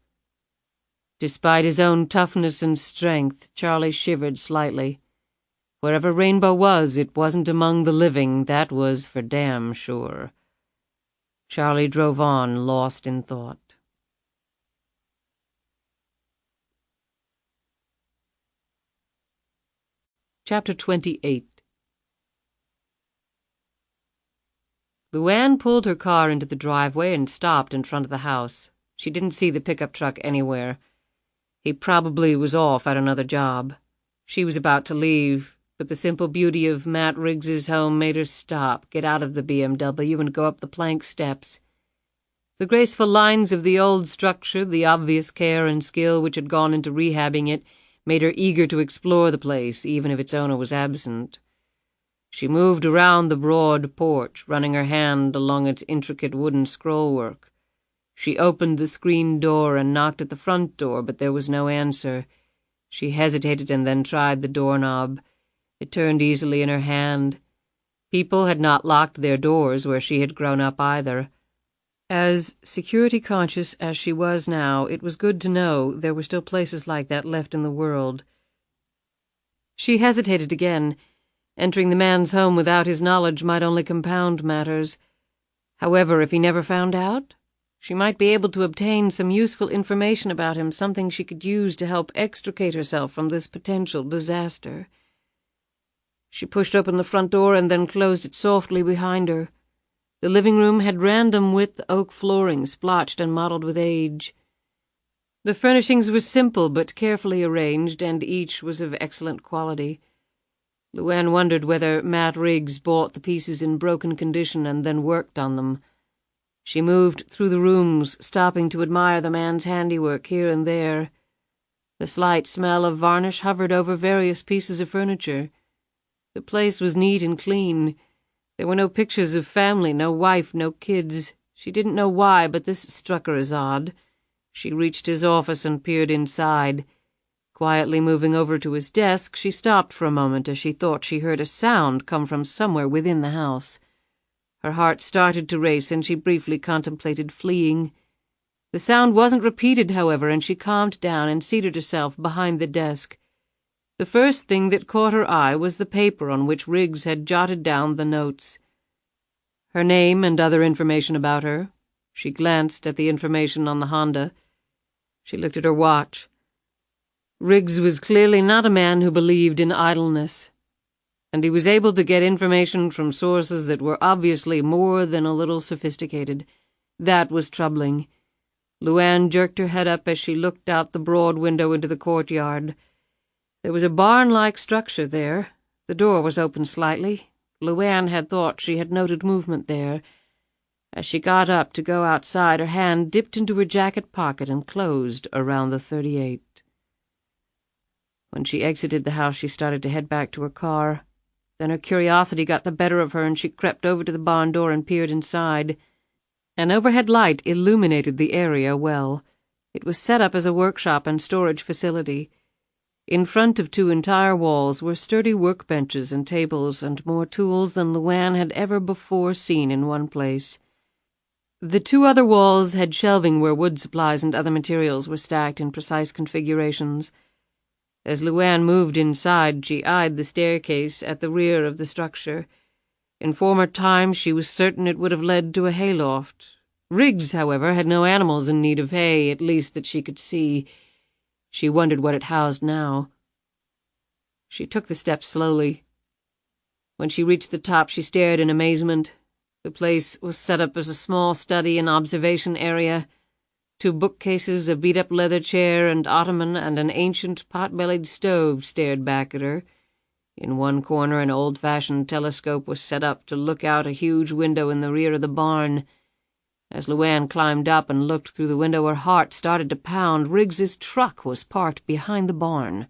Despite his own toughness and strength, Charlie shivered slightly. Wherever Rainbow was, it wasn't among the living, that was for damn sure. Charlie drove on, lost in thought. Chapter 28. LuAnn pulled her car into the driveway and stopped in front of the house. She didn't see the pickup truck anywhere. He probably was off at another job. She was about to leave, but the simple beauty of Matt Riggs's home made her stop, get out of the BMW, and go up the plank steps. The graceful lines of the old structure, the obvious care and skill which had gone into rehabbing it, made her eager to explore the place, even if its owner was absent. She moved around the broad porch, running her hand along its intricate wooden scrollwork. She opened the screen door and knocked at the front door, but there was no answer. She hesitated and then tried the doorknob. It turned easily in her hand. People had not locked their doors where she had grown up either. As security-conscious as she was now, it was good to know there were still places like that left in the world. She hesitated again. Entering the man's home without his knowledge might only compound matters. However, if he never found out, she might be able to obtain some useful information about him, something she could use to help extricate herself from this potential disaster. She pushed open the front door and then closed it softly behind her. The living room had random-width oak flooring, splotched and mottled with age. The furnishings were simple but carefully arranged, and each was of excellent quality. LuAnn wondered whether Matt Riggs bought the pieces in broken condition and then worked on them. She moved through the rooms, stopping to admire the man's handiwork here and there. The slight smell of varnish hovered over various pieces of furniture. The place was neat and clean. There were no pictures of family, no wife, no kids. She didn't know why, but this struck her as odd. She reached his office and peered inside. Quietly moving over to his desk, she stopped for a moment as she thought she heard a sound come from somewhere within the house. Her heart started to race, and she briefly contemplated fleeing. The sound wasn't repeated, however, and she calmed down and seated herself behind the desk. The first thing that caught her eye was the paper on which Riggs had jotted down the notes. Her name and other information about her. She glanced at the information on the Honda. She looked at her watch. Riggs was clearly not a man who believed in idleness, and he was able to get information from sources that were obviously more than a little sophisticated. That was troubling. LuAnn jerked her head up as she looked out the broad window into the courtyard. There was a barn-like structure there. The door was open slightly. LuAnn had thought she had noted movement there. As she got up to go outside, her hand dipped into her jacket pocket and closed around the .38. When she exited the house, she started to head back to her car. Then her curiosity got the better of her, and she crept over to the barn door and peered inside. An overhead light illuminated the area well. It was set up as a workshop and storage facility. In front of two entire walls were sturdy workbenches and tables and more tools than LuAnn had ever before seen in one place. The two other walls had shelving where wood supplies and other materials were stacked in precise configurations. As LuAnn moved inside, she eyed the staircase at the rear of the structure. In former times, she was certain it would have led to a hayloft. Riggs, however, had no animals in need of hay, at least that she could see. She wondered what it housed now. She took the steps slowly. When she reached the top, she stared in amazement. The place was set up as a small study and observation area. 2 bookcases, a beat-up leather chair and ottoman, and an ancient pot-bellied stove stared back at her. In one corner, an old-fashioned telescope was set up to look out a huge window in the rear of the barn. As LuAnn climbed up and looked through the window, her heart started to pound. Riggs's truck was parked behind the barn.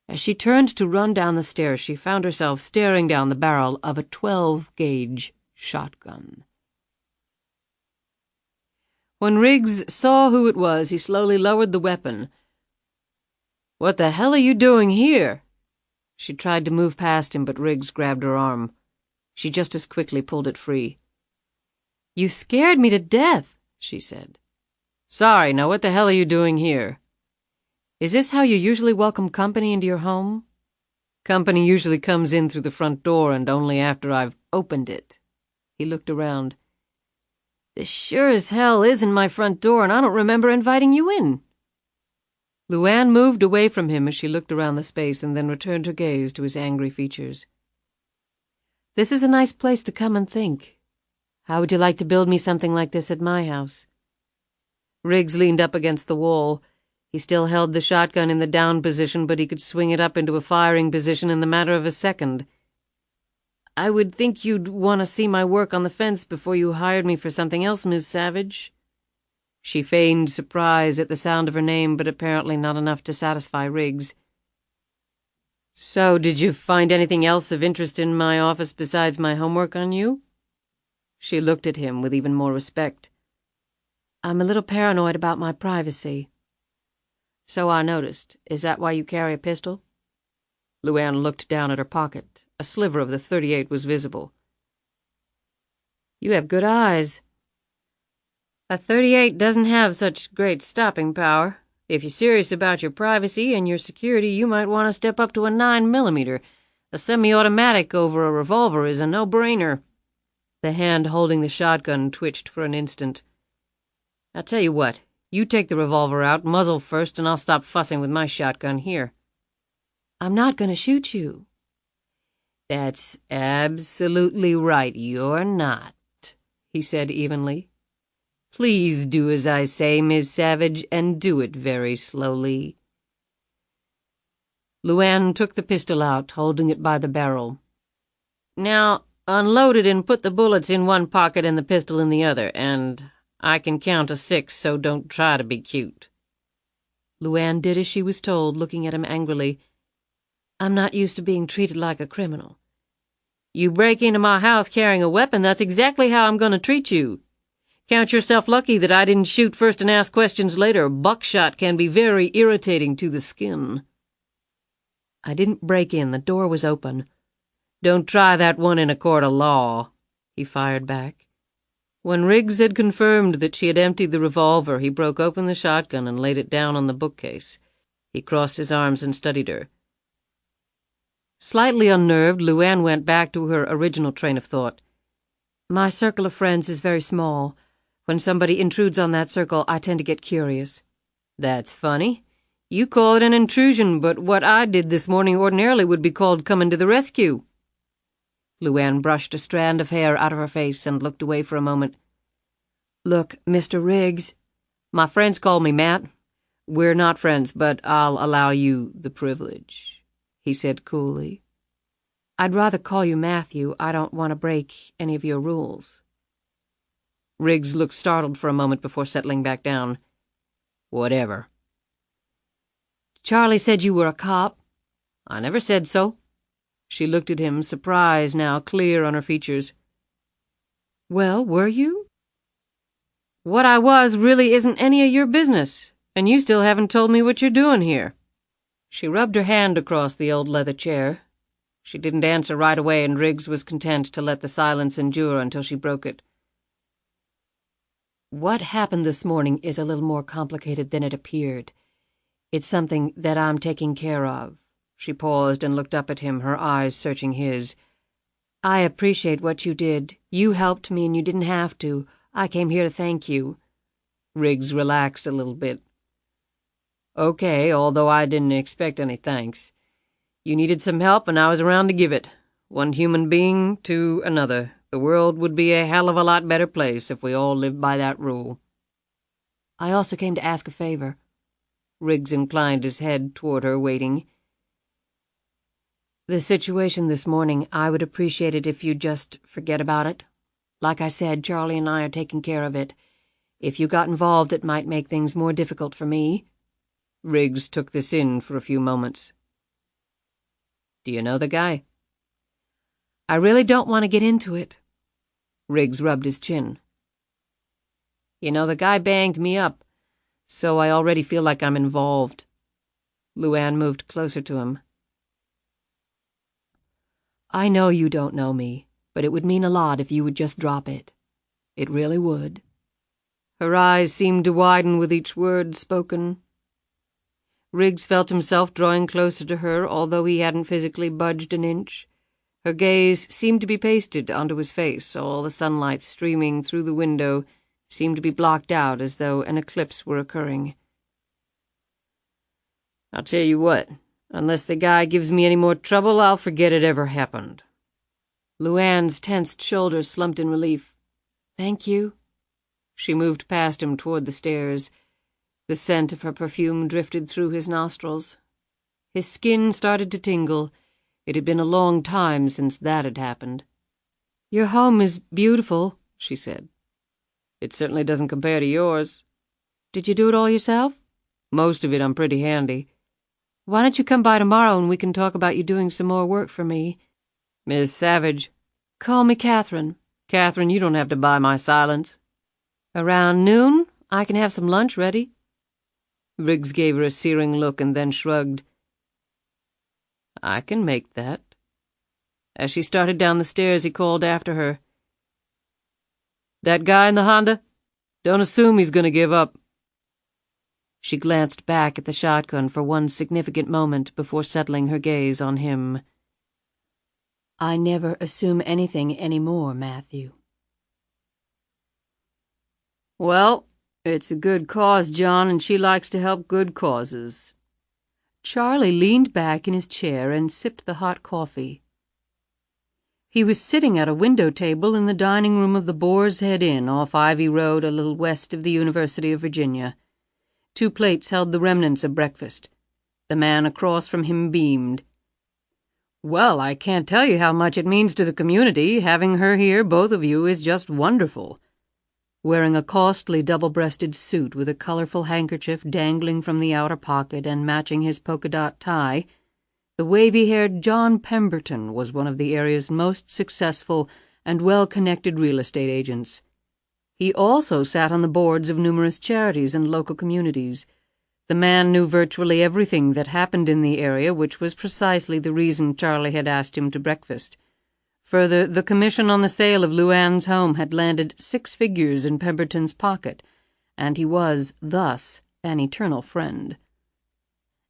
As she turned to run down the stairs, she found herself staring down the barrel of a 12-gauge shotgun. When Riggs saw who it was, he slowly lowered the weapon. "What the hell are you doing here?" She tried to move past him, but Riggs grabbed her arm. She just as quickly pulled it free. "You scared me to death," she said. "Sorry, now what the hell are you doing here?" "Is this how you usually welcome company into your home?" "Company usually comes in through the front door, and only after I've opened it." He looked around. "This sure as hell isn't my front door, and I don't remember inviting you in." LuAnn moved away from him as she looked around the space and then returned her gaze to his angry features. "This is a nice place to come and think. How would you like to build me something like this at my house?" Riggs leaned up against the wall. He still held the shotgun in the down position, but he could swing it up into a firing position in the matter of a second. "I would think you'd want to see my work on the fence before you hired me for something else, Miss Savage." She feigned surprise at the sound of her name, but apparently not enough to satisfy Riggs. "So, did you find anything else of interest in my office besides my homework on you?" She looked at him with even more respect. "I'm a little paranoid about my privacy." "So I noticed. Is that why you carry a pistol?" LuAnn looked down at her pocket. A sliver of the .38 was visible. "You have good eyes." "A .38 doesn't have such great stopping power. If you're serious about your privacy and your security, you might want to step up to a 9mm. A semi-automatic over a revolver is a no-brainer." The hand holding the shotgun twitched for an instant. "I'll tell you what. You take the revolver out, muzzle first, and I'll stop fussing with my shotgun here." "I'm not going to shoot you." "That's absolutely right, you're not," he said evenly. "Please do as I say, Miss Savage, and do it very slowly." LuAnn took the pistol out, holding it by the barrel. "Now, unload it and put the bullets in one pocket and the pistol in the other, and I can count to 6, so don't try to be cute." LuAnn did as she was told, looking at him angrily. "I'm not used to being treated like a criminal." "You break into my house carrying a weapon, that's exactly how I'm going to treat you. Count yourself lucky that I didn't shoot first and ask questions later. Buckshot can be very irritating to the skin." "I didn't break in. The door was open." "Don't try that one in a court of law," he fired back. When Riggs had confirmed that she had emptied the revolver, he broke open the shotgun and laid it down on the bookcase. He crossed his arms and studied her. Slightly unnerved, LuAnn went back to her original train of thought. "My circle of friends is very small. When somebody intrudes on that circle, I tend to get curious." "That's funny. You call it an intrusion, but what I did this morning ordinarily would be called coming to the rescue." LuAnn brushed a strand of hair out of her face and looked away for a moment. "Look, Mr. Riggs." "My friends call me Matt. We're not friends, but I'll allow you the privilege," he said coolly. "I'd rather call you Matthew. I don't want to break any of your rules." Riggs looked startled for a moment before settling back down. "Whatever." "Charlie said you were a cop." "I never said so." She looked at him, surprise now clear on her features. "Well, were you?" "What I was really isn't any of your business, and you still haven't told me what you're doing here." She rubbed her hand across the old leather chair. She didn't answer right away, and Riggs was content to let the silence endure until she broke it. "What happened this morning is a little more complicated than it appeared. It's something that I'm taking care of." She paused and looked up at him, her eyes searching his. "I appreciate what you did. You helped me and you didn't have to. I came here to thank you." Riggs relaxed a little bit. "Okay, although I didn't expect any thanks. You needed some help and I was around to give it. One human being to another. The world would be a hell of a lot better place if we all lived by that rule." "I also came to ask a favor." Riggs inclined his head toward her, waiting. The situation this morning, I would appreciate it if you'd just forget about it. Like I said, Charlie and I are taking care of it. If you got involved, it might make things more difficult for me." Riggs took this in for a few moments. "Do you know the guy?" "I really don't want to get into it." Riggs rubbed his chin. "You know, the guy banged me up, so I already feel like I'm involved." LuAnn moved closer to him. "I know you don't know me, but it would mean a lot if you would just drop it. It really would." Her eyes seemed to widen with each word spoken. Riggs felt himself drawing closer to her, although he hadn't physically budged an inch. Her gaze seemed to be pasted onto his face. All the sunlight streaming through the window seemed to be blocked out as though an eclipse were occurring. "I'll tell you what. Unless the guy gives me any more trouble, I'll forget it ever happened." LuAnn's tensed shoulders slumped in relief. "Thank you." She moved past him toward the stairs. The scent of her perfume drifted through his nostrils. His skin started to tingle. It had been a long time since that had happened. "Your home is beautiful," she said. "It certainly doesn't compare to yours." "Did you do it all yourself?" "Most of it. I'm pretty handy." "Why don't you come by tomorrow and we can talk about you doing some more work for me?" "Miss Savage." "Call me Catherine." "Catherine, you don't have to buy my silence." "Around noon? I can have some lunch ready." Riggs gave her a searing look and then shrugged. "I can make that." As she started down the stairs, he called after her. "That guy in the Honda? Don't assume he's going to give up." She glanced back at the shotgun for one significant moment before settling her gaze on him. "I never assume anything anymore, Matthew." "Well, it's a good cause, John, and she likes to help good causes." Charlie leaned back in his chair and sipped the hot coffee. He was sitting at a window table in the dining room of the Boar's Head Inn off Ivy Road, a little west of the University of Virginia. 2 plates held the remnants of breakfast. The man across from him beamed. "Well, I can't tell you how much it means to the community. Having her here, both of you, is just wonderful." Wearing a costly double-breasted suit with a colorful handkerchief dangling from the outer pocket and matching his polka-dot tie, the wavy-haired John Pemberton was one of the area's most successful and well-connected real estate agents. He also sat on the boards of numerous charities and local communities. The man knew virtually everything that happened in the area, which was precisely the reason Charlie had asked him to breakfast. Further, the commission on the sale of LuAnn's home had landed 6 figures in Pemberton's pocket, and he was, thus, an eternal friend.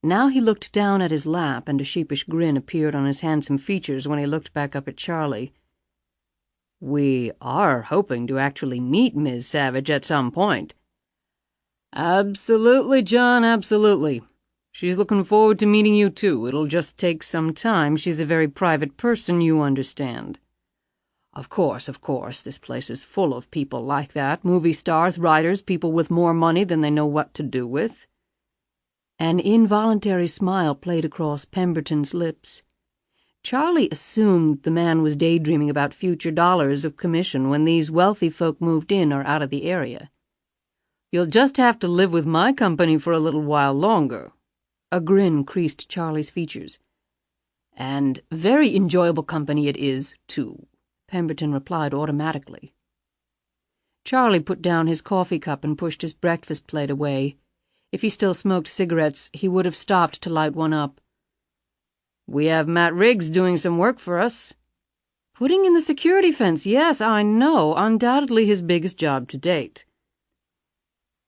Now he looked down at his lap, and a sheepish grin appeared on his handsome features when he looked back up at Charlie. "We are hoping to actually meet Ms. Savage at some point." "Absolutely, John, absolutely. She's looking forward to meeting you, too. It'll just take some time. She's a very private person, you understand." Of course. This place is full of people like that. Movie stars, writers, people with more money than they know what to do with." An involuntary smile played across Pemberton's lips. Charlie assumed the man was daydreaming about future dollars of commission when these wealthy folk moved in or out of the area. "You'll just have to live with my company for a little while longer." A grin creased Charlie's features. "And very enjoyable company it is, too," Pemberton replied automatically. Charlie put down his coffee cup and pushed his breakfast plate away. If he still smoked cigarettes, he would have stopped to light one up. "We have Matt Riggs doing some work for us." "Putting in the security fence, yes, I know. Undoubtedly his biggest job to date."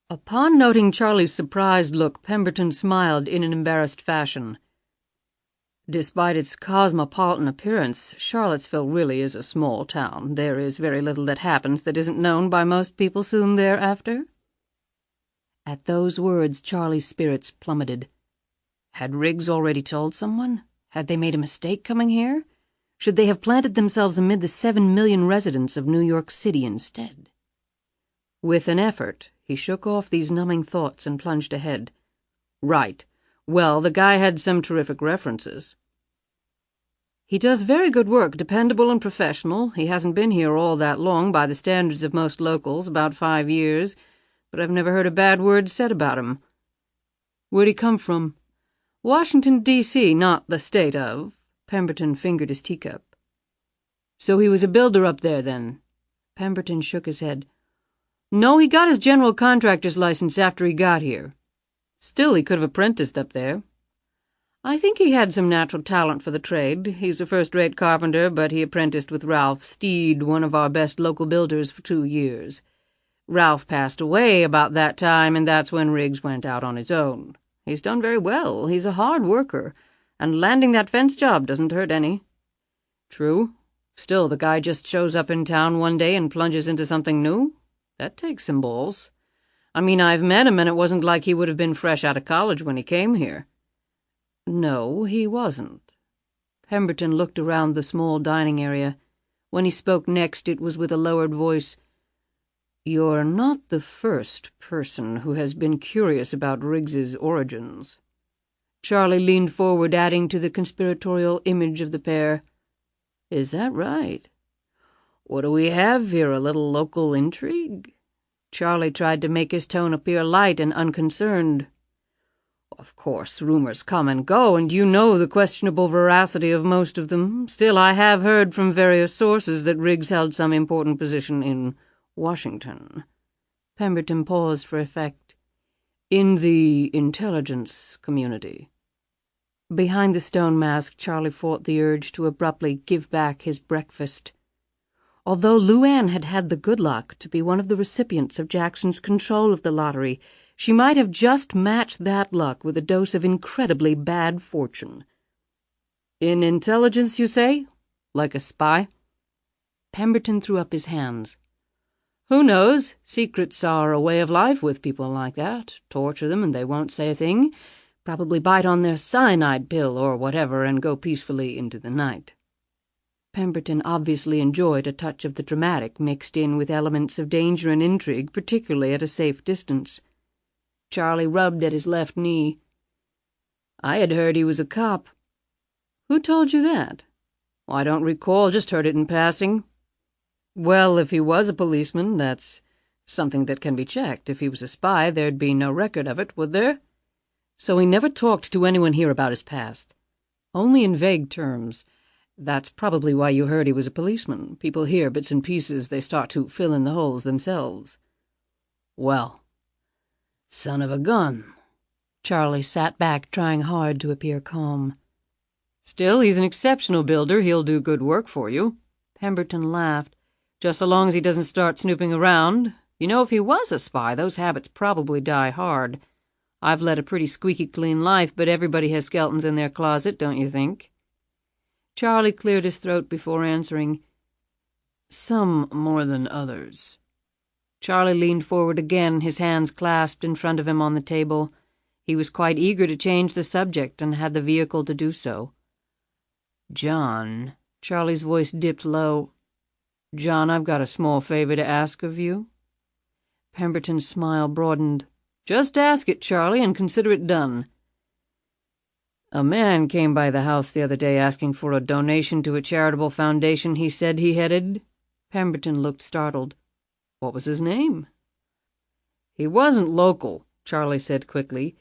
Upon noting Charlie's surprised look, Pemberton smiled in an embarrassed fashion. "Despite its cosmopolitan appearance, Charlottesville really is a small town. There is very little that happens that isn't known by most people soon thereafter." At those words, Charlie's spirits plummeted. Had Riggs already told someone? Had they made a mistake coming here? Should they have planted themselves amid the 7 million residents of New York City instead? With an effort, he shook off these numbing thoughts and plunged ahead. "Right. Well, the guy had some terrific references." He does very good work, dependable and professional. He hasn't been here all that long by the standards of most locals, about 5 years, but I've never heard a bad word said about him. Where'd he come from? Washington, D.C., not the state of. Pemberton fingered his teacup. So he was a builder up there, then? Pemberton shook his head. No, he got his general contractor's license after he got here. Still, he could have apprenticed up there. I think he had some natural talent for the trade. He's a first-rate carpenter, but he apprenticed with Ralph Steed, one of our best local builders, for 2 years. Ralph passed away about that time, and that's when Riggs went out on his own. He's done very well. He's a hard worker, and landing that fence job doesn't hurt any. True. Still, the guy just shows up in town one day and plunges into something new. That takes some balls. I mean, I've met him, and it wasn't like he would have been fresh out of college when he came here. No, he wasn't. Pemberton looked around the small dining area. When he spoke next, it was with a lowered voice. You're not the first person who has been curious about Riggs's origins. Charlie leaned forward, adding to the conspiratorial image of the pair. Is that right? What do we have here, a little local intrigue? Charlie tried to make his tone appear light and unconcerned. Of course, rumors come and go, and you know the questionable veracity of most of them. Still, I have heard from various sources that Riggs held some important position in Washington. Pemberton paused for effect. In the intelligence community. Behind the stone mask, Charlie fought the urge to abruptly give back his breakfast. Although LuAnn had had the good luck to be one of the recipients of Jackson's control of the lottery, she might have just matched that luck with a dose of incredibly bad fortune. In intelligence, you say? Like a spy? Pemberton threw up his hands. Who knows? Secrets are a way of life with people like that. Torture them and they won't say a thing. Probably bite on their cyanide pill or whatever and go peacefully into the night. Pemberton obviously enjoyed a touch of the dramatic mixed in with elements of danger and intrigue, particularly at a safe distance. Charlie rubbed at his left knee. I had heard he was a cop. Who told you that? Well, I don't recall, just heard it in passing. Well, if he was a policeman, that's something that can be checked. If he was a spy, there'd be no record of it, would there? So he never talked to anyone here about his past. Only in vague terms. That's probably why you heard he was a policeman. People hear bits and pieces, they start to fill in the holes themselves. Well, son of a gun. Charlie sat back, trying hard to appear calm. Still, he's an exceptional builder. He'll do good work for you. Pemberton laughed. Just so long as he doesn't start snooping around. You know, if he was a spy, those habits probably die hard. I've led a pretty squeaky clean life, but everybody has skeletons in their closet, don't you think? Charlie cleared his throat before answering. Some more than others. Charlie leaned forward again, his hands clasped in front of him on the table. He was quite eager to change the subject and had the vehicle to do so. John, Charlie's voice dipped low. John, I've got a small favor to ask of you. Pemberton's smile broadened. Just ask it, Charlie, and consider it done. A man came by the house the other day asking for a donation to a charitable foundation he said he headed. Pemberton looked startled. What was his name? He wasn't local, Charlie said quickly.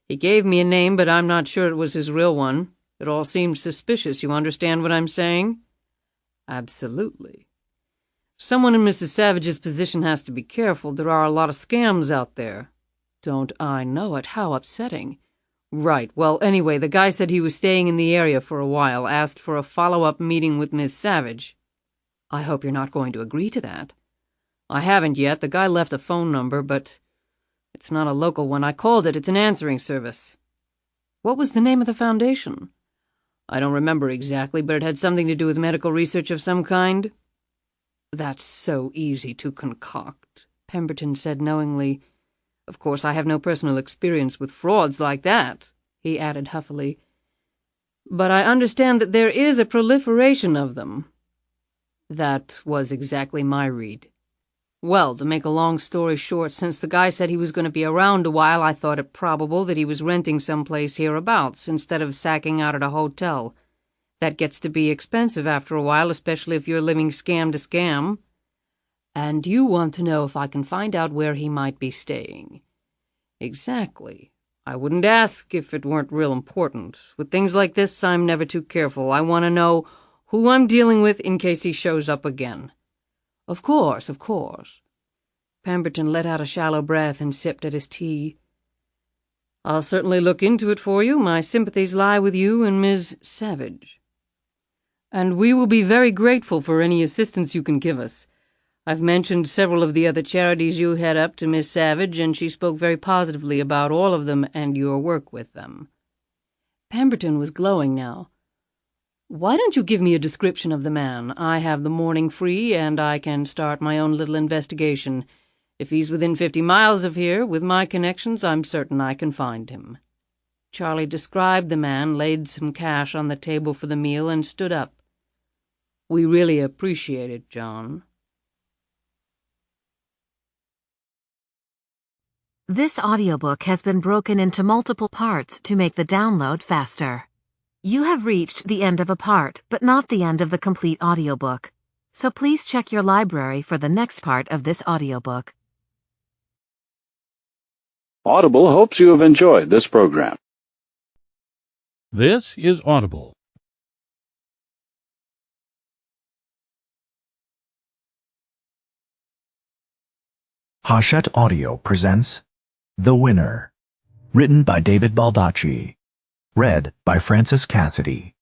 He gave me a name, but I'm not sure it was his real one. It all seemed suspicious, you understand what I'm saying? Absolutely. Someone in Mrs. Savage's position has to be careful. There are a lot of scams out there. Don't I know it? How upsetting. Right. Well, anyway, the guy said he was staying in the area for a while, asked for a follow-up meeting with Miss Savage. I hope you're not going to agree to that. I haven't yet. The guy left a phone number, but it's not a local one. I called it. It's an answering service. What was the name of the foundation? I don't remember exactly, but it had something to do with medical research of some kind. That's so easy to concoct, Pemberton said knowingly. Of course, I have no personal experience with frauds like that, he added huffily. But I understand that there is a proliferation of them. That was exactly my read. Well, to make a long story short, since the guy said he was going to be around a while, I thought it probable that he was renting someplace hereabouts, instead of sacking out at a hotel. That gets to be expensive after a while, especially if you're living scam to scam. And you want to know if I can find out where he might be staying. Exactly. I wouldn't ask if it weren't real important. With things like this, I'm never too careful. I want to know who I'm dealing with in case he shows up again. Of course, of course. Pemberton let out a shallow breath and sipped at his tea. I'll certainly look into it for you. My sympathies lie with you and Ms. Savage. And we will be very grateful for any assistance you can give us. I've mentioned several of the other charities you head up to Miss Savage, and she spoke very positively about all of them and your work with them. Pemberton was glowing now. Why don't you give me a description of the man? I have the morning free, and I can start my own little investigation. If he's within 50 miles of here, with my connections, I'm certain I can find him. Charlie described the man, laid some cash on the table for the meal, and stood up. We really appreciate it, John. This audiobook has been broken into multiple parts to make the download faster. You have reached the end of a part, but not the end of the complete audiobook. So please check your library for the next part of this audiobook. Audible hopes you have enjoyed this program. This is Audible. Hachette Audio presents The Winner, written by David Baldacci, read by Francis Cassidy.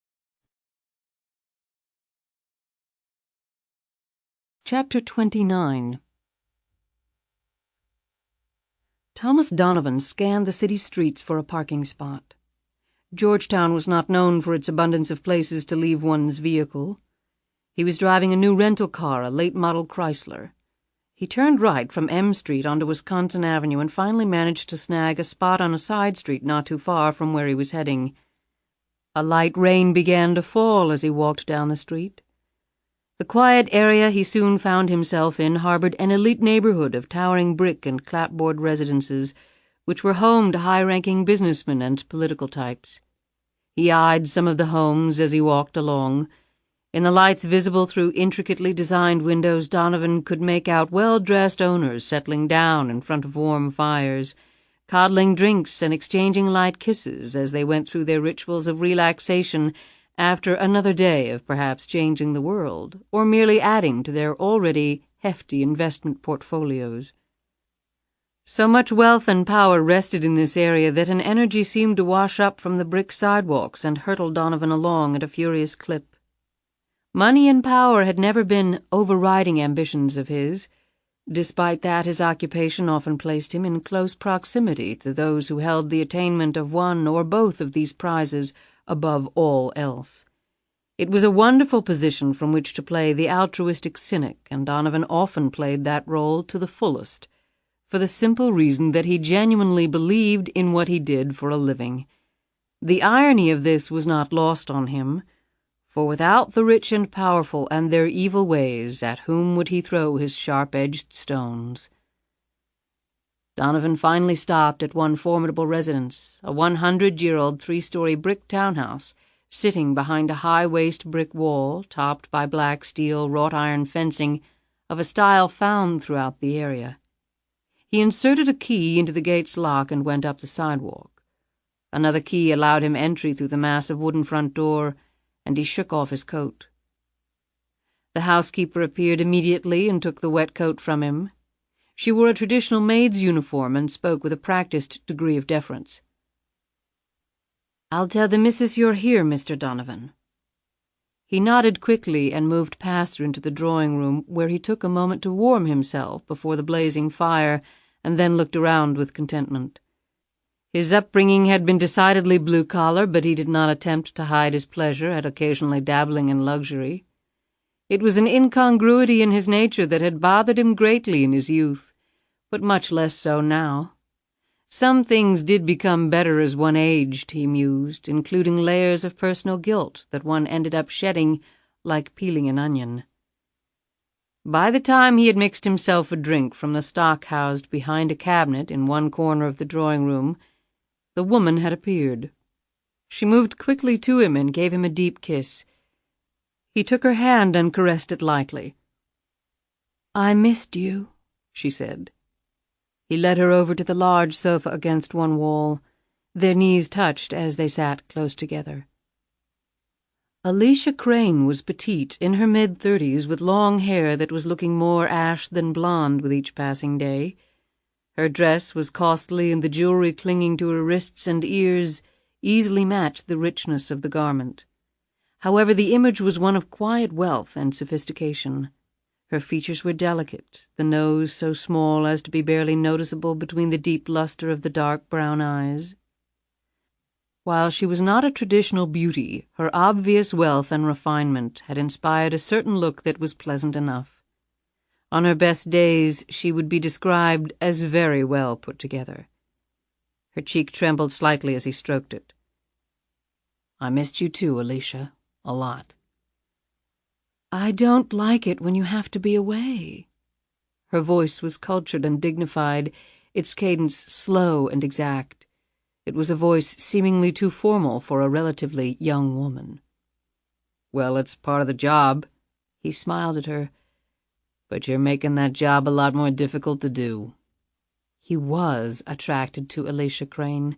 Chapter 29. Thomas Donovan scanned the city streets for a parking spot. Georgetown was not known for its abundance of places to leave one's vehicle. He was driving a new rental car, a late-model Chrysler. He turned right from M Street onto Wisconsin Avenue and finally managed to snag a spot on a side street not too far from where he was heading. A light rain began to fall as he walked down the street. The quiet area he soon found himself in harbored an elite neighborhood of towering brick and clapboard residences, which were home to high-ranking businessmen and political types. He eyed some of the homes as he walked along. In the lights visible through intricately designed windows, Donovan could make out well-dressed owners settling down in front of warm fires, coddling drinks and exchanging light kisses as they went through their rituals of relaxation after another day of perhaps changing the world, or merely adding to their already hefty investment portfolios. So much wealth and power rested in this area that an energy seemed to wash up from the brick sidewalks and hurtle Donovan along at a furious clip. Money and power had never been overriding ambitions of his. Despite that, his occupation often placed him in close proximity to those who held the attainment of one or both of these prizes above all else. It was a wonderful position from which to play the altruistic cynic, and Donovan often played that role to the fullest, for the simple reason that he genuinely believed in what he did for a living. The irony of this was not lost on him, for without the rich and powerful and their evil ways, at whom would he throw his sharp-edged stones? Donovan finally stopped at one formidable residence, a 100-year-old three-story brick townhouse, sitting behind a high-waste brick wall topped by black steel wrought-iron fencing of a style found throughout the area. He inserted a key into the gate's lock and went up the sidewalk. Another key allowed him entry through the massive wooden front door, and he shook off his coat. The housekeeper appeared immediately and took the wet coat from him. She wore a traditional maid's uniform and spoke with a practiced degree of deference. "I'll tell the missus you're here, Mr. Donovan." He nodded quickly and moved past her into the drawing-room, where he took a moment to warm himself before the blazing fire and then looked around with contentment. His upbringing had been decidedly blue-collar, but he did not attempt to hide his pleasure at occasionally dabbling in luxury. It was an incongruity in his nature that had bothered him greatly in his youth, but much less so now. Some things did become better as one aged, he mused, including layers of personal guilt that one ended up shedding like peeling an onion. By the time he had mixed himself a drink from the stock housed behind a cabinet in one corner of the drawing-room, the woman had appeared. She moved quickly to him and gave him a deep kiss. He took her hand and caressed it lightly. "I missed you," she said. He led her over to the large sofa against one wall. Their knees touched as they sat close together. Alicia Crane was petite, in her mid-30s, with long hair that was looking more ash than blonde with each passing day. Her dress was costly, and the jewelry clinging to her wrists and ears easily matched the richness of the garment. However, the image was one of quiet wealth and sophistication. Her features were delicate, the nose so small as to be barely noticeable between the deep luster of the dark brown eyes. While she was not a traditional beauty, her obvious wealth and refinement had inspired a certain look that was pleasant enough. On her best days, she would be described as very well put together. Her cheek trembled slightly as he stroked it. "I missed you too, Alicia. A lot." "I don't like it when you have to be away." Her voice was cultured and dignified, its cadence slow and exact. It was a voice seemingly too formal for a relatively young woman. "Well, it's part of the job." He smiled at her. "But you're making that job a lot more difficult to do." He was attracted to Alicia Crane.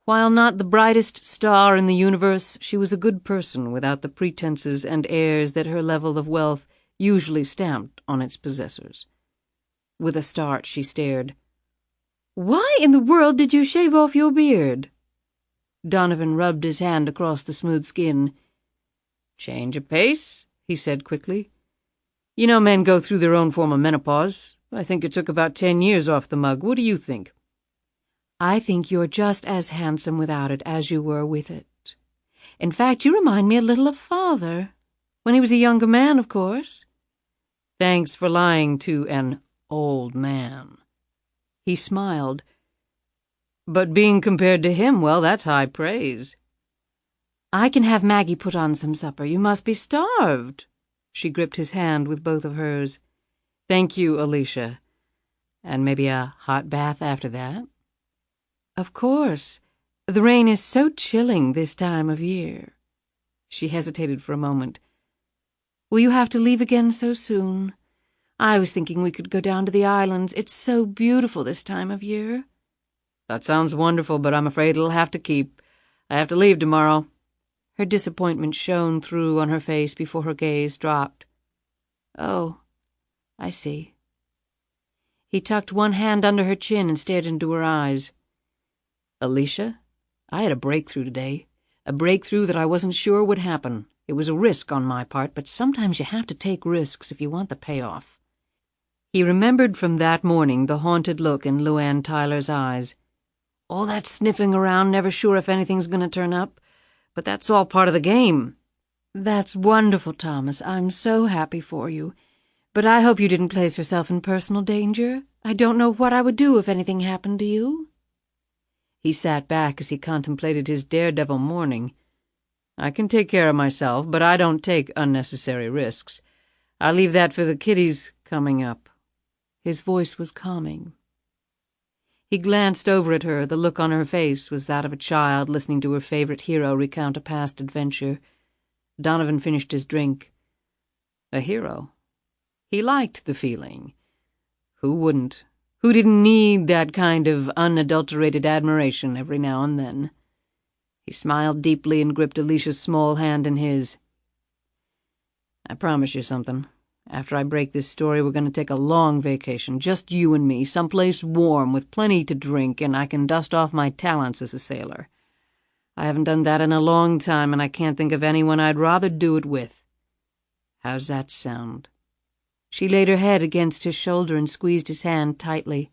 While not the brightest star in the universe, she was a good person without the pretenses and airs that her level of wealth usually stamped on its possessors. With a start, she stared. "Why in the world did you shave off your beard?" Donovan rubbed his hand across the smooth skin. "Change of pace," he said quickly. "You know men go through their own form of menopause. I think it took about 10 years off the mug. What do you think?" "I think you're just as handsome without it as you were with it. In fact, you remind me a little of Father. When he was a younger man, of course." "Thanks for lying to an old man." He smiled. "But being compared to him, well, that's high praise." "I can have Maggie put on some supper. You must be starved." She gripped his hand with both of hers. "Thank you, Alicia. And maybe a hot bath after that?" "Of course. The rain is so chilling this time of year." She hesitated for a moment. "Will you have to leave again so soon? I was thinking we could go down to the islands. It's so beautiful this time of year." "That sounds wonderful, but I'm afraid it'll have to keep. I have to leave tomorrow." Her disappointment shone through on her face before her gaze dropped. "Oh, I see." He tucked one hand under her chin and stared into her eyes. "Alicia, I had a breakthrough today. A breakthrough that I wasn't sure would happen. It was a risk on my part, but sometimes you have to take risks if you want the payoff." He remembered from that morning the haunted look in LuAnn Tyler's eyes. "All that sniffing around, never sure if anything's going to turn up. But that's all part of the game." "That's wonderful, Thomas. I'm so happy for you. But I hope you didn't place yourself in personal danger. I don't know what I would do if anything happened to you." He sat back as he contemplated his daredevil morning. "I can take care of myself, but I don't take unnecessary risks. I leave that for the kiddies coming up." His voice was calming. He glanced over at her. The look on her face was that of a child listening to her favorite hero recount a past adventure. Donovan finished his drink. A hero. He liked the feeling. Who wouldn't? Who didn't need that kind of unadulterated admiration every now and then? He smiled deeply and gripped Alicia's small hand in his. "I promise you something. After I break this story, we're going to take a long vacation, just you and me, someplace warm with plenty to drink, and I can dust off my talents as a sailor. I haven't done that in a long time, and I can't think of anyone I'd rather do it with. How's that sound?" She laid her head against his shoulder and squeezed his hand tightly.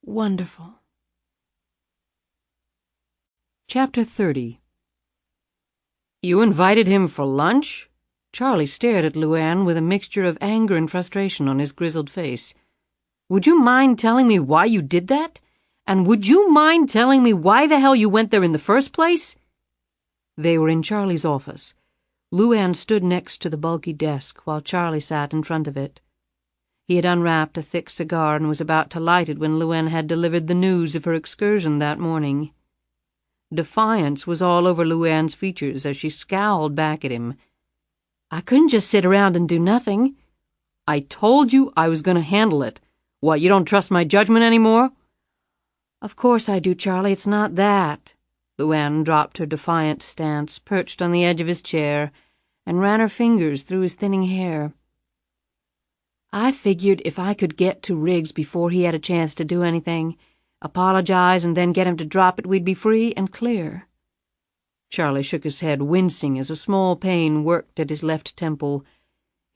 "Wonderful." Chapter 30. "You invited him for lunch?" Charlie stared at LuAnn with a mixture of anger and frustration on his grizzled face. "Would you mind telling me why you did that? And would you mind telling me why the hell you went there in the first place?" They were in Charlie's office. LuAnn stood next to the bulky desk while Charlie sat in front of it. He had unwrapped a thick cigar and was about to light it when LuAnn had delivered the news of her excursion that morning. Defiance was all over LuAnn's features as she scowled back at him. I couldn't just sit around and do nothing. I told you I was going to handle it. What, you don't trust my judgment anymore? Of course I do, Charlie. It's not that. LuAnn dropped her defiant stance, perched on the edge of his chair, and ran her fingers through his thinning hair. I figured if I could get to Riggs before he had a chance to do anything, apologize, and then get him to drop it, we'd be free and clear. Charlie shook his head, wincing as a small pain worked at his left temple.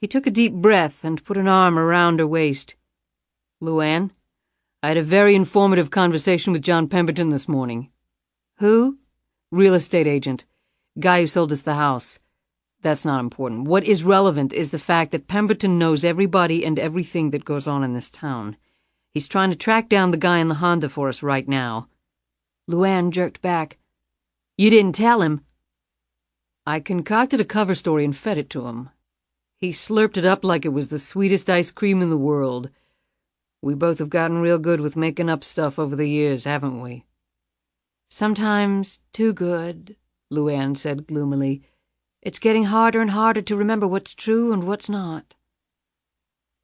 He took a deep breath and put an arm around her waist. LuAnn, I had a very informative conversation with John Pemberton this morning. Who? Real estate agent. Guy who sold us the house. That's not important. What is relevant is the fact that Pemberton knows everybody and everything that goes on in this town. He's trying to track down the guy in the Honda for us right now. LuAnn jerked back. You didn't tell him. I concocted a cover story and fed it to him. He slurped it up like it was the sweetest ice cream in the world. We both have gotten real good with making up stuff over the years, haven't we? Sometimes too good, LuAnn said gloomily. It's getting harder and harder to remember what's true and what's not.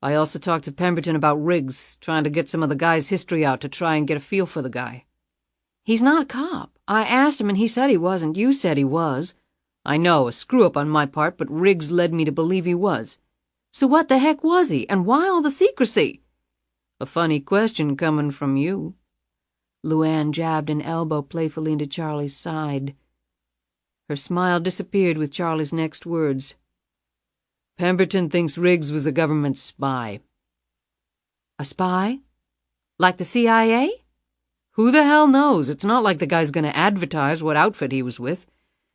I also talked to Pemberton about Riggs, trying to get some of the guy's history out to try and get a feel for the guy. He's not a cop. I asked him and he said he wasn't. You said he was. I know, a screw-up on my part, but Riggs led me to believe he was. So what the heck was he, and why all the secrecy? A funny question coming from you. LuAnn jabbed an elbow playfully into Charlie's side. Her smile disappeared with Charlie's next words. Pemberton thinks Riggs was a government spy. A spy? Like the CIA? Who the hell knows? It's not like the guy's going to advertise what outfit he was with.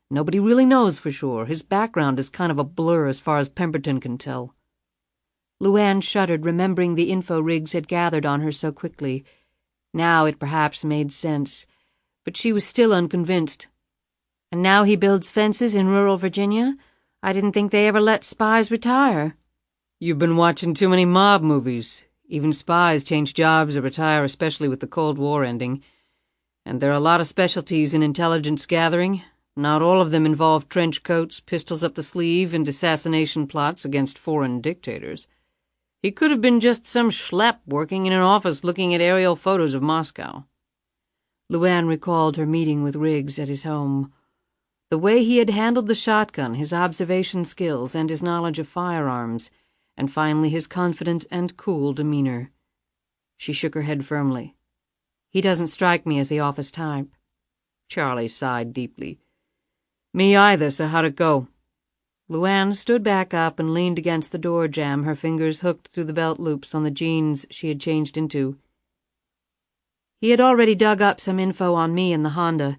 Nobody really knows for sure. His background is kind of a blur as far as Pemberton can tell. LuAnn shuddered, remembering the info Riggs had gathered on her so quickly. Now it perhaps made sense, but she was still unconvinced. And now he builds fences in rural Virginia? I didn't think they ever let spies retire. You've been watching too many mob movies. Even spies change jobs or retire, especially with the Cold War ending. And there are a lot of specialties in intelligence gathering. Not all of them involve trench coats, pistols up the sleeve, and assassination plots against foreign dictators. He could have been just some schlep working in an office looking at aerial photos of Moscow. LuAnn recalled her meeting with Riggs at his home. The way he had handled the shotgun, his observation skills, and his knowledge of firearms, and finally his confident and cool demeanor. She shook her head firmly. He doesn't strike me as the office type. Charlie sighed deeply. Me either, so how'd it go? LuAnn stood back up and leaned against the door jamb, her fingers hooked through the belt loops on the jeans she had changed into. He had already dug up some info on me and the Honda.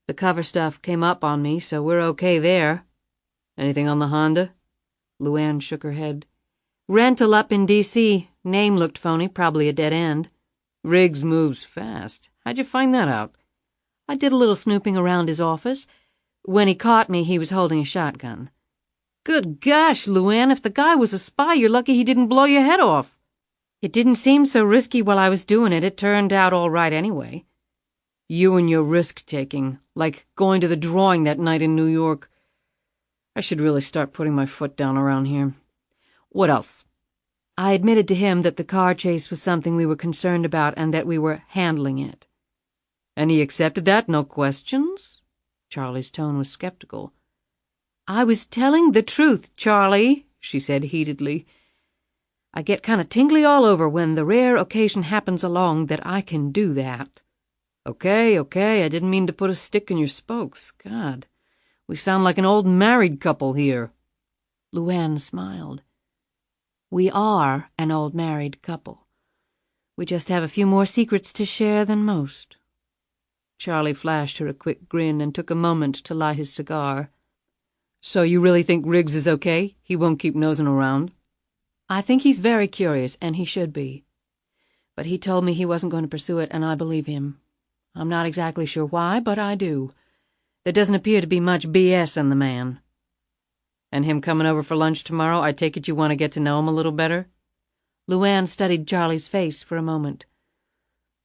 The cover stuff came up on me, so we're okay there. Anything on the Honda? LuAnn shook her head. Rental up in D.C. Name looked phony, probably a dead end. Riggs moves fast. How'd you find that out? I did a little snooping around his office. When he caught me, he was holding a shotgun. Good gosh, LuAnn, if the guy was a spy, you're lucky he didn't blow your head off. It didn't seem so risky while I was doing it. It turned out all right anyway. You and your risk-taking, like going to the drawing that night in New York. I should really start putting my foot down around here. What else? I admitted to him that the car chase was something we were concerned about and that we were handling it. And he accepted that, no questions? Charlie's tone was skeptical. I was telling the truth, Charlie, she said heatedly. I get kind of tingly all over when the rare occasion happens along that I can do that. Okay, I didn't mean to put a stick in your spokes. God, we sound like an old married couple here. LuAnn smiled. We are an old married couple. We just have a few more secrets to share than most. Charlie flashed her a quick grin and took a moment to light his cigar. So you really think Riggs is okay? He won't keep nosing around? I think he's very curious, and he should be. But he told me he wasn't going to pursue it, and I believe him. I'm not exactly sure why, but I do. There doesn't appear to be much BS in the man. And him coming over for lunch tomorrow, I take it you want to get to know him a little better? LuAnn studied Charlie's face for a moment.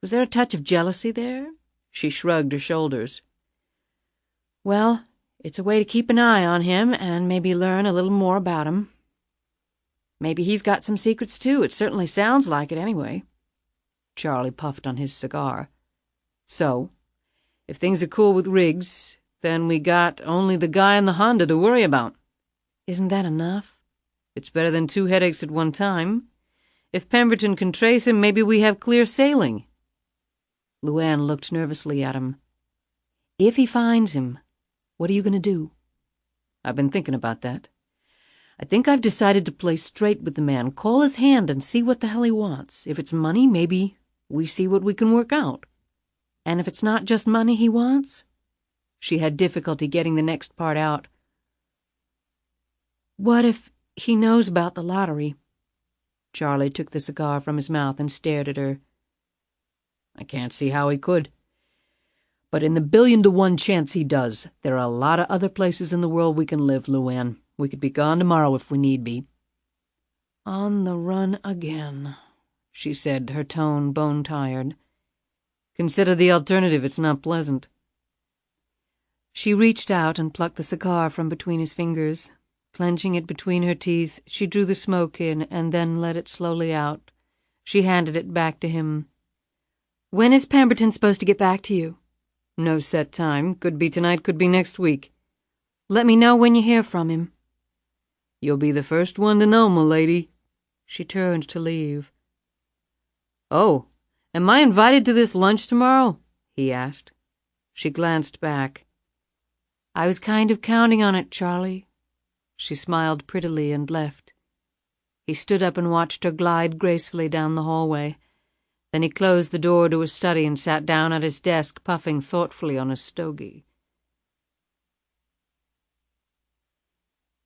Was there a touch of jealousy there? She shrugged her shoulders. Well, It's a way to keep an eye on him and maybe learn a little more about him. Maybe he's got some secrets, too. It certainly sounds like it, anyway." Charlie puffed on his cigar. "So, if things are cool with Riggs, then we got only the guy in the Honda to worry about." "Isn't that enough?" "It's better than 2 headaches at one time. If Pemberton can trace him, maybe we have clear sailing." LuAnn looked nervously at him. "If he finds him, what are you going to do?" "I've been thinking about that. I think I've decided to play straight with the man, call his hand and see what the hell he wants. If it's money, maybe we see what we can work out. And if it's not just money he wants?" She had difficulty getting the next part out. "What if he knows about the lottery?" Charlie took the cigar from his mouth and stared at her. "I can't see how he could. But in the 1,000,000,000 chance he does, there are a lot of other places in the world we can live, LuAnn. We could be gone tomorrow if we need be." "On the run again," she said, her tone bone-tired. "Consider the alternative. It's not pleasant." She reached out and plucked the cigar from between his fingers. Clenching it between her teeth, she drew the smoke in and then let it slowly out. She handed it back to him. "When is Pemberton supposed to get back to you?" "No set time. Could be tonight, could be next week." "Let me know when you hear from him." "You'll be the first one to know, m'lady." She turned to leave. "Oh, am I invited to this lunch tomorrow?" he asked. She glanced back. "I was kind of counting on it, Charlie." She smiled prettily and left. He stood up and watched her glide gracefully down the hallway. Then he closed the door to his study and sat down at his desk, puffing thoughtfully on a stogie.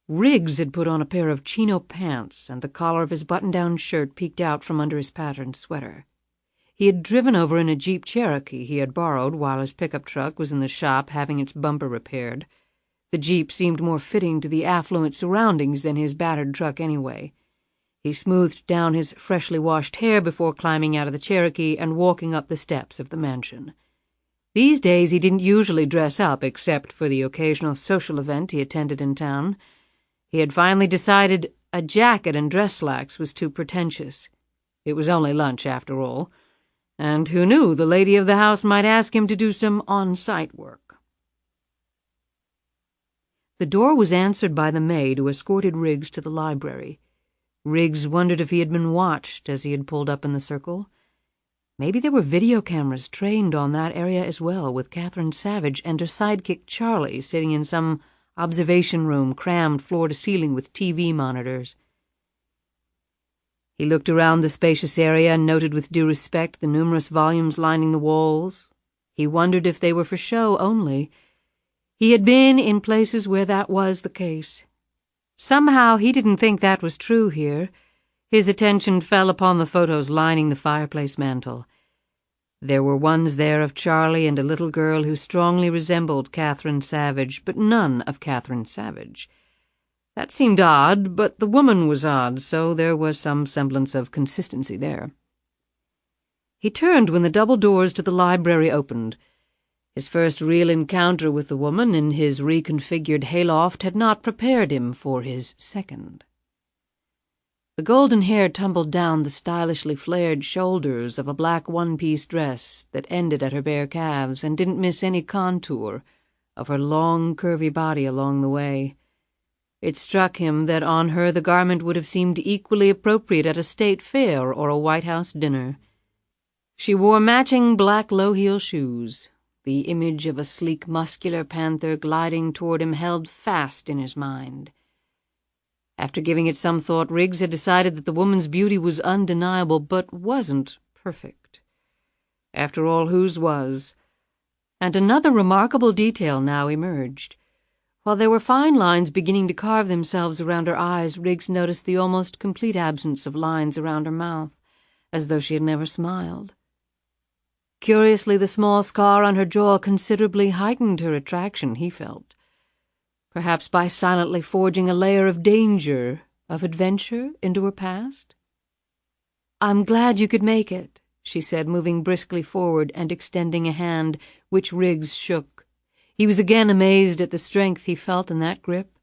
Riggs had put on a pair of chino pants, and the collar of his button-down shirt peeked out from under his patterned sweater. He had driven over in a Jeep Cherokee he had borrowed while his pickup truck was in the shop having its bumper repaired. The Jeep seemed more fitting to the affluent surroundings than his battered truck anyway. He smoothed down his freshly washed hair before climbing out of the Cherokee and walking up the steps of the mansion. These days he didn't usually dress up except for the occasional social event he attended in town. He had finally decided a jacket and dress slacks was too pretentious. It was only lunch, after all, and who knew, the lady of the house might ask him to do some on-site work. The door was answered by the maid who escorted Riggs to the library. Riggs wondered if he had been watched as he had pulled up in the circle. Maybe there were video cameras trained on that area as well, with Catherine Savage and her sidekick Charlie sitting in some observation room crammed floor to ceiling with TV monitors. He looked around the spacious area and noted with due respect the numerous volumes lining the walls. He wondered if they were for show only. He had been in places where that was the case. Somehow he didn't think that was true here. His attention fell upon the photos lining the fireplace mantel. There were ones there of Charlie and a little girl who strongly resembled Catherine Savage, but none of Catherine Savage. That seemed odd, but the woman was odd, so there was some semblance of consistency there. He turned when the double doors to the library opened. His first real encounter with the woman in his reconfigured hayloft had not prepared him for his second. The golden hair tumbled down the stylishly flared shoulders of a black one-piece dress that ended at her bare calves and didn't miss any contour of her long, curvy body along the way. It struck him that on her the garment would have seemed equally appropriate at a state fair or a White House dinner. She wore matching black low-heel shoes. The image of a sleek, muscular panther gliding toward him held fast in his mind. After giving it some thought, Riggs had decided that the woman's beauty was undeniable, but wasn't perfect. After all, whose was? And another remarkable detail now emerged. While there were fine lines beginning to carve themselves around her eyes, Riggs noticed the almost complete absence of lines around her mouth, as though she had never smiled. Curiously, the small scar on her jaw considerably heightened her attraction, he felt. Perhaps by silently forging a layer of danger, of adventure, into her past? "I'm glad you could make it," she said, moving briskly forward and extending a hand, which Riggs shook. He was again amazed at the strength he felt in that grip.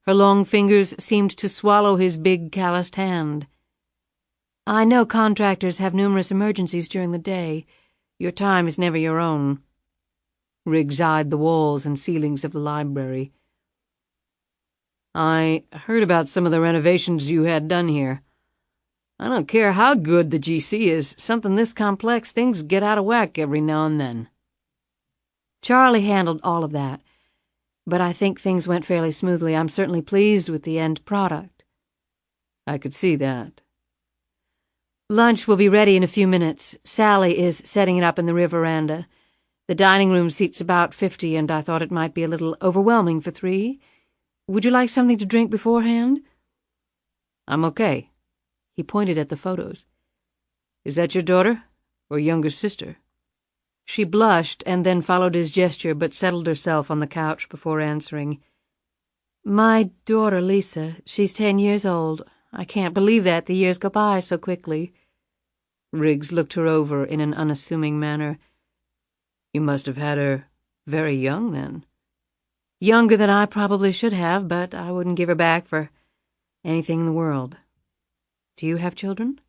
Her long fingers seemed to swallow his big, calloused hand. "I know contractors have numerous emergencies during the day. Your time is never your own." Riggs eyed the walls and ceilings of the library. "I heard about some of the renovations you had done here. I don't care how good the GC is, something this complex, things get out of whack every now and then." "Charlie handled all of that, but I think things went fairly smoothly. I'm certainly pleased with the end product." "I could see that." "Lunch will be ready in a few minutes. Sally is setting it up in the rear veranda. The dining room seats about 50, and I thought it might be a little overwhelming for 3. Would you like something to drink beforehand?" "I'm okay." He pointed at the photos. "Is that your daughter or younger sister?" She blushed and then followed his gesture but settled herself on the couch before answering. "My daughter, Lisa. She's 10 years old. I can't believe that the years go by so quickly." Riggs looked her over in an unassuming manner. "You must have had her very young, then." "Younger than I probably should have, but I wouldn't give her back for anything in the world. Do you have children?"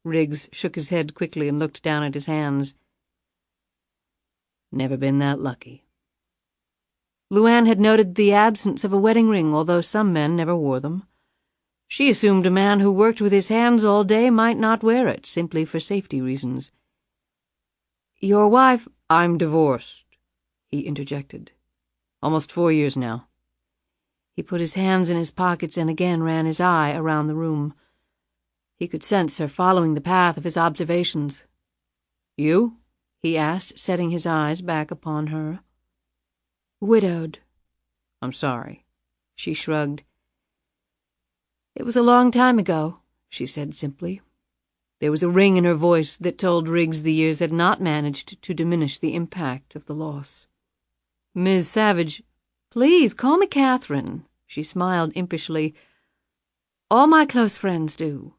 Riggs shook his head quickly and looked down at his hands. "Never been that lucky." LuAnn had noted the absence of a wedding ring, although some men never wore them. She assumed a man who worked with his hands all day might not wear it, simply for safety reasons. "Your wife—" "I'm divorced," he interjected. "Almost 4 years now." He put his hands in his pockets and again ran his eye around the room. He could sense her following the path of his observations. "You?" he asked, setting his eyes back upon her. "Widowed." "I'm sorry." She shrugged. "It was a long time ago," she said simply. There was a ring in her voice that told Riggs the years had not managed to diminish the impact of the loss. "Ms. Savage—" "Please, call me Catherine." She smiled impishly. "All my close friends do."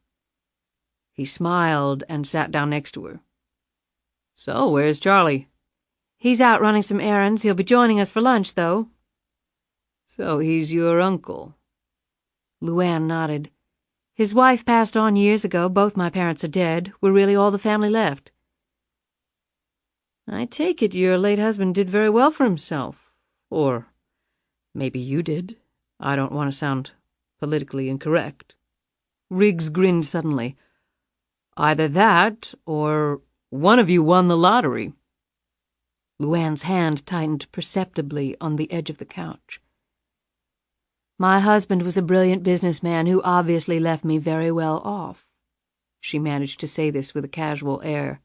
He smiled and sat down next to her. "So, where's Charlie?" "He's out running some errands. He'll be joining us for lunch, though." "So he's your uncle?" LuAnn nodded. "His wife passed on years ago. Both my parents are dead. We're really all the family left." "I take it your late husband did very well for himself. Or maybe you did. I don't want to sound politically incorrect." Riggs grinned suddenly. "Either that, or one of you won the lottery." LuAnn's hand tightened perceptibly on the edge of the couch. "My husband was a brilliant businessman who obviously left me very well off." She managed to say this with a casual air.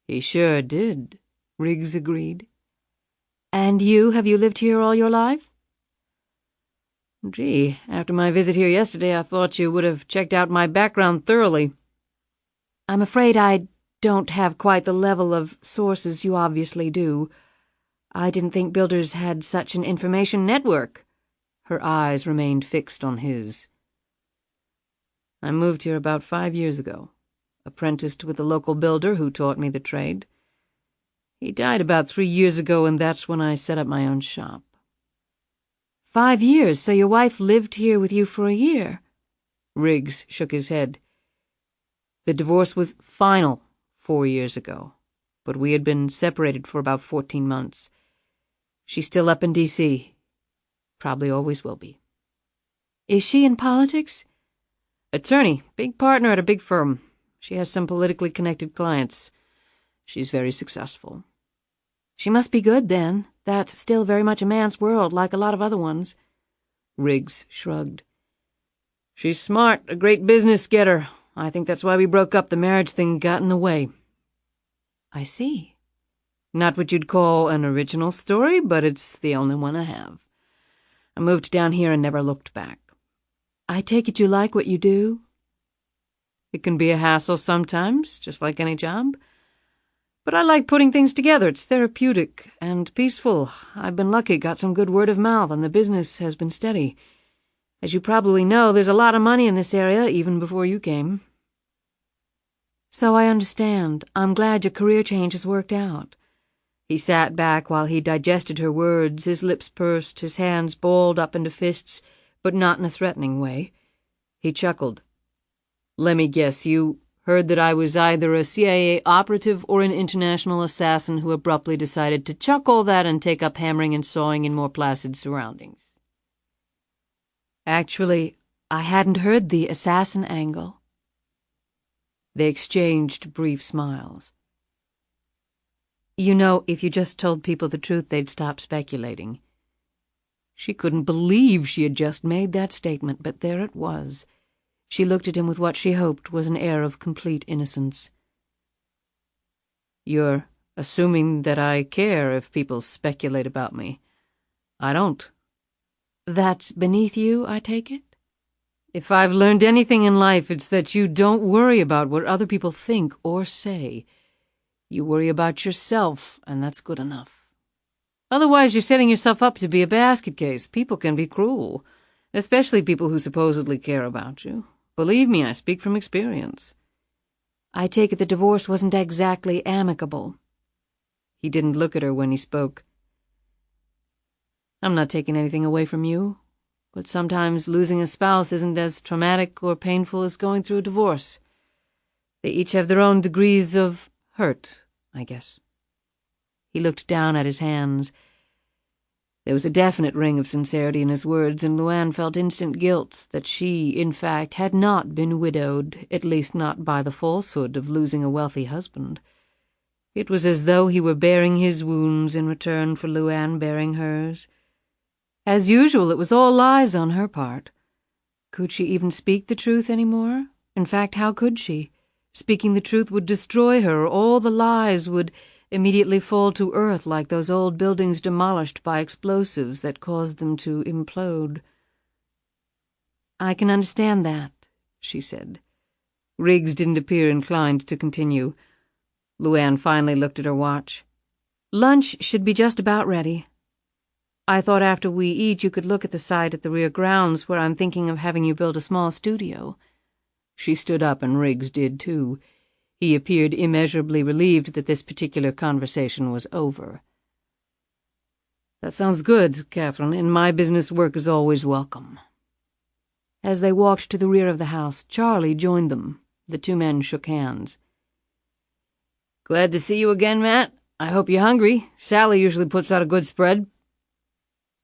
"He sure did," Riggs agreed. "And you, have you lived here all your life?" "Gee, after my visit here yesterday, I thought you would have checked out my background thoroughly." "I'm afraid I don't have quite the level of sources you obviously do. I didn't think builders had such an information network." Her eyes remained fixed on his. "I moved here about 5 years ago. Apprenticed with a local builder who taught me the trade. He died about 3 years ago, and that's when I set up my own shop." 5 years, so your wife lived here with you for a year?" Riggs shook his head. "The divorce was final 4 years ago, but we had been separated for about 14 months. She's still up in D.C. Probably always will be." "Is she in politics?" "Attorney, big partner at a big firm. She has some politically connected clients. She's very successful." "She must be good, then. That's still very much a man's world, like a lot of other ones." Riggs shrugged. "She's smart, a great business getter. I think that's why we broke up. The marriage thing got in the way." "I see." "Not what you'd call an original story, but it's the only one I have. I moved down here and never looked back." "I take it you like what you do?" "It can be a hassle sometimes, just like any job. But I like putting things together. It's therapeutic and peaceful. I've been lucky, got some good word of mouth, and the business has been steady. As you probably know, there's a lot of money in this area, even before you came." "So I understand. I'm glad your career change has worked out. He sat back while he digested her words, his lips pursed, his hands balled up into fists, but not in a threatening way. He chuckled. "Let me guess, you heard that I was either a CIA operative or an international assassin who abruptly decided to chuck all that and take up hammering and sawing in more placid surroundings." "Actually, I hadn't heard the assassin angle." They exchanged brief smiles. "You know, if you just told people the truth, they'd stop speculating." She couldn't believe she had just made that statement, but there it was. She looked at him with what she hoped was an air of complete innocence. "You're assuming that I care if people speculate about me. I don't." "That's beneath you, I take it?" "If I've learned anything in life, it's that you don't worry about what other people think or say. You worry about yourself, and that's good enough. Otherwise, you're setting yourself up to be a basket case. People can be cruel, especially people who supposedly care about you. Believe me, I speak from experience." "I take it the divorce wasn't exactly amicable." He didn't look at her when he spoke. "I'm not taking anything away from you, but sometimes losing a spouse isn't as traumatic or painful as going through a divorce. They each have their own degrees of hurt, I guess." He looked down at his hands. There was a definite ring of sincerity in his words, and LuAnn felt instant guilt that she, in fact, had not been widowed, at least not by the falsehood of losing a wealthy husband. It was as though he were bearing his wounds in return for LuAnn bearing hers. As usual, it was all lies on her part. Could she even speak the truth any more? In fact, how could she? Speaking the truth would destroy her. All the lies would immediately fall to earth like those old buildings demolished by explosives that caused them to implode. "I can understand that," she said. Riggs didn't appear inclined to continue. LuAnn finally looked at her watch. "Lunch should be just about ready. I thought after we eat you could look at the site at the rear grounds where I'm thinking of having you build a small studio." She stood up, and Riggs did too. He appeared immeasurably relieved that this particular conversation was over. "That sounds good, Catherine, and my business work is always welcome." As they walked to the rear of the house, Charlie joined them. The two men shook hands. "Glad to see you again, Matt. I hope you're hungry. Sally usually puts out a good spread."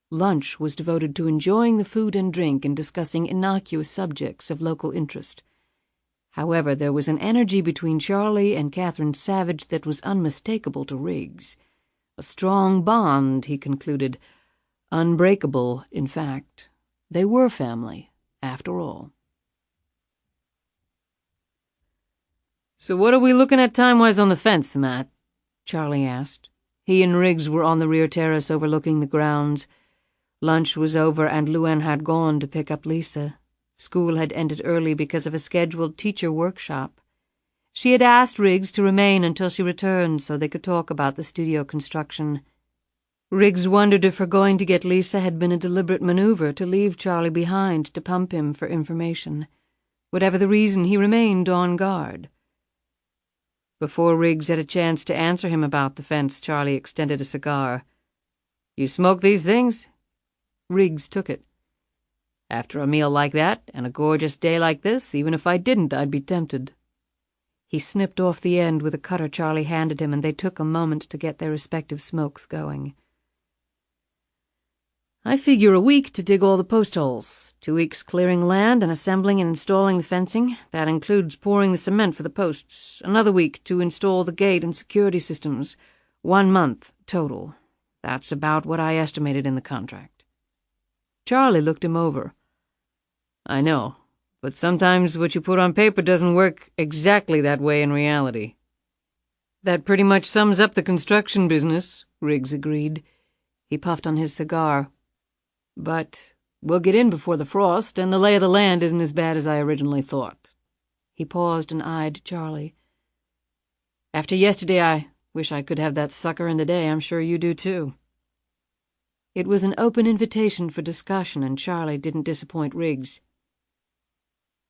Lunch was devoted to enjoying the food and drink and discussing innocuous subjects of local interest. However, there was an energy between Charlie and Catherine Savage that was unmistakable to Riggs. A strong bond, he concluded. Unbreakable, in fact. They were family, after all. "So what are we looking at time-wise on the fence, Matt?" Charlie asked. He and Riggs were on the rear terrace overlooking the grounds. Lunch was over, and LuAnn had gone to pick up Lisa. School had ended early because of a scheduled teacher workshop. She had asked Riggs to remain until she returned so they could talk about the studio construction. Riggs wondered if her going to get Lisa had been a deliberate maneuver to leave Charlie behind to pump him for information. Whatever the reason, he remained on guard. Before Riggs had a chance to answer him about the fence, Charlie extended a cigar. "You smoke these things?" Riggs took it. "After a meal like that, and a gorgeous day like this, even if I didn't, I'd be tempted." He snipped off the end with a cutter Charlie handed him, and they took a moment to get their respective smokes going. "I figure a week to dig all the post holes, 2 weeks clearing land and assembling and installing the fencing. That includes pouring the cement for the posts. Another week to install the gate and security systems. 1 month total. That's about what I estimated in the contract." Charlie looked him over. "I know, but sometimes what you put on paper doesn't work exactly that way in reality." "That pretty much sums up the construction business," Riggs agreed. He puffed on his cigar. "But we'll get in before the frost, and the lay of the land isn't as bad as I originally thought." He paused and eyed Charlie. "After yesterday, I wish I could have that sucker in today. I'm sure you do, too." It was an open invitation for discussion, and Charlie didn't disappoint Riggs.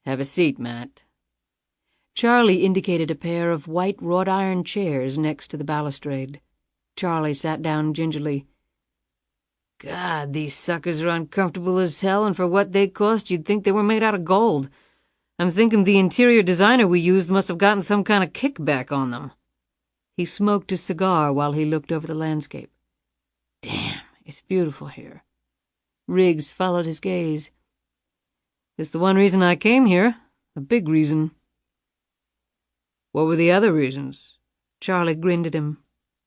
"Have a seat, Matt." Charlie indicated a pair of white wrought-iron chairs next to the balustrade. Charlie sat down gingerly. God, these suckers are uncomfortable as hell, and for what they cost, you'd think they were made out of gold. I'm thinking the interior designer we used must have gotten some kind of kickback on them. He smoked his cigar while he looked over the landscape. Damn, it's beautiful here. Riggs followed his gaze. It's the one reason I came here. A big reason. What were the other reasons? Charlie grinned at him.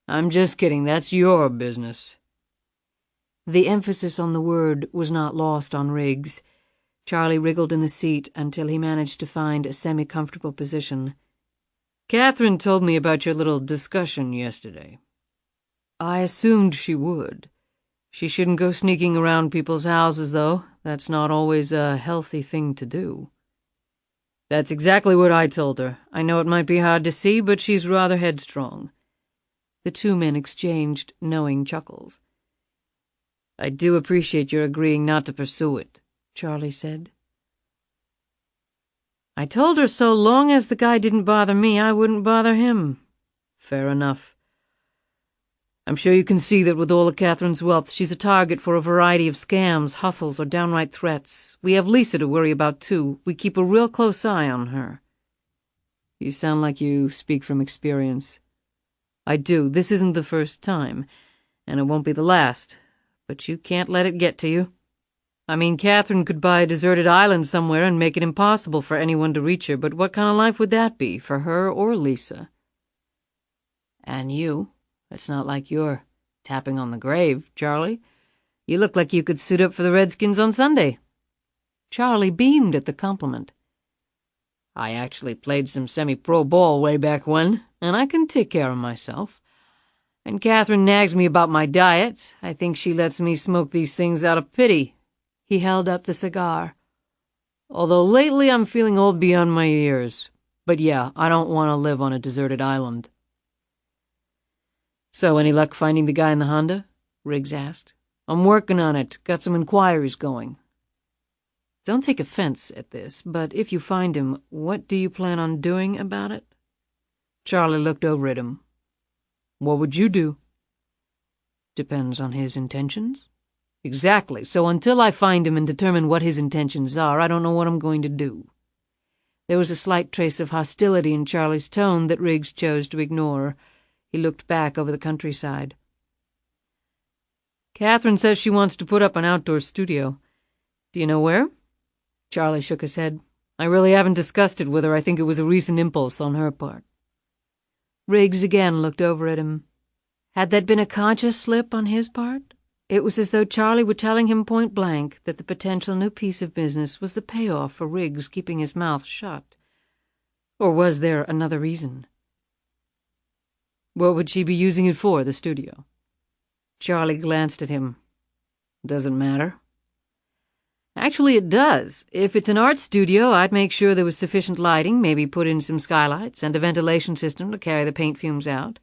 I'm just kidding. That's your business. The emphasis on the word was not lost on Riggs. Charlie wriggled in the seat until he managed to find a semi-comfortable position. Catherine told me about your little discussion yesterday. I assumed she would. She shouldn't go sneaking around people's houses, though. That's not always a healthy thing to do. That's exactly what I told her. I know it might be hard to see, but she's rather headstrong. The two men exchanged knowing chuckles. I do appreciate your agreeing not to pursue it, Charlie said. I told her so long as the guy didn't bother me, I wouldn't bother him. Fair enough. I'm sure you can see that with all of Catherine's wealth, she's a target for a variety of scams, hustles, or downright threats. We have Lisa to worry about, too. We keep a real close eye on her. You sound like you speak from experience. I do. This isn't the first time, and it won't be the last. But you can't let it get to you. I mean, Catherine could buy a deserted island somewhere and make it impossible for anyone to reach her, but what kind of life would that be, for her or Lisa? And you? It's not like you're tapping on the grave, Charlie. You look like you could suit up for the Redskins on Sunday. Charlie beamed at the compliment. I actually played some semi-pro ball way back when, and I can take care of myself. And Catherine nags me about my diet. I think she lets me smoke these things out of pity. He held up the cigar. Although lately I'm feeling old beyond my years. But yeah, I don't want to live on a deserted island. So, any luck finding the guy in the Honda? Riggs asked. I'm working on it. Got some inquiries going. Don't take offense at this, but if you find him, what do you plan on doing about it? Charlie looked over at him. What would you do? Depends on his intentions. Exactly. So until I find him and determine what his intentions are, I don't know what I'm going to do. There was a slight trace of hostility in Charlie's tone that Riggs chose to ignore. He looked back over the countryside. Catherine says she wants to put up an outdoor studio. Do you know where? Charlie shook his head. I really haven't discussed it with her. I think it was a recent impulse on her part. Riggs again looked over at him. Had that been a conscious slip on his part? It was as though Charlie were telling him point blank that the potential new piece of business was the payoff for Riggs keeping his mouth shut. Or was there another reason? What would she be using it for, the studio? Charlie glanced at him. Doesn't matter. Actually, it does. If it's an art studio, I'd make sure there was sufficient lighting, maybe put in some skylights and a ventilation system to carry the paint fumes out.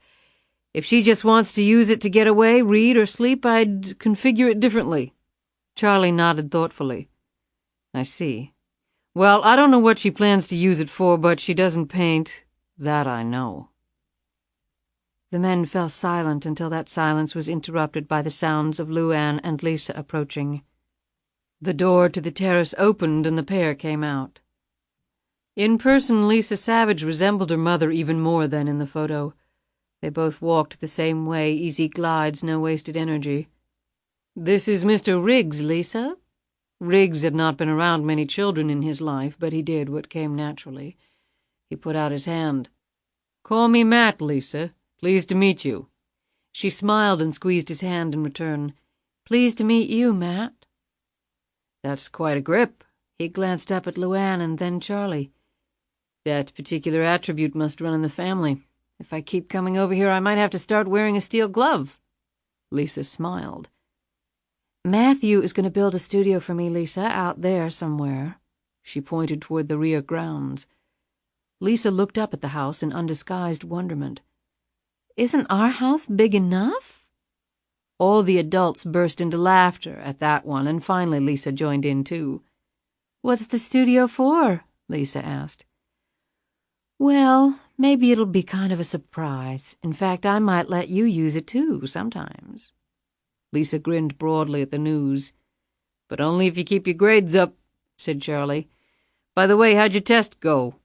If she just wants to use it to get away, read, or sleep, I'd configure it differently. Charlie nodded thoughtfully. I see. Well, I don't know what she plans to use it for, but she doesn't paint. That I know. The men fell silent until that silence was interrupted by the sounds of LuAnn and Lisa approaching. The door to the terrace opened and the pair came out. In person, Lisa Savage resembled her mother even more than in the photo. They both walked the same way, easy glides, no wasted energy. This is Mr. Riggs, Lisa. Riggs had not been around many children in his life, but he did what came naturally. He put out his hand. Call me Matt, Lisa. Pleased to meet you. She smiled and squeezed his hand in return. Pleased to meet you, Matt. That's quite a grip. He glanced up at LuAnn and then Charlie. That particular attribute must run in the family. If I keep coming over here, I might have to start wearing a steel glove. Lisa smiled. Matthew is going to build a studio for me, Lisa, out there somewhere. She pointed toward the rear grounds. Lisa looked up at the house in undisguised wonderment. Isn't our house big enough? All the adults burst into laughter at that one, and finally Lisa joined in, too. What's the studio for? Lisa asked. Well, Maybe it'll be kind of a surprise. In fact, I might let you use it too, sometimes. Lisa grinned broadly at the news. "But only if you keep your grades up," said Charlie. "By the way, how'd your test go?"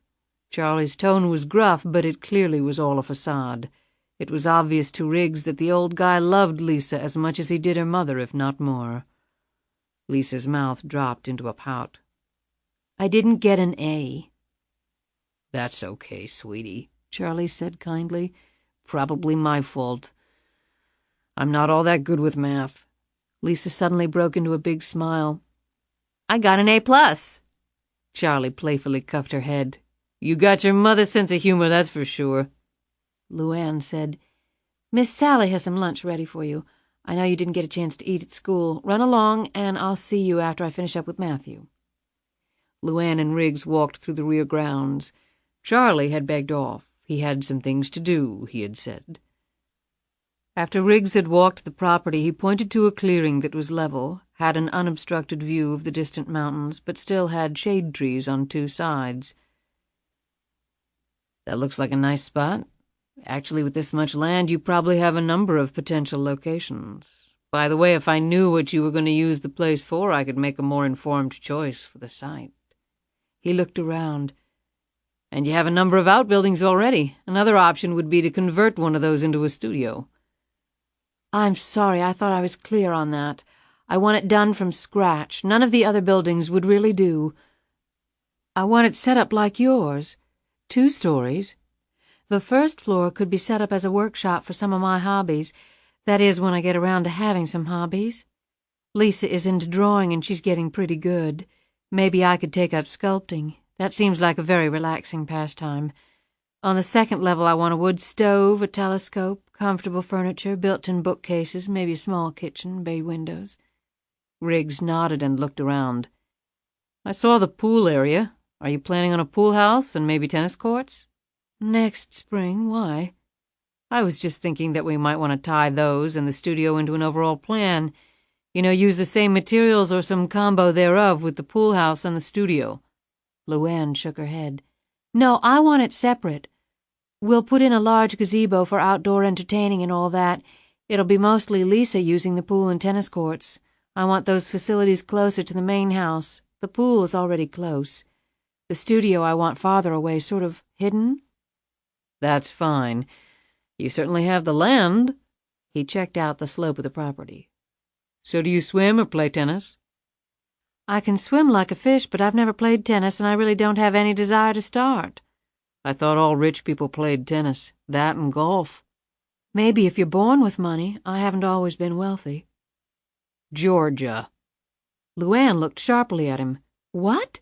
Charlie's tone was gruff, but it clearly was all a facade. It was obvious to Riggs that the old guy loved Lisa as much as he did her mother, if not more. Lisa's mouth dropped into a pout. "I didn't get an A." "That's okay, sweetie," Charlie said kindly. "Probably my fault. I'm not all that good with math." Lisa suddenly broke into a big smile. "I got an A+. Charlie playfully cuffed her head. "You got your mother's sense of humor, that's for sure." LuAnn said, "Miss Sally has some lunch ready for you. I know you didn't get a chance to eat at school. Run along, and I'll see you after I finish up with Matthew." LuAnn and Riggs walked through the rear grounds. Charlie had begged off. He had some things to do, he had said. After Riggs had walked the property, he pointed to a clearing that was level, had an unobstructed view of the distant mountains, but still had shade trees on two sides. "That looks like a nice spot. Actually, with this much land, you probably have a number of potential locations. By the way, if I knew what you were going to use the place for, I could make a more informed choice for the site." He looked around. "And you have a number of outbuildings already. Another option would be to convert one of those into a studio." "I'm sorry, I thought I was clear on that. I want it done from scratch. None of the other buildings would really do. I want it set up like yours. 2 stories. The first floor could be set up as a workshop for some of my hobbies. That is, when I get around to having some hobbies. Lisa is into drawing and she's getting pretty good. Maybe I could take up sculpting. That seems like a very relaxing pastime. On the second level, I want a wood stove, a telescope, comfortable furniture, built-in bookcases, maybe a small kitchen, bay windows." Riggs nodded and looked around. "I saw the pool area. Are you planning on a pool house and maybe tennis courts?" "Next spring. Why?" "I was just thinking that we might want to tie those and the studio into an overall plan. You know, use the same materials or some combo thereof with the pool house and the studio." LuAnn shook her head. "No, I want it separate. We'll put in a large gazebo for outdoor entertaining and all that. It'll be mostly Lisa using the pool and tennis courts. I want those facilities closer to the main house. The pool is already close. The studio I want farther away, sort of hidden." "That's fine. You certainly have the land." He checked out the slope of the property. "So do you swim or play tennis?" "I can swim like a fish, but I've never played tennis, and I really don't have any desire to start." "I thought all rich people played tennis. That and golf." "Maybe if you're born with money. I haven't always been wealthy." "Georgia." LuAnn looked sharply at him. "What?"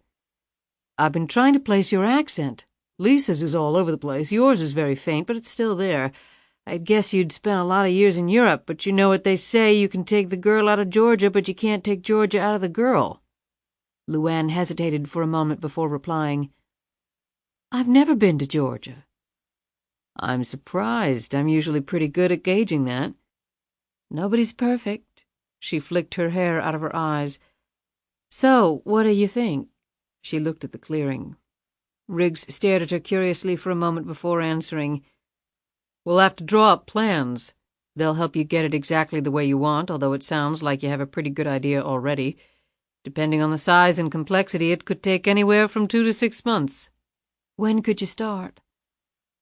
"I've been trying to place your accent. Lisa's is all over the place. Yours is very faint, but it's still there. I'd guess you'd spent a lot of years in Europe, but you know what they say, you can take the girl out of Georgia, but you can't take Georgia out of the girl." LuAnn hesitated for a moment before replying. "I've never been to Georgia." "I'm surprised. I'm usually pretty good at gauging that." "Nobody's perfect." She flicked her hair out of her eyes. "So, what do you think?" She looked at the clearing. Riggs stared at her curiously for a moment before answering. "We'll have to draw up plans. They'll help you get it exactly the way you want, although it sounds like you have a pretty good idea already. Depending on the size and complexity, it could take anywhere from 2 to 6 months." "When could you start?"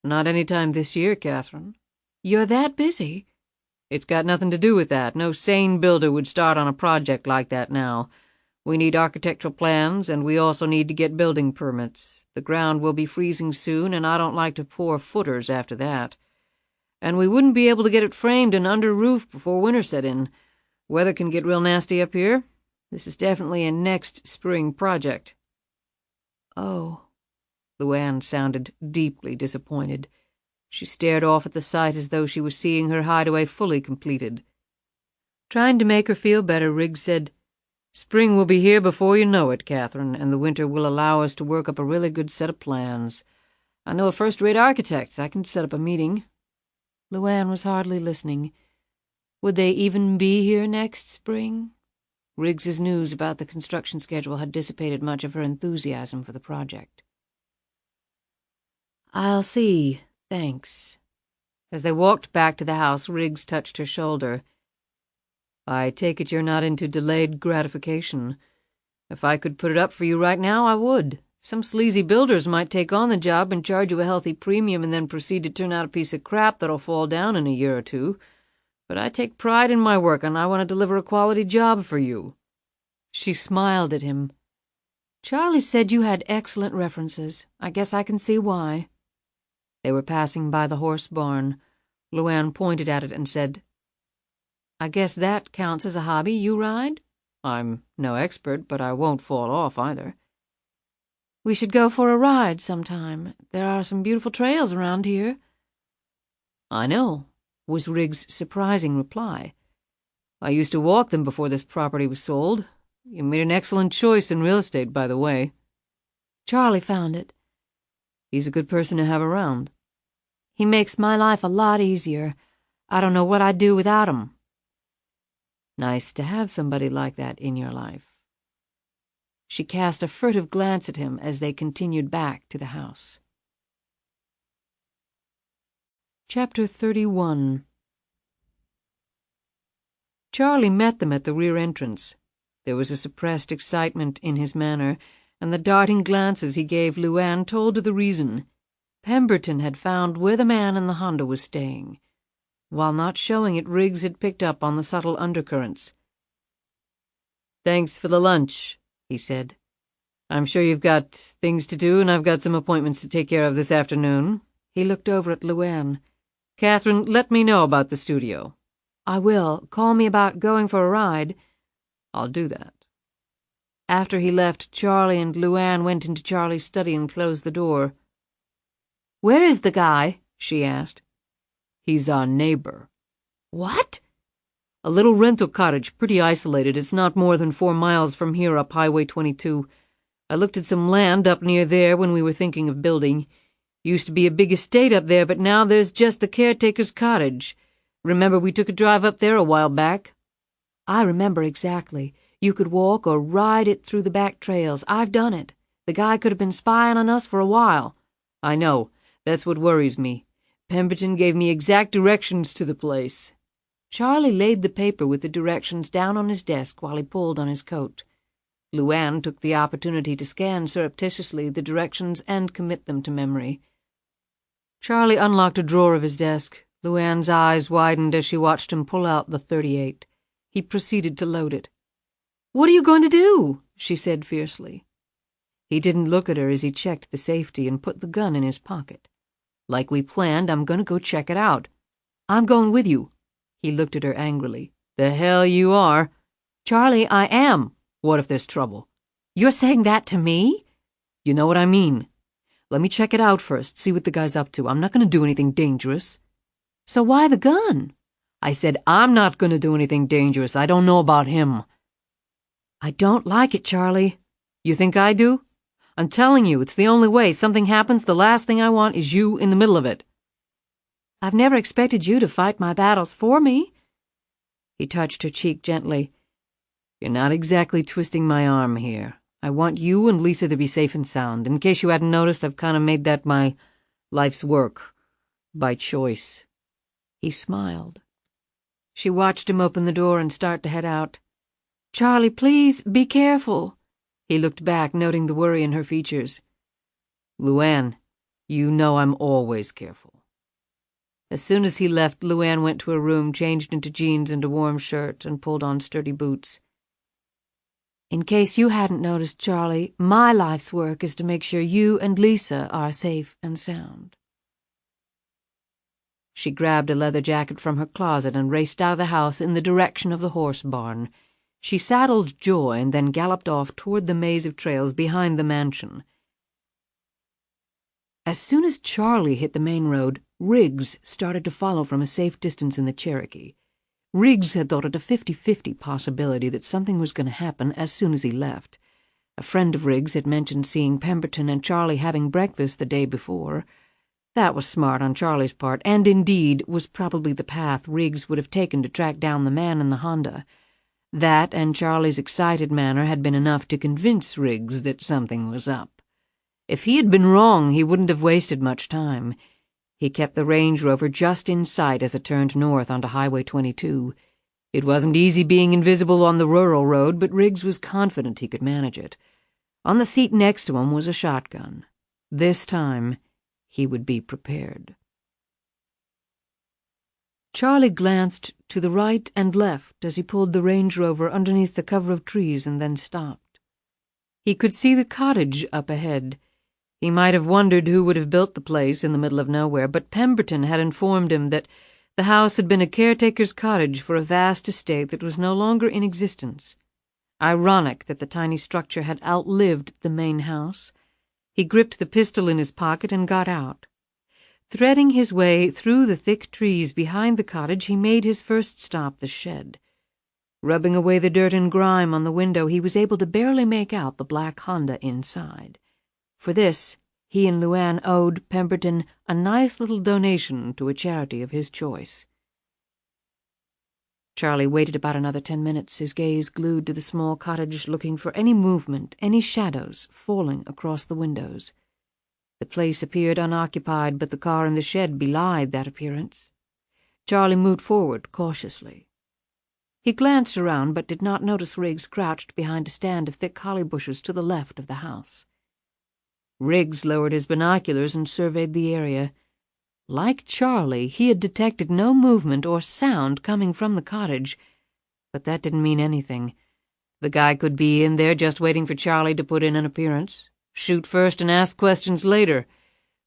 "Not any time this year, Catherine." "You're that busy?" "It's got nothing to do with that. No sane builder would start on a project like that now. We need architectural plans, and we also need to get building permits. The ground will be freezing soon, and I don't like to pour footers after that. And we wouldn't be able to get it framed and under roof before winter set in. Weather can get real nasty up here. This is definitely a next spring project." "Oh." LuAnn sounded deeply disappointed. She stared off at the site as though she was seeing her hideaway fully completed. Trying to make her feel better, Riggs said, "Spring will be here before you know it, Catherine, and the winter will allow us to work up a really good set of plans. I know a first-rate architect. I can set up a meeting." LuAnn was hardly listening. Would they even be here next spring? Riggs's news about the construction schedule had dissipated much of her enthusiasm for the project. I'll see. Thanks. As they walked back to the house, Riggs touched her shoulder. I take it you're not into delayed gratification. If I could put it up for you right now, I would. Some sleazy builders might take on the job and charge you a healthy premium and then proceed to turn out a piece of crap that'll fall down in a year or two. But I take pride in my work, and I want to deliver a quality job for you. She smiled at him. Charlie said you had excellent references. I guess I can see why. They were passing by the horse barn. LuAnn pointed at it and said, I guess that counts as a hobby. You ride? I'm no expert, but I won't fall off either. We should go for a ride sometime. There are some beautiful trails around here. I know, was Riggs' surprising reply. I used to walk them before this property was sold. You made an excellent choice in real estate, by the way. Charlie found it. He's a good person to have around. He makes my life a lot easier. I don't know what I'd do without him. Nice to have somebody like that in your life. She cast a furtive glance at him as they continued back to the house. Chapter 31. Charlie met them at the rear entrance. There was a suppressed excitement in his manner, and the darting glances he gave LuAnn told her the reason. Pemberton had found where the man in the Honda was staying. While not showing it, Riggs had picked up on the subtle undercurrents. Thanks for the lunch, he said. I'm sure you've got things to do, and I've got some appointments to take care of this afternoon. He looked over at LuAnn. Catherine, let me know about the studio. I will. Call me about going for a ride. I'll do that. After he left, Charlie and LuAnn went into Charlie's study and closed the door. Where is the guy? She asked. He's our neighbor. What? A little rental cottage, pretty isolated. It's not more than 4 miles from here up Highway 22. I looked at some land up near there when we were thinking of building. Used to be a big estate up there, but now there's just the caretaker's cottage. Remember we took a drive up there a while back? I remember exactly. You could walk or ride it through the back trails. I've done it. The guy could have been spying on us for a while. I know. That's what worries me. Pemberton gave me exact directions to the place. Charlie laid the paper with the directions down on his desk while he pulled on his coat. LuAnn took the opportunity to scan surreptitiously the directions and commit them to memory. Charlie unlocked a drawer of his desk. LuAnn's eyes widened as she watched him pull out the .38. He proceeded to load it. What are you going to do? She said fiercely. He didn't look at her as he checked the safety and put the gun in his pocket. Like we planned, I'm going to go check it out. I'm going with you. He looked at her angrily. The hell you are. Charlie, I am. What if there's trouble? You're saying that to me? You know what I mean. Let me check it out first, see what the guy's up to. I'm not going to do anything dangerous. So why the gun? I said I'm not going to do anything dangerous. I don't know about him. I don't like it, Charlie. You think I do? I'm telling you, it's the only way. Something happens, the last thing I want is you in the middle of it. I've never expected you to fight my battles for me. He touched her cheek gently. You're not exactly twisting my arm here. I want you and Lisa to be safe and sound. In case you hadn't noticed, I've kind of made that my life's work. By choice. He smiled. She watched him open the door and start to head out. Charlie, please, be careful. He looked back, noting the worry in her features. LuAnn, you know I'm always careful. As soon as he left, LuAnn went to her room, changed into jeans and a warm shirt, and pulled on sturdy boots. In case you hadn't noticed, Charlie, my life's work is to make sure you and Lisa are safe and sound. She grabbed a leather jacket from her closet and raced out of the house in the direction of the horse barn. She saddled Joy and then galloped off toward the maze of trails behind the mansion. As soon as Charlie hit the main road, Riggs started to follow from a safe distance in the Cherokee. Riggs had thought it a 50-50 possibility that something was going to happen as soon as he left. A friend of Riggs had mentioned seeing Pemberton and Charlie having breakfast the day before. That was smart on Charlie's part, and indeed was probably the path Riggs would have taken to track down the man in the Honda. That and Charlie's excited manner had been enough to convince Riggs that something was up. If he had been wrong, he wouldn't have wasted much time. He kept the Range Rover just in sight as it turned north onto Highway 22. It wasn't easy being invisible on the rural road, but Riggs was confident he could manage it. On the seat next to him was a shotgun. This time, he would be prepared. Charlie glanced to the right and left as he pulled the Range Rover underneath the cover of trees and then stopped. He could see the cottage up ahead. He might have wondered who would have built the place in the middle of nowhere, but Pemberton had informed him that the house had been a caretaker's cottage for a vast estate that was no longer in existence. Ironic that the tiny structure had outlived the main house. He gripped the pistol in his pocket and got out. Threading his way through the thick trees behind the cottage, he made his first stop the shed. Rubbing away the dirt and grime on the window, he was able to barely make out the black Honda inside. For this, he and LuAnn owed Pemberton a nice little donation to a charity of his choice. Charlie waited about another 10 minutes, his gaze glued to the small cottage, looking for any movement, any shadows falling across the windows. The place appeared unoccupied, but the car in the shed belied that appearance. Charlie moved forward cautiously. He glanced around, but did not notice Riggs crouched behind a stand of thick holly bushes to the left of the house. Riggs lowered his binoculars and surveyed the area. Like Charlie, he had detected no movement or sound coming from the cottage, but that didn't mean anything. The guy could be in there just waiting for Charlie to put in an appearance. Shoot first and ask questions later.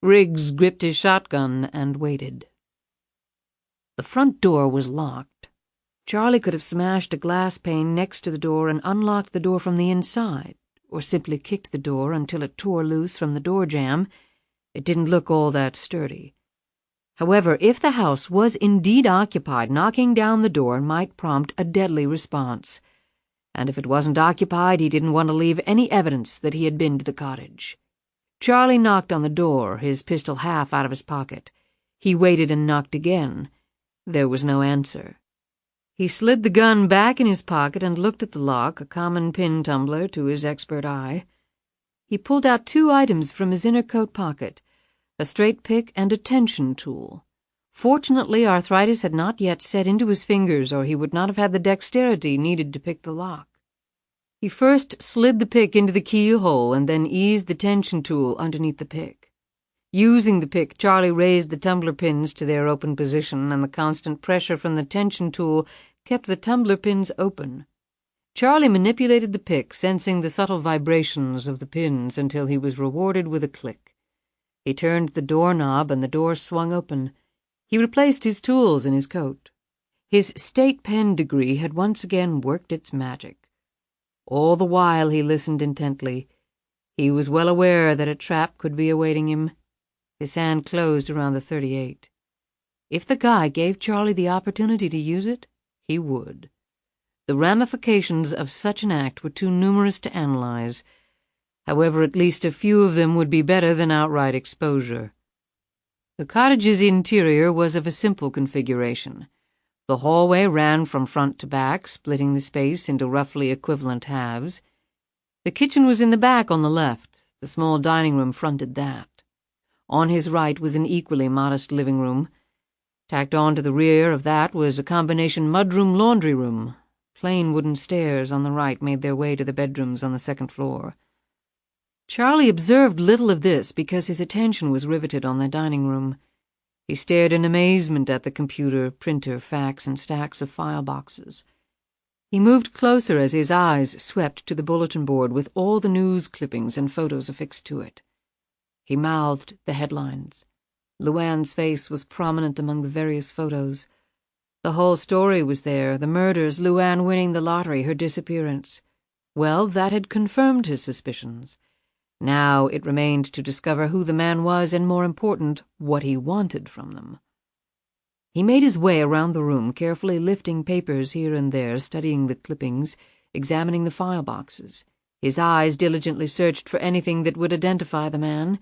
Riggs gripped his shotgun and waited. The front door was locked. Charlie could have smashed a glass pane next to the door and unlocked the door from the inside, or simply kicked the door until it tore loose from the door jamb. It didn't look all that sturdy. However, if the house was indeed occupied, knocking down the door might prompt a deadly response. And if it wasn't occupied, he didn't want to leave any evidence that he had been to the cottage. Charlie knocked on the door, his pistol half out of his pocket. He waited and knocked again. There was no answer. He slid the gun back in his pocket and looked at the lock, a common pin tumbler to his expert eye. He pulled out 2 items from his inner coat pocket, a straight pick and a tension tool. Fortunately, arthritis had not yet set into his fingers, or he would not have had the dexterity needed to pick the lock. He first slid the pick into the keyhole and then eased the tension tool underneath the pick. Using the pick, Charlie raised the tumbler pins to their open position, and the constant pressure from the tension tool kept the tumbler pins open. Charlie manipulated the pick, sensing the subtle vibrations of the pins until he was rewarded with a click. He turned the doorknob and the door swung open. He replaced his tools in his coat. His state pen degree had once again worked its magic. All the while he listened intently. He was well aware that a trap could be awaiting him. His hand closed around the .38. If the guy gave Charlie the opportunity to use it, he would. The ramifications of such an act were too numerous to analyze. However, at least a few of them would be better than outright exposure. The cottage's interior was of a simple configuration. The hallway ran from front to back, splitting the space into roughly equivalent halves. The kitchen was in the back on the left. The small dining room fronted that. On his right was an equally modest living room. Tacked on to the rear of that was a combination mudroom-laundry room. Plain wooden stairs on the right made their way to the bedrooms on the second floor. Charlie observed little of this because his attention was riveted on the dining room. He stared in amazement at the computer, printer, fax, and stacks of file boxes. He moved closer as his eyes swept to the bulletin board with all the news clippings and photos affixed to it. He mouthed the headlines. LuAnn's face was prominent among the various photos. The whole story was there, the murders, LuAnn winning the lottery, her disappearance. Well, that had confirmed his suspicions. Now it remained to discover who the man was and, more important, what he wanted from them. He made his way around the room, carefully lifting papers here and there, studying the clippings, examining the file boxes. His eyes diligently searched for anything that would identify the man.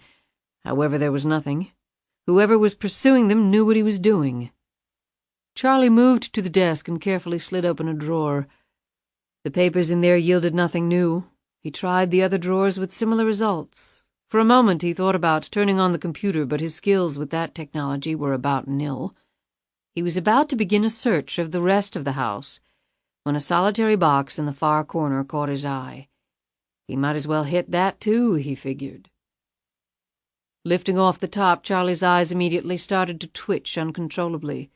However, there was nothing. Whoever was pursuing them knew what he was doing. Charlie moved to the desk and carefully slid open a drawer. The papers in there yielded nothing new. He tried the other drawers with similar results. For a moment he thought about turning on the computer, but his skills with that technology were about nil. He was about to begin a search of the rest of the house when a solitary box in the far corner caught his eye. He might as well hit that too, he figured. Lifting off the top, Charlie's eyes immediately started to twitch uncontrollably.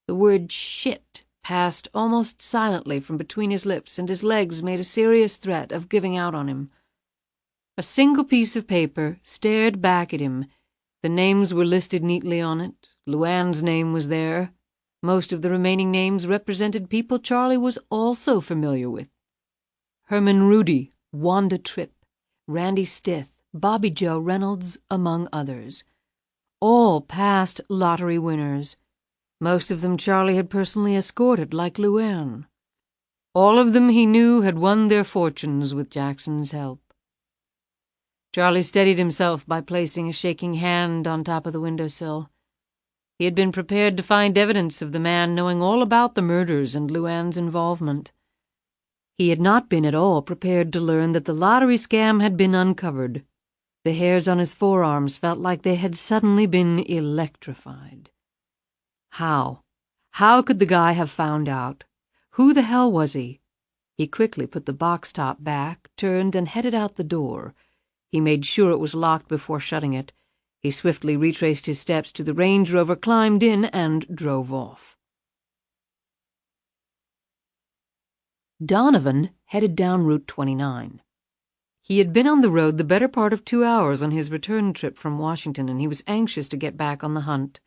The word shit passed almost silently from between his lips, and his legs made a serious threat of giving out on him. A single piece of paper stared back at him. The names were listed neatly on it. LuAnn's name was there. Most of the remaining names represented people Charlie was also familiar with. Herman Rudy, Wanda Tripp, Randy Stith, Bobby Joe Reynolds, among others. All past lottery winners. Most of them Charlie had personally escorted, like LuAnn. All of them he knew had won their fortunes with Jackson's help. Charlie steadied himself by placing a shaking hand on top of the windowsill. He had been prepared to find evidence of the man knowing all about the murders and LuAnn's involvement. He had not been at all prepared to learn that the lottery scam had been uncovered. The hairs on his forearms felt like they had suddenly been electrified. How? How could the guy have found out? Who the hell was he? He quickly put the box top back, turned, and headed out the door. He made sure it was locked before shutting it. He swiftly retraced his steps to the Range Rover, climbed in, and drove off. Donovan headed down Route 29. He had been on the road the better part of 2 hours on his return trip from Washington, and he was anxious to get back on the hunt.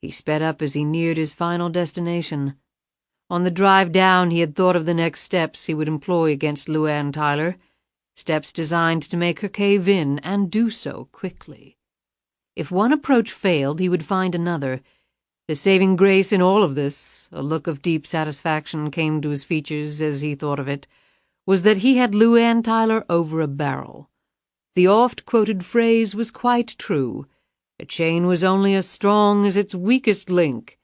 He sped up as he neared his final destination. On the drive down, he had thought of the next steps he would employ against LuAnn Tyler, steps designed to make her cave in, and do so quickly. If one approach failed, he would find another. The saving grace in all of this, a look of deep satisfaction came to his features as he thought of it, was that he had LuAnn Tyler over a barrel. The oft-quoted phrase was quite true. A chain was only as strong as its weakest link.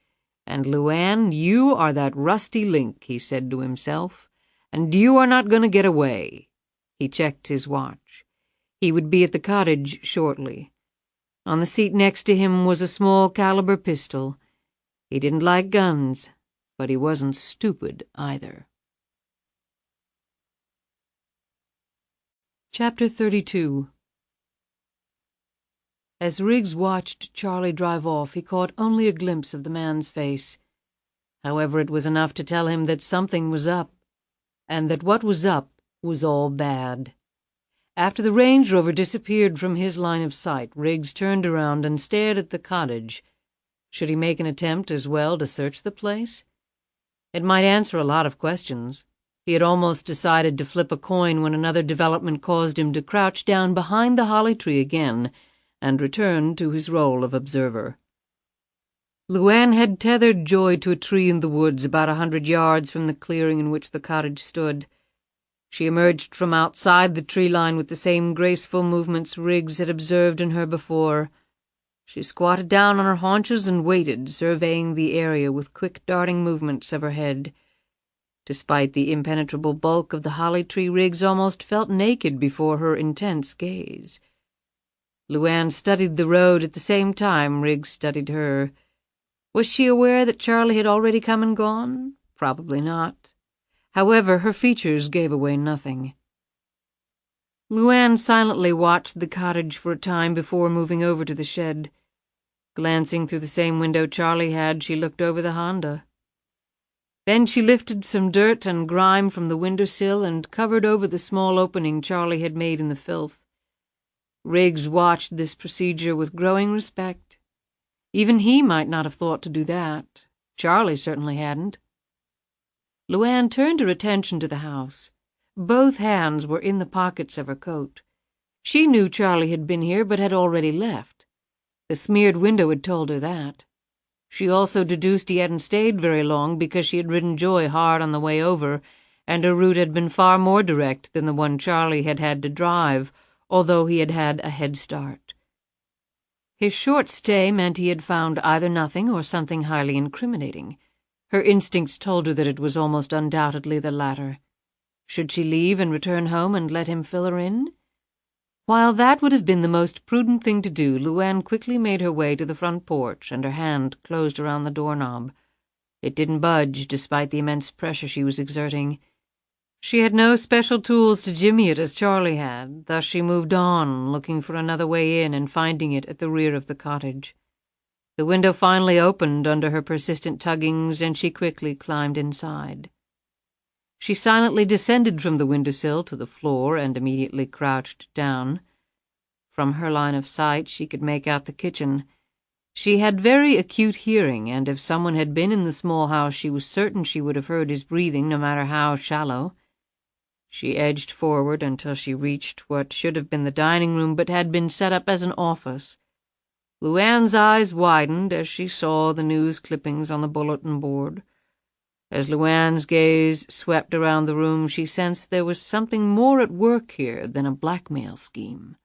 And LuAnn, you are that rusty link, he said to himself, and you are not going to get away. He checked his watch. He would be at the cottage shortly. On the seat next to him was a small-caliber pistol. He didn't like guns, but he wasn't stupid either. Chapter 32. As Riggs watched Charlie drive off, he caught only a glimpse of the man's face. However, it was enough to tell him that something was up, and that what was up was all bad. After the Range Rover disappeared from his line of sight, Riggs turned around and stared at the cottage. Should he make an attempt as well to search the place? It might answer a lot of questions. He had almost decided to flip a coin when another development caused him to crouch down behind the holly tree again and return to his role of observer. LuAnn had tethered Joy to a tree in the woods about 100 yards from the clearing in which the cottage stood. She emerged from outside the tree line with the same graceful movements Riggs had observed in her before. She squatted down on her haunches and waited, surveying the area with quick darting movements of her head. Despite the impenetrable bulk of the holly tree, Riggs almost felt naked before her intense gaze. LuAnn studied the road at the same time Riggs studied her. Was she aware that Charlie had already come and gone? Probably not. However, her features gave away nothing. LuAnn silently watched the cottage for a time before moving over to the shed. Glancing through the same window Charlie had, she looked over the Honda. Then she lifted some dirt and grime from the windowsill and covered over the small opening Charlie had made in the filth. Riggs watched this procedure with growing respect. Even he might not have thought to do that. Charlie certainly hadn't. LuAnn turned her attention to the house. Both hands were in the pockets of her coat. She knew Charlie had been here but had already left. The smeared window had told her that. She also deduced he hadn't stayed very long because she had ridden Joy hard on the way over, and her route had been far more direct than the one Charlie had had to drive, although he had had a head start. His short stay meant he had found either nothing or something highly incriminating. Her instincts told her that it was almost undoubtedly the latter. Should she leave and return home and let him fill her in? While that would have been the most prudent thing to do, LuAnn quickly made her way to the front porch, and her hand closed around the doorknob. It didn't budge, despite the immense pressure she was exerting. She had no special tools to jimmy it as Charlie had, thus she moved on, looking for another way in and finding it at the rear of the cottage. The window finally opened under her persistent tuggings, and she quickly climbed inside. She silently descended from the windowsill to the floor and immediately crouched down. From her line of sight she could make out the kitchen. She had very acute hearing, and if someone had been in the small house she was certain she would have heard his breathing, no matter how shallow. She edged forward until she reached what should have been the dining room but had been set up as an office. LuAnn's eyes widened as she saw the news clippings on the bulletin board. As LuAnn's gaze swept around the room, she sensed there was something more at work here than a blackmail scheme.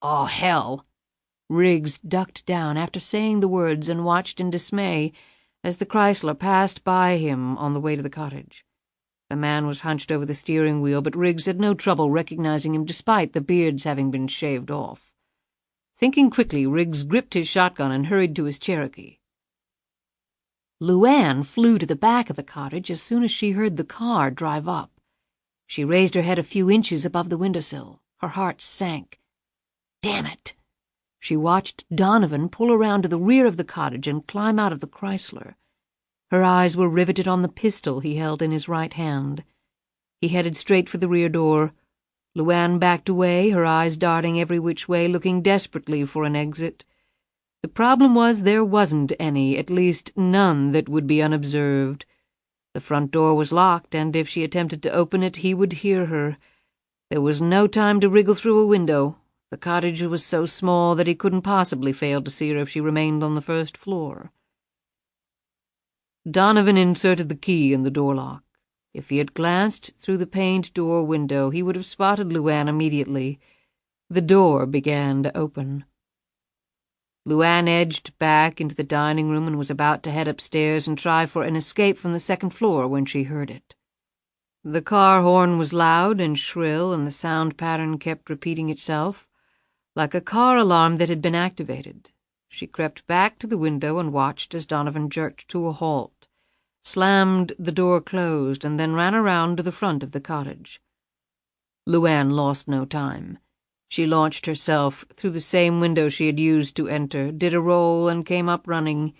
"Oh, hell!" Riggs ducked down after saying the words and watched in dismay as the Chrysler passed by him on the way to the cottage. The man was hunched over the steering wheel, but Riggs had no trouble recognizing him despite the beards having been shaved off. Thinking quickly, Riggs gripped his shotgun and hurried to his Cherokee. LuAnn flew to the back of the cottage as soon as she heard the car drive up. She raised her head a few inches above the windowsill. Her heart sank. Damn it! She watched Donovan pull around to the rear of the cottage and climb out of the Chrysler. Her eyes were riveted on the pistol he held in his right hand. He headed straight for the rear door. LuAnn backed away, her eyes darting every which way, looking desperately for an exit. The problem was there wasn't any, at least none that would be unobserved. The front door was locked, and if she attempted to open it, he would hear her. There was no time to wriggle through a window. The cottage was so small that he couldn't possibly fail to see her if she remained on the first floor. Donovan inserted the key in the door lock. If he had glanced through the paned door window, he would have spotted LuAnn immediately. The door began to open. LuAnn edged back into the dining room and was about to head upstairs and try for an escape from the second floor when she heard it. The car horn was loud and shrill, and the sound pattern kept repeating itself, like a car alarm that had been activated. She crept back to the window and watched as Donovan jerked to a halt, slammed the door closed, and then ran around to the front of the cottage. LuAnn lost no time. She launched herself through the same window she had used to enter, did a roll, and came up running.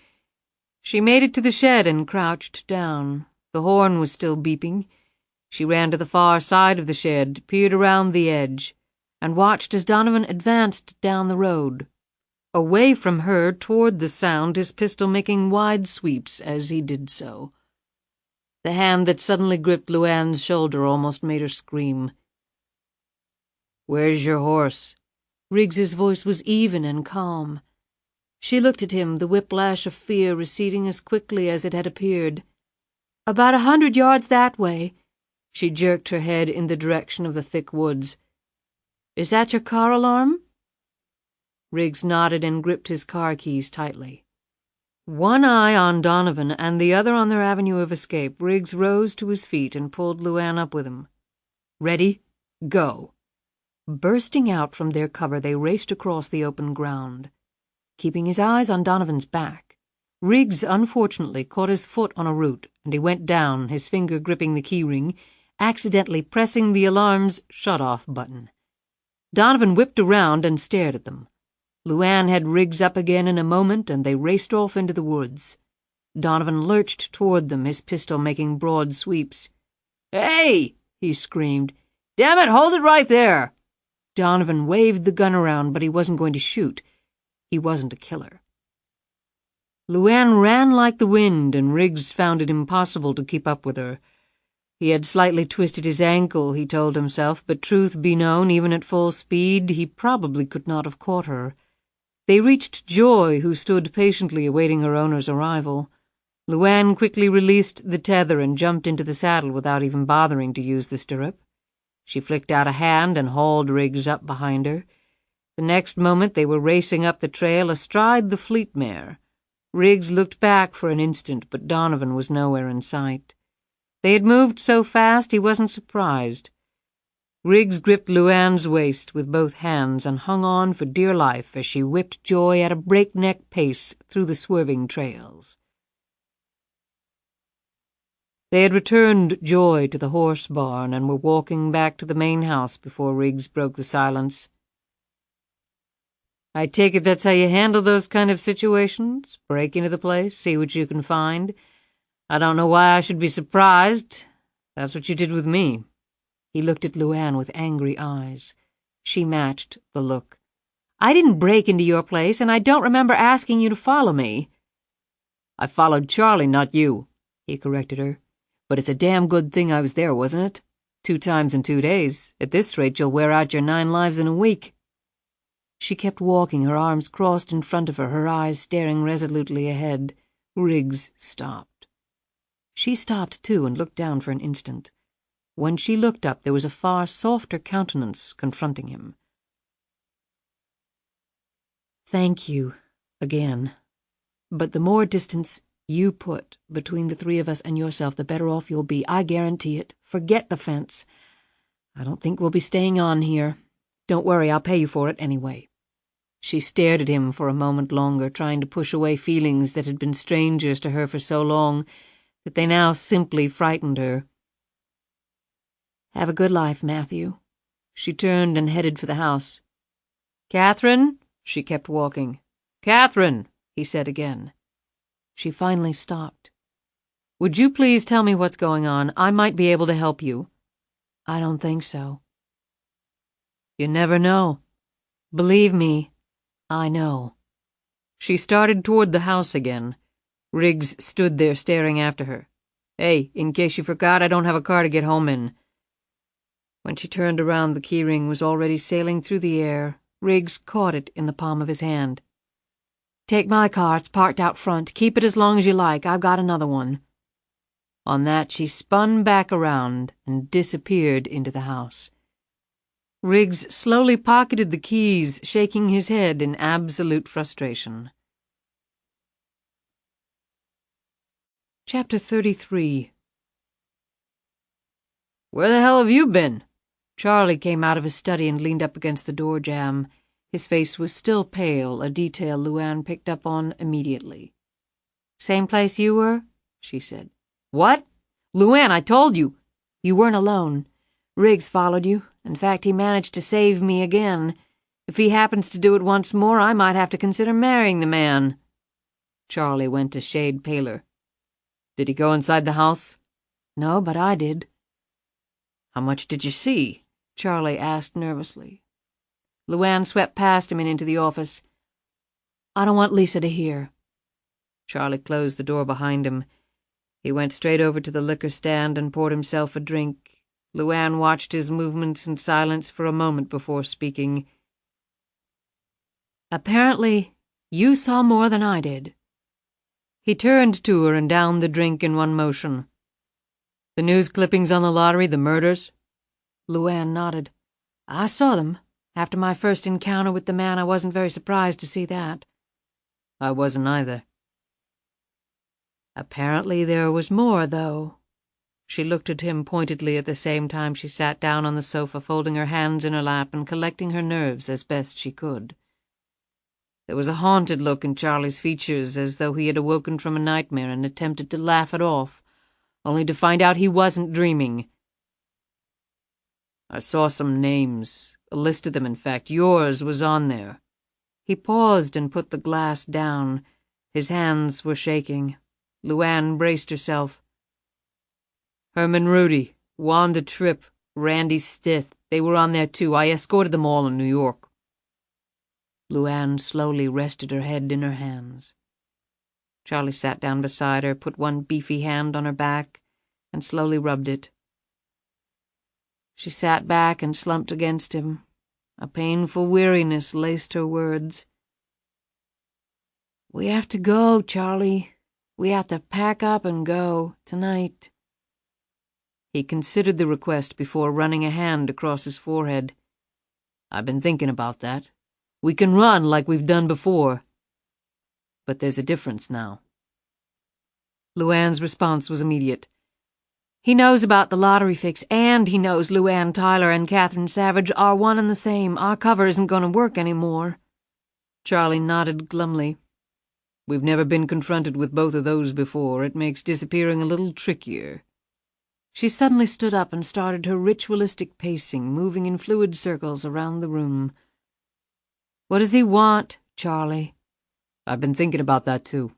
She made it to the shed and crouched down. The horn was still beeping. She ran to the far side of the shed, peered around the edge, and watched as Donovan advanced down the road. Away from her, toward the sound, his pistol making wide sweeps as he did so. The hand that suddenly gripped LuAnn's shoulder almost made her scream. "Where's your horse?" Riggs's voice was even and calm. She looked at him, the whiplash of fear receding as quickly as it had appeared. "About 100 yards that way." She jerked her head in the direction of the thick woods. "Is that your car alarm?" Riggs nodded and gripped his car keys tightly. One eye on Donovan and the other on their avenue of escape, Riggs rose to his feet and pulled LuAnn up with him. "Ready? Go." Bursting out from their cover, they raced across the open ground. Keeping his eyes on Donovan's back, Riggs unfortunately caught his foot on a root, and he went down, his finger gripping the keyring, accidentally pressing the alarm's shut-off button. Donovan whipped around and stared at them. LuAnn had Riggs up again in a moment, and they raced off into the woods. Donovan lurched toward them, his pistol making broad sweeps. "Hey!" he screamed. "Damn it, hold it right there!" Donovan waved the gun around, but he wasn't going to shoot. He wasn't a killer. LuAnn ran like the wind, and Riggs found it impossible to keep up with her. He had slightly twisted his ankle, he told himself, but truth be known, even at full speed, he probably could not have caught her. They reached Joy, who stood patiently awaiting her owner's arrival. LuAnn quickly released the tether and jumped into the saddle without even bothering to use the stirrup. She flicked out a hand and hauled Riggs up behind her. The next moment they were racing up the trail astride the fleet mare. Riggs looked back for an instant, but Donovan was nowhere in sight. They had moved so fast he wasn't surprised. Riggs gripped LuAnn's waist with both hands and hung on for dear life as she whipped Joy at a breakneck pace through the swerving trails. They had returned Joy to the horse barn and were walking back to the main house before Riggs broke the silence. "I take it that's how you handle those kind of situations? Break into the place, see what you can find? I don't know why I should be surprised. That's what you did with me." He looked at LuAnn with angry eyes. She matched the look. "I didn't break into your place, and I don't remember asking you to follow me." "I followed Charlie, not you," he corrected her. "But it's a damn good thing I was there, wasn't it? 2 times in 2 days. At this rate, you'll wear out your 9 lives in a week." She kept walking, her arms crossed in front of her, her eyes staring resolutely ahead. Riggs stopped. She stopped, too, and looked down for an instant. When she looked up, there was a far softer countenance confronting him. "Thank you, again. But the more distance you put between the 3 of us and yourself, the better off you'll be. I guarantee it. Forget the fence. I don't think we'll be staying on here. Don't worry, I'll pay you for it anyway." She stared at him for a moment longer, trying to push away feelings that had been strangers to her for so long that they now simply frightened her. "Have a good life, Matthew." She turned and headed for the house. "Catherine?" She kept walking. "Catherine," he said again. She finally stopped. "Would you please tell me what's going on? I might be able to help you." "I don't think so." "You never know." "Believe me, I know." She started toward the house again. Riggs stood there staring after her. "Hey, in case you forgot, I don't have a car to get home in." When she turned around, the keyring was already sailing through the air. Riggs caught it in the palm of his hand. "Take my car, it's parked out front. Keep it as long as you like, I've got another one." On that, she spun back around and disappeared into the house. Riggs slowly pocketed the keys, shaking his head in absolute frustration. Chapter 33. "Where the hell have you been?" Charlie came out of his study and leaned up against the door jamb. His face was still pale, a detail LuAnn picked up on immediately. "Same place you were?" she said. "What? LuAnn, I told you." "You weren't alone. Riggs followed you. In fact, he managed to save me again. If he happens to do it once more, I might have to consider marrying the man." Charlie went a shade paler. "Did he go inside the house?" "No, but I did." "How much did you see?" Charlie asked nervously. LuAnn swept past him and into the office. "I don't want Lisa to hear." Charlie closed the door behind him. He went straight over to the liquor stand and poured himself a drink. LuAnn watched his movements in silence for a moment before speaking. "Apparently, you saw more than I did." He turned to her and downed the drink in one motion. "The news clippings on the lottery, the murders?" LuAnn nodded. "I saw them. After my first encounter with the man, I wasn't very surprised to see that." "I wasn't either." "Apparently there was more, though." She looked at him pointedly at the same time she sat down on the sofa, folding her hands in her lap and collecting her nerves as best she could. There was a haunted look in Charlie's features, as though he had awoken from a nightmare and attempted to laugh it off, only to find out he wasn't dreaming. "I saw some names, a list of them, in fact. Yours was on there." He paused and put the glass down. His hands were shaking. LuAnn braced herself. "Herman Rudy, Wanda Tripp, Randy Stith, they were on there too. I escorted them all in New York." LuAnn slowly rested her head in her hands. Charlie sat down beside her, put one beefy hand on her back, and slowly rubbed it. She sat back and slumped against him. A painful weariness laced her words. "We have to go, Charlie. We have to pack up and go, tonight." He considered the request before running a hand across his forehead. "I've been thinking about that. We can run like we've done before. But there's a difference now." LuAnn's response was immediate. He knows about the lottery fix, and he knows LuAnn Tyler and Catherine Savage are one and the same. Our cover isn't going to work anymore." Charlie nodded glumly. "We've never been confronted with both of those before. It makes disappearing a little trickier." She suddenly stood up and started her ritualistic pacing, moving in fluid circles around the room. "What does he want, Charlie?" "I've been thinking about that, too."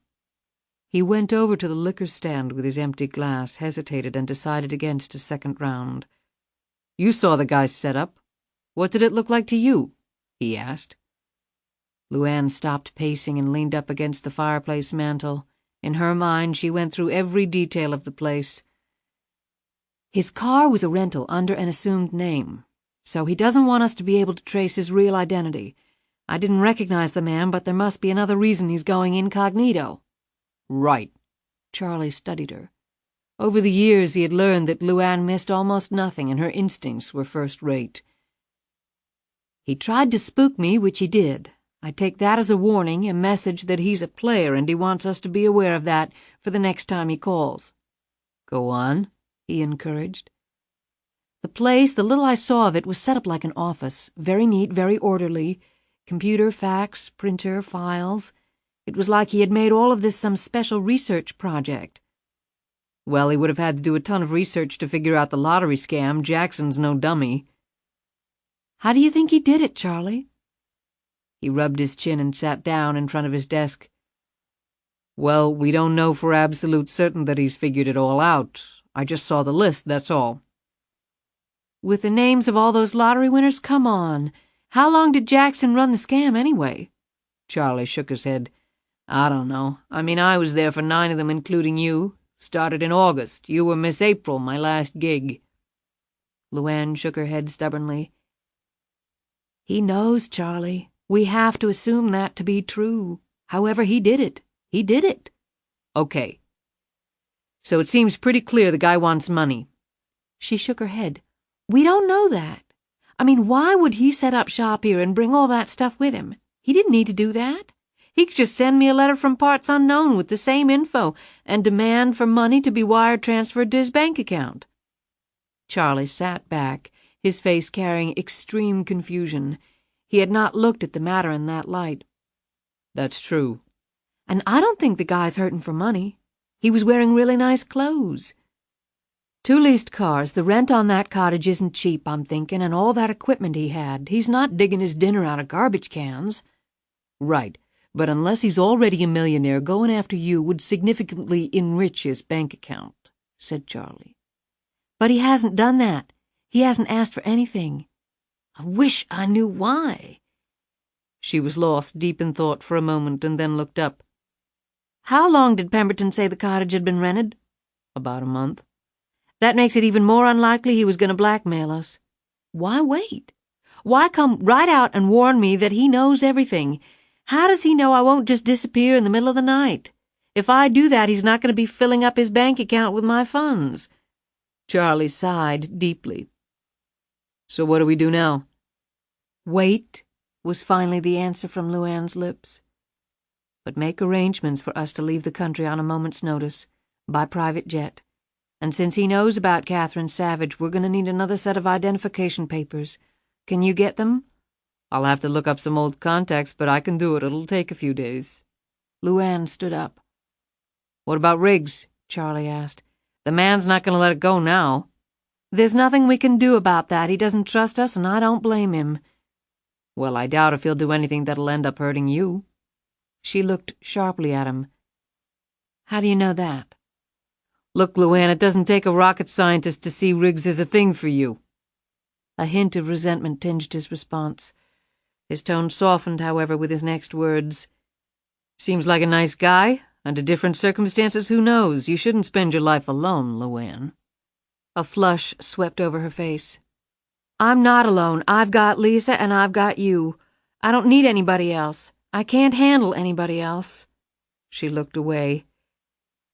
He went over to the liquor stand with his empty glass, hesitated, and decided against a second round. "You saw the guy's setup. What did it look like to you?" he asked. LuAnn stopped pacing and leaned up against the fireplace mantel. In her mind, she went through every detail of the place. "His car was a rental under an assumed name, so he doesn't want us to be able to trace his real identity. I didn't recognize the man, but there must be another reason he's going incognito." "Right." Charlie studied her. Over the years, he had learned that LuAnn missed almost nothing, and her instincts were first-rate. "He tried to spook me, which he did. I take that as a warning, a message that he's a player, and he wants us to be aware of that for the next time he calls." "Go on," he encouraged. "The place, the little I saw of it, was set up like an office, very neat, very orderly. Computer, fax, printer, files. It was like he had made all of this some special research project." "Well, he would have had to do a ton of research to figure out the lottery scam. Jackson's no dummy." "How do you think he did it, Charlie?" He rubbed his chin and sat down in front of his desk. "Well, we don't know for absolute certain that he's figured it all out. I just saw the list, that's all." "With the names of all those lottery winners? Come on. How long did Jackson run the scam, anyway?" Charlie shook his head. "I don't know. I was there for 9 of them, including you. Started in August. You were Miss April, my last gig." LuAnn shook her head stubbornly. "He knows, Charlie. We have to assume that to be true. However he did it, he did it." "Okay. So it seems pretty clear the guy wants money." She shook her head. "We don't know that. Why would he set up shop here and bring all that stuff with him? He didn't need to do that. He could just send me a letter from parts unknown with the same info and demand for money to be wire transferred to his bank account." Charlie sat back, his face carrying extreme confusion. He had not looked at the matter in that light. "That's true." "And I don't think the guy's hurting for money. He was wearing really nice clothes. 2 leased cars, the rent on that cottage isn't cheap, I'm thinking, and all that equipment he had. He's not digging his dinner out of garbage cans." "Right. But unless he's already a millionaire, going after you would significantly enrich his bank account," said Charlie. "But he hasn't done that. He hasn't asked for anything. I wish I knew why." She was lost deep in thought for a moment and then looked up. "How long did Pemberton say the cottage had been rented?" "About a month." "That makes it even more unlikely he was going to blackmail us. Why wait? Why come right out and warn me that he knows everything? How does he know I won't just disappear in the middle of the night? If I do that, he's not going to be filling up his bank account with my funds." Charlie sighed deeply. "So what do we do now?" "Wait," was finally the answer from LuAnn's lips. "But make arrangements for us to leave the country on a moment's notice, by private jet. And since he knows about Catherine Savage, we're going to need another set of identification papers. Can you get them?" "I'll have to look up some old contacts, but I can do it. It'll take a few days." LuAnn stood up. "What about Riggs?" Charlie asked. "The man's not going to let it go now." "There's nothing we can do about that. He doesn't trust us, and I don't blame him." "Well, I doubt if he'll do anything that'll end up hurting you." She looked sharply at him. "How do you know that?" "Look, LuAnn, it doesn't take a rocket scientist to see Riggs is a thing for you." A hint of resentment tinged his response. His tone softened, however, with his next words. "Seems like a nice guy. Under different circumstances, who knows? You shouldn't spend your life alone, LuAnn." A flush swept over her face. "I'm not alone. I've got Lisa and I've got you. I don't need anybody else. I can't handle anybody else." She looked away.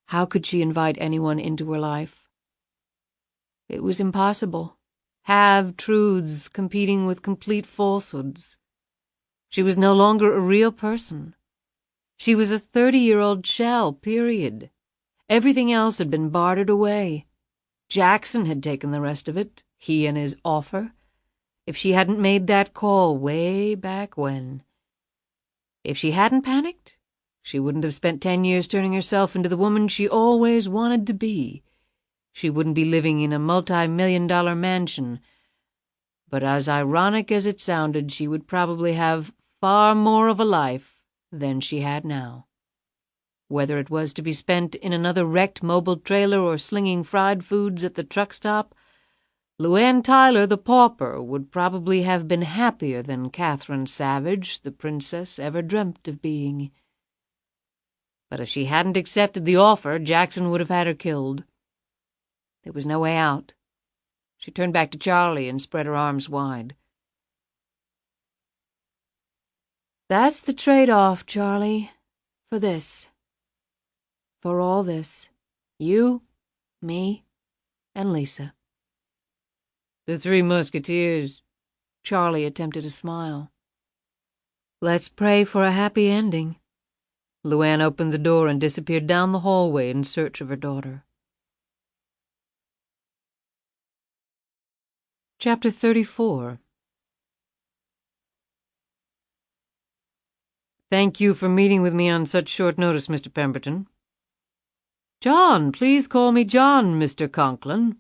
How could she invite anyone into her life? It was impossible. Half-truths competing with complete falsehoods. She was no longer a real person. She was a 30-year-old shell, period. Everything else had been bartered away. Jackson had taken the rest of it, he and his offer. If she hadn't made that call way back when. If she hadn't panicked, she wouldn't have spent 10 years turning herself into the woman she always wanted to be. She wouldn't be living in a multi-million-dollar mansion. But as ironic as it sounded, she would probably have far more of a life than she had now. Whether it was to be spent in another wrecked mobile trailer or slinging fried foods at the truck stop, LuAnn Tyler, the pauper, would probably have been happier than Catherine Savage, the princess, ever dreamt of being. But if she hadn't accepted the offer, Jackson would have had her killed. There was no way out. She turned back to Charlie and spread her arms wide. "That's the trade-off, Charlie, for this. For all this. You, me, and Lisa." The Three Musketeers. Charlie attempted a smile. "Let's pray for a happy ending." LuAnn opened the door and disappeared down the hallway in search of her daughter. Chapter 34. "Thank you for meeting with me on such short notice, Mr. Pemberton." "John, please call me John, Mr. Conklin."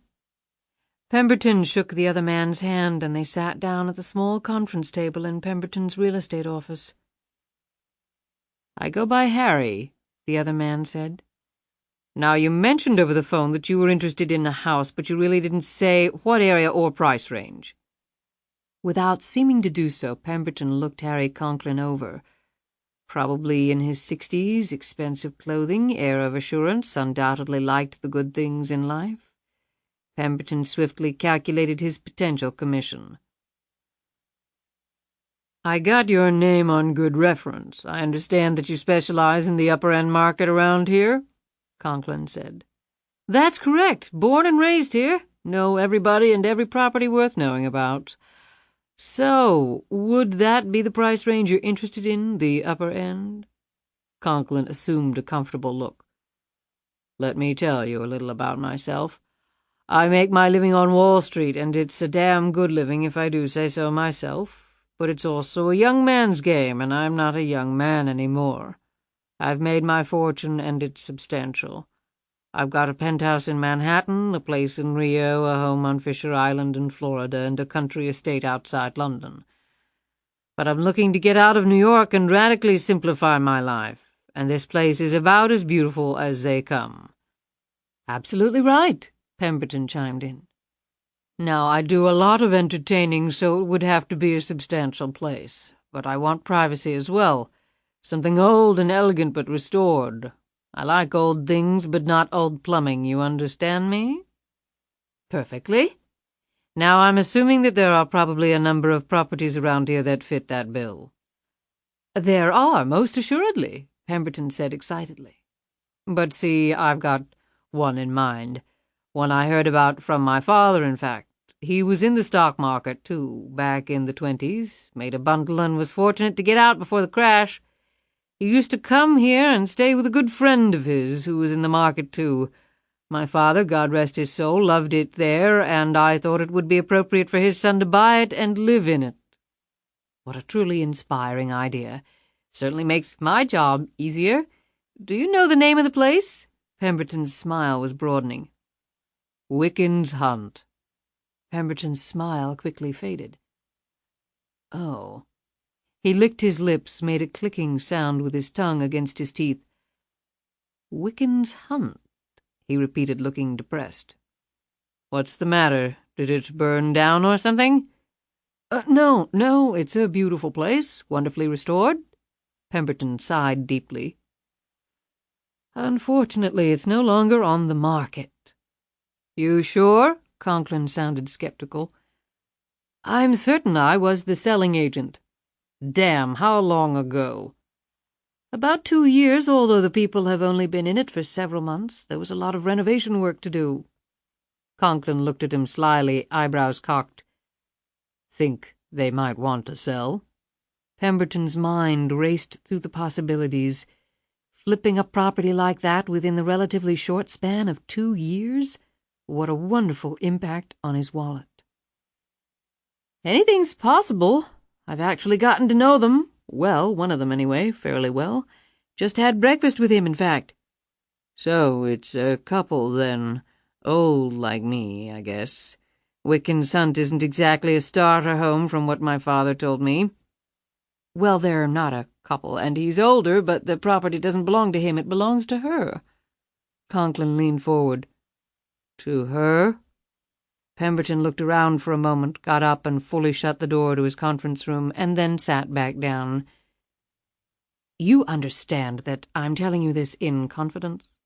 Pemberton shook the other man's hand, and they sat down at the small conference table in Pemberton's real estate office. "I go by Harry," the other man said. "Now, you mentioned over the phone that you were interested in a house, but you really didn't say what area or price range." Without seeming to do so, Pemberton looked Harry Conklin over. Probably in his 60s, expensive clothing, air of assurance, undoubtedly liked the good things in life. Pemberton swiftly calculated his potential commission. "I got your name on good reference. I understand that you specialize in the upper-end market around here," Conklin said. "That's correct. Born and raised here. Know everybody and every property worth knowing about. So, would that be the price range you're interested in, the upper end?" Conklin assumed a comfortable look. "Let me tell you a little about myself. I make my living on Wall Street, and it's a damn good living if I do say so myself. But it's also a young man's game, and I'm not a young man anymore. I've made my fortune, and it's substantial. I've got a penthouse in Manhattan, a place in Rio, a home on Fisher Island in Florida, and a country estate outside London. But I'm looking to get out of New York and radically simplify my life, and this place is about as beautiful as they come." "Absolutely right," Pemberton chimed in. "Now, I do a lot of entertaining, so it would have to be a substantial place. But I want privacy as well. Something old and elegant but restored. I like old things, but not old plumbing, you understand me?" "Perfectly. Now, I'm assuming that there are probably a number of properties around here that fit that bill." "There are, most assuredly," Pemberton said excitedly. "But see, I've got one in mind. One I heard about from my father, in fact. He was in the stock market, too, back in the 20s, made a bundle and was fortunate to get out before the crash. He used to come here and stay with a good friend of his who was in the market, too. My father, God rest his soul, loved it there, and I thought it would be appropriate for his son to buy it and live in it." "What a truly inspiring idea. Certainly makes my job easier. Do you know the name of the place?" Pemberton's smile was broadening. "Wicken's Hunt." Pemberton's smile quickly faded. "Oh." He licked his lips, made a clicking sound with his tongue against his teeth. "Wicken's Hunt," he repeated, looking depressed. "What's the matter? Did it burn down or something?" No, it's a beautiful place, wonderfully restored." Pemberton sighed deeply. "Unfortunately, it's no longer on the market." "You sure?" Conklin sounded skeptical. "I'm certain I was the selling agent." "Damn, how long ago?" "About 2 years, although the people have only been in it for several months. There was a lot of renovation work to do." Conklin looked at him slyly, eyebrows cocked. "Think they might want to sell?" Pemberton's mind raced through the possibilities. Flipping a property like that within the relatively short span of 2 years? What a wonderful impact on his wallet. Anything's possible. I've actually gotten to know them. Well, one of them anyway, fairly well. Just had breakfast with him, in fact. So it's a couple, then. Old like me, I guess. Wiccan's Hunt isn't exactly a starter home from what my father told me. Well, they're not a couple, and he's older, but the property doesn't belong to him, it belongs to her. Conklin leaned forward. To her? Pemberton looked around for a moment, got up and fully shut the door to his conference room, and then sat back down. You understand that I'm telling you this in confidence?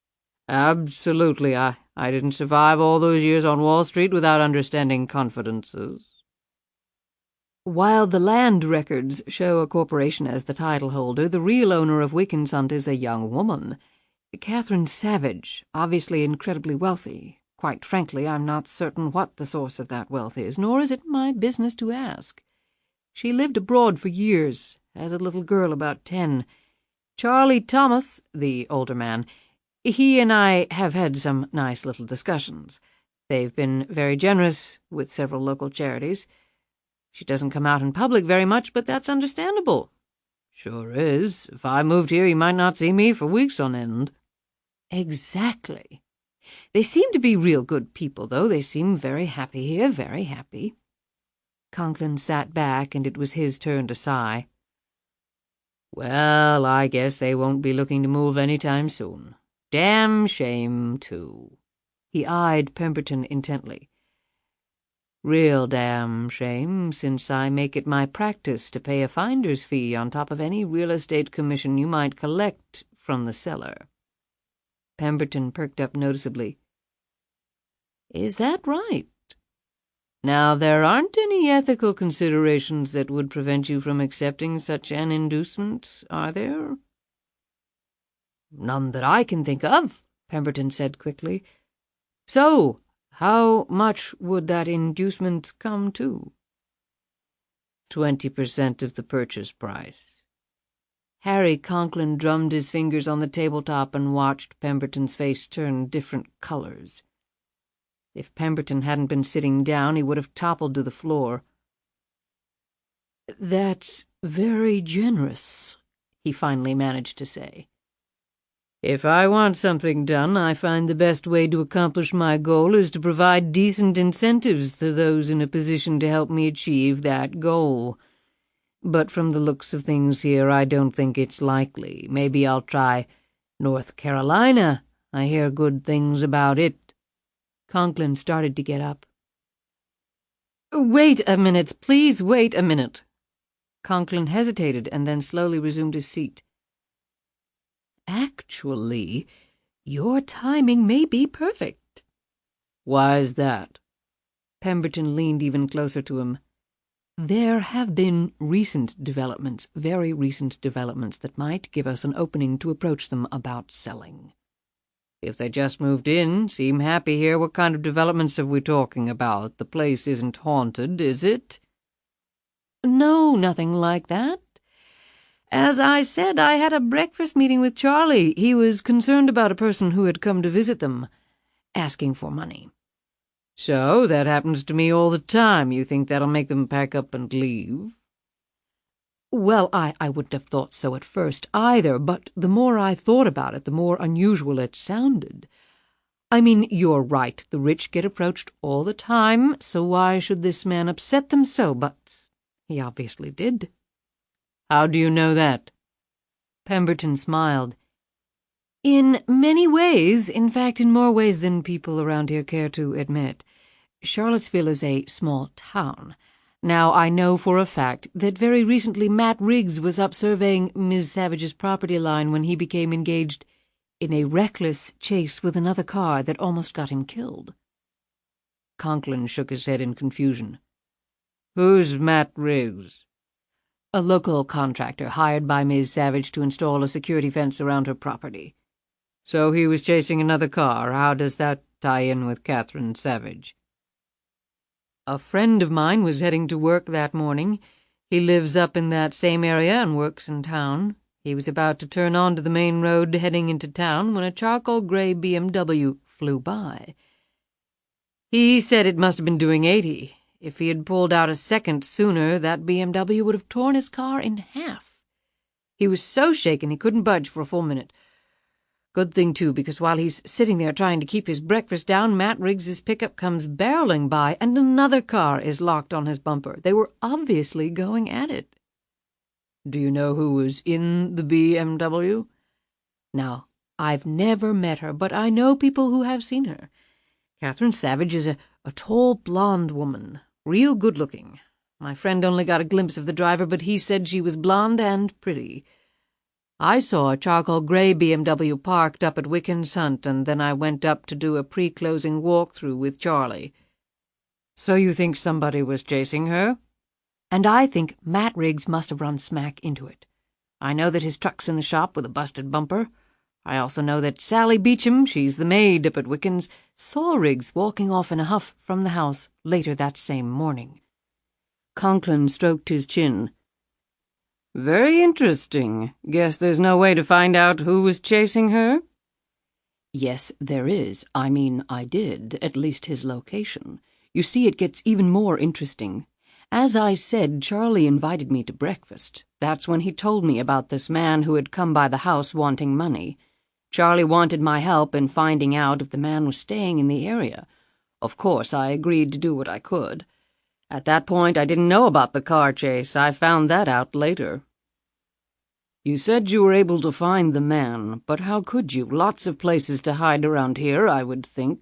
Absolutely. I didn't survive all those years on Wall Street without understanding confidences. While the land records show a corporation as the title holder, the real owner of Wiccan's Hunt is a young woman. Catherine Savage, obviously incredibly wealthy. Quite frankly, I'm not certain what the source of that wealth is, nor is it my business to ask. She lived abroad for years, as a little girl about 10. Charlie Thomas, the older man, he and I have had some nice little discussions. They've been very generous with several local charities. She doesn't come out in public very much, but that's understandable. Sure is. If I moved here, you might not see me for weeks on end. Exactly. They seem to be real good people, though. They seem very happy here, very happy. Conklin sat back, and it was his turn to sigh. Well, I guess they won't be looking to move any time soon. Damn shame, too. He eyed Pemberton intently. Real damn shame, since I make it my practice to pay a finder's fee on top of any real estate commission you might collect from the seller. Pemberton perked up noticeably. Is that right? Now, there aren't any ethical considerations that would prevent you from accepting such an inducement, are there? None that I can think of, Pemberton said quickly. So, how much would that inducement come to? 20% of the purchase price. Harry Conklin drummed his fingers on the tabletop and watched Pemberton's face turn different colors. If Pemberton hadn't been sitting down, he would have toppled to the floor. That's very generous, he finally managed to say. If I want something done, I find the best way to accomplish my goal is to provide decent incentives to those in a position to help me achieve that goal. But from the looks of things here, I don't think it's likely. Maybe I'll try North Carolina. I hear good things about it. Conklin started to get up. Wait a minute, please wait a minute. Conklin hesitated and then slowly resumed his seat. Actually, your timing may be perfect. Why's that? Pemberton leaned even closer to him. There have been recent developments, very recent developments, that might give us an opening to approach them about selling. If they just moved in, seem happy here, what kind of developments are we talking about? The place isn't haunted, is it? No, nothing like that. As I said, I had a breakfast meeting with Charlie. He was concerned about a person who had come to visit them, asking for money. So, that happens to me all the time. You think that'll make them pack up and leave? Well, I wouldn't have thought so at first either, but the more I thought about it, the more unusual it sounded. I mean, you're right, the rich get approached all the time, so why should this man upset them so? But he obviously did. How do you know that? Pemberton smiled. In many ways, in fact, in more ways than people around here care to admit. Charlottesville is a small town. Now, I know for a fact that very recently Matt Riggs was up surveying Ms. Savage's property line when he became engaged in a reckless chase with another car that almost got him killed. Conklin shook his head in confusion. Who's Matt Riggs? A local contractor hired by Ms. Savage to install a security fence around her property. So he was chasing another car. How does that tie in with Catherine Savage? A friend of mine was heading to work that morning. He lives up in that same area and works in town. He was about to turn onto the main road heading into town when a charcoal gray BMW flew by. He said it must have been doing 80. If he had pulled out a second sooner, that BMW would have torn his car in half. He was so shaken he couldn't budge for a full minute. Good thing, too, because while he's sitting there trying to keep his breakfast down, Matt Riggs's pickup comes barreling by, and another car is locked on his bumper. They were obviously going at it. Do you know who was in the BMW? Now, I've never met her, but I know people who have seen her. Catherine Savage is a tall, blonde woman, real good-looking. My friend only got a glimpse of the driver, but he said she was blonde and pretty. I saw a charcoal-gray BMW parked up at Wickens Hunt, and then I went up to do a pre-closing walkthrough with Charlie. So you think somebody was chasing her? And I think Matt Riggs must have run smack into it. I know that his truck's in the shop with a busted bumper. I also know that Sally Beecham, she's the maid up at Wickens, saw Riggs walking off in a huff from the house later that same morning. Conklin stroked his chin. Very interesting. Guess there's no way to find out who was chasing her? Yes, there is. I mean, I did, at least his location. You see, it gets even more interesting. As I said, Charlie invited me to breakfast. That's when he told me about this man who had come by the house wanting money. Charlie wanted my help in finding out if the man was staying in the area. Of course, I agreed to do what I could. At that point, I didn't know about the car chase. I found that out later. You said you were able to find the man, but how could you? Lots of places to hide around here, I would think.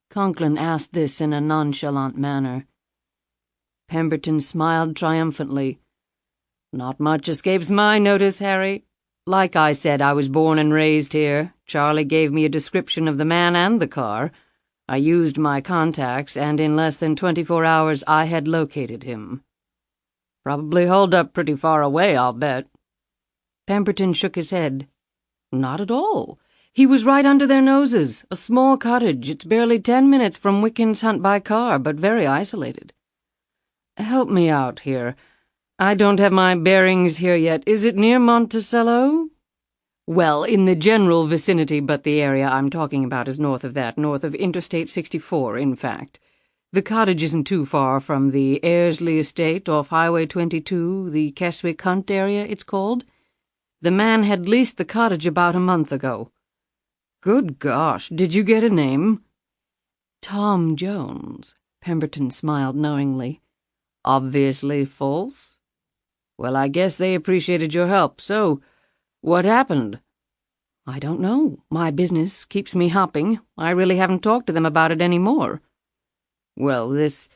Conklin asked this in a nonchalant manner. Pemberton smiled triumphantly. Not much escapes my notice, Harry. Like I said, I was born and raised here. Charlie gave me a description of the man and the car. I used my contacts, and in less than 24 hours I had located him. Probably holed up pretty far away, I'll bet. Pemberton shook his head. Not at all. He was right under their noses. A small cottage. It's barely 10 minutes from Wickens Hunt by car, but very isolated. Help me out here. I don't have my bearings here yet. Is it near Monticello? Well, in the general vicinity, but the area I'm talking about is north of that, north of Interstate 64, in fact. The cottage isn't too far from the Airsley estate off Highway 22, the Keswick Hunt area, it's called. The man had leased the cottage about a month ago. Good gosh, did you get a name? Tom Jones. Pemberton smiled knowingly. Obviously false? Well, I guess they appreciated your help, so what happened? I don't know. My business keeps me hopping. I really haven't talked to them about it any more. Well, this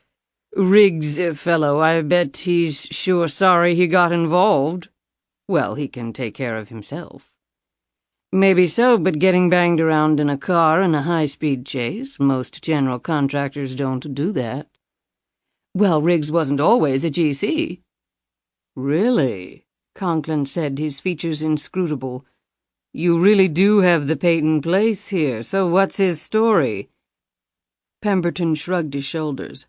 Riggs fellow, I bet he's sure sorry he got involved. Well, he can take care of himself. Maybe so, but getting banged around in a car in a high-speed chase, most general contractors don't do that. Well, Riggs wasn't always a GC. Really? Conklin said, his features inscrutable. You really do have the Peyton place here, so what's his story? Pemberton shrugged his shoulders.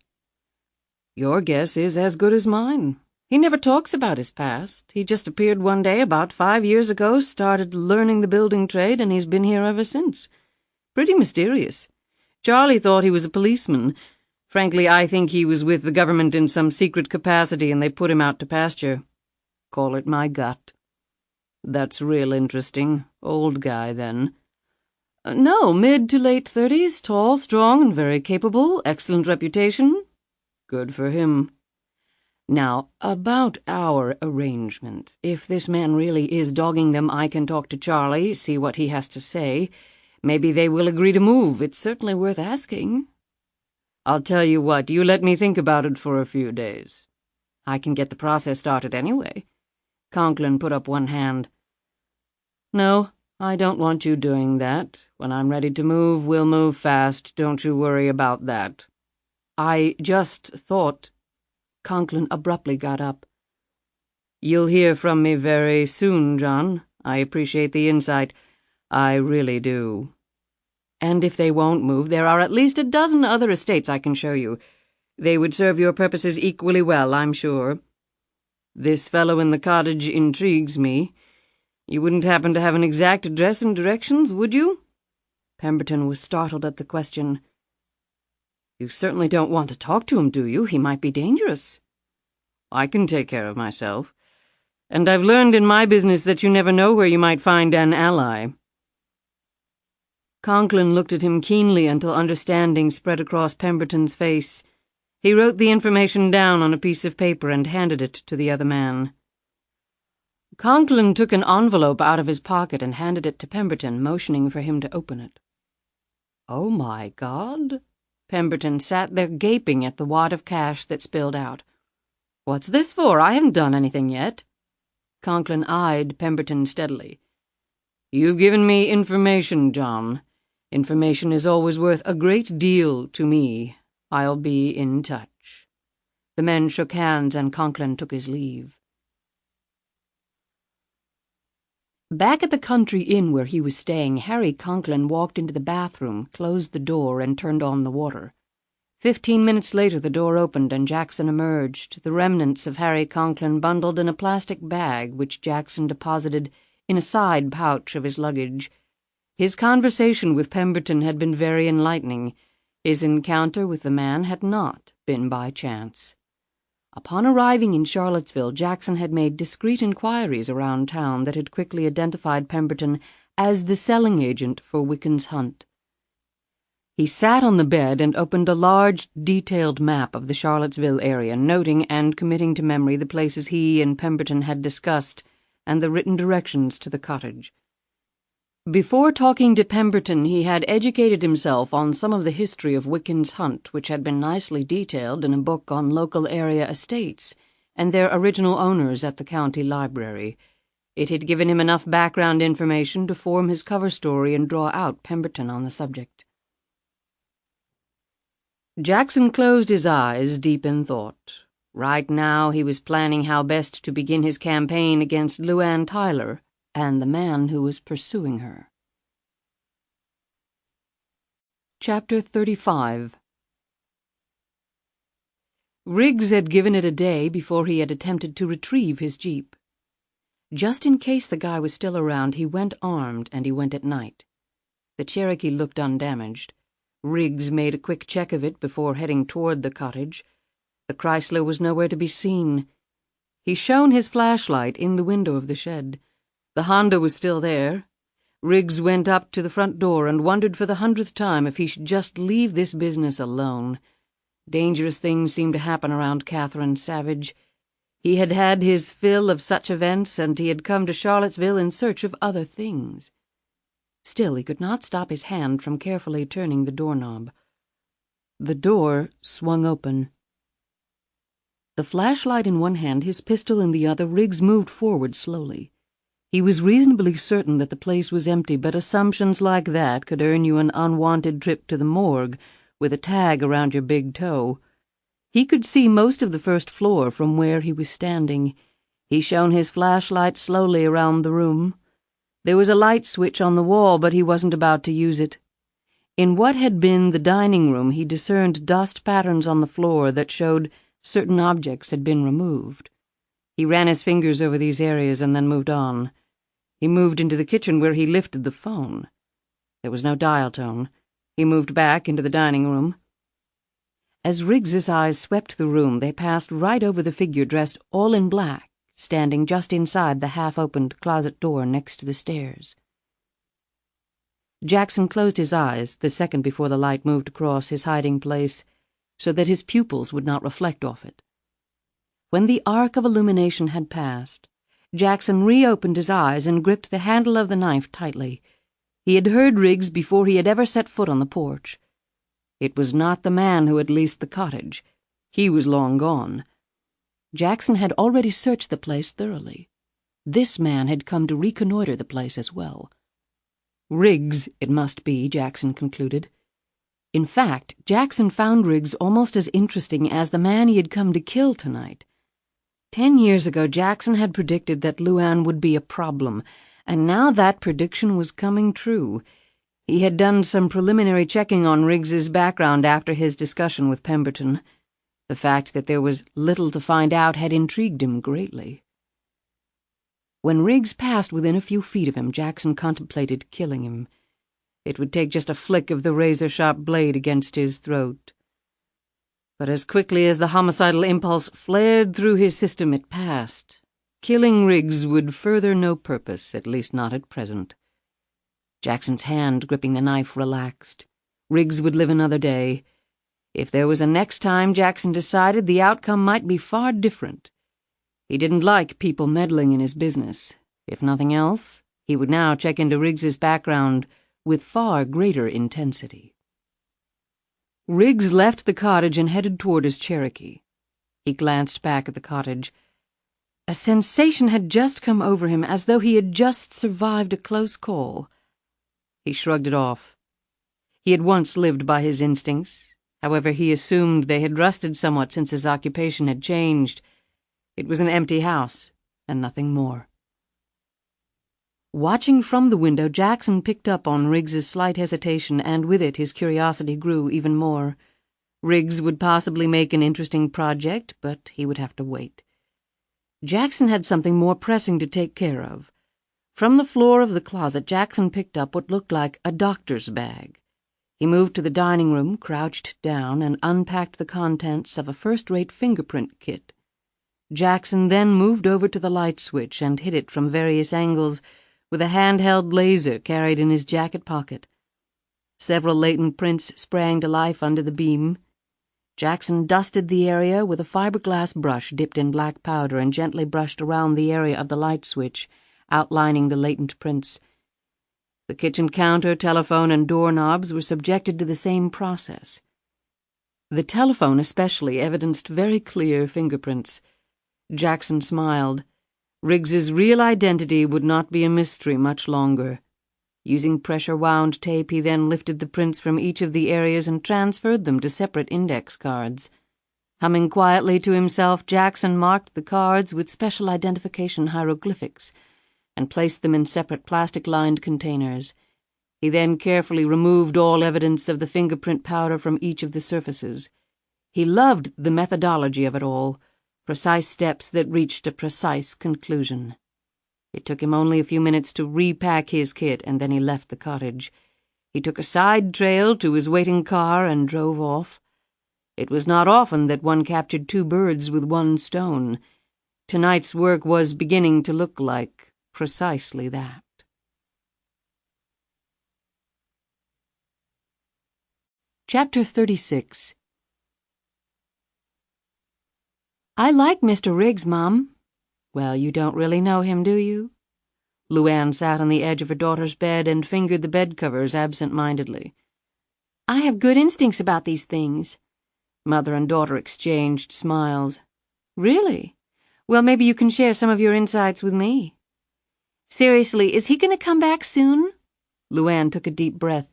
Your guess is as good as mine. He never talks about his past. He just appeared one day about 5 years ago, started learning the building trade, and he's been here ever since. Pretty mysterious. Charlie thought he was a policeman. Frankly, I think he was with the government in some secret capacity, and they put him out to pasture. Call it my gut. That's real interesting. Old guy, then. No, mid to late 30s, tall, strong, and very capable, excellent reputation. Good for him. Now, about our arrangement. If this man really is dogging them, I can talk to Charlie, see what he has to say. Maybe they will agree to move. It's certainly worth asking. I'll tell you what, you let me think about it for a few days. I can get the process started anyway. Conklin put up one hand. No, I don't want you doing that. When I'm ready to move, we'll move fast. Don't you worry about that. I just thought... Conklin abruptly got up. You'll hear from me very soon, John. I appreciate the insight. I really do. And if they won't move, there are at least a dozen other estates I can show you. They would serve your purposes equally well, I'm sure. This fellow in the cottage intrigues me. You wouldn't happen to have an exact address and directions, would you? Pemberton was startled at the question. You certainly don't want to talk to him, do you? He might be dangerous. I can take care of myself. And I've learned in my business that you never know where you might find an ally. Conklin looked at him keenly until understanding spread across Pemberton's face. He wrote the information down on a piece of paper and handed it to the other man. Conklin took an envelope out of his pocket and handed it to Pemberton, motioning for him to open it. Oh, my God! Pemberton sat there gaping at the wad of cash that spilled out. What's this for? I haven't done anything yet. Conklin eyed Pemberton steadily. You've given me information, John. Information is always worth a great deal to me. I'll be in touch. The men shook hands and Conklin took his leave. Back at the country inn where he was staying, Harry Conklin walked into the bathroom, closed the door, and turned on the water. 15 minutes later the door opened and Jackson emerged, the remnants of Harry Conklin bundled in a plastic bag which Jackson deposited in a side pouch of his luggage. His conversation with Pemberton had been very enlightening. His encounter with the man had not been by chance. Upon arriving in Charlottesville, Jackson had made discreet inquiries around town that had quickly identified Pemberton as the selling agent for Wickens Hunt. He sat on the bed and opened a large, detailed map of the Charlottesville area, noting and committing to memory the places he and Pemberton had discussed and the written directions to the cottage. Before talking to Pemberton, he had educated himself on some of the history of Wickens Hunt, which had been nicely detailed in a book on local area estates and their original owners at the county library. It had given him enough background information to form his cover story and draw out Pemberton on the subject. Jackson closed his eyes, deep in thought. Right now he was planning how best to begin his campaign against LuAnn Tyler and the man who was pursuing her. Chapter 35. Riggs had given it a day before he had attempted to retrieve his jeep. Just in case the guy was still around, he went armed, and he went at night. The Cherokee looked undamaged. Riggs made a quick check of it before heading toward the cottage. The Chrysler was nowhere to be seen. He shone his flashlight in the window of the shed. The Honda was still there. Riggs went up to the front door and wondered for the 100th time if he should just leave this business alone. Dangerous things seemed to happen around Catherine Savage. He had had his fill of such events, and he had come to Charlottesville in search of other things. Still, he could not stop his hand from carefully turning the doorknob. The door swung open. The flashlight in one hand, his pistol in the other, Riggs moved forward slowly. He was reasonably certain that the place was empty, but assumptions like that could earn you an unwanted trip to the morgue with a tag around your big toe. He could see most of the first floor from where he was standing. He shone his flashlight slowly around the room. There was a light switch on the wall, but he wasn't about to use it. In what had been the dining room, he discerned dust patterns on the floor that showed certain objects had been removed. He ran his fingers over these areas and then moved on. He moved into the kitchen where he lifted the phone. There was no dial tone. He moved back into the dining room. As Riggs's eyes swept the room, they passed right over the figure dressed all in black, standing just inside the half-opened closet door next to the stairs. Jackson closed his eyes the second before the light moved across his hiding place so that his pupils would not reflect off it. When the arc of illumination had passed, Jackson reopened his eyes and gripped the handle of the knife tightly. He had heard Riggs before he had ever set foot on the porch. It was not the man who had leased the cottage. He was long gone. Jackson had already searched the place thoroughly. This man had come to reconnoiter the place as well. Riggs, it must be, Jackson concluded. In fact, Jackson found Riggs almost as interesting as the man he had come to kill tonight. 10 years ago, Jackson had predicted that LuAnn would be a problem, and now that prediction was coming true. He had done some preliminary checking on Riggs's background after his discussion with Pemberton. The fact that there was little to find out had intrigued him greatly. When Riggs passed within a few feet of him, Jackson contemplated killing him. It would take just a flick of the razor-sharp blade against his throat. But as quickly as the homicidal impulse flared through his system, it passed. Killing Riggs would further no purpose, at least not at present. Jackson's hand gripping the knife relaxed. Riggs would live another day. If there was a next time, Jackson decided the outcome might be far different. He didn't like people meddling in his business. If nothing else, he would now check into Riggs's background with far greater intensity. Riggs left the cottage and headed toward his Cherokee. He glanced back at the cottage. A sensation had just come over him, as though he had just survived a close call. He shrugged it off. He had once lived by his instincts. However, he assumed they had rusted somewhat since his occupation had changed. It was an empty house, and nothing more. Watching from the window, Jackson picked up on Riggs's slight hesitation, and with it his curiosity grew even more. Riggs would possibly make an interesting project, but he would have to wait. Jackson had something more pressing to take care of. From the floor of the closet, Jackson picked up what looked like a doctor's bag. He moved to the dining room, crouched down, and unpacked the contents of a first-rate fingerprint kit. Jackson then moved over to the light switch and hit it from various angles with a handheld laser carried in his jacket pocket. Several latent prints sprang to life under the beam. Jackson dusted the area with a fiberglass brush dipped in black powder and gently brushed around the area of the light switch, outlining the latent prints. The kitchen counter, telephone, and doorknobs were subjected to the same process. The telephone especially evidenced very clear fingerprints. Jackson smiled. Riggs's real identity would not be a mystery much longer. Using pressure-wound tape, he then lifted the prints from each of the areas and transferred them to separate index cards. Humming quietly to himself, Jackson marked the cards with special identification hieroglyphics and placed them in separate plastic-lined containers. He then carefully removed all evidence of the fingerprint powder from each of the surfaces. He loved the methodology of it all. Precise steps that reached a precise conclusion. It took him only a few minutes to repack his kit, and then he left the cottage. He took a side trail to his waiting car and drove off. It was not often that one captured two birds with one stone. Tonight's work was beginning to look like precisely that. Chapter 36. I like Mr. Riggs, Mom. Well, you don't really know him, do you? LuAnn sat on the edge of her daughter's bed and fingered the bed covers absent-mindedly. I have good instincts about these things. Mother and daughter exchanged smiles. Really? Well, maybe you can share some of your insights with me. Seriously, is he going to come back soon? LuAnn took a deep breath.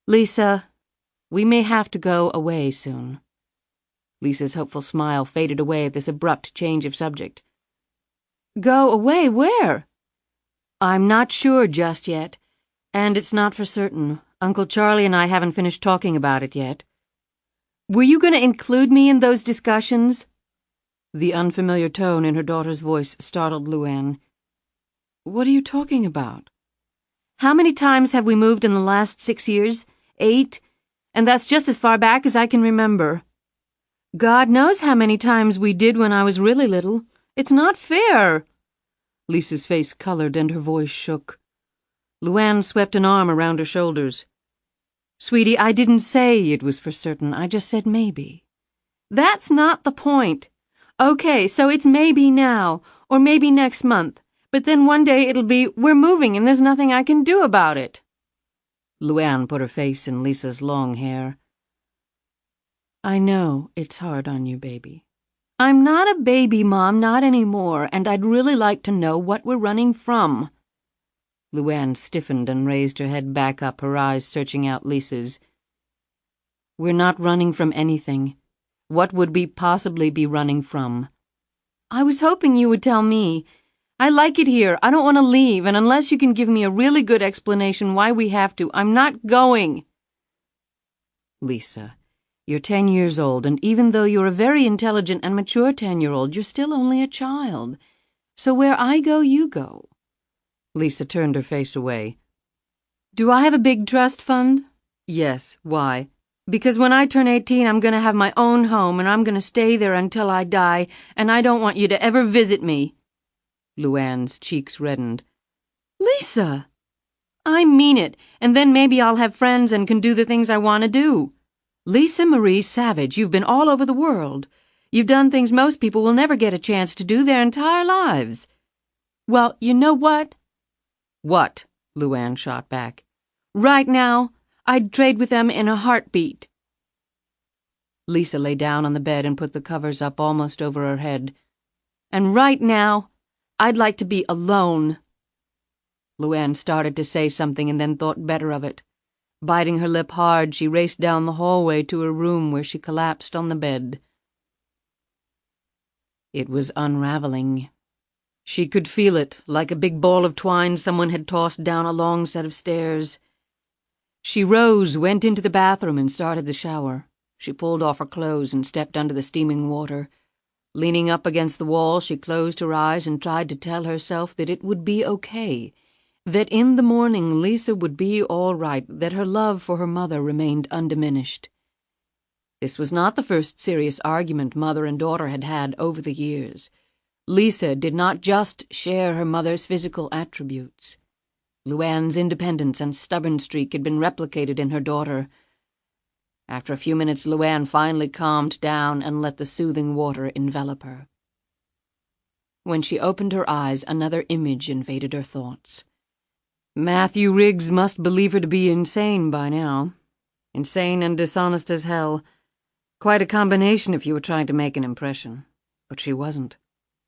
Lisa, we may have to go away soon. Lisa's hopeful smile faded away at this abrupt change of subject. Go away? Where? I'm not sure just yet, and it's not for certain. Uncle Charlie and I haven't finished talking about it yet. Were you going to include me in those discussions? The unfamiliar tone in her daughter's voice startled LuAnn. What are you talking about? How many times have we moved in the last 6 years? 8? And that's just as far back as I can remember. God knows how many times we did when I was really little. It's not fair. Lisa's face colored and her voice shook. LuAnn swept an arm around her shoulders. Sweetie, I didn't say it was for certain. I just said maybe. That's not the point. Okay, so it's maybe now, or maybe next month. But then one day it'll be, we're moving and there's nothing I can do about it. LuAnn put her face in Lisa's long hair. I know it's hard on you, baby. I'm not a baby, Mom, not anymore, and I'd really like to know what we're running from. LuAnn stiffened and raised her head back up, her eyes searching out Lisa's. We're not running from anything. What would we possibly be running from? I was hoping you would tell me. I like it here. I don't want to leave, and unless you can give me a really good explanation why we have to, I'm not going. Lisa, you're 10 years old, and even though you're a very intelligent and mature 10-year-old, you're still only a child. So where I go, you go. Lisa turned her face away. Do I have a big trust fund? Yes. Why? Because when I turn 18, I'm going to have my own home, and I'm going to stay there until I die, and I don't want you to ever visit me." LuAnn's cheeks reddened. "Lisa! I mean it, and then maybe I'll have friends and can do the things I want to do. Lisa Marie Savage, you've been all over the world. You've done things most people will never get a chance to do their entire lives. Well, you know what?" "What?" LuAnn shot back. "Right now, I'd trade with them in a heartbeat." Lisa lay down on the bed and put the covers up almost over her head. "And right now, I'd like to be alone." LuAnn started to say something and then thought better of it. Biting her lip hard, she raced down the hallway to her room where she collapsed on the bed. It was unraveling. She could feel it, like a big ball of twine someone had tossed down a long set of stairs. She rose, went into the bathroom, and started the shower. She pulled off her clothes and stepped under the steaming water. Leaning up against the wall, she closed her eyes and tried to tell herself that it would be okay, that in the morning Lisa would be all right, that her love for her mother remained undiminished. This was not the first serious argument mother and daughter had had over the years. Lisa did not just share her mother's physical attributes. LuAnn's independence and stubborn streak had been replicated in her daughter. After a few minutes, LuAnn finally calmed down and let the soothing water envelop her. When she opened her eyes, another image invaded her thoughts. Matthew Riggs must believe her to be insane by now. Insane and dishonest as hell. Quite a combination if you were trying to make an impression. But she wasn't.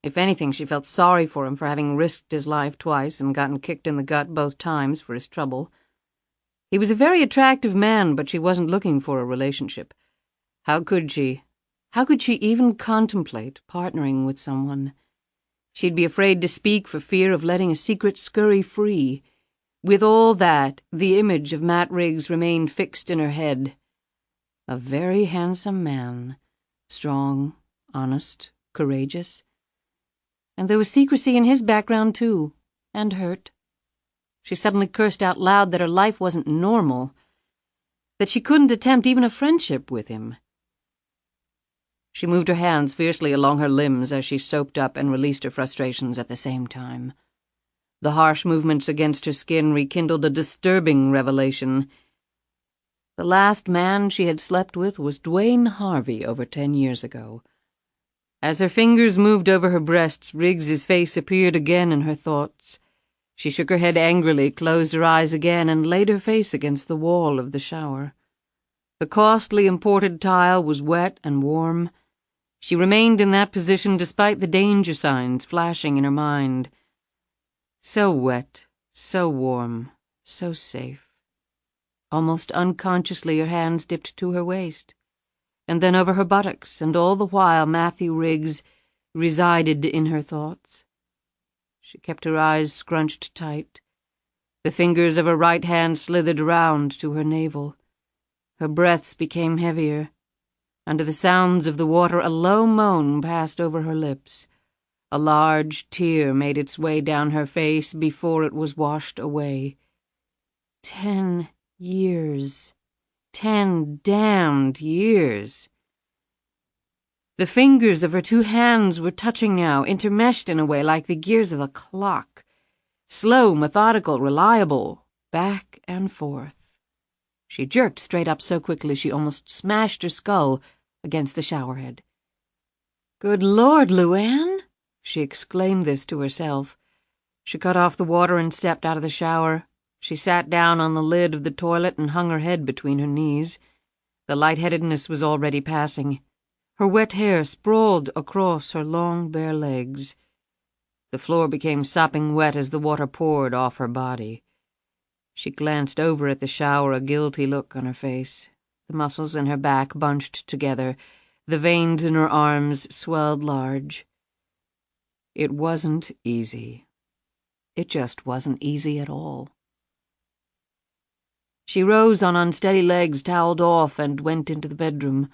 If anything, she felt sorry for him for having risked his life twice and gotten kicked in the gut both times for his trouble. He was a very attractive man, but she wasn't looking for a relationship. How could she? How could she even contemplate partnering with someone? She'd be afraid to speak for fear of letting a secret scurry free. With all that, the image of Matt Riggs remained fixed in her head. A very handsome man, strong, honest, courageous. And there was secrecy in his background, too, and hurt. She suddenly cursed out loud that her life wasn't normal, that she couldn't attempt even a friendship with him. She moved her hands fiercely along her limbs as she soaped up and released her frustrations at the same time. The harsh movements against her skin rekindled a disturbing revelation. The last man she had slept with was Dwayne Harvey over 10 years ago. As her fingers moved over her breasts, Riggs's face appeared again in her thoughts. She shook her head angrily, closed her eyes again, and laid her face against the wall of the shower. The costly imported tile was wet and warm. She remained in that position despite the danger signs flashing in her mind. So wet, so warm, so safe. Almost unconsciously her hands dipped to her waist, and then over her buttocks, and all the while Matthew Riggs resided in her thoughts. She kept her eyes scrunched tight. The fingers of her right hand slithered round to her navel. Her breaths became heavier. Under the sounds of the water, a low moan passed over her lips. A large tear made its way down her face before it was washed away. 10 years. 10 damned years. The fingers of her two hands were touching now, intermeshed in a way like the gears of a clock. Slow, methodical, reliable, back and forth. She jerked straight up so quickly she almost smashed her skull against the showerhead. "Good Lord, LuAnn!" She exclaimed this to herself. She cut off the water and stepped out of the shower. She sat down on the lid of the toilet and hung her head between her knees. The lightheadedness was already passing. Her wet hair sprawled across her long, bare legs. The floor became sopping wet as the water poured off her body. She glanced over at the shower, a guilty look on her face. The muscles in her back bunched together. The veins in her arms swelled large. It wasn't easy. It just wasn't easy at all. She rose on unsteady legs, toweled off, and went into the bedroom.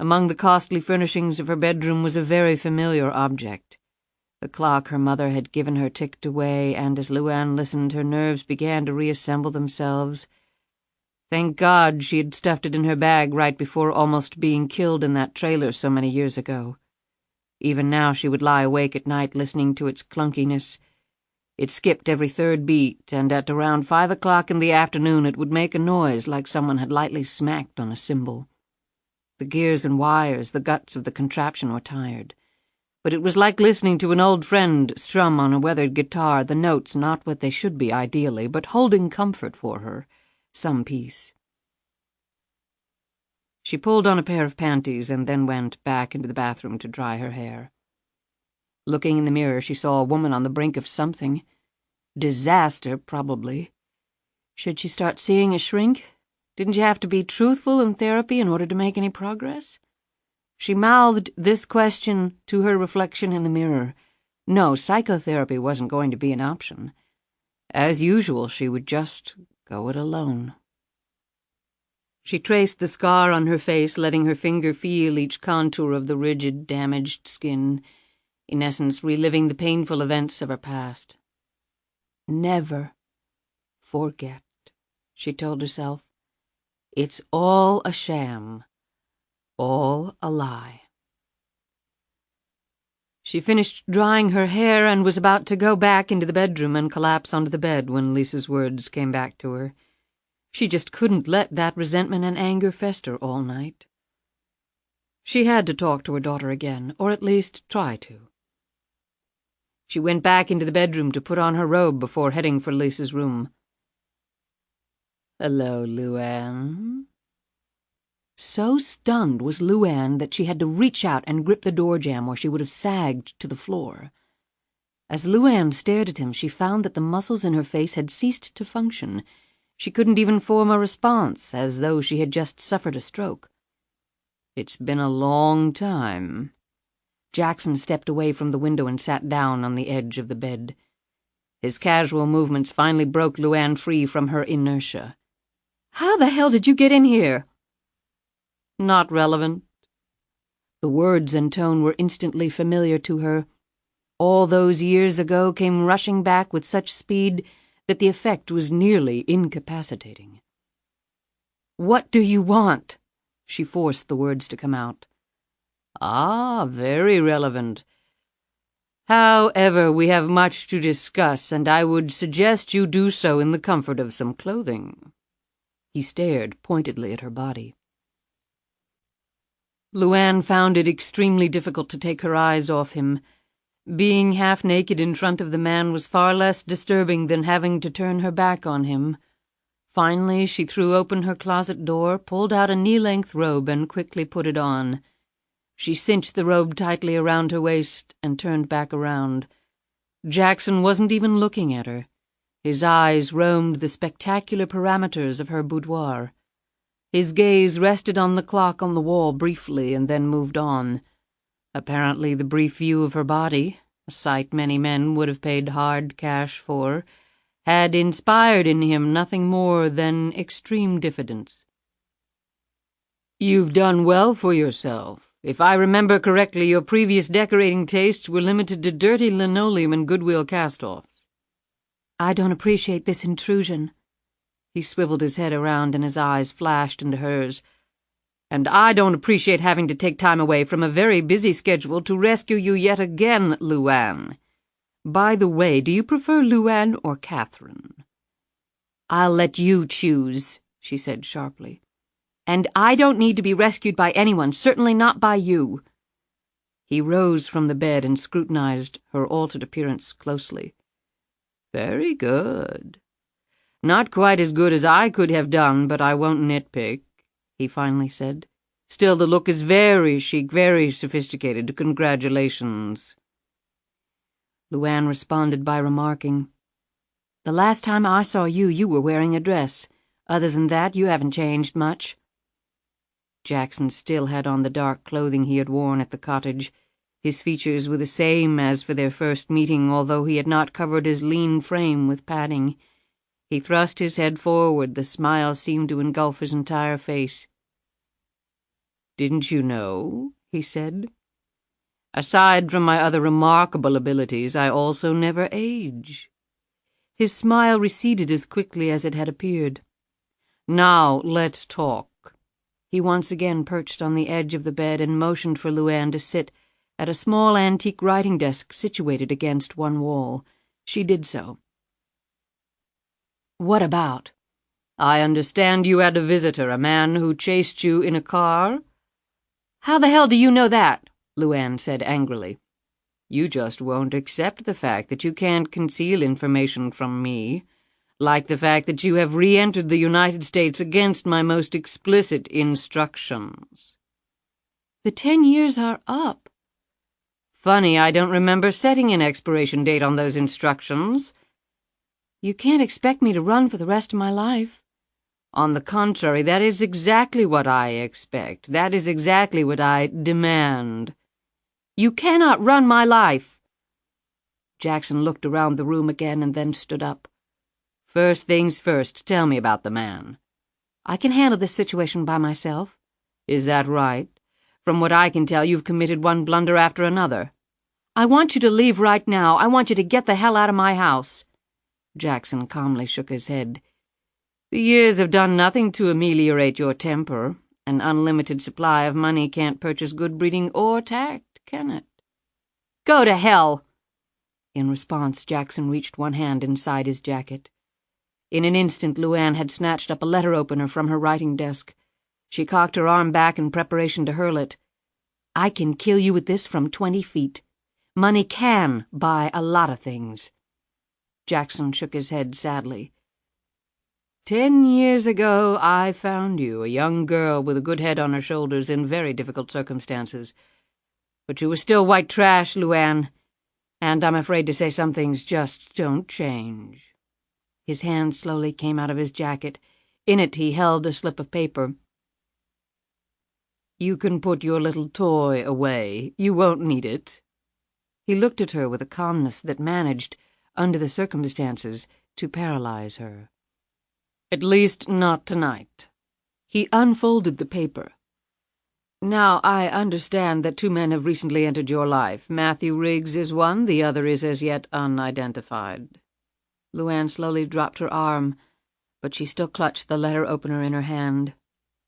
Among the costly furnishings of her bedroom was a very familiar object. The clock her mother had given her ticked away, and as LuAnn listened, her nerves began to reassemble themselves. Thank God she had stuffed it in her bag right before almost being killed in that trailer so many years ago. Even now she would lie awake at night listening to its clunkiness. It skipped every third beat, and at around 5 o'clock in the afternoon it would make a noise like someone had lightly smacked on a cymbal. The gears and wires, the guts of the contraption were tired, but it was like listening to an old friend strum on a weathered guitar, the notes not what they should be ideally, but holding comfort for her, some peace. She pulled on a pair of panties and then went back into the bathroom to dry her hair. Looking in the mirror, she saw a woman on the brink of something. Disaster, probably. Should she start seeing a shrink? Didn't you have to be truthful in therapy in order to make any progress? She mouthed this question to her reflection in the mirror. No, psychotherapy wasn't going to be an option. As usual, she would just go it alone. She traced the scar on her face, letting her finger feel each contour of the rigid, damaged skin, in essence reliving the painful events of her past. Never forget, she told herself. It's all a sham, all a lie. She finished drying her hair and was about to go back into the bedroom and collapse onto the bed when Lisa's words came back to her. She just couldn't let that resentment and anger fester all night. She had to talk to her daughter again, or at least try to. She went back into the bedroom to put on her robe before heading for Lisa's room. "Hello, LuAnn." So stunned was LuAnn that she had to reach out and grip the door jamb or she would have sagged to the floor. As LuAnn stared at him, she found that the muscles in her face had ceased to function. She couldn't even form a response, as though she had just suffered a stroke. "It's been a long time." Jackson stepped away from the window and sat down on the edge of the bed. His casual movements finally broke LuAnn free from her inertia. "How the hell did you get in here?" "Not relevant." The words and tone were instantly familiar to her. All those years ago came rushing back with such speed that the effect was nearly incapacitating. "What do you want?" She forced the words to come out. "Ah, very relevant. However, we have much to discuss, and I would suggest you do so in the comfort of some clothing." He stared pointedly at her body. LuAnn found it extremely difficult to take her eyes off him. Being half-naked in front of the man was far less disturbing than having to turn her back on him. Finally, she threw open her closet door, pulled out a knee-length robe, and quickly put it on. She cinched the robe tightly around her waist and turned back around. Jackson wasn't even looking at her. His eyes roamed the spectacular parameters of her boudoir. His gaze rested on the clock on the wall briefly and then moved on. Apparently the brief view of her body, a sight many men would have paid hard cash for, had inspired in him nothing more than extreme diffidence. "You've done well for yourself. If I remember correctly, your previous decorating tastes were limited to dirty linoleum and Goodwill cast-offs." "I don't appreciate this intrusion." He swiveled his head around and his eyes flashed into hers. "And I don't appreciate having to take time away from a very busy schedule to rescue you yet again, LuAnn. By the way, do you prefer LuAnn or Catherine?" "I'll let you choose," she said sharply. "And I don't need to be rescued by anyone, certainly not by you." He rose from the bed and scrutinized her altered appearance closely. "Very good. Not quite as good as I could have done, but I won't nitpick," he finally said. "Still, the look is very chic, very sophisticated. Congratulations." LuAnn responded by remarking, "The last time I saw you, you were wearing a dress. Other than that, you haven't changed much." Jackson still had on the dark clothing he had worn at the cottage. His features were the same as for their first meeting, although he had not covered his lean frame with padding. He thrust his head forward. The smile seemed to engulf his entire face. "Didn't you know?" he said. "Aside from my other remarkable abilities, I also never age." His smile receded as quickly as it had appeared. Now let's talk." He once again perched on the edge of the bed and motioned for LuAnn to sit at a small antique writing desk situated against one wall. She did so. "What about?" "I understand you had a visitor, a man who chased you in a car?" "How the hell do you know that?" LuAnn said angrily. "You just won't accept the fact that you can't conceal information from me, like the fact that you have re-entered the United States against my most explicit instructions." "The 10 years are up." "Funny, I don't remember setting an expiration date on those instructions." "You can't expect me to run for the rest of my life." "On the contrary, that is exactly what I expect. That is exactly what I demand." "You cannot run my life." Jackson looked around the room again and then stood up. "First things first, tell me about the man." "I can handle this situation by myself." "Is that right? From what I can tell, you've committed one blunder after another." "I want you to leave right now. I want you to get the hell out of my house." Jackson calmly shook his head. "The years have done nothing to ameliorate your temper. An unlimited supply of money can't purchase good breeding or tact, can it?" "Go to hell!" In response, Jackson reached one hand inside his jacket. In an instant, LuAnn had snatched up a letter opener from her writing desk. She cocked her arm back in preparation to hurl it. "I can kill you with this from 20 feet. Money can buy a lot of things." Jackson shook his head sadly. 10 years ago, I found you, a young girl with a good head on her shoulders in very difficult circumstances. But you were still white trash, LuAnn, and I'm afraid to say some things just don't change." His hand slowly came out of his jacket. In it he held a slip of paper. "You can put your little toy away. You won't need it." He looked at her with a calmness that managed, under the circumstances, to paralyze her. "At least not tonight." He unfolded the paper. "Now, I understand that 2 men have recently entered your life. Matthew Riggs is one, the other is as yet unidentified." LuAnn slowly dropped her arm, but she still clutched the letter opener in her hand.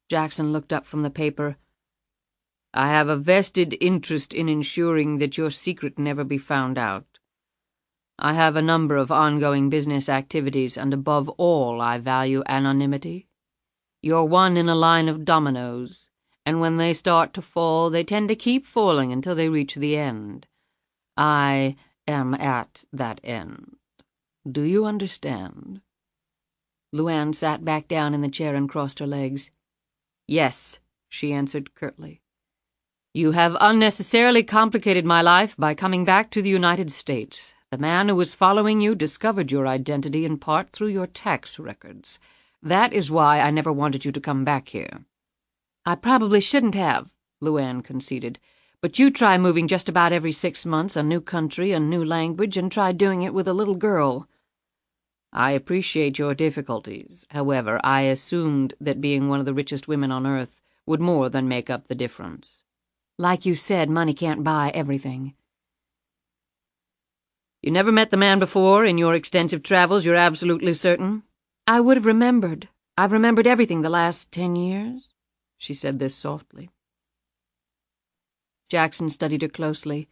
Jackson looked up from the paper. "I have a vested interest in ensuring that your secret never be found out. I have a number of ongoing business activities, and above all I value anonymity. You're one in a line of dominoes, and when they start to fall, they tend to keep falling until they reach the end. I am at that end. Do you understand?" LuAnn sat back down in the chair and crossed her legs. "Yes," she answered curtly. "You have unnecessarily complicated my life by coming back to the United States. The man who was following you discovered your identity in part through your tax records. That is why I never wanted you to come back here." "I probably shouldn't have," LuAnn conceded. "But you try moving just about every 6 months, a new country, a new language, and try doing it with a little girl." "I appreciate your difficulties. However, I assumed that being one of the richest women on earth would more than make up the difference." "Like you said, money can't buy everything." "You never met the man before in your extensive travels, you're absolutely certain?" "I would have remembered. I've remembered everything the last 10 years. She said this softly. Jackson studied her closely.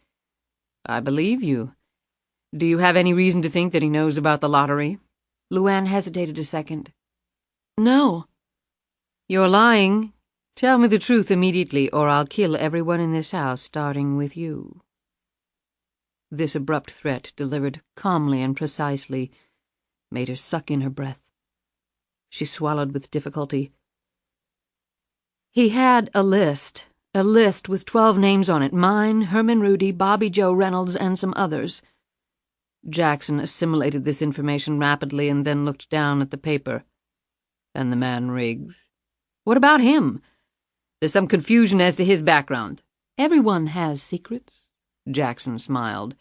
"I believe you. Do you have any reason to think that he knows about the lottery?" LuAnn hesitated a second. "No." "You're lying. Tell me the truth immediately, or I'll kill everyone in this house, starting with you." This abrupt threat, delivered calmly and precisely, made her suck in her breath. She swallowed with difficulty. "He had a list with 12 names on it, mine, Herman Rudy, Bobby Joe Reynolds, and some others." Jackson assimilated this information rapidly and then looked down at the paper. "And the man Riggs? What about him? There's some confusion as to his background." "Everyone has secrets." Jackson smiled.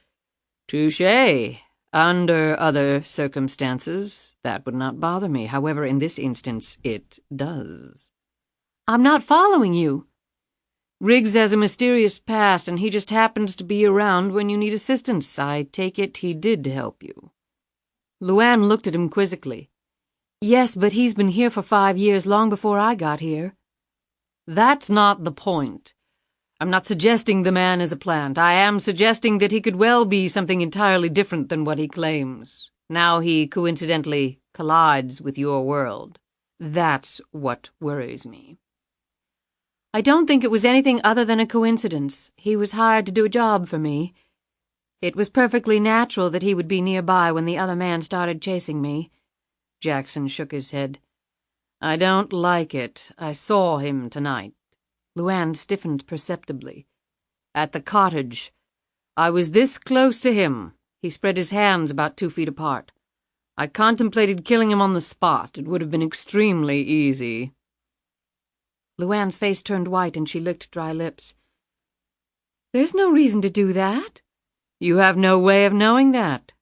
"Touché. Under other circumstances, that would not bother me. However, in this instance, it does." "I'm not following you." "Riggs has a mysterious past, and he just happens to be around when you need assistance. I take it he did help you." LuAnn looked at him quizzically. Yes, but he's been here for 5 years, long before I got here. That's not the point. I'm not suggesting the man is a plant. I am suggesting that he could well be something entirely different than what he claims. Now he coincidentally collides with your world. That's what worries me. I don't think it was anything other than a coincidence. He was hired to do a job for me. It was perfectly natural that he would be nearby when the other man started chasing me. Jackson shook his head. I don't like it. I saw him tonight. LuAnn stiffened perceptibly. At the cottage. I was this close to him. He spread his hands about 2 feet apart. I contemplated killing him on the spot. It would have been extremely easy. LuAnn's face turned white and she licked dry lips. There's no reason to do that. You have no way of knowing that.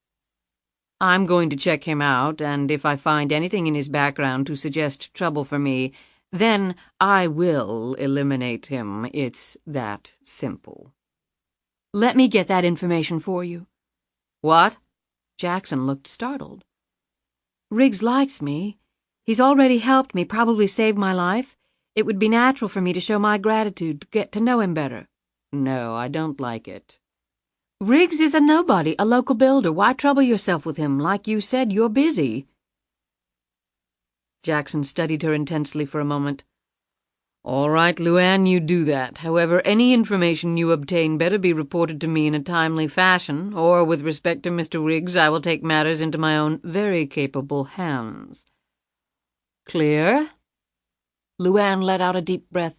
I'm going to check him out, and if I find anything in his background to suggest trouble for me, then I will eliminate him. It's that simple. Let me get that information for you. What? Jackson looked startled. Riggs likes me. He's already helped me, probably saved my life. It would be natural for me to show my gratitude, to get to know him better. No, I don't like it. Riggs is a nobody, a local builder. Why trouble yourself with him? Like you said, you're busy. Jackson studied her intensely for a moment. All right, LuAnn, you do that. However, any information you obtain better be reported to me in a timely fashion, or with respect to Mr. Riggs, I will take matters into my own very capable hands. Clear? LuAnn let out a deep breath.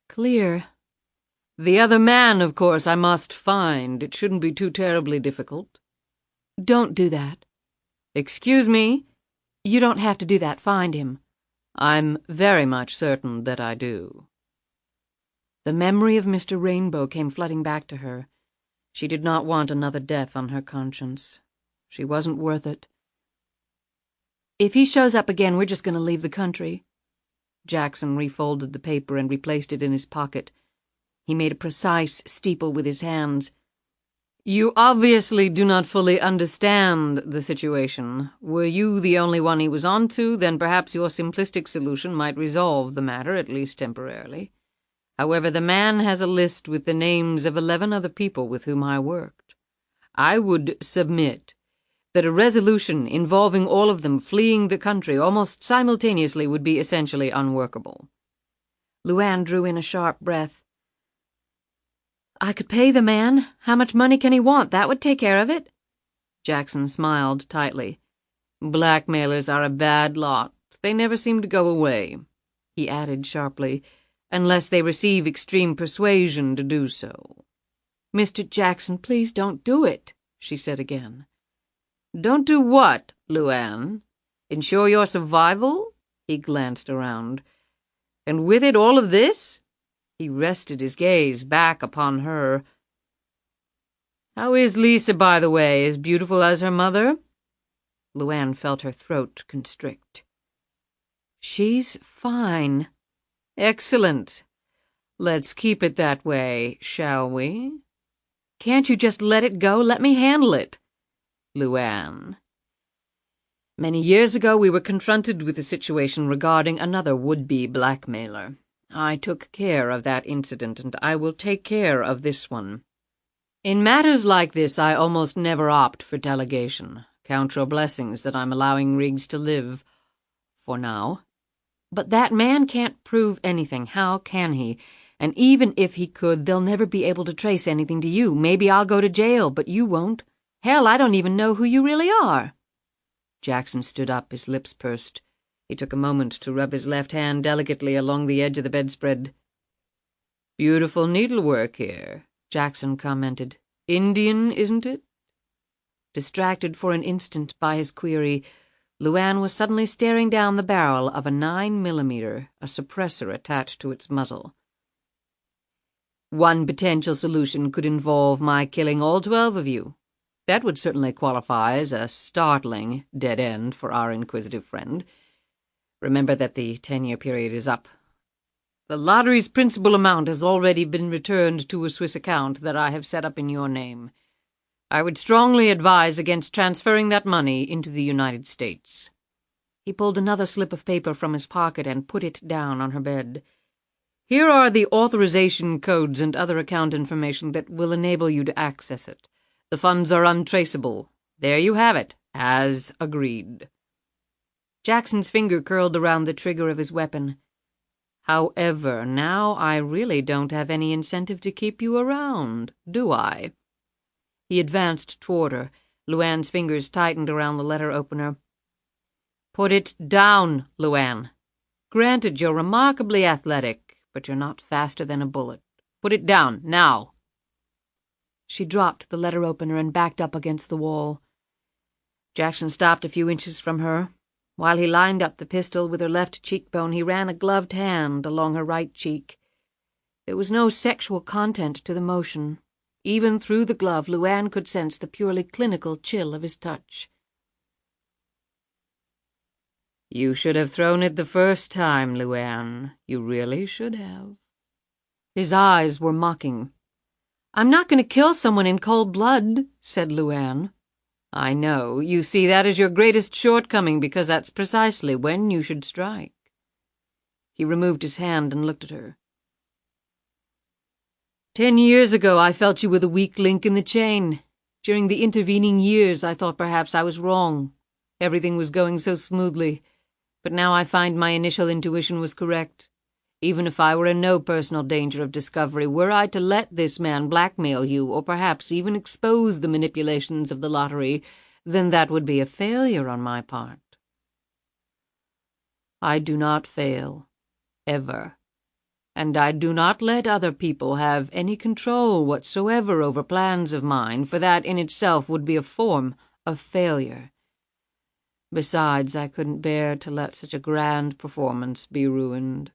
Clear. The other man, of course, I must find. It shouldn't be too terribly difficult. Don't do that. Excuse me? You don't have to do that. Find him. I'm very much certain that I do. The memory of Mr. Rainbow came flooding back to her. She did not want another death on her conscience. She wasn't worth it. If he shows up again, we're just going to leave the country. Jackson refolded the paper and replaced it in his pocket. He made a precise steeple with his hands. You obviously do not fully understand the situation. Were you the only one he was on to, then perhaps your simplistic solution might resolve the matter, at least temporarily. However, the man has a list with the names of 11 other people with whom I worked. I would submit that a resolution involving all of them fleeing the country almost simultaneously would be essentially unworkable. LuAnn drew in a sharp breath. I could pay the man. How much money can he want? That would take care of it. Jackson smiled tightly. Blackmailers are a bad lot. They never seem to go away, he added sharply, unless they receive extreme persuasion to do so. Mr. Jackson, please don't do it, she said again. Don't do what, LuAnn? Ensure your survival? He glanced around. And with it all of this? He rested his gaze back upon her. How is Lisa, by the way? As beautiful as her mother? LuAnn felt her throat constrict. She's fine. Excellent. Let's keep it that way, shall we? Can't you just let it go? Let me handle it. LuAnn. Many years ago we were confronted with a situation regarding another would-be blackmailer. I took care of that incident, and I will take care of this one. In matters like this, I almost never opt for delegation. Count your blessings that I'm allowing Riggs to live. For now. But that man can't prove anything. How can he? And even if he could, they'll never be able to trace anything to you. Maybe I'll go to jail, but you won't. Hell, I don't even know who you really are. Jackson stood up, his lips pursed. He took a moment to rub his left hand delicately along the edge of the bedspread. Beautiful needlework here, Jackson commented. Indian, isn't it? Distracted for an instant by his query, LuAnn was suddenly staring down the barrel of a 9mm, a suppressor attached to its muzzle. One potential solution could involve my killing all 12 of you. That would certainly qualify as a startling dead end for our inquisitive friend. Remember that the 10-year period is up. The lottery's principal amount has already been returned to a Swiss account that I have set up in your name. I would strongly advise against transferring that money into the United States. He pulled another slip of paper from his pocket and put it down on her bed. "Here are the authorization codes and other account information that will enable you to access it. The funds are untraceable. There you have it, as agreed." Jackson's finger curled around the trigger of his weapon. "However, now I really don't have any incentive to keep you around, do I?" He advanced toward her. LuAnn's fingers tightened around the letter opener. "Put it down, LuAnn. Granted, you're remarkably athletic, but you're not faster than a bullet. Put it down, now." She dropped the letter opener and backed up against the wall. Jackson stopped a few inches from her. While he lined up the pistol with her left cheekbone, he ran a gloved hand along her right cheek. There was no sexual content to the motion. Even through the glove, LuAnn could sense the purely clinical chill of his touch. "You should have thrown it the first time, LuAnn. You really should have." His eyes were mocking. "I'm not going to kill someone in cold blood," said LuAnn. "I know. You see, that is your greatest shortcoming, because that's precisely when you should strike." He removed his hand and looked at her. 10 years ago, I felt you were the weak link in the chain. During the intervening years, I thought perhaps I was wrong. Everything was going so smoothly, but now I find my initial intuition was correct. Even if I were in no personal danger of discovery, were I to let this man blackmail you, or perhaps even expose the manipulations of the lottery, then that would be a failure on my part. I do not fail, ever, and I do not let other people have any control whatsoever over plans of mine, for that in itself would be a form of failure. Besides, I couldn't bear to let such a grand performance be ruined.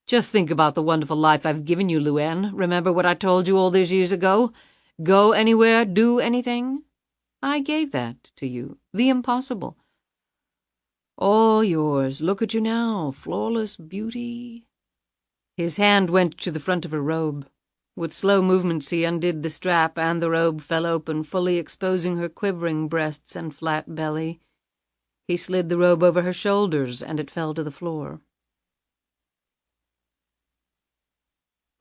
Just think about the wonderful life I've given you, LuAnn. Remember what I told you all those years ago? Go anywhere, do anything? I gave that to you. The impossible. All yours. Look at you now, flawless beauty." His hand went to the front of her robe. With slow movements he undid the strap, and the robe fell open, fully exposing her quivering breasts and flat belly. He slid the robe over her shoulders, and it fell to the floor.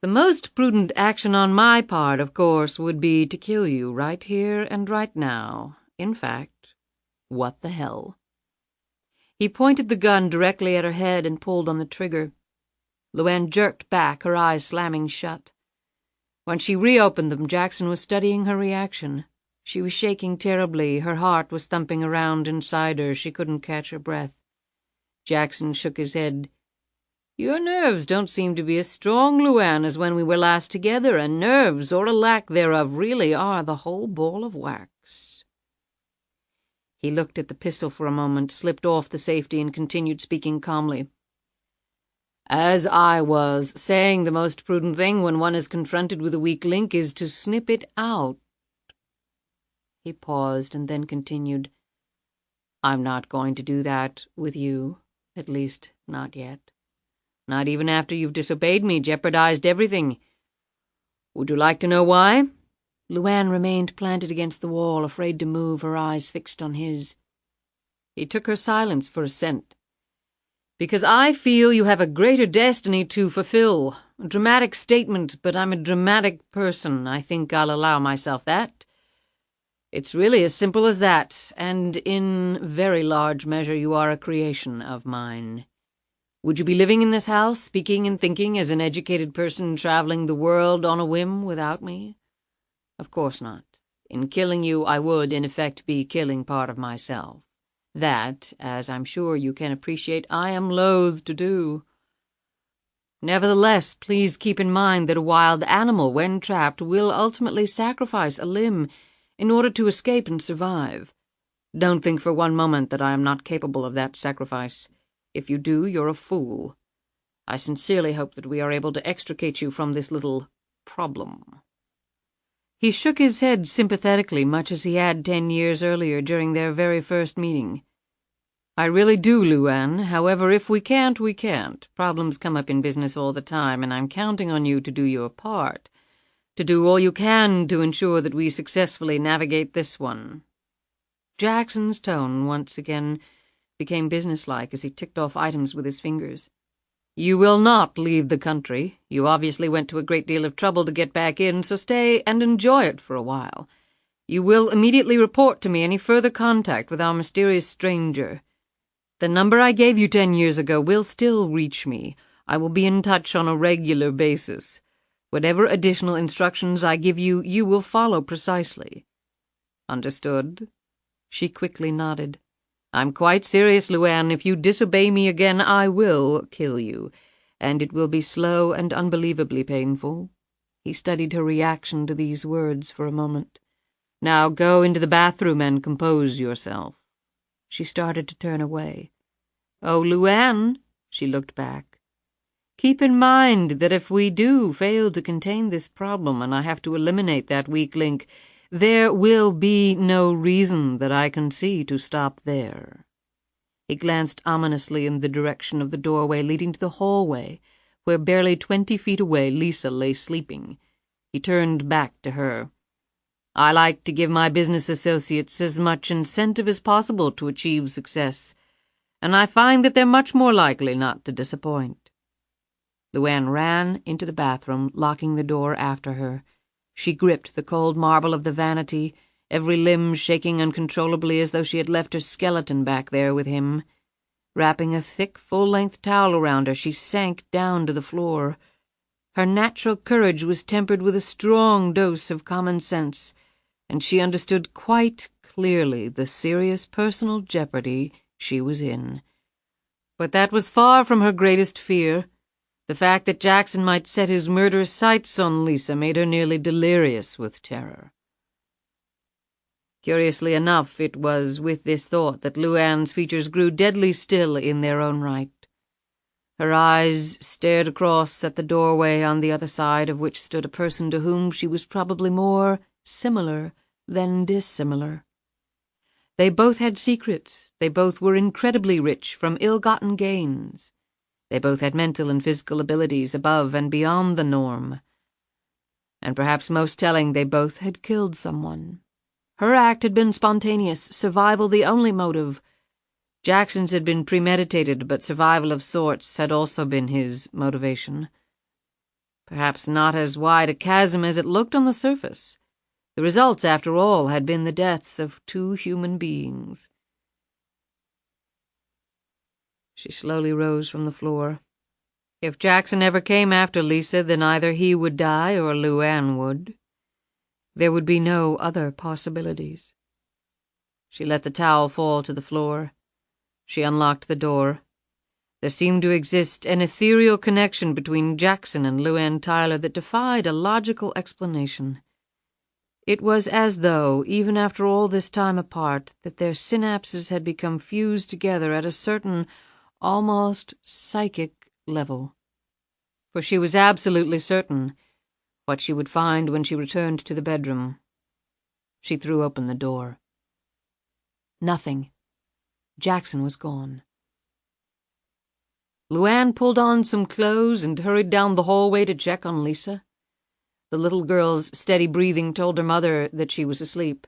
"The most prudent action on my part, of course, would be to kill you right here and right now. In fact, what the hell?" He pointed the gun directly at her head and pulled on the trigger. LuAnn jerked back, her eyes slamming shut. When she reopened them, Jackson was studying her reaction. She was shaking terribly. Her heart was thumping around inside her. She couldn't catch her breath. Jackson shook his head. "Your nerves don't seem to be as strong, LuAnn, as when we were last together, and nerves, or a lack thereof, really are the whole ball of wax." He looked at the pistol for a moment, slipped off the safety, and continued speaking calmly. "As I was saying, the most prudent thing when one is confronted with a weak link is to snip it out." He paused and then continued, "I'm not going to do that with you, at least not yet. Not even after you've disobeyed me, jeopardized everything. Would you like to know why?" LuAnn remained planted against the wall, afraid to move, her eyes fixed on his. He took her silence for assent. "Because I feel you have a greater destiny to fulfill. A dramatic statement, but I'm a dramatic person. I think I'll allow myself that. It's really as simple as that, and in very large measure you are a creation of mine. Would you be living in this house, speaking and thinking as an educated person traveling the world on a whim without me? Of course not. In killing you, I would, in effect, be killing part of myself. That, as I'm sure you can appreciate, I am loath to do. Nevertheless, please keep in mind that a wild animal, when trapped, will ultimately sacrifice a limb in order to escape and survive. Don't think for one moment that I am not capable of that sacrifice. If you do, you're a fool. I sincerely hope that we are able to extricate you from this little problem." He shook his head sympathetically, much as he had 10 years earlier during their very first meeting. "I really do, LuAnn. However, if we can't, we can't. Problems come up in business all the time, and I'm counting on you to do your part, to do all you can to ensure that we successfully navigate this one." Jackson's tone once again became businesslike as he ticked off items with his fingers. "You will not leave the country. You obviously went to a great deal of trouble to get back in, so stay and enjoy it for a while. You will immediately report to me any further contact with our mysterious stranger. The number I gave you 10 years ago will still reach me. I will be in touch on a regular basis. Whatever additional instructions I give you, you will follow precisely." "Understood?" She quickly nodded. "I'm quite serious, LuAnn. If you disobey me again, I will kill you, and it will be slow and unbelievably painful." He studied her reaction to these words for a moment. "Now go into the bathroom and compose yourself." She started to turn away. "Oh, LuAnn," she looked back. "Keep in mind that if we do fail to contain this problem and I have to eliminate that weak link, there will be no reason that I can see to stop there." He glanced ominously in the direction of the doorway leading to the hallway, where barely 20 feet away Lisa lay sleeping. He turned back to her. "I like to give my business associates as much incentive as possible to achieve success, and I find that they're much more likely not to disappoint." LuAnn ran into the bathroom, locking the door after her. She gripped the cold marble of the vanity, every limb shaking uncontrollably as though she had left her skeleton back there with him. Wrapping a thick, full-length towel around her, she sank down to the floor. Her natural courage was tempered with a strong dose of common sense, and she understood quite clearly the serious personal jeopardy she was in. But that was far from her greatest fear. The fact that Jackson might set his murderous sights on Lisa made her nearly delirious with terror. Curiously enough, it was with this thought that LuAnn's features grew deadly still in their own right. Her eyes stared across at the doorway on the other side of which stood a person to whom she was probably more similar than dissimilar. They both had secrets. They both were incredibly rich from ill-gotten gains. They both had mental and physical abilities above and beyond the norm. And perhaps most telling, they both had killed someone. Her act had been spontaneous, survival the only motive. Jackson's had been premeditated, but survival of sorts had also been his motivation. Perhaps not as wide a chasm as it looked on the surface. The results, after all, had been the deaths of 2 human beings. She slowly rose from the floor. If Jackson ever came after Lisa, then either he would die or LuAnn would. There would be no other possibilities. She let the towel fall to the floor. She unlocked the door. There seemed to exist an ethereal connection between Jackson and LuAnn Tyler that defied a logical explanation. It was as though, even after all this time apart, that their synapses had become fused together at a certain, almost psychic level. For she was absolutely certain what she would find when she returned to the bedroom. She threw open the door. Nothing. Jackson was gone. LuAnn pulled on some clothes and hurried down the hallway to check on Lisa. The little girl's steady breathing told her mother that she was asleep.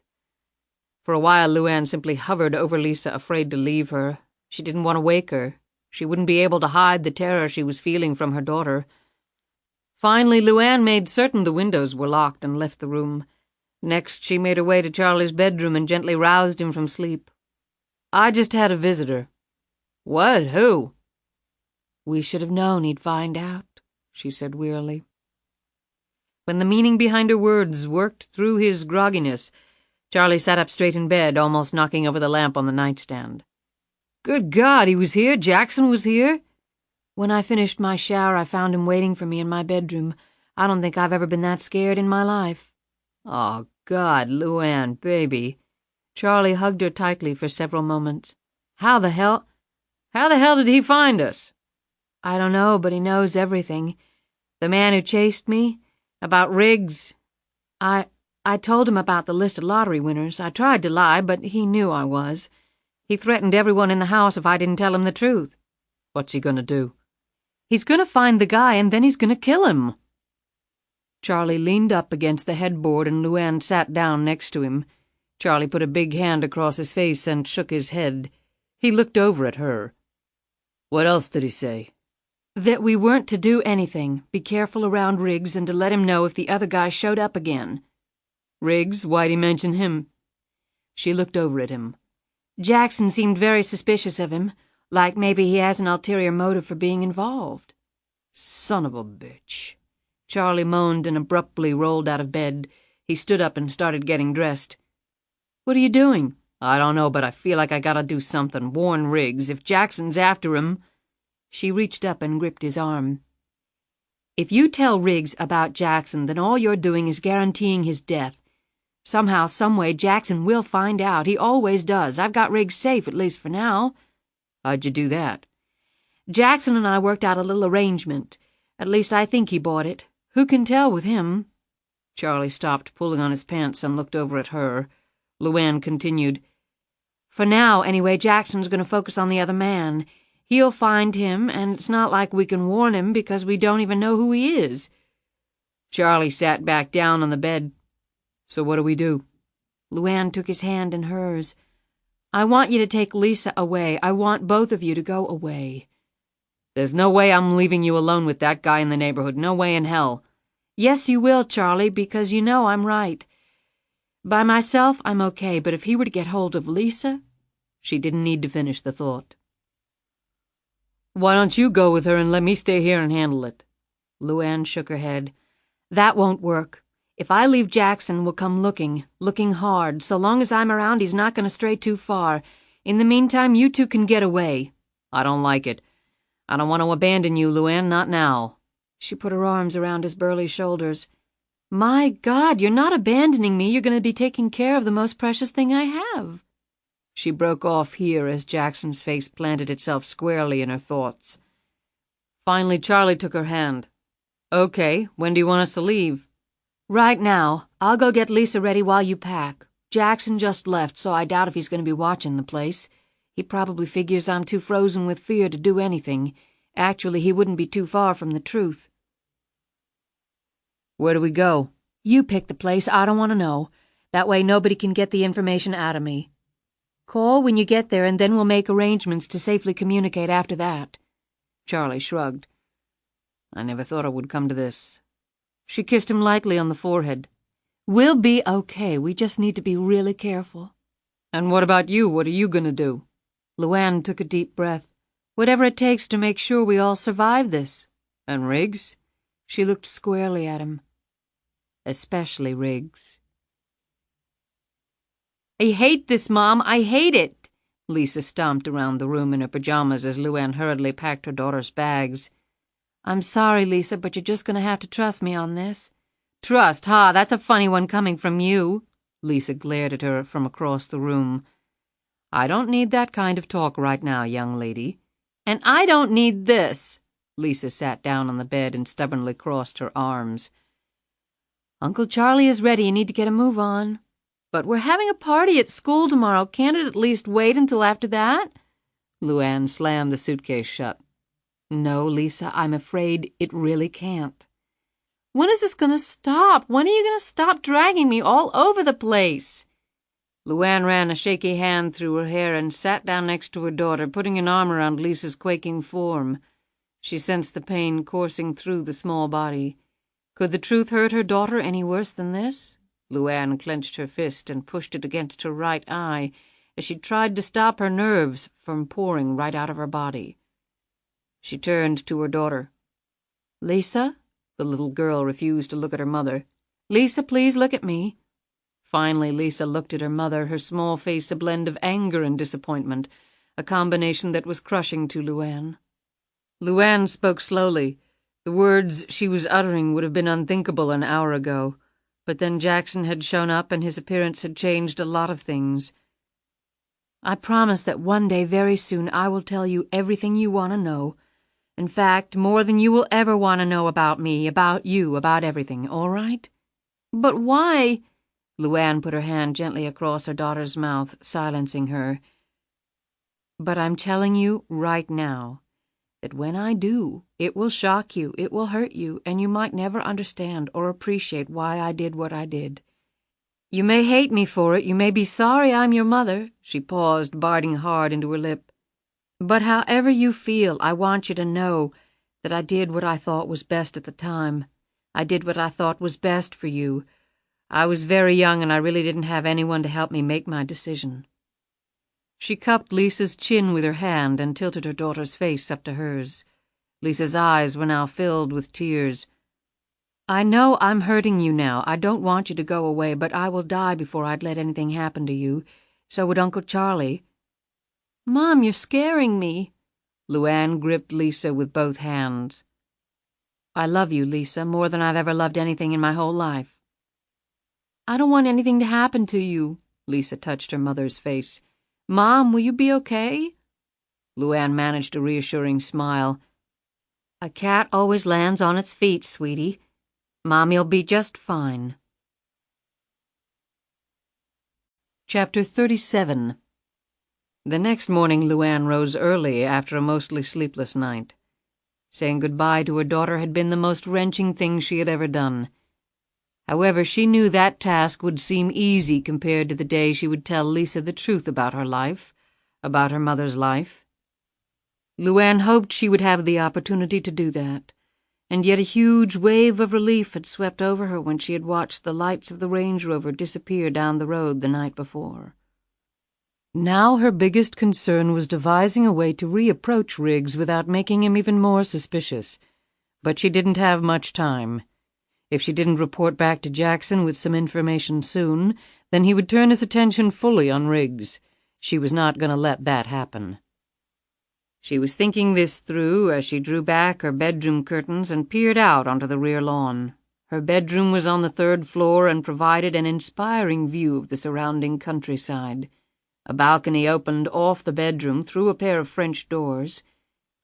For a while, LuAnn simply hovered over Lisa, afraid to leave her. She didn't want to wake her. She wouldn't be able to hide the terror she was feeling from her daughter. Finally, LuAnn made certain the windows were locked and left the room. Next, she made her way to Charlie's bedroom and gently roused him from sleep. "I just had a visitor." "What? Who?" "We should have known he'd find out," she said wearily. When the meaning behind her words worked through his grogginess, Charlie sat up straight in bed, almost knocking over the lamp on the nightstand. "Good God, he was here? Jackson was here?" "When I finished my shower, I found him waiting for me in my bedroom. I don't think I've ever been that scared in my life." "Oh, God, LuAnn, baby." Charlie hugged her tightly for several moments. How the hell did he find us?" "I don't know, but he knows everything. The man who chased me, about Riggs. I told him about the list of lottery winners. I tried to lie, but he knew I was. He threatened everyone in the house if I didn't tell him the truth." "What's he gonna do?" "He's gonna find the guy, and then he's gonna kill him." Charlie leaned up against the headboard, and LuAnn sat down next to him. Charlie put a big hand across his face and shook his head. He looked over at her. What else did he say? That we weren't to do anything, be careful around Riggs, and to let him know if the other guy showed up again. Riggs? Why'd he mention him? She looked over at him. Jackson seemed very suspicious of him, like maybe he has an ulterior motive for being involved. Son of a bitch. Charlie moaned and abruptly rolled out of bed. He stood up and started getting dressed. What are you doing? I don't know, but I feel like I gotta do something. Warn Riggs. If Jackson's after him... She reached up and gripped his arm. If you tell Riggs about Jackson, then all you're doing is guaranteeing his death. Somehow, someway, Jackson will find out. He always does. I've got Riggs safe, at least for now. How'd you do that? Jackson and I worked out a little arrangement. At least I think he bought it. Who can tell with him? Charlie stopped pulling on his pants and looked over at her. LuAnn continued. For now, anyway, Jackson's going to focus on the other man. He'll find him, and it's not like we can warn him because we don't even know who he is. Charlie sat back down on the bed. So what do we do? LuAnn took his hand in hers. I want you to take Lisa away. I want both of you to go away. There's no way I'm leaving you alone with that guy in the neighborhood. No way in hell. Yes, you will, Charlie, because you know I'm right. By myself, I'm okay, but if he were to get hold of Lisa... She didn't need to finish the thought. Why don't you go with her and let me stay here and handle it? LuAnn shook her head. That won't work. If I leave, Jackson will come looking hard. So long as I'm around, he's not going to stray too far. In the meantime, you two can get away. I don't like it. I don't want to abandon you, LuAnn, not now. She put her arms around his burly shoulders. My God, you're not abandoning me. You're going to be taking care of the most precious thing I have. She broke off here as Jackson's face planted itself squarely in her thoughts. Finally, Charlie took her hand. Okay, when do you want us to leave? Right now. I'll go get Lisa ready while you pack. Jackson just left, so I doubt if he's going to be watching the place. He probably figures I'm too frozen with fear to do anything. Actually, he wouldn't be too far from the truth. Where do we go? You pick the place. I don't want to know. That way nobody can get the information out of me. Call when you get there, and then we'll make arrangements to safely communicate after that. Charlie shrugged. I never thought it would come to this. She kissed him lightly on the forehead. We'll be okay. We just need to be really careful. And what about you? What are you going to do? LuAnn took a deep breath. Whatever it takes to make sure we all survive this. And Riggs? She looked squarely at him. Especially Riggs. I hate this, Mom. I hate it. Lisa stomped around the room in her pajamas as LuAnn hurriedly packed her daughter's bags. I'm sorry, Lisa, but you're just going to have to trust me on this. Trust? Ha, that's a funny one coming from you. Lisa glared at her from across the room. I don't need that kind of talk right now, young lady. And I don't need this. Lisa sat down on the bed and stubbornly crossed her arms. Uncle Charlie is ready. You need to get a move on. But we're having a party at school tomorrow. Can't it at least wait until after that? LuAnn slammed the suitcase shut. No, Lisa, I'm afraid it really can't. When is this going to stop? When are you going to stop dragging me all over the place? LuAnn ran a shaky hand through her hair and sat down next to her daughter, putting an arm around Lisa's quaking form. She sensed the pain coursing through the small body. Could the truth hurt her daughter any worse than this? LuAnn clenched her fist and pushed it against her right eye as she tried to stop her nerves from pouring right out of her body. She turned to her daughter. Lisa? The little girl refused to look at her mother. Lisa, please look at me. Finally, Lisa looked at her mother, her small face a blend of anger and disappointment, a combination that was crushing to LuAnn. LuAnn spoke slowly. The words she was uttering would have been unthinkable an hour ago, but then Jackson had shown up and his appearance had changed a lot of things. I promise that one day, very soon, I will tell you everything you want to know. In fact, more than you will ever want to know about me, about you, about everything, all right? But why? LuAnn put her hand gently across her daughter's mouth, silencing her. But I'm telling you right now that when I do, it will shock you, it will hurt you, and you might never understand or appreciate why I did what I did. You may hate me for it, you may be sorry I'm your mother. She paused, biting hard into her lip. But however you feel, I want you to know that I did what I thought was best at the time. I did what I thought was best for you. I was very young and I really didn't have anyone to help me make my decision." She cupped Lisa's chin with her hand and tilted her daughter's face up to hers. Lisa's eyes were now filled with tears. "I know I'm hurting you now. I don't want you to go away, but I will die before I'd let anything happen to you. So would Uncle Charlie." "Mom, you're scaring me." LuAnn gripped Lisa with both hands. "I love you, Lisa, more than I've ever loved anything in my whole life." "I don't want anything to happen to you." Lisa touched her mother's face. "Mom, will you be okay?" LuAnn managed a reassuring smile. "A cat always lands on its feet, sweetie. Mommy'll be just fine." Chapter 37. The next morning LuAnn rose early after a mostly sleepless night. Saying goodbye to her daughter had been the most wrenching thing she had ever done. However, she knew that task would seem easy compared to the day she would tell Lisa the truth about her life, about her mother's life. LuAnn hoped she would have the opportunity to do that, and yet a huge wave of relief had swept over her when she had watched the lights of the Range Rover disappear down the road the night before. Now her biggest concern was devising a way to reapproach Riggs without making him even more suspicious. But she didn't have much time. If she didn't report back to Jackson with some information soon, then he would turn his attention fully on Riggs. She was not going to let that happen. She was thinking this through as she drew back her bedroom curtains and peered out onto the rear lawn. Her bedroom was on the 3rd floor and provided an inspiring view of the surrounding countryside. A balcony opened off the bedroom through a pair of French doors.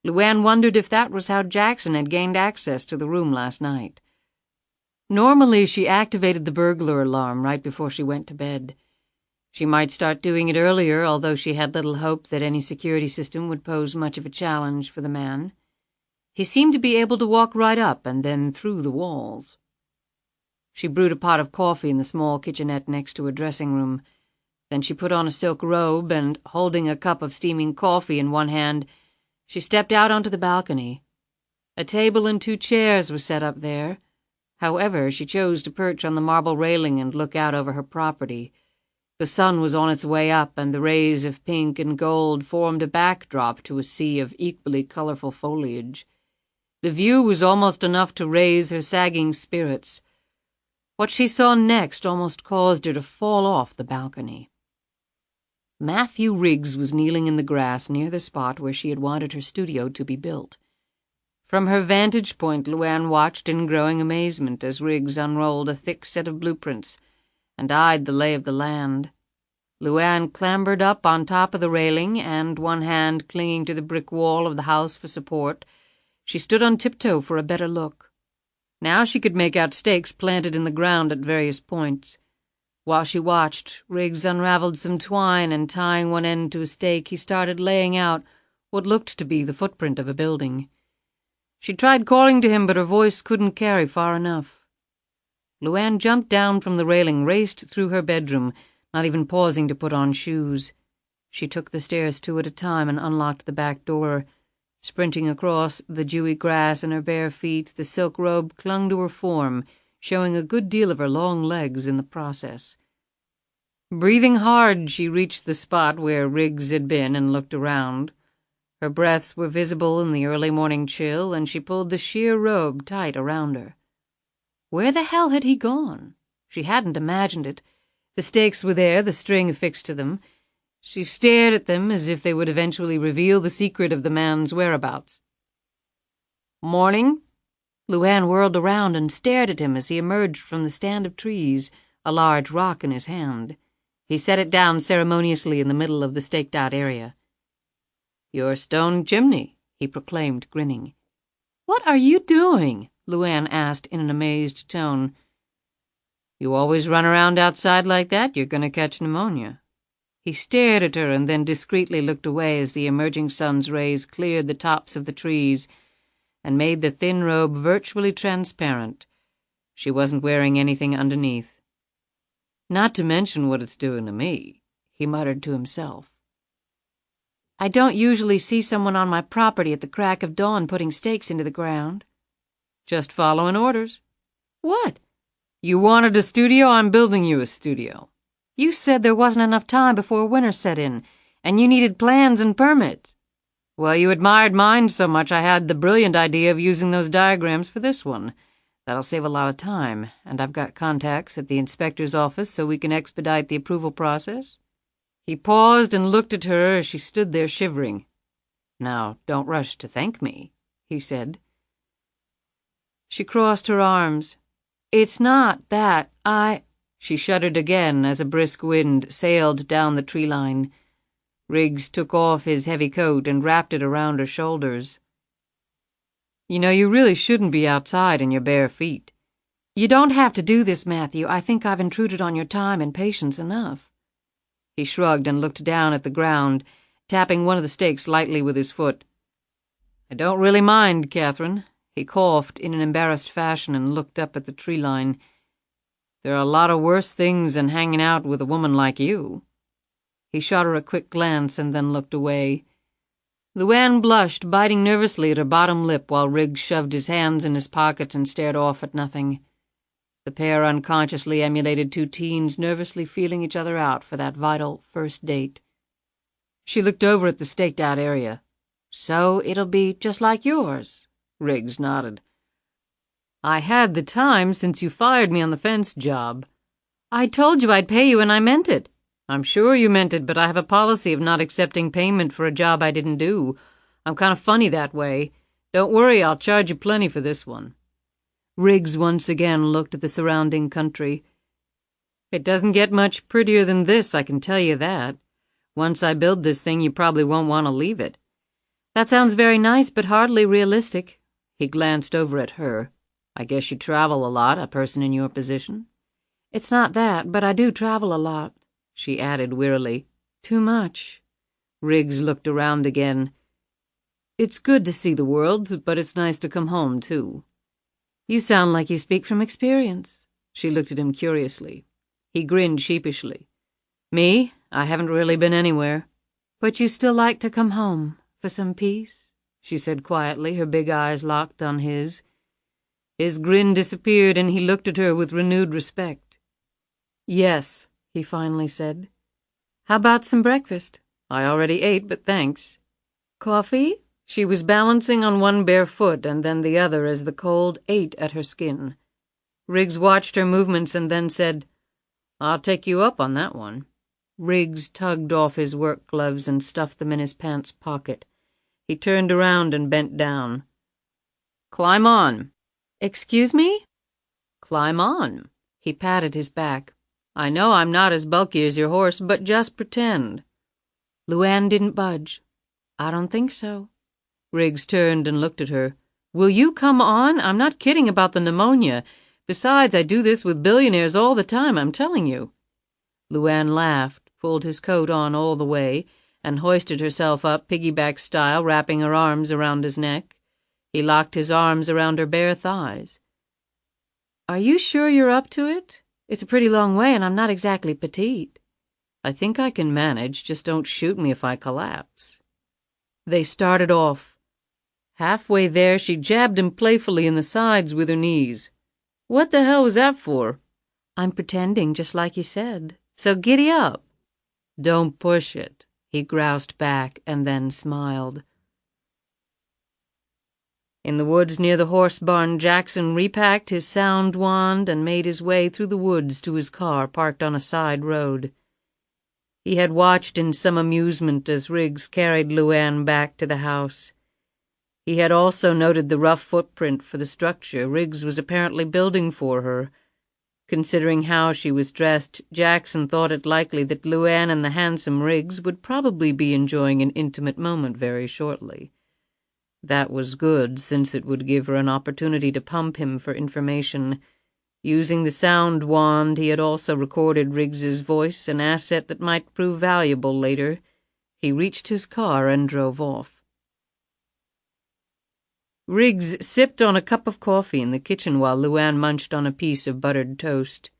LuAnn wondered if that was how Jackson had gained access to the room last night. Normally, she activated the burglar alarm right before she went to bed. She might start doing it earlier, although she had little hope that any security system would pose much of a challenge for the man. He seemed to be able to walk right up and then through the walls. She brewed a pot of coffee in the small kitchenette next to her dressing room. Then she put on a silk robe and, holding a cup of steaming coffee in one hand, she stepped out onto the balcony. A table and 2 chairs were set up there. However, she chose to perch on the marble railing and look out over her property. The sun was on its way up, and the rays of pink and gold formed a backdrop to a sea of equally colorful foliage. The view was almost enough to raise her sagging spirits. What she saw next almost caused her to fall off the balcony. Matthew Riggs was kneeling in the grass near the spot where she had wanted her studio to be built. From her vantage point, LuAnn watched in growing amazement as Riggs unrolled a thick set of blueprints and eyed the lay of the land. LuAnn clambered up on top of the railing, and, one hand clinging to the brick wall of the house for support, she stood on tiptoe for a better look. Now she could make out stakes planted in the ground at various points. While she watched, Riggs unraveled some twine, and tying one end to a stake, he started laying out what looked to be the footprint of a building. She tried calling to him, but her voice couldn't carry far enough. LuAnn jumped down from the railing, raced through her bedroom, not even pausing to put on shoes. She took the stairs 2 at a time and unlocked the back door. Sprinting across the dewy grass in her bare feet, the silk robe clung to her form, showing a good deal of her long legs in the process. Breathing hard, she reached the spot where Riggs had been and looked around. Her breaths were visible in the early morning chill, and she pulled the sheer robe tight around her. Where the hell had he gone? She hadn't imagined it. The stakes were there, the string affixed to them. She stared at them as if they would eventually reveal the secret of the man's whereabouts. "Morning?" LuAnn whirled around and stared at him as he emerged from the stand of trees, a large rock in his hand. He set it down ceremoniously in the middle of the staked-out area. "Your stone chimney," he proclaimed, grinning. "What are you doing?" LuAnn asked in an amazed tone. "You always run around outside like that, you're going to catch pneumonia." He stared at her and then discreetly looked away as the emerging sun's rays cleared the tops of the trees and made the thin robe virtually transparent. She wasn't wearing anything underneath. "Not to mention what it's doing to me," he muttered to himself. I don't usually see someone on my property at the crack of dawn putting stakes into the ground. Just following orders. What? You wanted a studio, I'm building you a studio. You said there wasn't enough time before winter set in, and you needed plans and permits. Well, you admired mine so much I had the brilliant idea of using those diagrams for this one. That'll save a lot of time, and I've got contacts at the inspector's office so we can expedite the approval process. He paused and looked at her as she stood there shivering. Now, don't rush to thank me, he said. She crossed her arms. It's not that, She shuddered again as a brisk wind sailed down the tree line. Riggs took off his heavy coat and wrapped it around her shoulders. You know, you really shouldn't be outside in your bare feet. You don't have to do this, Matthew. I think I've intruded on your time and patience enough. He shrugged and looked down at the ground, tapping one of the stakes lightly with his foot. I don't really mind, Catherine. He coughed in an embarrassed fashion and looked up at the tree line. There are a lot of worse things than hanging out with a woman like you. He shot her a quick glance and then looked away. LuAnn blushed, biting nervously at her bottom lip while Riggs shoved his hands in his pockets and stared off at nothing. The pair unconsciously emulated two teens nervously feeling each other out for that vital first date. She looked over at the staked-out area. So it'll be just like yours. Riggs nodded. I had the time since you fired me on the fence job. I told you I'd pay you and I meant it. I'm sure you meant it, but I have a policy of not accepting payment for a job I didn't do. I'm kind of funny that way. Don't worry, I'll charge you plenty for this one. Riggs once again looked at the surrounding country. It doesn't get much prettier than this, I can tell you that. Once I build this thing, you probably won't want to leave it. That sounds very nice, but hardly realistic. He glanced over at her. I guess you travel a lot, a person in your position. It's not that, but I do travel a lot, she added wearily. Too much. Riggs looked around again. It's good to see the world, but it's nice to come home, too. You sound like you speak from experience. She looked at him curiously. He grinned sheepishly. Me? I haven't really been anywhere. But you still like to come home, for some peace? She said quietly, her big eyes locked on his. His grin disappeared, and he looked at her with renewed respect. Yes, he finally said. How about some breakfast? I already ate, but thanks. Coffee? She was balancing on one bare foot and then the other as the cold ate at her skin. Riggs watched her movements and then said, I'll take you up on that one. Riggs tugged off his work gloves and stuffed them in his pants pocket. He turned around and bent down. Climb on. Excuse me? Climb on. He patted his back. I know I'm not as bulky as your horse, but just pretend. LuAnn didn't budge. I don't think so. Riggs turned and looked at her. Will you come on? I'm not kidding about the pneumonia. Besides, I do this with billionaires all the time, I'm telling you. LuAnn laughed, pulled his coat on all the way, and hoisted herself up piggyback style, wrapping her arms around his neck. He locked his arms around her bare thighs. Are you sure you're up to it? It's a pretty long way, and I'm not exactly petite. I think I can manage, just don't shoot me if I collapse. They started off. Halfway there, she jabbed him playfully in the sides with her knees. What the hell was that for? I'm pretending, just like you said. So giddy up. Don't push it, he groused back and then smiled. In the woods near the horse barn, Jackson repacked his sound wand and made his way through the woods to his car parked on a side road. He had watched in some amusement as Riggs carried LuAnn back to the house. He had also noted the rough footprint for the structure Riggs was apparently building for her. Considering how she was dressed, Jackson thought it likely that LuAnn and the handsome Riggs would probably be enjoying an intimate moment very shortly. That was good, since it would give her an opportunity to pump him for information. Using the sound wand, he had also recorded Riggs's voice, an asset that might prove valuable later. He reached his car and drove off. Riggs sipped on a cup of coffee in the kitchen while LuAnn munched on a piece of buttered toast.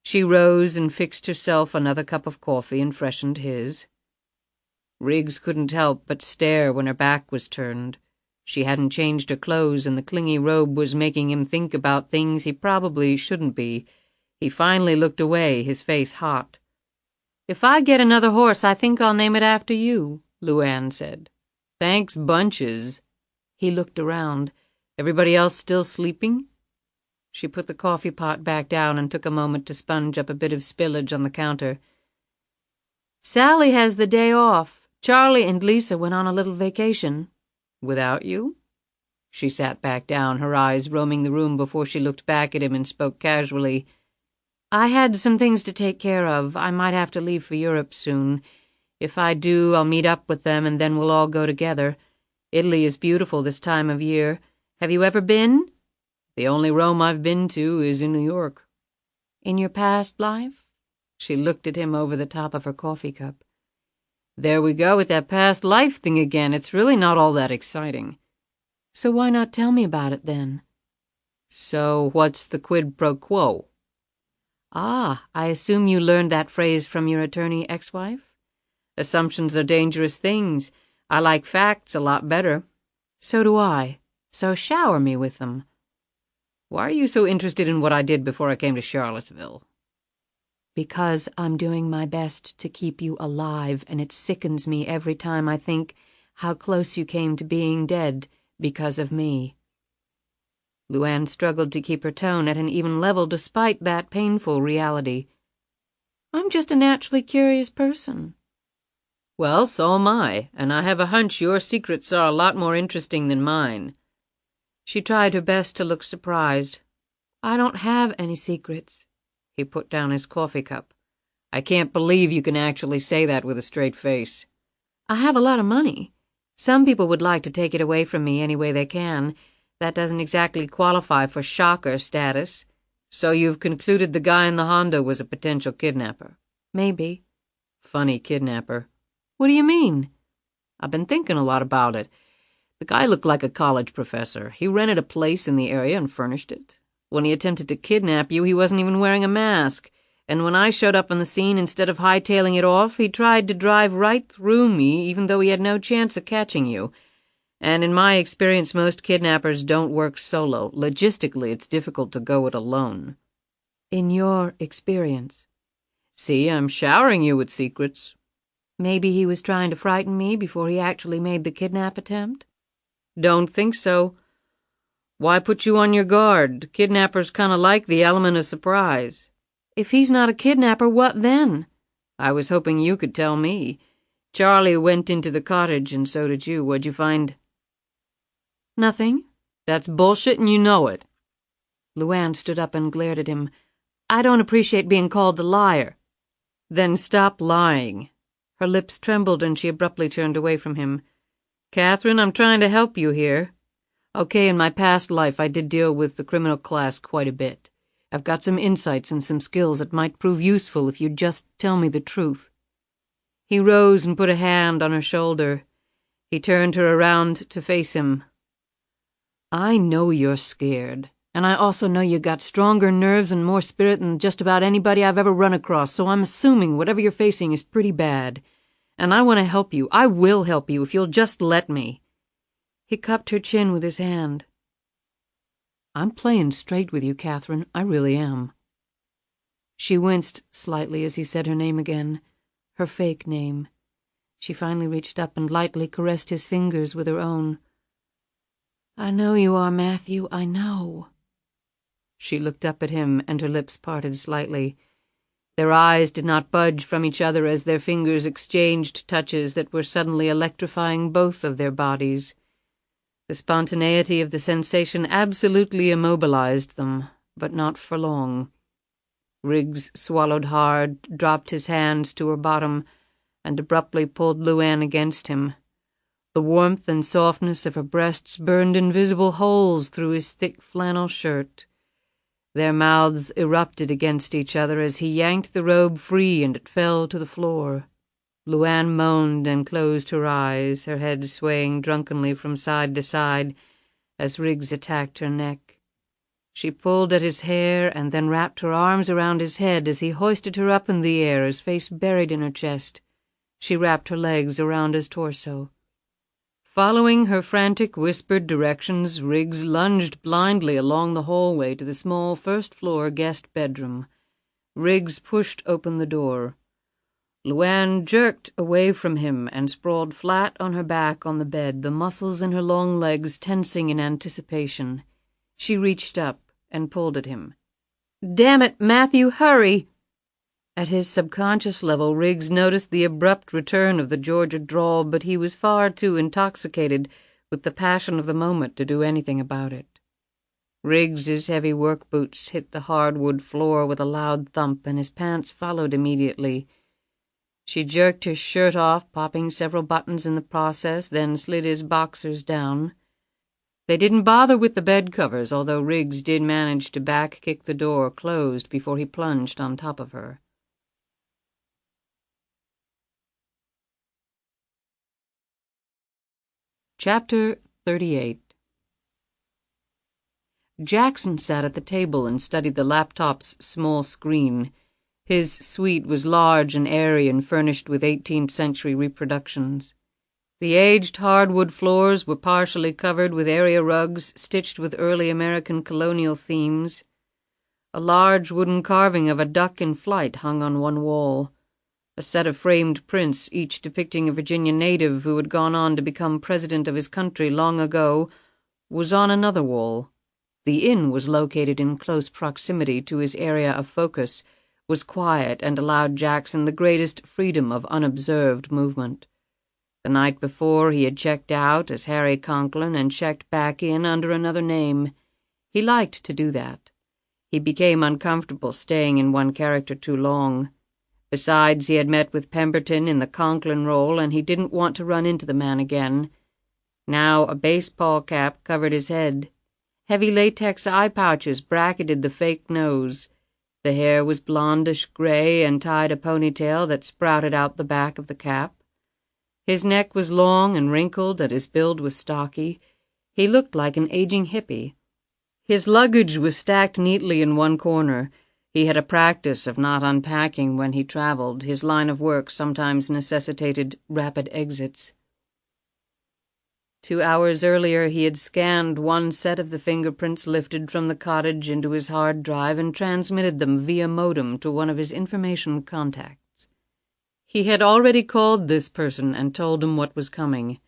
She rose and fixed herself another cup of coffee and freshened his. Riggs couldn't help but stare when her back was turned. She hadn't changed her clothes, and the clingy robe was making him think about things he probably shouldn't be. He finally looked away, his face hot. "If I get another horse, I think I'll name it after you," LuAnn said. "Thanks bunches." He looked around. Everybody else still sleeping? She put the coffee pot back down and took a moment to sponge up a bit of spillage on the counter. "Sally has the day off. Charlie and Lisa went on a little vacation." "Without you?" She sat back down, her eyes roaming the room before she looked back at him and spoke casually. "I had some things to take care of. I might have to leave for Europe soon. If I do, I'll meet up with them, and then we'll all go together. Italy is beautiful this time of year. Have you ever been?" "The only Rome I've been to is in New York." "In your past life?" She looked at him over the top of her coffee cup. "There we go with that past life thing again. It's really not all that exciting." "So why not tell me about it, then?" "So what's the quid pro quo?" "Ah, I assume you learned that phrase from your attorney ex-wife?" "Assumptions are dangerous things. I like facts a lot better." "So do I. So shower me with them." "Why are you so interested in what I did before I came to Charlottesville?" "Because I'm doing my best to keep you alive, and it sickens me every time I think how close you came to being dead because of me." LuAnn struggled to keep her tone at an even level despite that painful reality. "I'm just a naturally curious person." "Well, so am I, and I have a hunch your secrets are a lot more interesting than mine." She tried her best to look surprised. "I don't have any secrets." He put down his coffee cup. "I can't believe you can actually say that with a straight face." "I have a lot of money. Some people would like to take it away from me any way they can. That doesn't exactly qualify for shocker status." "So you've concluded the guy in the Honda was a potential kidnapper?" "Maybe." "Funny kidnapper." "What do you mean?" "I've been thinking a lot about it. The guy looked like a college professor. He rented a place in the area and furnished it. When he attempted to kidnap you, he wasn't even wearing a mask. And when I showed up on the scene, instead of hightailing it off, he tried to drive right through me, even though he had no chance of catching you. And in my experience, most kidnappers don't work solo. Logistically, it's difficult to go it alone." "In your experience?" "See, I'm showering you with secrets." "Maybe he was trying to frighten me before he actually made the kidnap attempt?" "Don't think so. Why put you on your guard? Kidnappers kind of like the element of surprise." "If he's not a kidnapper, what then?" "I was hoping you could tell me. Charlie went into the cottage, and so did you. What'd you find?" "Nothing." "That's bullshit, and you know it." LuAnn stood up and glared at him. "I don't appreciate being called a liar." "Then stop lying." Her lips trembled, and she abruptly turned away from him. "Catherine, I'm trying to help you here. Okay, in my past life I did deal with the criminal class quite a bit. I've got some insights and some skills that might prove useful if you'd just tell me the truth." He rose and put a hand on her shoulder. He turned her around to face him. "I know you're scared, and I also know you got stronger nerves and more spirit than just about anybody I've ever run across, so I'm assuming whatever you're facing is pretty bad. And I want to help you. I will help you if you'll just let me." He cupped her chin with his hand. "I'm playing straight with you, Catherine. I really am." She winced slightly as he said her name again, her fake name. She finally reached up and lightly caressed his fingers with her own. "I know you are, Matthew, I know." She looked up at him, and her lips parted slightly. Their eyes did not budge from each other as their fingers exchanged touches that were suddenly electrifying both of their bodies. The spontaneity of the sensation absolutely immobilized them, but not for long. Riggs swallowed hard, dropped his hands to her bottom, and abruptly pulled LuAnn against him. The warmth and softness of her breasts burned invisible holes through his thick flannel shirt. Their mouths erupted against each other as he yanked the robe free and it fell to the floor. LuAnn moaned and closed her eyes, her head swaying drunkenly from side to side as Riggs attacked her neck. She pulled at his hair and then wrapped her arms around his head as he hoisted her up in the air, his face buried in her chest. She wrapped her legs around his torso. Following her frantic, whispered directions, Riggs lunged blindly along the hallway to the small first-floor guest bedroom. Riggs pushed open the door. LuAnn jerked away from him and sprawled flat on her back on the bed, the muscles in her long legs tensing in anticipation. She reached up and pulled at him. "Damn it, Matthew, hurry!" At his subconscious level, Riggs noticed the abrupt return of the Georgia drawl, but he was far too intoxicated with the passion of the moment to do anything about it. Riggs's heavy work boots hit the hardwood floor with a loud thump, and his pants followed immediately. She jerked his shirt off, popping several buttons in the process, then slid his boxers down. They didn't bother with the bed covers, although Riggs did manage to back-kick the door closed before he plunged on top of her. Chapter 38. Jackson sat at the table and studied the laptop's small screen. His suite was large and airy and furnished with 18th-century reproductions. The aged hardwood floors were partially covered with area rugs stitched with early American colonial themes. A large wooden carving of a duck in flight hung on one wall. A set of framed prints, each depicting a Virginia native who had gone on to become president of his country long ago, was on another wall. The inn was located in close proximity to his area of focus, was quiet, and allowed Jackson the greatest freedom of unobserved movement. The night before, he had checked out as Harry Conklin and checked back in under another name. He liked to do that. He became uncomfortable staying in one character too long. Besides, he had met with Pemberton in the Conklin role, and he didn't want to run into the man again. Now a baseball cap covered his head. Heavy latex eye pouches bracketed the fake nose. The hair was blondish gray and tied a ponytail that sprouted out the back of the cap. His neck was long and wrinkled, and his build was stocky. He looked like an aging hippie. His luggage was stacked neatly in one corner. He had a practice of not unpacking when he traveled. His line of work sometimes necessitated rapid exits. 2 hours earlier, he had scanned one set of the fingerprints lifted from the cottage into his hard drive and transmitted them via modem to one of his information contacts. He had already called this person and told him what was coming.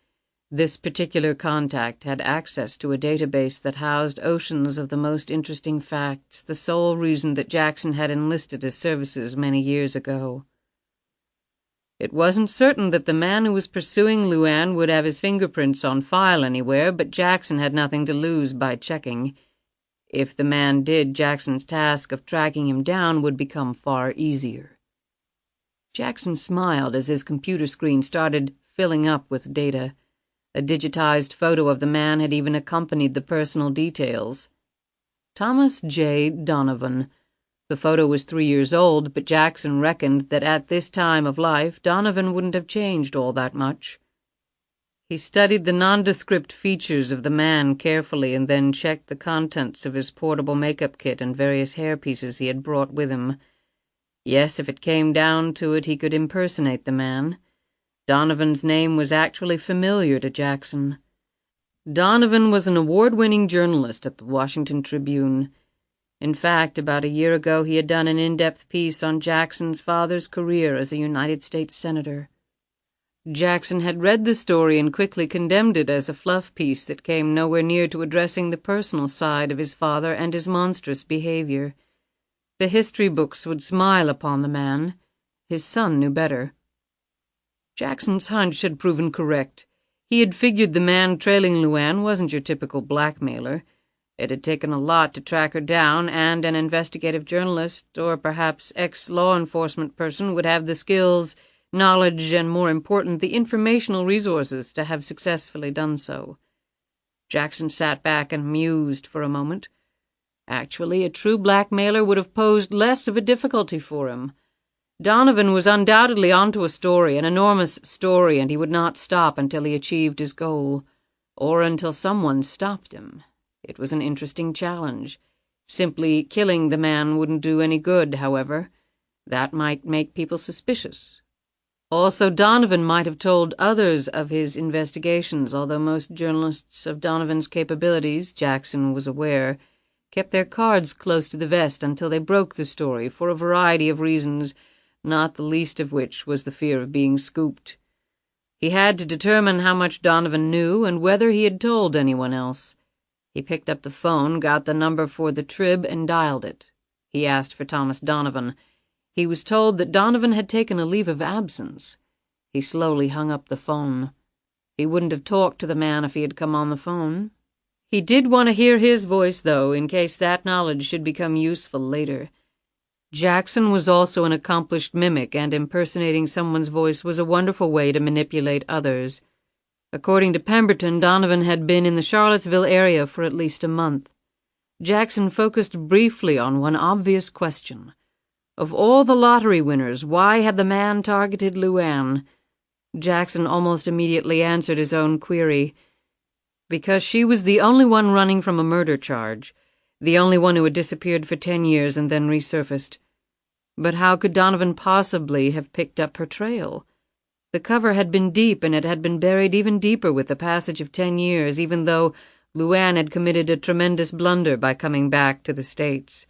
This particular contact had access to a database that housed oceans of the most interesting facts, the sole reason that Jackson had enlisted his services many years ago. It wasn't certain that the man who was pursuing LuAnn would have his fingerprints on file anywhere, but Jackson had nothing to lose by checking. If the man did, Jackson's task of tracking him down would become far easier. Jackson smiled as his computer screen started filling up with data. A digitized photo of the man had even accompanied the personal details. Thomas J. Donovan. The photo was 3 years old, but Jackson reckoned that at this time of life, Donovan wouldn't have changed all that much. He studied the nondescript features of the man carefully and then checked the contents of his portable makeup kit and various hairpieces he had brought with him. Yes, if it came down to it, he could impersonate the man. Donovan's name was actually familiar to Jackson. Donovan was an award-winning journalist at the Washington Tribune. In fact, about a year ago he had done an in-depth piece on Jackson's father's career as a United States Senator. Jackson had read the story and quickly condemned it as a fluff piece that came nowhere near to addressing the personal side of his father and his monstrous behavior. The history books would smile upon the man. His son knew better. Jackson's hunch had proven correct. He had figured the man trailing LuAnn wasn't your typical blackmailer. It had taken a lot to track her down, and an investigative journalist, or perhaps ex-law enforcement person, would have the skills, knowledge, and, more important, the informational resources to have successfully done so. Jackson sat back and mused for a moment. Actually, a true blackmailer would have posed less of a difficulty for him. Donovan was undoubtedly onto a story, an enormous story, and he would not stop until he achieved his goal, or until someone stopped him. It was an interesting challenge. Simply killing the man wouldn't do any good, however. That might make people suspicious. Also, Donovan might have told others of his investigations, although most journalists of Donovan's capabilities, Jackson was aware, kept their cards close to the vest until they broke the story for a variety of reasons, not the least of which was the fear of being scooped. He had to determine how much Donovan knew and whether he had told anyone else. He picked up the phone, got the number for the Trib, and dialed it. He asked for Thomas Donovan. He was told that Donovan had taken a leave of absence. He slowly hung up the phone. He wouldn't have talked to the man if he had come on the phone. He did want to hear his voice, though, in case that knowledge should become useful later. Jackson was also an accomplished mimic, and impersonating someone's voice was a wonderful way to manipulate others. According to Pemberton, Donovan had been in the Charlottesville area for at least a month. Jackson focused briefly on one obvious question. Of all the lottery winners, why had the man targeted LuAnn? Jackson almost immediately answered his own query. Because she was the only one running from a murder charge, the only one who had disappeared for 10 years and then resurfaced. But how could Donovan possibly have picked up her trail? The cover had been deep, and it had been buried even deeper with the passage of 10 years, even though LuAnn had committed a tremendous blunder by coming back to the States.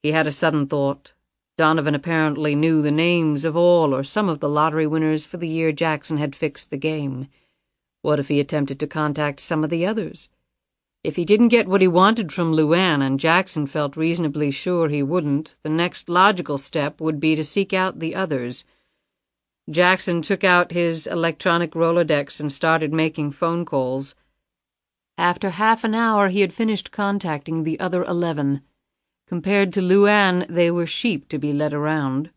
He had a sudden thought. Donovan apparently knew the names of all or some of the lottery winners for the year Jackson had fixed the game. What if he attempted to contact some of the others? If he didn't get what he wanted from LuAnn, and Jackson felt reasonably sure he wouldn't, the next logical step would be to seek out the others. Jackson took out his electronic Rolodex and started making phone calls. After half an hour, he had finished contacting the other 11. Compared to LuAnn, they were sheep to be led around.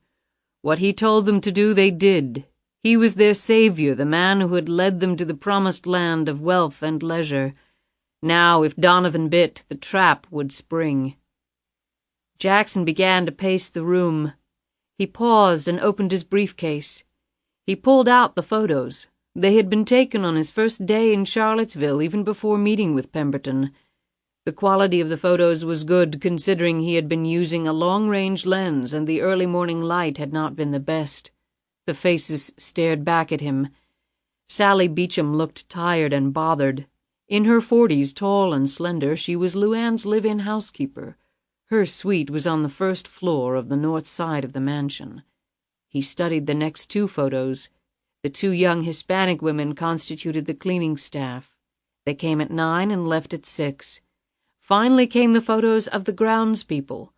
What he told them to do, they did. He was their savior, the man who had led them to the promised land of wealth and leisure. Now, if Donovan bit, the trap would spring. Jackson began to pace the room. He paused and opened his briefcase. He pulled out the photos. They had been taken on his first day in Charlottesville, even before meeting with Pemberton. The quality of the photos was good, considering he had been using a long-range lens and the early morning light had not been the best. The faces stared back at him. Sally Beecham looked tired and bothered. In her 40s, tall and slender, she was LuAnn's live-in housekeeper. Her suite was on the first floor of the north side of the mansion. He studied the next 2 photos. The 2 young Hispanic women constituted the cleaning staff. They came at 9 and left at 6. Finally came the photos of the groundspeople.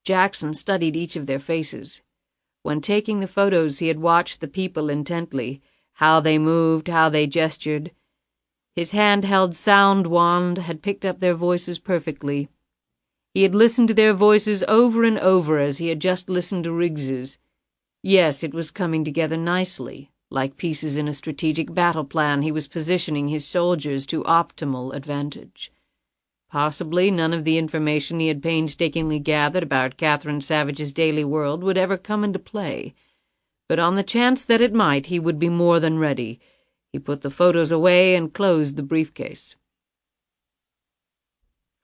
Jackson studied each of their faces. When taking the photos, he had watched the people intently, how they moved, how they gestured. His handheld sound wand had picked up their voices perfectly. He had listened to their voices over and over as he had just listened to Riggs's. Yes, it was coming together nicely. Like pieces in a strategic battle plan, he was positioning his soldiers to optimal advantage. Possibly none of the information he had painstakingly gathered about Catherine Savage's daily world would ever come into play. But on the chance that it might, he would be more than ready. He put the photos away and closed the briefcase.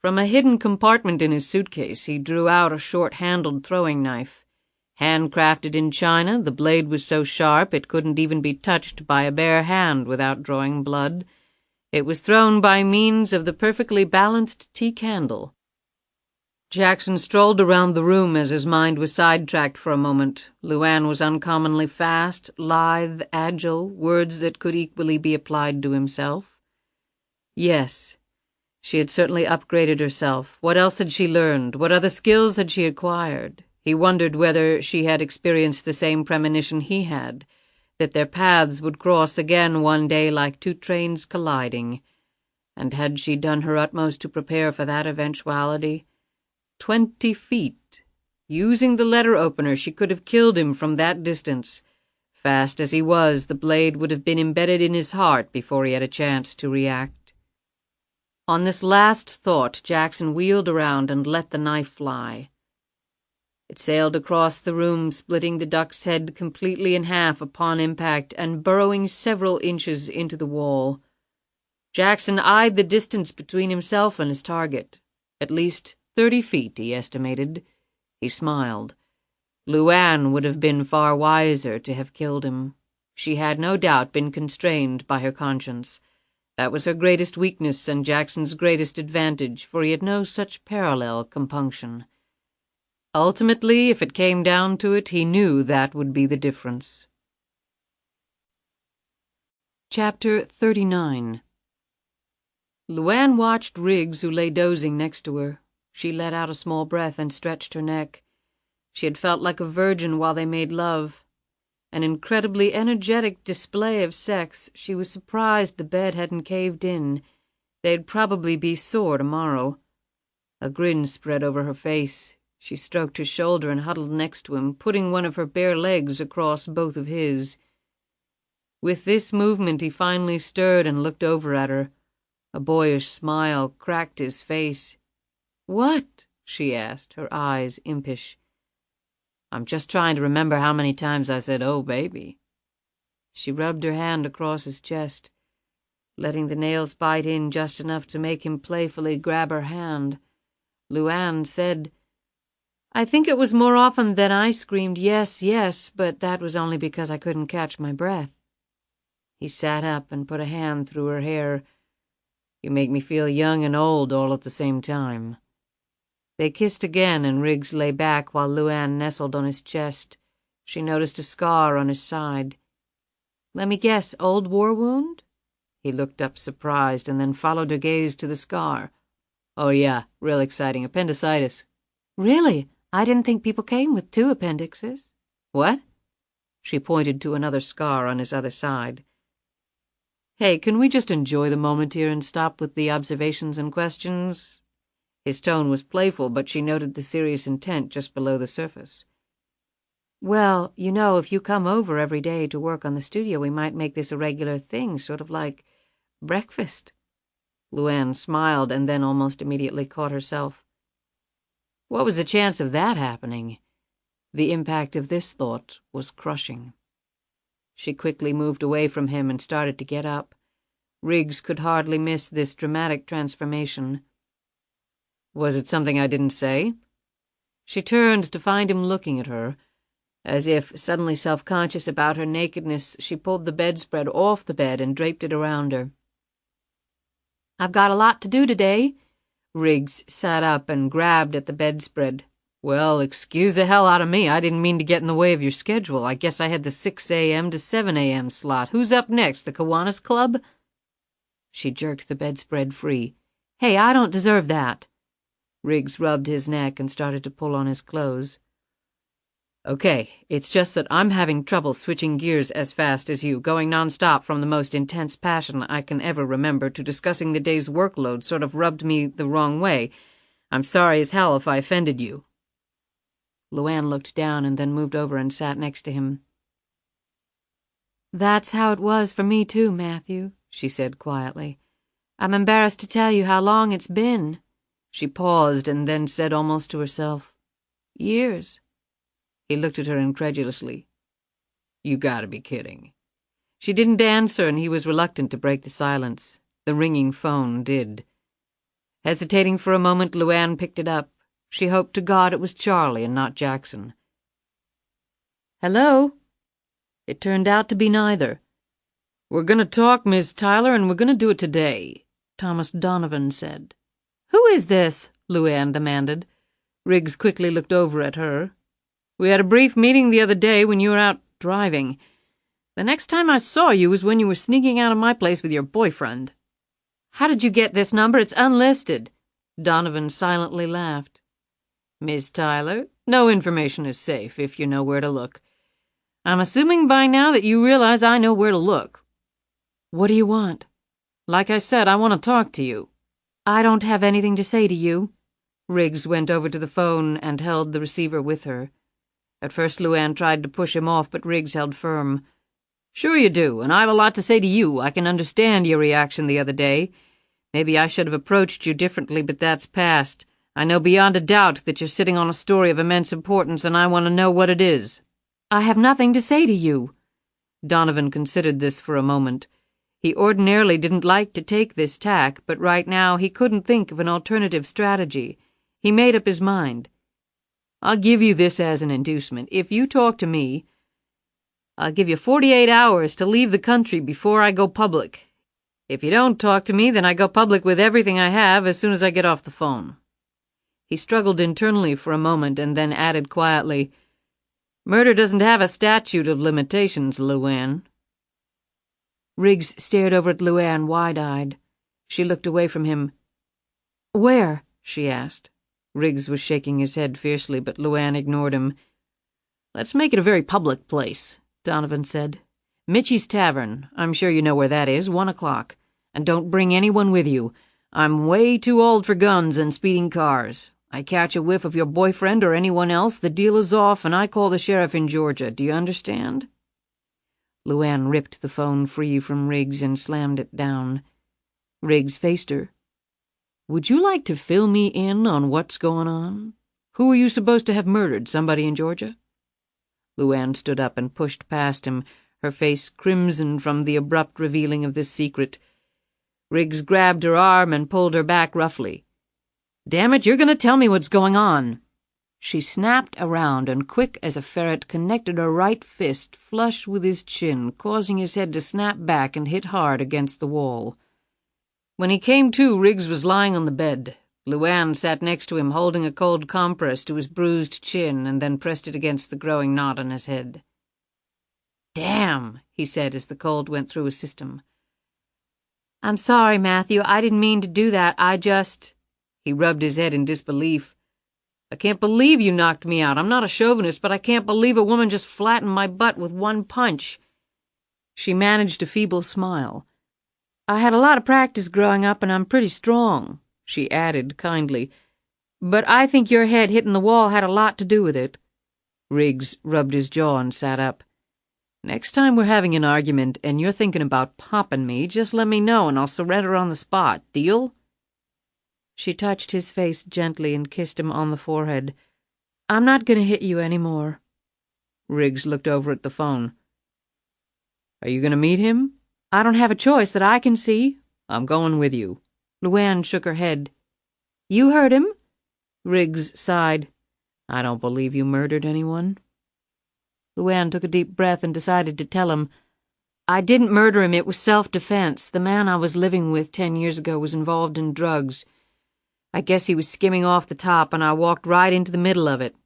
From a hidden compartment in his suitcase, he drew out a short-handled throwing knife. Handcrafted in China, the blade was so sharp it couldn't even be touched by a bare hand without drawing blood. It was thrown by means of the perfectly balanced teak handle. Jackson strolled around the room as his mind was sidetracked for a moment. LuAnn was uncommonly fast, lithe, agile, words that could equally be applied to himself. Yes, she had certainly upgraded herself. What else had she learned? What other skills had she acquired? He wondered whether she had experienced the same premonition he had, that their paths would cross again one day like 2 trains colliding. And had she done her utmost to prepare for that eventuality? 20 feet. Using the letter opener, she could have killed him from that distance. Fast as he was, the blade would have been embedded in his heart before he had a chance to react. On this last thought, Jackson wheeled around and let the knife fly. It sailed across the room, splitting the duck's head completely in half upon impact and burrowing several inches into the wall. Jackson eyed the distance between himself and his target. At least 30 feet, he estimated. He smiled. LuAnn would have been far wiser to have killed him. She had no doubt been constrained by her conscience. That was her greatest weakness and Jackson's greatest advantage, for he had no such parallel compunction. Ultimately, if it came down to it, he knew that would be the difference. Chapter 39. LuAnn watched Riggs, who lay dozing next to her. She let out a small breath and stretched her neck. She had felt like a virgin while they made love. An incredibly energetic display of sex. She was surprised the bed hadn't caved in. They'd probably be sore tomorrow. A grin spread over her face. She stroked his shoulder and huddled next to him, putting one of her bare legs across both of his. With this movement he finally stirred and looked over at her. A boyish smile cracked his face. "What?" she asked, her eyes impish. "I'm just trying to remember how many times I said, 'oh, baby.'" She rubbed her hand across his chest, letting the nails bite in just enough to make him playfully grab her hand. LuAnn said, "I think it was more often than I screamed, 'yes, yes,' but that was only because I couldn't catch my breath." He sat up and put a hand through her hair. "You make me feel young and old all at the same time." They kissed again, and Riggs lay back while LuAnn nestled on his chest. She noticed a scar on his side. "Let me guess, old war wound?" He looked up surprised and then followed her gaze to the scar. "Oh yeah, real exciting. Appendicitis." "Really? I didn't think people came with 2 appendixes." "What?" She pointed to another scar on his other side. "Hey, can we just enjoy the moment here and stop with the observations and questions?" His tone was playful, but she noted the serious intent just below the surface. "Well, you know, if you come over every day to work on the studio, we might make this a regular thing, sort of like breakfast." LuAnn smiled and then almost immediately caught herself. What was the chance of that happening? The impact of this thought was crushing. She quickly moved away from him and started to get up. Riggs could hardly miss this dramatic transformation. "Was it something I didn't say?" She turned to find him looking at her. As if suddenly self-conscious about her nakedness, she pulled the bedspread off the bed and draped it around her. "I've got a lot to do today." Riggs sat up and grabbed at the bedspread. "Well, excuse the hell out of me. I didn't mean to get in the way of your schedule. I guess I had the 6 a.m. to 7 a.m. slot. Who's up next, the Kiwanis Club?" She jerked the bedspread free. "Hey, I don't deserve that." Riggs rubbed his neck and started to pull on his clothes. "Okay, it's just that I'm having trouble switching gears as fast as you, going nonstop from the most intense passion I can ever remember to discussing the day's workload sort of rubbed me the wrong way. I'm sorry as hell if I offended you." LuAnn looked down and then moved over and sat next to him. "That's how it was for me too, Matthew," she said quietly. "I'm embarrassed to tell you how long it's been." She paused and then said almost to herself, "Years." He looked at her incredulously. "You gotta be kidding." She didn't answer, and he was reluctant to break the silence. The ringing phone did. Hesitating for a moment, LuAnn picked it up. She hoped to God it was Charlie and not Jackson. "Hello?" It turned out to be neither. "We're gonna talk, Miss Tyler, and we're gonna do it today," Thomas Donovan said. "Who is this?" LuAnn demanded. Riggs quickly looked over at her. "We had a brief meeting the other day when you were out driving. The next time I saw you was when you were sneaking out of my place with your boyfriend." "How did you get this number? It's unlisted." Donovan silently laughed. "Miss Tyler, no information is safe if you know where to look. I'm assuming by now that you realize I know where to look." "What do you want?" "Like I said, I want to talk to you." "I don't have anything to say to you." Riggs went over to the phone and held the receiver with her. At first LuAnn tried to push him off, but Riggs held firm. "Sure you do, and I have a lot to say to you. I can understand your reaction the other day. Maybe I should have approached you differently, but that's past. I know beyond a doubt that you're sitting on a story of immense importance, and I want to know what it is." "I have nothing to say to you." Donovan considered this for a moment. He ordinarily didn't like to take this tack, but right now he couldn't think of an alternative strategy. He made up his mind. "I'll give you this as an inducement. If you talk to me—" I'll give you 48 hours to leave the country before I go public. If you don't talk to me, then I go public with everything I have as soon as I get off the phone." He struggled internally for a moment and then added quietly, "Murder doesn't have a statute of limitations, LuAnn." Riggs stared over at LuAnn wide-eyed. She looked away from him. "Where?" she asked. Riggs was shaking his head fiercely, but LuAnn ignored him. "Let's make it a very public place," Donovan said. "Mitchie's Tavern. I'm sure you know where that is, 1 o'clock. And don't bring anyone with you. I'm way too old for guns and speeding cars. I catch a whiff of your boyfriend or anyone else, the deal is off, and I call the sheriff in Georgia. Do you understand?" LuAnn ripped the phone free from Riggs and slammed it down. Riggs faced her. "Would you like to fill me in on what's going on? Who are you supposed to have murdered, somebody in Georgia?" LuAnn stood up and pushed past him, her face crimson from the abrupt revealing of this secret. Riggs grabbed her arm and pulled her back roughly. "Damn it, you're going to tell me what's going on." She snapped around and, quick as a ferret, connected her right fist flush with his chin, causing his head to snap back and hit hard against the wall. When he came to, Riggs was lying on the bed. LuAnn sat next to him, holding a cold compress to his bruised chin, and then pressed it against the growing knot on his head. "Damn," he said as the cold went through his system. "I'm sorry, Matthew. I didn't mean to do that. I just—" He rubbed his head in disbelief. "I can't believe you knocked me out. I'm not a chauvinist, but I can't believe a woman just flattened my butt with one punch." She managed a feeble smile. "I had a lot of practice growing up, and I'm pretty strong," she added kindly. "But I think your head hitting the wall had a lot to do with it." Riggs rubbed his jaw and sat up. "Next time we're having an argument and you're thinking about popping me, just let me know and I'll surrender on the spot. Deal?" She touched his face gently and kissed him on the forehead. "I'm not going to hit you any more." Riggs looked over at the phone. "Are you going to meet him?" "I don't have a choice that I can see." "I'm going with you." LuAnn shook her head. "You heard him." Riggs sighed. "I don't believe you murdered anyone." LuAnn took a deep breath and decided to tell him. "I didn't murder him. It was self-defense. The man I was living with 10 years ago was involved in drugs. I guess he was skimming off the top, and I walked right into the middle of it."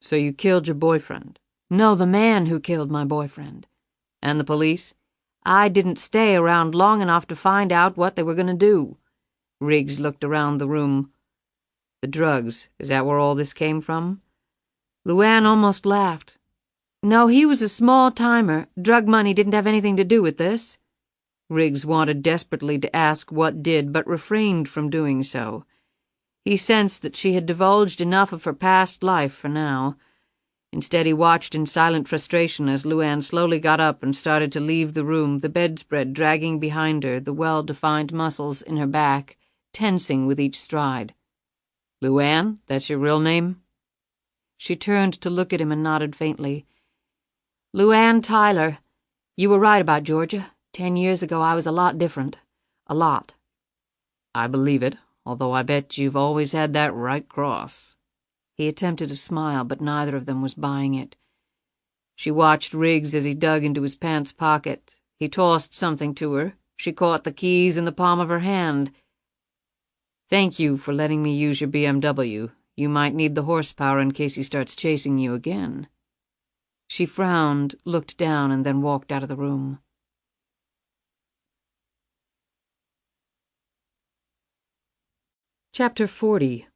"So you killed your boyfriend?" "No, the man who killed my boyfriend." "And the police?" "I didn't stay around long enough to find out what they were going to do." Riggs looked around the room. "The drugs, is that where all this came from?" LuAnn almost laughed. "No, he was a small-timer. Drug money didn't have anything to do with this." Riggs wanted desperately to ask what did, but refrained from doing so. He sensed that she had divulged enough of her past life for now. Instead, he watched in silent frustration as LuAnn slowly got up and started to leave the room, the bedspread dragging behind her, the well-defined muscles in her back tensing with each stride. "LuAnn, that's your real name?" She turned to look at him and nodded faintly. "LuAnn Tyler. You were right about Georgia. 10 years ago I was a lot different. A lot." "I believe it, although I bet you've always had that right cross." He attempted a smile, but neither of them was buying it. She watched Riggs as he dug into his pants pocket. He tossed something to her. She caught the keys in the palm of her hand. "Thank you for letting me use your BMW. You might need the horsepower in case he starts chasing you again." She frowned, looked down, and then walked out of the room. Chapter 40.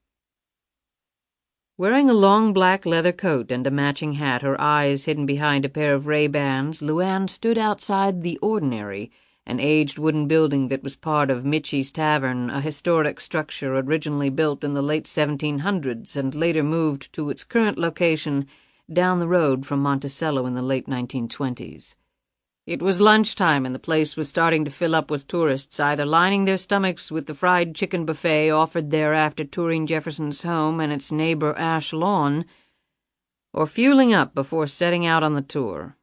Wearing a long black leather coat and a matching hat, her eyes hidden behind a pair of Ray-Bans, LuAnn stood outside the Ordinary, an aged wooden building that was part of Mitchie's Tavern, a historic structure originally built in the late 1700s and later moved to its current location down the road from Monticello in the late 1920s. It was lunchtime, and the place was starting to fill up with tourists, either lining their stomachs with the fried chicken buffet offered there after touring Jefferson's home and its neighbor Ash Lawn, or fueling up before setting out on the tour.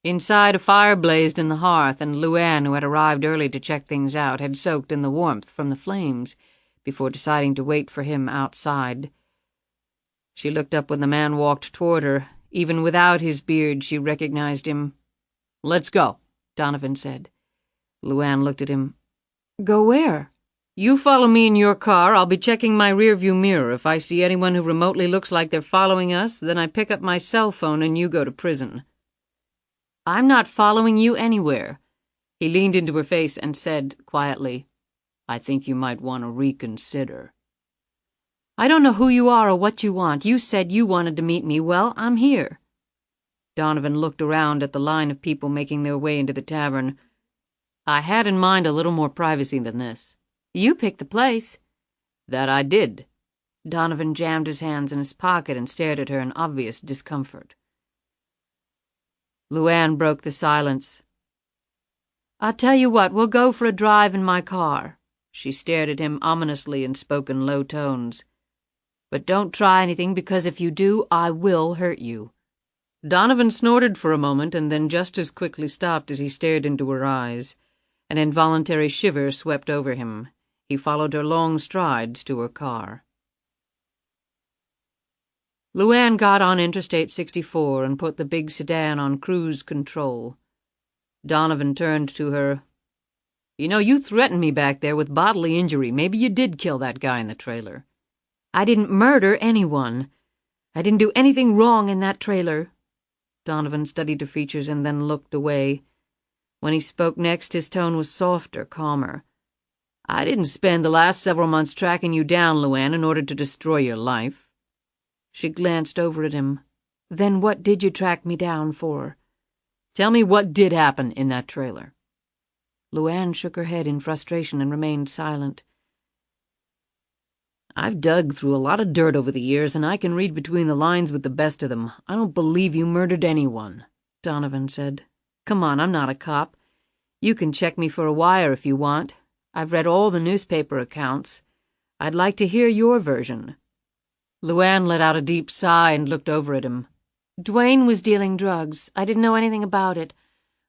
Inside, a fire blazed in the hearth, and LuAnn, who had arrived early to check things out, had soaked in the warmth from the flames before deciding to wait for him outside. She looked up when the man walked toward her. Even without his beard, she recognized him. "Let's go," Donovan said. LuAnn looked at him. "Go where?" "You follow me in your car. I'll be checking my rearview mirror. If I see anyone who remotely looks like they're following us, then I pick up my cell phone and you go to prison." "I'm not following you anywhere." He leaned into her face and said, quietly, "I think you might want to reconsider." "I don't know who you are or what you want. You said you wanted to meet me. Well, I'm here." Donovan looked around at the line of people making their way into the tavern. "I had in mind a little more privacy than this." "You picked the place." "That I did." Donovan jammed his hands in his pocket and stared at her in obvious discomfort. LuAnn broke the silence. "I'll tell you what, we'll go for a drive in my car." She stared at him ominously and spoke in low tones. "But don't try anything, because if you do, I will hurt you." Donovan snorted for a moment and then just as quickly stopped as he stared into her eyes. An involuntary shiver swept over him. He followed her long strides to her car. LuAnn got on Interstate 64 and put the big sedan on cruise control. Donovan turned to her. "You know, you threatened me back there with bodily injury. Maybe you did kill that guy in the trailer." "I didn't murder anyone. I didn't do anything wrong in that trailer." Donovan studied her features and then looked away. When he spoke next, his tone was softer, calmer. "I didn't spend the last several months tracking you down, LuAnn, in order to destroy your life." She glanced over at him. "Then what did you track me down for?" "Tell me what did happen in that trailer." LuAnn shook her head in frustration and remained silent. "I've dug through a lot of dirt over the years, and I can read between the lines with the best of them. I don't believe you murdered anyone," Donovan said. "Come on, I'm not a cop. You can check me for a wire if you want. I've read all the newspaper accounts. I'd like to hear your version." LuAnn let out a deep sigh and looked over at him. "Dwayne was dealing drugs. I didn't know anything about it.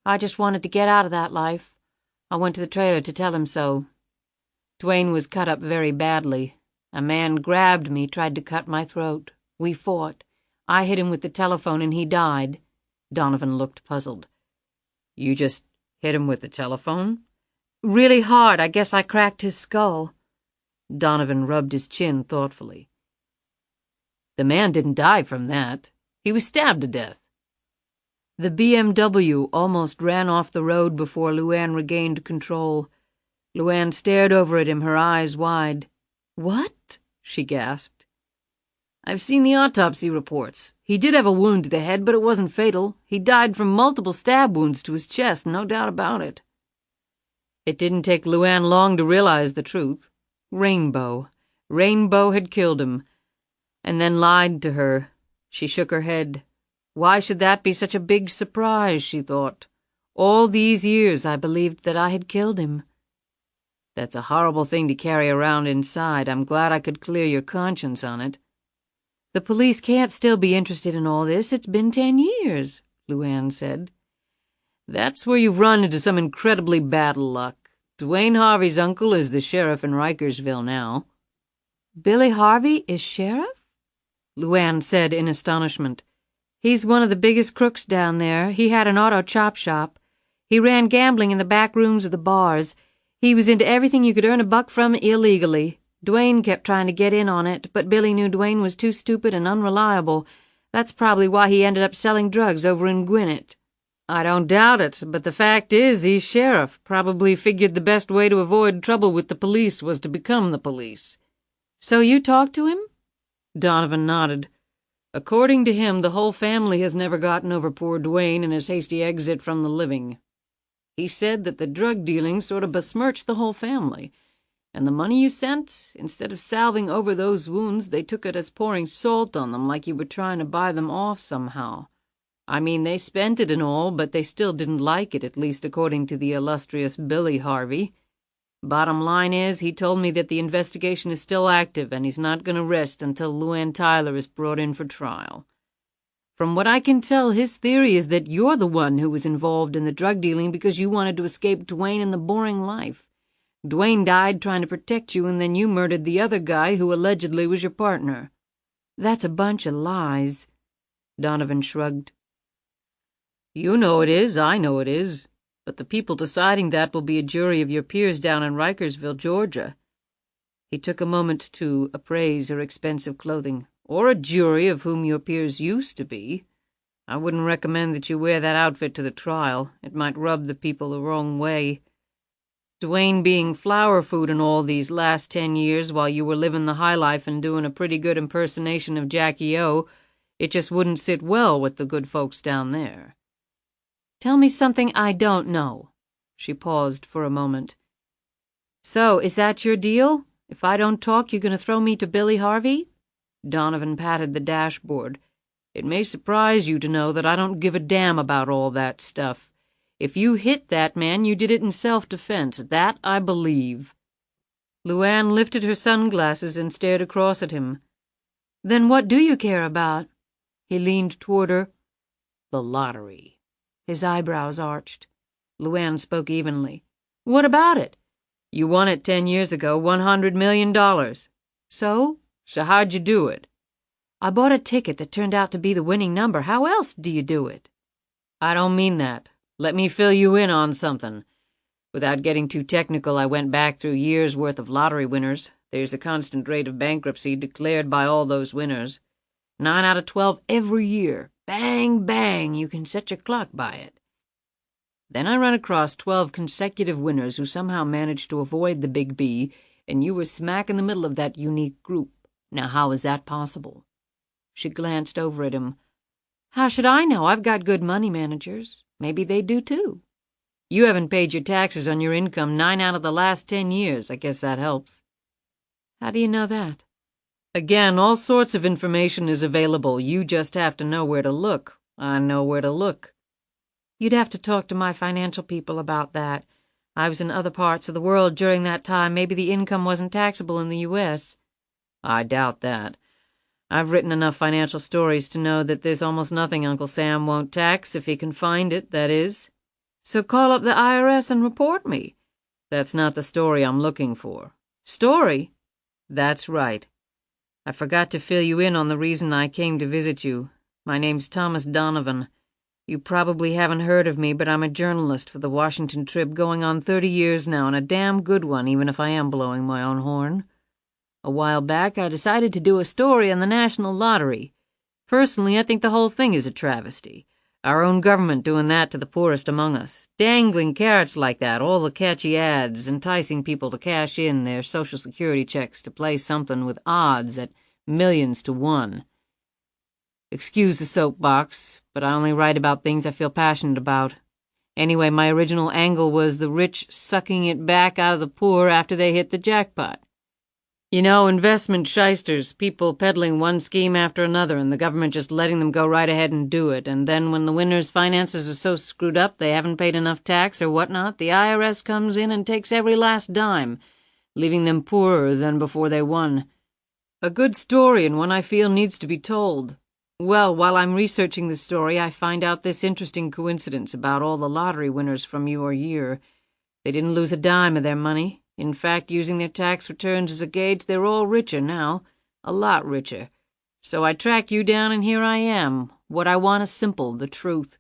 I just wanted to get out of that life. I went to the trailer to tell him so. Dwayne was cut up very badly. A man grabbed me, tried to cut my throat. We fought. I hit him with the telephone and he died." Donovan looked puzzled. "You just hit him with the telephone?" "Really hard. I guess I cracked his skull." Donovan rubbed his chin thoughtfully. "The man didn't die from that. He was stabbed to death." The BMW almost ran off the road before LuAnn regained control. LuAnn stared over at him, her eyes wide. "What?" she gasped. "I've seen the autopsy reports. He did have a wound to the head, but it wasn't fatal. He died from multiple stab wounds to his chest, no doubt about it." It didn't take LuAnn long to realize the truth. Rainbow. Rainbow had killed him, and then lied to her. She shook her head. Why should that be such a big surprise, she thought. All these years I believed that I had killed him. That's a horrible thing to carry around inside. I'm glad I could clear your conscience on it. The police can't still be interested in all this. It's been 10 years, LuAnn said. That's where you've run into some incredibly bad luck. Dwayne Harvey's uncle is the sheriff in Rikersville now. Billy Harvey is sheriff? LuAnn said in astonishment. He's one of the biggest crooks down there. He had an auto chop shop. He ran gambling in the back rooms of the bars. He was into everything you could earn a buck from illegally. Dwayne kept trying to get in on it, but Billy knew Dwayne was too stupid and unreliable. That's probably why he ended up selling drugs over in Gwinnett. I don't doubt it, but the fact is he's sheriff. Probably figured the best way to avoid trouble with the police was to become the police. So you talked to him? Donovan nodded. According to him, the whole family has never gotten over poor Dwayne and his hasty exit from the living. He said that the drug dealing sort of besmirched the whole family, and the money you sent, instead of salving over those wounds, they took it as pouring salt on them like you were trying to buy them off somehow. I mean, they spent it and all, but they still didn't like it, at least according to the illustrious Billy Harvey. Bottom line is, he told me that the investigation is still active and he's not going to rest until LuAnn Tyler is brought in for trial. From what I can tell, his theory is that you're the one who was involved in the drug dealing because you wanted to escape Dwayne and the boring life. Dwayne died trying to protect you, and then you murdered the other guy who allegedly was your partner. That's a bunch of lies. Donovan shrugged. You know it is, I know it is, but the people deciding that will be a jury of your peers down in Rikersville, Georgia. He took a moment to appraise her expensive clothing. Or a jury of whom your peers used to be. I wouldn't recommend that you wear that outfit to the trial. It might rub the people the wrong way. Dwayne being flower food in all these last 10 years while you were living the high life and doing a pretty good impersonation of Jackie O, it just wouldn't sit well with the good folks down there. Tell me something I don't know. She paused for a moment. So, is that your deal? If I don't talk, you're going to throw me to Billy Harvey? Donovan patted the dashboard. It may surprise you to know that I don't give a damn about all that stuff. If you hit that man, you did it in self-defense. That I believe. LuAnn lifted her sunglasses and stared across at him. Then what do you care about? He leaned toward her. The lottery. His eyebrows arched. LuAnn spoke evenly. What about it? You won it 10 years ago, $100 million. So how'd you do it? I bought a ticket that turned out to be the winning number. How else do you do it? I don't mean that. Let me fill you in on something. Without getting too technical, I went back through years' worth of lottery winners. There's a constant rate of bankruptcy declared by all those winners. 9 out of 12 every year. Bang, bang, you can set your clock by it. Then I ran across 12 consecutive winners who somehow managed to avoid the big B, and you were smack in the middle of that unique group. Now how is that possible? She glanced over at him. How should I know? I've got good money managers. Maybe they do too. You haven't paid your taxes on your income 9 out of the last 10 years. I guess that helps. How do you know that? Again, all sorts of information is available. You just have to know where to look. I know where to look. You'd have to talk to my financial people about that. I was in other parts of the world during that time. Maybe the income wasn't taxable in the U.S. I doubt that. I've written enough financial stories to know that there's almost nothing Uncle Sam won't tax, if he can find it, that is. So call up the IRS and report me. That's not the story I'm looking for. Story? That's right. I forgot to fill you in on the reason I came to visit you. My name's Thomas Donovan. You probably haven't heard of me, but I'm a journalist for the Washington Trib going on 30 years now, and a damn good one, even if I am blowing my own horn. A while back, I decided to do a story on the national lottery. Personally, I think the whole thing is a travesty. Our own government doing that to the poorest among us. Dangling carrots like that, all the catchy ads, enticing people to cash in their Social Security checks to play something with odds at millions to one. Excuse the soapbox, but I only write about things I feel passionate about. Anyway, my original angle was the rich sucking it back out of the poor after they hit the jackpot. You know, investment shysters, people peddling one scheme after another and the government just letting them go right ahead and do it, and then when the winners' finances are so screwed up they haven't paid enough tax or whatnot, the IRS comes in and takes every last dime, leaving them poorer than before they won. A good story, and one I feel needs to be told. Well, while I'm researching the story, I find out this interesting coincidence about all the lottery winners from your year. They didn't lose a dime of their money. In fact, using their tax returns as a gauge, they're all richer now. A lot richer. So I track you down, and here I am. What I want is simple, the truth.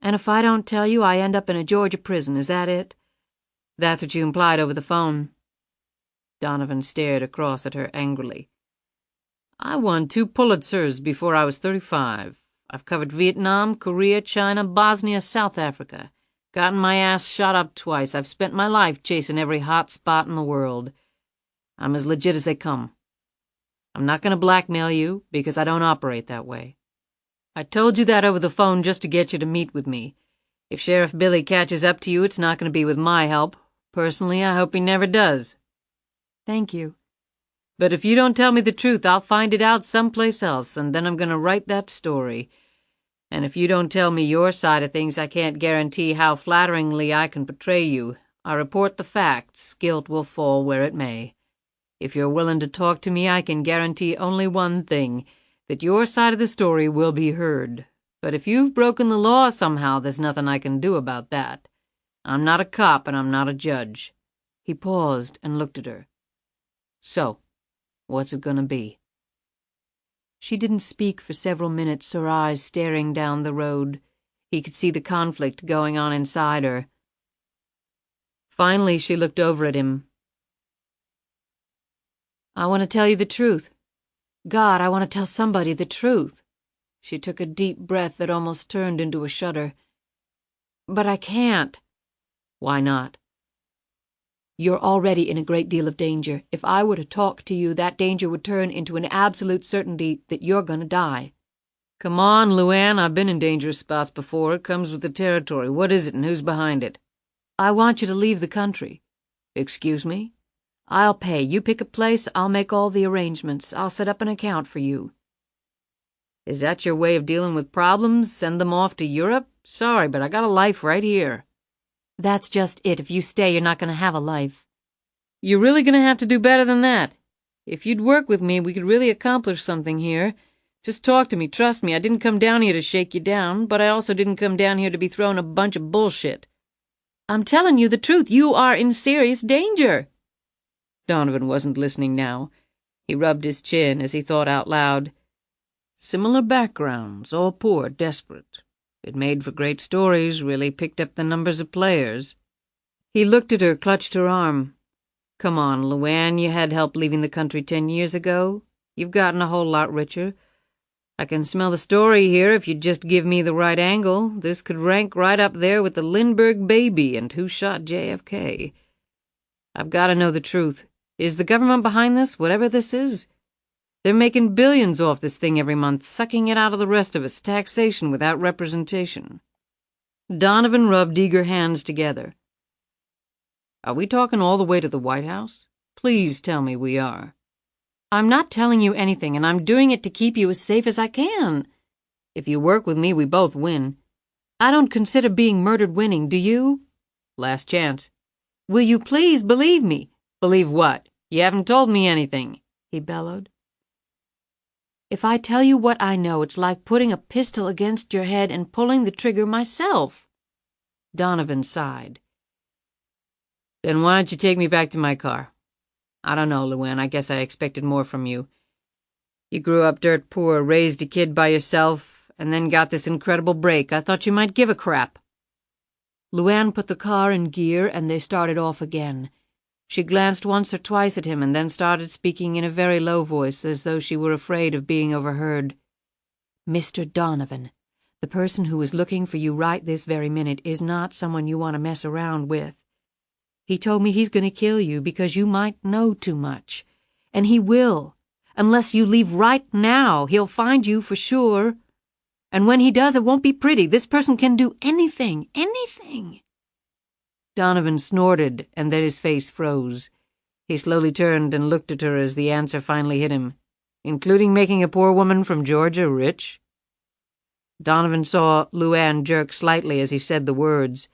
And if I don't tell you, I end up in a Georgia prison, is that it? That's what you implied over the phone. Donovan stared across at her angrily. I won 2 Pulitzers before I was 35. I've covered Vietnam, Korea, China, Bosnia, South Africa. Gotten my ass shot up twice. I've spent my life chasing every hot spot in the world. I'm as legit as they come. I'm not going to blackmail you, because I don't operate that way. I told you that over the phone just to get you to meet with me. If Sheriff Billy catches up to you, it's not going to be with my help. Personally, I hope he never does. Thank you. But if you don't tell me the truth, I'll find it out someplace else, and then I'm going to write that story. And if you don't tell me your side of things, I can't guarantee how flatteringly I can portray you. I report the facts. Guilt will fall where it may. If you're willing to talk to me, I can guarantee only one thing, that your side of the story will be heard. But if you've broken the law somehow, there's nothing I can do about that. I'm not a cop, and I'm not a judge. He paused and looked at her. So, what's it gonna be? She didn't speak for several minutes, her eyes staring down the road. He could see the conflict going on inside her. Finally, she looked over at him. "I want to tell you the truth. God, I want to tell somebody the truth." She took a deep breath that almost turned into a shudder. "But I can't." "Why not?" "You're already in a great deal of danger. If I were to talk to you, that danger would turn into an absolute certainty that you're going to die." "Come on, LuAnn, I've been in dangerous spots before. It comes with the territory. What is it and who's behind it?" "I want you to leave the country." "Excuse me?" "I'll pay. You pick a place, I'll make all the arrangements. I'll set up an account for you." "Is that your way of dealing with problems? Send them off to Europe? Sorry, but I got a life right here." "That's just it. If you stay, you're not going to have a life." "You're really going to have to do better than that. If you'd work with me, we could really accomplish something here. Just talk to me, trust me. I didn't come down here to shake you down, but I also didn't come down here to be thrown a bunch of bullshit." "I'm telling you the truth. You are in serious danger." Donovan wasn't listening now. He rubbed his chin as he thought out loud. Similar backgrounds, all poor, desperate. It made for great stories, really picked up the numbers of players. He looked at her, clutched her arm. "Come on, LuAnn, you had help leaving the country 10 years ago. You've gotten a whole lot richer. I can smell the story here if you'd just give me the right angle. This could rank right up there with the Lindbergh baby and who shot JFK. I've got to know the truth. Is the government behind this, whatever this is? They're making billions off this thing every month, sucking it out of the rest of us, taxation without representation." Donovan rubbed eager hands together. "Are we talking all the way to the White House? Please tell me we are." "I'm not telling you anything, and I'm doing it to keep you as safe as I can." "If you work with me, we both win." "I don't consider being murdered winning, do you?" "Last chance." "Will you please believe me?" "Believe what? You haven't told me anything," he bellowed. "If I tell you what I know, it's like putting a pistol against your head and pulling the trigger myself." Donovan sighed. "Then why don't you take me back to my car? I don't know, LuAnn, I guess I expected more from you. You grew up dirt poor, raised a kid by yourself, and then got this incredible break. I thought you might give a crap." LuAnn put the car in gear, and they started off again. She glanced once or twice at him and then started speaking in a very low voice, as though she were afraid of being overheard. "Mr. Donovan, the person who is looking for you right this very minute is not someone you want to mess around with. He told me he's going to kill you because you might know too much. And he will. Unless you leave right now, he'll find you for sure. And when he does, it won't be pretty. This person can do anything, anything." Donovan snorted, and then his face froze. He slowly turned and looked at her as the answer finally hit him. "Including making a poor woman from Georgia rich?" Donovan saw LuAnn jerk slightly as he said the words.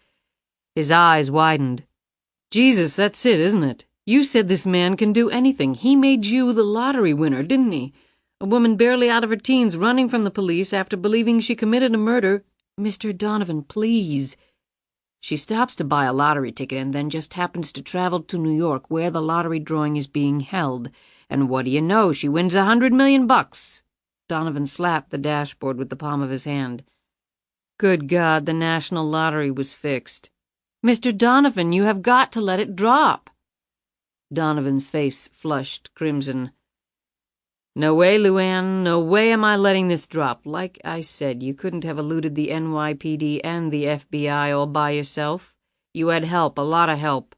His eyes widened. "Jesus, that's it, isn't it? You said this man can do anything. He made you the lottery winner, didn't he? A woman barely out of her teens running from the police after believing she committed a murder." "Mr. Donovan, please." "She stops to buy a lottery ticket and then just happens to travel to New York where the lottery drawing is being held. And what do you know? She wins $100 million. Donovan slapped the dashboard with the palm of his hand. "Good God, the national lottery was fixed." "Mr. Donovan, you have got to let it drop." Donovan's face flushed crimson. "No way, LuAnn, no way am I letting this drop. Like I said, you couldn't have eluded the NYPD and the FBI all by yourself. You had help, a lot of help.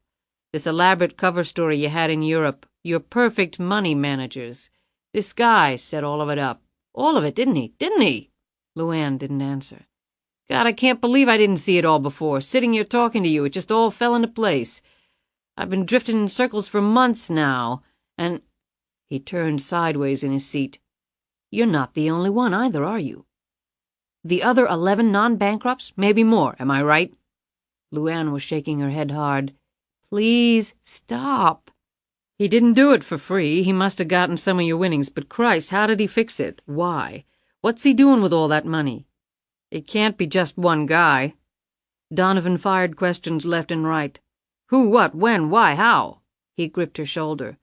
This elaborate cover story you had in Europe, your perfect money managers. This guy set all of it up. All of it, didn't he? Didn't he?" LuAnn didn't answer. "God, I can't believe I didn't see it all before. Sitting here talking to you, it just all fell into place. I've been drifting in circles for months now, and—" He turned sideways in his seat. "You're not the only one either, are you? The other 11 non-bankrupts, maybe more, am I right?" LuAnn was shaking her head hard. "Please, stop." "He didn't do it for free. He must have gotten some of your winnings, but Christ, how did he fix it? Why? What's he doing with all that money? It can't be just one guy." Donovan fired questions left and right. "Who, what, when, why, how?" He gripped her shoulder.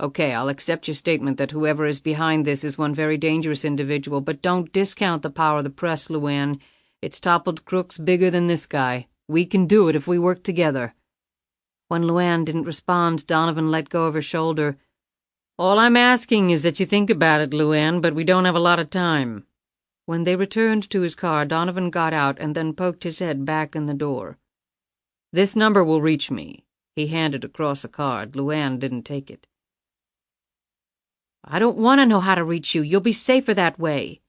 Okay, I'll accept your statement that whoever is behind this is one very dangerous individual, but don't discount the power of the press, LuAnn. It's toppled crooks bigger than this guy. We can do it if we work together." When LuAnn didn't respond, Donovan let go of her shoulder. "All I'm asking is that you think about it, LuAnn, but we don't have a lot of time." When they returned to his car, Donovan got out and then poked his head back in the door. "This number will reach me." He handed across a card. LuAnn didn't take it. "I don't want to know how to reach you. You'll be safer that way."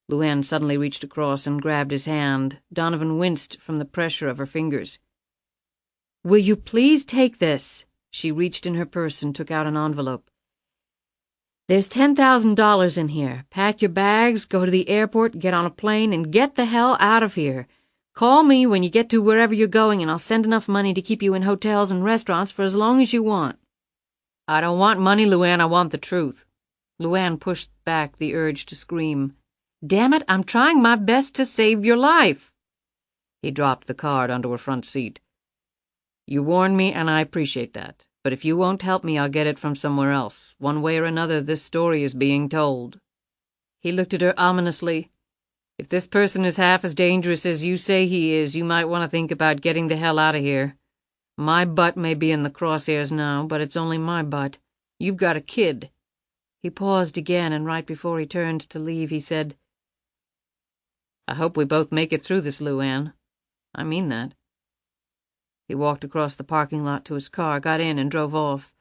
LuAnn suddenly reached across and grabbed his hand. Donovan winced from the pressure of her fingers. "Will you please take this?" She reached in her purse and took out an envelope. "There's $10,000 in here. Pack your bags, go to the airport, get on a plane, and get the hell out of here. Call me when you get to wherever you're going, and I'll send enough money to keep you in hotels and restaurants for as long as you want." "I don't want money, LuAnn. I want the truth." LuAnn pushed back the urge to scream. "Damn it, I'm trying my best to save your life." He dropped the card onto her front seat. "You warned me, and I appreciate that. But if you won't help me, I'll get it from somewhere else. One way or another, this story is being told." He looked at her ominously. "If this person is half as dangerous as you say he is, you might want to think about getting the hell out of here. My butt may be in the crosshairs now, but it's only my butt. You've got a kid." He paused again, and right before he turned to leave, he said, "I hope we both make it through this, LuAnn. I mean that." He walked across the parking lot to his car, got in, and drove off.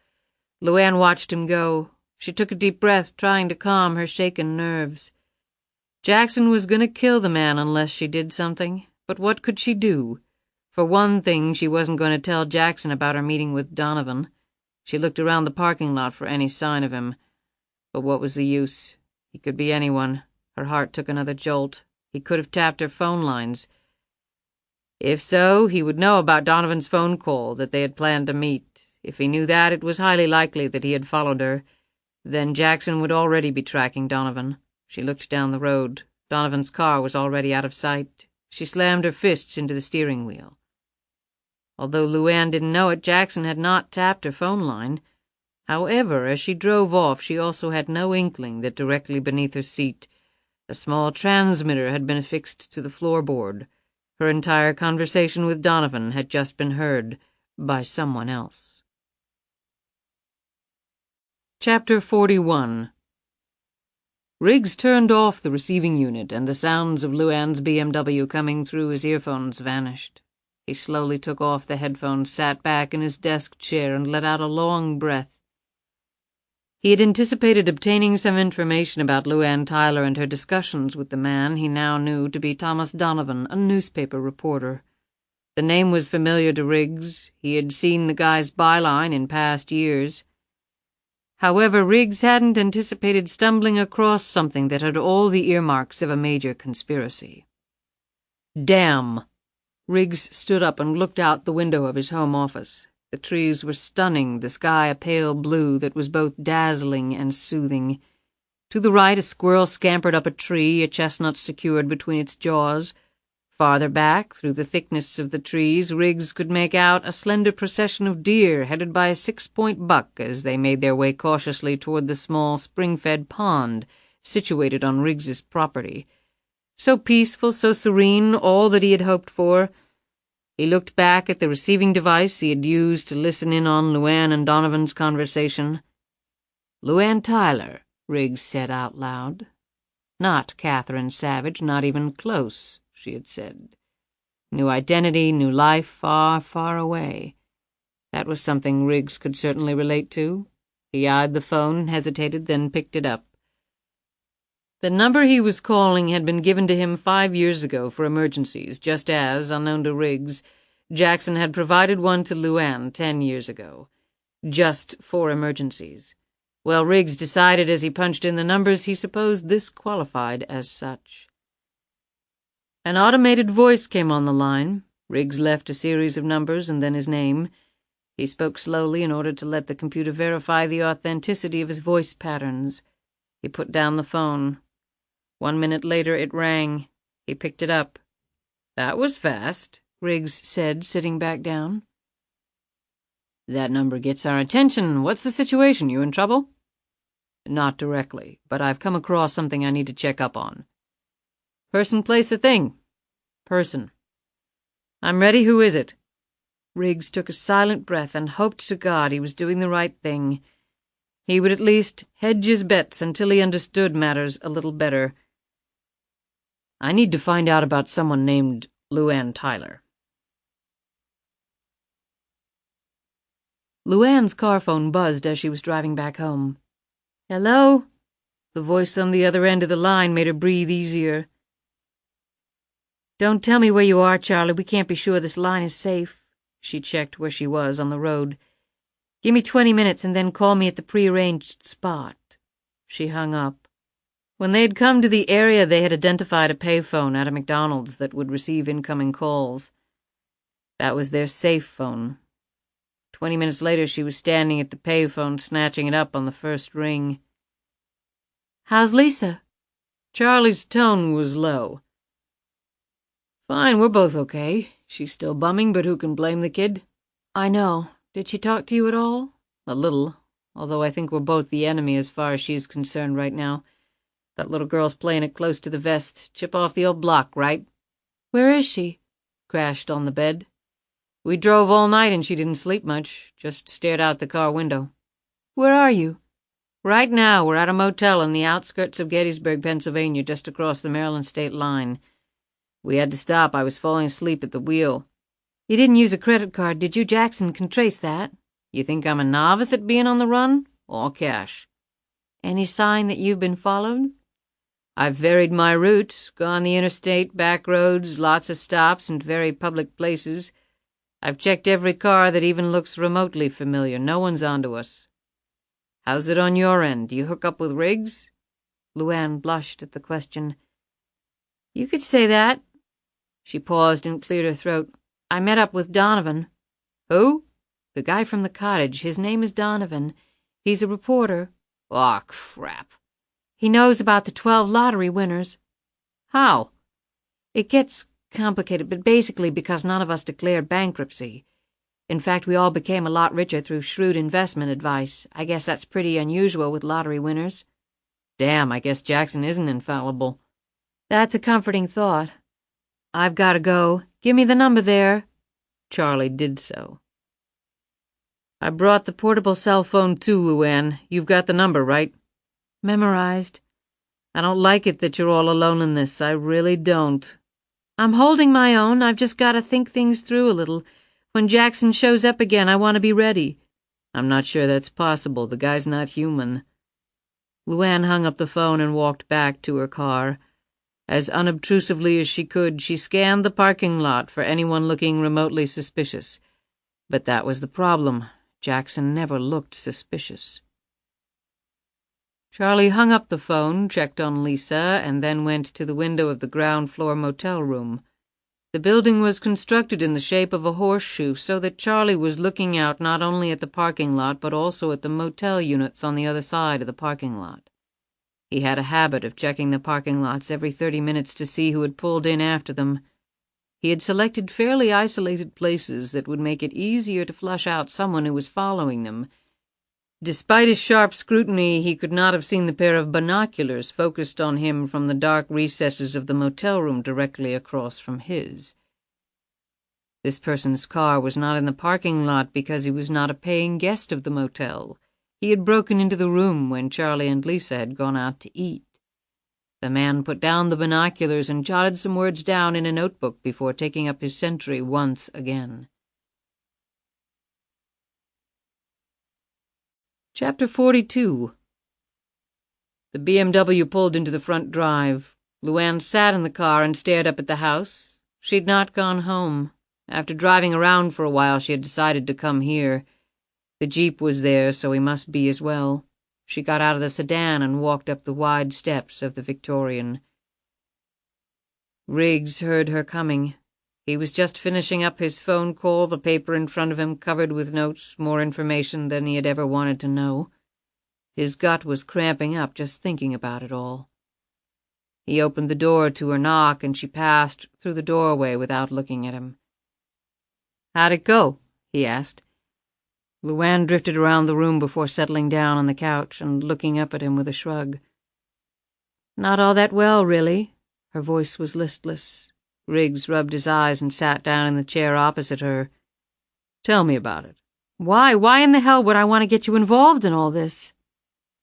LuAnn watched him go. She took a deep breath, trying to calm her shaken nerves. Jackson was going to kill the man unless she did something, but what could she do? For one thing, she wasn't going to tell Jackson about her meeting with Donovan. She looked around the parking lot for any sign of him. But what was the use? He could be anyone. Her heart took another jolt. He could have tapped her phone lines. If so, he would know about Donovan's phone call, that they had planned to meet. If he knew that, it was highly likely that he had followed her. Then Jackson would already be tracking Donovan. She looked down the road. Donovan's car was already out of sight. She slammed her fists into the steering wheel. Although LuAnn didn't know it, Jackson had not tapped her phone line. However, as she drove off, she also had no inkling that directly beneath her seat, a small transmitter had been affixed to the floorboard. Her entire conversation with Donovan had just been heard by someone else. Chapter 41. Riggs turned off the receiving unit, and the sounds of LuAnn's BMW coming through his earphones vanished. He slowly took off the headphones, sat back in his desk chair, and let out a long breath. He had anticipated obtaining some information about LuAnn Tyler and her discussions with the man he now knew to be Thomas Donovan, a newspaper reporter. The name was familiar to Riggs. He had seen the guy's byline in past years. However, Riggs hadn't anticipated stumbling across something that had all the earmarks of a major conspiracy. "Damn!" Riggs stood up and looked out the window of his home office. The trees were stunning, the sky a pale blue that was both dazzling and soothing. To the right, a squirrel scampered up a tree, a chestnut secured between its jaws. Farther back, through the thickness of the trees, Riggs could make out a slender procession of deer headed by a 6-point buck as they made their way cautiously toward the small spring-fed pond situated on Riggs's property. So peaceful, so serene, all that he had hoped for. He looked back at the receiving device he had used to listen in on LuAnn and Donovan's conversation. "LuAnn Tyler," Riggs said out loud. "Not Catherine Savage, not even close," she had said. New identity, new life, far, far away. That was something Riggs could certainly relate to. He eyed the phone, hesitated, then picked it up. The number he was calling had been given to him 5 years ago for emergencies, just as, unknown to Riggs, Jackson had provided one to LuAnn 10 years ago. Just for emergencies. Well, Riggs decided as he punched in the numbers he supposed this qualified as such. An automated voice came on the line. Riggs left a series of numbers and then his name. He spoke slowly in order to let the computer verify the authenticity of his voice patterns. He put down the phone. 1 minute later it rang. He picked it up. "That was fast," Riggs said, sitting back down. That number gets our attention. What's the situation? You in trouble? Not directly, but I've come across something I need to check up on. Person, place, a thing. Person. I'm ready. Who is it? Riggs took a silent breath and hoped to God he was doing the right thing. He would at least hedge his bets until he understood matters a little better. I need to find out about someone named LuAnn Tyler. LuAnn's car phone buzzed as she was driving back home. Hello? The voice on the other end of the line made her breathe easier. Don't tell me where you are, Charlie. We can't be sure this line is safe. She checked where she was on the road. Give me 20 minutes and then call me at the prearranged spot. She hung up. When they had come to the area, they had identified a payphone at a McDonald's that would receive incoming calls. That was their safe phone. 20 minutes later, she was standing at the payphone, snatching it up on the first ring. How's Lisa? Charlie's tone was low. Fine, we're both okay. She's still bumming, but who can blame the kid? I know. Did she talk to you at all? A little, although I think we're both the enemy as far as she's concerned right now. That little girl's playing it close to the vest. Chip off the old block, right? Where is she? Crashed on the bed. We drove all night and she didn't sleep much, just stared out the car window. Where are you? Right now, we're at a motel in the outskirts of Gettysburg, Pennsylvania, just across the Maryland state line. We had to stop. I was falling asleep at the wheel. You didn't use a credit card, did you? Jackson can trace that. You think I'm a novice at being on the run? All cash. Any sign that you've been followed? I've varied my route, gone the interstate, back roads, lots of stops, and very public places. I've checked every car that even looks remotely familiar. No one's onto us. How's it on your end? Do you hook up with Riggs? LuAnn blushed at the question. You could say that. She paused and cleared her throat. I met up with Donovan. Who? The guy from the cottage. His name is Donovan. He's a reporter. Aw, crap. He knows about the 12 lottery winners. How? It gets complicated, but basically because none of us declared bankruptcy. In fact, we all became a lot richer through shrewd investment advice. I guess that's pretty unusual with lottery winners. Damn, I guess Jackson isn't infallible. That's a comforting thought. I've got to go. Give me the number there. Charlie did so. I brought the portable cell phone too, LuAnn. You've got the number, right? Memorized. I don't like it that you're all alone in this. I really don't. I'm holding my own. I've just got to think things through a little. When Jackson shows up again, I want to be ready. I'm not sure that's possible. The guy's not human. LuAnn hung up the phone and walked back to her car. As unobtrusively as she could, she scanned the parking lot for anyone looking remotely suspicious. But that was the problem. Jackson never looked suspicious. Charlie hung up the phone, checked on Lisa, and then went to the window of the ground-floor motel room. The building was constructed in the shape of a horseshoe so that Charlie was looking out not only at the parking lot but also at the motel units on the other side of the parking lot. He had a habit of checking the parking lots every 30 minutes to see who had pulled in after them. He had selected fairly isolated places that would make it easier to flush out someone who was following them. Despite his sharp scrutiny, he could not have seen the pair of binoculars focused on him from the dark recesses of the motel room directly across from his. This person's car was not in the parking lot because he was not a paying guest of the motel. He had broken into the room when Charlie and Lisa had gone out to eat. The man put down the binoculars and jotted some words down in a notebook before taking up his sentry once again. Chapter 42. The BMW pulled into the front drive. LuAnn sat in the car and stared up at the house. She'd not gone home. After driving around for a while, she had decided to come here. The Jeep was there, so he must be as well. She got out of the sedan and walked up the wide steps of the Victorian. Riggs heard her coming. He was just finishing up his phone call, the paper in front of him covered with notes, more information than he had ever wanted to know. His gut was cramping up just thinking about it all. He opened the door to her knock, and she passed through the doorway without looking at him. "How'd it go?" he asked. LuAnn drifted around the room before settling down on the couch and looking up at him with a shrug. Not all that well, really. Her voice was listless. Riggs rubbed his eyes and sat down in the chair opposite her. Tell me about it. Why? Why in the hell would I want to get you involved in all this?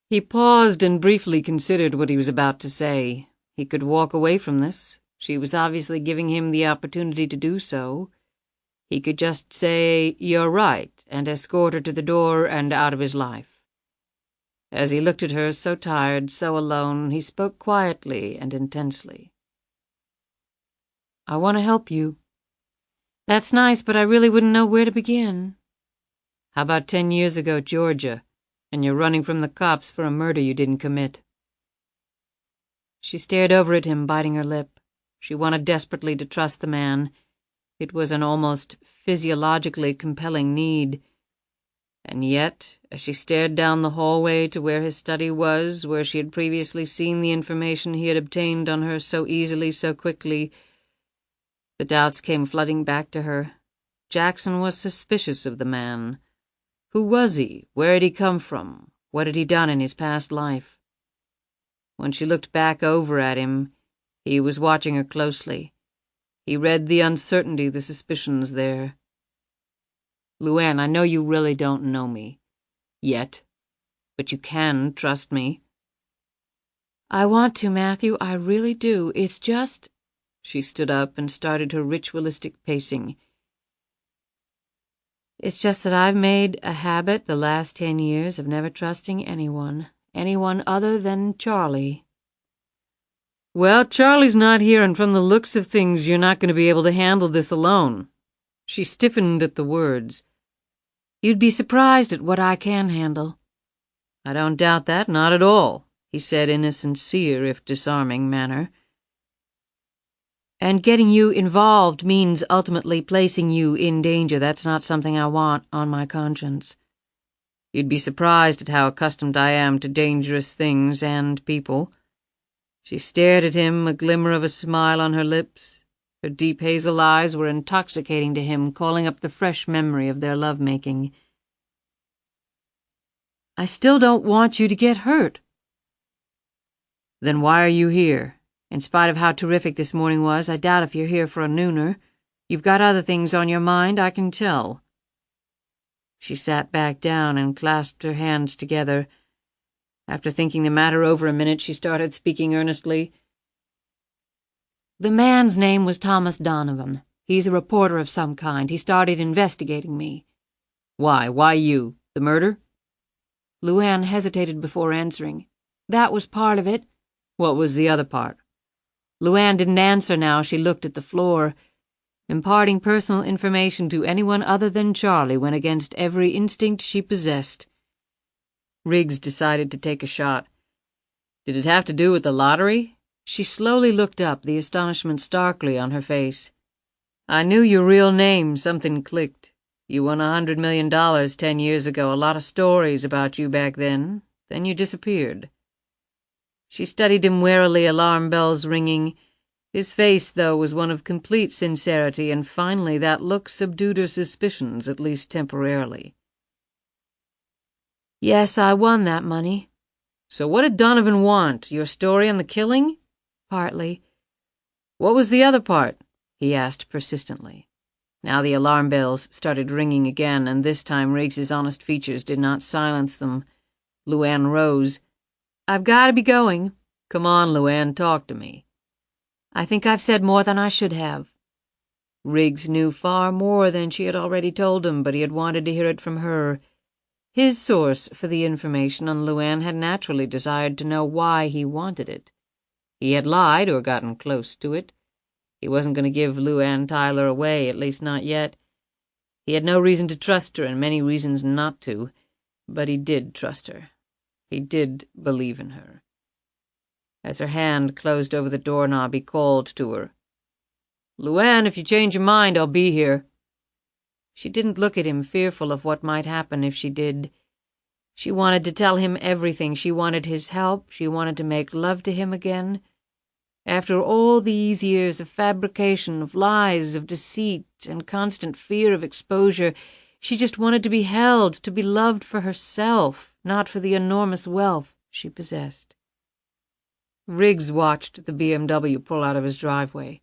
He paused and briefly considered what he was about to say. He could walk away from this. She was obviously giving him the opportunity to do so. He could just say, "You're right," and escort her to the door and out of his life. As he looked at her, so tired, so alone, he spoke quietly and intensely. I want to help you. That's nice, but I really wouldn't know where to begin. How about 10 years ago, Georgia, and you're running from the cops for a murder you didn't commit? She stared over at him, biting her lip. She wanted desperately to trust the man. It was an almost physiologically compelling need. And yet, as she stared down the hallway to where his study was, where she had previously seen the information he had obtained on her so easily, so quickly, the doubts came flooding back to her. Jackson was suspicious of the man. Who was he? Where had he come from? What had he done in his past life? When she looked back over at him, he was watching her closely. He read the uncertainty, the suspicions there. LuAnn, I know you really don't know me. Yet. But you can trust me. I want to, Matthew. I really do. It's just... She stood up and started her ritualistic pacing. It's just that I've made a habit the last 10 years of never trusting anyone other than Charlie. Well, Charlie's not here, and from the looks of things, you're not going to be able to handle this alone. She stiffened at the words. You'd be surprised at what I can handle. I don't doubt that, not at all, he said in a sincere, if disarming, manner. And getting you involved means ultimately placing you in danger. That's not something I want on my conscience. You'd be surprised at how accustomed I am to dangerous things and people. She stared at him, a glimmer of a smile on her lips. Her deep hazel eyes were intoxicating to him, calling up the fresh memory of their love-making. I still don't want you to get hurt. Then why are you here? In spite of how terrific this morning was, I doubt if you're here for a nooner. You've got other things on your mind, I can tell. She sat back down and clasped her hands together. After thinking the matter over a minute, she started speaking earnestly. The man's name was Thomas Donovan. He's a reporter of some kind. He started investigating me. Why? Why you? The murder? LuAnn hesitated before answering. That was part of it. What was the other part? LuAnn didn't answer now. She looked at the floor. Imparting personal information to anyone other than Charlie went against every instinct she possessed. Riggs decided to take a shot. Did it have to do with the lottery? She slowly looked up, the astonishment starkly on her face. I knew your real name. Something clicked. You won $100 million 10 years ago. A lot of stories about you back then. Then you disappeared. She studied him warily, alarm bells ringing. His face, though, was one of complete sincerity, and finally that look subdued her suspicions, at least temporarily. Yes, I won that money. So what did Donovan want? Your story on the killing? Partly. What was the other part? He asked persistently. Now the alarm bells started ringing again, and this time Riggs's honest features did not silence them. LuAnn rose. I've got to be going. Come on, LuAnn, talk to me. I think I've said more than I should have. Riggs knew far more than she had already told him, but he had wanted to hear it from her. His source for the information on LuAnn had naturally desired to know why he wanted it. He had lied or gotten close to it. He wasn't going to give LuAnn Tyler away, at least not yet. He had no reason to trust her and many reasons not to, but he did trust her. He did believe in her. As her hand closed over the doorknob, he called to her. LuAnn, if you change your mind, I'll be here. She didn't look at him, fearful of what might happen if she did. She wanted to tell him everything. She wanted his help. She wanted to make love to him again. After all these years of fabrication, of lies, of deceit, and constant fear of exposure, She just wanted to be held, to be loved for herself, not for the enormous wealth she possessed. Riggs watched the BMW pull out of his driveway.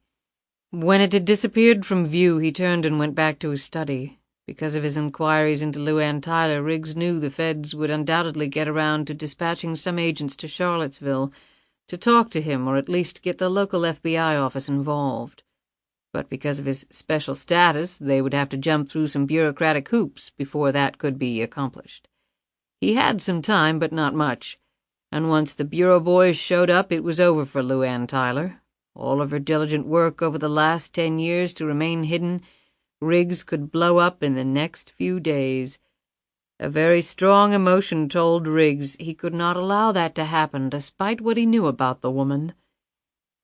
When it had disappeared from view, he turned and went back to his study. Because of his inquiries into LuAnn Tyler, Riggs knew the feds would undoubtedly get around to dispatching some agents to Charlottesville to talk to him or at least get the local FBI office involved. But because of his special status, they would have to jump through some bureaucratic hoops before that could be accomplished. He had some time, but not much, and once the bureau boys showed up, it was over for LuAnn Tyler. All of her diligent work over the last 10 years to remain hidden, Riggs could blow up in the next few days. A very strong emotion told Riggs he could not allow that to happen, despite what he knew about the woman.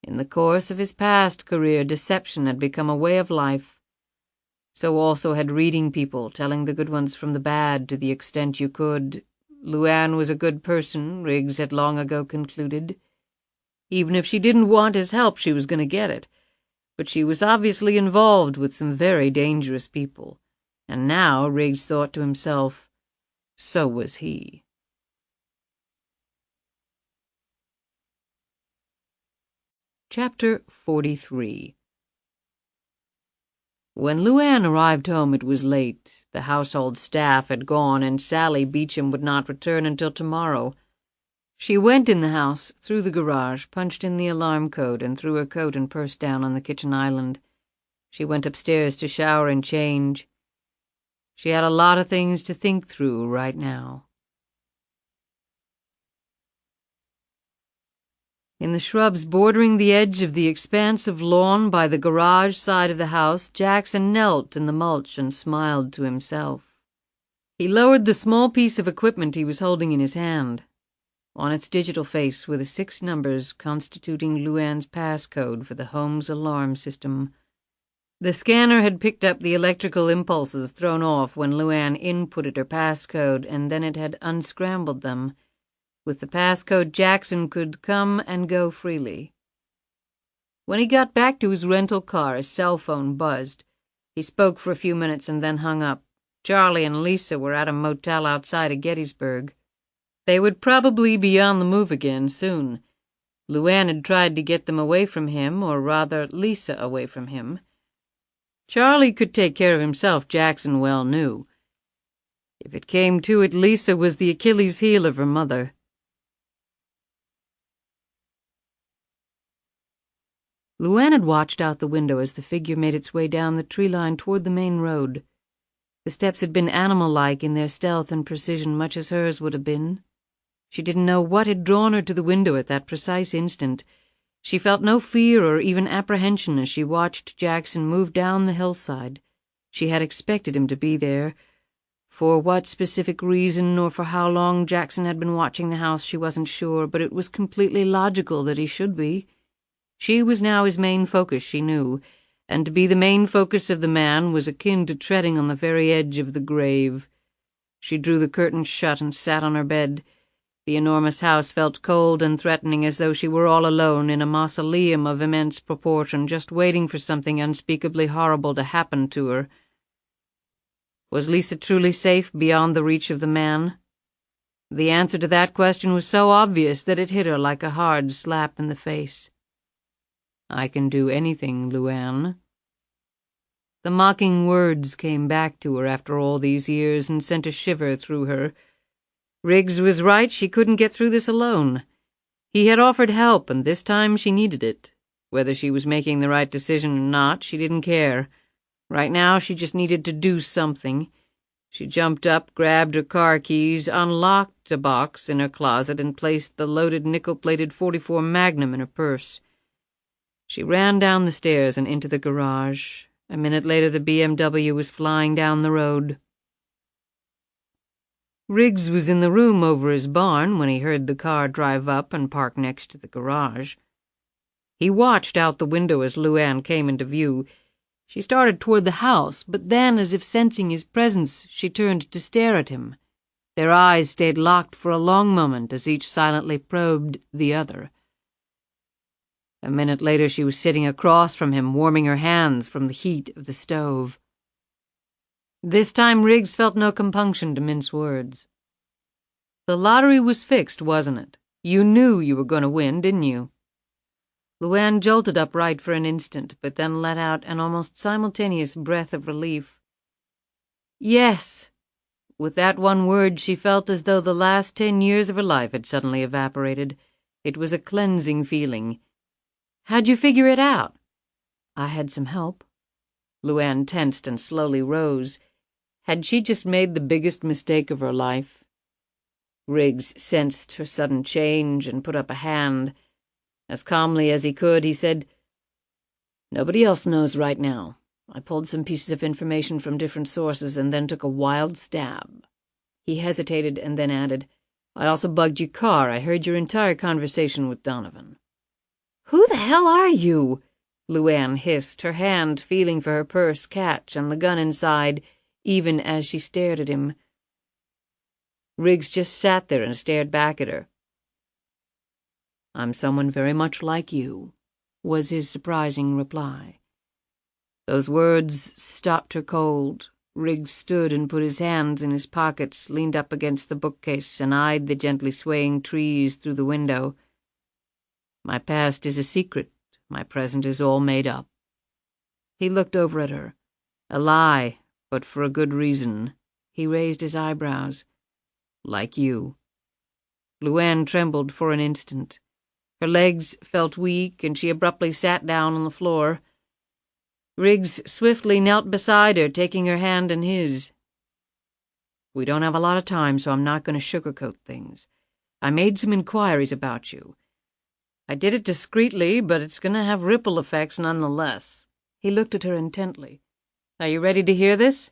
In the course of his past career, deception had become a way of life. So also had reading people, telling the good ones from the bad to the extent you could. LuAnn was a good person, Riggs had long ago concluded. Even if she didn't want his help, she was going to get it. But she was obviously involved with some very dangerous people. And now, Riggs thought to himself, so was he. Chapter 43. When LuAnn arrived home, it was late. The household staff had gone, and Sally Beecham would not return until tomorrow. She went in the house, through the garage, punched in the alarm code, and threw her coat and purse down on the kitchen island. She went upstairs to shower and change. She had a lot of things to think through right now. In the shrubs bordering the edge of the expanse of lawn by the garage side of the house, Jackson knelt in the mulch and smiled to himself. He lowered the small piece of equipment he was holding in his hand. On its digital face were the 6 numbers constituting LuAnn's passcode for the home's alarm system. The scanner had picked up the electrical impulses thrown off when LuAnn inputted her passcode, and then it had unscrambled them. With the passcode, Jackson could come and go freely. When he got back to his rental car, his cell phone buzzed. He spoke for a few minutes and then hung up. Charlie and Lisa were at a motel outside of Gettysburg. They would probably be on the move again soon. LuAnn had tried to get them away from him, or rather Lisa away from him. Charlie could take care of himself, Jackson well knew. If it came to it, Lisa was the Achilles heel of her mother. LuAnn had watched out the window as the figure made its way down the tree line toward the main road. The steps had been animal-like in their stealth and precision, much as hers would have been. She didn't know what had drawn her to the window at that precise instant. She felt no fear or even apprehension as she watched Jackson move down the hillside. She had expected him to be there. For what specific reason or for how long Jackson had been watching the house, she wasn't sure, but it was completely logical that he should be. She was now his main focus, she knew, and to be the main focus of the man was akin to treading on the very edge of the grave. She drew the curtains shut and sat on her bed. The enormous house felt cold and threatening, as though she were all alone in a mausoleum of immense proportion, just waiting for something unspeakably horrible to happen to her. Was Lisa truly safe beyond the reach of the man? The answer to that question was so obvious that it hit her like a hard slap in the face. "I can do anything, LuAnn." The mocking words came back to her after all these years and sent a shiver through her. Riggs was right, she couldn't get through this alone. He had offered help, and this time she needed it. Whether she was making the right decision or not, she didn't care. Right now, she just needed to do something. She jumped up, grabbed her car keys, unlocked a box in her closet, and placed the loaded nickel-plated .44 Magnum in her purse. She ran down the stairs and into the garage. A minute later, the BMW was flying down the road. Riggs was in the room over his barn when he heard the car drive up and park next to the garage. He watched out the window as LuAnn came into view. She started toward the house, but then, as if sensing his presence, she turned to stare at him. Their eyes stayed locked for a long moment as each silently probed the other. A minute later, she was sitting across from him, warming her hands from the heat of the stove. This time Riggs felt no compunction to mince words. The lottery was fixed, wasn't it? You knew you were going to win, didn't you? LuAnn jolted upright for an instant, but then let out an almost simultaneous breath of relief. Yes. With that one word, she felt as though the last 10 years of her life had suddenly evaporated. It was a cleansing feeling. How'd you figure it out? I had some help. LuAnn tensed and slowly rose. Had she just made the biggest mistake of her life? Riggs sensed her sudden change and put up a hand. As calmly as he could, he said, Nobody else knows right now. I pulled some pieces of information from different sources and then took a wild stab. He hesitated and then added, I also bugged your car. I heard your entire conversation with Donovan. Who the hell are you? LuAnn hissed, her hand feeling for her purse catch and the gun inside, even as she stared at him. Riggs just sat there and stared back at her. I'm someone very much like you, was his surprising reply. Those words stopped her cold. Riggs stood and put his hands in his pockets, leaned up against the bookcase, and eyed the gently swaying trees through the window. My past is a secret. My present is all made up. He looked over at her. A lie, but for a good reason. He raised his eyebrows. Like you. LuAnn trembled for an instant. Her legs felt weak, and she abruptly sat down on the floor. Riggs swiftly knelt beside her, taking her hand in his. We don't have a lot of time, so I'm not going to sugarcoat things. I made some inquiries about you. I did it discreetly, but it's going to have ripple effects nonetheless. He looked at her intently. Are you ready to hear this?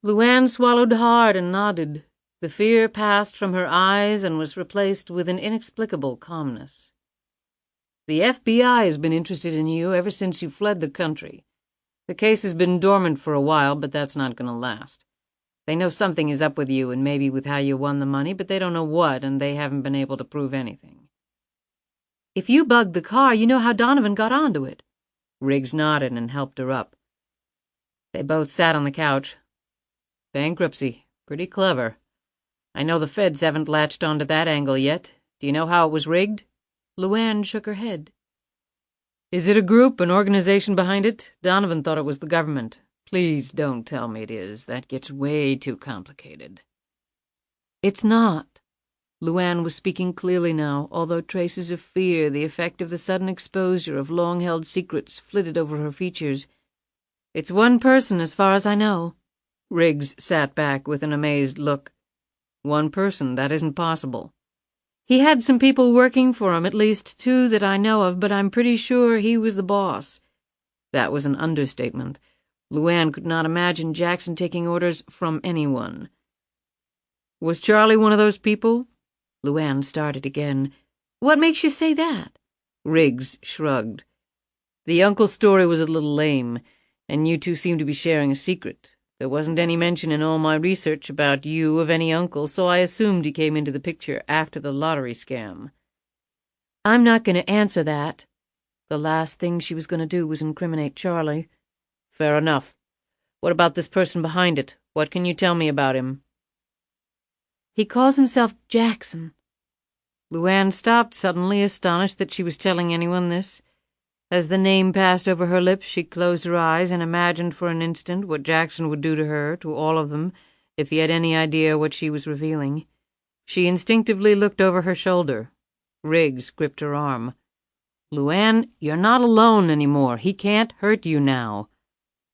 LuAnn swallowed hard and nodded. The fear passed from her eyes and was replaced with an inexplicable calmness. The FBI has been interested in you ever since you fled the country. The case has been dormant for a while, but that's not going to last. They know something is up with you and maybe with how you won the money, but they don't know what, and they haven't been able to prove anything. If you bugged the car, you know how Donovan got onto it. Riggs nodded and helped her up. They both sat on the couch. Bankruptcy. Pretty clever. I know the feds haven't latched onto that angle yet. Do you know how it was rigged? LuAnn shook her head. Is it a group, an organization behind it? Donovan thought it was the government. Please don't tell me it is. That gets way too complicated. It's not. LuAnn was speaking clearly now, although traces of fear, the effect of the sudden exposure of long-held secrets, flitted over her features. It's one person, as far as I know. Riggs sat back with an amazed look. One person, that isn't possible. He had some people working for him, at least 2 that I know of, but I'm pretty sure he was the boss. That was an understatement. LuAnn could not imagine Jackson taking orders from anyone. Was Charlie one of those people? LuAnn started again. What makes you say that? Riggs shrugged. The uncle story was a little lame, and you 2 seem to be sharing a secret. There wasn't any mention in all my research about you of any uncle, so I assumed he came into the picture after the lottery scam. I'm not going to answer that. The last thing she was going to do was incriminate Charlie. Fair enough. What about this person behind it? What can you tell me about him? He calls himself Jackson. LuAnn stopped suddenly, astonished that she was telling anyone this. As the name passed over her lips, she closed her eyes and imagined for an instant what Jackson would do to her, to all of them, if he had any idea what she was revealing. She instinctively looked over her shoulder. Riggs gripped her arm. LuAnn, you're not alone anymore. He can't hurt you now.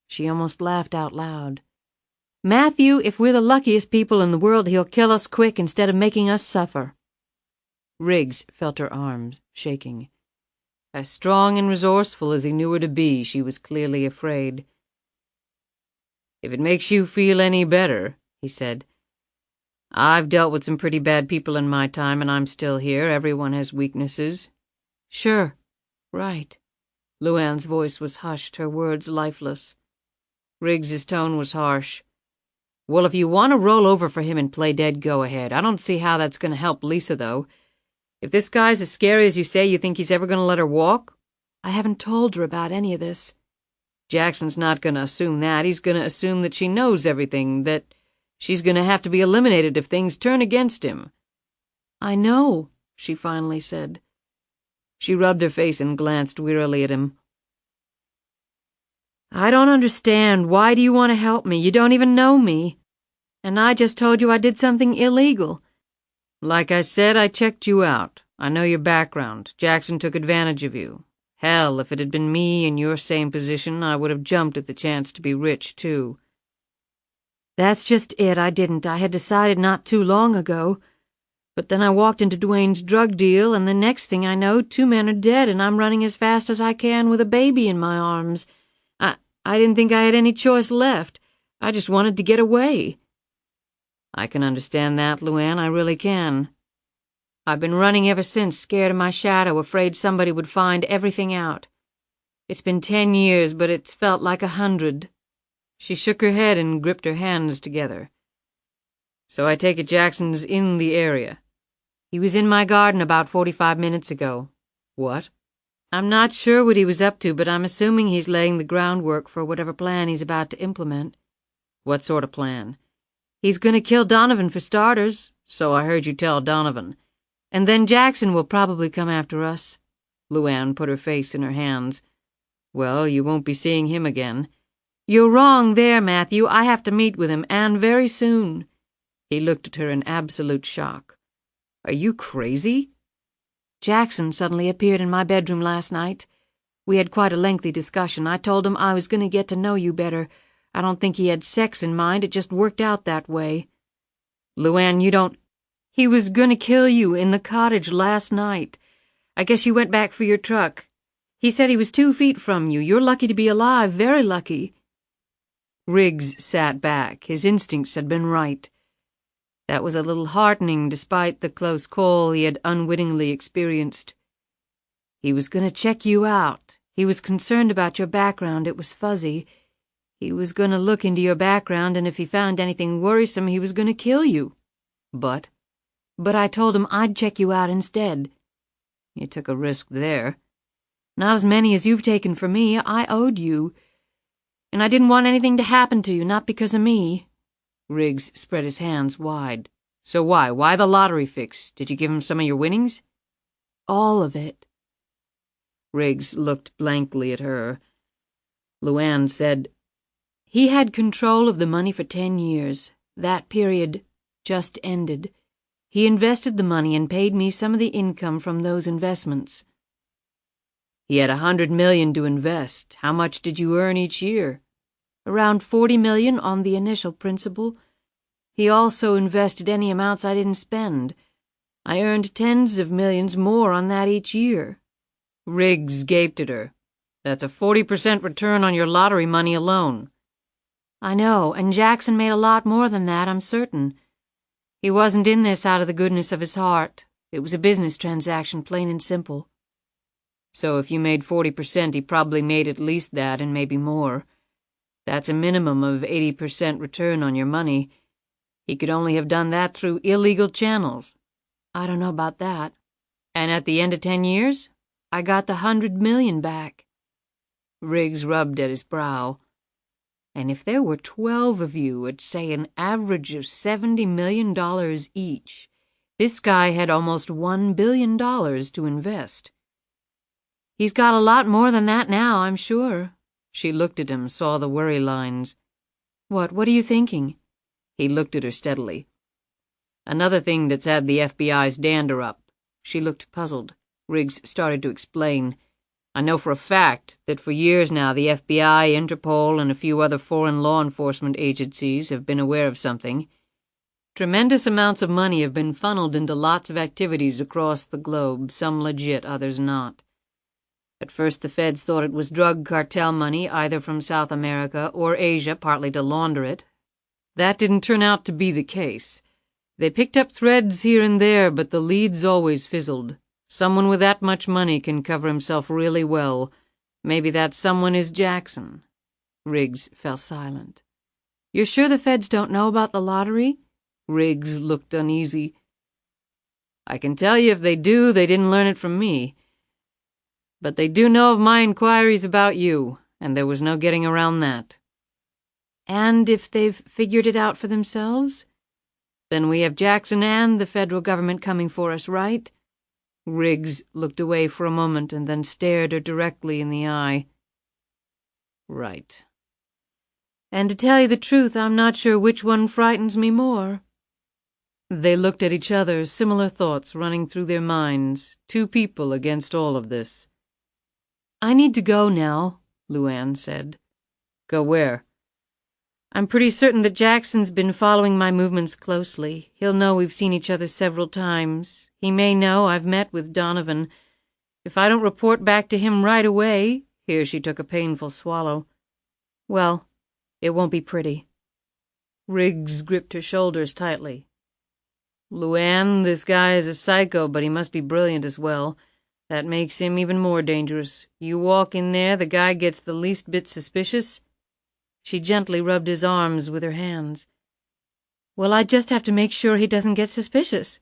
She almost laughed out loud. Matthew, if we're the luckiest people in the world, he'll kill us quick instead of making us suffer. Riggs felt her arms shaking. As strong and resourceful as he knew her to be, she was clearly afraid. If it makes you feel any better, he said. I've dealt with some pretty bad people in my time, and I'm still here. Everyone has weaknesses. Sure. Right. LuAnn's voice was hushed, her words lifeless. Riggs's tone was harsh. Well, if you want to roll over for him and play dead, go ahead. I don't see how that's going to help Lisa, though. If this guy's as scary as you say, you think he's ever going to let her walk? I haven't told her about any of this. Jackson's not going to assume that. He's going to assume that she knows everything, that she's going to have to be eliminated if things turn against him. I know, she finally said. She rubbed her face and glanced wearily at him. I don't understand. Why do you want to help me? You don't even know me. And I just told you I did something illegal. Like I said, I checked you out. I know your background. Jackson took advantage of you. Hell, if it had been me in your same position, I would have jumped at the chance to be rich, too. That's just it, I didn't. I had decided not too long ago. But then I walked into Dwayne's drug deal, and the next thing I know, 2 men are dead, and I'm running as fast as I can with a baby in my arms. I didn't think I had any choice left. I just wanted to get away. I can understand that, LuAnn, I really can. I've been running ever since, scared of my shadow, afraid somebody would find everything out. It's been 10 years, but it's felt like 100. She shook her head and gripped her hands together. So I take it Jackson's in the area. He was in my garden about 45 minutes ago. What? I'm not sure what he was up to, but I'm assuming he's laying the groundwork for whatever plan he's about to implement. What sort of plan? He's going to kill Donovan for starters. So I heard you tell Donovan. And then Jackson will probably come after us. LuAnn put her face in her hands. Well, you won't be seeing him again. You're wrong there, Matthew. I have to meet with him, and very soon. He looked at her in absolute shock. Are you crazy? Jackson suddenly appeared in my bedroom last night. We had quite a lengthy discussion. I told him I was going to get to know you better. I don't think he had sex in mind. It just worked out that way. LuAnn, you don't... He was going to kill you in the cottage last night. I guess you went back for your truck. He said he was 2 feet from you. You're lucky to be alive, very lucky. Riggs sat back. His instincts had been right. That was a little heartening despite the close call he had unwittingly experienced. He was going to check you out. He was concerned about your background. It was fuzzy. He was going to look into your background, and if he found anything worrisome, he was going to kill you. But I told him I'd check you out instead. You took a risk there. Not as many as you've taken for me. I owed you. And I didn't want anything to happen to you, not because of me. Riggs spread his hands wide. So why? Why the lottery fix? Did you give him some of your winnings? All of it. Riggs looked blankly at her. LuAnn said, He had control of the money for 10 years. That period just ended. He invested the money and paid me some of the income from those investments. He had $100 million to invest. How much did you earn each year? Around $40 million on the initial principal. He also invested any amounts I didn't spend. I earned tens of millions more on that each year. Riggs gaped at her. That's a 40% return on your lottery money alone. I know, and Jackson made a lot more than that, I'm certain. He wasn't in this out of the goodness of his heart. It was a business transaction, plain and simple. So if you made 40%, he probably made at least that and maybe more. That's a minimum of 80% return on your money. He could only have done that through illegal channels. I don't know about that. And at the end of 10 years? I got the $100 million back. Riggs rubbed at his brow. And if there were 12 of you at, say, an average of $70 million each, this guy had almost $1 billion to invest. He's got a lot more than that now, I'm sure. She looked at him, saw the worry lines. What are you thinking? He looked at her steadily. Another thing that's had the FBI's dander up. She looked puzzled. Riggs started to explain. I know for a fact that for years now the FBI, Interpol, and a few other foreign law enforcement agencies have been aware of something. Tremendous amounts of money have been funneled into lots of activities across the globe, some legit, others not. At first the feds thought it was drug cartel money, either from South America or Asia, partly to launder it. That didn't turn out to be the case. They picked up threads here and there, but the leads always fizzled. Someone with that much money can cover himself really well. Maybe that someone is Jackson. Riggs fell silent. You're sure the feds don't know about the lottery? Riggs looked uneasy. I can tell you if they do, they didn't learn it from me. But they do know of my inquiries about you. and there was no getting around that. And if they've figured it out for themselves? Then we have Jackson and the federal government coming for us, right? Riggs looked away for a moment and then stared her directly in the eye. Right. And to tell you the truth, I'm not sure which one frightens me more. They looked at each other, similar thoughts running through their minds, two people against all of this. I need to go now, LuAnn said. Go where? I'm pretty certain that Jackson's been following my movements closely. He'll know we've seen each other several times. He may know I've met with Donovan. If I don't report back to him right away, here she took a painful swallow, well, it won't be pretty. Riggs gripped her shoulders tightly. LuAnn, this guy is a psycho, but he must be brilliant as well. That makes him even more dangerous. You walk in there, the guy gets the least bit suspicious. She gently rubbed his arms with her hands. Well, I just have to make sure he doesn't get suspicious.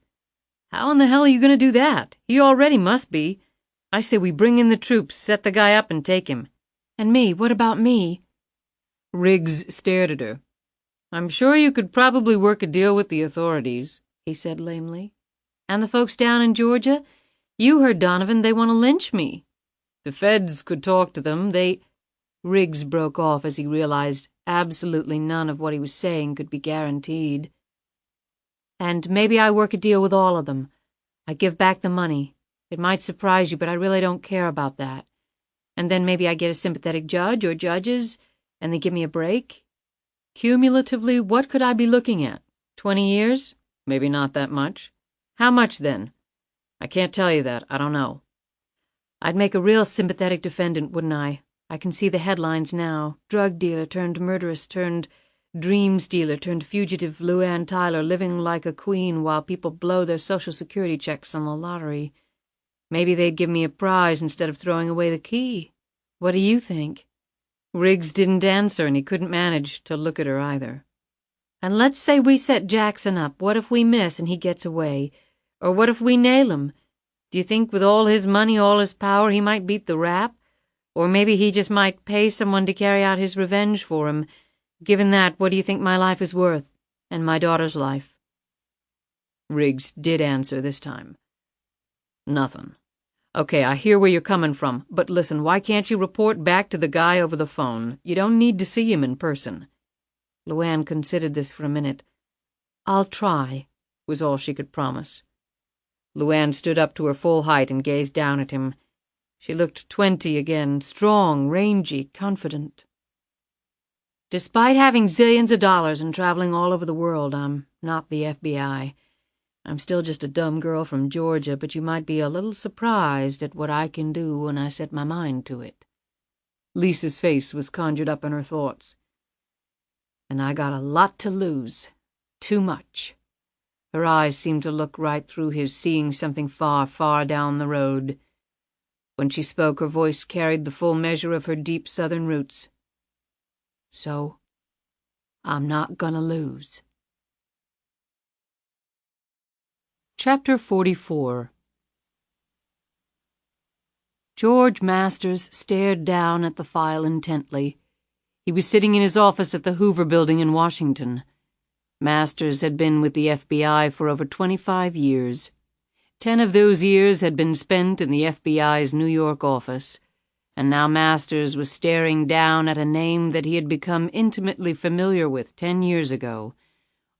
How in the hell are you going to do that? He already must be. I say we bring in the troops, set the guy up, and take him. And me, what about me? Riggs stared at her. I'm sure you could probably work a deal with the authorities, he said lamely. And the folks down in Georgia? You heard Donovan, they want to lynch me. The feds could talk to them, Riggs broke off as he realized absolutely none of what he was saying could be guaranteed. And maybe I work a deal with all of them. I give back the money. It might surprise you, but I really don't care about that. And then maybe I get a sympathetic judge or judges, and they give me a break. Cumulatively, what could I be looking at? 20 years? Maybe not that much. How much, then? I can't tell you that. I don't know. I'd make a real sympathetic defendant, wouldn't I? I can see the headlines now. Drug dealer turned murderess turned dream stealer turned fugitive LuAnn Tyler living like a queen while people blow their Social Security checks on the lottery. Maybe they'd give me a prize instead of throwing away the key. What do you think? Riggs didn't answer, and he couldn't manage to look at her either. And let's say we set Jackson up. What if we miss and he gets away? Or what if we nail him? Do you think with all his money, all his power, he might beat the rap? Or maybe he just might pay someone to carry out his revenge for him. Given that, what do you think my life is worth? And my daughter's life? Riggs did answer this time. Nothing. Okay, I hear where you're coming from, but listen, why can't you report back to the guy over the phone? You don't need to see him in person. LuAnn considered this for a minute. I'll try, was all she could promise. LuAnn stood up to her full height and gazed down at him. She looked 20 again, strong, rangy, confident. Despite having zillions of dollars and traveling all over the world, I'm not the FBI. I'm still just a dumb girl from Georgia, but you might be a little surprised at what I can do when I set my mind to it. Lisa's face was conjured up in her thoughts. And I got a lot to lose. Too much. Her eyes seemed to look right through his, seeing something far, far down the road. When she spoke, her voice carried the full measure of her deep Southern roots. So, I'm not gonna lose. Chapter 44. George Masters stared down at the file intently. He was sitting in his office at the Hoover Building in Washington. Masters had been with the FBI for over 25 years. 10 of those years had been spent in the FBI's New York office, and now Masters was staring down at a name that he had become intimately familiar with 10 years ago,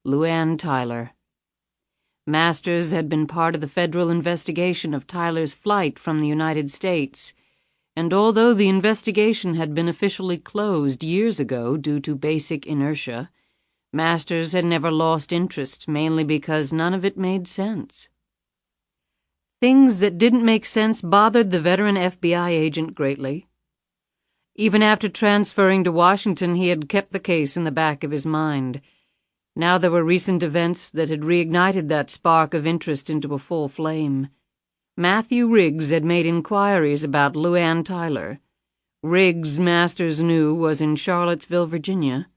LuAnn Tyler. Masters had been part of the federal investigation of Tyler's flight from the United States, and although the investigation had been officially closed years ago due to basic inertia, Masters had never lost interest, mainly because none of it made sense. Things that didn't make sense bothered the veteran FBI agent greatly. Even after transferring to Washington, he had kept the case in the back of his mind. Now there were recent events that had reignited that spark of interest into a full flame. Matthew Riggs had made inquiries about LuAnn Tyler. Riggs, Masters knew, was in Charlottesville, Virginia.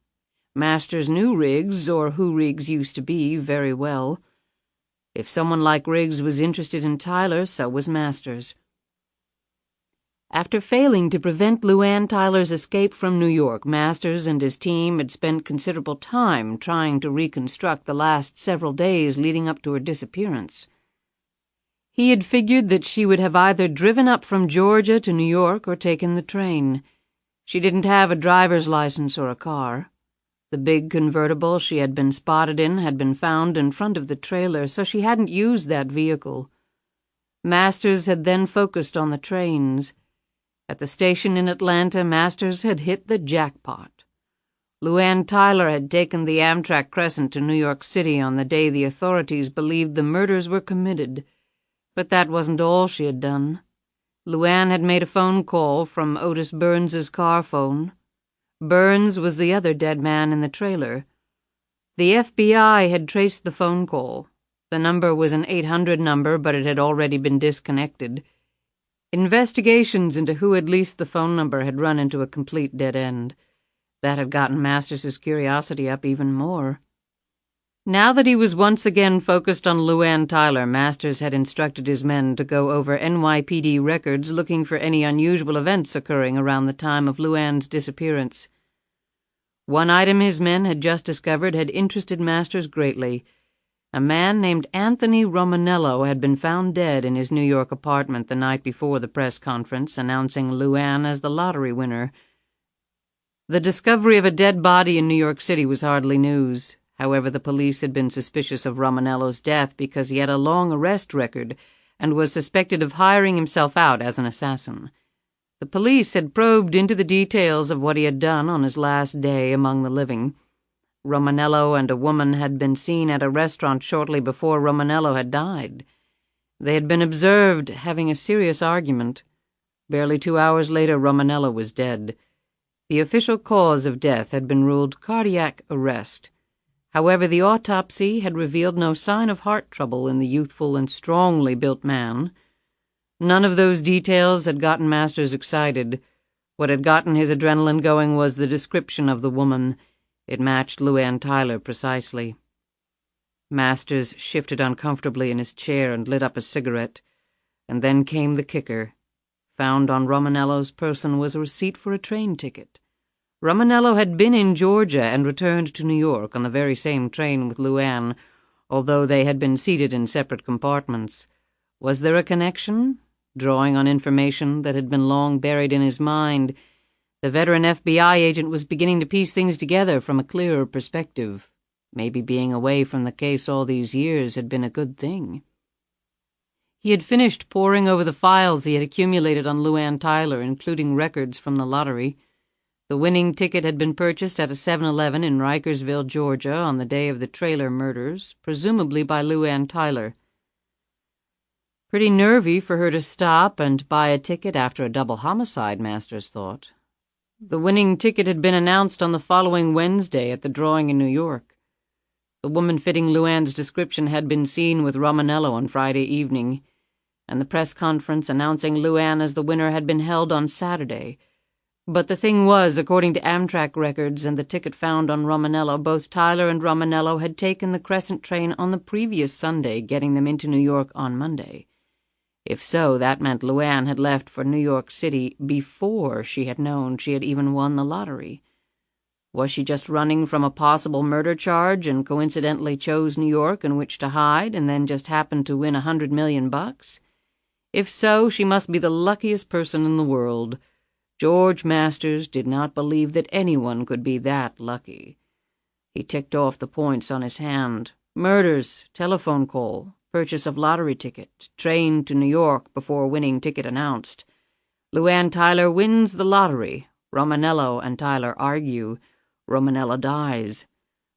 Masters knew Riggs, or who Riggs used to be, very well. If someone like Riggs was interested in Tyler, so was Masters. After failing to prevent LuAnn Tyler's escape from New York, Masters and his team had spent considerable time trying to reconstruct the last several days leading up to her disappearance. He had figured that she would have either driven up from Georgia to New York or taken the train. She didn't have a driver's license or a car. The big convertible she had been spotted in had been found in front of the trailer, so she hadn't used that vehicle. Masters had then focused on the trains. At the station in Atlanta, Masters had hit the jackpot. LuAnn Tyler had taken the Amtrak Crescent to New York City on the day the authorities believed the murders were committed. But that wasn't all she had done. LuAnn had made a phone call from Otis Burns's car phone. Burns was the other dead man in the trailer. The FBI had traced the phone call. The number was an 800 number, but it had already been disconnected. Investigations into who had leased the phone number had run into a complete dead end. That had gotten Masters' curiosity up even more. Now that he was once again focused on LuAnn Tyler, Masters had instructed his men to go over NYPD records looking for any unusual events occurring around the time of LuAnn's disappearance. One item his men had just discovered had interested Masters greatly. A man named Anthony Romanello had been found dead in his New York apartment the night before the press conference announcing LuAnn as the lottery winner. The discovery of a dead body in New York City was hardly news. However, the police had been suspicious of Romanello's death because he had a long arrest record and was suspected of hiring himself out as an assassin. The police had probed into the details of what he had done on his last day among the living. Romanello and a woman had been seen at a restaurant shortly before Romanello had died. They had been observed having a serious argument. Barely 2 hours later, Romanello was dead. The official cause of death had been ruled cardiac arrest. However, the autopsy had revealed no sign of heart trouble in the youthful and strongly built man. None of those details had gotten Masters excited. What had gotten his adrenaline going was the description of the woman. It matched LuAnn Tyler precisely. Masters shifted uncomfortably in his chair and lit up a cigarette. And then came the kicker. Found on Romanello's person was a receipt for a train ticket. Romanello had been in Georgia and returned to New York on the very same train with LuAnn, although they had been seated in separate compartments. Was there a connection? Drawing on information that had been long buried in his mind, the veteran FBI agent was beginning to piece things together from a clearer perspective. Maybe being away from the case all these years had been a good thing. He had finished poring over the files he had accumulated on LuAnn Tyler, including records from the lottery. The winning ticket had been purchased at a 7-Eleven in Rikersville, Georgia, on the day of the trailer murders, presumably by LuAnn Tyler. Pretty nervy for her to stop and buy a ticket after a double homicide, Masters thought. The winning ticket had been announced on the following Wednesday at the drawing in New York. The woman fitting LuAnn's description had been seen with Romanello on Friday evening, and the press conference announcing LuAnn as the winner had been held on Saturday. But the thing was, according to Amtrak records and the ticket found on Romanello, both Tyler and Romanello had taken the Crescent train on the previous Sunday, getting them into New York on Monday. If so, that meant LuAnn had left for New York City before she had known she had even won the lottery. Was she just running from a possible murder charge and coincidentally chose New York in which to hide and then just happened to win $100 million? If so, she must be the luckiest person in the world. George Masters did not believe that anyone could be that lucky. He ticked off the points on his hand. Murders, telephone call, purchase of lottery ticket, train to New York before winning ticket announced. LuAnn Tyler wins the lottery. Romanello and Tyler argue. Romanello dies.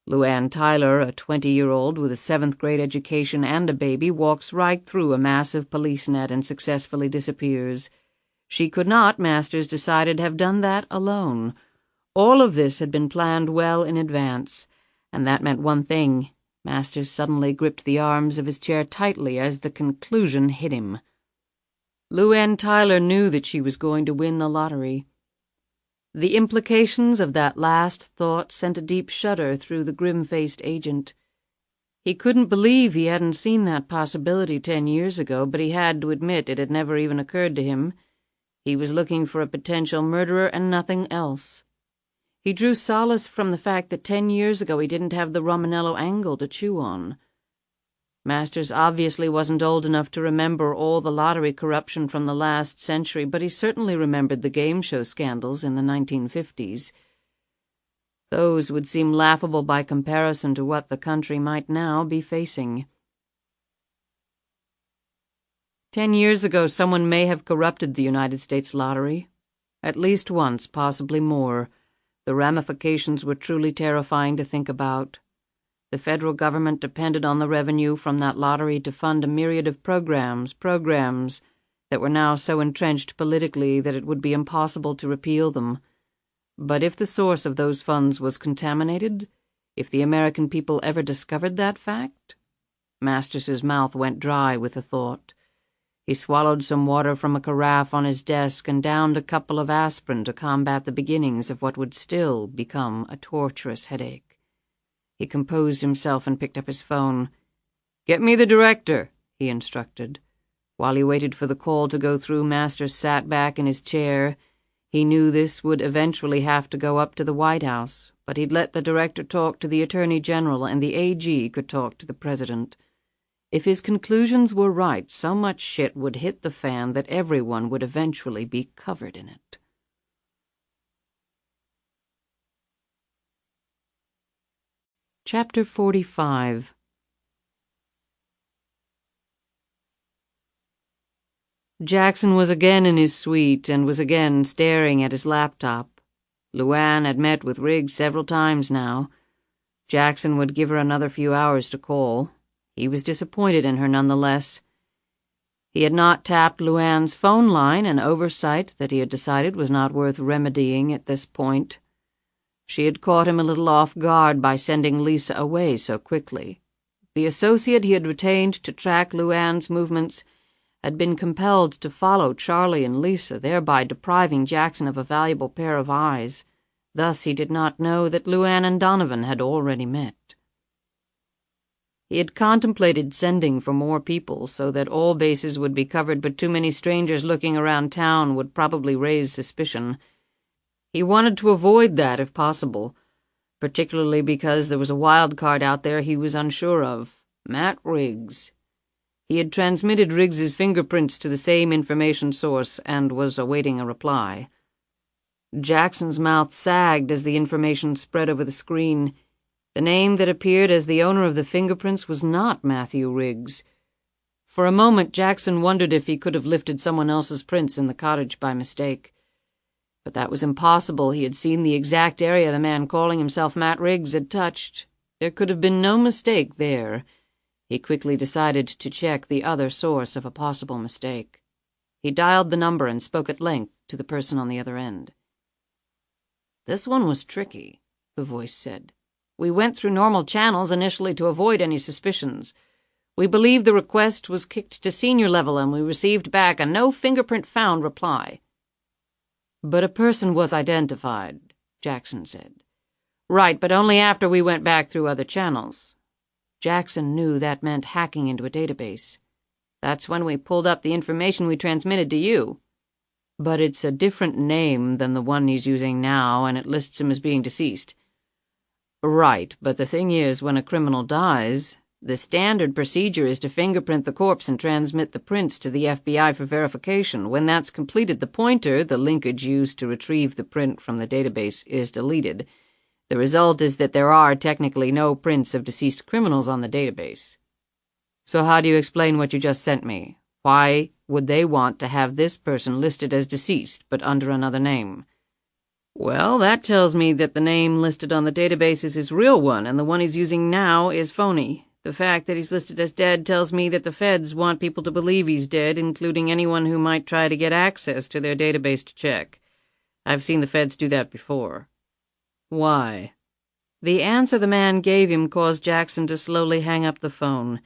LuAnn Tyler, a 20-year-old with a 7th-grade education and a baby, walks right through a massive police net and successfully disappears. She could not, Masters decided, have done that alone. All of this had been planned well in advance, and that meant one thing. Masters suddenly gripped the arms of his chair tightly as the conclusion hit him. LuAnn Tyler knew that she was going to win the lottery. The implications of that last thought sent a deep shudder through the grim-faced agent. He couldn't believe he hadn't seen that possibility 10 years ago, but he had to admit it had never even occurred to him. He was looking for a potential murderer and nothing else. He drew solace from the fact that 10 years ago he didn't have the Romanello angle to chew on. Masters obviously wasn't old enough to remember all the lottery corruption from the last century, but he certainly remembered the game show scandals in the 1950s. Those would seem laughable by comparison to what the country might now be facing. 10 years ago, someone may have corrupted the United States lottery. At least once, possibly more. The ramifications were truly terrifying to think about. The federal government depended on the revenue from that lottery to fund a myriad of programs that were now so entrenched politically that it would be impossible to repeal them. But if the source of those funds was contaminated, if the American people ever discovered that fact? Masters's mouth went dry with the thought. He swallowed some water from a carafe on his desk and downed a couple of aspirin to combat the beginnings of what would still become a torturous headache. He composed himself and picked up his phone. "Get me the director," he instructed. While he waited for the call to go through, Masters sat back in his chair. He knew this would eventually have to go up to the White House, but he'd let the director talk to the Attorney General and the AG could talk to the President. If his conclusions were right, so much shit would hit the fan that everyone would eventually be covered in it. Chapter 45. Jackson was again in his suite and was again staring at his laptop. LuAnn had met with Riggs several times now. Jackson would give her another few hours to call. He was disappointed in her nonetheless. He had not tapped LuAnn's phone line, an oversight that he had decided was not worth remedying at this point. She had caught him a little off guard by sending Lisa away so quickly. The associate he had retained to track LuAnn's movements had been compelled to follow Charlie and Lisa, thereby depriving Jackson of a valuable pair of eyes. Thus he did not know that LuAnn and Donovan had already met. He had contemplated sending for more people so that all bases would be covered, but too many strangers looking around town would probably raise suspicion. He wanted to avoid that if possible, particularly because there was a wild card out there he was unsure of: Matt Riggs. He had transmitted Riggs's fingerprints to the same information source and was awaiting a reply. Jackson's mouth sagged as the information spread over the screen. The name that appeared as the owner of the fingerprints was not Matthew Riggs. For a moment, Jackson wondered if he could have lifted someone else's prints in the cottage by mistake. But that was impossible. He had seen the exact area the man calling himself Matt Riggs had touched. There could have been no mistake there. He quickly decided to check the other source of a possible mistake. He dialed the number and spoke at length to the person on the other end. "This one was tricky," the voice said. "We went through normal channels initially to avoid any suspicions. We believe the request was kicked to senior level and we received back a no fingerprint found reply." "But a person was identified," Jackson said. "Right, but only after we went back through other channels." Jackson knew that meant hacking into a database. "That's when we pulled up the information we transmitted to you." "But it's a different name than the one he's using now, and it lists him as being deceased." "Right, but the thing is, when a criminal dies, the standard procedure is to fingerprint the corpse and transmit the prints to the FBI for verification. When that's completed, the pointer, the linkage used to retrieve the print from the database, is deleted. The result is that there are technically no prints of deceased criminals on the database." "So how do you explain what you just sent me? Why would they want to have this person listed as deceased, but under another name?" "Well, that tells me that the name listed on the database is his real one, and the one he's using now is phony. The fact that he's listed as dead tells me that the feds want people to believe he's dead, including anyone who might try to get access to their database to check. I've seen the feds do that before." "Why?" The answer the man gave him caused Jackson to slowly hang up the phone.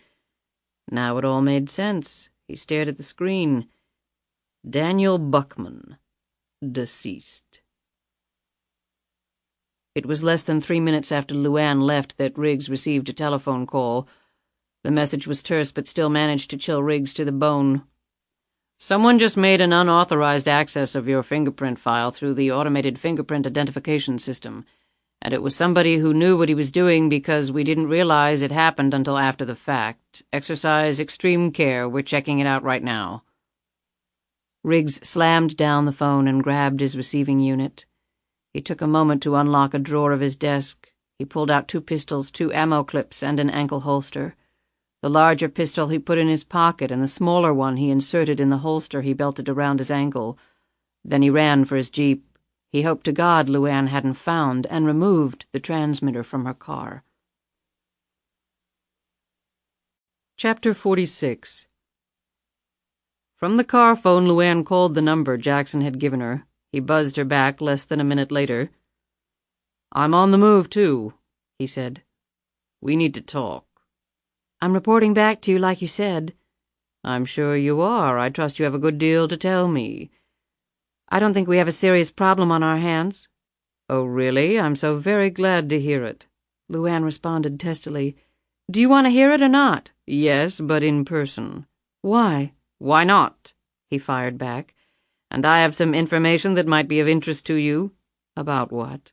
Now it all made sense. He stared at the screen. Daniel Buckman, deceased. It was less than 3 minutes after LuAnn left that Riggs received a telephone call. The message was terse but still managed to chill Riggs to the bone. Someone just made an unauthorized access of your fingerprint file through the automated fingerprint identification system, and it was somebody who knew what he was doing because we didn't realize it happened until after the fact. Exercise extreme care. We're checking it out right now." Riggs slammed down the phone and grabbed his receiving unit. He took a moment to unlock a drawer of his desk. He pulled out 2 pistols, 2 ammo clips, and an ankle holster. The larger pistol he put in his pocket, and the smaller one he inserted in the holster he belted around his ankle. Then he ran for his jeep. He hoped to God LuAnn hadn't found and removed the transmitter from her car. Chapter 46. From the car phone, LuAnn called the number Jackson had given her. He buzzed her back less than a minute later. "I'm on the move, too," he said. "We need to talk." "I'm reporting back to you like you said." "I'm sure you are. I trust you have a good deal to tell me." "I don't think we have a serious problem on our hands." "Oh, really? I'm so very glad to hear it." LuAnn responded testily. "Do you want to hear it or not?" "Yes, but in person." "Why?" "Why not?" he fired back. "And I have some information that might be of interest to you." "About what?"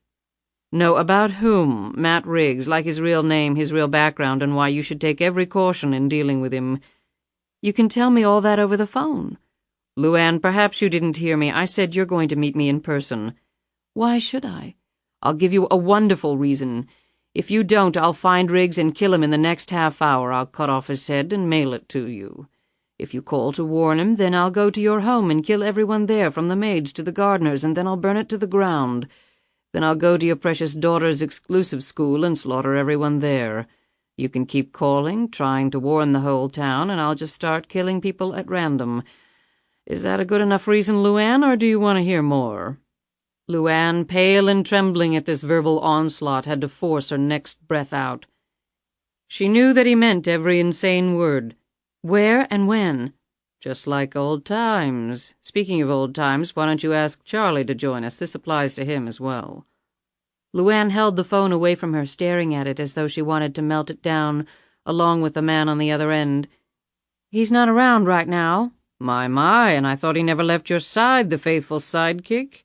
"No, about whom? Matt Riggs, like his real name, his real background, and why you should take every caution in dealing with him." "You can tell me all that over the phone." "LuAnn, perhaps you didn't hear me. I said you're going to meet me in person." "Why should I?" "I'll give you a wonderful reason. If you don't, I'll find Riggs and kill him in the next half hour. I'll cut off his head and mail it to you. If you call to warn him, then I'll go to your home and kill everyone there, from the maids to the gardeners, and then I'll burn it to the ground. Then I'll go to your precious daughter's exclusive school and slaughter everyone there. You can keep calling, trying to warn the whole town, and I'll just start killing people at random. Is that a good enough reason, LuAnn, or do you want to hear more?" LuAnn, pale and trembling at this verbal onslaught, had to force her next breath out. She knew that he meant every insane word. "Where and when?" "Just like old times. Speaking of old times, why don't you ask Charlie to join us? This applies to him as well." LuAnn held the phone away from her, staring at it as though she wanted to melt it down, along with the man on the other end. "He's not around right now." My, and I thought he never left your side, the faithful sidekick."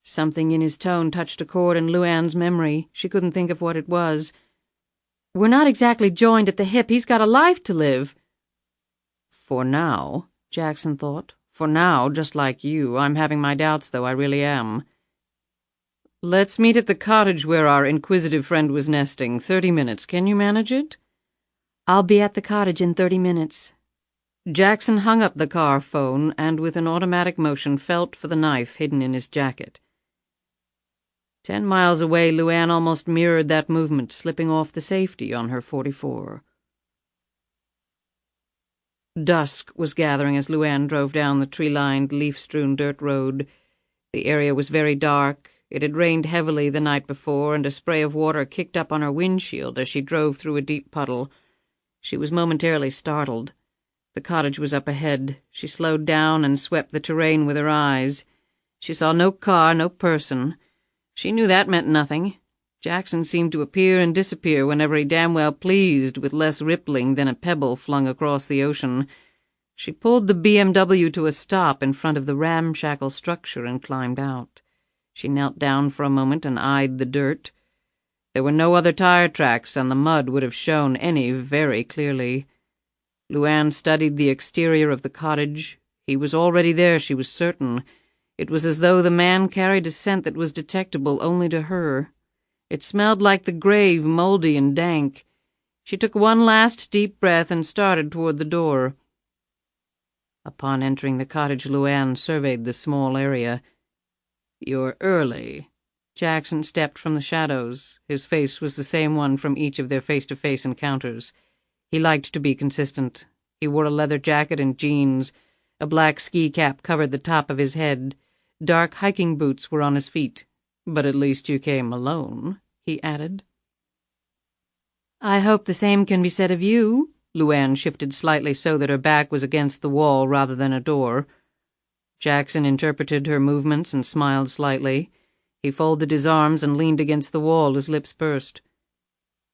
Something in his tone touched a chord in LuAnn's memory. She couldn't think of what it was. "We're not exactly joined at the hip. He's got a life to live." "For now," Jackson thought. "For now, just like you. I'm having my doubts, though, I really am." "Let's meet at the cottage where our inquisitive friend was nesting. 30 minutes. Can you manage it?" "I'll be at the cottage in 30 minutes. Jackson hung up the car phone and, with an automatic motion, felt for the knife hidden in his jacket. 10 miles away, LuAnn almost mirrored that movement, slipping off the safety on her .44. Dusk was gathering as LuAnn drove down the tree-lined, leaf-strewn dirt road. The area was very dark. It had rained heavily the night before, and a spray of water kicked up on her windshield as she drove through a deep puddle. She was momentarily startled. The cottage was up ahead. She slowed down and swept the terrain with her eyes. She saw no car, no person. She knew that meant nothing. Jackson seemed to appear and disappear whenever he damn well pleased, with less rippling than a pebble flung across the ocean. She pulled the BMW to a stop in front of the ramshackle structure and climbed out. She knelt down for a moment and eyed the dirt. There were no other tire tracks, and the mud would have shown any very clearly. LuAnn studied the exterior of the cottage. He was already there, she was certain. It was as though the man carried a scent that was detectable only to her. It smelled like the grave, moldy and dank. She took one last deep breath and started toward the door. Upon entering the cottage, LuAnn surveyed the small area. "You're early." Jackson stepped from the shadows. His face was the same one from each of their face-to-face encounters. He liked to be consistent. He wore a leather jacket and jeans. A black ski cap covered the top of his head. Dark hiking boots were on his feet. "But at least you came alone," he added. "I hope the same can be said of you." LuAnn shifted slightly so that her back was against the wall rather than a door. Jackson interpreted her movements and smiled slightly. He folded his arms and leaned against the wall, his lips pursed.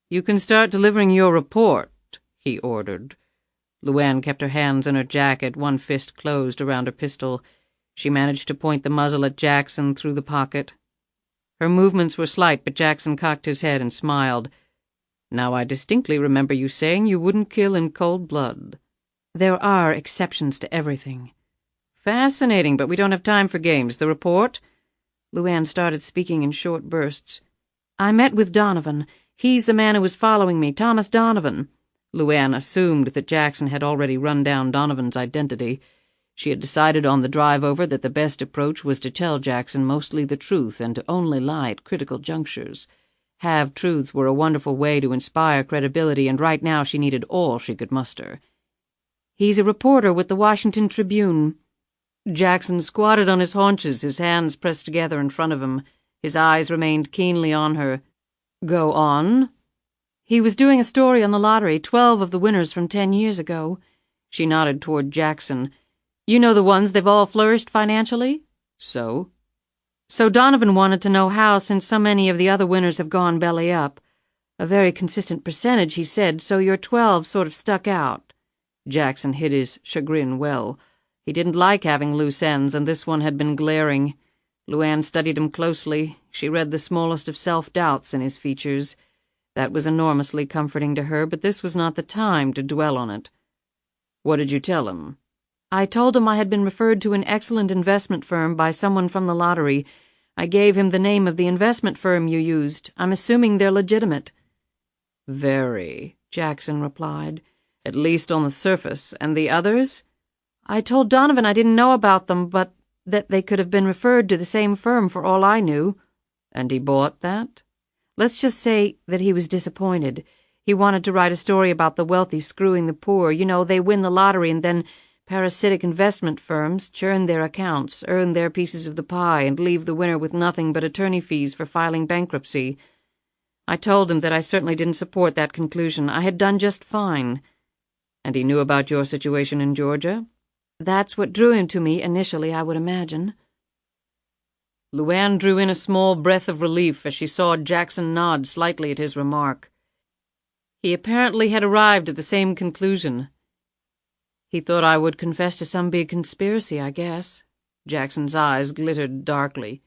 "You can start delivering your report," he ordered. LuAnn kept her hands in her jacket, one fist closed around her pistol. She managed to point the muzzle at Jackson through the pocket. Her movements were slight, but Jackson cocked his head and smiled. "Now I distinctly remember you saying you wouldn't kill in cold blood." "There are exceptions to everything." "Fascinating, but we don't have time for games. The report?" LuAnn started speaking in short bursts. "I met with Donovan. He's the man who was following me, Thomas Donovan." LuAnn assumed that Jackson had already run down Donovan's identity. She had decided on the drive over that the best approach was to tell Jackson mostly the truth and to only lie at critical junctures. Half-truths were a wonderful way to inspire credibility, and right now she needed all she could muster. "He's a reporter with the Washington Tribune." Jackson squatted on his haunches, his hands pressed together in front of him. His eyes remained keenly on her. "Go on." "He was doing a story on the lottery, 12 of the winners from 10 years ago." She nodded toward Jackson. "You know the ones they've all flourished financially?" "So?" "So Donovan wanted to know how, since so many of the other winners have gone belly up. A very consistent percentage, he said, so your 12 sort of stuck out." Jackson hid his chagrin well. He didn't like having loose ends, and this one had been glaring. LuAnn studied him closely. She read the smallest of self-doubts in his features. That was enormously comforting to her, but this was not the time to dwell on it. "What did you tell him?" "I told him I had been referred to an excellent investment firm by someone from the lottery. I gave him the name of the investment firm you used. I'm assuming they're legitimate." "Very," Jackson replied. "At least on the surface. And the others?" "I told Donovan I didn't know about them, but that they could have been referred to the same firm for all I knew." "And he bought that?" "Let's just say that he was disappointed. He wanted to write a story about the wealthy screwing the poor. You know, they win the lottery and then parasitic investment firms churn their accounts, earn their pieces of the pie, and leave the winner with nothing but attorney fees for filing bankruptcy. I told him that I certainly didn't support that conclusion. I had done just fine." "And he knew about your situation in Georgia?" "That's what drew him to me initially, I would imagine." LuAnn drew in a small breath of relief as she saw Jackson nod slightly at his remark. He apparently had arrived at the same conclusion. "He thought I would confess to some big conspiracy, I guess." Jackson's eyes glittered darkly.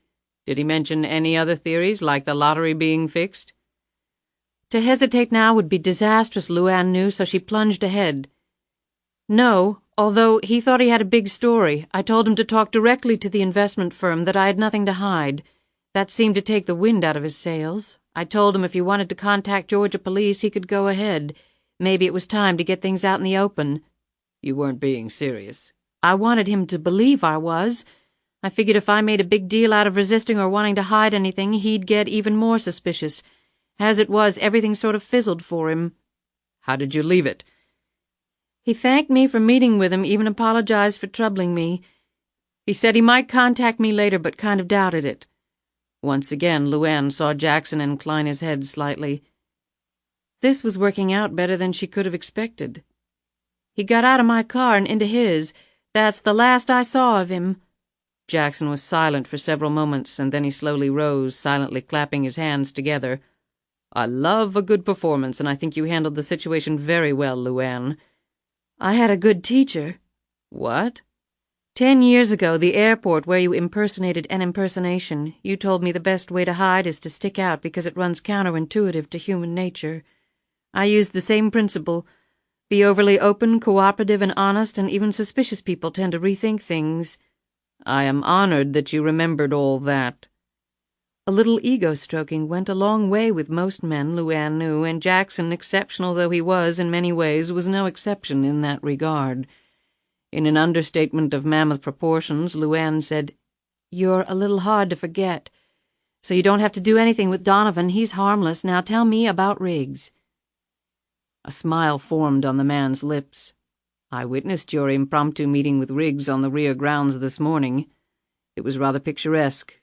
"Did he mention any other theories, like the lottery being fixed?" To hesitate now would be disastrous, LuAnn knew, so she plunged ahead. "No, although he thought he had a big story. I told him to talk directly to the investment firm, that I had nothing to hide. That seemed to take the wind out of his sails. I told him if he wanted to contact Georgia police, he could go ahead. Maybe it was time to get things out in the open." "You weren't being serious." "I wanted him to believe I was. I figured if I made a big deal out of resisting or wanting to hide anything, he'd get even more suspicious. As it was, everything sort of fizzled for him." "How did you leave it?" "He thanked me for meeting with him, even apologized for troubling me. He said he might contact me later, but kind of doubted it." Once again, LuAnn saw Jackson incline his head slightly. This was working out better than she could have expected. "He got out of my car and into his. That's the last I saw of him." Jackson was silent for several moments, and then he slowly rose, silently clapping his hands together. "I love a good performance, and I think you handled the situation very well, LuAnn." "I had a good teacher." "What?" 10 years ago, the airport where you impersonated an impersonation, you told me the best way to hide is to stick out because it runs counterintuitive to human nature. I used the same principle. Be overly open, cooperative, and honest, and even suspicious people tend to rethink things." "I am honored that you remembered all that." A little ego-stroking went a long way with most men, LuAnn knew, and Jackson, exceptional though he was in many ways, was no exception in that regard. In an understatement of mammoth proportions, LuAnn said, "You're a little hard to forget. So you don't have to do anything with Donovan. He's harmless. Now tell me about Riggs." A smile formed on the man's lips. "I witnessed your impromptu meeting with Riggs on the rear grounds this morning. It was rather picturesque.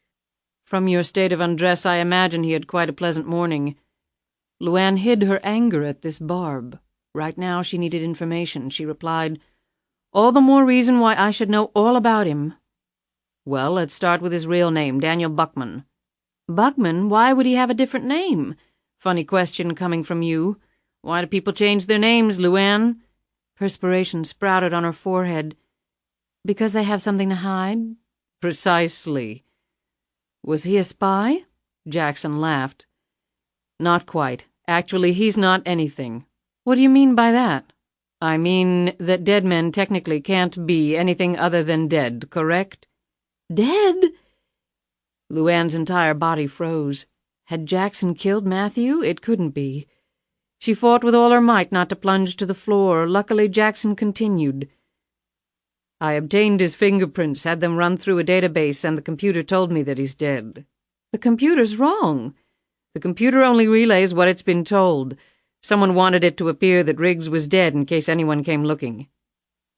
From your state of undress, I imagine he had quite a pleasant morning." LuAnn hid her anger at this barb. Right now she needed information. She replied, "All the more reason why I should know all about him." "Well, let's start with his real name, Daniel Buckman." "Buckman? Why would he have a different name?" "Funny question coming from you. Why do people change their names, LuAnn?" Perspiration sprouted on her forehead. Because they have something to hide? Precisely. Was he a spy? Jackson laughed. Not quite. Actually, he's not anything. What do you mean by that? I mean that dead men technically can't be anything other than dead, correct? Dead? LuAnn's entire body froze. Had Jackson killed Matthew? It couldn't be. She fought with all her might not to plunge to the floor. Luckily, Jackson continued. I obtained his fingerprints, had them run through a database, and the computer told me that he's dead. The computer's wrong. The computer only relays what it's been told. Someone wanted it to appear that Riggs was dead in case anyone came looking.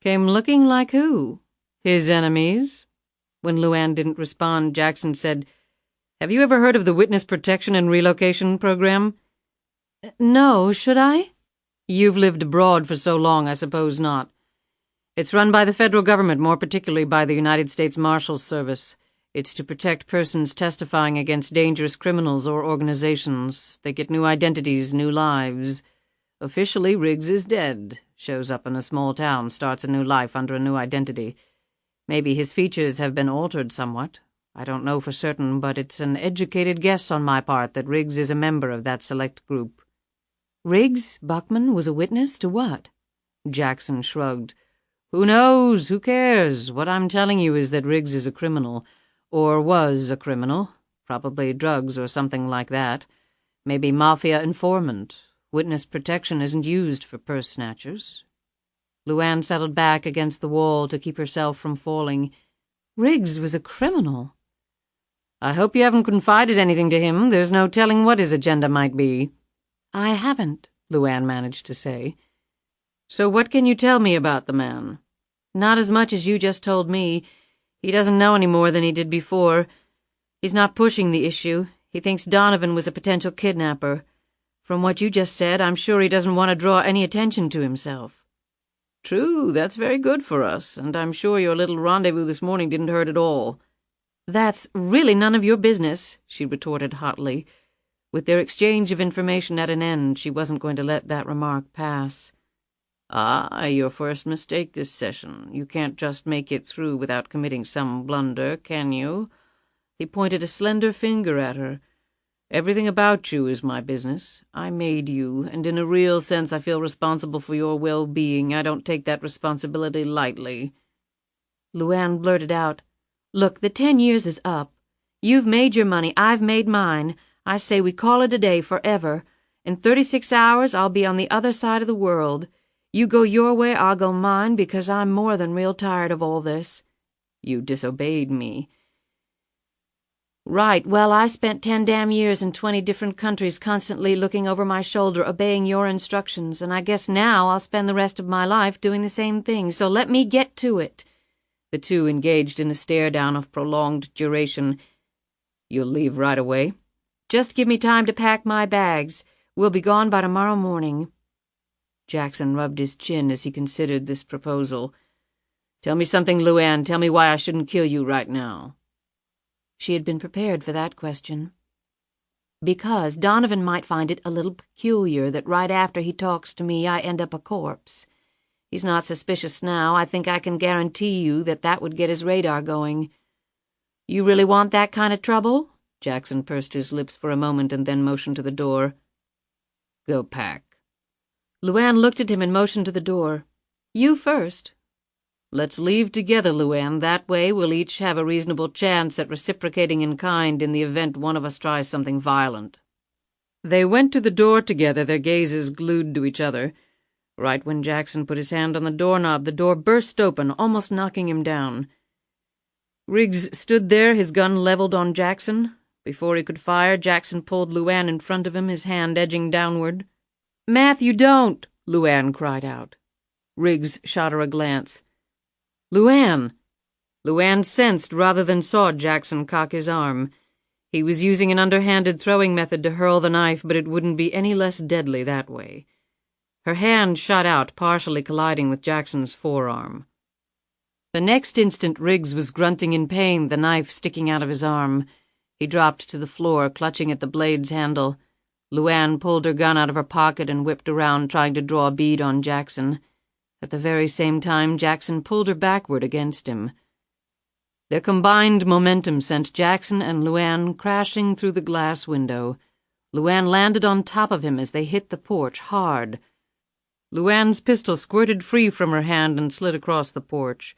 Came looking like who? His enemies. When LuAnn didn't respond, Jackson said, Have you ever heard of the Witness Protection and Relocation Program? No, should I? You've lived abroad for so long, I suppose not. It's run by the federal government, more particularly by the United States Marshals Service. It's to protect persons testifying against dangerous criminals or organizations. They get new identities, new lives. Officially, Riggs is dead. Shows up in a small town, starts a new life under a new identity. Maybe his features have been altered somewhat. I don't know for certain, but it's an educated guess on my part that Riggs is a member of that select group. Riggs, Buckman, was a witness to what? Jackson shrugged. Who knows? Who cares? What I'm telling you is that Riggs is a criminal. Or was a criminal. Probably drugs or something like that. Maybe mafia informant. Witness protection isn't used for purse snatchers. LuAnn settled back against the wall to keep herself from falling. Riggs was a criminal. I hope you haven't confided anything to him. There's no telling what his agenda might be. I haven't, LuAnn managed to say. So what can you tell me about the man? Not as much as you just told me. He doesn't know any more than he did before. He's not pushing the issue. He thinks Donovan was a potential kidnapper. From what you just said, I'm sure he doesn't want to draw any attention to himself. True, that's very good for us, and I'm sure your little rendezvous this morning didn't hurt at all. That's really none of your business, she retorted hotly. With their exchange of information at an end, she wasn't going to let that remark pass. Ah, your first mistake this session. You can't just make it through without committing some blunder, can you? He pointed a slender finger at her. Everything about you is my business. I made you, and in a real sense I feel responsible for your well-being. I don't take that responsibility lightly. LuAnn blurted out, Look, the 10 years is up. You've made your money, I've made mine. I say we call it a day forever. In 36 hours I'll be on the other side of the world. You go your way, I'll go mine, because I'm more than real tired of all this. You disobeyed me. Right, well, I spent 10 damn years in 20 different countries constantly looking over my shoulder, obeying your instructions, and I guess now I'll spend the rest of my life doing the same thing, so let me get to it. The two engaged in a stare-down of prolonged duration. You'll leave right away? Just give me time to pack my bags. We'll be gone by tomorrow morning. Jackson rubbed his chin as he considered this proposal. Tell me something, LuAnn. Tell me why I shouldn't kill you right now. She had been prepared for that question. Because Donovan might find it a little peculiar that right after he talks to me I end up a corpse. He's not suspicious now. I think I can guarantee you that that would get his radar going. You really want that kind of trouble? Jackson pursed his lips for a moment and then motioned to the door. Go pack. LuAnn looked at him and motioned to the door. You first. Let's leave together, LuAnn. That way we'll each have a reasonable chance at reciprocating in kind in the event one of us tries something violent. They went to the door together, their gazes glued to each other. Right when Jackson put his hand on the doorknob, the door burst open, almost knocking him down. Riggs stood there, his gun leveled on Jackson. Before he could fire, Jackson pulled LuAnn in front of him, his hand edging downward. "Matthew, don't!" LuAnn cried out. Riggs shot her a glance. "LuAnn!" LuAnn sensed rather than saw Jackson cock his arm. He was using an underhanded throwing method to hurl the knife, but it wouldn't be any less deadly that way. Her hand shot out, partially colliding with Jackson's forearm. The next instant Riggs was grunting in pain, the knife sticking out of his arm. He dropped to the floor, clutching at the blade's handle. LuAnn pulled her gun out of her pocket and whipped around, trying to draw a bead on Jackson. At the very same time, Jackson pulled her backward against him. Their combined momentum sent Jackson and LuAnn crashing through the glass window. LuAnn landed on top of him as they hit the porch hard. LuAnn's pistol squirted free from her hand and slid across the porch.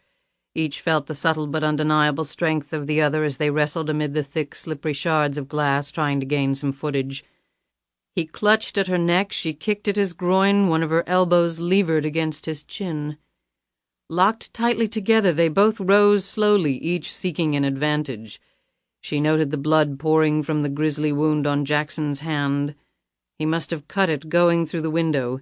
Each felt the subtle but undeniable strength of the other as they wrestled amid the thick, slippery shards of glass, trying to gain some footage. He clutched at her neck, she kicked at his groin, one of her elbows levered against his chin. Locked tightly together, they both rose slowly, each seeking an advantage. She noted the blood pouring from the grisly wound on Jackson's hand. He must have cut it going through the window.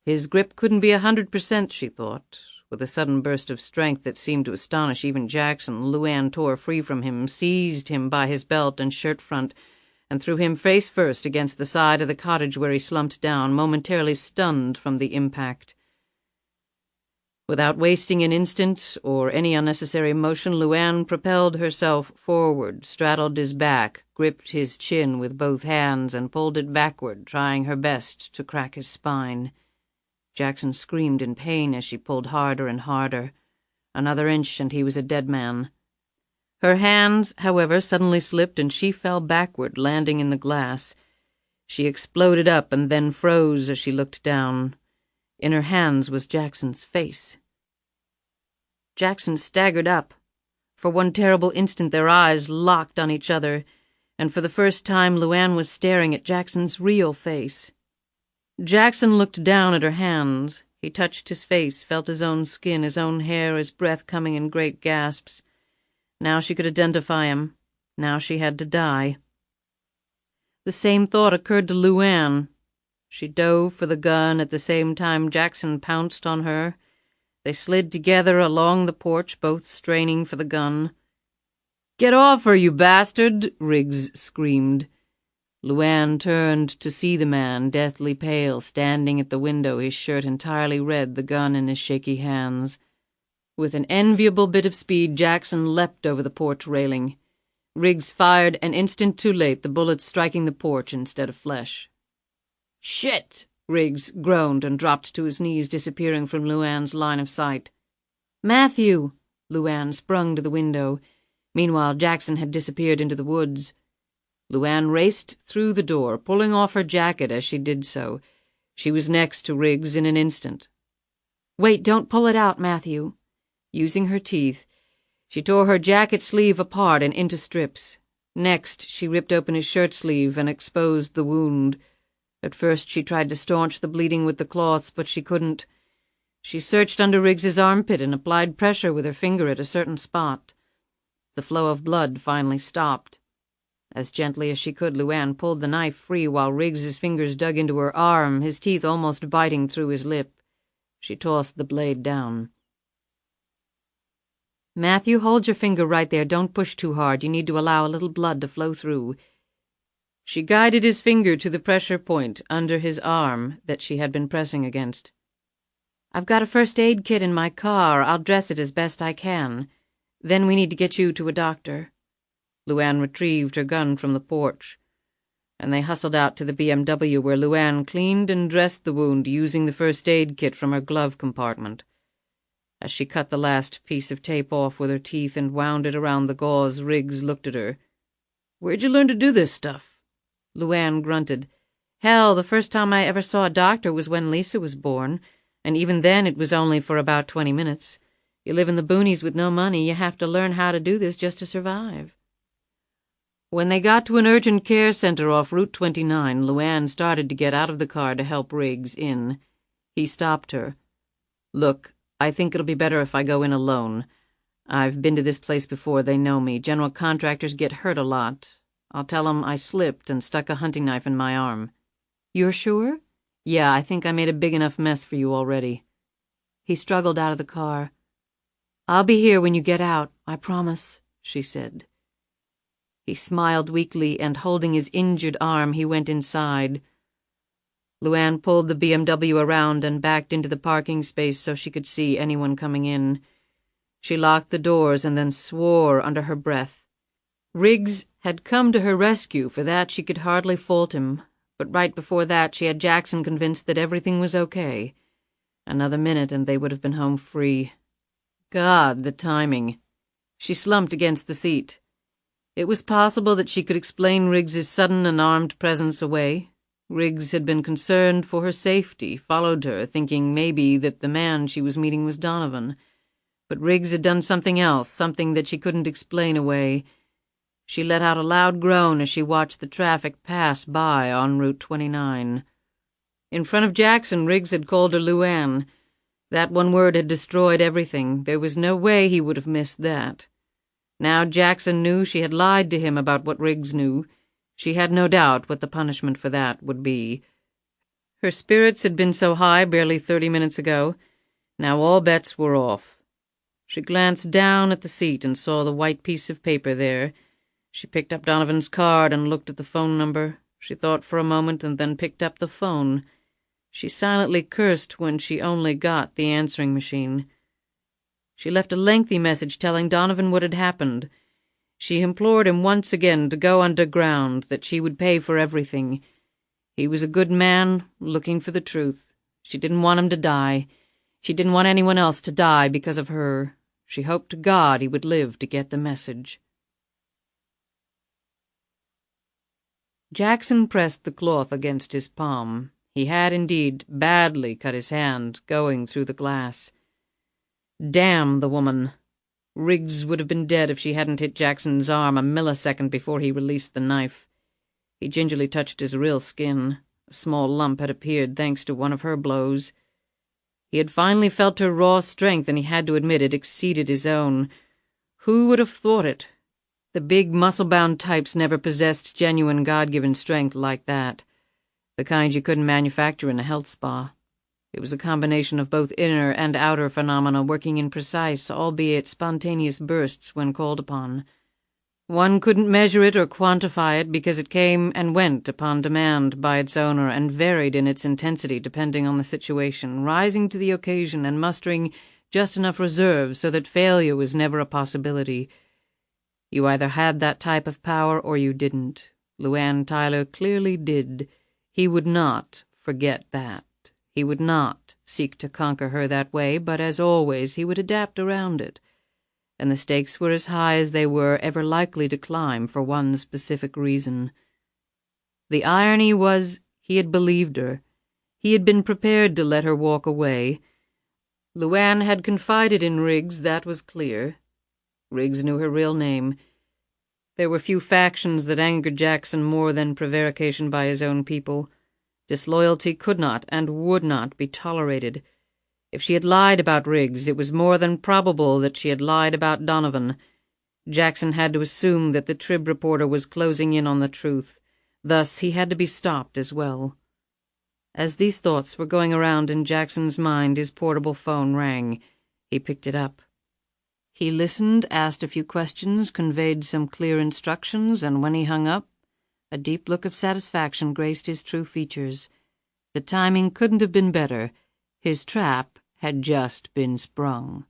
His grip couldn't be 100%, she thought. With a sudden burst of strength that seemed to astonish even Jackson, LuAnn tore free from him, seized him by his belt and shirt front, and threw him face first against the side of the cottage where he slumped down, momentarily stunned from the impact. Without wasting an instant or any unnecessary motion, LuAnn propelled herself forward, straddled his back, gripped his chin with both hands, and pulled it backward, trying her best to crack his spine. Jackson screamed in pain as she pulled harder and harder. Another inch and he was a dead man. Her hands, however, suddenly slipped and she fell backward, landing in the glass. She exploded up and then froze as she looked down. In her hands was Jackson's face. Jackson staggered up. For one terrible instant their eyes locked on each other, and for the first time LuAnn was staring at Jackson's real face. Jackson looked down at her hands. He touched his face, felt his own skin, his own hair, his breath coming in great gasps. Now she could identify him. Now she had to die. The same thought occurred to LuAnn. She dove for the gun at the same time Jackson pounced on her. They slid together along the porch, both straining for the gun. "Get off her, you bastard!" Riggs screamed. LuAnn turned to see the man, deathly pale, standing at the window, his shirt entirely red, the gun in his shaky hands. With an enviable bit of speed, Jackson leapt over the porch railing. Riggs fired an instant too late, the bullet striking the porch instead of flesh. "Shit!" Riggs groaned and dropped to his knees, disappearing from LuAnn's line of sight. "Matthew!" LuAnn sprung to the window. Meanwhile, Jackson had disappeared into the woods. LuAnn raced through the door, pulling off her jacket as she did so. She was next to Riggs in an instant. "Wait, don't pull it out, Matthew." Using her teeth, she tore her jacket sleeve apart and into strips. Next, she ripped open his shirt sleeve and exposed the wound. At first she tried to staunch the bleeding with the cloths, but she couldn't. She searched under Riggs's armpit and applied pressure with her finger at a certain spot. The flow of blood finally stopped. As gently as she could, LuAnn pulled the knife free while Riggs's fingers dug into her arm, his teeth almost biting through his lip. She tossed the blade down. "Matthew, hold your finger right there. Don't push too hard. You need to allow a little blood to flow through." She guided his finger to the pressure point under his arm that she had been pressing against. "I've got a first aid kit in my car. I'll dress it as best I can. Then we need to get you to a doctor." LuAnn retrieved her gun from the porch, and they hustled out to the BMW where LuAnn cleaned and dressed the wound using the first aid kit from her glove compartment. As she cut the last piece of tape off with her teeth and wound it around the gauze, Riggs looked at her. "Where'd you learn to do this stuff?" LuAnn grunted. "Hell, the first time I ever saw a doctor was when Lisa was born, and even then it was only for about 20 minutes. You live in the boonies with no money, you have to learn how to do this just to survive." When they got to an urgent care center off Route 29, LuAnn started to get out of the car to help Riggs in. He stopped her. "Look, I think it'll be better if I go in alone. I've been to this place before, they know me. General contractors get hurt a lot. I'll tell 'em I slipped and stuck a hunting knife in my arm." "You're sure?" "Yeah, I think I made a big enough mess for you already." He struggled out of the car. "I'll be here when you get out, I promise," she said. He smiled weakly, and holding his injured arm, he went inside. LuAnn pulled the BMW around and backed into the parking space so she could see anyone coming in. She locked the doors and then swore under her breath. Riggs had come to her rescue, for that she could hardly fault him, but right before that she had Jackson convinced that everything was okay. Another minute and they would have been home free. God, the timing. She slumped against the seat. It was possible that she could explain Riggs's sudden and armed presence away. Riggs had been concerned for her safety, followed her, thinking maybe that the man she was meeting was Donovan. But Riggs had done something else, something that she couldn't explain away. She let out a loud groan as she watched the traffic pass by on Route 29. In front of Jackson, Riggs had called her LuAnn. That one word had destroyed everything. There was no way he would have missed that. Now Jackson knew she had lied to him about what Riggs knew. She had no doubt what the punishment for that would be. Her spirits had been so high barely 30 minutes ago. Now all bets were off. She glanced down at the seat and saw the white piece of paper there. She picked up Donovan's card and looked at the phone number. She thought for a moment and then picked up the phone. She silently cursed when she only got the answering machine. She left a lengthy message telling Donovan what had happened. She implored him once again to go underground, that she would pay for everything. He was a good man, looking for the truth. She didn't want him to die. She didn't want anyone else to die because of her. She hoped to God he would live to get the message. Jackson pressed the cloth against his palm. He had indeed badly cut his hand, going through the glass. Damn the woman. Riggs would have been dead if she hadn't hit Jackson's arm a millisecond before he released the knife. He gingerly touched his real skin. A small lump had appeared thanks to one of her blows. He had finally felt her raw strength, and he had to admit it exceeded his own. Who would have thought it? The big, muscle-bound types never possessed genuine God-given strength like that, the kind you couldn't manufacture in a health spa. It was a combination of both inner and outer phenomena working in precise, albeit spontaneous bursts when called upon. One couldn't measure it or quantify it because it came and went upon demand by its owner and varied in its intensity depending on the situation, rising to the occasion and mustering just enough reserve so that failure was never a possibility. You either had that type of power or you didn't. LuAnn Tyler clearly did. He would not forget that. He would not seek to conquer her that way, but as always he would adapt around it. And the stakes were as high as they were ever likely to climb for one specific reason. The irony was he had believed her. He had been prepared to let her walk away. LuAnn had confided in Riggs, that was clear. Riggs knew her real name. There were few factions that angered Jackson more than prevarication by his own people. Disloyalty could not and would not be tolerated. If she had lied about Riggs, it was more than probable that she had lied about Donovan. Jackson had to assume that the Trib reporter was closing in on the truth. Thus he had to be stopped as well. As these thoughts were going around in Jackson's mind, his portable phone rang. He picked it up. He listened, asked a few questions, conveyed some clear instructions, and when he hung up, a deep look of satisfaction graced his true features. The timing couldn't have been better. His trap had just been sprung.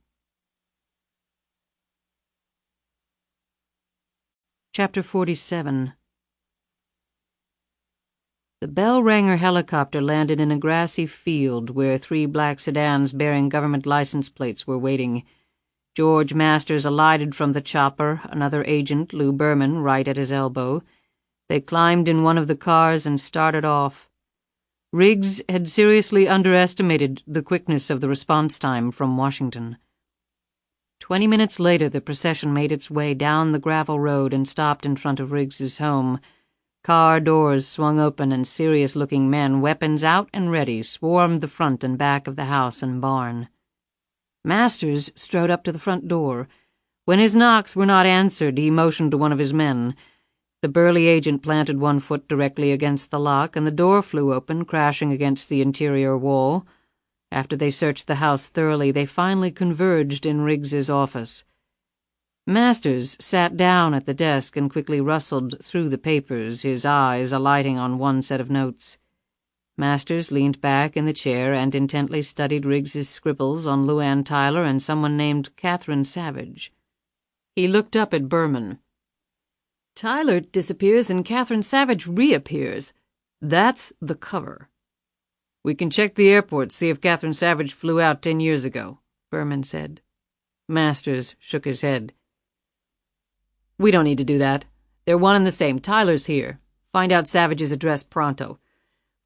Chapter 47. The bell-ranger helicopter landed in a grassy field where 3 black sedans bearing government license plates were waiting. George Masters alighted from the chopper, another agent, Lou Berman, right at his elbow. They climbed in one of the cars and started off. Riggs had seriously underestimated the quickness of the response time from Washington. 20 minutes later, the procession made its way down the gravel road and stopped in front of Riggs's home. Car doors swung open and serious-looking men, weapons out and ready, swarmed the front and back of the house and barn. Masters strode up to the front door. When his knocks were not answered, he motioned to one of his men. The burly agent planted one foot directly against the lock, and the door flew open, crashing against the interior wall. After they searched the house thoroughly, they finally converged in Riggs's office. Masters sat down at the desk and quickly rustled through the papers, his eyes alighting on one set of notes. Masters leaned back in the chair and intently studied Riggs's scribbles on LuAnn Tyler and someone named Catherine Savage. He looked up at Berman. Tyler disappears and Catherine Savage reappears. That's the cover. We can check the airport, see if Catherine Savage flew out 10 years ago, Berman said. Masters shook his head. We don't need to do that. They're one and the same. Tyler's here. Find out Savage's address pronto.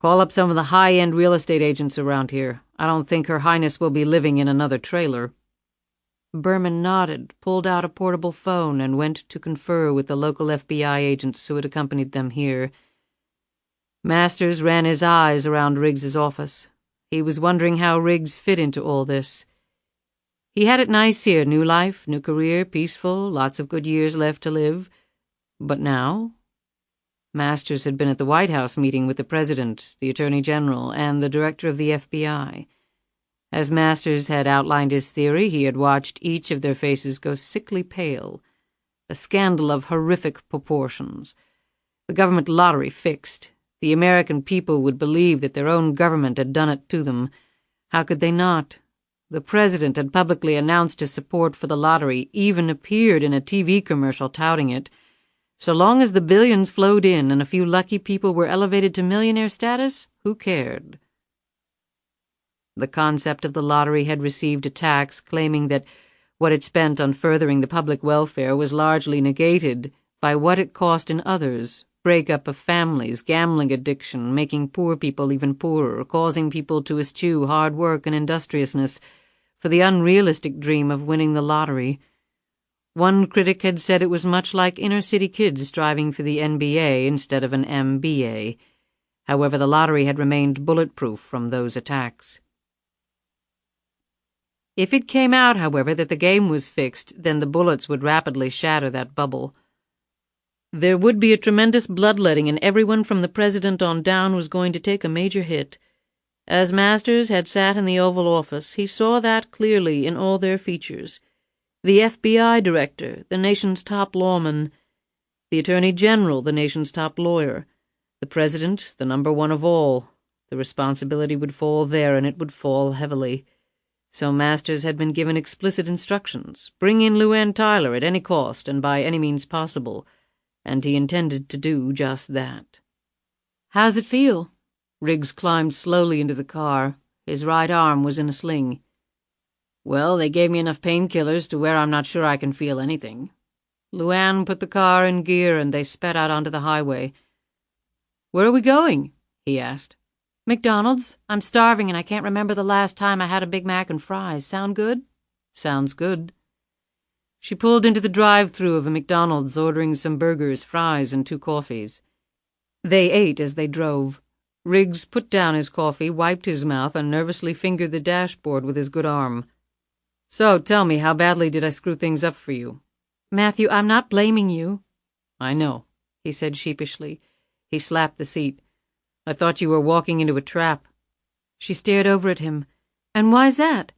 Call up some of the high-end real estate agents around here. I don't think Her Highness will be living in another trailer. Berman nodded, pulled out a portable phone, and went to confer with the local FBI agents who had accompanied them here. Masters ran his eyes around Riggs's office. He was wondering how Riggs fit into all this. He had it nice here, new life, new career, peaceful, lots of good years left to live. But now? Masters had been at the White House meeting with the President, the Attorney General, and the Director of the FBI. As Masters had outlined his theory, he had watched each of their faces go sickly pale. A scandal of horrific proportions. The government lottery fixed. The American people would believe that their own government had done it to them. How could they not? The President had publicly announced his support for the lottery, even appeared in a TV commercial touting it. So long as the billions flowed in and a few lucky people were elevated to millionaire status, who cared? The concept of the lottery had received attacks claiming that what it spent on furthering the public welfare was largely negated by what it cost in others. Breakup of families, gambling addiction, making poor people even poorer, causing people to eschew hard work and industriousness for the unrealistic dream of winning the lottery. One critic had said it was much like inner-city kids striving for the NBA instead of an MBA. However, the lottery had remained bulletproof from those attacks. If it came out, however, that the game was fixed, then the bullets would rapidly shatter that bubble. There would be a tremendous bloodletting, and everyone from the President on down was going to take a major hit. As Masters had sat in the Oval Office, he saw that clearly in all their features. The FBI director, the nation's top lawman, the Attorney General, the nation's top lawyer, the President, the number one of all. The responsibility would fall there, and it would fall heavily. So Masters had been given explicit instructions. Bring in LuAnn Tyler at any cost and by any means possible. And he intended to do just that. "How's it feel?" Riggs climbed slowly into the car. His right arm was in a sling. Well, they gave me enough painkillers to where I'm not sure I can feel anything. LuAnn put the car in gear and they sped out onto the highway. "Where are we going?" he asked. "McDonald's. I'm starving and I can't remember the last time I had a Big Mac and fries. Sound good?" "Sounds good." She pulled into the drive-thru of a McDonald's, ordering some burgers, fries, and 2 coffees. They ate as they drove. Riggs put down his coffee, wiped his mouth, and nervously fingered the dashboard with his good arm. "So, tell me, how badly did I screw things up for you?" "Matthew, I'm not blaming you." "I know," he said sheepishly. He slapped the seat. "I thought you were walking into a trap." She stared over at him. "And why's that?"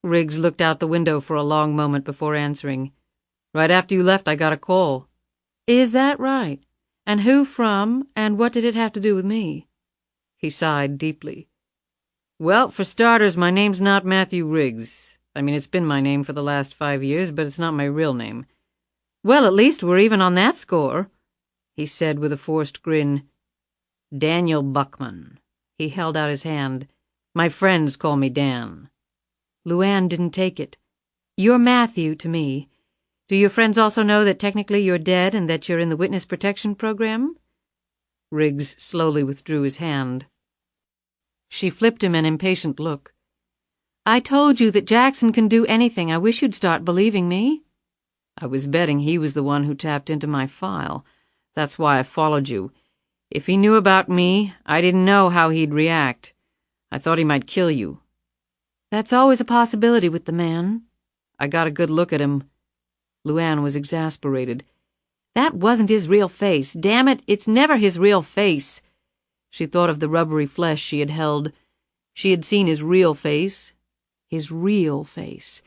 Riggs looked out the window for a long moment before answering. "Right after you left, I got a call." "Is that right? And who from, and what did it have to do with me?" He sighed deeply. "Well, for starters, my name's not Matthew Riggs. I mean, it's been my name for the last 5 years, but it's not my real name." "Well, at least we're even on that score," he said with a forced grin. "Daniel Buckman." He held out his hand. "My friends call me Dan." LuAnn didn't take it. "You're Matthew to me. Do your friends also know that technically you're dead and that you're in the witness protection program?" Riggs slowly withdrew his hand. She flipped him an impatient look. "I told you that Jackson can do anything. I wish you'd start believing me." "I was betting he was the one who tapped into my file. That's why I followed you. If he knew about me, I didn't know how he'd react. I thought he might kill you." "That's always a possibility with the man." "I got a good look at him." LuAnn was exasperated. "That wasn't his real face. Damn it, it's never his real face." She thought of the rubbery flesh she had held. She had seen his real face. His real face.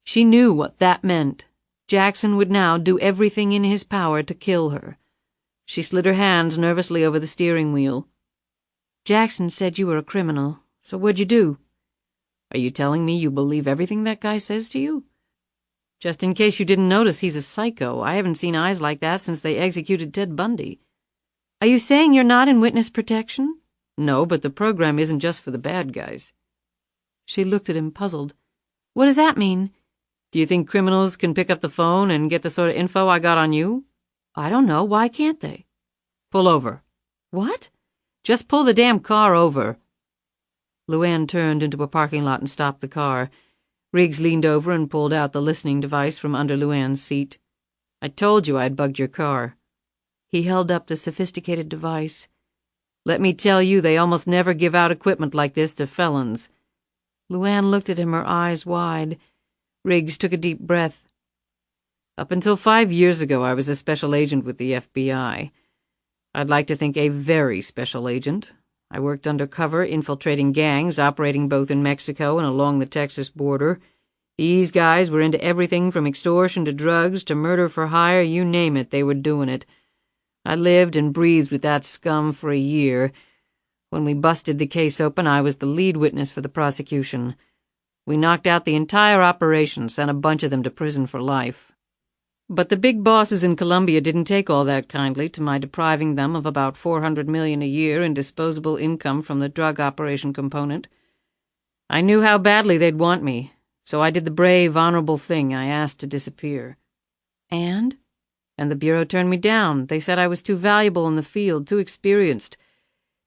She knew what that meant. Jackson would now do everything in his power to kill her. She slid her hands nervously over the steering wheel. "Jackson said you were a criminal. So what'd you do?" "Are you telling me you believe everything that guy says to you?" "Just in case you didn't notice, he's a psycho. I haven't seen eyes like that since they executed Ted Bundy." "Are you saying you're not in witness protection?" No, but the program isn't just for the bad guys. She looked at him, puzzled. What does that mean? Do you think criminals can pick up the phone and get the sort of info I got on you? I don't know. Why can't they? Pull over. What? Just pull the damn car over. LuAnn turned into a parking lot and stopped the car. Riggs leaned over and pulled out the listening device from under LuAnn's seat. I told you I'd bugged your car. He held up the sophisticated device. Let me tell you, they almost never give out equipment like this to felons. LuAnn looked at him, her eyes wide. Riggs took a deep breath. Up until 5 years ago, I was a special agent with the FBI. I'd like to think a very special agent. I worked undercover, infiltrating gangs, operating both in Mexico and along the Texas border. These guys were into everything from extortion to drugs to murder for hire, you name it, they were doing it. I lived and breathed with that scum for a year. When we busted the case open, I was the lead witness for the prosecution. We knocked out the entire operation, sent a bunch of them to prison for life. But the big bosses in Colombia didn't take all that kindly to my depriving them of about $400 million a year in disposable income from the drug operation component. I knew how badly they'd want me, so I did the brave, honorable thing. I asked to disappear. And? And the Bureau turned me down. They said I was too valuable in the field, too experienced.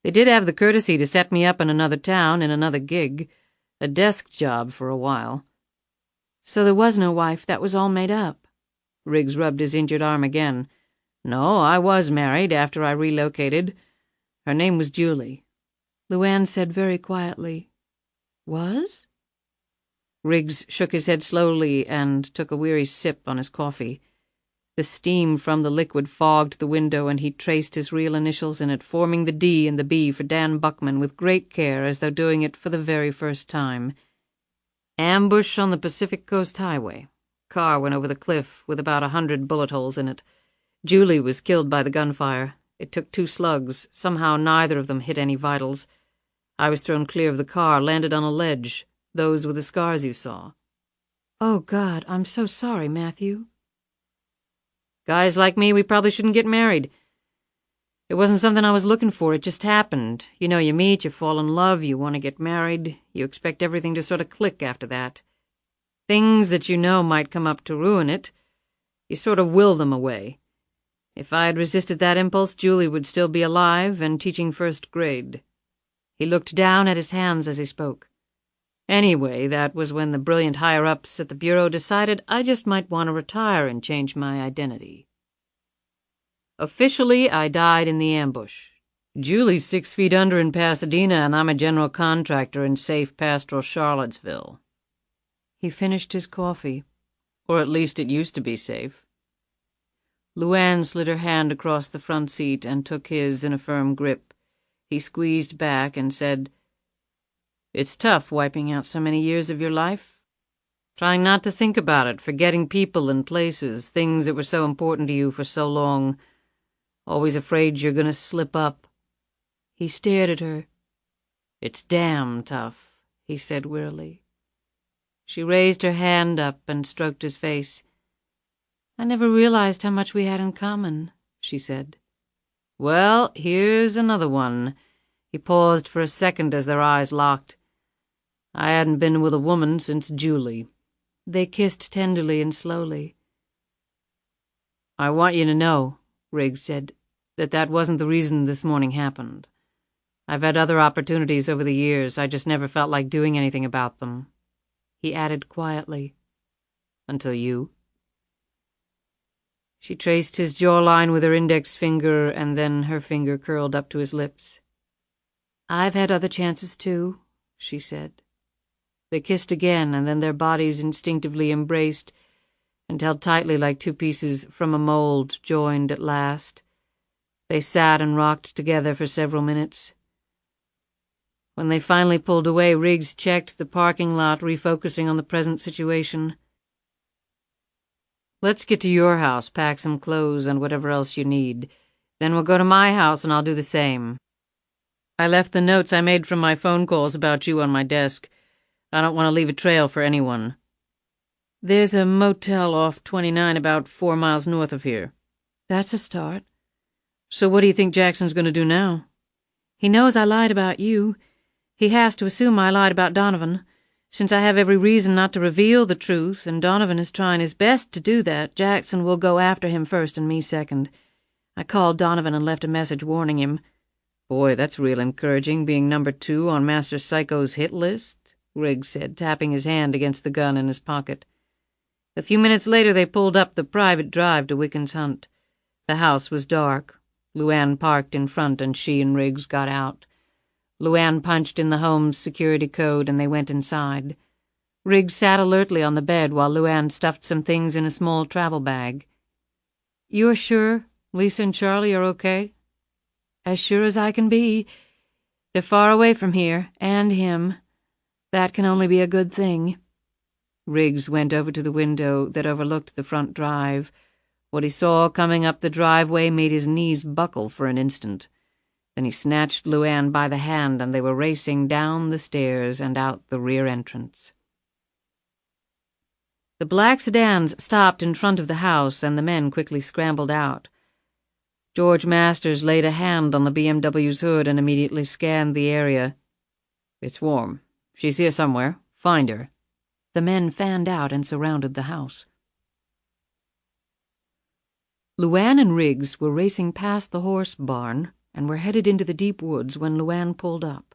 They did have the courtesy to set me up in another town, in another gig, a desk job for a while. So there was no wife, that was all made up. Riggs rubbed his injured arm again. No, I was married after I relocated. Her name was Julie. LuAnn said very quietly. Was? Riggs shook his head slowly and took a weary sip on his coffee. The steam from the liquid fogged the window, and he traced his real initials in it, forming the D and the B for Dan Buckman with great care, as though doing it for the very first time. Ambush on the Pacific Coast Highway. Car went over the cliff with about 100 bullet holes in it. Julie was killed by the gunfire. It took 2 slugs. Somehow neither of them hit any vitals. I was thrown clear of the car, landed on a ledge. Those were the scars you saw. Oh, God, I'm so sorry, Matthew. Guys like me, we probably shouldn't get married. It wasn't something I was looking for, it just happened. You know, you meet, you fall in love, you want to get married, you expect everything to sort of click after that. Things that you know might come up to ruin it, you sort of will them away. If I had resisted that impulse, Julie would still be alive and teaching first grade. He looked down at his hands as he spoke. Anyway, that was when the brilliant higher-ups at the Bureau decided I just might want to retire and change my identity. Officially, I died in the ambush. Julie's 6 feet under in Pasadena, and I'm a general contractor in safe pastoral Charlottesville. He finished his coffee. Or at least it used to be safe. LuAnn slid her hand across the front seat and took his in a firm grip. He squeezed back and said, It's tough wiping out so many years of your life. Trying not to think about it, forgetting people and places, things that were so important to you for so long. Always afraid you're going to slip up. He stared at her. It's damn tough, he said wearily. She raised her hand up and stroked his face. I never realized how much we had in common, she said. Well, here's another one. He paused for a second as their eyes locked. I hadn't been with a woman since Julie. They kissed tenderly and slowly. I want you to know, Riggs said, that wasn't the reason this morning happened. I've had other opportunities over the years. I just never felt like doing anything about them. He added quietly, Until you. She traced his jawline with her index finger, and then her finger curled up to his lips. I've had other chances, too, she said. They kissed again, and then their bodies instinctively embraced and held tightly like 2 pieces from a mold, joined at last. They sat and rocked together for several minutes. When they finally pulled away, Riggs checked the parking lot, refocusing on the present situation. Let's get to your house, pack some clothes and whatever else you need. Then we'll go to my house and I'll do the same. I left the notes I made from my phone calls about you on my desk. I don't want to leave a trail for anyone. There's a motel off 29 about 4 miles north of here. That's a start. So what do you think Jackson's going to do now? He knows I lied about you. He has to assume I lied about Donovan. Since I have every reason not to reveal the truth, and Donovan is trying his best to do that, Jackson will go after him first and me second. I called Donovan and left a message warning him. Boy, that's real encouraging, being number 2 on Master Psycho's hit list, Riggs said, tapping his hand against the gun in his pocket. A few minutes later they pulled up the private drive to Wicken's Hunt. The house was dark. LuAnn parked in front and she and Riggs got out. LuAnn punched in the home's security code and they went inside. Riggs sat alertly on the bed while LuAnn stuffed some things in a small travel bag. "You're sure Lisa and Charlie are okay?" "As sure as I can be. They're far away from here, and him. That can only be a good thing." Riggs went over to the window that overlooked the front drive. What he saw coming up the driveway made his knees buckle for an instant. Then he snatched LuAnn by the hand and they were racing down the stairs and out the rear entrance. The black sedans stopped in front of the house and the men quickly scrambled out. George Masters laid a hand on the BMW's hood and immediately scanned the area. "It's warm. She's here somewhere. Find her." The men fanned out and surrounded the house. LuAnn and Riggs were racing past the horse barn and were headed into the deep woods when LuAnn pulled up.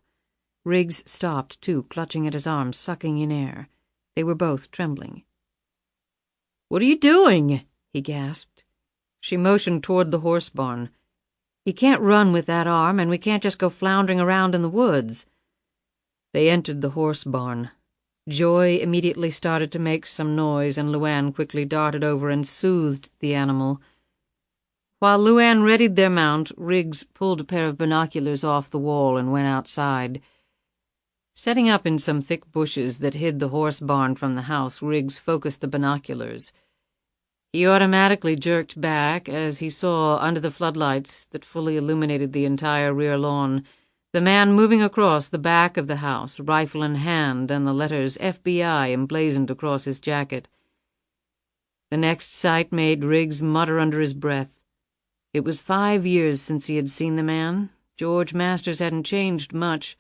Riggs stopped, too, clutching at his arm, sucking in air. They were both trembling. "What are you doing?" he gasped. She motioned toward the horse barn. "You can't run with that arm, and we can't just go floundering around in the woods." They entered the horse barn. Joy immediately started to make some noise, and LuAnn quickly darted over and soothed the animal. While LuAnn readied their mount, Riggs pulled a pair of binoculars off the wall and went outside. Setting up in some thick bushes that hid the horse barn from the house, Riggs focused the binoculars. He automatically jerked back as he saw, under the floodlights that fully illuminated the entire rear lawn, the man moving across the back of the house, rifle in hand, and the letters FBI emblazoned across his jacket. The next sight made Riggs mutter under his breath. It was 5 years since he had seen the man. George Masters hadn't changed much.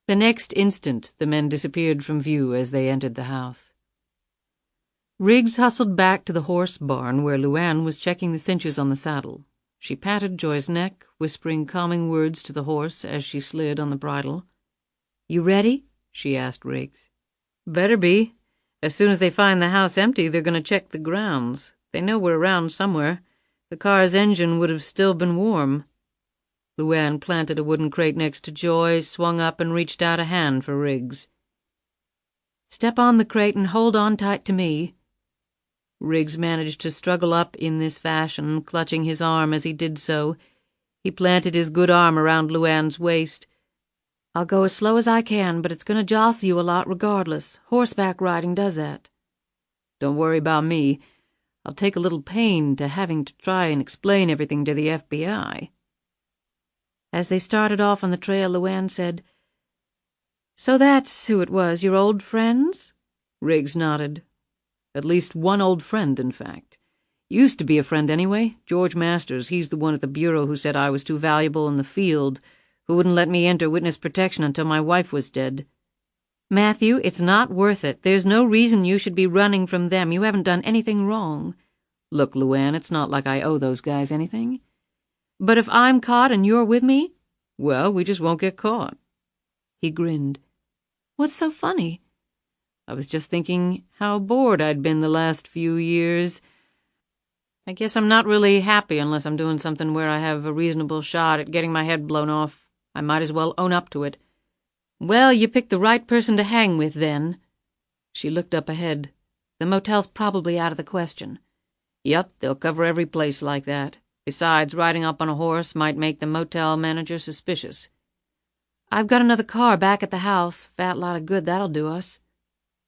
The next instant, the men disappeared from view as they entered the house. Riggs hustled back to the horse barn where LuAnn was checking the cinches on the saddle. She patted Joy's neck, whispering calming words to the horse as she slid on the bridle. "You ready?" she asked Riggs. "Better be. As soon as they find the house empty, they're going to check the grounds. They know we're around somewhere. The car's engine would have still been warm." LuAnn planted a wooden crate next to Joy, swung up and reached out a hand for Riggs. "Step on the crate and hold on tight to me." Riggs managed to struggle up in this fashion, clutching his arm as he did so. He planted his good arm around LuAnn's waist. "I'll go as slow as I can, but it's going to jostle you a lot regardless. Horseback riding does that." "Don't worry about me. I'll take a little pain to having to try and explain everything to the FBI." As they started off on the trail, LuAnn said, "So that's who it was, your old friends?" Riggs nodded. "At least one old friend, in fact. Used to be a friend anyway. George Masters, he's the one at the Bureau who said I was too valuable in the field, who wouldn't let me enter witness protection until my wife was dead." "Matthew, it's not worth it. There's no reason you should be running from them. You haven't done anything wrong." "Look, LuAnn, it's not like I owe those guys anything." "But if I'm caught and you're with me?" "Well, we just won't get caught." He grinned. "What's so funny?" "I was just thinking how bored I'd been the last few years. I guess I'm not really happy unless I'm doing something where I have a reasonable shot at getting my head blown off. I might as well own up to it." "Well, you picked the right person to hang with, then." She looked up ahead. "The motel's probably out of the question." "Yep, they'll cover every place like that. Besides, riding up on a horse might make the motel manager suspicious." "I've got another car back at the house. Fat lot of good that'll do us."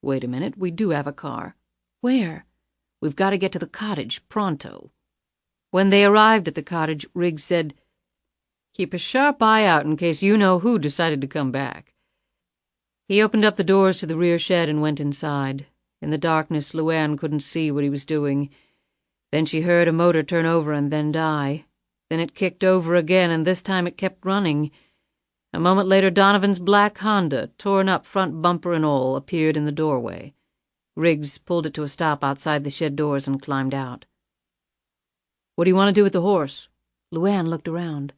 "Wait a minute, we do have a car." "Where?" "We've got to get to the cottage, pronto." When they arrived at the cottage, Riggs said, "Keep a sharp eye out in case you know who decided to come back." He opened up the doors to the rear shed and went inside. In the darkness, LuAnn couldn't see what he was doing. Then she heard a motor turn over and then die. Then it kicked over again, and this time it kept running. A moment later, Donovan's black Honda, torn up front bumper and all, appeared in the doorway. Riggs pulled it to a stop outside the shed doors and climbed out. "What do you want to do with the horse?" LuAnn looked around.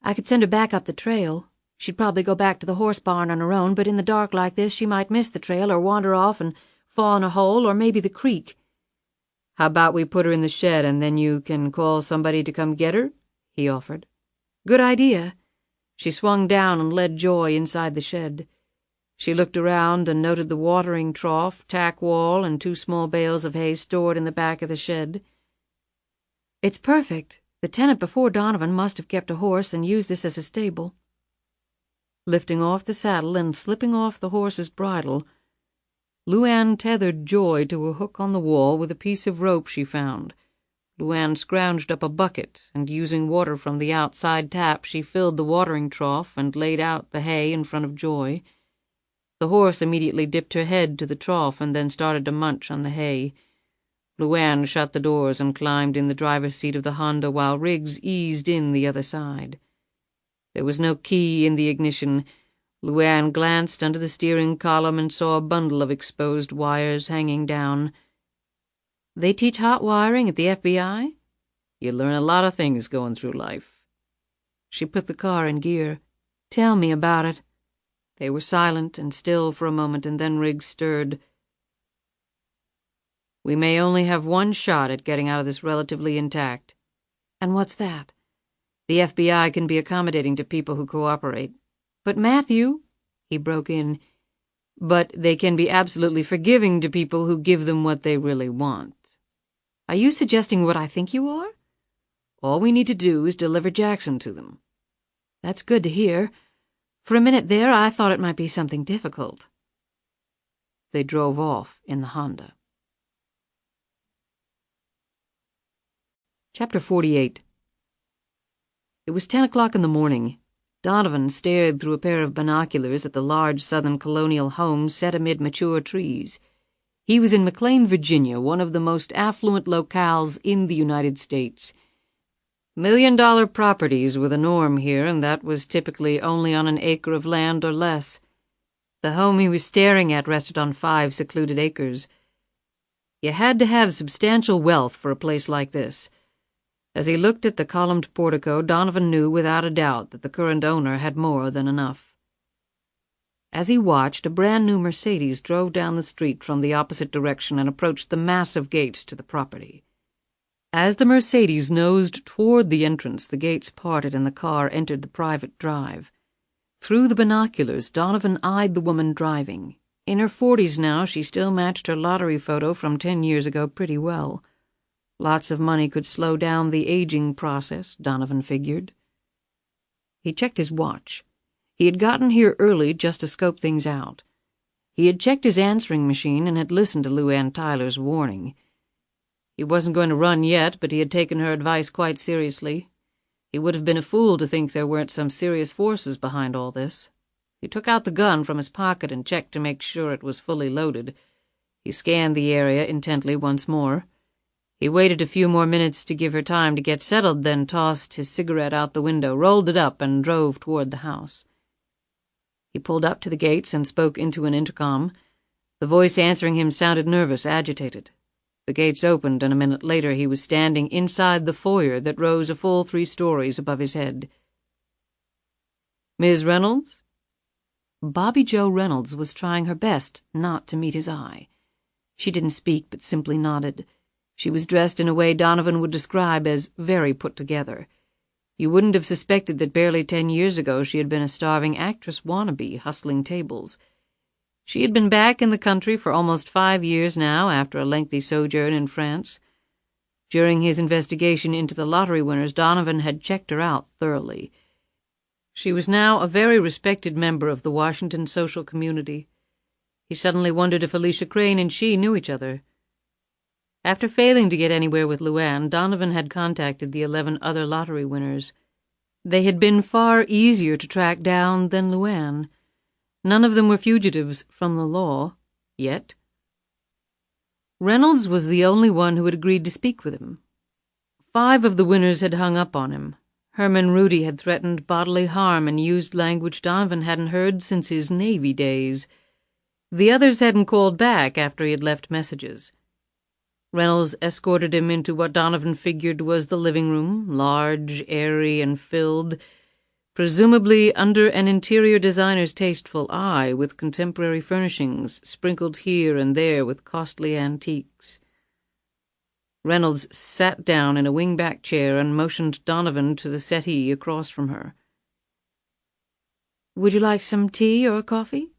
"I could send her back up the trail. She'd probably go back to the horse barn on her own, but in the dark like this she might miss the trail or wander off and fall in a hole or maybe the creek." "How about we put her in the shed and then you can call somebody to come get her?" he offered. "Good idea." She swung down and led Joy inside the shed. She looked around and noted the watering trough, tack wall, and 2 small bales of hay stored in the back of the shed. "It's perfect. The tenant before Donovan must have kept a horse and used this as a stable." Lifting off the saddle and slipping off the horse's bridle, LuAnn tethered Joy to a hook on the wall with a piece of rope she found. LuAnn scrounged up a bucket, and using water from the outside tap, she filled the watering trough and laid out the hay in front of Joy. The horse immediately dipped her head to the trough and then started to munch on the hay. LuAnn shut the doors and climbed in the driver's seat of the Honda while Riggs eased in the other side. There was no key in the ignition. LuAnn glanced under the steering column and saw a bundle of exposed wires hanging down. "They teach hot wiring at the FBI?" "You learn a lot of things going through life." She put the car in gear. "Tell me about it." They were silent and still for a moment, and then Riggs stirred. "We may only have one shot at getting out of this relatively intact." "And what's that?" "The FBI can be accommodating to people who cooperate." "But Matthew," he broke in, "but they can be absolutely forgiving to people who give them what they really want." "Are you suggesting what I think you are?" "All we need to do is deliver Jackson to them." "That's good to hear. For a minute there, I thought it might be something difficult." They drove off in the Honda. Chapter 48. It was 10 o'clock in the morning. Donovan stared through a pair of binoculars at the large southern colonial home set amid mature trees. He was in McLean, Virginia, one of the most affluent locales in the United States. $1 million properties were the norm here, and that was typically only on an acre of land or less. The home he was staring at rested on 5 secluded acres. You had to have substantial wealth for a place like this. As he looked at the columned portico, Donovan knew without a doubt that the current owner had more than enough. As he watched, a brand-new Mercedes drove down the street from the opposite direction and approached the massive gates to the property. As the Mercedes nosed toward the entrance, the gates parted and the car entered the private drive. Through the binoculars, Donovan eyed the woman driving. In her 40s now, she still matched her lottery photo from 10 years ago pretty well. Lots of money could slow down the aging process, Donovan figured. He checked his watch. He had gotten here early just to scope things out. He had checked his answering machine and had listened to LuAnn Tyler's warning. He wasn't going to run yet, but he had taken her advice quite seriously. He would have been a fool to think there weren't some serious forces behind all this. He took out the gun from his pocket and checked to make sure it was fully loaded. He scanned the area intently once more. He waited a few more minutes to give her time to get settled, then tossed his cigarette out the window, rolled it up, and drove toward the house. He pulled up to the gates and spoke into an intercom. The voice answering him sounded nervous, agitated. The gates opened, and a minute later he was standing inside the foyer that rose a full 3 stories above his head. "Ms. Reynolds?" Bobby Jo Reynolds was trying her best not to meet his eye. She didn't speak, but simply nodded. She was dressed in a way Donovan would describe as very put together. You wouldn't have suspected that barely 10 years ago she had been a starving actress wannabe hustling tables. She had been back in the country for almost 5 years now after a lengthy sojourn in France. During his investigation into the lottery winners, Donovan had checked her out thoroughly. She was now a very respected member of the Washington social community. He suddenly wondered if Alicia Crane and she knew each other. After failing to get anywhere with LuAnn, Donovan had contacted the 11 other lottery winners. They had been far easier to track down than LuAnn. None of them were fugitives from the law, yet. Reynolds was the only one who had agreed to speak with him. 5 of the winners had hung up on him. Herman Rudy had threatened bodily harm and used language Donovan hadn't heard since his Navy days. The others hadn't called back after he had left messages. Reynolds escorted him into what Donovan figured was the living room, large, airy, and filled, presumably under an interior designer's tasteful eye, with contemporary furnishings sprinkled here and there with costly antiques. Reynolds sat down in a wing-back chair and motioned Donovan to the settee across from her. "Would you like some tea or coffee?"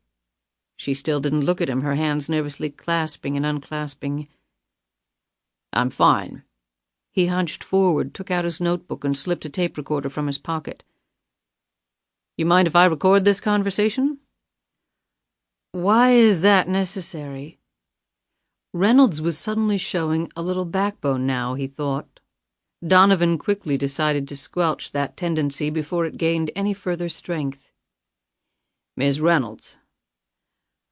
She still didn't look at him, her hands nervously clasping and unclasping. "I'm fine." He hunched forward, took out his notebook, and slipped a tape recorder from his pocket. "You mind if I record this conversation?" "Why is that necessary?" Reynolds was suddenly showing a little backbone now, he thought. Donovan quickly decided to squelch that tendency before it gained any further strength. "Miss Reynolds,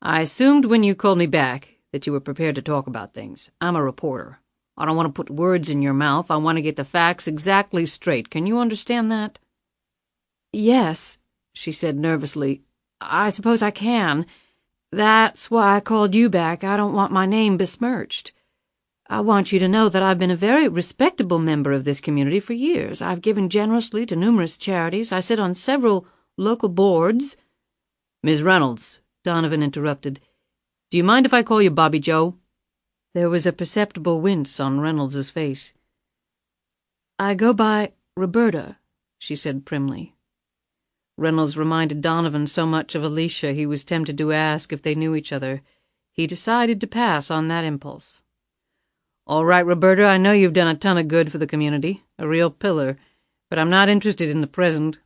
I assumed when you called me back that you were prepared to talk about things. I'm a reporter. I don't want to put words in your mouth. I want to get the facts exactly straight. Can you understand that?" "Yes," she said nervously. "I suppose I can. That's why I called you back. I don't want my name besmirched. I want you to know that I've been a very respectable member of this community for years. I've given generously to numerous charities. I sit on several local boards." "Miss Reynolds," Donovan interrupted, "do you mind if I call you Bobby Joe?" There was a perceptible wince on Reynolds's face. "I go by Roberta," she said primly. Reynolds reminded Donovan so much of Alicia he was tempted to ask if they knew each other. He decided to pass on that impulse. "All right, Roberta, I know you've done a ton of good for the community, a real pillar, but I'm not interested in the present.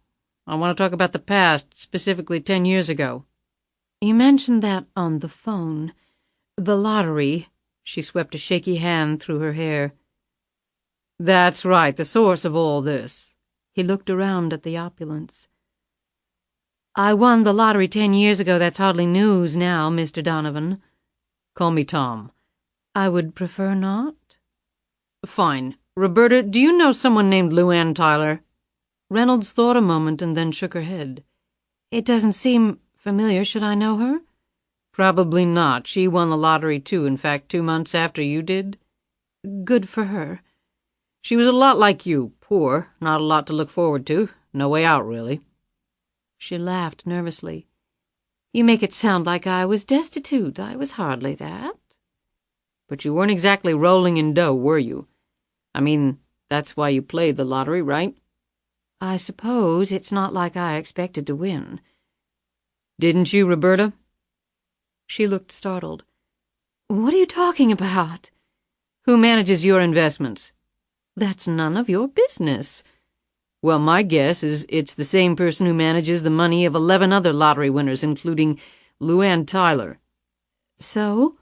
I want to talk about the past, specifically 10 years ago." "You mentioned that on the phone. The lottery." She swept a shaky hand through her hair. "That's right, the source of all this." He looked around at the opulence. "I won the lottery 10 years ago. That's hardly news now, Mr. Donovan." "Call me Tom." "I would prefer not." "Fine. Roberta, do you know someone named LuAnn Tyler?" Reynolds thought a moment and then shook her head. "It doesn't seem familiar. Should I know her?" "Probably not. She won the lottery, too. In fact, 2 months after you did." "Good for her." "She was a lot like you. Poor. Not a lot to look forward to. No way out, really." She laughed nervously. "You make it sound like I was destitute. I was hardly that." "But you weren't exactly rolling in dough, were you? I mean, that's why you played the lottery, right?" "I suppose it's not like I expected to win." "Didn't you, Roberta?" She looked startled. "What are you talking about?" "Who manages your investments?" "That's none of your business." "Well, my guess is it's the same person who manages the money of 11 other lottery winners, including LuAnn Tyler." "So?"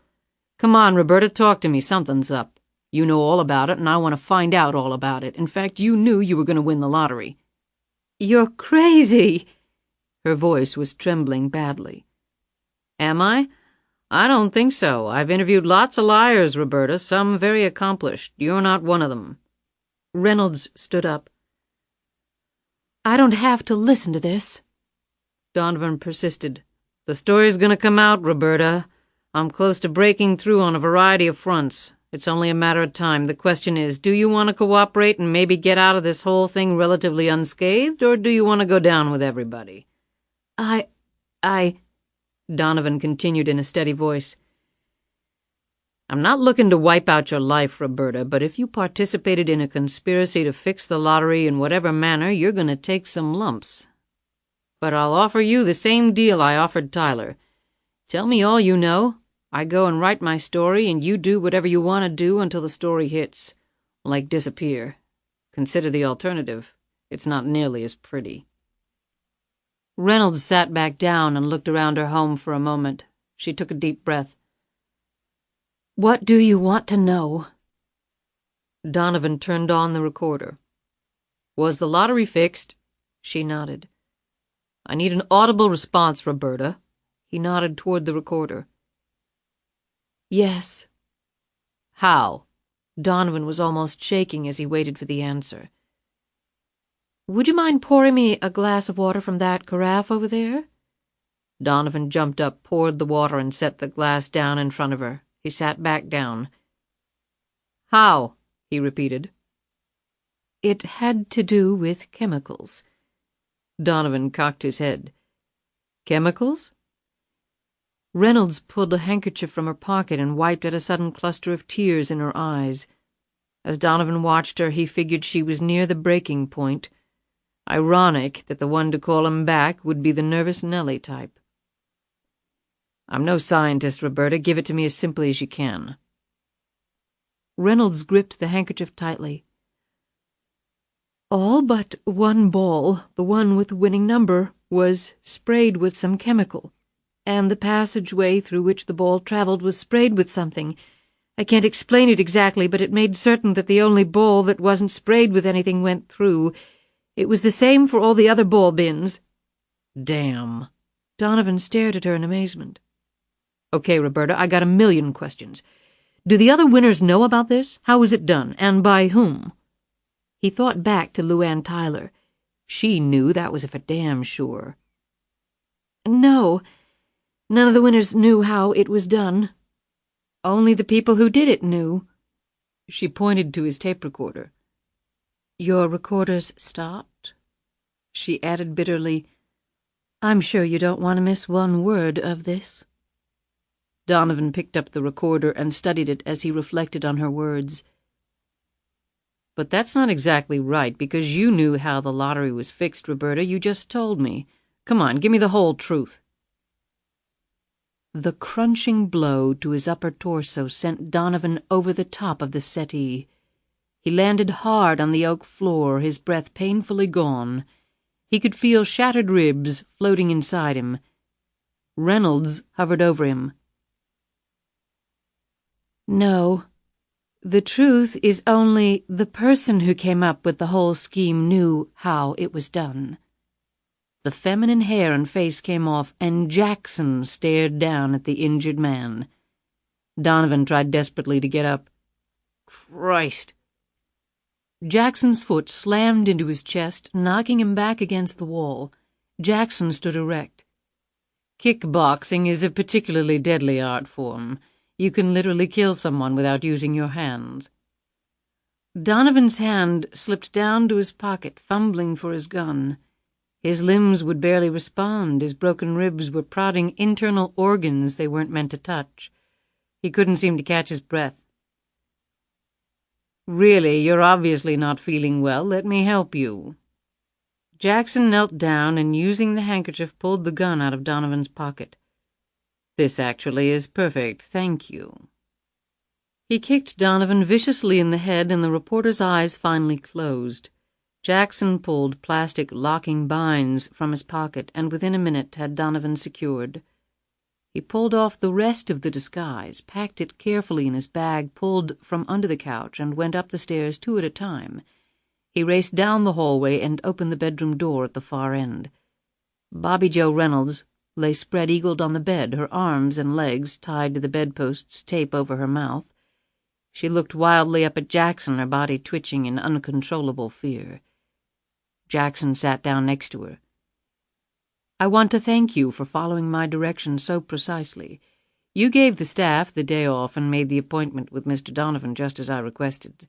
"Come on, Roberta, talk to me. Something's up. You know all about it, and I want to find out all about it. In fact, you knew you were going to win the lottery." "You're crazy." Her voice was trembling badly. "Am I? I don't think so. I've interviewed lots of liars, Roberta, some very accomplished. You're not one of them." Reynolds stood up. "I don't have to listen to this." Donovan persisted. "The story's going to come out, Roberta. I'm close to breaking through on a variety of fronts. It's only a matter of time. The question is, do you want to cooperate and maybe get out of this whole thing relatively unscathed, or do you want to go down with everybody?" I, Donovan continued in a steady voice. "I'm not looking to wipe out your life, Roberta, but if you participated in a conspiracy to fix the lottery in whatever manner, you're going to take some lumps. But I'll offer you the same deal I offered Tyler. Tell me all you know. I go and write my story, and you do whatever you want to do until the story hits. Like disappear. Consider the alternative. It's not nearly as pretty." Reynolds sat back down and looked around her home for a moment. She took a deep breath. "What do you want to know?" Donovan turned on the recorder. "Was the lottery fixed?" She nodded. "I need an audible response, Roberta." He nodded toward the recorder. "Yes." "How?" Donovan was almost shaking as he waited for the answer. Would you mind pouring me a glass of water from that carafe over there?" Donovan jumped up, poured the water, and set the glass down in front of her. He sat back down. "How?" he repeated. "It had to do with chemicals." Donovan cocked his head. "Chemicals?" Reynolds pulled a handkerchief from her pocket and wiped at a sudden cluster of tears in her eyes. As Donovan watched her, he figured she was near the breaking point. Ironic that the one to call him back would be the nervous Nellie type. "I'm no scientist, Roberta. Give it to me as simply as you can." Reynolds gripped the handkerchief tightly. "All but one ball, the one with the winning number, was sprayed with some chemical, and the passageway through which the ball traveled was sprayed with something. I can't explain it exactly, but it made certain that the only ball that wasn't sprayed with anything went through. It was the same for all the other ball bins." "Damn." Donovan stared at her in amazement. "Okay, Roberta, I got a million questions. Do the other winners know about this? How was it done, and by whom?" He thought back to LuAnn Tyler. She knew, that was for damn sure. "No, none of the winners knew how it was done. Only the people who did it knew." She pointed to his tape recorder. "Your recorder's stopped?" She added bitterly, "I'm sure you don't want to miss one word of this." Donovan picked up the recorder and studied it as he reflected on her words. "But that's not exactly right, because you knew how the lottery was fixed, Roberta. You just told me. Come on, give me the whole truth." The crunching blow to his upper torso sent Donovan over the top of the settee. He landed hard on the oak floor, his breath painfully gone. He could feel shattered ribs floating inside him. Reynolds hovered over him. "No. The truth is only the person who came up with the whole scheme knew how it was done." The feminine hair and face came off, and Jackson stared down at the injured man. Donovan tried desperately to get up. "Christ!" Jackson's foot slammed into his chest, knocking him back against the wall. Jackson stood erect. "Kickboxing is a particularly deadly art form. You can literally kill someone without using your hands." Donovan's hand slipped down to his pocket, fumbling for his gun. His limbs would barely respond. His broken ribs were prodding internal organs they weren't meant to touch. He couldn't seem to catch his breath. "Really, you're obviously not feeling well. Let me help you." Jackson knelt down and, using the handkerchief, pulled the gun out of Donovan's pocket. "This actually is perfect, thank you." He kicked Donovan viciously in the head, and the reporter's eyes finally closed. Jackson pulled plastic locking binds from his pocket, and within a minute had Donovan secured. He pulled off the rest of the disguise, packed it carefully in his bag pulled from under the couch, and went up the stairs 2 at a time. He raced down the hallway and opened the bedroom door at the far end. Bobby Jo Reynolds lay spread-eagled on the bed, her arms and legs tied to the bedposts, tape over her mouth. She looked wildly up at Jackson, her body twitching in uncontrollable fear. Jackson sat down next to her. "I want to thank you for following my directions so precisely. You gave the staff the day off and made the appointment with Mr. Donovan just as I requested."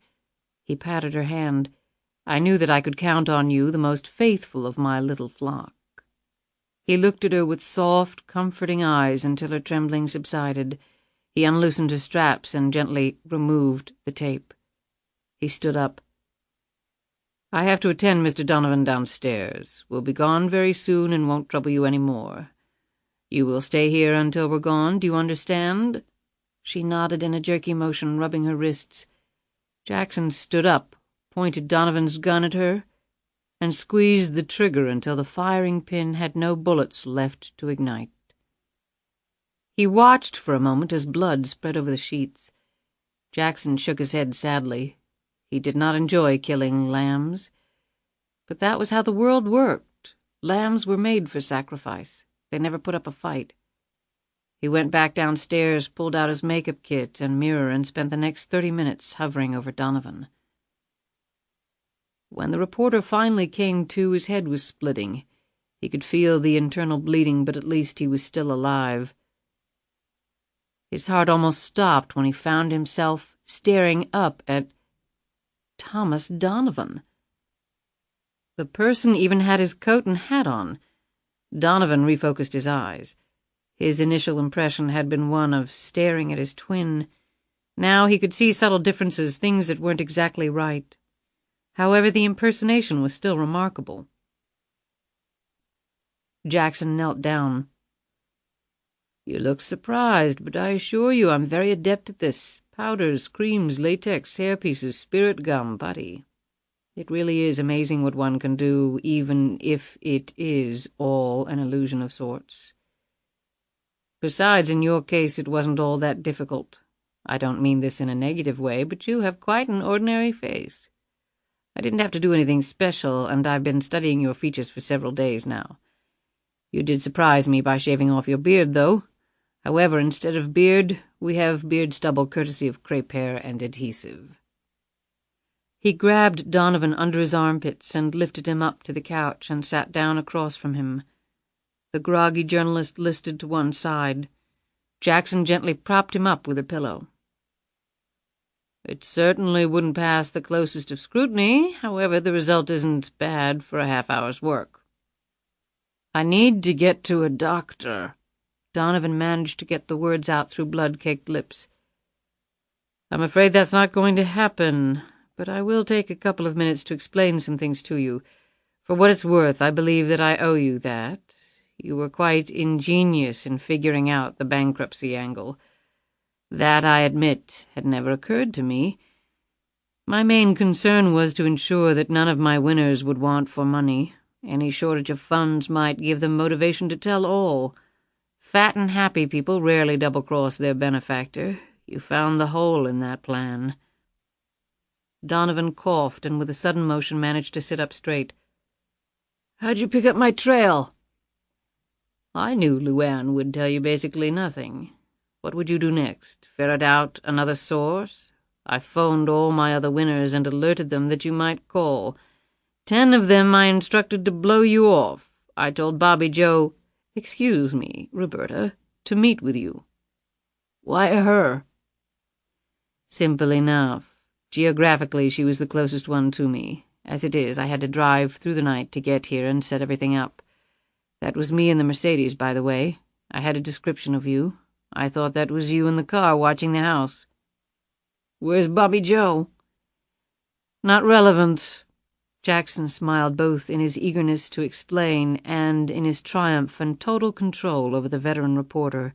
He patted her hand. "I knew that I could count on you, the most faithful of my little flock." He looked at her with soft, comforting eyes until her trembling subsided. He unloosened her straps and gently removed the tape. He stood up. "I have to attend Mr. Donovan downstairs. We'll be gone very soon and won't trouble you any more. You will stay here until we're gone, do you understand?" She nodded in a jerky motion, rubbing her wrists. Jackson stood up, pointed Donovan's gun at her, and squeezed the trigger until the firing pin had no bullets left to ignite. He watched for a moment as blood spread over the sheets. Jackson shook his head sadly. He did not enjoy killing lambs. But that was how the world worked. Lambs were made for sacrifice. They never put up a fight. He went back downstairs, pulled out his makeup kit and mirror, and spent the next 30 minutes hovering over Donovan. When the reporter finally came to, his head was splitting. He could feel the internal bleeding, but at least he was still alive. His heart almost stopped when he found himself staring up at Thomas Donovan. The person even had his coat and hat on. Donovan refocused his eyes. His initial impression had been one of staring at his twin. Now he could see subtle differences, things that weren't exactly right. However, the impersonation was still remarkable. Jackson knelt down. "You look surprised, but I assure you I'm very adept at this. Powders, creams, latex, hairpieces, spirit gum, putty. It really is amazing what one can do, even if it is all an illusion of sorts. Besides, in your case, it wasn't all that difficult. I don't mean this in a negative way, but you have quite an ordinary face. I didn't have to do anything special, and I've been studying your features for several days now. You did surprise me by shaving off your beard, though. However, instead of beard, we have beard stubble courtesy of crepe hair and adhesive." He grabbed Donovan under his armpits and lifted him up to the couch and sat down across from him. The groggy journalist listed to one side. Jackson gently propped him up with a pillow. "It certainly wouldn't pass the closest of scrutiny. However, the result isn't bad for a half-hour's work." "I need to get to a doctor." Donovan managed to get the words out through blood-caked lips. "I'm afraid that's not going to happen, but I will take a couple of minutes to explain some things to you. For what it's worth, I believe that I owe you that. You were quite ingenious in figuring out the bankruptcy angle. That, I admit, had never occurred to me. My main concern was to ensure that none of my winners would want for money. Any shortage of funds might give them motivation to tell all. Fat and happy people rarely double-cross their benefactor. You found the hole in that plan." Donovan coughed and with a sudden motion managed to sit up straight. "How'd you pick up my trail?" "I knew LuAnn would tell you basically nothing. What would you do next? Ferret out another source? I phoned all my other winners and alerted them that you might call. 10 of them I instructed to blow you off. I told Bobby Joe, excuse me, Roberta, to meet with you." "Why her?" "Simple enough. Geographically, she was the closest one to me. As it is, I had to drive through the night to get here and set everything up. That was me in the Mercedes, by the way. I had a description of you. I thought that was you in the car watching the house." "Where's Bobby Joe?" "Not relevant." Jackson smiled both in his eagerness to explain and in his triumph and total control over the veteran reporter.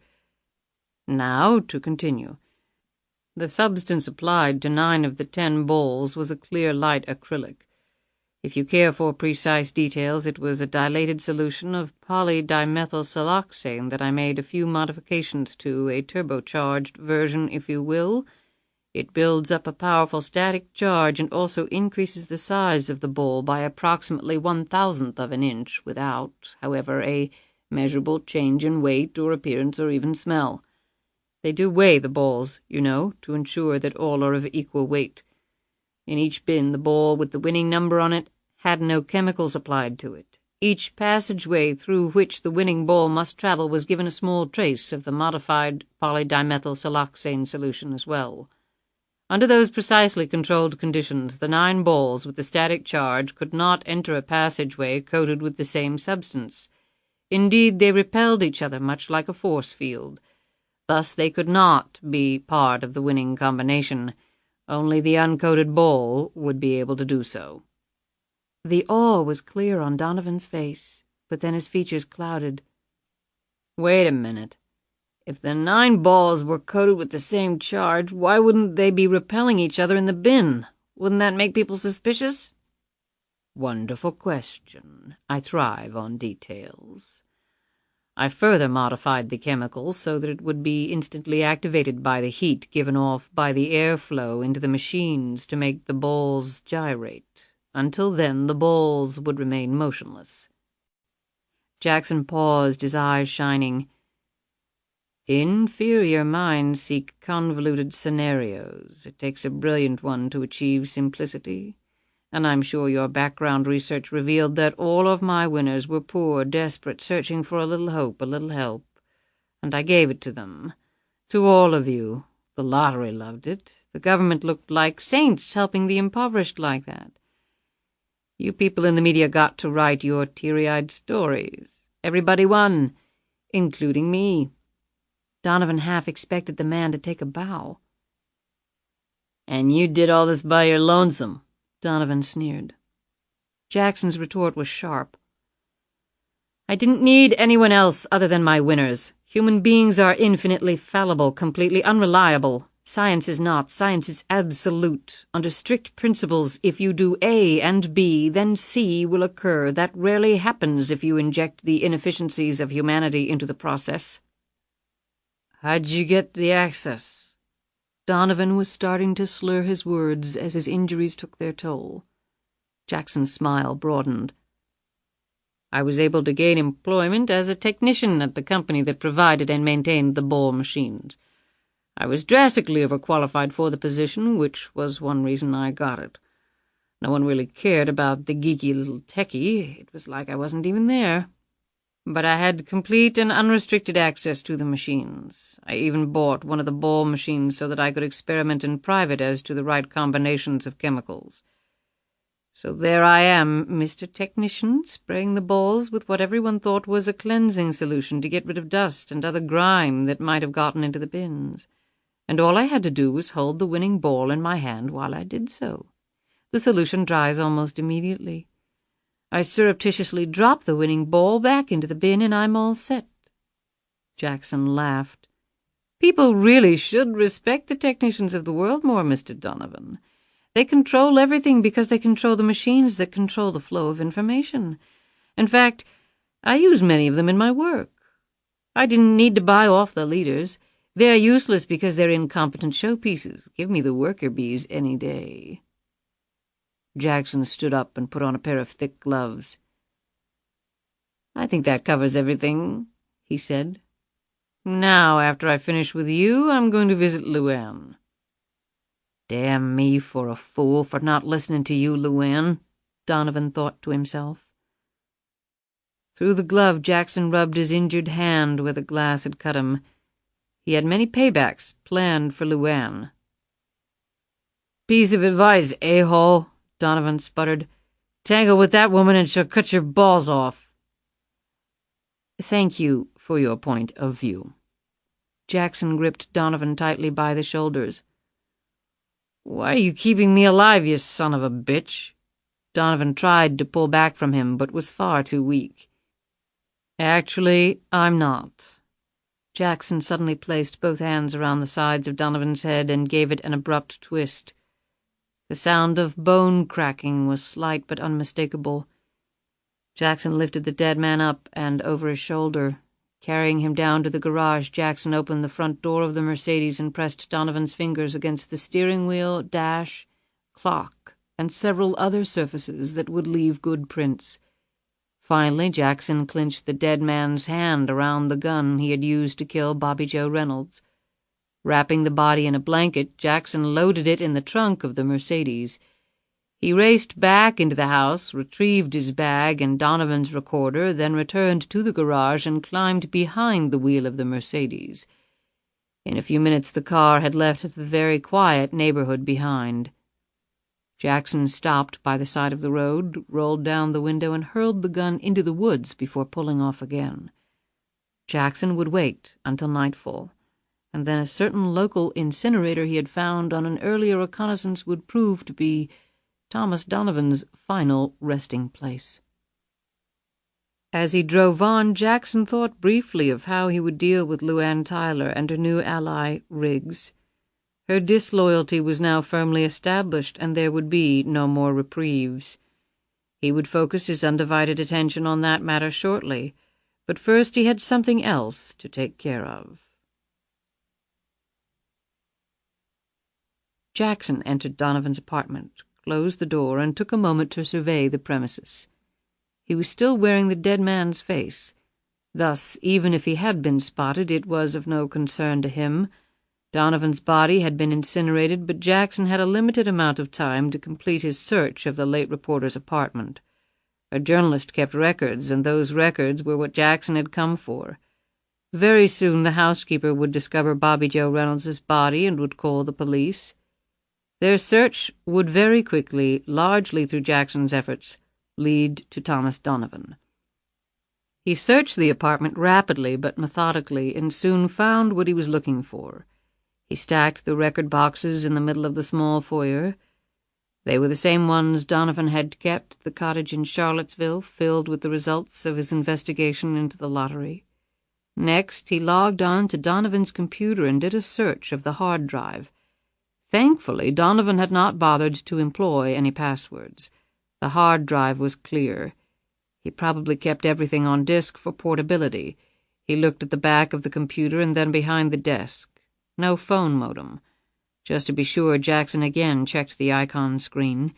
"Now, to continue. The substance applied to 9 of the 10 balls was a clear light acrylic. If you care for precise details, it was a dilated solution of polydimethylsiloxane that I made a few modifications to, a turbocharged version, if you will. It builds up a powerful static charge and also increases the size of the ball by approximately 1/1000th of an inch without, however, a measurable change in weight or appearance or even smell. They do weigh the balls, you know, to ensure that all are of equal weight. In each bin, the ball with the winning number on it had no chemicals applied to it. Each passageway through which the winning ball must travel was given a small trace of the modified polydimethylsiloxane solution as well. Under those precisely controlled conditions, the 9 balls with the static charge could not enter a passageway coated with the same substance. Indeed, they repelled each other much like a force field. Thus they could not be part of the winning combination. Only the uncoated ball would be able to do so. The awe was clear on Donovan's face, but then his features clouded. "Wait a minute. If the 9 balls were coated with the same charge, why wouldn't they be repelling each other in the bin? Wouldn't that make people suspicious?" "Wonderful question. I thrive on details. I further modified the chemicals so that it would be instantly activated by the heat given off by the airflow into the machines to make the balls gyrate. Until then, the balls would remain motionless." Jackson paused, his eyes shining. "Inferior minds seek convoluted scenarios. It takes a brilliant one to achieve simplicity, and I'm sure your background research revealed that all of my winners were poor, desperate, searching for a little hope, a little help. And I gave it to them. To all of you. The lottery loved it. The government looked like saints helping the impoverished like that. You people in the media got to write your teary-eyed stories. Everybody won, including me." Donovan half expected the man to take a bow. "And you did all this by your lonesome," Donovan sneered. Jackson's retort was sharp. "I didn't need anyone else other than my winners. Human beings are infinitely fallible, completely unreliable. Science is not. Science is absolute. Under strict principles, if you do A and B, then C will occur. That rarely happens if you inject the inefficiencies of humanity into the process." "How'd you get the access?" Donovan was starting to slur his words as his injuries took their toll. Jackson's smile broadened. "I was able to gain employment as a technician at the company that provided and maintained the ball machines. I was drastically overqualified for the position, which was one reason I got it. No one really cared about the geeky little techie. It was like I wasn't even there. But I had complete and unrestricted access to the machines. I even bought one of the ball machines so that I could experiment in private as to the right combinations of chemicals. So there I am, Mr. Technician, spraying the balls with what everyone thought was a cleansing solution to get rid of dust and other grime that might have gotten into the bins. And all I had to do was hold the winning ball in my hand while I did so. The solution dries almost immediately. I surreptitiously drop the winning ball back into the bin and I'm all set." Jackson laughed. "People really should respect the technicians of the world more, Mr. Donovan. They control everything because they control the machines that control the flow of information. In fact, I use many of them in my work. I didn't need to buy off the leaders. They're useless because they're incompetent showpieces. Give me the worker bees any day." Jackson stood up and put on a pair of thick gloves. "I think that covers everything," he said. "Now, after I finish with you, I'm going to visit LuAnn." "Damn me for a fool for not listening to you, LuAnn," Donovan thought to himself. Through the glove, Jackson rubbed his injured hand where the glass had cut him. He had many paybacks planned for LuAnn. "Piece of advice, a-hole," Donovan sputtered. "Tangle with that woman and she'll cut your balls off." "Thank you for your point of view." Jackson gripped Donovan tightly by the shoulders. "Why are you keeping me alive, you son of a bitch?" Donovan tried to pull back from him, but was far too weak. "Actually, I'm not." Jackson suddenly placed both hands around the sides of Donovan's head and gave it an abrupt twist. The sound of bone cracking was slight but unmistakable. Jackson lifted the dead man up and over his shoulder. Carrying him down to the garage, Jackson opened the front door of the Mercedes and pressed Donovan's fingers against the steering wheel, dash, clock, and several other surfaces that would leave good prints. Finally, Jackson clinched the dead man's hand around the gun he had used to kill Bobby Joe Reynolds. Wrapping the body in a blanket, Jackson loaded it in the trunk of the Mercedes. He raced back into the house, retrieved his bag and Donovan's recorder, then returned to the garage and climbed behind the wheel of the Mercedes. In a few minutes the car had left the very quiet neighborhood behind. Jackson stopped by the side of the road, rolled down the window, and hurled the gun into the woods before pulling off again. Jackson would wait until nightfall, and then a certain local incinerator he had found on an earlier reconnaissance would prove to be Thomas Donovan's final resting place. As he drove on, Jackson thought briefly of how he would deal with LuAnn Tyler and her new ally, Riggs. Her disloyalty was now firmly established, and there would be no more reprieves. He would focus his undivided attention on that matter shortly, but first he had something else to take care of. Jackson entered Donovan's apartment, closed the door, and took a moment to survey the premises. He was still wearing the dead man's face. Thus, even if he had been spotted, it was of no concern to him. Donovan's body had been incinerated, but Jackson had a limited amount of time to complete his search of the late reporter's apartment. A journalist kept records, and those records were what Jackson had come for. Very soon the housekeeper would discover Bobby Joe Reynolds's body and would call the police. Their search would very quickly, largely through Jackson's efforts, lead to Thomas Donovan. He searched the apartment rapidly but methodically and soon found what he was looking for. He stacked the record boxes in the middle of the small foyer. They were the same ones Donovan had kept at the cottage in Charlottesville, filled with the results of his investigation into the lottery. Next, he logged on to Donovan's computer and did a search of the hard drive. Thankfully, Donovan had not bothered to employ any passwords. The hard drive was clear. He probably kept everything on disk for portability. He looked at the back of the computer and then behind the desk. No phone modem. Just to be sure, Jackson again checked the icon screen.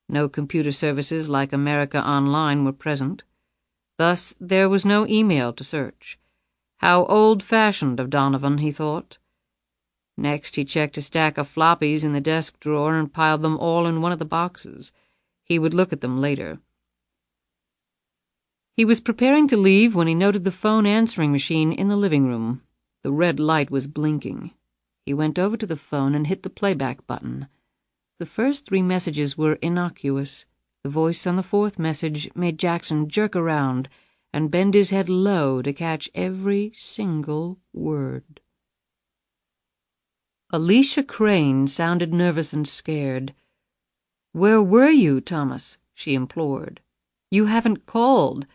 No computer services like America Online were present. Thus, there was no email to search. How old-fashioned of Donovan, he thought. Next, he checked a stack of floppies in the desk drawer and piled them all in one of the boxes. He would look at them later. He was preparing to leave when he noted the phone answering machine in the living room. The red light was blinking. He went over to the phone and hit the playback button. The first 3 messages were innocuous. The voice on the 4th message made Jackson jerk around and bend his head low to catch every single word. Alicia Crane sounded nervous and scared. "Where were you, Thomas?" she implored. "You haven't called.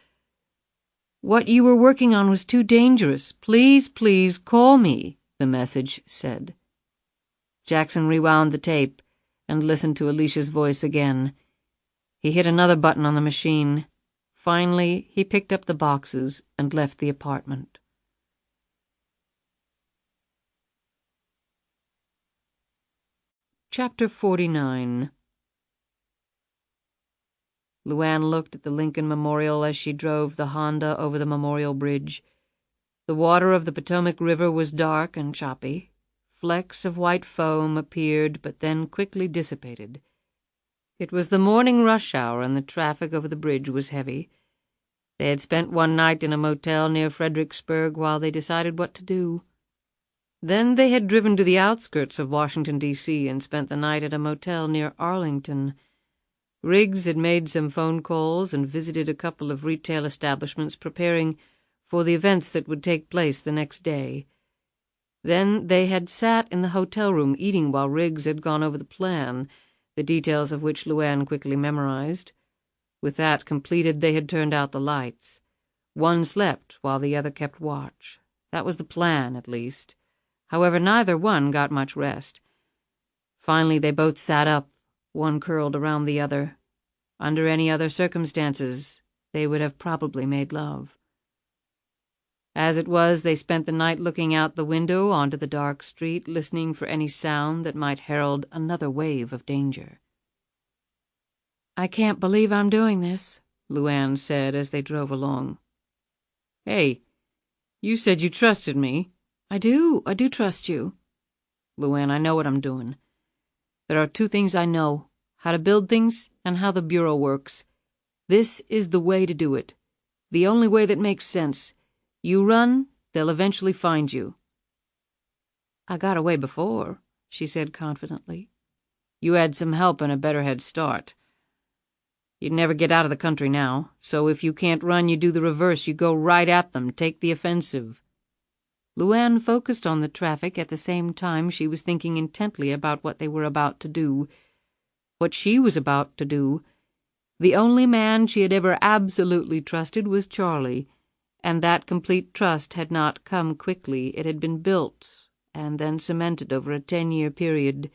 What you were working on was too dangerous. Please, please call me," the message said. Jackson rewound the tape and listened to Alicia's voice again. He hit another button on the machine. Finally, he picked up the boxes and left the apartment. Chapter 49. LuAnn looked at the Lincoln Memorial as she drove the Honda over the Memorial Bridge. The water of the Potomac River was dark and choppy. Flecks of white foam appeared, but then quickly dissipated. It was the morning rush hour, and the traffic over the bridge was heavy. They had spent one night in a motel near Fredericksburg while they decided what to do. Then they had driven to the outskirts of Washington, D.C., and spent the night at a motel near Arlington. Riggs had made some phone calls and visited a couple of retail establishments preparing for the events that would take place the next day. Then they had sat in the hotel room eating while Riggs had gone over the plan, the details of which LuAnn quickly memorized. With that completed, they had turned out the lights. One slept while the other kept watch. That was the plan, at least. However, neither one got much rest. Finally, they both sat up, one curled around the other. Under any other circumstances, they would have probably made love. As it was, they spent the night looking out the window onto the dark street, listening for any sound that might herald another wave of danger. "I can't believe I'm doing this," LuAnn said as they drove along. "Hey, you said you trusted me." I do trust you." "LuAnn, I know what I'm doing. There are 2 things I know, how to build things and how the Bureau works. This is the way to do it. The only way that makes sense. You run, they'll eventually find you." "I got away before," she said confidently. "You had some help and a better head start. You'd never get out of the country now, so if you can't run, you do the reverse. You go right at them, take the offensive." LuAnn focused on the traffic at the same time she was thinking intently about what they were about to do. What she was about to do. The only man she had ever absolutely trusted was Charlie, and that complete trust had not come quickly. It had been built and then cemented over a 10-year period.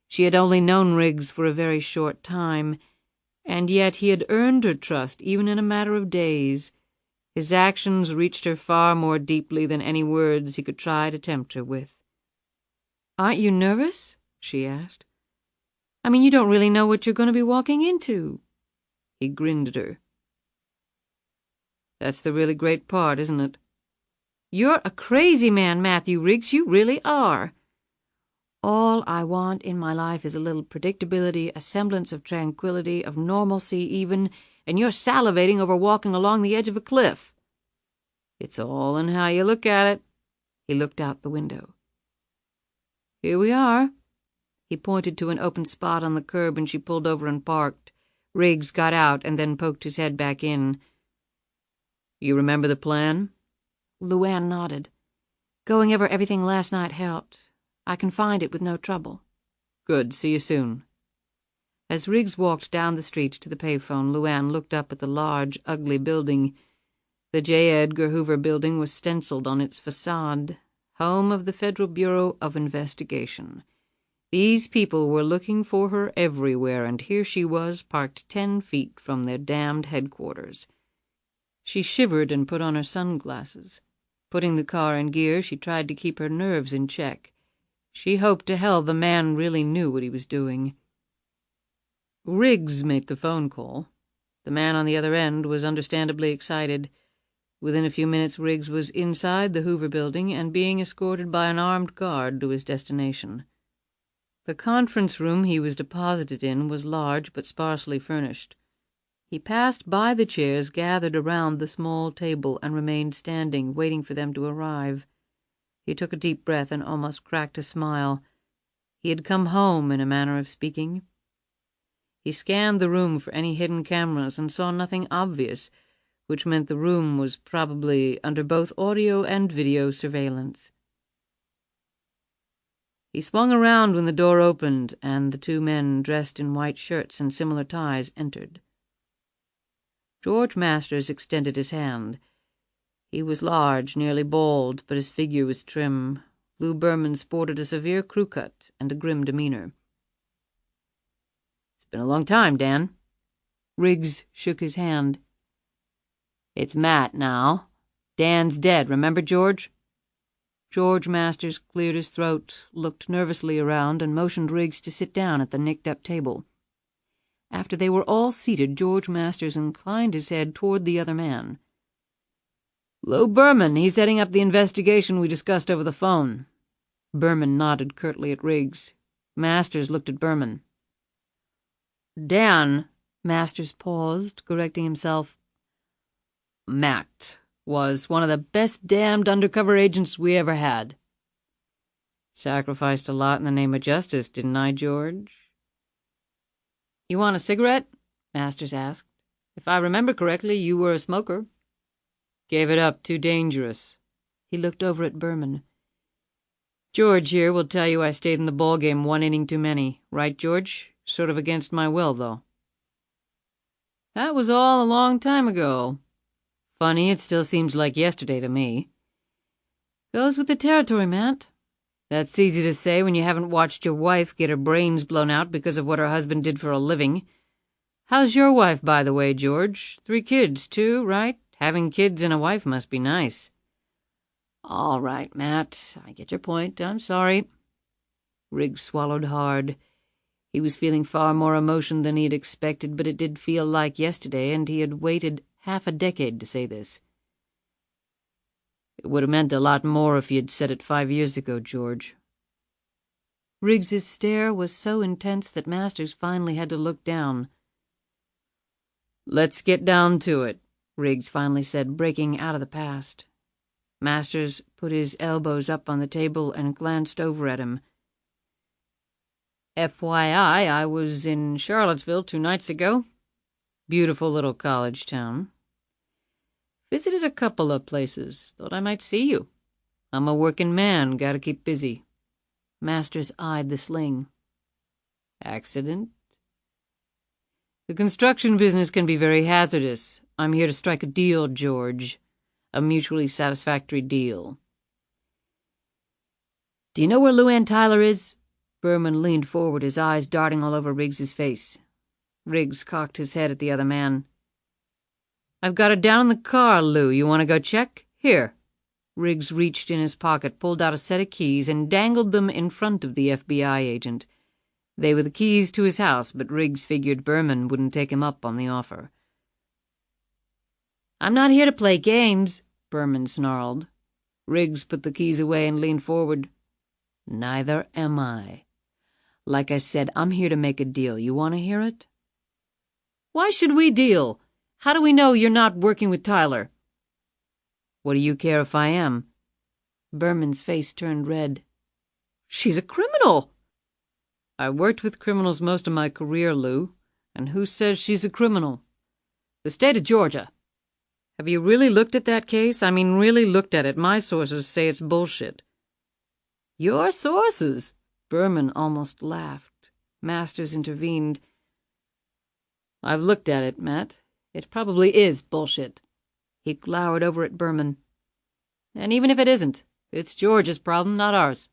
She had only known Riggs for a very short time, and yet he had earned her trust even in a matter of days. His actions reached her far more deeply than any words he could try to tempt her with. "Aren't you nervous?" she asked. "I mean, you don't really know what you're going to be walking into." He grinned at her. "That's the really great part, isn't it?" "You're a crazy man, Matthew Riggs, you really are." All I want in my life is a little predictability, a semblance of tranquility, of normalcy even, and you're salivating over walking along the edge of a cliff. It's all in how you look at it. He looked out the window. Here we are. He pointed to an open spot on the curb, and she pulled over and parked. Riggs got out and then poked his head back in. You remember the plan? LuAnn nodded. Going over everything last night helped. I can find it with no trouble. Good. See you soon. As Riggs walked down the street to the payphone, LuAnn looked up at the large, ugly building. The J. Edgar Hoover building was stenciled on its facade, home of the Federal Bureau of Investigation. These people were looking for her everywhere, and here she was, parked 10 feet from their damned headquarters. She shivered and put on her sunglasses. Putting the car in gear, she tried to keep her nerves in check. She hoped to hell the man really knew what he was doing. Riggs made the phone call. The man on the other end was understandably excited. Within a few minutes, Riggs was inside the Hoover building and being escorted by an armed guard to his destination. The conference room he was deposited in was large but sparsely furnished. He passed by the chairs gathered around the small table and remained standing, waiting for them to arrive. He took a deep breath and almost cracked a smile. He had come home, in a manner of speaking. He scanned the room for any hidden cameras and saw nothing obvious, which meant the room was probably under both audio and video surveillance. He swung around when the door opened, and the 2 men dressed in white shirts and similar ties entered. George Masters extended his hand. He was large, nearly bald, but his figure was trim. Lou Berman sported a severe crew cut and a grim demeanor. It's been a long time, Dan. Riggs shook his hand. It's Matt now. Dan's dead, remember, George? George Masters cleared his throat, looked nervously around, and motioned Riggs to sit down at the nicked-up table. After they were all seated, George Masters inclined his head toward the other man. Lou Berman, he's heading up the investigation we discussed over the phone. Berman nodded curtly at Riggs. Masters looked at Berman. Dan, Masters paused, correcting himself. Matt was one of the best damned undercover agents we ever had. Sacrificed a lot in the name of justice, didn't I, George? You want a cigarette? Masters asked. If I remember correctly, you were a smoker. Gave it up, too dangerous. He looked over at Berman. George here will tell you I stayed in the ballgame 1 inning too many. Right, George? Sort of against my will, though. That was all a long time ago. Funny, it still seems like yesterday to me. Goes with the territory, Matt. That's easy to say when you haven't watched your wife get her brains blown out because of what her husband did for a living. How's your wife, by the way, George? 3 kids, too, right? Having kids and a wife must be nice. All right, Matt. I get your point. I'm sorry. Riggs swallowed hard. He was feeling far more emotion than he had expected, but it did feel like yesterday, and he had waited half a decade to say this. It would have meant a lot more if you'd said it 5 years ago, George. Riggs's stare was so intense that Masters finally had to look down. Let's get down to it, Riggs finally said, breaking out of the past. Masters put his elbows up on the table and glanced over at him. FYI, I was in Charlottesville 2 nights ago. Beautiful little college town. Visited a couple of places. Thought I might see you. I'm a working man, gotta keep busy. Masters eyed the sling. Accident? The construction business can be very hazardous. I'm here to strike a deal, George. A mutually satisfactory deal. Do you know where LuAnn Tyler is? Berman leaned forward, his eyes darting all over Riggs's face. Riggs cocked his head at the other man. I've got her down in the car, Lou. You want to go check? Here. Riggs reached in his pocket, pulled out a set of keys, and dangled them in front of the FBI agent. They were the keys to his house, but Riggs figured Berman wouldn't take him up on the offer. I'm not here to play games, Berman snarled. Riggs put the keys away and leaned forward. Neither am I. Like I said, I'm here to make a deal. You want to hear it? Why should we deal? How do we know you're not working with Tyler? What do you care if I am? Berman's face turned red. She's a criminal. I worked with criminals most of my career, Lou. And who says she's a criminal? The state of Georgia. Have you really looked at that case? I mean, really looked at it. My sources say it's bullshit. Your sources? Berman almost laughed. Masters intervened. I've looked at it, Matt. It probably is bullshit. He glowered over at Berman. And even if it isn't, it's Georgia's problem, not ours.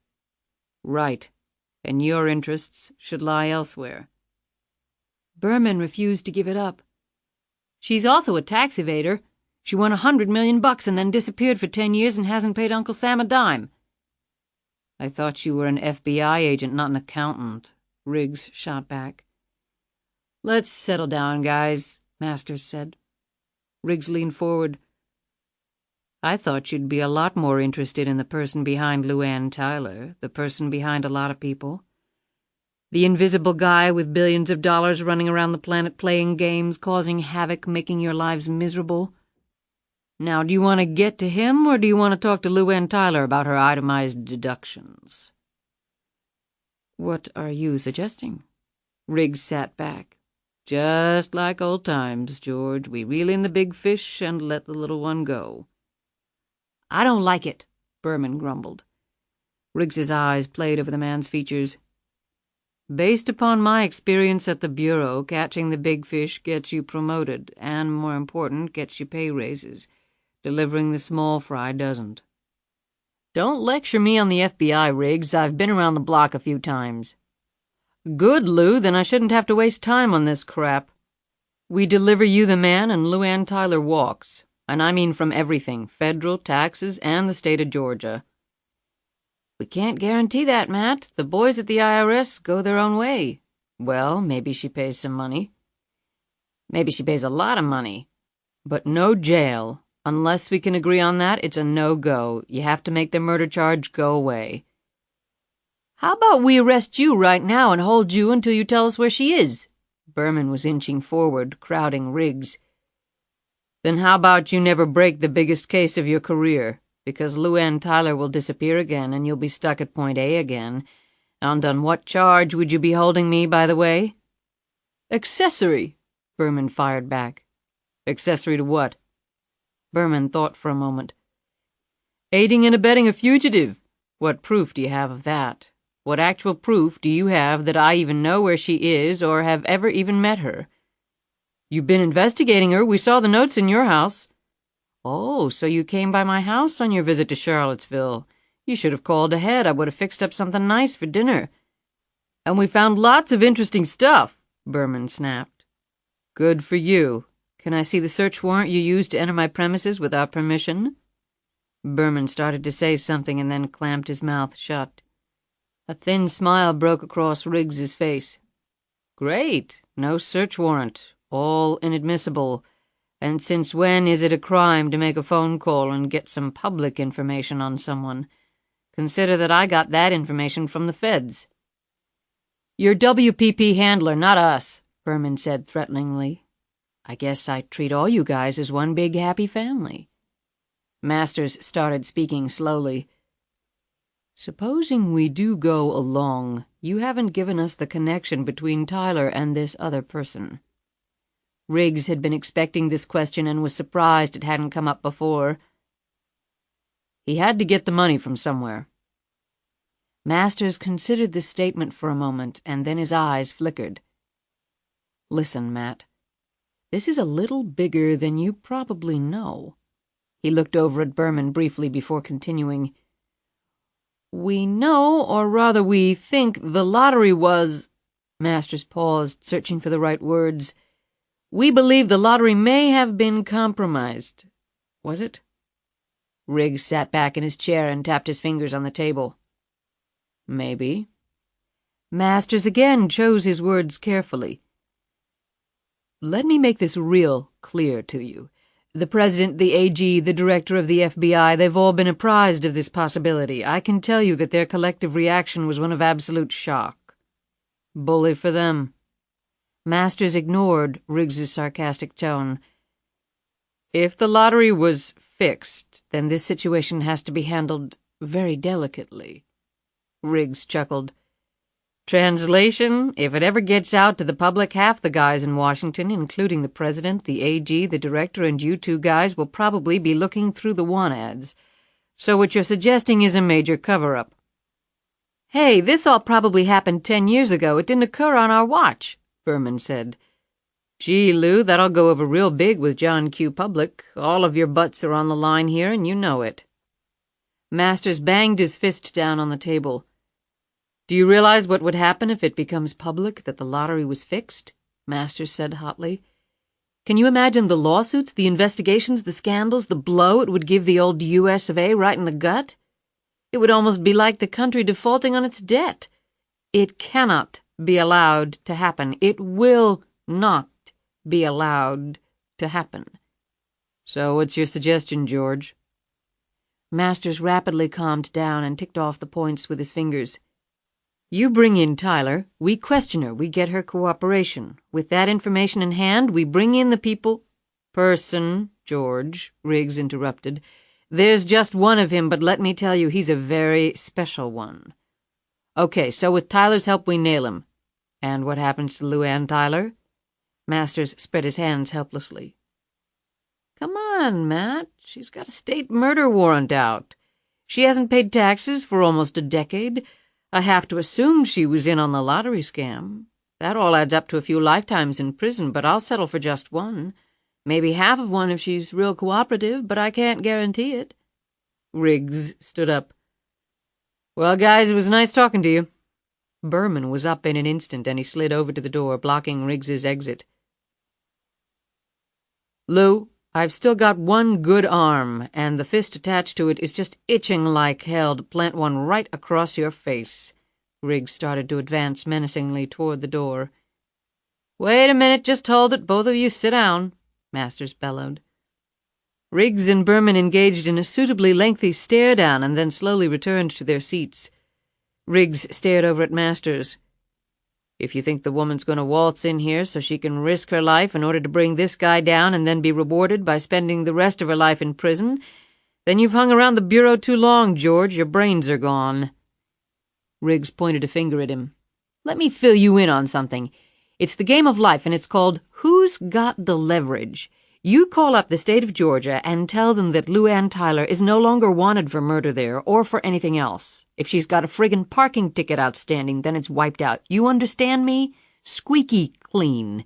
Right. And your interests should lie elsewhere. Berman refused to give it up. She's also a tax evader. She won $100 million and then disappeared for 10 years and hasn't paid Uncle Sam a dime. I thought you were an FBI agent, not an accountant, Riggs shot back. Let's settle down, guys, Masters said. Riggs leaned forward. I thought you'd be a lot more interested in the person behind LuAnn Tyler, the person behind a lot of people. The invisible guy with billions of dollars running around the planet playing games, causing havoc, making your lives miserable. Now, do you want to get to him, or do you want to talk to LuAnn Tyler about her itemized deductions? What are you suggesting? Riggs sat back. Just like old times, George. We reel in the big fish and let the little one go. I don't like it, Berman grumbled. Riggs's eyes played over the man's features. Based upon my experience at the Bureau, catching the big fish gets you promoted, and, more important, gets you pay raises. Delivering the small fry doesn't. Don't lecture me on the FBI, Riggs. I've been around the block a few times. Good, Lou, then I shouldn't have to waste time on this crap. We deliver you the man, and LuAnn Tyler walks. And I mean from everything, federal, taxes, and the state of Georgia. We can't guarantee that, Matt. The boys at the IRS go their own way. Well, maybe she pays some money. Maybe she pays a lot of money. But no jail. Unless we can agree on that, it's a no-go. You have to make the murder charge go away. How about we arrest you right now and hold you until you tell us where she is? Berman was inching forward, crowding Riggs. Then how about you never break the biggest case of your career? Because LuAnn Tyler will disappear again, and you'll be stuck at point A again. And on what charge would you be holding me, by the way? Accessory, Berman fired back. Accessory to what? Berman thought for a moment. Aiding and abetting a fugitive. What proof do you have of that? What actual proof do you have that I even know where she is or have ever even met her? You've been investigating her. We saw the notes in your house. Oh, so you came by my house on your visit to Charlottesville. You should have called ahead. I would have fixed up something nice for dinner. And we found lots of interesting stuff, Berman snapped. Good for you. Can I see the search warrant you used to enter my premises without permission? Berman started to say something and then clamped his mouth shut. A thin smile broke across Riggs's face. Great. No search warrant. All inadmissible. And since when is it a crime to make a phone call and get some public information on someone? Consider that I got that information from the feds. You're WPP handler, not us, Berman said threateningly. I guess I treat all you guys as one big happy family. Masters started speaking slowly. Supposing we do go along, you haven't given us the connection between Tyler and this other person. Riggs had been expecting this question and was surprised it hadn't come up before. He had to get the money from somewhere. Masters considered this statement for a moment, and then his eyes flickered. Listen, Matt. This is a little bigger than you probably know. He looked over at Berman briefly before continuing. We know, or rather we think, the lottery was... Masters paused, searching for the right words. We believe the lottery may have been compromised. Was it? Riggs sat back in his chair and tapped his fingers on the table. Maybe. Masters again chose his words carefully. Let me make this real clear to you. The President, the AG, the Director of the FBI, they've all been apprised of this possibility. I can tell you that their collective reaction was one of absolute shock. Bully for them. Masters ignored Riggs's sarcastic tone. If the lottery was fixed, then this situation has to be handled very delicately. Riggs chuckled. Translation, if it ever gets out to the public, half the guys in Washington, including the President, the AG, the Director, and you two guys, will probably be looking through the want ads. So what you're suggesting is a major cover-up. Hey, this all probably happened 10 years ago. It didn't occur on our watch, Berman said. Gee, Lou, that'll go over real big with John Q. Public. All of your butts are on the line here, and you know it. Masters banged his fist down on the table. Do you realize what would happen if it becomes public that the lottery was fixed? Masters said hotly. Can you imagine the lawsuits, the investigations, the scandals, the blow it would give the old US of A right in the gut? It would almost be like the country defaulting on its debt. It cannot be allowed to happen. It will not be allowed to happen. So what's your suggestion, George? Masters rapidly calmed down and ticked off the points with his fingers. You bring in Tyler, we question her, we get her cooperation. With that information in hand, we bring in the people— Person, George, Riggs interrupted. There's just one of him, but let me tell you, he's a very special one. Okay, so with Tyler's help we nail him. And what happens to LuAnn Tyler? Masters spread his hands helplessly. Come on, Matt, she's got a state murder warrant out. She hasn't paid taxes for almost a decade. I have to assume she was in on the lottery scam. That all adds up to a few lifetimes in prison, but I'll settle for just one. Maybe half of one if she's real cooperative, but I can't guarantee it. Riggs stood up. Well, guys, it was nice talking to you. Berman was up in an instant, and he slid over to the door, blocking Riggs's exit. Lou, I've still got one good arm, and the fist attached to it is just itching like hell to plant one right across your face. Riggs started to advance menacingly toward the door. Wait a minute, just hold it. Both of you sit down, Masters bellowed. Riggs and Berman engaged in a suitably lengthy stare-down and then slowly returned to their seats. Riggs stared over at Masters. If you think the woman's going to waltz in here so she can risk her life in order to bring this guy down and then be rewarded by spending the rest of her life in prison, then you've hung around the bureau too long, George. Your brains are gone. Riggs pointed a finger at him. Let me fill you in on something. It's the game of life, and it's called Who's Got the Leverage? You call up the state of Georgia and tell them that LuAnn Tyler is no longer wanted for murder there or for anything else. If she's got a friggin' parking ticket outstanding, then it's wiped out. You understand me? Squeaky clean.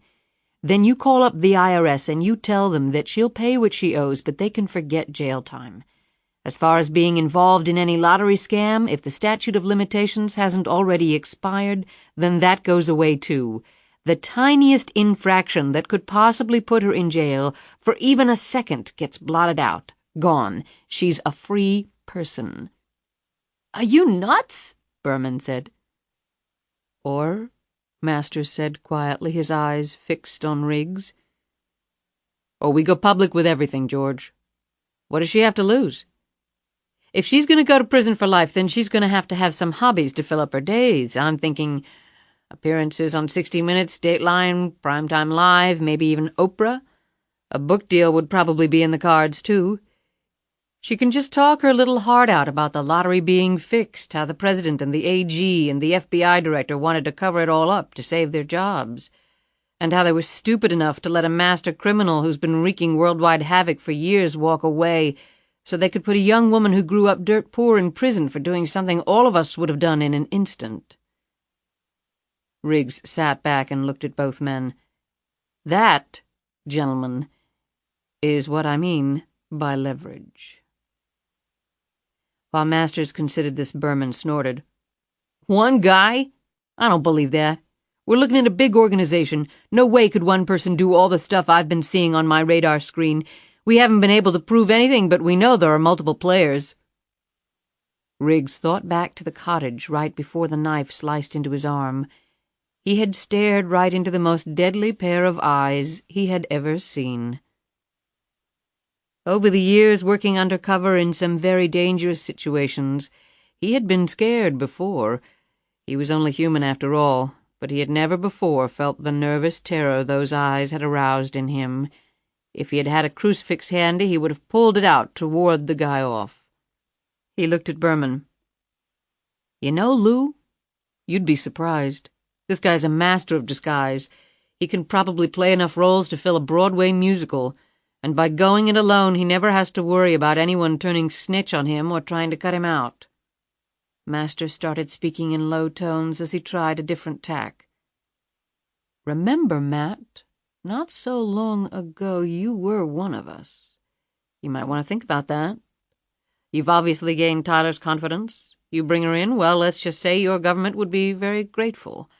Then you call up the IRS and you tell them that she'll pay what she owes, but they can forget jail time. As far as being involved in any lottery scam, if the statute of limitations hasn't already expired, then that goes away too. The tiniest infraction that could possibly put her in jail for even a second gets blotted out. Gone. She's a free person. Are you nuts? Berman said. Or, Masters said quietly, his eyes fixed on Riggs. Or we go public with everything, George. What does she have to lose? If she's going to go to prison for life, then she's going to have some hobbies to fill up her days. I'm thinking appearances on 60 Minutes, Dateline, Primetime Live, maybe even Oprah. A book deal would probably be in the cards, too. She can just talk her little heart out about the lottery being fixed, how the president and the AG and the FBI director wanted to cover it all up to save their jobs, and how they were stupid enough to let a master criminal who's been wreaking worldwide havoc for years walk away so they could put a young woman who grew up dirt poor in prison for doing something all of us would have done in an instant. Riggs sat back and looked at both men. That, gentlemen, is what I mean by leverage. While Masters considered this, Berman snorted. One guy? I don't believe that. We're looking at a big organization. No way could one person do all the stuff I've been seeing on my radar screen. We haven't been able to prove anything, but we know there are multiple players. Riggs thought back to the cottage right before the knife sliced into his arm. He had stared right into the most deadly pair of eyes he had ever seen. Over the years working undercover in some very dangerous situations, he had been scared before. He was only human after all, but he had never before felt the nervous terror those eyes had aroused in him. If he had had a crucifix handy, he would have pulled it out to ward the guy off. He looked at Berman. "You know, Lou, you'd be surprised. This guy's a master of disguise. He can probably play enough roles to fill a Broadway musical, and by going it alone he never has to worry about anyone turning snitch on him or trying to cut him out." Masters started speaking in low tones as he tried a different tack. "Remember, Matt, not so long ago you were one of us. You might want to think about that. You've obviously gained Tyler's confidence. You bring her in, well, let's just say your government would be very grateful.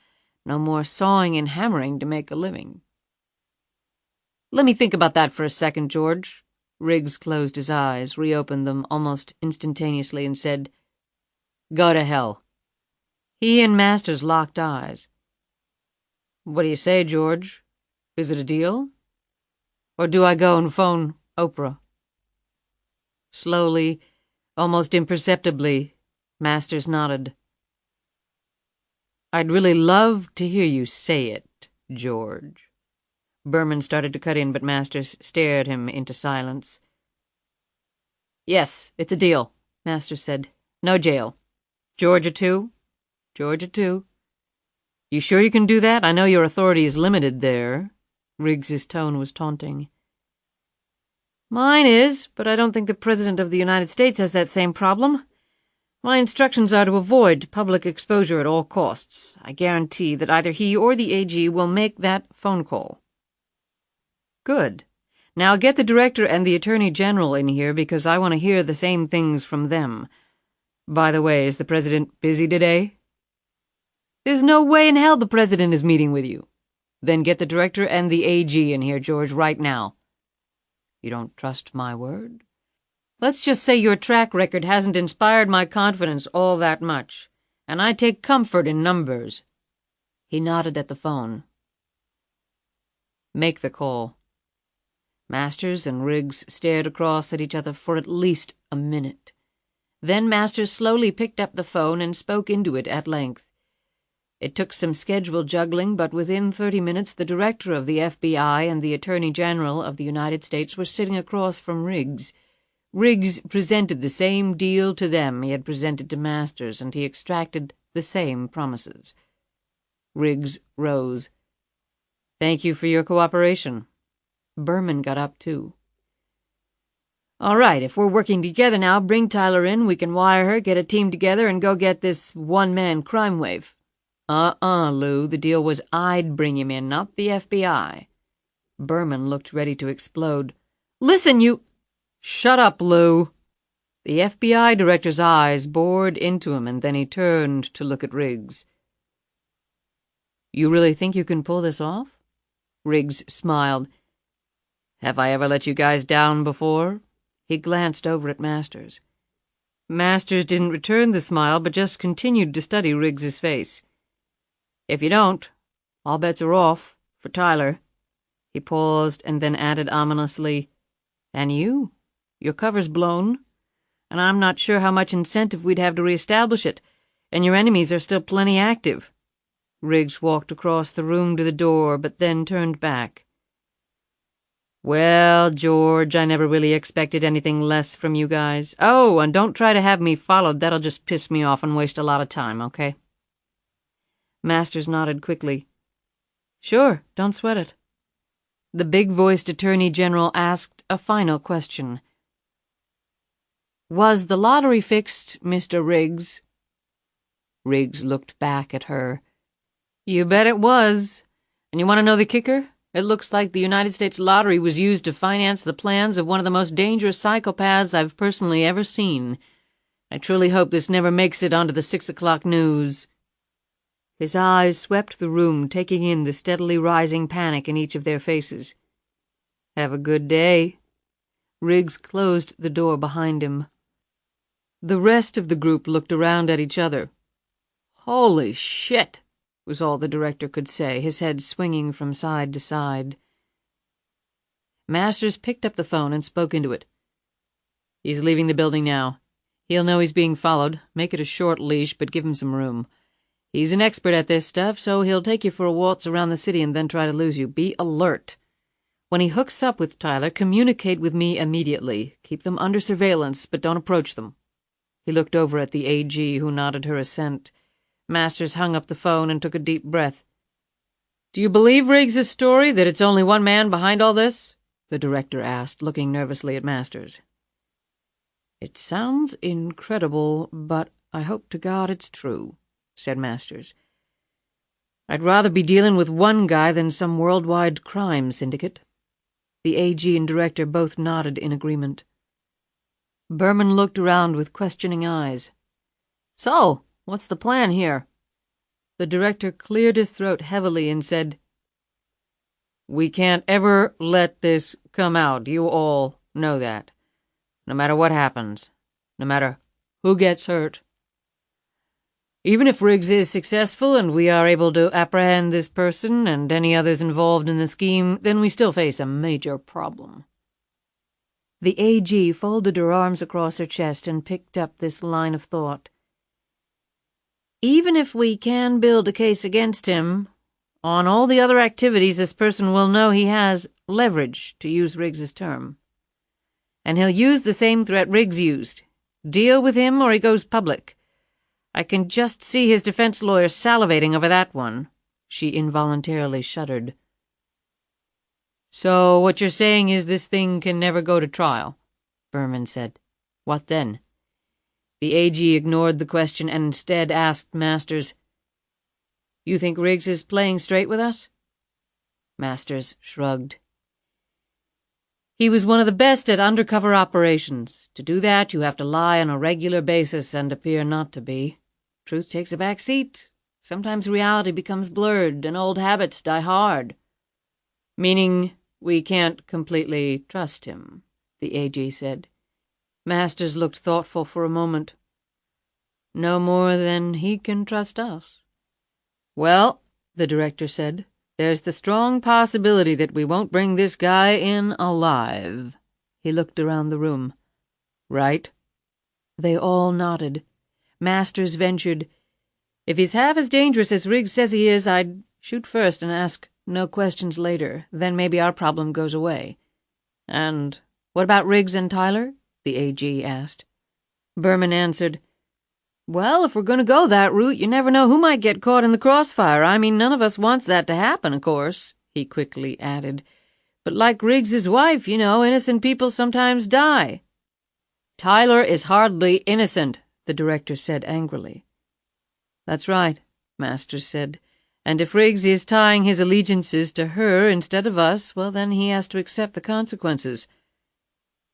No more sawing and hammering to make a living." "Let me think about that for a second, George." Riggs closed his eyes, reopened them almost instantaneously, and said, "Go to hell." He and Masters locked eyes. "What do you say, George? Is it a deal? Or do I go and phone Oprah?" Slowly, almost imperceptibly, Masters nodded. "I'd really love to hear you say it, George." Berman started to cut in, but Masters stared him into silence. "Yes, it's a deal," Masters said. "No jail. Georgia, too? Georgia, too. You sure you can do that? I know your authority is limited there." Riggs's tone was taunting. "Mine is, but I don't think the President of the United States has that same problem. My instructions are to avoid public exposure at all costs. I guarantee that either he or the AG will make that phone call." "Good. Now get the Director and the Attorney General in here because I want to hear the same things from them. By the way, is the President busy today?" "There's no way in hell the President is meeting with you." "Then get the Director and the AG in here, George, right now." "You don't trust my word?" "Let's just say your track record hasn't inspired my confidence all that much, and I take comfort in numbers." He nodded at the phone. "Make the call." Masters and Riggs stared across at each other for at least a minute. Then Masters slowly picked up the phone and spoke into it at length. It took some schedule juggling, but within 30 minutes the Director of the FBI and the Attorney General of the United States were sitting across from Riggs. Riggs presented the same deal to them he had presented to Masters, and he extracted the same promises. Riggs rose. "Thank you for your cooperation." Berman got up, too. "All right, if we're working together now, bring Tyler in, we can wire her, get a team together, and go get this one-man crime wave." Lou, the deal was I'd bring him in, not the FBI. Berman looked ready to explode. "Listen, you—" "Shut up, Lou." The FBI director's eyes bored into him, and then he turned to look at Riggs. "You really think you can pull this off?" Riggs smiled. "Have I ever let you guys down before?" He glanced over at Masters. Masters didn't return the smile, but just continued to study Riggs's face. "If you don't, all bets are off, for Tyler." He paused and then added ominously, "And you? Your cover's blown, and I'm not sure how much incentive we'd have to reestablish it, and your enemies are still plenty active." Riggs walked across the room to the door, but then turned back. "Well, George, I never really expected anything less from you guys. Oh, and don't try to have me followed. That'll just piss me off and waste a lot of time, okay?" Masters nodded quickly. "Sure, don't sweat it." The big-voiced Attorney General asked a final question. "Was the lottery fixed, Mr. Riggs?" Riggs looked back at her. "You bet it was. And you want to know the kicker? It looks like the United States lottery was used to finance the plans of one of the most dangerous psychopaths I've personally ever seen. I truly hope this never makes it onto the 6 o'clock news." His eyes swept the room, taking in the steadily rising panic in each of their faces. "Have a good day." Riggs closed the door behind him. The rest of the group looked around at each other. "Holy shit," was all the Director could say, his head swinging from side to side. Masters picked up the phone and spoke into it. He's leaving the building now. He'll know he's being followed. Make it a short leash, but give him some room. He's an expert at this stuff, so he'll take you for a waltz around the city and then try to lose you. Be alert. When he hooks up with Tyler, communicate with me immediately. Keep them under surveillance, but don't approach them." He looked over at the AG, who nodded her assent. Masters hung up the phone and took a deep breath. "Do you believe Riggs' story, that it's only one man behind all this?" the director asked, looking nervously at Masters. "It sounds incredible, but I hope to God it's true," said Masters. "I'd rather be dealing with one guy than some worldwide crime syndicate." The AG and director both nodded in agreement. Berman looked around with questioning eyes. "So, what's the plan here?" The director cleared his throat heavily and said, "We can't ever let this come out. You all know that. No matter what happens. No matter who gets hurt. Even if Riggs is successful and we are able to apprehend this person and any others involved in the scheme, then we still face a major problem." The AG folded her arms across her chest and picked up this line of thought. "Even if we can build a case against him, on all the other activities this person will know he has leverage, to use Riggs's term. And he'll use the same threat Riggs used. Deal with him or he goes public. I can just see his defense lawyer salivating over that one." She involuntarily shuddered. "So what you're saying is this thing can never go to trial?" Berman said. "What then?" The AG ignored the question and instead asked Masters, "You think Riggs is playing straight with us?" Masters shrugged. "He was one of the best at undercover operations. To do that, you have to lie on a regular basis and appear not to be. Truth takes a back seat. Sometimes reality becomes blurred, and old habits die hard." "Meaning we can't completely trust him," the AG said. Masters looked thoughtful for a moment. "No more than he can trust us." "Well," the director said, "there's the strong possibility that we won't bring this guy in alive." He looked around the room. "Right?" They all nodded. Masters ventured, "If he's half as dangerous as Riggs says he is, I'd shoot first and ask no questions later. Then maybe our problem goes away." "And what about Riggs and Tyler?" the AG asked. Berman answered, "Well, if we're going to go that route, you never know who might get caught in the crossfire. I mean, none of us wants that to happen, of course," he quickly added. "But like Riggs's wife, you know, innocent people sometimes die." "Tyler is hardly innocent," the director said angrily. "That's right," Masters said. "And if Riggs is tying his allegiances to her instead of us, well, then he has to accept the consequences,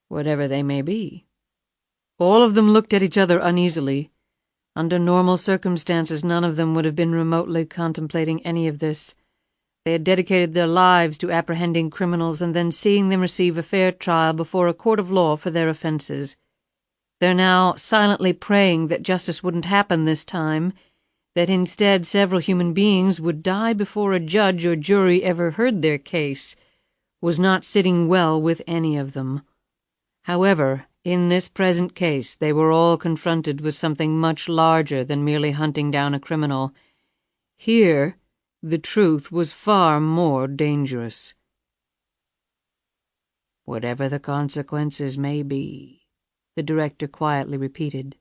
whatever they may be." All of them looked at each other uneasily. Under normal circumstances, none of them would have been remotely contemplating any of this. They had dedicated their lives to apprehending criminals and then seeing them receive a fair trial before a court of law for their offenses. They're now silently praying that justice wouldn't happen this time, that instead several human beings would die before a judge or jury ever heard their case, was not sitting well with any of them. However, in this present case, they were all confronted with something much larger than merely hunting down a criminal. Here, the truth was far more dangerous. "Whatever the consequences may be," the director quietly repeated.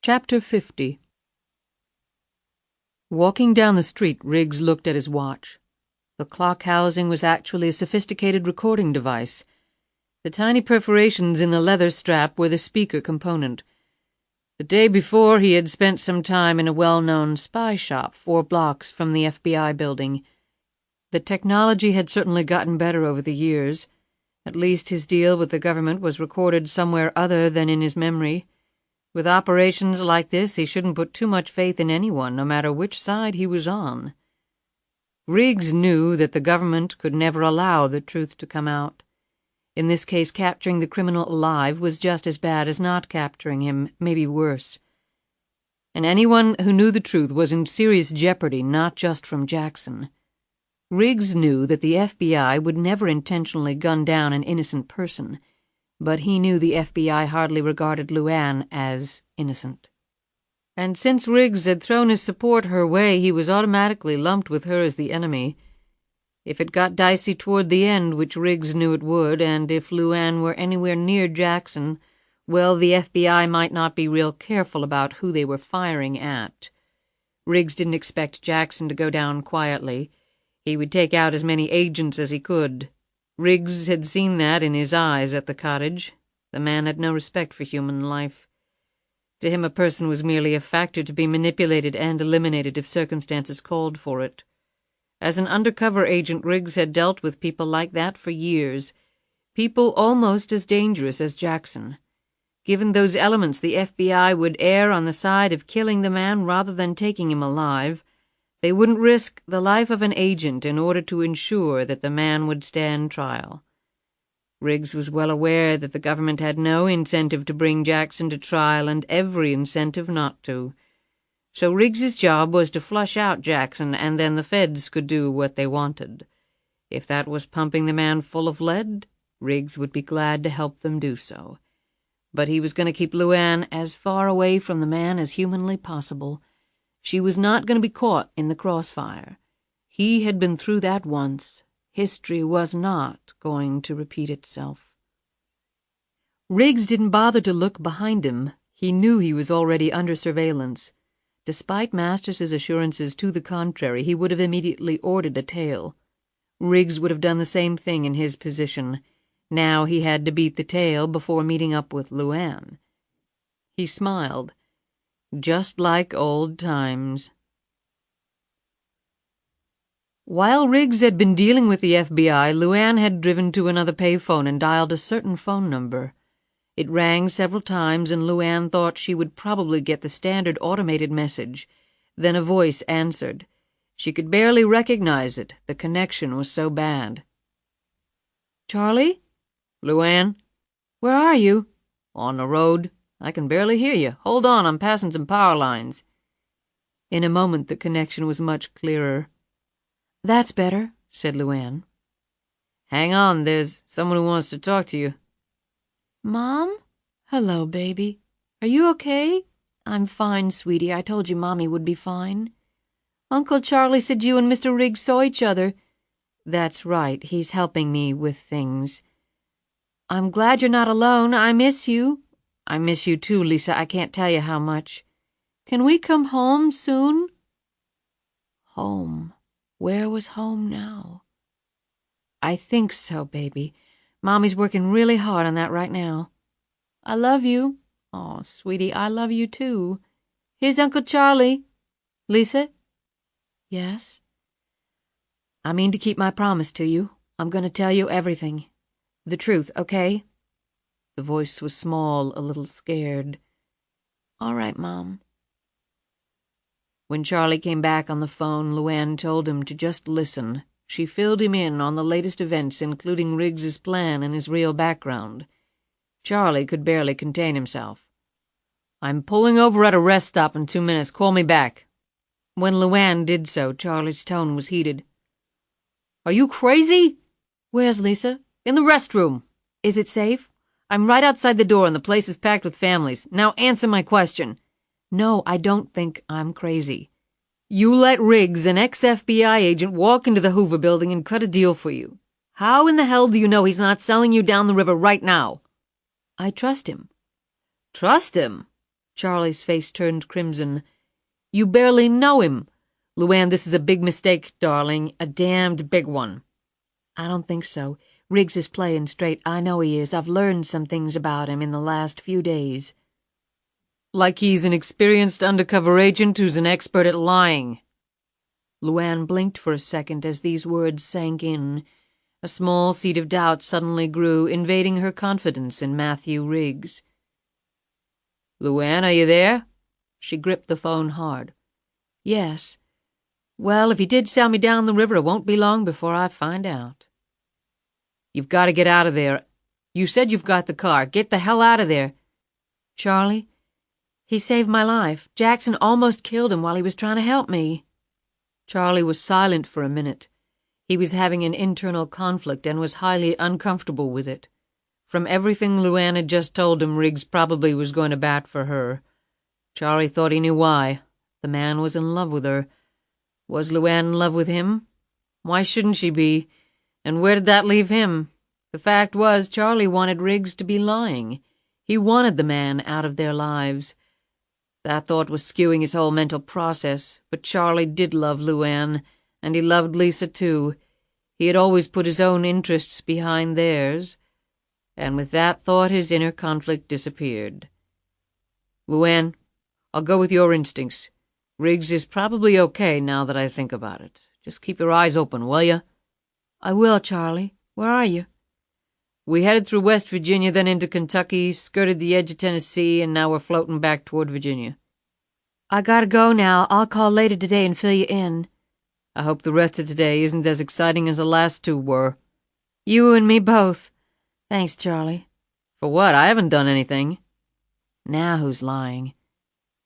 Chapter 50. Walking down the street, Riggs looked at his watch. The clock housing was actually a sophisticated recording device. The tiny perforations in the leather strap were the speaker component. The day before, he had spent some time in a well-known spy shop 4 blocks from the FBI building. The technology had certainly gotten better over the years. At least his deal with the government was recorded somewhere other than in his memory. With operations like this, he shouldn't put too much faith in anyone, no matter which side he was on. Riggs knew that the government could never allow the truth to come out. In this case, capturing the criminal alive was just as bad as not capturing him, maybe worse. And anyone who knew the truth was in serious jeopardy, not just from Jackson. Riggs knew that the FBI would never intentionally gun down an innocent person, but he knew the FBI hardly regarded LuAnn as innocent. And since Riggs had thrown his support her way, he was automatically lumped with her as the enemy. If it got dicey toward the end, which Riggs knew it would, and if LuAnn were anywhere near Jackson, well, the FBI might not be real careful about who they were firing at. Riggs didn't expect Jackson to go down quietly. He would take out as many agents as he could. Riggs had seen that in his eyes at the cottage. The man had no respect for human life. To him, a person was merely a factor to be manipulated and eliminated if circumstances called for it. As an undercover agent, Riggs had dealt with people like that for years, people almost as dangerous as Jackson. Given those elements, the FBI would err on the side of killing the man rather than taking him alive. They wouldn't risk the life of an agent in order to ensure that the man would stand trial. Riggs was well aware that the government had no incentive to bring Jackson to trial and every incentive not to. So Riggs's job was to flush out Jackson, and then the feds could do what they wanted. If that was pumping the man full of lead, Riggs would be glad to help them do so. But he was going to keep LuAnn as far away from the man as humanly possible. She was not going to be caught in the crossfire. He had been through that once. History was not going to repeat itself. Riggs didn't bother to look behind him. He knew he was already under surveillance. Despite Masters' assurances to the contrary, he would have immediately ordered a tail. Riggs would have done the same thing in his position. Now he had to beat the tail before meeting up with LuAnn. He smiled. Just like old times. While Riggs had been dealing with the FBI, LuAnn had driven to another payphone and dialed a certain phone number. It rang several times, and LuAnn thought she would probably get the standard automated message. Then a voice answered. She could barely recognize it. The connection was so bad. "Charlie? LuAnn? Where are you?" On the road. I can barely hear you. Hold on, I'm passing some power lines." In a moment the connection was much clearer. "That's better," said LuAnn. "Hang on, there's someone who wants to talk to you." "Mom? Hello, baby. Are you okay?" "I'm fine, sweetie. I told you Mommy would be fine." "Uncle Charlie said you and Mr. Riggs saw each other." "That's right. He's helping me with things." "I'm glad you're not alone. I miss you." "I miss you too, Lisa. I can't tell you how much." "Can we come home soon?" Home. Where was home now? "I think so, baby. Mommy's working really hard on that right now." "I love you." "Aw, sweetie, I love you too." "Here's Uncle Charlie." "Lisa?" "Yes?" "I mean to keep my promise to you. I'm going to tell you everything. The truth, okay?" The voice was small, a little scared. "All right, Mom." When Charlie came back on the phone, LuAnn told him to just listen. She filled him in on the latest events, including Riggs's plan and his real background. Charlie could barely contain himself. "I'm pulling over at a rest stop in 2 minutes. Call me back." When LuAnn did so, Charlie's tone was heated. "Are you crazy?" "Where's Lisa?" "In the restroom." "Is it safe?" "I'm right outside the door and the place is packed with families. Now answer my question." "No, I don't think I'm crazy." "You let Riggs, an ex-FBI agent, walk into the Hoover building and cut a deal for you. How in the hell do you know he's not selling you down the river right now?" "I trust him." "Trust him?" Charlie's face turned crimson. "You barely know him. LuAnn, this is a big mistake, darling. A damned big one." "I don't think so. Riggs is playing straight. I know he is. I've learned some things about him in the last few days." "Like he's an experienced undercover agent who's an expert at lying." LuAnn blinked for a second as these words sank in. A small seed of doubt suddenly grew, invading her confidence in Matthew Riggs. "LuAnn, are you there?" She gripped the phone hard. "Yes. Well, if he did sell me down the river, it won't be long before I find out." "You've got to get out of there. You said you've got the car. Get the hell out of there." "Charlie, he saved my life. Jackson almost killed him while he was trying to help me." Charlie was silent for a minute. He was having an internal conflict and was highly uncomfortable with it. From everything LuAnn had just told him, Riggs probably was going to bat for her. Charlie thought he knew why. The man was in love with her. Was LuAnn in love with him? Why shouldn't she be? And where did that leave him? The fact was, Charlie wanted Riggs to be lying. He wanted the man out of their lives. That thought was skewing his whole mental process, but Charlie did love LuAnn, and he loved Lisa too. He had always put his own interests behind theirs, and with that thought his inner conflict disappeared. LuAnn, I'll go with your instincts. Riggs is probably okay now that I think about it. Just keep your eyes open, will you? I will, Charlie. Where are you? We headed through West Virginia, then into Kentucky, skirted the edge of Tennessee, and now we're floating back toward Virginia. I gotta go now. I'll call later today and fill you in. I hope the rest of today isn't as exciting as the last two were. You and me both. Thanks, Charlie. For what? I haven't done anything. Now who's lying?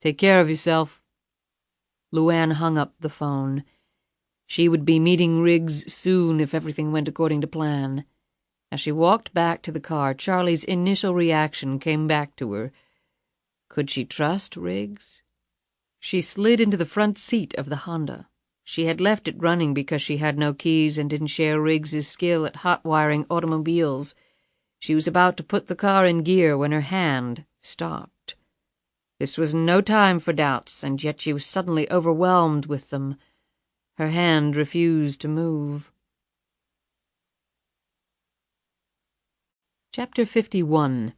Take care of yourself. LuAnn hung up the phone. She would be meeting Riggs soon if everything went according to plan. As she walked back to the car, Charlie's initial reaction came back to her. Could she trust Riggs? She slid into the front seat of the Honda. She had left it running because she had no keys and didn't share Riggs's skill at hot-wiring automobiles. She was about to put the car in gear when her hand stopped. This was no time for doubts, and yet she was suddenly overwhelmed with them. Her hand refused to move. Chapter 51.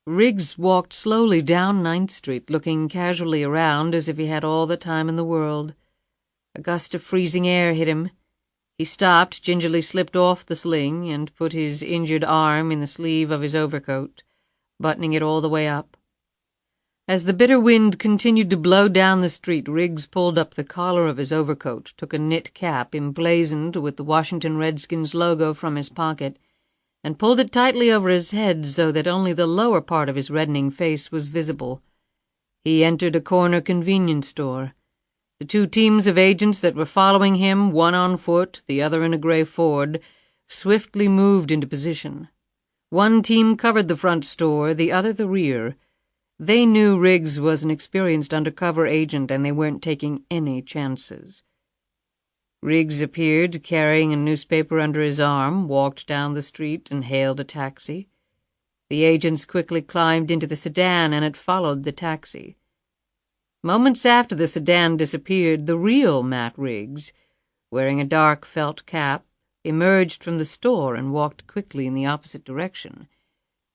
Riggs walked slowly down 9th Street, looking casually around as if he had all the time in the world. A gust of freezing air hit him. He stopped, gingerly slipped off the sling, and put his injured arm in the sleeve of his overcoat, buttoning it all the way up. As the bitter wind continued to blow down the street, Riggs pulled up the collar of his overcoat, took a knit cap emblazoned with the Washington Redskins logo from his pocket, and pulled it tightly over his head so that only the lower part of his reddening face was visible. He entered a corner convenience store. The two teams of agents that were following him, one on foot, the other in a gray Ford, swiftly moved into position. One team covered the front store, the other the rear. They knew Riggs was an experienced undercover agent, and they weren't taking any chances. Riggs appeared, carrying a newspaper under his arm, walked down the street, and hailed a taxi. The agents quickly climbed into the sedan, and it followed the taxi. Moments after the sedan disappeared, the real Matt Riggs, wearing a dark felt cap, emerged from the store and walked quickly in the opposite direction.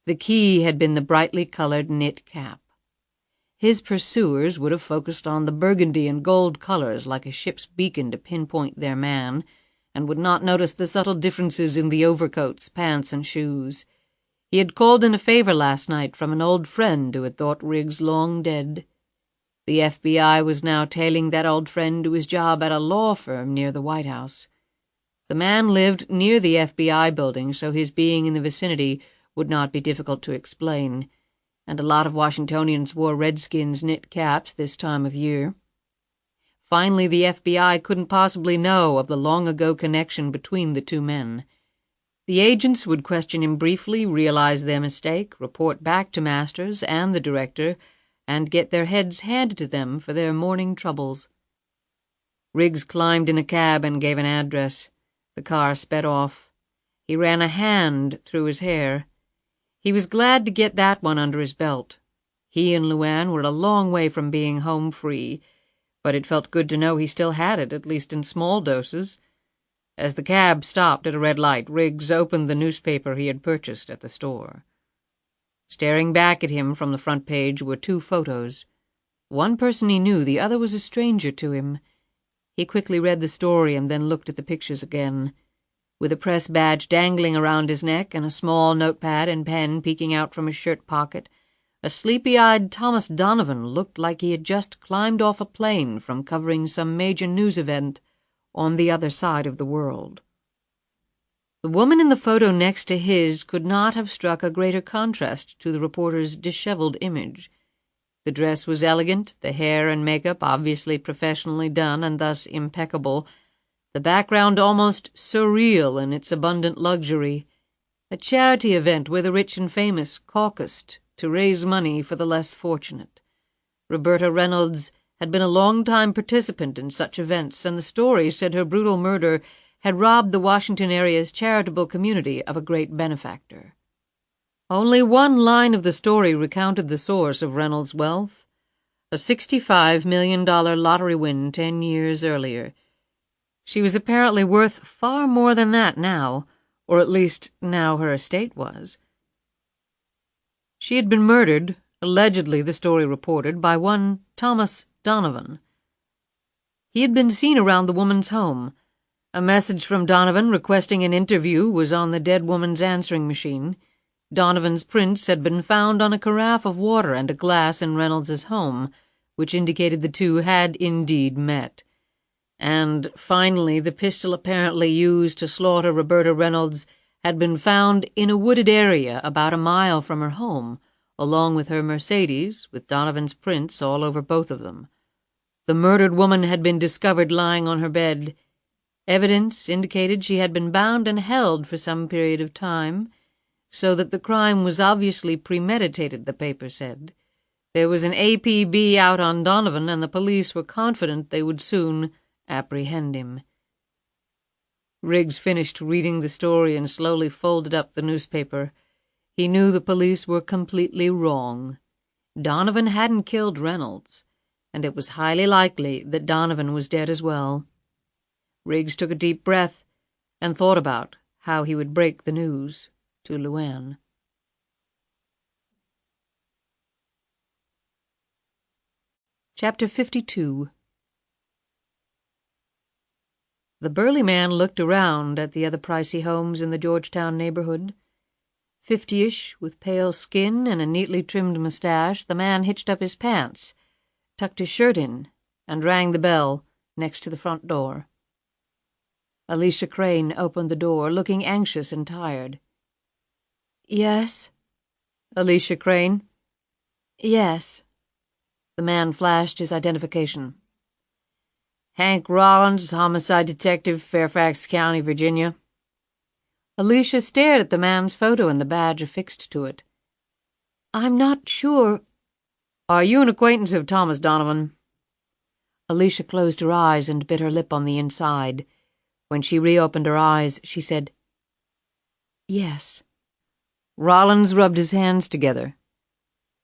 The key had been the brightly colored knit cap. His pursuers would have focused on the burgundy and gold colors like a ship's beacon to pinpoint their man, and would not notice the subtle differences in the overcoats, pants, and shoes. He had called in a favor last night from an old friend who had thought Riggs long dead. The FBI was now tailing that old friend to his job at a law firm near the White House. The man lived near the FBI building, so his being in the vicinity would not be difficult to explain, and a lot of Washingtonians wore Redskins knit caps this time of year. Finally, the FBI couldn't possibly know of the long-ago connection between the two men. The agents would question him briefly, realize their mistake, report back to Masters and the director, and get their heads handed to them for their morning troubles. Riggs climbed in a cab and gave an address. The car sped off. He ran a hand through his hair. He was glad to get that one under his belt. He and LuAnn were a long way from being home free, but it felt good to know he still had it, at least in small doses. As the cab stopped at a red light, Riggs opened the newspaper he had purchased at the store. Staring back at him from the front page were two photos. One person he knew, the other was a stranger to him. He quickly read the story and then looked at the pictures again. With a press badge dangling around his neck and a small notepad and pen peeking out from his shirt pocket, a sleepy-eyed Thomas Donovan looked like he had just climbed off a plane from covering some major news event on the other side of the world. The woman in the photo next to his could not have struck a greater contrast to the reporter's disheveled image. The dress was elegant, the hair and makeup obviously professionally done and thus impeccable, the background almost surreal in its abundant luxury, a charity event where the rich and famous caucused to raise money for the less fortunate. Roberta Reynolds had been a long-time participant in such events, and the story said her brutal murder had robbed the Washington area's charitable community of a great benefactor. Only one line of the story recounted the source of Reynolds' wealth, a $65 million lottery win 10 years earlier. She was apparently worth far more than that now, or at least now her estate was. She had been murdered, allegedly, the story reported, by one Thomas Donovan. He had been seen around the woman's home. A message from Donovan requesting an interview was on the dead woman's answering machine. Donovan's prints had been found on a carafe of water and a glass in Reynolds's home, which indicated the two had indeed met. And, finally, the pistol apparently used to slaughter Roberta Reynolds had been found in a wooded area about a mile from her home, along with her Mercedes, with Donovan's prints all over both of them. The murdered woman had been discovered lying on her bed. Evidence indicated she had been bound and held for some period of time, so that the crime was obviously premeditated, the paper said. There was an APB out on Donovan, and the police were confident they would soon apprehend him. Riggs finished reading the story and slowly folded up the newspaper. He knew the police were completely wrong. Donovan hadn't killed Reynolds, and it was highly likely that Donovan was dead as well. Riggs took a deep breath and thought about how he would break the news to LuAnn. Chapter 52. The burly man looked around at the other pricey homes in the Georgetown neighborhood. 50-ish, with pale skin and a neatly trimmed mustache, the man hitched up his pants, tucked his shirt in, and rang the bell next to the front door. Alicia Crane opened the door, looking anxious and tired. "Yes?" "Alicia Crane?" "Yes." The man flashed his identification. "Hank Rollins, homicide detective, Fairfax County, Virginia." Alicia stared at the man's photo and the badge affixed to it. "I'm not sure—" "Are you an acquaintance of Thomas Donovan?" Alicia closed her eyes and bit her lip on the inside. When she reopened her eyes, she said, "Yes." Rollins rubbed his hands together.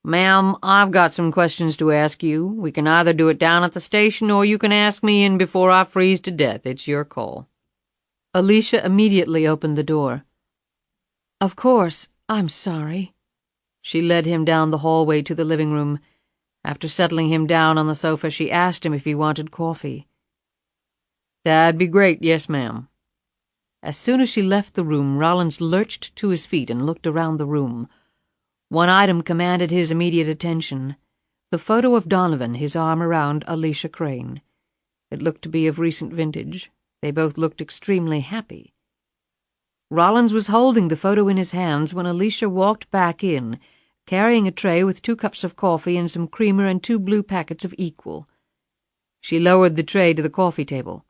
"Ma'am, I've got some questions to ask you. We can either do it down at the station, or you can ask me in before I freeze to death. It's your call." Alicia immediately opened the door. "Of course, I'm sorry." She led him down the hallway to the living room. After settling him down on the sofa, she asked him if he wanted coffee. "That'd be great, yes, ma'am." As soon as she left the room, Rollins lurched to his feet and looked around the room. One item commanded his immediate attention: the photo of Donovan, his arm around Alicia Crane. It looked to be of recent vintage. They both looked extremely happy. Rollins was holding the photo in his hands when Alicia walked back in, carrying a tray with 2 cups of coffee and some creamer and 2 blue packets of Equal. She lowered the tray to the coffee table.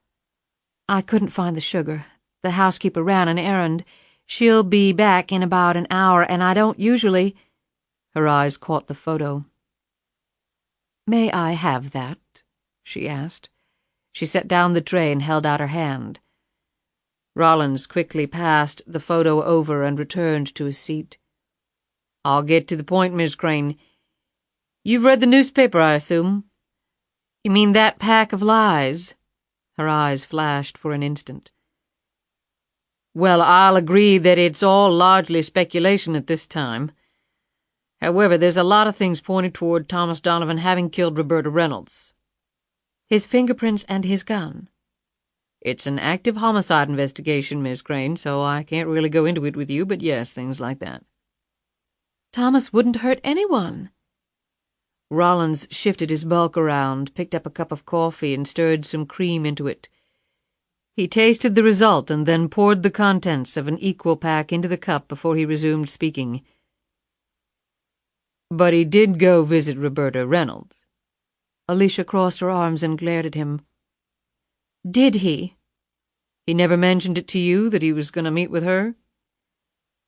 "I couldn't find the sugar. The housekeeper ran an errand. She'll be back in about an hour, and I don't usually—" Her eyes caught the photo. "May I have that?" she asked. She set down the tray and held out her hand. Rollins quickly passed the photo over and returned to his seat. "I'll get to the point, Miss Crane. You've read the newspaper, I assume?" "You mean that pack of lies?" Her eyes flashed for an instant. "Well, I'll agree that it's all largely speculation at this time. However, there's a lot of things pointing toward Thomas Donovan having killed Roberta Reynolds." "His fingerprints and his gun?" "It's an active homicide investigation, Miss Crane, so I can't really go into it with you, but yes, things like that." "Thomas wouldn't hurt anyone." Rollins shifted his bulk around, picked up a cup of coffee, and stirred some cream into it. He tasted the result and then poured the contents of an Equal pack into the cup before he resumed speaking. "But he did go visit Roberta Reynolds." Alicia crossed her arms and glared at him. "Did he?" He never mentioned it to you that he was going to meet with her?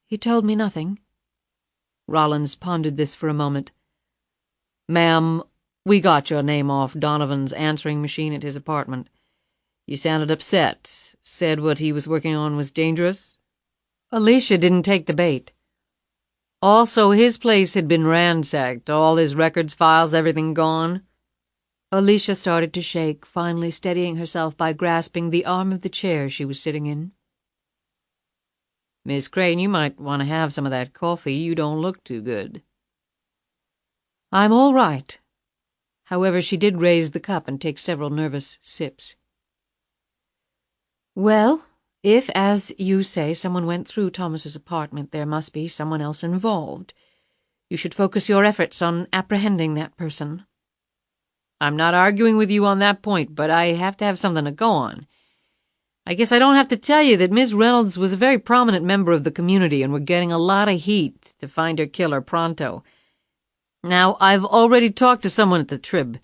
He told me nothing. Rollins pondered this for a moment. Ma'am, we got your name off Donovan's answering machine at his apartment. You sounded upset. Said what he was working on was dangerous? Alicia didn't take the bait. Also, his place had been ransacked, all his records, files, everything gone. Alicia started to shake, finally steadying herself by grasping the arm of the chair she was sitting in. Miss Crane, you might want to have some of that coffee. You don't look too good. I'm all right. However, she did raise the cup and take several nervous sips. Well, if, as you say, someone went through Thomas's apartment, there must be someone else involved. You should focus your efforts on apprehending that person. I'm not arguing with you on that point, but I have to have something to go on. I guess I don't have to tell you that Miss Reynolds was a very prominent member of the community, and we're getting a lot of heat to find her killer pronto. Now, I've already talked to someone at the Trib.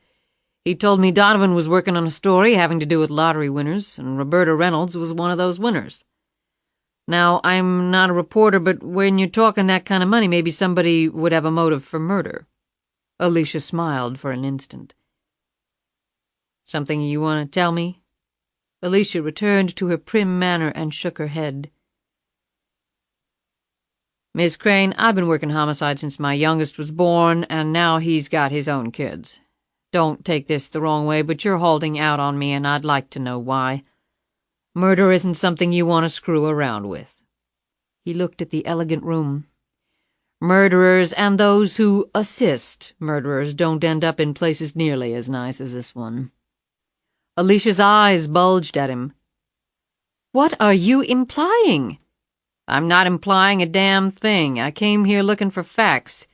He told me Donovan was working on a story having to do with lottery winners, and Roberta Reynolds was one of those winners. Now, I'm not a reporter, but when you're talking that kind of money, maybe somebody would have a motive for murder. Alicia smiled for an instant. Something you want to tell me? Alicia returned to her prim manner and shook her head. Miss Crane, I've been working homicide since my youngest was born, and now he's got his own kids. Don't take this the wrong way, but you're holding out on me, and I'd like to know why. Murder isn't something you want to screw around with. He looked at the elegant room. Murderers and those who assist murderers don't end up in places nearly as nice as this one. Alicia's eyes bulged at him. What are you implying? I'm not implying a damn thing. I came here looking for facts.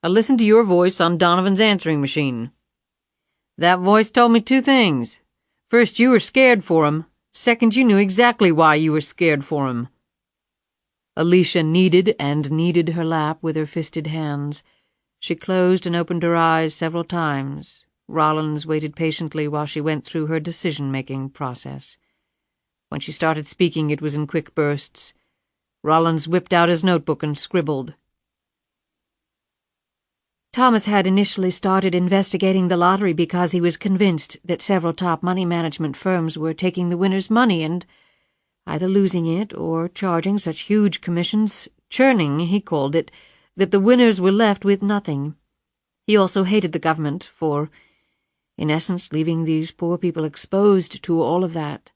I listened to your voice on Donovan's answering machine. That voice told me two things. First, you were scared for him. Second, you knew exactly why you were scared for him. Alicia kneaded and kneaded her lap with her fisted hands. She closed and opened her eyes several times. Rollins waited patiently while she went through her decision-making process. When she started speaking, it was in quick bursts. Rollins whipped out his notebook and scribbled. Thomas had initially started investigating the lottery because he was convinced that several top money management firms were taking the winners' money and either losing it or charging such huge commissions, churning, he called it, that the winners were left with nothing. He also hated the government for, in essence, leaving these poor people exposed to all of that.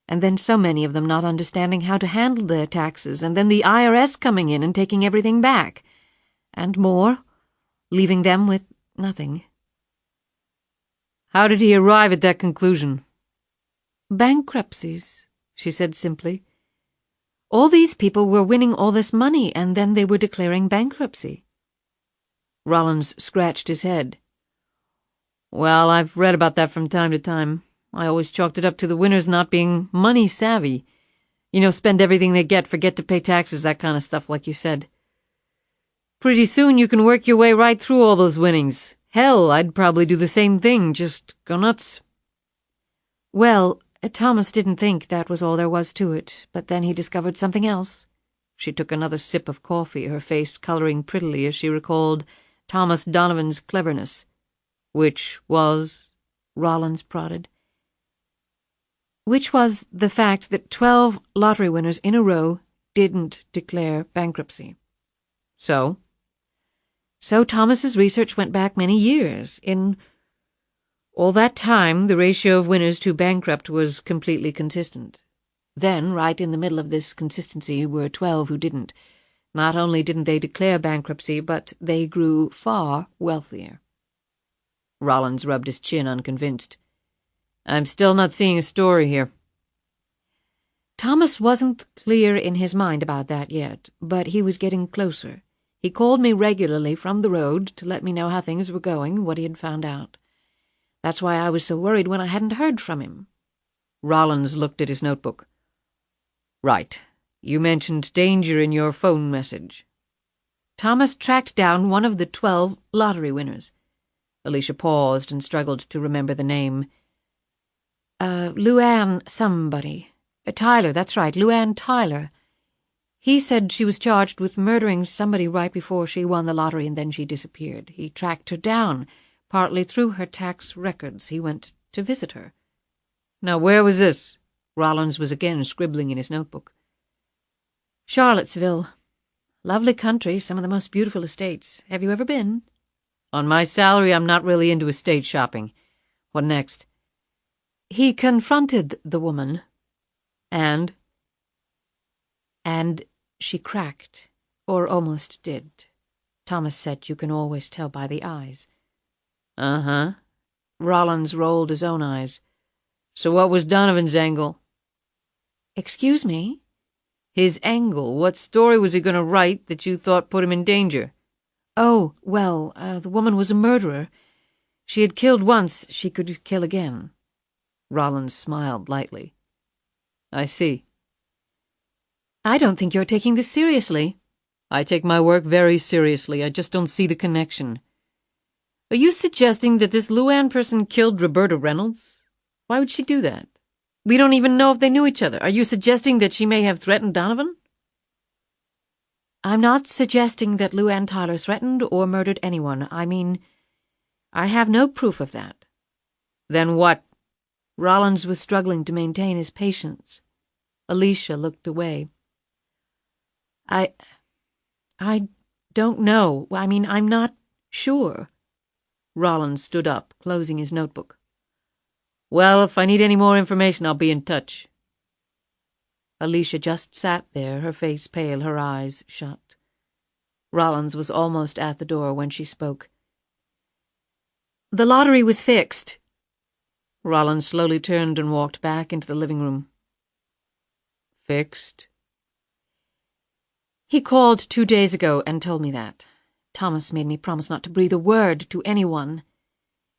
And then so many of them not understanding how to handle their taxes, and then the IRS coming in and taking everything back. And more, leaving them with nothing. How did he arrive at that conclusion? Bankruptcies, she said simply. All these people were winning all this money, and then they were declaring bankruptcy. Rollins scratched his head. Well, I've read about that from time to time. I always chalked it up to the winners not being money-savvy. You know, spend everything they get, forget to pay taxes, that kind of stuff, like you said. Pretty soon you can work your way right through all those winnings. Hell, I'd probably do the same thing, just go nuts. Well, Thomas didn't think that was all there was to it, but then he discovered something else. She took another sip of coffee, her face coloring prettily as she recalled Thomas Donovan's cleverness. Which was? Rollins prodded. Which was the fact that 12 lottery winners in a row didn't declare bankruptcy. So? So Thomas's research went back many years. In all that time, the ratio of winners to bankrupt was completely consistent. Then, right in the middle of this consistency, were 12 who didn't. Not only didn't they declare bankruptcy, but they grew far wealthier. Rollins rubbed his chin, unconvinced. I'm still not seeing a story here. Thomas wasn't clear in his mind about that yet, but he was getting closer. He called me regularly from the road to let me know how things were going, what he had found out. That's why I was so worried when I hadn't heard from him. Rollins looked at his notebook. Right. You mentioned danger in your phone message. Thomas tracked down one of the 12 lottery winners. Alicia paused and struggled to remember the name. LuAnn somebody. Tyler, that's right, LuAnn Tyler. He said she was charged with murdering somebody right before she won the lottery and then she disappeared. He tracked her down, partly through her tax records. He went to visit her. Now, where was this? Rollins was again scribbling in his notebook. Charlottesville. Lovely country, some of the most beautiful estates. Have you ever been? On my salary, I'm not really into estate shopping. What next? He confronted the woman. And she cracked, or almost did. Thomas said you can always tell by the eyes. Uh-huh. Rollins rolled his own eyes. So what was Donovan's angle? Excuse me? His angle. What story was he going to write that you thought put him in danger? Oh, well, the woman was a murderer. She had killed once, she could kill again. Rollins smiled lightly. I see. I don't think you're taking this seriously. I take my work very seriously. I just don't see the connection. Are you suggesting that this LuAnn person killed Roberta Reynolds? Why would she do that? We don't even know if they knew each other. Are you suggesting that she may have threatened Donovan? I'm not suggesting that LuAnn Tyler threatened or murdered anyone. I mean, I have no proof of that. Then what? Rollins was struggling to maintain his patience. Alicia looked away. I don't know. I mean, I'm not sure. Rollins stood up, closing his notebook. Well, if I need any more information, I'll be in touch. Alicia just sat there, her face pale, her eyes shut. Rollins was almost at the door when she spoke. The lottery was fixed. Rollins slowly turned and walked back into the living room. Fixed? He called 2 days ago and told me that. Thomas made me promise not to breathe a word to anyone.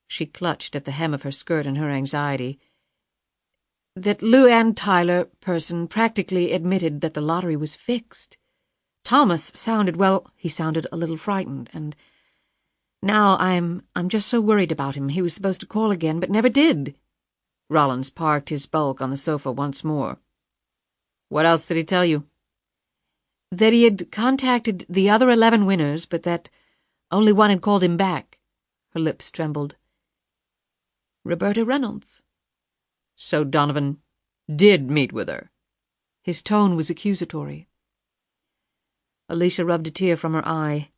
She clutched at the hem of her skirt in her anxiety. That LuAnn Tyler person practically admitted that the lottery was fixed. Thomas sounded, well, he sounded a little frightened, and now I'm just so worried about him. He was supposed to call again, but never did. Rollins parked his bulk on the sofa once more. What else did he tell you? That he had contacted the other 11 winners, but that only one had called him back. Her lips trembled. Roberta Reynolds. So Donovan did meet with her. His tone was accusatory. Alicia rubbed a tear from her eye.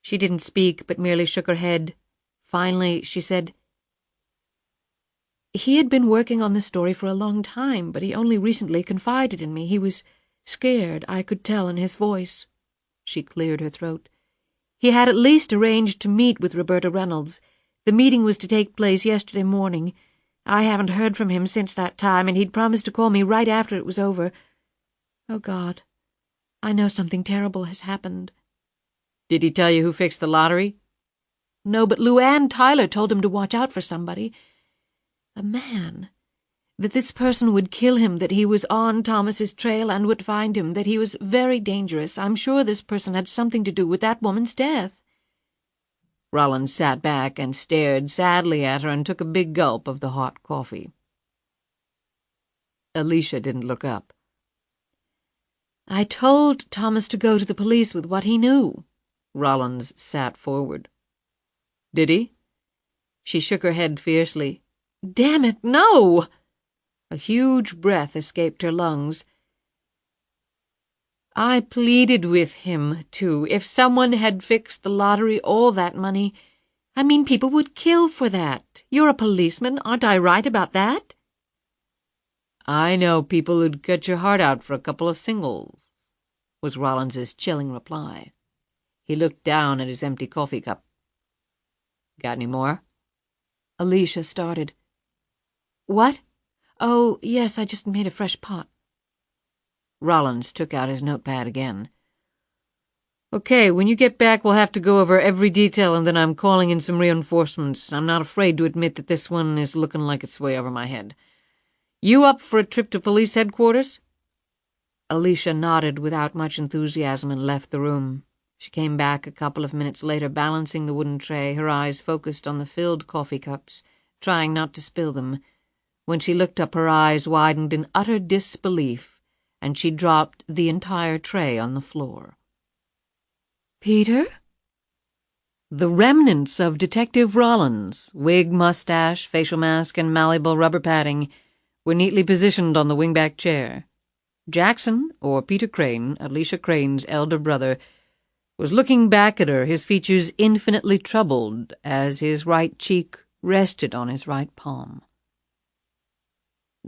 She didn't speak, but merely shook her head. Finally, she said, He had been working on this story for a long time, but he only recently confided in me. He was scared, I could tell in his voice. She cleared her throat. He had at least arranged to meet with Roberta Reynolds. The meeting was to take place yesterday morning. I haven't heard from him since that time, and he'd promised to call me right after it was over. Oh, God, I know something terrible has happened. Did he tell you who fixed the lottery? No, but LuAnn Tyler told him to watch out for somebody. A man. That this person would kill him, that he was on Thomas's trail and would find him, that he was very dangerous. I'm sure this person had something to do with that woman's death. Rollins sat back and stared sadly at her and took a big gulp of the hot coffee. Alicia didn't look up. I told Thomas to go to the police with what he knew. Rollins sat forward. Did he? She shook her head fiercely. Damn it, no! A huge breath escaped her lungs. I pleaded with him, too. If someone had fixed the lottery, all that money, I mean, people would kill for that. You're a policeman, aren't I right about that? I know people who'd cut your heart out for a couple of singles, was Rollins's chilling reply. He looked down at his empty coffee cup. Got any more? Alicia started. What? Oh, yes, I just made a fresh pot. Rollins took out his notepad again. Okay, when you get back, we'll have to go over every detail, and then I'm calling in some reinforcements. I'm not afraid to admit that this one is looking like it's way over my head. You up for a trip to police headquarters? Alicia nodded without much enthusiasm and left the room. She came back a couple of minutes later, balancing the wooden tray, her eyes focused on the filled coffee cups, trying not to spill them. When she looked up, her eyes widened in utter disbelief, and she dropped the entire tray on the floor. "Peter?" The remnants of Detective Rollins, wig, mustache, facial mask, and malleable rubber padding, were neatly positioned on the wingback chair. Jackson, or Peter Crane, Alicia Crane's elder brother, was looking back at her, his features infinitely troubled as his right cheek rested on his right palm.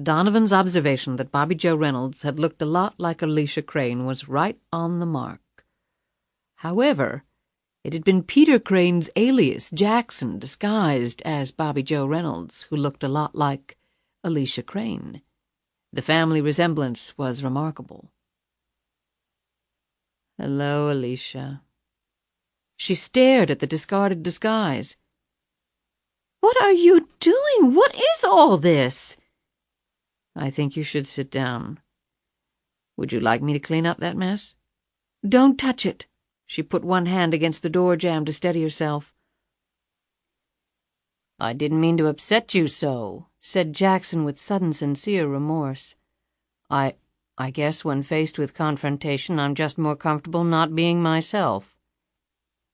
Donovan's observation that Bobby Joe Reynolds had looked a lot like Alicia Crane was right on the mark. However, it had been Peter Crane's alias, Jackson, disguised as Bobby Joe Reynolds, who looked a lot like Alicia Crane. The family resemblance was remarkable. "Hello, Alicia." She stared at the discarded disguise. "What are you doing? What is all this?" "I think you should sit down. Would you like me to clean up that mess?" "Don't touch it." She put one hand against the door jamb to steady herself. "I didn't mean to upset you so," said Jackson with sudden sincere remorse. I guess when faced with confrontation, I'm just more comfortable not being myself."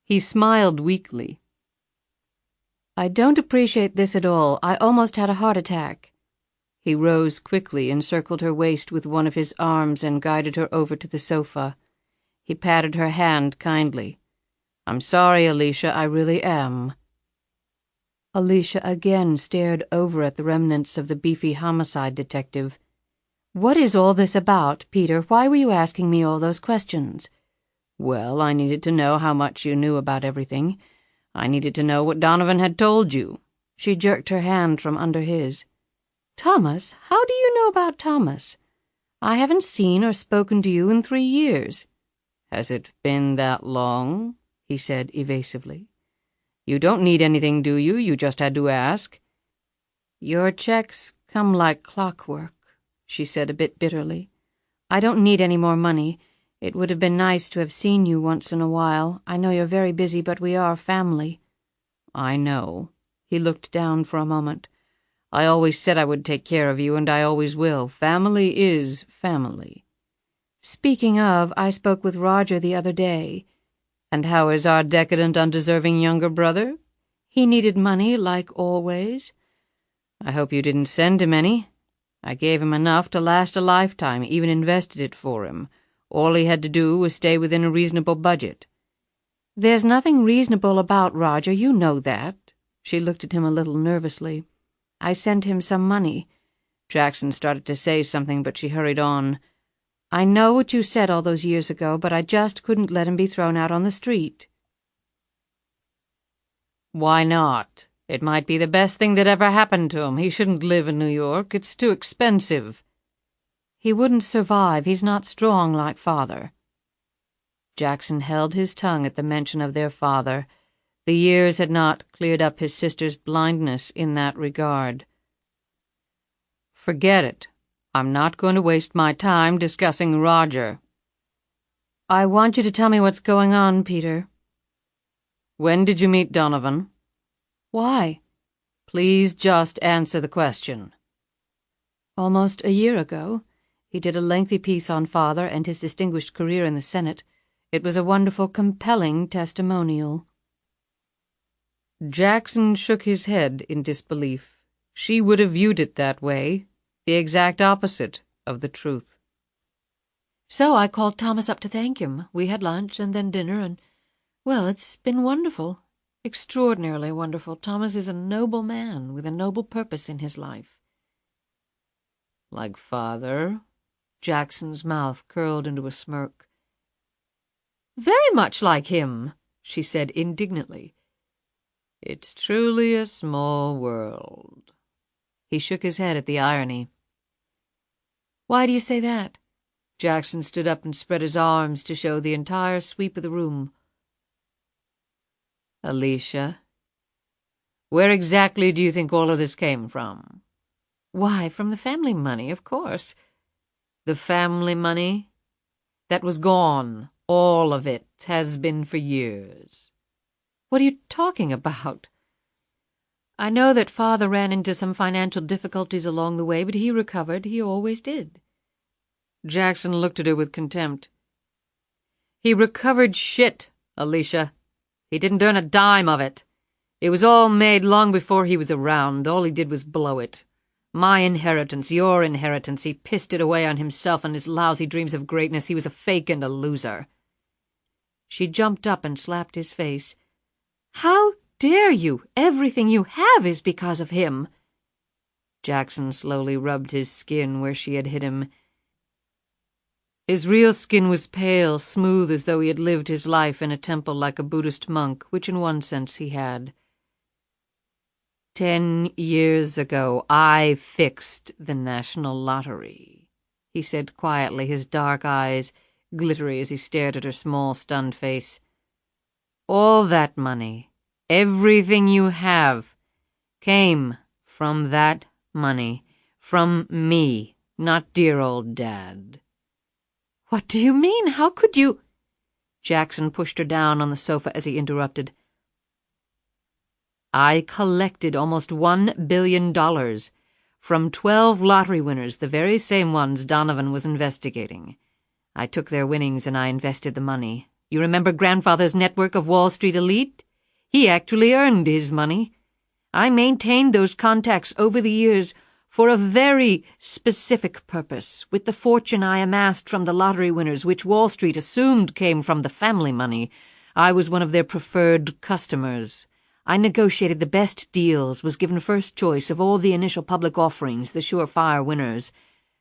He smiled weakly. "I don't appreciate this at all. I almost had a heart attack." He rose quickly, encircled her waist with one of his arms, and guided her over to the sofa. He patted her hand kindly. "I'm sorry, Alicia, I really am." Alicia again stared over at the remnants of the beefy homicide detective. "What is all this about, Peter? Why were you asking me all those questions?" "Well, I needed to know how much you knew about everything. I needed to know what Donovan had told you." She jerked her hand from under his. "Thomas? How do you know about Thomas? I haven't seen or spoken to you in 3 years." "Has it been that long?" he said evasively. "You don't need anything, do you? You just had to ask." "Your checks come like clockwork," she said a bit bitterly. "I don't need any more money. It would have been nice to have seen you once in a while. I know you're very busy, but we are family." "I know." He looked down for a moment. "I always said I would take care of you, and I always will. Family is family." "Speaking of, I spoke with Roger the other day." "And how is our decadent, undeserving younger brother?" "He needed money, like always." "I hope you didn't send him any." "I gave him enough to last a lifetime, even invested it for him. All he had to do was stay within a reasonable budget." "There's nothing reasonable about Roger, you know that." She looked at him a little nervously. "I sent him some money." Jackson started to say something, but she hurried on. "I know what you said all those years ago, but I just couldn't let him be thrown out on the street." "Why not? It might be the best thing that ever happened to him. He shouldn't live in New York. It's too expensive." "He wouldn't survive. He's not strong like Father." Jackson held his tongue at the mention of their father. The years had not cleared up his sister's blindness in that regard. "Forget it. I'm not going to waste my time discussing Roger." "I want you to tell me what's going on, Peter." "When did you meet Donovan?" "Why?" "Please just answer the question." "Almost a year ago. He did a lengthy piece on Father and his distinguished career in the Senate. It was a wonderful, compelling testimonial." Jackson shook his head in disbelief. She would have viewed it that way, the exact opposite of the truth. "So I called Thomas up to thank him. We had lunch and then dinner, and, well, it's been wonderful. Extraordinarily wonderful. Thomas is a noble man with a noble purpose in his life." "Like Father?" Jackson's mouth curled into a smirk. "Very much like him," she said indignantly. "It's truly a small world." He shook his head at the irony. "Why do you say that?" Jackson stood up and spread his arms to show the entire sweep of the room. "Alicia, where exactly do you think all of this came from?" "Why, from the family money, of course." "The family money? That was gone. All of it has been for years." "What are you talking about?" I know that Father ran into some financial difficulties along the way, but he recovered. He always did." Jackson looked at her with contempt. "He recovered shit, Alicia. He didn't earn a dime of it. It was all made long before he was around. All he did was blow it. My inheritance, your inheritance. He pissed it away on himself and his lousy dreams of greatness. He was a fake and a loser." She jumped up and slapped his face. "How dare you? Everything you have is because of him." Jackson slowly rubbed his skin where she had hit him. His real skin was pale, smooth, as though he had lived his life in a temple like a Buddhist monk, which in one sense he had. 10 years ago, I fixed the national lottery," he said quietly, his dark eyes glittery as he stared at her small, stunned face. "All that money, everything you have, came from that money, from me, not dear old Dad." "What do you mean? How could you—" Jackson pushed her down on the sofa as he interrupted. "I collected almost $1 billion from 12 lottery winners, the very same ones Donovan was investigating. I took their winnings and I invested the money. You remember Grandfather's network of Wall Street elite? He actually earned his money. I maintained those contacts over the years for a very specific purpose, with the fortune I amassed from the lottery winners, which Wall Street assumed came from the family money. I was one of their preferred customers. I negotiated the best deals, was given first choice of all the initial public offerings, the surefire winners.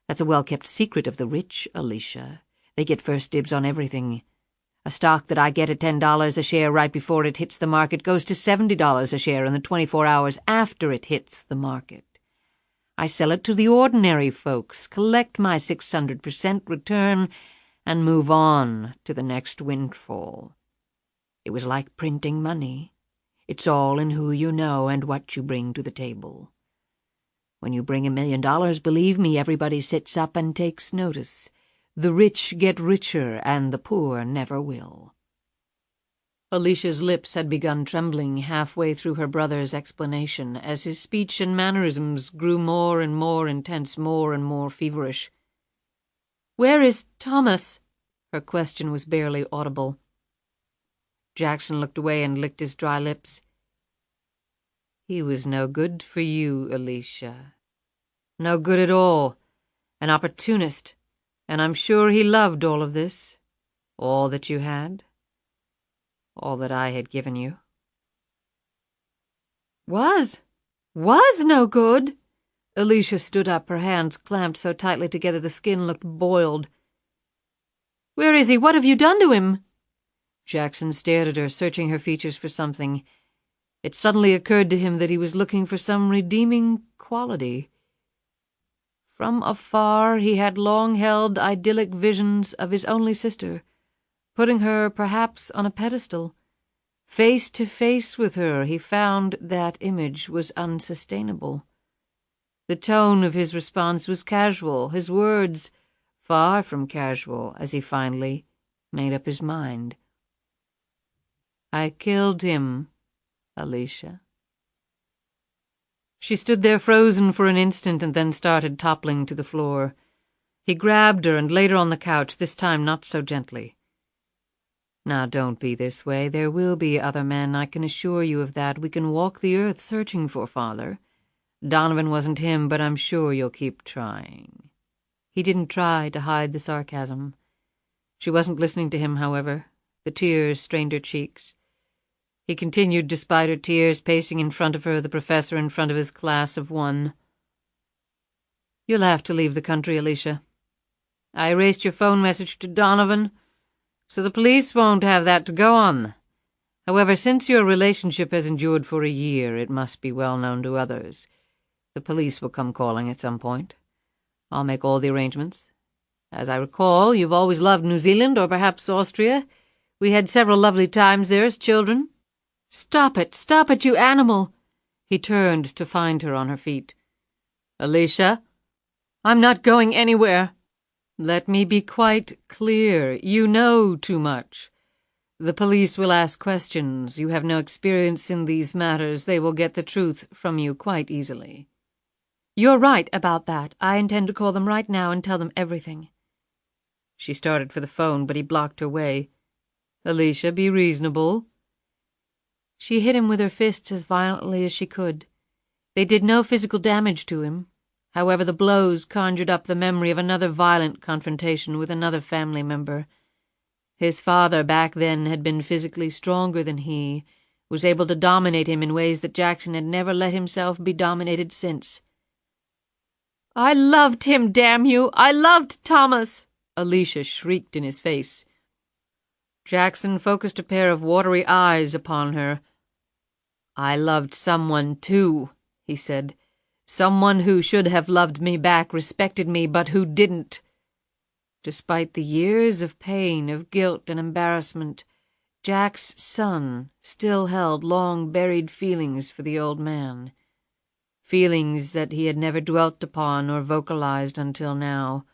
That's a well-kept secret of the rich, Alicia. They get first dibs on everything. A stock that I get at $10 a share right before it hits the market goes to $70 a share in the 24 hours after it hits the market. I sell it to the ordinary folks, collect my 600% return, and move on to the next windfall. It was like printing money. It's all in who you know and what you bring to the table. When you bring $1 million, believe me, everybody sits up and takes notice. The rich get richer, and the poor never will." Alicia's lips had begun trembling halfway through her brother's explanation, as his speech and mannerisms grew more and more intense, more and more feverish. "Where is Thomas?" Her question was barely audible. Jackson looked away and licked his dry lips. "He was no good for you, Alicia. No good at all. An opportunist. And I'm sure he loved all of this. All that you had. All that I had given you." Was no good?" Alicia stood up, her hands clamped so tightly together the skin looked boiled. "Where is he? What have you done to him?" Jackson stared at her, searching her features for something. It suddenly occurred to him that he was looking for some redeeming quality. From afar he had long held idyllic visions of his only sister, putting her perhaps on a pedestal. Face to face with her, he found that image was unsustainable. The tone of his response was casual, his words far from casual, as he finally made up his mind. "I killed him, Alicia." She stood there frozen for an instant and then started toppling to the floor. He grabbed her and laid her on the couch, this time not so gently. "Now don't be this way. There will be other men, I can assure you of that. We can walk the earth searching for Father. Donovan wasn't him, but I'm sure you'll keep trying." He didn't try to hide the sarcasm. She wasn't listening to him, however. The tears strained her cheeks. He continued, despite her tears, pacing in front of her, the professor in front of his class of 1. "You'll have to leave the country, Alicia. I erased your phone message to Donovan, so the police won't have that to go on. However, since your relationship has endured for a year, it must be well known to others. The police will come calling at some point. I'll make all the arrangements. As I recall, you've always loved New Zealand, or perhaps Austria. We had several lovely times there as children." Stop it, you animal!" He turned to find her on her feet. "Alicia, I'm not going anywhere. Let me be quite clear. You know too much. The police will ask questions. You have no experience in these matters. They will get the truth from you quite easily." "You're right about that. I intend to call them right now and tell them everything." She started for the phone, but he blocked her way. "Alicia, be reasonable." She hit him with her fists as violently as she could. They did no physical damage to him. However, the blows conjured up the memory of another violent confrontation with another family member. His father back then had been physically stronger than he, was able to dominate him in ways that Jackson had never let himself be dominated since. "I loved him, damn you! I loved Thomas!" Alicia shrieked in his face. Jackson focused a pair of watery eyes upon her. "I loved someone, too," he said. "Someone who should have loved me back, respected me, but who didn't." Despite the years of pain, of guilt and embarrassment, Jack's son still held long-buried feelings for the old man. Feelings that he had never dwelt upon or vocalized until now.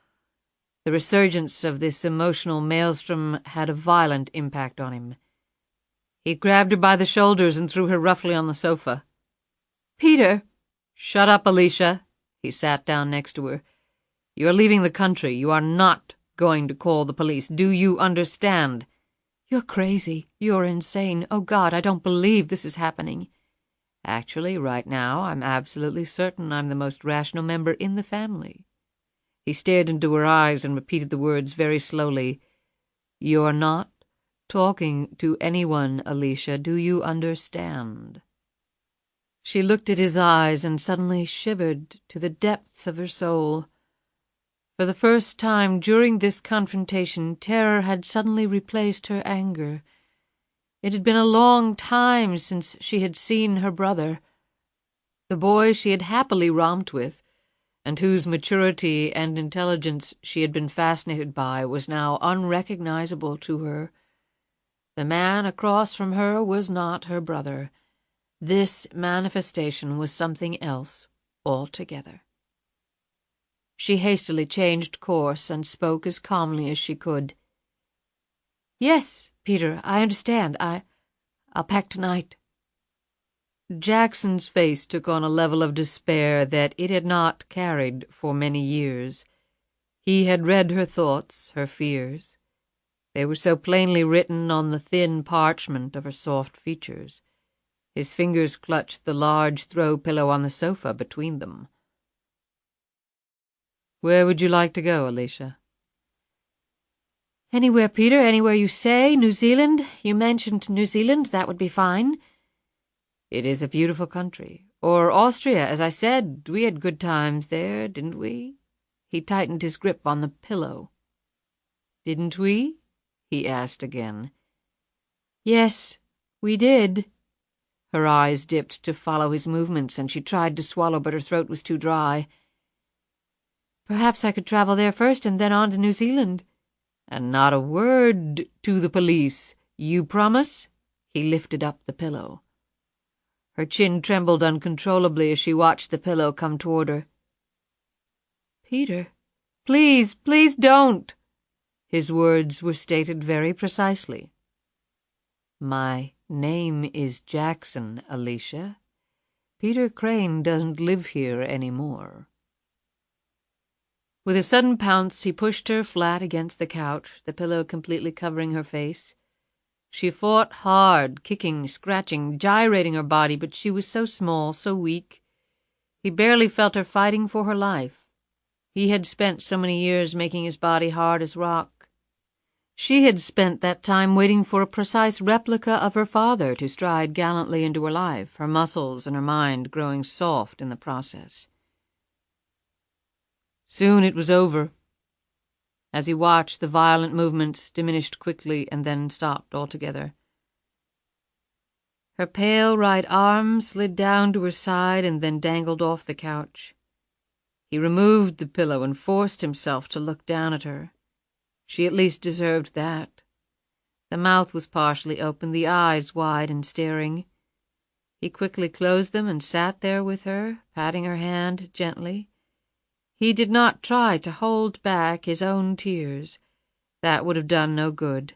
The resurgence of this emotional maelstrom had a violent impact on him. He grabbed her by the shoulders and threw her roughly on the sofa. "Peter!" "Shut up, Alicia." He sat down next to her. "You are leaving the country. You are not going to call the police. Do you understand?" "You're crazy. You're insane. Oh, God, I don't believe this is happening." "Actually, right now, I'm absolutely certain I'm the most rational member in the family." He stared into her eyes and repeated the words very slowly. "You're not talking to anyone, Alicia. Do you understand?" She looked at his eyes and suddenly shivered to the depths of her soul. For the first time during this confrontation, terror had suddenly replaced her anger. It had been a long time since she had seen her brother, the boy she had happily romped with, and whose maturity and intelligence she had been fascinated by, was now unrecognizable to her. The man across from her was not her brother. This manifestation was something else altogether. She hastily changed course and spoke as calmly as she could. "Yes, Peter, I understand. I'll pack tonight." Jackson's face took on a level of despair that it had not carried for many years. He had read her thoughts, her fears. They were so plainly written on the thin parchment of her soft features. His fingers clutched the large throw pillow on the sofa between them. "Where would you like to go, Alicia?" "Anywhere, Peter, anywhere you say. New Zealand. You mentioned New Zealand. That would be fine." "It is a beautiful country. Or Austria, as I said. We had good times there, didn't we?" He tightened his grip on the pillow. "Didn't we?" he asked again. "Yes, we did." Her eyes dipped to follow his movements, and she tried to swallow, but her throat was too dry. "Perhaps I could travel there first and then on to New Zealand." "And not a word to the police. You promise?" He lifted up the pillow. Her chin trembled uncontrollably as she watched the pillow come toward her. "Peter, please, please don't." His words were stated very precisely. "My name is Jackson, Alicia. Peter Crane doesn't live here any more." With a sudden pounce, he pushed her flat against the couch, the pillow completely covering her face. She fought hard, kicking, scratching, gyrating her body, but she was so small, so weak. He barely felt her fighting for her life. He had spent so many years making his body hard as rock. She had spent that time waiting for a precise replica of her father to stride gallantly into her life, her muscles and her mind growing soft in the process. Soon it was over. As he watched, the violent movements diminished quickly and then stopped altogether. Her pale right arm slid down to her side and then dangled off the couch. He removed the pillow and forced himself to look down at her. She at least deserved that. The mouth was partially open, the eyes wide and staring. He quickly closed them and sat there with her, patting her hand gently. He did not try to hold back his own tears. That would have done no good.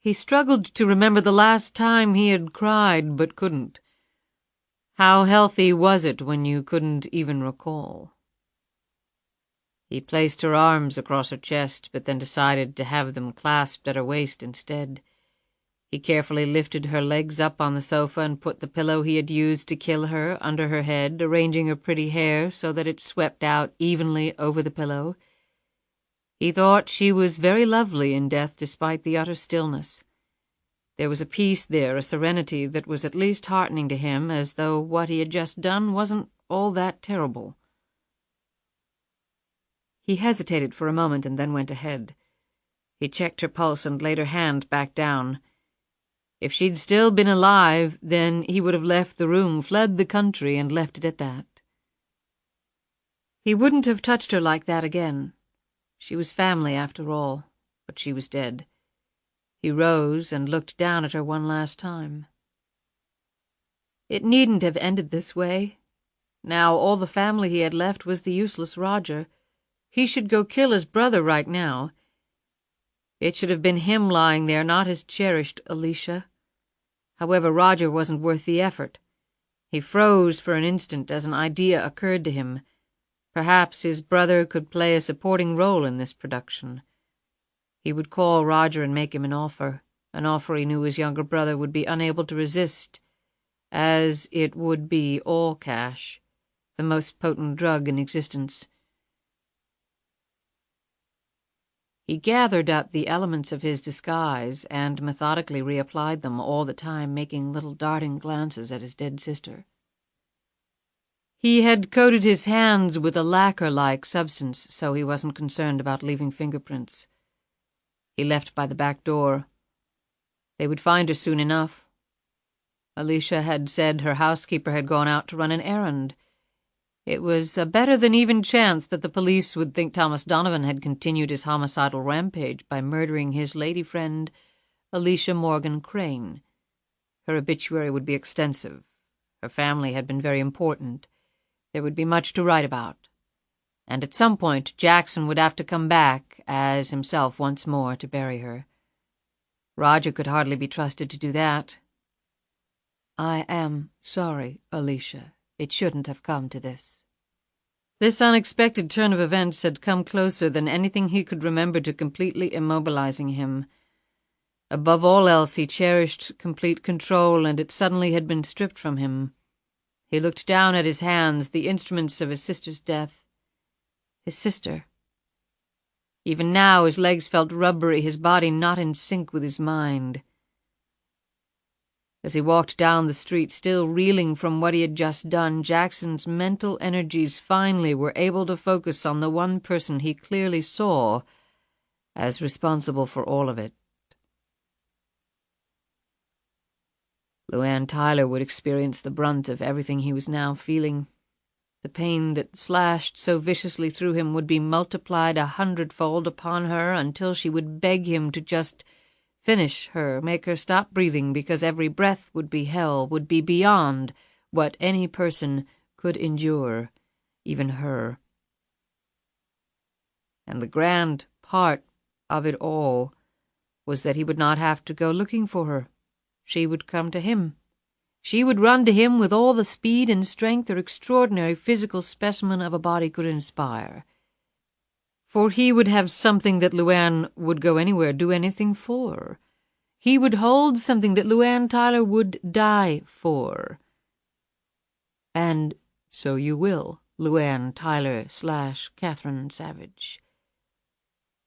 He struggled to remember the last time he had cried, but couldn't. How healthy was it when you couldn't even recall? He placed her arms across her chest, but then decided to have them clasped at her waist instead. He carefully lifted her legs up on the sofa and put the pillow he had used to kill her under her head, arranging her pretty hair so that it swept out evenly over the pillow. He thought she was very lovely in death despite the utter stillness. There was a peace there, a serenity that was at least heartening to him, as though what he had just done wasn't all that terrible. He hesitated for a moment and then went ahead. He checked her pulse and laid her hand back down. If she'd still been alive, then he would have left the room, fled the country, and left it at that. He wouldn't have touched her like that again. She was family, after all, but she was dead. He rose and looked down at her one last time. It needn't have ended this way. Now all the family he had left was the useless Roger. He should go kill his brother right now. It should have been him lying there, not his cherished Alicia. However, Roger wasn't worth the effort. He froze for an instant as an idea occurred to him. Perhaps his brother could play a supporting role in this production. He would call Roger and make him an offer he knew his younger brother would be unable to resist, as it would be all cash, the most potent drug in existence. He gathered up the elements of his disguise and methodically reapplied them, all the time making little darting glances at his dead sister. He had coated his hands with a lacquer-like substance, so he wasn't concerned about leaving fingerprints. He left by the back door. They would find her soon enough. Alicia had said her housekeeper had gone out to run an errand. It was a better than even chance that the police would think Thomas Donovan had continued his homicidal rampage by murdering his lady friend, Alicia Morgan Crane. Her obituary would be extensive. Her family had been very important. There would be much to write about. And at some point Jackson would have to come back as himself once more to bury her. Roger could hardly be trusted to do that. "I am sorry, Alicia. It shouldn't have come to this." This unexpected turn of events had come closer than anything he could remember to completely immobilizing him. Above all else, he cherished complete control, and it suddenly had been stripped from him. He looked down at his hands, the instruments of his sister's death. His sister. Even now his legs felt rubbery, his body not in sync with his mind. As he walked down the street, still reeling from what he had just done, Jackson's mental energies finally were able to focus on the one person he clearly saw as responsible for all of it. LuAnn Tyler would experience the brunt of everything he was now feeling. The pain that slashed so viciously through him would be multiplied 100-fold upon her until she would beg him to just finish her, make her stop breathing, because every breath would be hell, would be beyond what any person could endure, even her. And the grand part of it all was that he would not have to go looking for her. She would come to him. She would run to him with all the speed and strength her extraordinary physical specimen of a body could inspire. For he would have something that LuAnn would go anywhere, do anything for. He would hold something that LuAnn Tyler would die for. And so you will, LuAnn Tyler / Catherine Savage.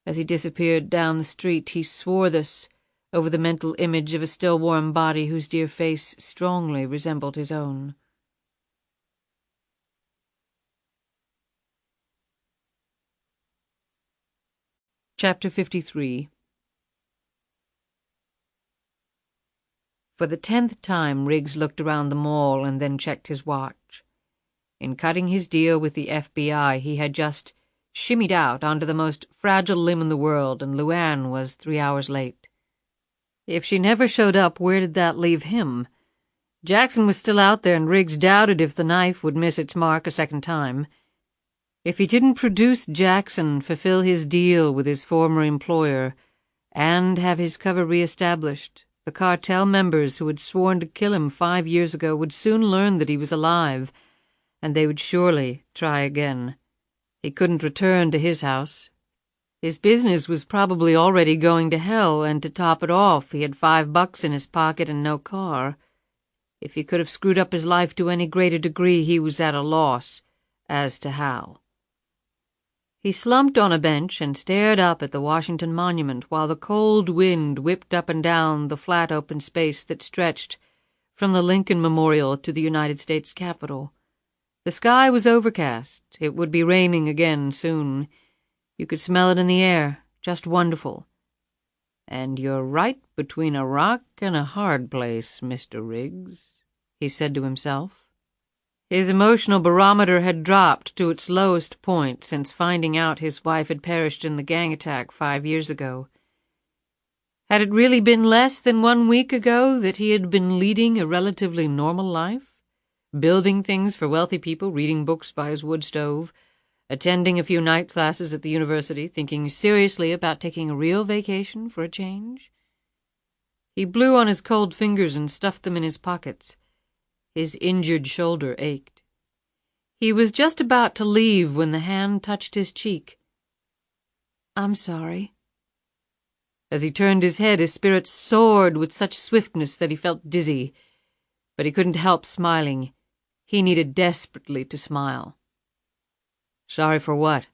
As he disappeared down the street, he swore this over the mental image of a still warm body whose dear face strongly resembled his own. Chapter 53. For the 10th time, Riggs looked around the mall and then checked his watch. In cutting his deal with the FBI, he had just shimmied out onto the most fragile limb in the world, and LuAnn was 3 hours late. If she never showed up, where did that leave him? Jackson was still out there, and Riggs doubted if the knife would miss its mark a second time. If he didn't produce Jackson, fulfill his deal with his former employer, and have his cover re-established. The cartel members who had sworn to kill him 5 years ago would soon learn that he was alive, and they would surely try again. He couldn't return to his house. His business was probably already going to hell, and to top it off, he had $5 in his pocket and no car. If he could have screwed up his life to any greater degree, he was at a loss as to how. He slumped on a bench and stared up at the Washington Monument while the cold wind whipped up and down the flat open space that stretched from the Lincoln Memorial to the United States Capitol. The sky was overcast. It would be raining again soon. You could smell it in the air. Just wonderful. "And you're right between a rock and a hard place, Mr. Riggs," he said to himself. His emotional barometer had dropped to its lowest point since finding out his wife had perished in the gang attack 5 years ago. Had it really been less than 1 week ago that he had been leading a relatively normal life? Building things for wealthy people, reading books by his wood stove, attending a few night classes at the university, thinking seriously about taking a real vacation for a change? He blew on his cold fingers and stuffed them in his pockets. His injured shoulder ached. He was just about to leave when the hand touched his cheek. "I'm sorry." As he turned his head, his spirits soared with such swiftness that he felt dizzy, but he couldn't help smiling. He needed desperately to smile. "Sorry for what?"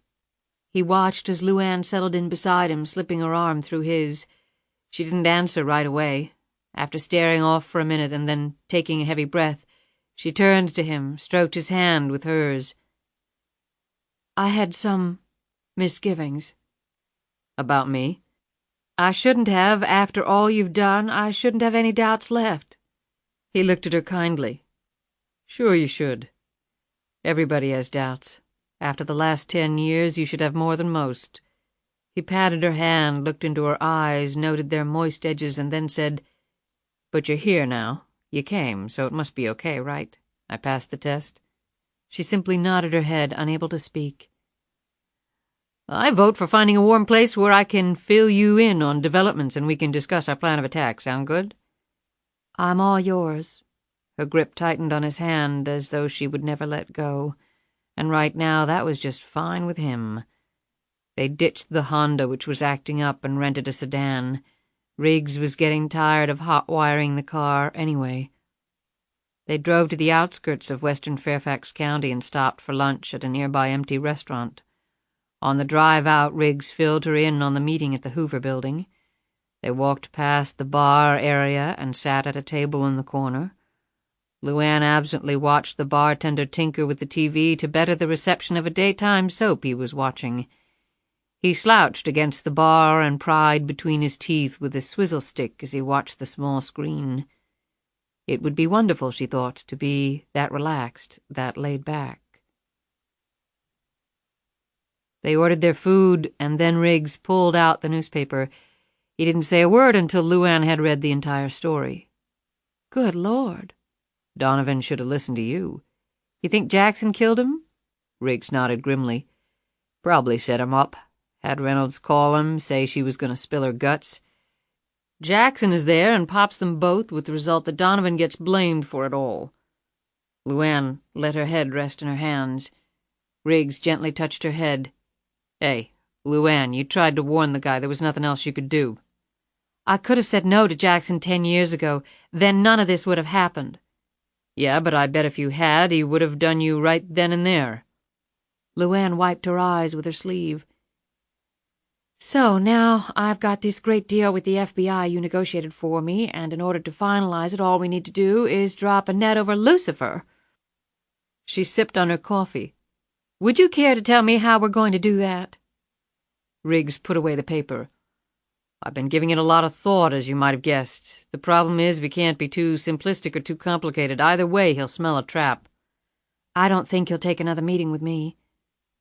He watched as LuAnn settled in beside him, slipping her arm through his. She didn't answer right away. After staring off for a minute and then taking a heavy breath, she turned to him, stroked his hand with hers. "I had some misgivings." "About me?" "I shouldn't have. After all you've done, I shouldn't have any doubts left." He looked at her kindly. "Sure you should. Everybody has doubts. After the last 10 years, you should have more than most." He patted her hand, looked into her eyes, noted their moist edges, and then said, "But you're here now. You came, so it must be okay, right? I passed the test?" She simply nodded her head, unable to speak. "I vote for finding a warm place where I can fill you in on developments and we can discuss our plan of attack. Sound good?" "I'm all yours." Her grip tightened on his hand as though she would never let go, and right now that was just fine with him. They ditched the Honda, which was acting up, and rented a sedan. Riggs was getting tired of hot-wiring the car anyway. They drove to the outskirts of western Fairfax County and stopped for lunch at a nearby empty restaurant. On the drive out, Riggs filled her in on the meeting at the Hoover Building. They walked past the bar area and sat at a table in the corner. LuAnn absently watched the bartender tinker with the TV to better the reception of a daytime soap he was watching. He slouched against the bar and pried between his teeth with his swizzle stick as he watched the small screen. It would be wonderful, she thought, to be that relaxed, that laid back. They ordered their food, and then Riggs pulled out the newspaper. He didn't say a word until LuAnn had read the entire story. "Good Lord." "Donovan should have listened to you." "You think Jackson killed him?" Riggs nodded grimly. "Probably set him up. Had Reynolds call him, say she was going to spill her guts. Jackson is there and pops them both, with the result that Donovan gets blamed for it all." LuAnn let her head rest in her hands. Riggs gently touched her head. "Hey, LuAnn, you tried to warn the guy. There was nothing else you could do." "I could have said no to Jackson 10 years ago. Then none of this would have happened." "Yeah, but I bet if you had, he would have done you right then and there." LuAnn wiped her eyes with her sleeve. "So now I've got this great deal with the FBI you negotiated for me, and in order to finalize it, all we need to do is drop a net over Lucifer." She sipped on her coffee. "Would you care to tell me how we're going to do that?" Riggs put away the paper. "I've been giving it a lot of thought, as you might have guessed. The problem is we can't be too simplistic or too complicated. Either way, he'll smell a trap." "I don't think he'll take another meeting with me."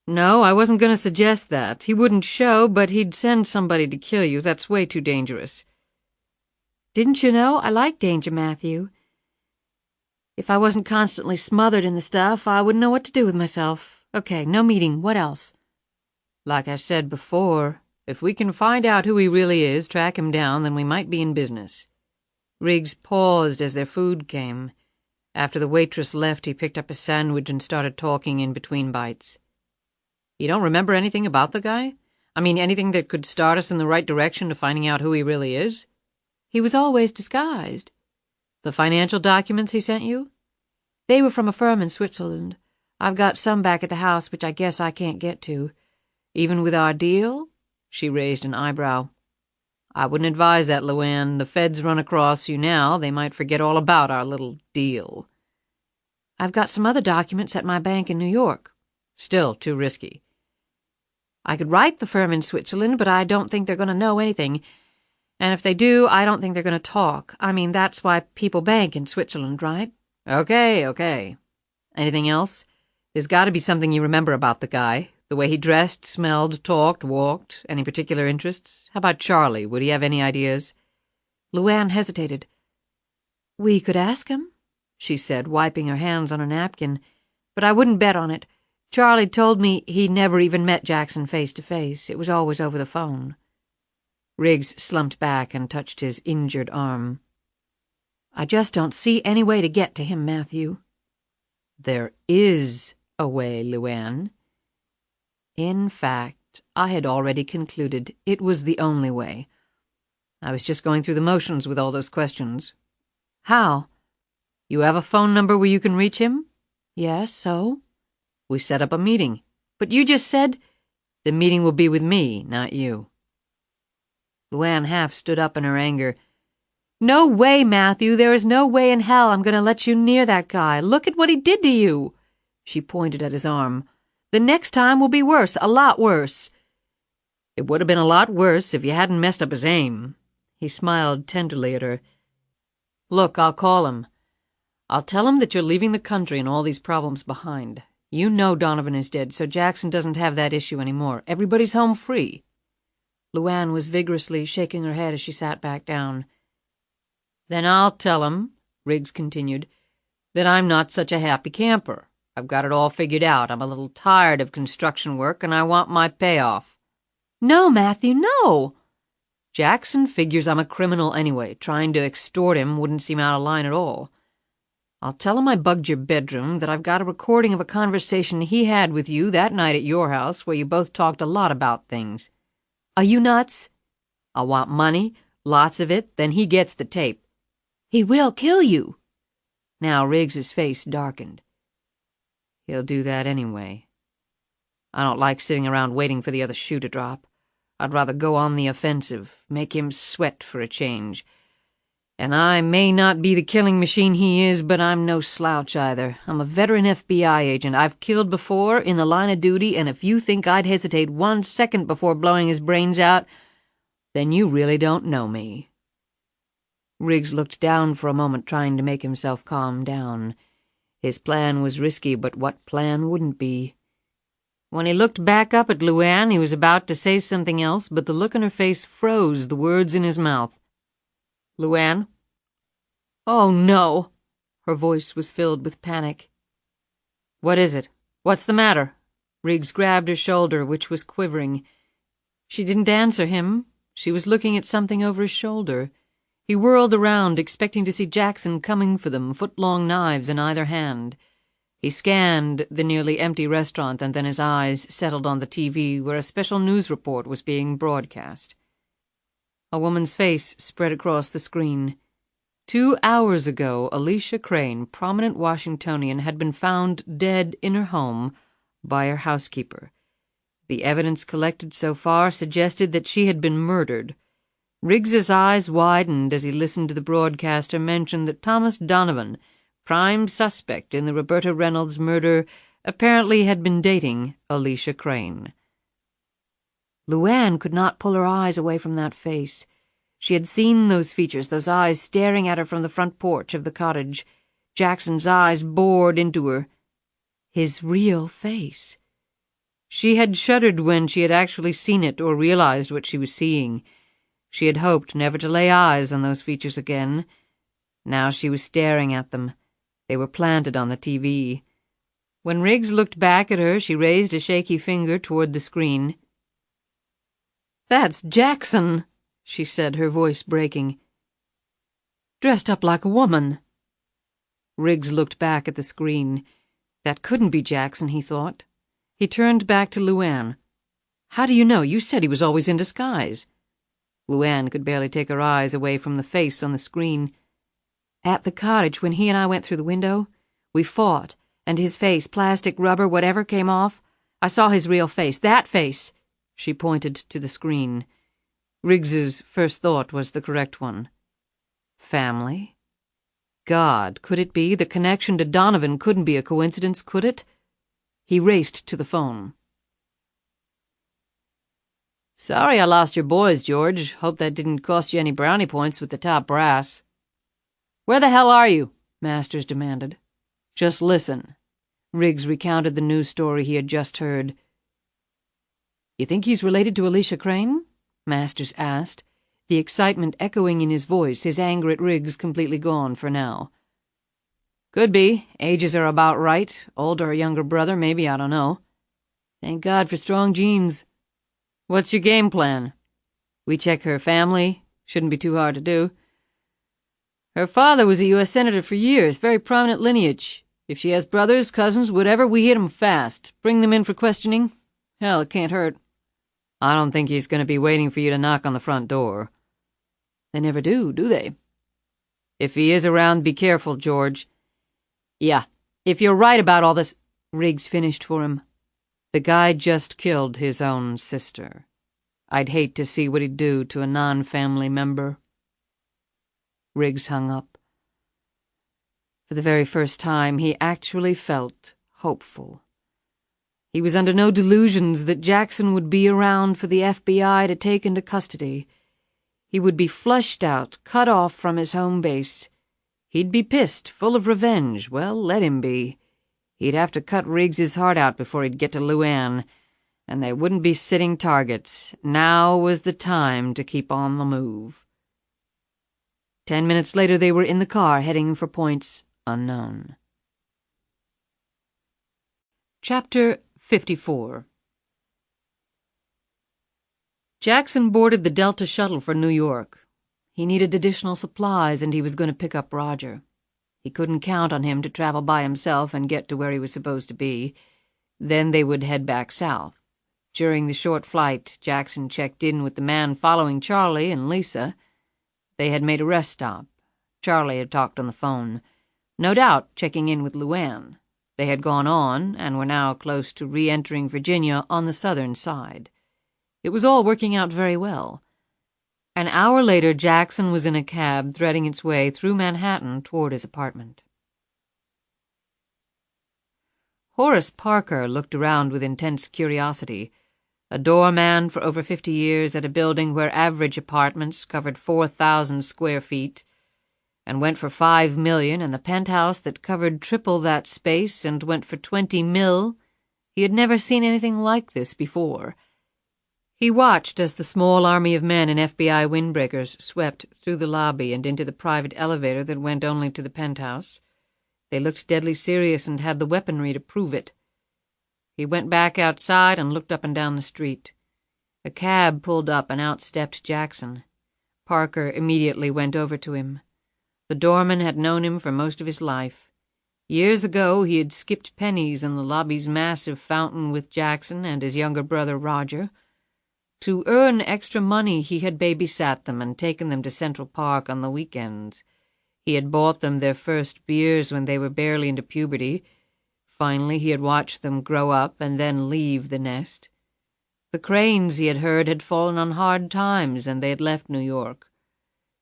"No, I wasn't going to suggest that. He wouldn't show, but he'd send somebody to kill you. That's way too dangerous." "Didn't you know? I like danger, Matthew. If I wasn't constantly smothered in the stuff, I wouldn't know what to do with myself. Okay, no meeting. What else?" "Like I said before, If we can find out who he really is, track him down, then we might be in business." Riggs paused as their food came. After the waitress left, he picked up his sandwich and started talking in between bites. "You don't remember anything about the guy? I mean, anything that could start us in the right direction to finding out who he really is?" "He was always disguised." "The financial documents he sent you?" "They were from a firm in Switzerland. I've got some back at the house which I guess I can't get to." "Even with our deal?" She raised an eyebrow. "I wouldn't advise that, LuAnn. The feds run across you now. They might forget all about our little deal." "I've got some other documents at my bank in New York." "Still too risky." "I could write the firm in Switzerland, but I don't think they're going to know anything. And if they do, I don't think they're going to talk. I mean, that's why people bank in Switzerland, right?" Okay. Anything else? There's got to be something you remember about the guy. The way he dressed, smelled, talked, walked. Any particular interests? How about Charlie? Would he have any ideas?" LuAnn hesitated. "We could ask him," she said, wiping her hands on a napkin, "but I wouldn't bet on it. Charlie told me he never even met Jackson face to face. It was always over the phone." Riggs slumped back and touched his injured arm. "I just don't see any way to get to him, Matthew." "There is a way, LuAnn. In fact, I had already concluded it was the only way. I was just going through the motions with all those questions." "How?" "You have a phone number where you can reach him?" "Yes, so?" "We set up a meeting." "But you just said—" "The meeting will be with me, not you." LuAnn half stood up in her anger. "No way, Matthew. There is no way in hell I'm going to let you near that guy. Look at what he did to you." She pointed at his arm. "The next time will be worse, a lot worse." "It would have been a lot worse if you hadn't messed up his aim." He smiled tenderly at her. "Look, I'll call him. I'll tell him that you're leaving the country and all these problems behind. You know Donovan is dead, so Jackson doesn't have that issue anymore. Everybody's home free." LuAnn was vigorously shaking her head as she sat back down. "Then I'll tell him," Riggs continued, "that I'm not such a happy camper. I've got it all figured out. I'm a little tired of construction work, and I want my payoff." "No, Matthew, no!" "Jackson figures I'm a criminal anyway. Trying to extort him wouldn't seem out of line at all. I'll tell him I bugged your bedroom, that I've got a recording of a conversation he had with you that night at your house where you both talked a lot about things." "Are you nuts?" "I'll want money, lots of it, then he gets the tape." "He will kill you." Now Riggs's face darkened. "He'll do that anyway. I don't like sitting around waiting for the other shoe to drop. I'd rather go on the offensive, make him sweat for a change. And I may not be the killing machine he is, but I'm no slouch either. I'm a veteran FBI agent. I've killed before in the line of duty, and if you think I'd hesitate 1 second before blowing his brains out, then you really don't know me." Riggs looked down for a moment, trying to make himself calm down. His plan was risky, but what plan wouldn't be? When he looked back up at LuAnn, he was about to say something else, but the look on her face froze the words in his mouth. "LuAnn?" "Oh, no." Her voice was filled with panic. "What is it? What's the matter?" Riggs grabbed her shoulder, which was quivering. She didn't answer him. She was looking at something over his shoulder. He whirled around, expecting to see Jackson coming for them, foot-long knives in either hand. He scanned the nearly empty restaurant, and then his eyes settled on the TV where a special news report was being broadcast. A woman's face spread across the screen. 2 hours ago, Alicia Crane, prominent Washingtonian, had been found dead in her home by her housekeeper. The evidence collected so far suggested that she had been murdered. Riggs's eyes widened as he listened to the broadcaster mention that Thomas Donovan, prime suspect in the Roberta Reynolds murder, apparently had been dating Alicia Crane. LuAnn could not pull her eyes away from that face. She had seen those features, those eyes staring at her from the front porch of the cottage. Jackson's eyes bored into her. His real face. She had shuddered when she had actually seen it or realized what she was seeing. She had hoped never to lay eyes on those features again. Now she was staring at them. They were planted on the TV. When Riggs looked back at her, she raised a shaky finger toward the screen. "That's Jackson," she said, her voice breaking. "Dressed up like a woman." Riggs looked back at the screen. That couldn't be Jackson, he thought. He turned back to LuAnn. "How do you know? You said he was always in disguise." LuAnn could barely take her eyes away from the face on the screen. "At the cottage, when he and I went through the window, we fought, and his face, plastic, rubber, whatever, came off. I saw his real face. That face!" She pointed to the screen. Riggs's first thought was the correct one. Family? God, could it be? The connection to Donovan couldn't be a coincidence, could it? He raced to the phone. "Sorry I lost your boys, George. Hope that didn't cost you any brownie points with the top brass." "Where the hell are you?" Masters demanded. "Just listen." Riggs recounted the news story he had just heard. "You think he's related to Alicia Crane?" Masters asked, the excitement echoing in his voice, his anger at Riggs completely gone for now. "Could be. Ages are about right. Older or younger brother, maybe, I don't know. Thank God for strong genes. What's your game plan?" "We check her family. Shouldn't be too hard to do. Her father was a U.S. Senator for years, very prominent lineage. If she has brothers, cousins, whatever, we hit 'em fast. Bring them in for questioning. Hell, it can't hurt." "I don't think he's going to be waiting for you to knock on the front door." "They never do they?" "If he is around, be careful, George." "Yeah, if you're right about all this," Riggs finished for him. "The guy just killed his own sister. I'd hate to see what he'd do to a non-family member." Riggs hung up. For the very first time, he actually felt hopeful. He was under no delusions that Jackson would be around for the FBI to take into custody. He would be flushed out, cut off from his home base. He'd be pissed, full of revenge. Well, let him be. He'd have to cut Riggs's heart out before he'd get to LuAnn, and they wouldn't be sitting targets. Now was the time to keep on the move. 10 minutes later they were in the car, heading for points unknown. Chapter 54. Jackson boarded the Delta shuttle for New York. He needed additional supplies, and he was going to pick up Roger. He couldn't count on him to travel by himself and get to where he was supposed to be. Then they would head back south. During the short flight, Jackson checked in with the man following Charlie and Lisa. They had made a rest stop. Charlie had talked on the phone. No doubt checking in with LuAnn. They had gone on, and were now close to re-entering Virginia on the southern side. It was all working out very well. An hour later, Jackson was in a cab threading its way through Manhattan toward his apartment. Horace Parker looked around with intense curiosity. A doorman for over 50 years at a building where average apartments covered 4,000 square feet and went for $5 million, and the penthouse that covered triple that space and went for $20 million. He had never seen anything like this before. He watched as the small army of men in FBI windbreakers swept through the lobby and into the private elevator that went only to the penthouse. They looked deadly serious and had the weaponry to prove it. He went back outside and looked up and down the street. A cab pulled up and out stepped Jackson. Parker immediately went over to him. The doorman had known him for most of his life. Years ago he had skipped pennies in the lobby's massive fountain with Jackson and his younger brother Roger. To earn extra money he had babysat them and taken them to Central Park on the weekends. He had bought them their first beers when they were barely into puberty. Finally he had watched them grow up and then leave the nest. The Cranes, he had heard, had fallen on hard times, and they had left New York.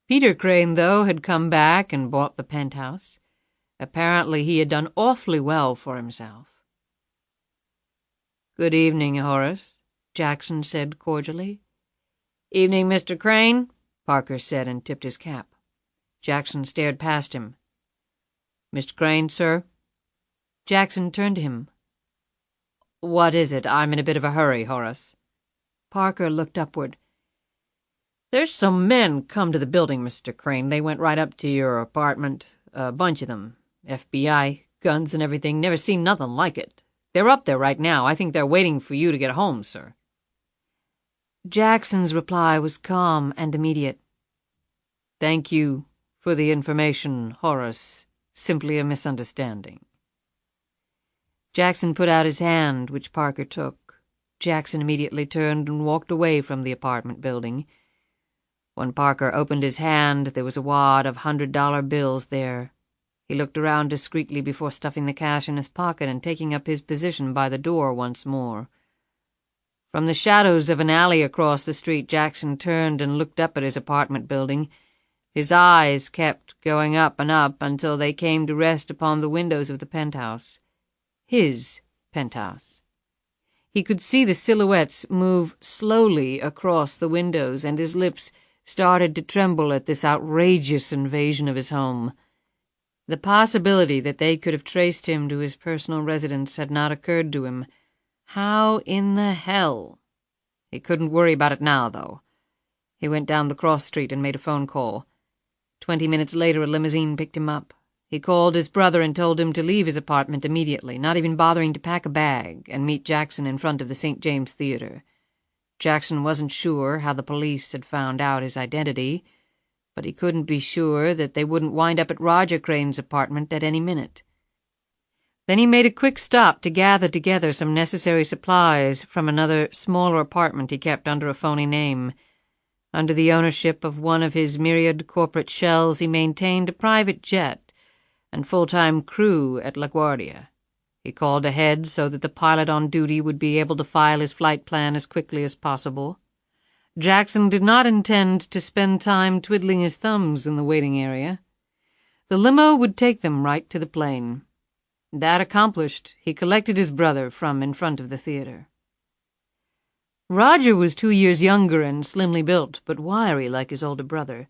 Peter Crane, though, had come back and bought the penthouse. Apparently he had done awfully well for himself. "Good evening, Horace," Jackson said cordially. "Evening, Mr. Crane," Parker said, and tipped his cap. Jackson stared past him. "Mr. Crane, sir?" Jackson turned to him. "What is it? I'm in a bit of a hurry, Horace." Parker looked upward. "There's some men come to the building, Mr. Crane. They went right up to your apartment. A bunch of them. FBI, guns and everything. Never seen nothing like it. They're up there right now. I think they're waiting for you to get home, sir." Jackson's reply was calm and immediate. "Thank you for the information, Horace. Simply a misunderstanding." Jackson put out his hand, which Parker took. Jackson immediately turned and walked away from the apartment building. When Parker opened his hand, there was a wad of $100 bills there. He looked around discreetly before stuffing the cash in his pocket and taking up his position by the door once more. From the shadows of an alley across the street, Jackson turned and looked up at his apartment building. His eyes kept going up and up until they came to rest upon the windows of the penthouse. His penthouse. He could see the silhouettes move slowly across the windows, and his lips started to tremble at this outrageous invasion of his home. The possibility that they could have traced him to his personal residence had not occurred to him. How in the hell? He couldn't worry about it now, though. He went down the cross street and made a phone call. 20 minutes later, a limousine picked him up. He called his brother and told him to leave his apartment immediately, not even bothering to pack a bag, and meet Jackson in front of the St. James Theater. Jackson wasn't sure how the police had found out his identity, but he couldn't be sure that they wouldn't wind up at Roger Crane's apartment at any minute. Then he made a quick stop to gather together some necessary supplies from another, smaller apartment he kept under a phony name. Under the ownership of one of his myriad corporate shells, he maintained a private jet and full-time crew at LaGuardia. He called ahead so that the pilot on duty would be able to file his flight plan as quickly as possible. Jackson did not intend to spend time twiddling his thumbs in the waiting area. The limo would take them right to the plane. That accomplished, he collected his brother from in front of the theater. Roger was 2 years younger and slimly built, but wiry like his older brother.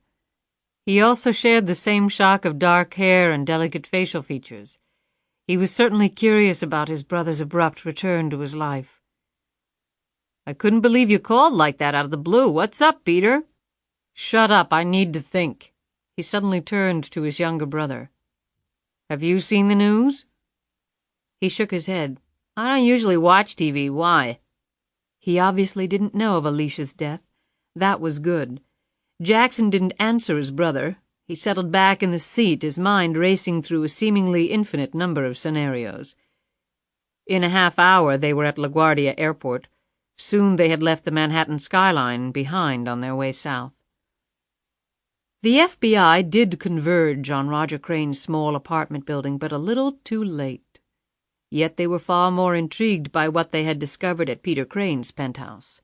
He also shared the same shock of dark hair and delicate facial features. He was certainly curious about his brother's abrupt return to his life. "I couldn't believe you called like that out of the blue. What's up, Peter?" "Shut up, I need to think." He suddenly turned to his younger brother. "Have you seen the news?" He shook his head. "I don't usually watch TV. Why?" He obviously didn't know of Alicia's death. That was good. Jackson didn't answer his brother. He settled back in the seat, his mind racing through a seemingly infinite number of scenarios. In a half hour they were at LaGuardia Airport. Soon they had left the Manhattan skyline behind on their way south. The FBI did converge on Roger Crane's small apartment building, but a little too late. Yet they were far more intrigued by what they had discovered at Peter Crane's penthouse.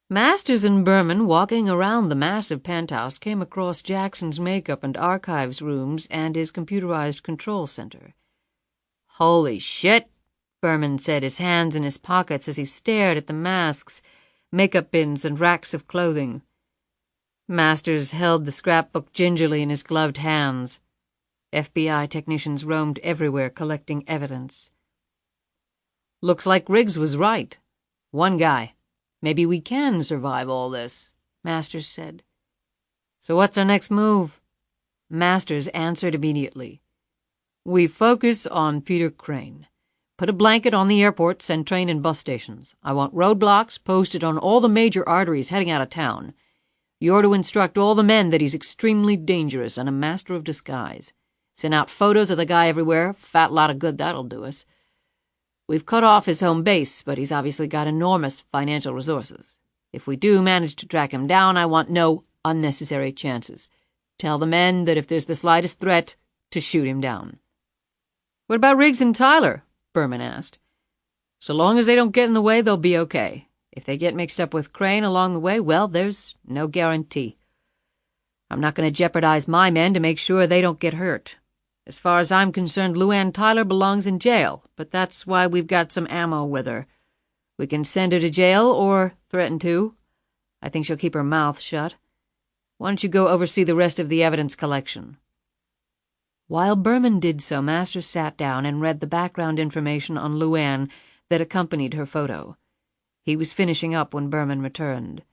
Masters and Berman, walking around the massive penthouse, came across Jackson's makeup and archives rooms and his computerized control center. "Holy shit," Berman said, his hands in his pockets as he stared at the masks, makeup bins, and racks of clothing. Masters held the scrapbook gingerly in his gloved hands. FBI technicians roamed everywhere collecting evidence. "Looks like Riggs was right. One guy. Maybe we can survive all this," Masters said. "So what's our next move?" Masters answered immediately. "We focus on Peter Crane. Put a blanket on the airports and train and bus stations. I want roadblocks posted on all the major arteries heading out of town. You're to instruct all the men that he's extremely dangerous and a master of disguise. Send out photos of the guy everywhere. Fat lot of good that'll do us. We've cut off his home base, but he's obviously got enormous financial resources. If we do manage to track him down, I want no unnecessary chances. Tell the men that if there's the slightest threat, to shoot him down." "What about Riggs and Tyler?" Berman asked. "So long as they don't get in the way, they'll be okay. If they get mixed up with Crane along the way, well, there's no guarantee. I'm not going to jeopardize my men to make sure they don't get hurt. As far as I'm concerned, LuAnn Tyler belongs in jail, but that's why we've got some ammo with her. We can send her to jail or threaten to. I think she'll keep her mouth shut. Why don't you go oversee the rest of the evidence collection?" While Berman did so, Masters sat down and read the background information on LuAnn that accompanied her photo. He was finishing up when Berman returned.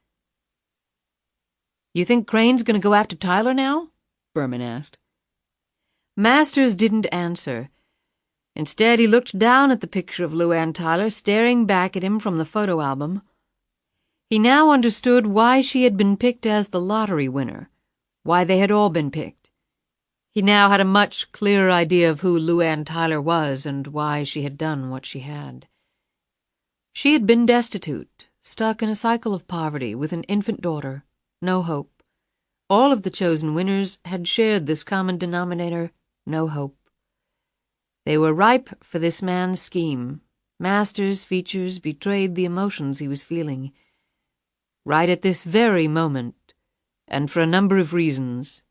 "You think Crane's going to go after Tyler now?" Berman asked. Masters didn't answer. Instead, he looked down at the picture of LuAnn Tyler staring back at him from the photo album. He now understood why she had been picked as the lottery winner, why they had all been picked. He now had a much clearer idea of who LuAnn Tyler was and why she had done what she had. She had been destitute, stuck in a cycle of poverty with an infant daughter, no hope. All of the chosen winners had shared this common denominator, no hope. They were ripe for this man's scheme. Master's features betrayed the emotions he was feeling. Right at this very moment, and for a number of reasons,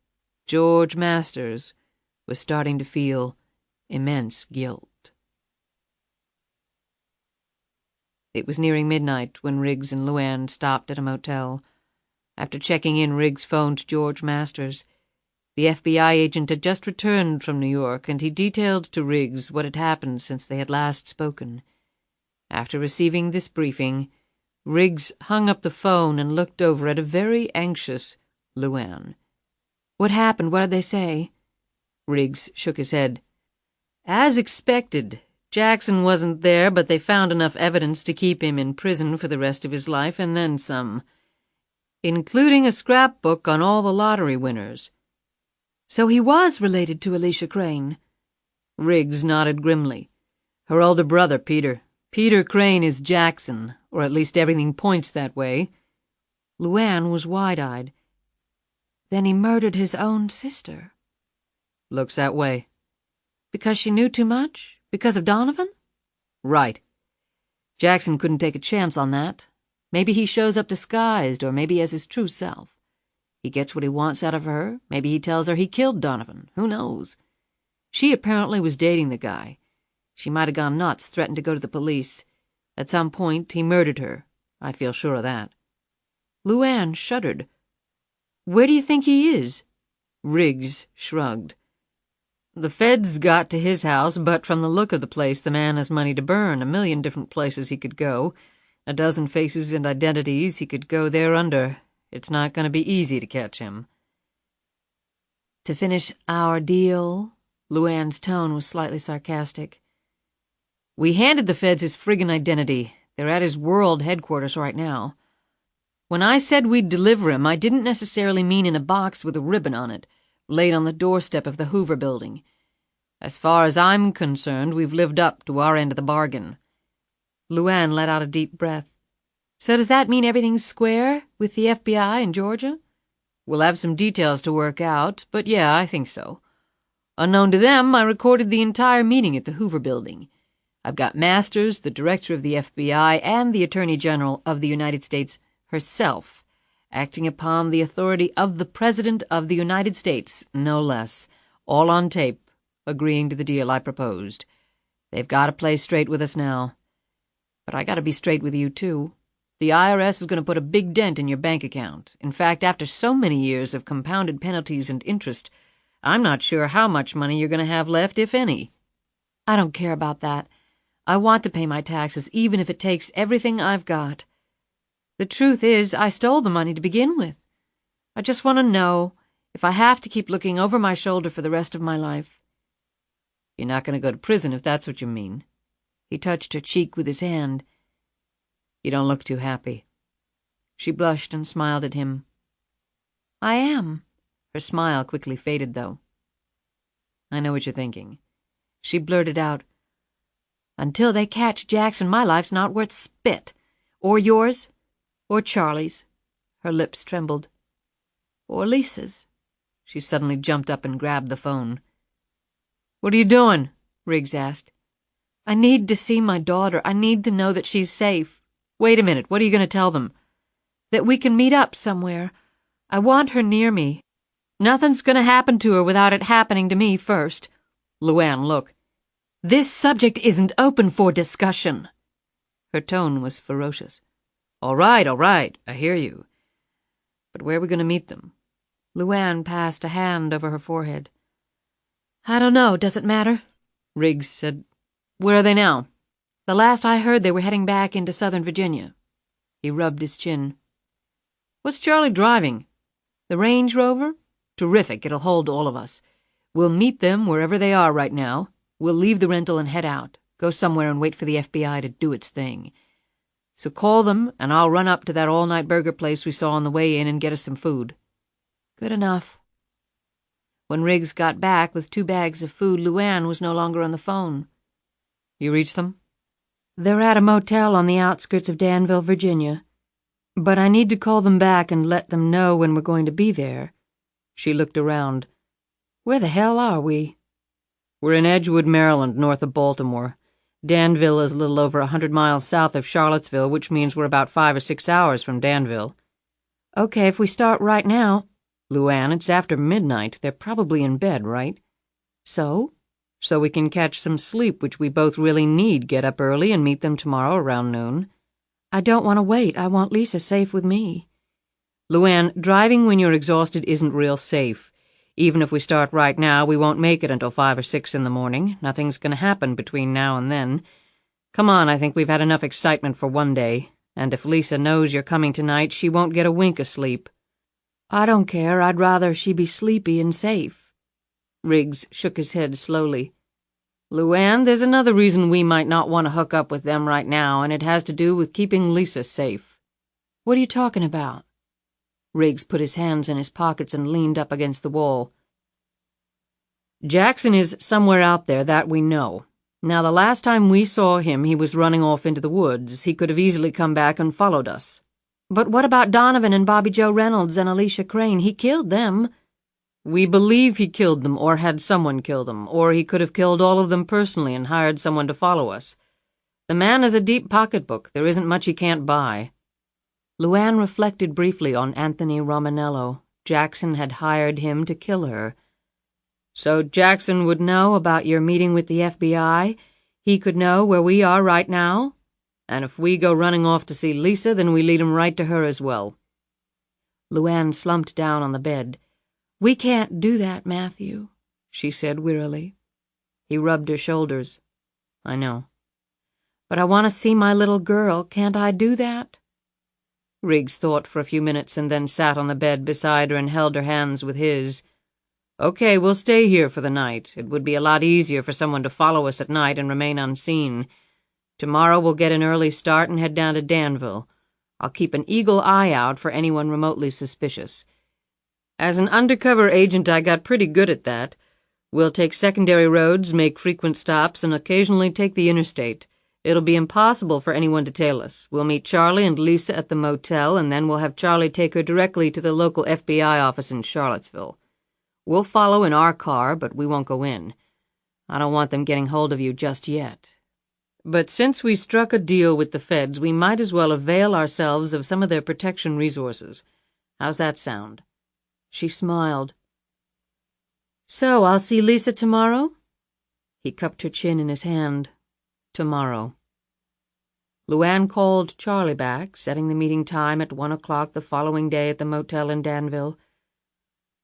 George Masters was starting to feel immense guilt. It was nearing midnight when Riggs and LuAnn stopped at a motel. After checking in, Riggs phoned George Masters. The FBI agent had just returned from New York, and he detailed to Riggs what had happened since they had last spoken. After receiving this briefing, Riggs hung up the phone and looked over at a very anxious LuAnn. "What happened? What did they say?" Riggs shook his head. "As expected, Jackson wasn't there, but they found enough evidence to keep him in prison for the rest of his life, and then some, including a scrapbook on all the lottery winners." "So he was related to Alicia Crane?" Riggs nodded grimly. "Her older brother, Peter. Peter Crane is Jackson, or at least everything points that way." LuAnn was wide-eyed. "Then he murdered his own sister?" "Looks that way." "Because she knew too much? Because of Donovan?" "Right. Jackson couldn't take a chance on that. Maybe he shows up disguised, or maybe as his true self. He gets what he wants out of her. Maybe he tells her he killed Donovan. Who knows? She apparently was dating the guy. She might have gone nuts, threatened to go to the police. At some point, he murdered her. I feel sure of that." LuAnn shuddered. "Where do you think he is?" Riggs shrugged. "The feds got to his house, but from the look of the place, the man has money to burn. 1,000,000 different places he could go. 12 faces and identities he could go there under. It's not going to be easy to catch him." "To finish our deal?" LuAnn's tone was slightly sarcastic. "We handed the feds his friggin' identity. They're at his world headquarters right now. When I said we'd deliver him, I didn't necessarily mean in a box with a ribbon on it, laid on the doorstep of the Hoover Building. As far as I'm concerned, we've lived up to our end of the bargain." LuAnn let out a deep breath. "So does that mean everything's square with the FBI in Georgia?" "We'll have some details to work out, but yeah, I think so. Unknown to them, I recorded the entire meeting at the Hoover Building. I've got Masters, the director of the FBI, and the Attorney General of the United States herself, acting upon the authority of the President of the United States, no less, all on tape, agreeing to the deal I proposed. They've got to play straight with us now. But I got to be straight with you, too. The IRS is going to put a big dent in your bank account. In fact, after so many years of compounded penalties and interest, I'm not sure how much money you're going to have left, if any." "I don't care about that. I want to pay my taxes, even if it takes everything I've got. The truth is, I stole the money to begin with. I just want to know if I have to keep looking over my shoulder for the rest of my life." "You're not going to go to prison if that's what you mean." He touched her cheek with his hand. "You don't look too happy." She blushed and smiled at him. "I am." Her smile quickly faded, though. "I know what you're thinking." She blurted out, "Until they catch Jackson, my life's not worth spit. Or yours. Or Charlie's." Her lips trembled. "Or Lisa's." She suddenly jumped up and grabbed the phone. "What are you doing?" Riggs asked. "I need to see my daughter. I need to know that she's safe." "Wait a minute. What are you going to tell them?" "That we can meet up somewhere. I want her near me. Nothing's going to happen to her without it happening to me first." "LuAnn, look. This subject isn't open for discussion." Her tone was ferocious. All right, I hear you. But where are we going to meet them?" LuAnn passed a hand over her forehead. "I don't know. Does it matter?" Riggs said, "Where are they now?" "The last I heard, they were heading back into Southern Virginia." He rubbed his chin. "What's Charlie driving?" "The Range Rover?" "Terrific. It'll hold all of us. We'll meet them wherever they are right now. We'll leave the rental and head out. Go somewhere and wait for the FBI to do its thing. So call them, and I'll run up to that all-night burger place we saw on the way in and get us some food." "Good enough." When Riggs got back with 2 bags of food, LuAnn was no longer on the phone. "You reached them?" "They're at a motel on the outskirts of Danville, Virginia. But I need to call them back and let them know when we're going to be there." She looked around. "Where the hell are we?" "We're in Edgewood, Maryland, north of Baltimore. Danville is a little over 100 miles south of Charlottesville, which means we're about 5 or 6 hours from Danville." "Okay, if we start right now." "LuAnn, it's after midnight. They're probably in bed, right?" "So?" "So we can catch some sleep, which we both really need. Get up early and meet them tomorrow around noon." "I don't want to wait. I want Lisa safe with me." "LuAnn, driving when you're exhausted isn't real safe. Even if we start right now, we won't make it until 5 or 6 in the morning. Nothing's going to happen between now and then. Come on, I think we've had enough excitement for one day. And if Lisa knows you're coming tonight, she won't get a wink of sleep." "I don't care. I'd rather she be sleepy and safe." Riggs shook his head slowly. "LuAnn, there's another reason we might not want to hook up with them right now, and it has to do with keeping Lisa safe." "What are you talking about?" Riggs put his hands in his pockets and leaned up against the wall. "Jackson is somewhere out there, that we know. Now, the last time we saw him, he was running off into the woods. He could have easily come back and followed us." "But what about Donovan and Bobby Joe Reynolds and Alicia Crane? He killed them." "We believe he killed them, or had someone kill them, or he could have killed all of them personally and hired someone to follow us. The man has a deep pocketbook. There isn't much he can't buy." LuAnn reflected briefly on Anthony Romanello. Jackson had hired him to kill her. "So Jackson would know about your meeting with the FBI? He could know where we are right now? And if we go running off to see Lisa, then we lead him right to her as well." LuAnn slumped down on the bed. "We can't do that, Matthew," she said wearily. He rubbed her shoulders. "I know." "But I want to see my little girl. Can't I do that?" Riggs thought for a few minutes and then sat on the bed beside her and held her hands with his. "Okay, we'll stay here for the night. It would be a lot easier for someone to follow us at night and remain unseen. Tomorrow we'll get an early start and head down to Danville. I'll keep an eagle eye out for anyone remotely suspicious. As an undercover agent, I got pretty good at that. We'll take secondary roads, make frequent stops, and occasionally take the interstate. It'll be impossible for anyone to tail us. We'll meet Charlie and Lisa at the motel, and then we'll have Charlie take her directly to the local FBI office in Charlottesville. We'll follow in our car, but we won't go in. I don't want them getting hold of you just yet. But since we struck a deal with the feds, we might as well avail ourselves of some of their protection resources. How's that sound?" She smiled. "So I'll see Lisa tomorrow?" He cupped her chin in his hand. "Tomorrow." LuAnn called Charlie back, setting the meeting time at 1 o'clock the following day at the motel in Danville.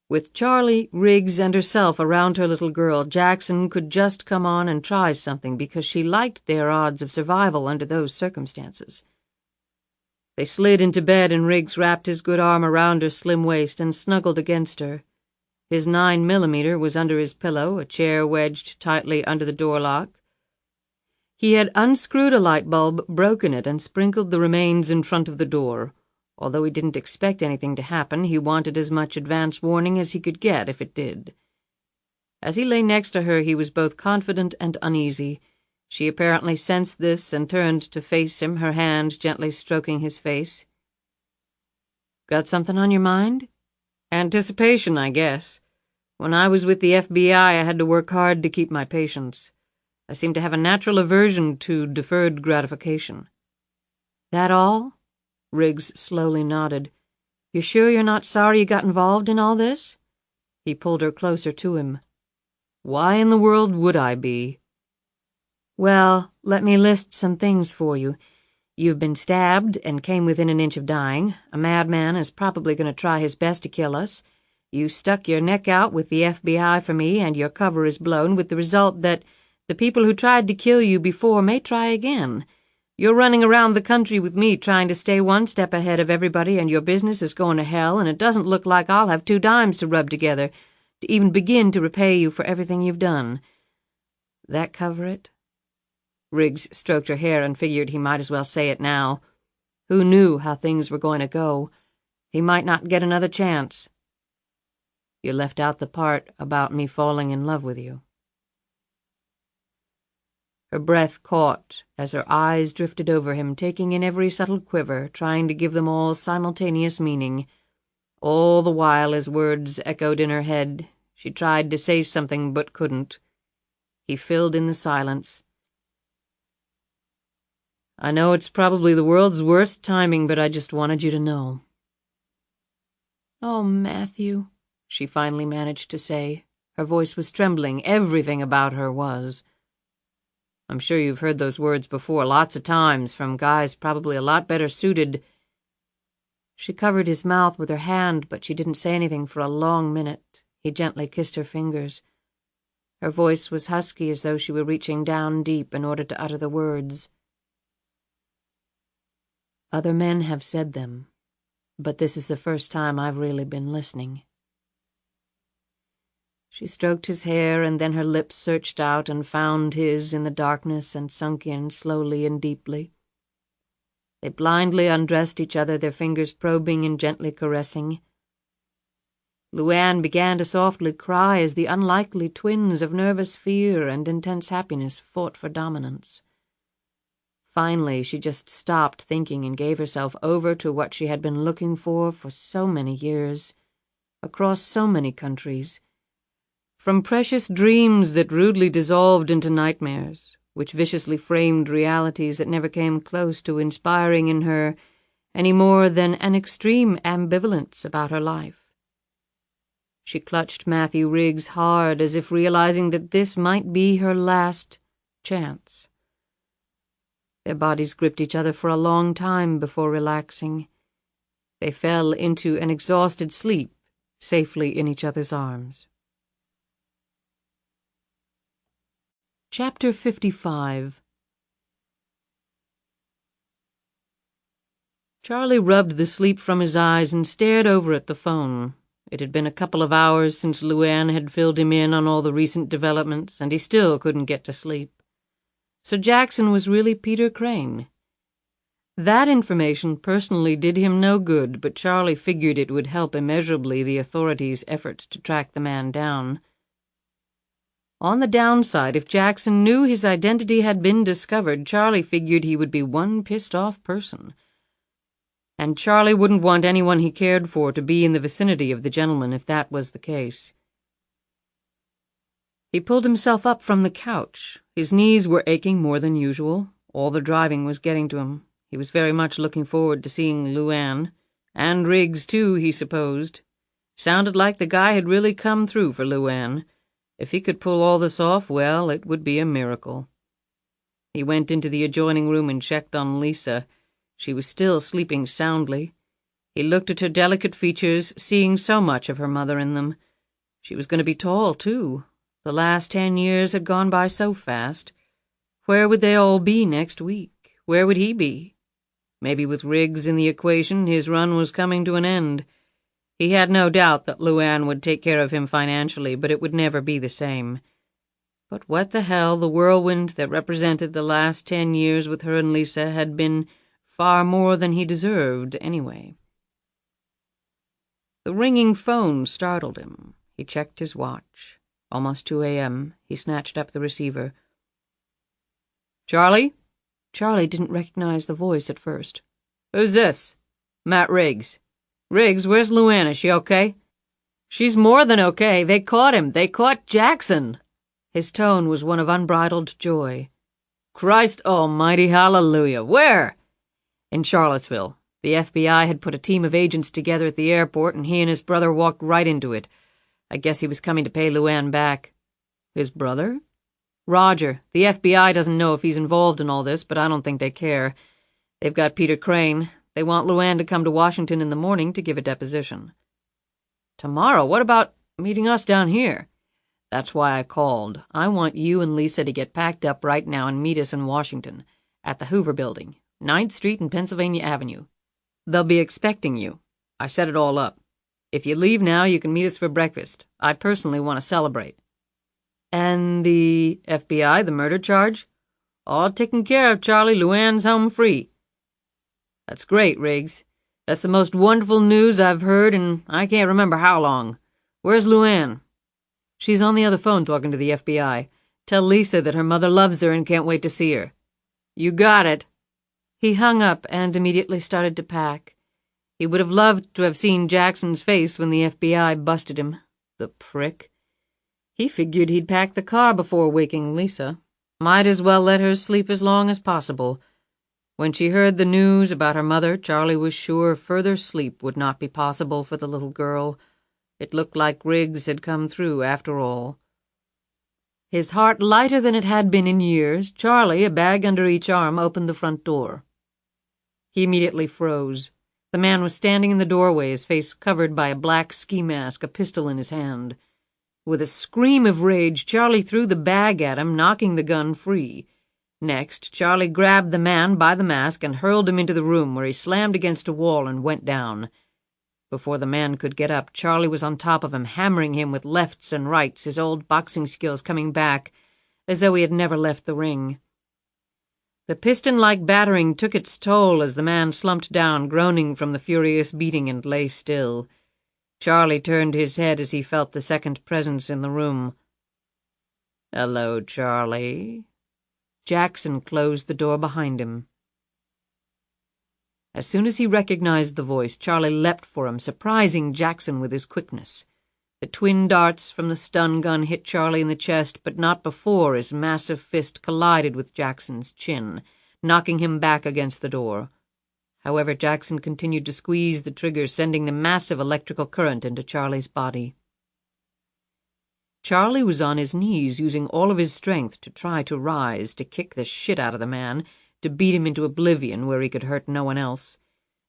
With Charlie, Riggs, and herself around her little girl, Jackson could just come on and try something because she liked their odds of survival under those circumstances. They slid into bed and Riggs wrapped his good arm around her slim waist and snuggled against her. His 9mm was under his pillow, a chair wedged tightly under the door lock. He had unscrewed a light bulb, broken it, and sprinkled the remains in front of the door. Although he didn't expect anything to happen, he wanted as much advance warning as he could get if it did. As he lay next to her, he was both confident and uneasy. She apparently sensed this and turned to face him, her hand gently stroking his face. "Got something on your mind?" "Anticipation, I guess. When I was with the FBI, I had to work hard to keep my patience. I seem to have a natural aversion to deferred gratification." "That all?" Riggs slowly nodded. "You're sure you're not sorry you got involved in all this?" He pulled her closer to him. "Why in the world would I be?" "Well, let me list some things for you. You've been stabbed and came within an inch of dying. A madman is probably going to try his best to kill us. You stuck your neck out with the FBI for me, and your cover is blown, with the result that the people who tried to kill you before may try again. You're running around the country with me trying to stay one step ahead of everybody, and your business is going to hell, and it doesn't look like I'll have 2 dimes to rub together to even begin to repay you for everything you've done. That cover it?" Riggs stroked her hair and figured he might as well say it now. Who knew how things were going to go? He might not get another chance. You left out the part about me falling in love with you. Her breath caught as her eyes drifted over him, taking in every subtle quiver, trying to give them all simultaneous meaning. All the while his words echoed in her head. She tried to say something but couldn't. He filled in the silence. I know it's probably the world's worst timing, but I just wanted you to know. Oh, Matthew, she finally managed to say. Her voice was trembling. Everything about her was. I'm sure you've heard those words before, lots of times, from guys probably a lot better suited. She covered his mouth with her hand, but she didn't say anything for a long minute. He gently kissed her fingers. Her voice was husky, as though she were reaching down deep in order to utter the words. Other men have said them, but this is the first time I've really been listening. She stroked his hair, and then her lips searched out and found his in the darkness and sunk in slowly and deeply. They blindly undressed each other, their fingers probing and gently caressing. LuAnn began to softly cry as the unlikely twins of nervous fear and intense happiness fought for dominance. Finally, she just stopped thinking and gave herself over to what she had been looking for so many years, across so many countries. From precious dreams that rudely dissolved into nightmares, which viciously framed realities that never came close to inspiring in her any more than an extreme ambivalence about her life. She clutched Matthew Riggs hard, as if realizing that this might be her last chance. Their bodies gripped each other for a long time before relaxing. They fell into an exhausted sleep, safely in each other's arms. Chapter 55. Charlie rubbed the sleep from his eyes and stared over at the phone. It had been a couple of hours since LuAnn had filled him in on all the recent developments, and he still couldn't get to sleep. So Jackson was really Peter Crane. That information personally did him no good, but Charlie figured it would help immeasurably the authorities' efforts to track the man down. On the downside, if Jackson knew his identity had been discovered, Charlie figured he would be one pissed-off person. And Charlie wouldn't want anyone he cared for to be in the vicinity of the gentleman if that was the case. He pulled himself up from the couch. His knees were aching more than usual. All the driving was getting to him. He was very much looking forward to seeing LuAnn. And Riggs, too, he supposed. Sounded like the guy had really come through for LuAnn. If he could pull all this off, well, it would be a miracle. He went into the adjoining room and checked on Lisa. She was still sleeping soundly. He looked at her delicate features, seeing so much of her mother in them. She was going to be tall, too. The last 10 years had gone by so fast. Where would they all be next week? Where would he be? Maybe with Riggs in the equation, his run was coming to an end. He had no doubt that LuAnn would take care of him financially, but it would never be the same. But what the hell, the whirlwind that represented the last 10 years with her and Lisa had been far more than he deserved, anyway. The ringing phone startled him. He checked his watch. Almost 2 a.m. He snatched up the receiver. "Charlie?" Charlie didn't recognize the voice at first. "Who's this?" "Matt Riggs." "Riggs, where's LuAnn? Is she okay?" "She's more than okay. They caught him. They caught Jackson." His tone was one of unbridled joy. "Christ almighty, hallelujah. Where?" "In Charlottesville. The FBI had put a team of agents together at the airport, and he and his brother walked right into it. I guess he was coming to pay LuAnn back." "His brother?" "Roger. The FBI doesn't know if he's involved in all this, but I don't think they care. They've got Peter Crane. They want LuAnn to come to Washington in the morning to give a deposition." "Tomorrow? What about meeting us down here?" "That's why I called. I want you and Lisa to get packed up right now and meet us in Washington, at the Hoover Building, 9th Street and Pennsylvania Avenue. They'll be expecting you. I set it all up. If you leave now, you can meet us for breakfast. I personally want to celebrate." "And the FBI, the murder charge?" "All taken care of, Charlie. LuAnn's home free." That's great, Riggs. That's the most wonderful news I've heard in I can't remember how long. Where's LuAnn? She's on the other phone talking to the FBI. Tell Lisa that her mother loves her and can't wait to see her. You got it. He hung up and immediately started to pack. He would have loved to have seen Jackson's face when the FBI busted him. The prick. He figured he'd pack the car before waking Lisa. Might as well let her sleep as long as possible. When she heard the news about her mother, Charlie was sure further sleep would not be possible for the little girl. It looked like Riggs had come through after all. His heart lighter than it had been in years, Charlie, a bag under each arm, opened the front door. He immediately froze. The man was standing in the doorway, his face covered by a black ski mask, a pistol in his hand. With a scream of rage, Charlie threw the bag at him, knocking the gun free. Next, Charlie grabbed the man by the mask and hurled him into the room, where he slammed against a wall and went down. Before the man could get up, Charlie was on top of him, hammering him with lefts and rights, his old boxing skills coming back, as though he had never left the ring. The piston-like battering took its toll as the man slumped down, groaning from the furious beating, and lay still. Charlie turned his head as he felt the second presence in the room. "Hello, Charlie." Jackson closed the door behind him. As soon as he recognized the voice, Charlie leapt for him, surprising Jackson with his quickness. The twin darts from the stun gun hit Charlie in the chest, but not before his massive fist collided with Jackson's chin, knocking him back against the door. However, Jackson continued to squeeze the trigger, sending the massive electrical current into Charlie's body. Charlie was on his knees, using all of his strength to try to rise, to kick the shit out of the man, to beat him into oblivion where he could hurt no one else.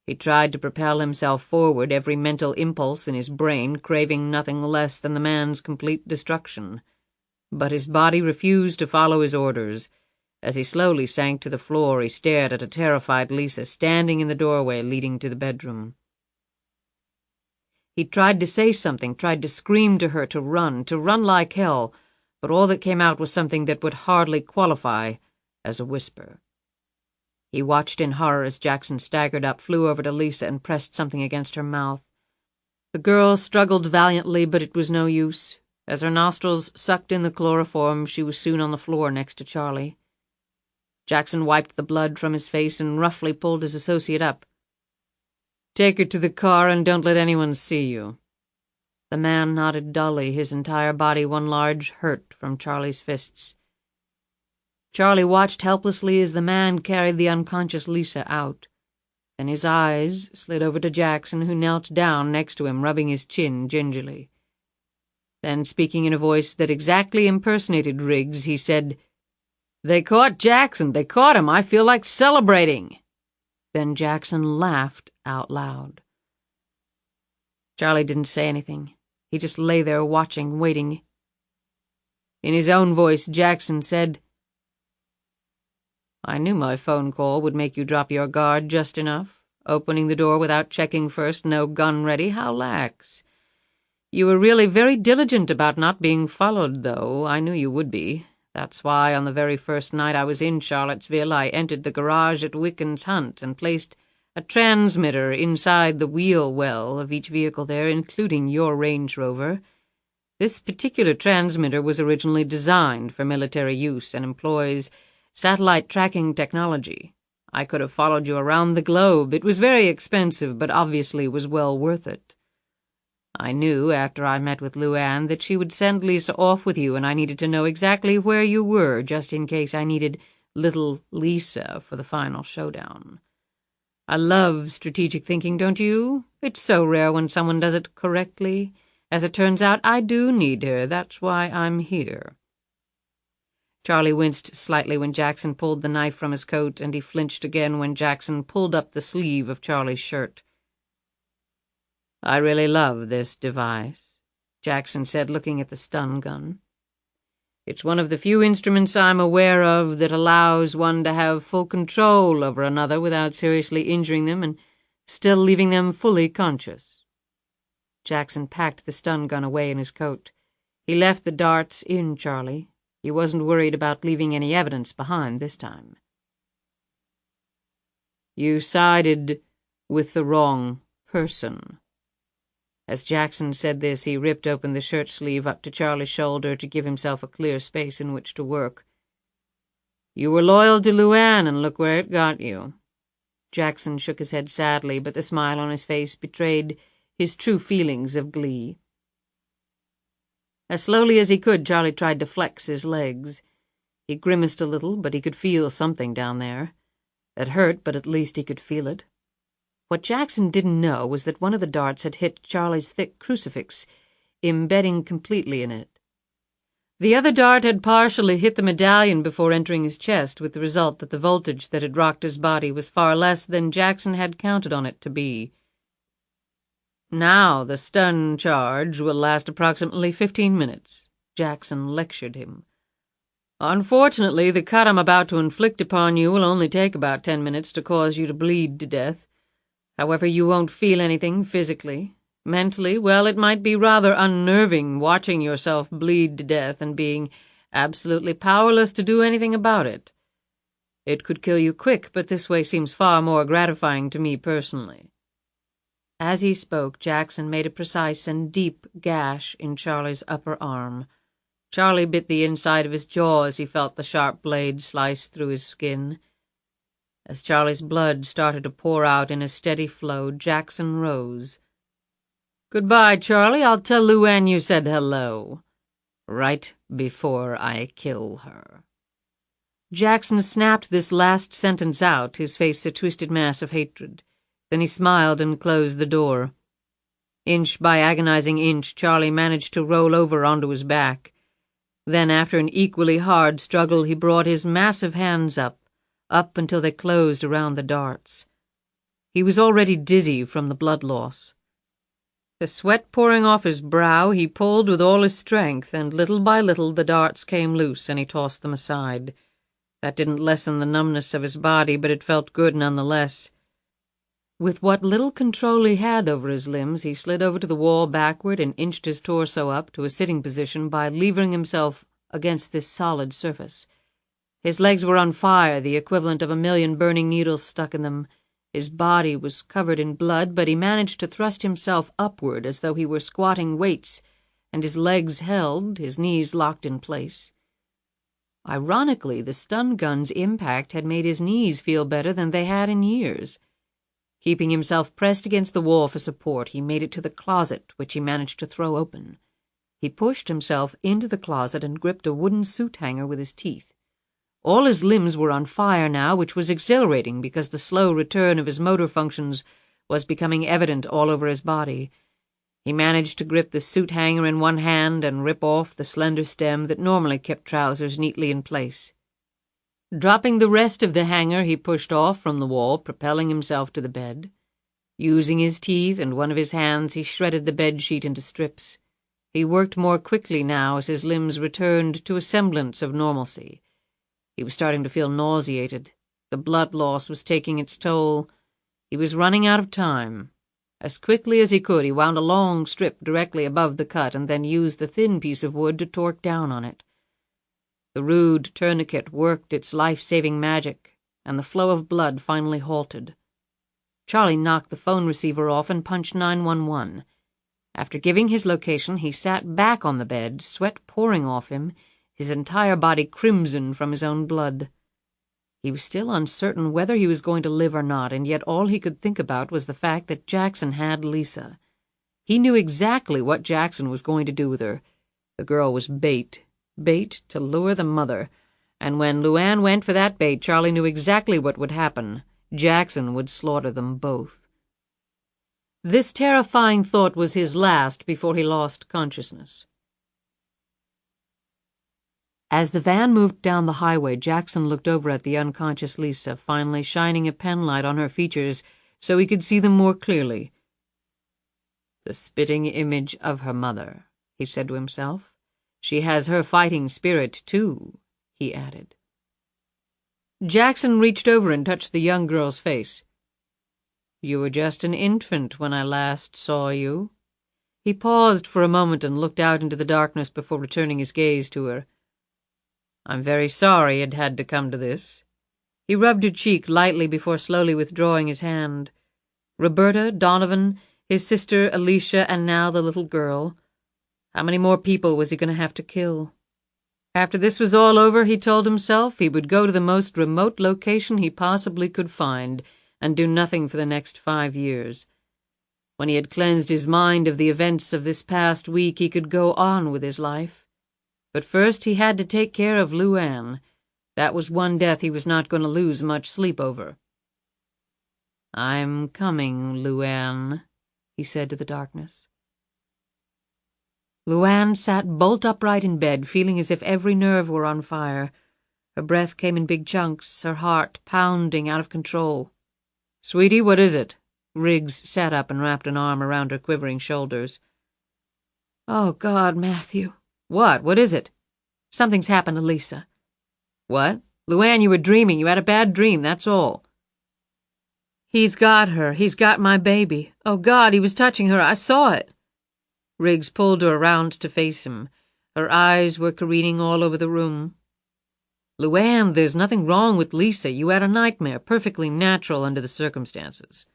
He tried to propel himself forward, every mental impulse in his brain craving nothing less than the man's complete destruction. But his body refused to follow his orders. As he slowly sank to the floor, he stared at a terrified Lisa standing in the doorway leading to the bedroom. He tried to say something, tried to scream to her to run like hell, but all that came out was something that would hardly qualify as a whisper. He watched in horror as Jackson staggered up, flew over to Lisa, and pressed something against her mouth. The girl struggled valiantly, but it was no use. As her nostrils sucked in the chloroform, she was soon on the floor next to Charlie. Jackson wiped the blood from his face and roughly pulled his associate up. "Take her to the car and don't let anyone see you." The man nodded dully, his entire body one large hurt from Charlie's fists. Charlie watched helplessly as the man carried the unconscious Lisa out. Then his eyes slid over to Jackson, who knelt down next to him, rubbing his chin gingerly. Then, speaking in a voice that exactly impersonated Riggs, he said, "They caught Jackson! They caught him! I feel like celebrating!" Then Jackson laughed out loud. Charlie didn't say anything. He just lay there watching, waiting. In his own voice, Jackson said, "I knew my phone call would make you drop your guard just enough. Opening the door without checking first, no gun ready, how lax. You were really very diligent about not being followed, though. I knew you would be. That's why on the very first night I was in Charlottesville, I entered the garage at Wicken's Hunt and placed a transmitter inside the wheel well of each vehicle there, including your Range Rover. This particular transmitter was originally designed for military use and employs satellite tracking technology. I could have followed you around the globe. It was very expensive, but obviously was well worth it. I knew, after I met with LuAnn, that she would send Lisa off with you, and I needed to know exactly where you were, just in case I needed little Lisa for the final showdown. I love strategic thinking, don't you? It's so rare when someone does it correctly. As it turns out, I do need her. That's why I'm here." Charlie winced slightly when Jackson pulled the knife from his coat, and he flinched again when Jackson pulled up the sleeve of Charlie's shirt. "I really love this device," Jackson said, looking at the stun gun. "It's one of the few instruments I'm aware of that allows one to have full control over another without seriously injuring them and still leaving them fully conscious." Jackson packed the stun gun away in his coat. He left the darts in Charlie. He wasn't worried about leaving any evidence behind this time. You sided with the wrong person." As Jackson said this, he ripped open the shirt sleeve up to Charlie's shoulder to give himself a clear space in which to work. "You were loyal to LuAnn, and look where it got you." Jackson shook his head sadly, but the smile on his face betrayed his true feelings of glee. As slowly as he could, Charlie tried to flex his legs. He grimaced a little, but he could feel something down there. It hurt, but at least he could feel it. What Jackson didn't know was that one of the darts had hit Charlie's thick crucifix, embedding completely in it. The other dart had partially hit the medallion before entering his chest, with the result that the voltage that had rocked his body was far less than Jackson had counted on it to be. "Now the stun charge will last approximately 15 minutes, Jackson lectured him. "Unfortunately, the cut I'm about to inflict upon you will only take about 10 minutes to cause you to bleed to death. However, you won't feel anything physically. Mentally, well, it might be rather unnerving watching yourself bleed to death and being absolutely powerless to do anything about it. It could kill you quick, but this way seems far more gratifying to me personally." As he spoke, Jackson made a precise and deep gash in Charlie's upper arm. Charlie bit the inside of his jaw as he felt the sharp blade slice through his skin. As Charlie's blood started to pour out in a steady flow, Jackson rose. "Goodbye, Charlie. I'll tell LuAnn you said hello. Right before I kill her." Jackson snapped this last sentence out, his face a twisted mass of hatred. Then he smiled and closed the door. Inch by agonizing inch, Charlie managed to roll over onto his back. Then, after an equally hard struggle, he brought his massive hands up until they closed around the darts. He was already dizzy from the blood loss. The sweat pouring off his brow, he pulled with all his strength, and little by little the darts came loose and he tossed them aside. That didn't lessen the numbness of his body, but it felt good nonetheless. With what little control he had over his limbs, he slid over to the wall backward and inched his torso up to a sitting position by levering himself against this solid surface. His legs were on fire, the equivalent of 1,000,000 burning needles stuck in them. His body was covered in blood, but he managed to thrust himself upward as though he were squatting weights, and his legs held, his knees locked in place. Ironically, the stun gun's impact had made his knees feel better than they had in years. Keeping himself pressed against the wall for support, he made it to the closet, which he managed to throw open. He pushed himself into the closet and gripped a wooden suit hanger with his teeth. All his limbs were on fire now, which was exhilarating because the slow return of his motor functions was becoming evident all over his body. He managed to grip the suit hanger in one hand and rip off the slender stem that normally kept trousers neatly in place. Dropping the rest of the hanger, he pushed off from the wall, propelling himself to the bed. Using his teeth and one of his hands, he shredded the bedsheet into strips. He worked more quickly now as his limbs returned to a semblance of normalcy. He was starting to feel nauseated. The blood loss was taking its toll. He was running out of time. As quickly as he could, he wound a long strip directly above the cut and then used the thin piece of wood to torque down on it. The rude tourniquet worked its life-saving magic, and the flow of blood finally halted. Charlie knocked the phone receiver off and punched 911. After giving his location, he sat back on the bed, sweat pouring off him, his entire body crimson from his own blood. He was still uncertain whether he was going to live or not, and yet all he could think about was the fact that Jackson had Lisa. He knew exactly what Jackson was going to do with her. The girl was bait to lure the mother, and when LuAnn went for that bait, Charlie knew exactly what would happen. Jackson would slaughter them both. This terrifying thought was his last before he lost consciousness. As the van moved down the highway, Jackson looked over at the unconscious Lisa, finally shining a penlight on her features so he could see them more clearly. "The spitting image of her mother," he said to himself. "She has her fighting spirit, too," he added. Jackson reached over and touched the young girl's face. "You were just an infant when I last saw you." He paused for a moment and looked out into the darkness before returning his gaze to her. "I'm very sorry it had to come to this. He rubbed her cheek lightly before slowly withdrawing his hand. Roberta, Donovan, his sister Alicia, and now the little girl. How many more people was he going to have to kill? After this was all over, he told himself he would go to the most remote location he possibly could find and do nothing for the next 5 years. When he had cleansed his mind of the events of this past week, he could go on with his life. But first he had to take care of LuAnn. That was one death he was not going to lose much sleep over. "I'm coming, LuAnn," he said to the darkness. LuAnn sat bolt upright in bed, feeling as if every nerve were on fire. Her breath came in big chunks, her heart pounding out of control. "Sweetie, what is it?" Riggs sat up and wrapped an arm around her quivering shoulders. "Oh, God, Matthew." "What? What is it?" "Something's happened to Lisa." "What?" "LuAnn, you were dreaming. You had a bad dream, that's all." "He's got her. He's got my baby. Oh, God, he was touching her. I saw it." Riggs pulled her around to face him. Her eyes were careening all over the room. "LuAnn, there's nothing wrong with Lisa. You had a nightmare, perfectly natural under the circumstances."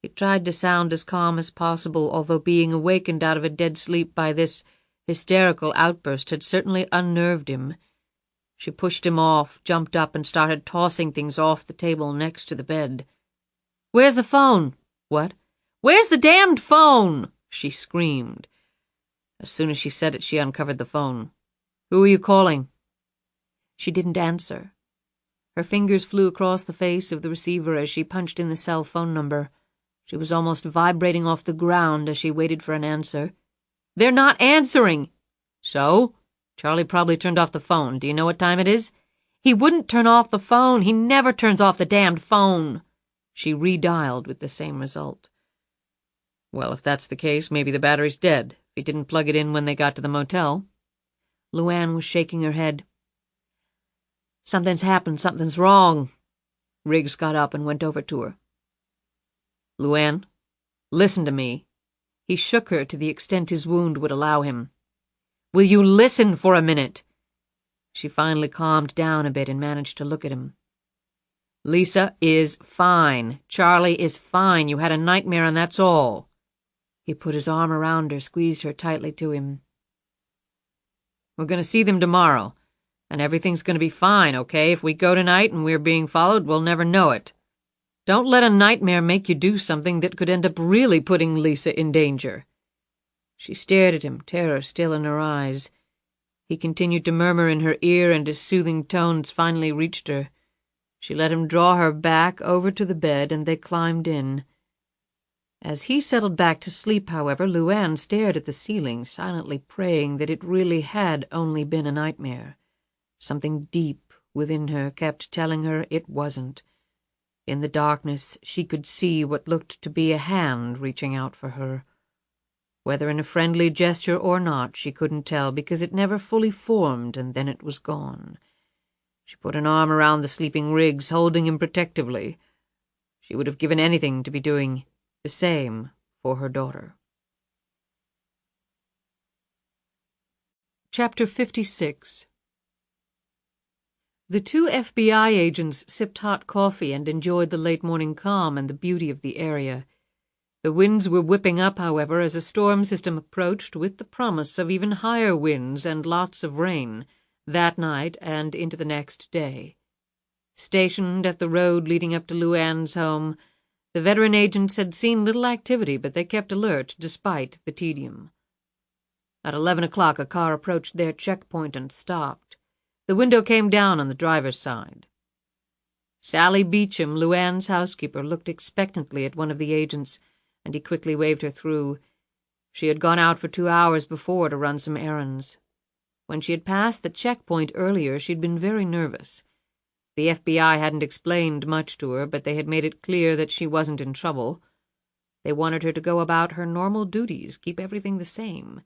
He tried to sound as calm as possible, although being awakened out of a dead sleep by this hysterical outburst had certainly unnerved him. She pushed him off, jumped up, and started tossing things off the table next to the bed. "Where's the phone?" "What?" "Where's the damned phone?" she screamed. As soon as she said it, she uncovered the phone. "Who are you calling?" She didn't answer. Her fingers flew across the face of the receiver as she punched in the cell phone number. She was almost vibrating off the ground as she waited for an answer. "They're not answering." "So? Charlie probably turned off the phone. Do you know what time it is?" "He wouldn't turn off the phone. He never turns off the damned phone." She redialed with the same result. "Well, if that's the case, maybe the battery's dead. If he didn't plug it in when they got to the motel." LuAnn was shaking her head. "Something's happened. Something's wrong." Riggs got up and went over to her. "LuAnn, listen to me." He shook her to the extent his wound would allow him. "Will you listen for a minute?" She finally calmed down a bit and managed to look at him. "Lisa is fine. Charlie is fine. You had a nightmare and that's all." He put his arm around her, squeezed her tightly to him. "We're going to see them tomorrow, and everything's going to be fine, okay? If we go tonight and we're being followed, we'll never know it. Don't let a nightmare make you do something that could end up really putting Lisa in danger." She stared at him, terror still in her eyes. He continued to murmur in her ear, and his soothing tones finally reached her. She let him draw her back over to the bed, and they climbed in. As he settled back to sleep, however, LuAnn stared at the ceiling, silently praying that it really had only been a nightmare. Something deep within her kept telling her it wasn't. In the darkness, she could see what looked to be a hand reaching out for her. Whether in a friendly gesture or not, she couldn't tell, because it never fully formed, and then it was gone. She put an arm around the sleeping Riggs, holding him protectively. She would have given anything to be doing the same for her daughter. Chapter 56. The two FBI agents sipped hot coffee and enjoyed the late morning calm and the beauty of the area. The winds were whipping up, however, as a storm system approached, with the promise of even higher winds and lots of rain that night and into the next day. Stationed at the road leading up to LuAnn's home, the veteran agents had seen little activity, but they kept alert despite the tedium. At 11 o'clock, a car approached their checkpoint and stopped. The window came down on the driver's side. Sally Beecham, LuAnn's housekeeper, looked expectantly at one of the agents, and he quickly waved her through. She had gone out for 2 hours before to run some errands. When she had passed the checkpoint earlier, she'd been very nervous. The FBI hadn't explained much to her, but they had made it clear that she wasn't in trouble. They wanted her to go about her normal duties, keep everything the same.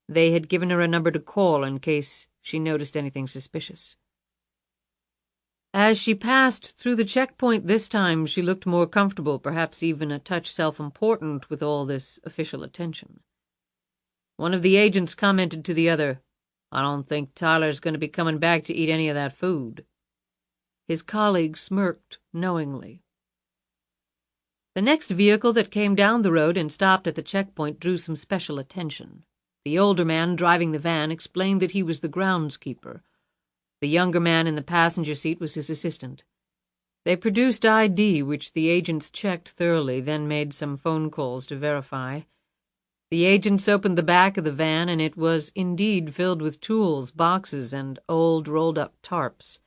They had given her a number to call in case she noticed anything suspicious. As she passed through the checkpoint this time, she looked more comfortable, perhaps even a touch self-important with all this official attention. One of the agents commented to the other, "I don't think Tyler's going to be coming back to eat any of that food." His colleague smirked knowingly. The next vehicle that came down the road and stopped at the checkpoint drew some special attention. The older man driving the van explained that he was the groundskeeper. The younger man in the passenger seat was his assistant. They produced ID, which the agents checked thoroughly, then made some phone calls to verify. The agents opened the back of the van, and it was indeed filled with tools, boxes, and old rolled-up tarps.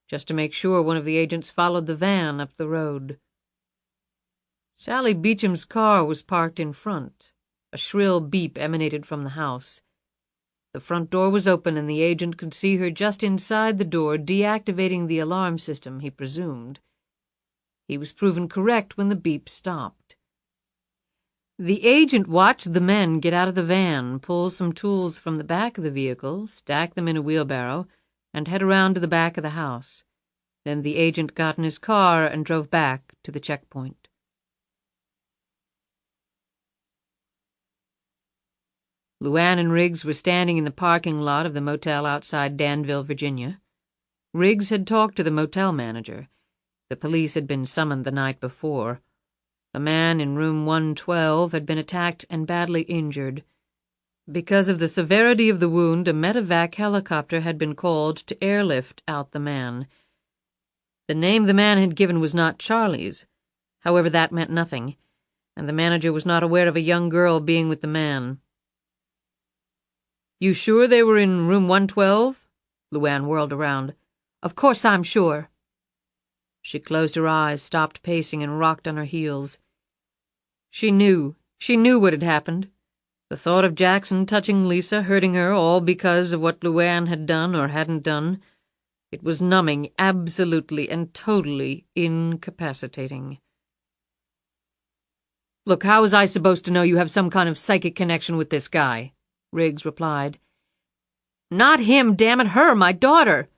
Just to make sure, one of the agents followed the van up the road. Sally Beecham's car was parked in front. A shrill beep emanated from the house. The front door was open, and the agent could see her just inside the door, deactivating the alarm system, he presumed. He was proven correct when the beep stopped. The agent watched the men get out of the van, pull some tools from the back of the vehicle, stack them in a wheelbarrow, and head around to the back of the house. Then the agent got in his car and drove back to the checkpoint. LuAnn and Riggs were standing in the parking lot of the motel outside Danville, Virginia. Riggs had talked to the motel manager. The police had been summoned the night before. The man in room 112 had been attacked and badly injured. Because of the severity of the wound, a medevac helicopter had been called to airlift out the man. The name the man had given was not Charlie's. However, that meant nothing, and the manager was not aware of a young girl being with the man. "You sure they were in room 112? LuAnn whirled around. "Of course I'm sure." She closed her eyes, stopped pacing, and rocked on her heels. She knew what had happened. The thought of Jackson touching Lisa, hurting her, all because of what LuAnn had done or hadn't done. It was numbing, absolutely and totally incapacitating. "Look, how was I supposed to know you have some kind of psychic connection with this guy?" Riggs replied. "Not him, damn it, her, my daughter!"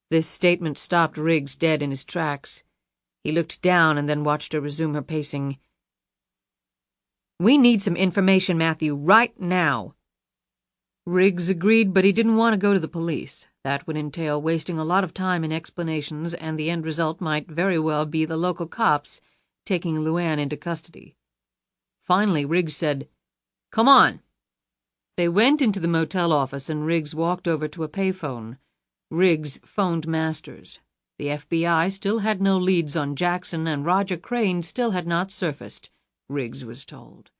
This statement stopped Riggs dead in his tracks. He looked down and then watched her resume her pacing. "We need some information, Matthew, right now." Riggs agreed, but he didn't want to go to the police. That would entail wasting a lot of time in explanations, and the end result might very well be the local cops taking LuAnn into custody. Finally, Riggs said, "Come on." They went into the motel office, and Riggs walked over to a payphone. Riggs phoned Masters. The FBI still had no leads on Jackson, and Roger Crane still had not surfaced, Riggs was told.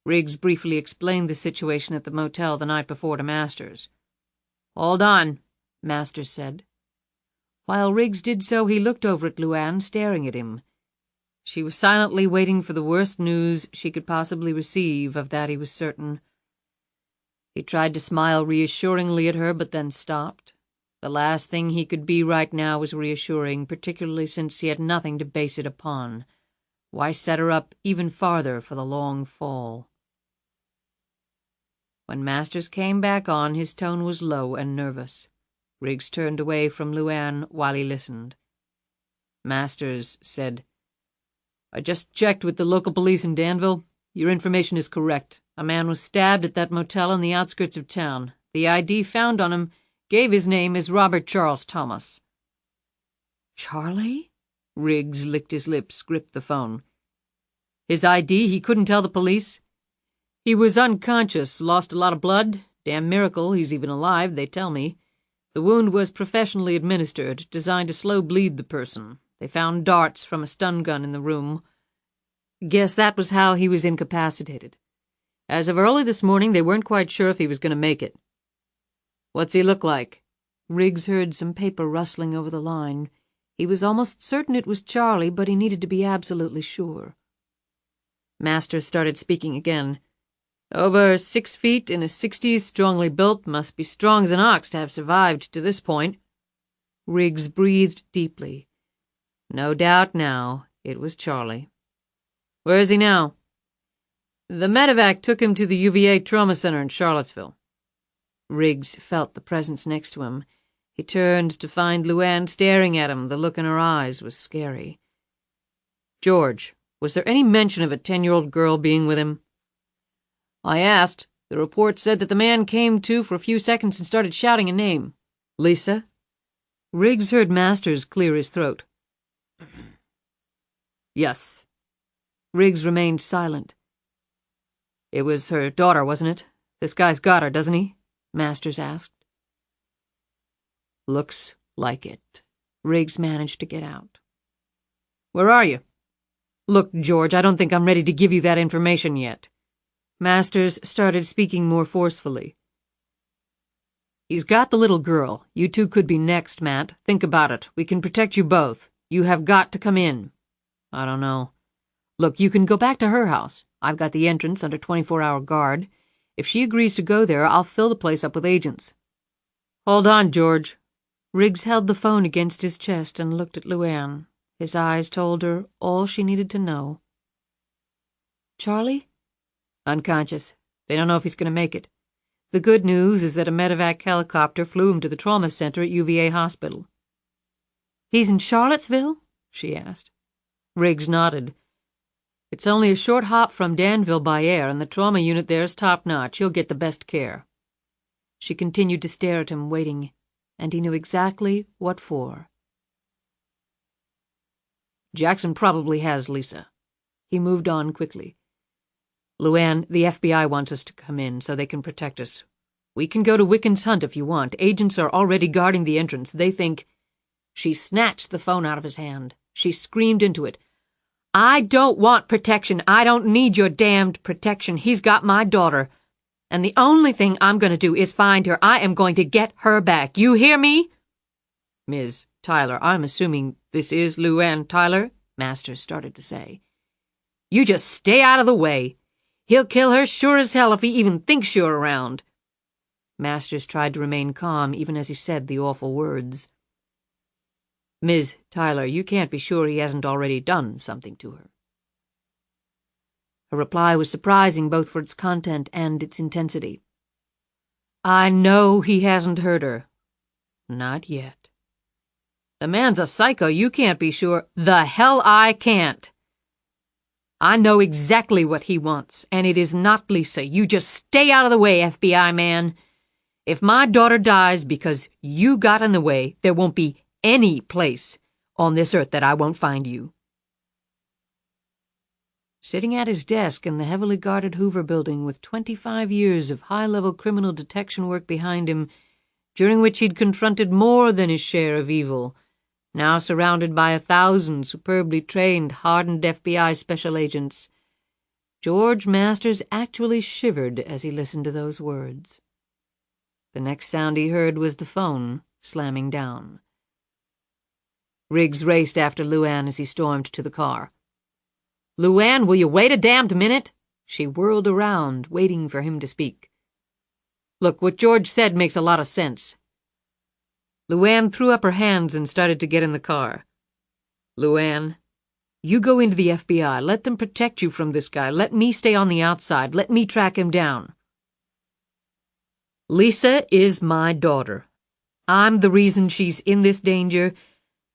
Riggs briefly explained the situation at the motel the night before to Masters. "Hold on," Masters said. While Riggs did so, he looked over at LuAnn, staring at him. She was silently waiting for the worst news she could possibly receive, of that he was certain. He tried to smile reassuringly at her, but then stopped. The last thing he could be right now was reassuring, particularly since he had nothing to base it upon. Why set her up even farther for the long fall? When Masters came back on, his tone was low and nervous. Riggs turned away from LuAnn while he listened. Masters said, "I just checked with the local police in Danville. Your information is correct. A man was stabbed at that motel on the outskirts of town. The ID found on him gave his name as Robert Charles Thomas." "Charlie?" Riggs licked his lips, gripped the phone. "His ID, he couldn't tell the police. He was unconscious, lost a lot of blood. Damn miracle he's even alive, they tell me. The wound was professionally administered, designed to slow bleed the person. They found darts from a stun gun in the room. Guess that was how he was incapacitated. As of early this morning, they weren't quite sure if he was going to make it." "What's he look like?" Riggs heard some paper rustling over the line. He was almost certain it was Charlie, but he needed to be absolutely sure. Masters started speaking again. "Over 6 feet, in his 60s, strongly built, must be strong as an ox to have survived to this point." Riggs breathed deeply. No doubt now it was Charlie. "Where is he now?" "The medevac took him to the UVA Trauma Center in Charlottesville." Riggs felt the presence next to him. He turned to find LuAnn staring at him. The look in her eyes was scary. "George, was there any mention of a 10-year-old girl being with him?" "I asked. The report said that the man came to for a few seconds and started shouting a name." "Lisa?" Riggs heard Masters clear his throat. Yes. Riggs remained silent. It was her daughter, wasn't it? This guy's got her, doesn't he? Masters asked. Looks like it. Riggs managed to get out. Where are you? Look, George, I don't think I'm ready to give you that information yet. Masters started speaking more forcefully. He's got the little girl. You two could be next, Matt. Think about it. We can protect you both. You have got to come in. I don't know. Look, you can go back to her house. I've got the entrance under 24-hour guard. If she agrees to go there, I'll fill the place up with agents. Hold on, George. Riggs held the phone against his chest and looked at LuAnn. His eyes told her all she needed to know. Charlie? Unconscious. They don't know if he's going to make it. The good news is that a medevac helicopter flew him to the trauma center at UVA Hospital. He's in Charlottesville? She asked. Riggs nodded. It's only a short hop from Danville by air, and the trauma unit there's top-notch. You'll get the best care. She continued to stare at him, waiting, and he knew exactly what for. Jackson probably has Lisa. He moved on quickly. LuAnn, the FBI wants us to come in so they can protect us. We can go to Wiccan's Hunt if you want. Agents are already guarding the entrance. They think... She snatched the phone out of his hand. She screamed into it. I don't want protection. I don't need your damned protection. He's got my daughter. And the only thing I'm going to do is find her. I am going to get her back. You hear me? Ms. Tyler, I'm assuming this is LuAnn Tyler, Masters started to say. You just stay out of the way. He'll kill her sure as hell if he even thinks you're around. Masters tried to remain calm even as he said the awful words. Ms. Tyler, you can't be sure he hasn't already done something to her. Her reply was surprising both for its content and its intensity. I know he hasn't hurt her. Not yet. The man's a psycho, you can't be sure. The hell I can't. I know exactly what he wants, and it is not Lisa. You just stay out of the way, FBI man. If my daughter dies because you got in the way, there won't be any place on this earth that I won't find you. Sitting at his desk in the heavily guarded Hoover building with 25 years of high-level criminal detection work behind him, during which he'd confronted more than his share of evil, now surrounded by 1,000 superbly trained, hardened FBI special agents, George Masters actually shivered as he listened to those words. The next sound he heard was the phone slamming down. Riggs raced after LuAnn as he stormed to the car. LuAnn, will you wait a damned minute? She whirled around, waiting for him to speak. Look, what George said makes a lot of sense. LuAnn threw up her hands and started to get in the car. LuAnn, you go into the FBI. Let them protect you from this guy. Let me stay on the outside. Let me track him down. Lisa is my daughter. I'm the reason she's in this danger,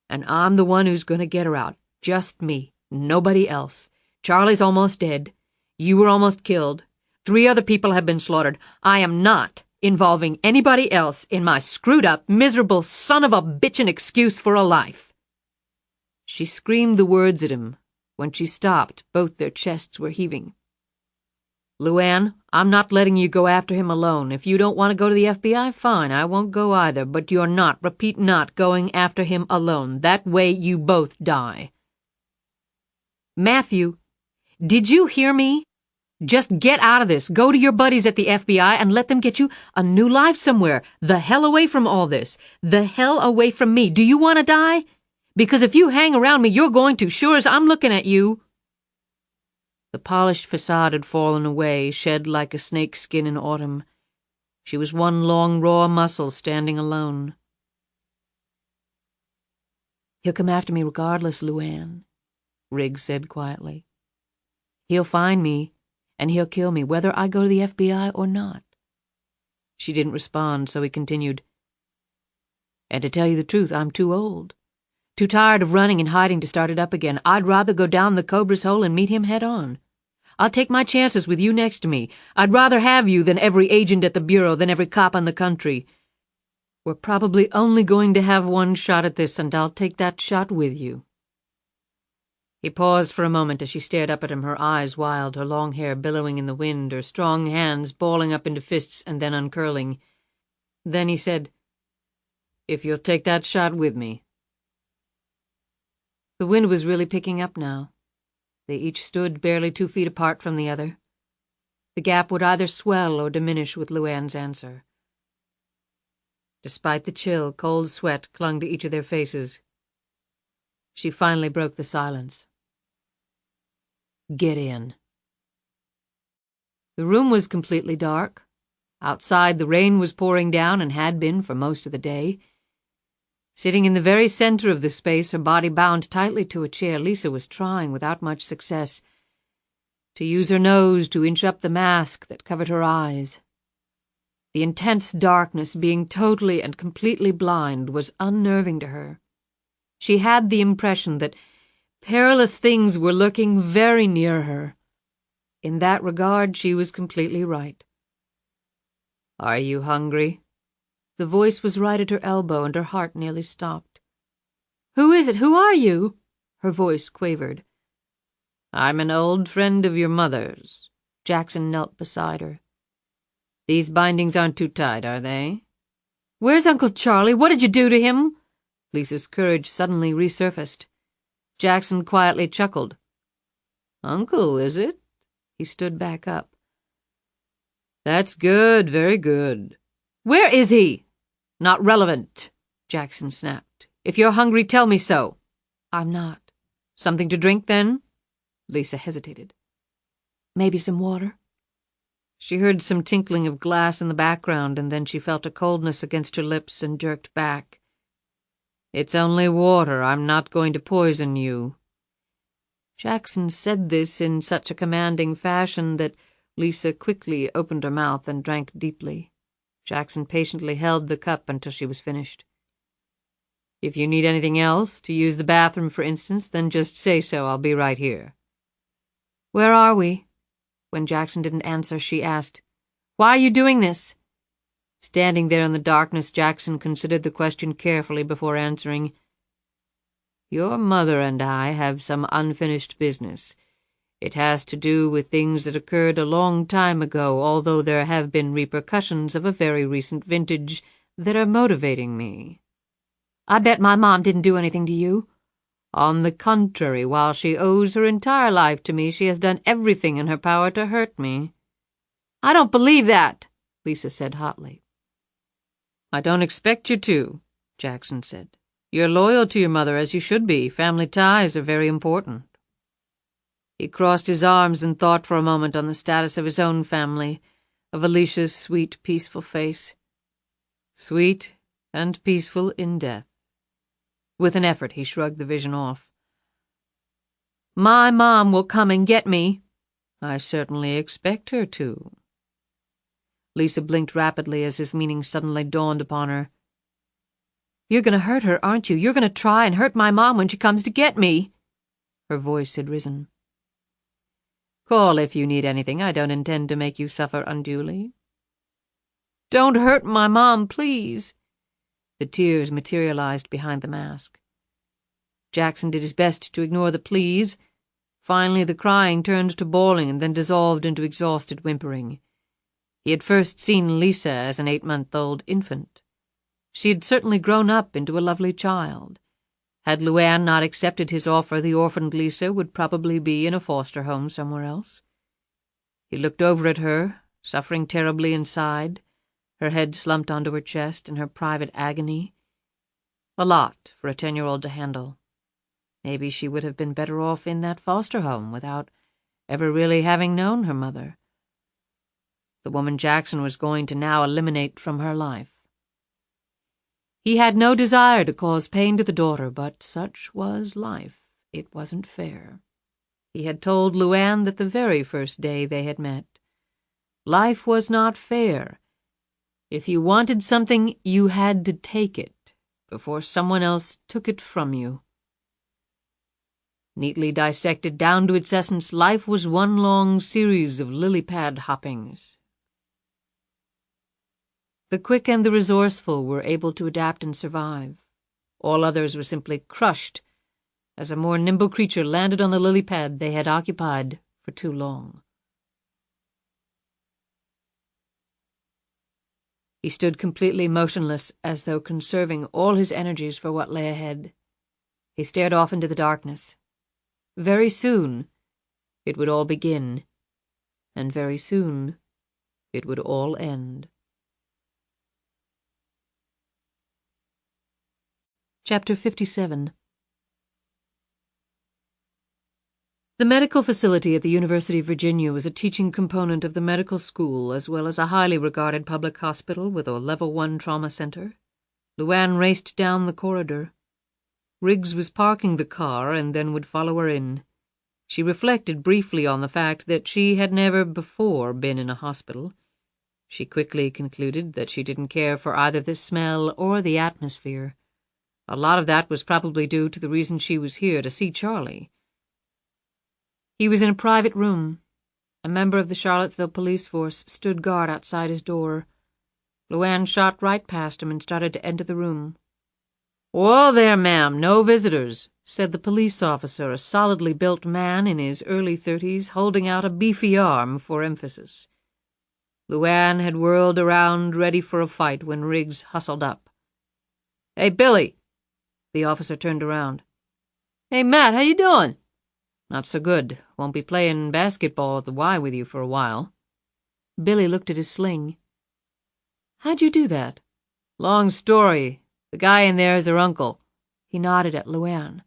and I'm the one who's going to get her out. Just me. Nobody else. Charlie's almost dead. You were almost killed. 3 other people have been slaughtered. I am not involving anybody else in my screwed-up, miserable son-of-a-bitchin' excuse for a life. She screamed the words at him. When she stopped, both their chests were heaving. LuAnn, I'm not letting you go after him alone. If you don't want to go to the FBI, fine, I won't go either, but you're not, repeat not, going after him alone. That way you both die. Matthew, did you hear me? Just get out of this. Go to your buddies at the FBI and let them get you a new life somewhere. The hell away from all this. The hell away from me. Do you want to die? Because if you hang around me, you're going to, sure as I'm looking at you. The polished facade had fallen away, shed like a snake's skin in autumn. She was one long, raw muscle standing alone. He'll come after me regardless, LuAnn, Riggs said quietly. He'll find me, and he'll kill me, whether I go to the FBI or not. She didn't respond, so he continued. And to tell you the truth, I'm too old. Too tired of running and hiding to start it up again. I'd rather go down the Cobra's hole and meet him head on. I'll take my chances with you next to me. I'd rather have you than every agent at the Bureau, than every cop in the country. We're probably only going to have one shot at this, and I'll take that shot with you." He paused for a moment as she stared up at him, her eyes wild, her long hair billowing in the wind, her strong hands balling up into fists and then uncurling. Then he said, "If you'll take that shot with me." The wind was really picking up now. They each stood barely 2 feet apart from the other. The gap would either swell or diminish with LuAnn's answer. Despite the chill, cold sweat clung to each of their faces. She finally broke the silence. "Get in." The room was completely dark. Outside, the rain was pouring down and had been for most of the day. Sitting in the very center of the space, her body bound tightly to a chair, Lisa was trying, without much success, to use her nose to inch up the mask that covered her eyes. The intense darkness, being totally and completely blind, was unnerving to her. She had the impression that perilous things were lurking very near her. In that regard, she was completely right. "Are you hungry?" The voice was right at her elbow, and her heart nearly stopped. "Who is it? Who are you?" Her voice quavered. "I'm an old friend of your mother's." Jackson knelt beside her. "These bindings aren't too tight, are they?" "Where's Uncle Charlie? What did you do to him?" Lisa's courage suddenly resurfaced. Jackson quietly chuckled. "Uncle, is it?" He stood back up. "That's good, very good." "Where is he?" "Not relevant," Jackson snapped. "If you're hungry, tell me so." "I'm not." "Something to drink, then?" Lisa hesitated. "Maybe some water?" She heard some tinkling of glass in the background, and then she felt a coldness against her lips and jerked back. "It's only water. I'm not going to poison you." Jackson said this in such a commanding fashion that Lisa quickly opened her mouth and drank deeply. Jackson patiently held the cup until she was finished. "If you need anything else, to use the bathroom, for instance, then just say so. I'll be right here." "Where are we?" When Jackson didn't answer, she asked, "Why are you doing this?" Standing there in the darkness, Jackson considered the question carefully before answering. "Your mother and I have some unfinished business. It has to do with things that occurred a long time ago, although there have been repercussions of a very recent vintage that are motivating me." "I bet my mom didn't do anything to you." "On the contrary, while she owes her entire life to me, she has done everything in her power to hurt me." "I don't believe that," Lisa said hotly. "I don't expect you to," Jackson said. "You're loyal to your mother, as you should be. Family ties are very important." He crossed his arms and thought for a moment on the status of his own family, of Alicia's sweet, peaceful face. Sweet and peaceful in death. With an effort, he shrugged the vision off. "My mom will come and get me." "I certainly expect her to." Lisa blinked rapidly as his meaning suddenly dawned upon her. "You're going to hurt her, aren't you? You're going to try and hurt my mom when she comes to get me." Her voice had risen. "Call if you need anything. I don't intend to make you suffer unduly." "Don't hurt my mom, please." The tears materialized behind the mask. Jackson did his best to ignore the pleas. Finally, the crying turned to bawling and then dissolved into exhausted whimpering. He had first seen Lisa as an 8-month-old infant. She had certainly grown up into a lovely child. Had LuAnn not accepted his offer, the orphaned Lisa would probably be in a foster home somewhere else. He looked over at her, suffering terribly inside, her head slumped onto her chest in her private agony. A lot for a 10-year-old to handle. Maybe she would have been better off in that foster home without ever really having known her mother. The woman Jackson was going to now eliminate from her life. He had no desire to cause pain to the daughter, but such was life. It wasn't fair. He had told LuAnn that the very first day they had met. Life was not fair. If you wanted something, you had to take it before someone else took it from you. Neatly dissected down to its essence, life was one long series of lily pad hoppings. The quick and the resourceful were able to adapt and survive. All others were simply crushed as a more nimble creature landed on the lily pad they had occupied for too long. He stood completely motionless, as though conserving all his energies for what lay ahead. He stared off into the darkness. Very soon, it would all begin, and very soon, it would all end. Chapter 57. The medical facility at the University of Virginia was a teaching component of the medical school, as well as a highly regarded public hospital with a Level 1 trauma center. LuAnn raced down the corridor. Riggs was parking the car and then would follow her in. She reflected briefly on the fact that she had never before been in a hospital. She quickly concluded that she didn't care for either the smell or the atmosphere. A lot of that was probably due to the reason she was here, to see Charlie. He was in a private room. A member of the Charlottesville police force stood guard outside his door. LuAnn shot right past him and started to enter the room. "Whoa there, ma'am, no visitors," said the police officer, a solidly built man in his early 30s, holding out a beefy arm for emphasis. LuAnn had whirled around, ready for a fight, when Riggs hustled up. "Hey, Billy!" The officer turned around. "Hey, Matt, how you doing?" "Not so good. Won't be playing basketball at the Y with you for a while." Billy looked at his sling. "How'd you do that?" "Long story. The guy in there is her uncle." He nodded at LuAnn.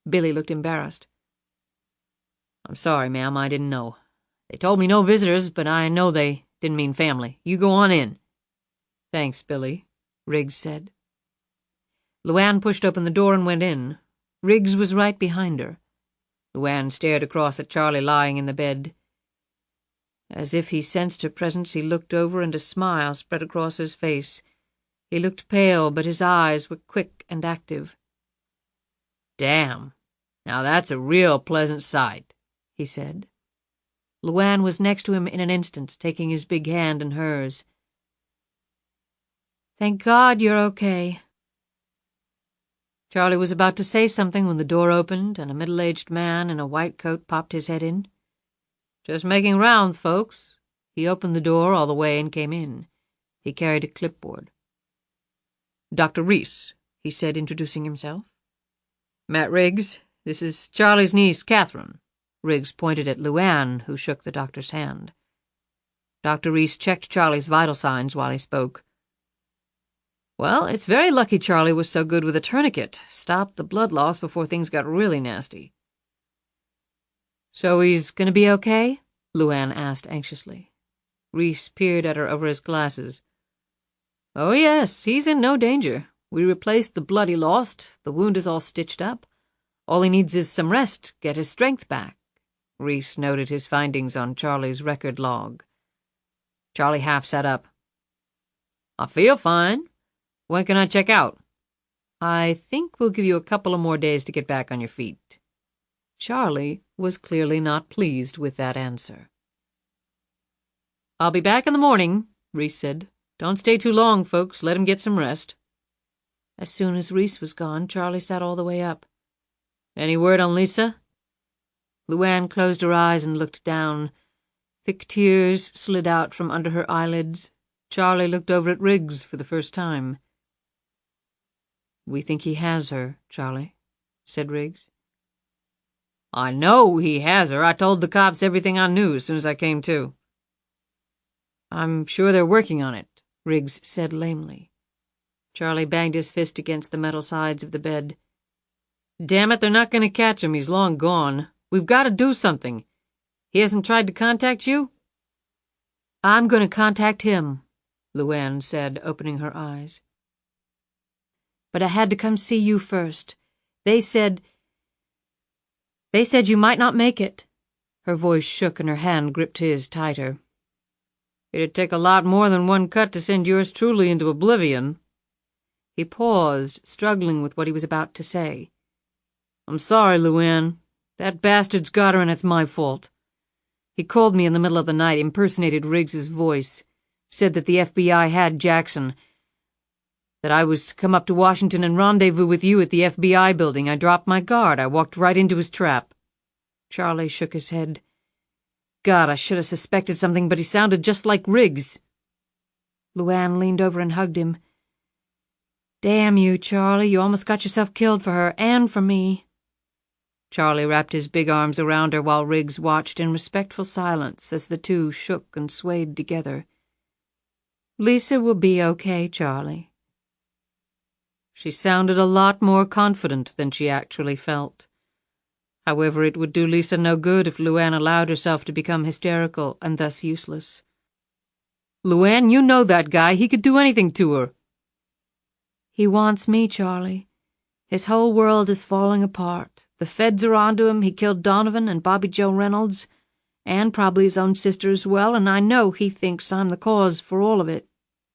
Billy looked embarrassed. "I'm sorry, ma'am, I didn't know. They told me no visitors, but I know they didn't mean family. You go on in." "Thanks, Billy," Riggs said. LuAnn pushed open the door and went in. Riggs was right behind her. LuAnn stared across at Charlie lying in the bed. As if he sensed her presence, he looked over and a smile spread across his face. He looked pale, but his eyes were quick and active. "Damn, now that's a real pleasant sight," he said. LuAnn was next to him in an instant, taking his big hand in hers. "Thank God you're okay." Charlie was about to say something when the door opened and a middle-aged man in a white coat popped his head in. "Just making rounds, folks." He opened the door all the way and came in. He carried a clipboard. "Dr. Reese," he said, introducing himself. "Matt Riggs. This is Charlie's niece, Catherine." Riggs pointed at LuAnn, who shook the doctor's hand. Dr. Reese checked Charlie's vital signs while he spoke. "Well, it's very lucky Charlie was so good with a tourniquet. Stopped the blood loss before things got really nasty." "So he's going to be okay?" LuAnn asked anxiously. Reese peered at her over his glasses. "Oh, yes, he's in no danger. We replaced the blood he lost. The wound is all stitched up. All he needs is some rest, get his strength back." Reese noted his findings on Charlie's record log. Charlie half sat up. "I feel fine. When can I check out?" "I think we'll give you a couple of more days to get back on your feet." Charlie was clearly not pleased with that answer. "I'll be back in the morning," Reese said. "Don't stay too long, folks. Let him get some rest." As soon as Reese was gone, Charlie sat all the way up. "Any word on Lisa?" LuAnn closed her eyes and looked down. Thick tears slid out from under her eyelids. Charlie looked over at Riggs for the first time. "We think he has her, Charlie," said Riggs. "I know he has her. I told the cops everything I knew as soon as I came to." "I'm sure they're working on it," Riggs said lamely. Charlie banged his fist against the metal sides of the bed. "Damn it, they're not going to catch him. He's long gone. We've got to do something. He hasn't tried to contact you?" "I'm going to contact him," LuAnn said, opening her eyes. "But I had to come see you first. They said you might not make it." Her voice shook and her hand gripped his tighter. "It'd take a lot more than one cut to send yours truly into oblivion." He paused, struggling with what he was about to say. "I'm sorry, LuAnn. That bastard's got her and it's my fault. He called me in the middle of the night, impersonated Riggs's voice. Said that the FBI had Jackson. That I was to come up to Washington and rendezvous with you at the FBI building. I dropped my guard. I walked right into his trap." Charlie shook his head. "God, I should have suspected something, but he sounded just like Riggs." LuAnn leaned over and hugged him. "Damn you, Charlie. You almost got yourself killed for her, and for me." Charlie wrapped his big arms around her while Riggs watched in respectful silence as the two shook and swayed together. "Lisa will be okay, Charlie." She sounded a lot more confident than she actually felt. However, it would do Lisa no good if LuAnn allowed herself to become hysterical and thus useless. "LuAnn, you know that guy. He could do anything to her." "He wants me, Charlie. His whole world is falling apart. The feds are onto him. He killed Donovan and Bobby Joe Reynolds, and probably his own sister as well, and I know he thinks I'm the cause for all of it."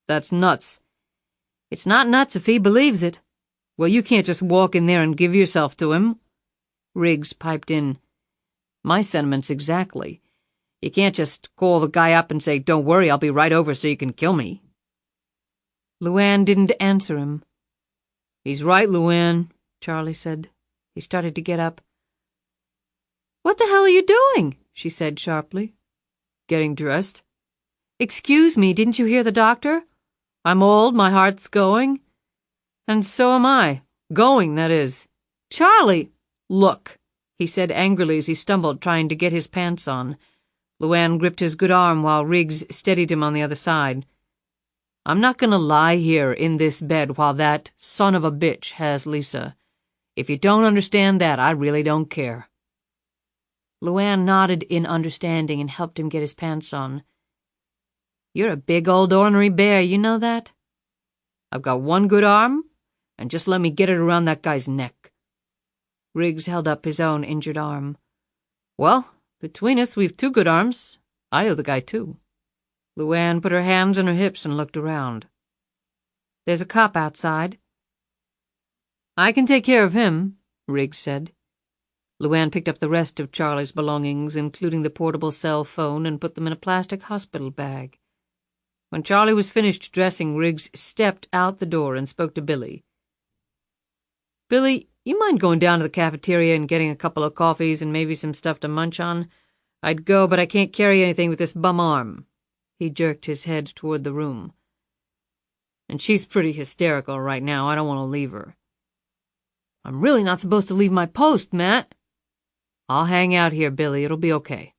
"That's nuts." "It's not nuts if he believes it." "Well, you can't just walk in there and give yourself to him." Riggs piped in. "My sentiments exactly. You can't just call the guy up and say, 'Don't worry, I'll be right over so you can kill me.'" LuAnn didn't answer him. "He's right, LuAnn," Charlie said. He started to get up. "What the hell are you doing?" she said sharply. "Getting dressed." "Excuse me, didn't you hear the doctor? I'm old, my heart's going." "And so am I. Going, that is." "Charlie!" "Look," he said angrily as he stumbled, trying to get his pants on. LuAnn gripped his good arm while Riggs steadied him on the other side. "I'm not going to lie here in this bed while that son of a bitch has Lisa. If you don't understand that, I really don't care." LuAnn nodded in understanding and helped him get his pants on. "You're a big old ornery bear, you know that? I've got one good arm, and just let me get it around that guy's neck." Riggs held up his own injured arm. "Well, between us, we've two good arms. I owe the guy two." LuAnn put her hands on her hips and looked around. "There's a cop outside." "I can take care of him," Riggs said. LuAnn picked up the rest of Charlie's belongings, including the portable cell phone, and put them in a plastic hospital bag. When Charlie was finished dressing, Riggs stepped out the door and spoke to Billy. "Billy, you mind going down to the cafeteria and getting a couple of coffees and maybe some stuff to munch on? I'd go, but I can't carry anything with this bum arm." He jerked his head toward the room. "And she's pretty hysterical right now. I don't want to leave her." "I'm really not supposed to leave my post, Matt." "I'll hang out here, Billy. It'll be okay."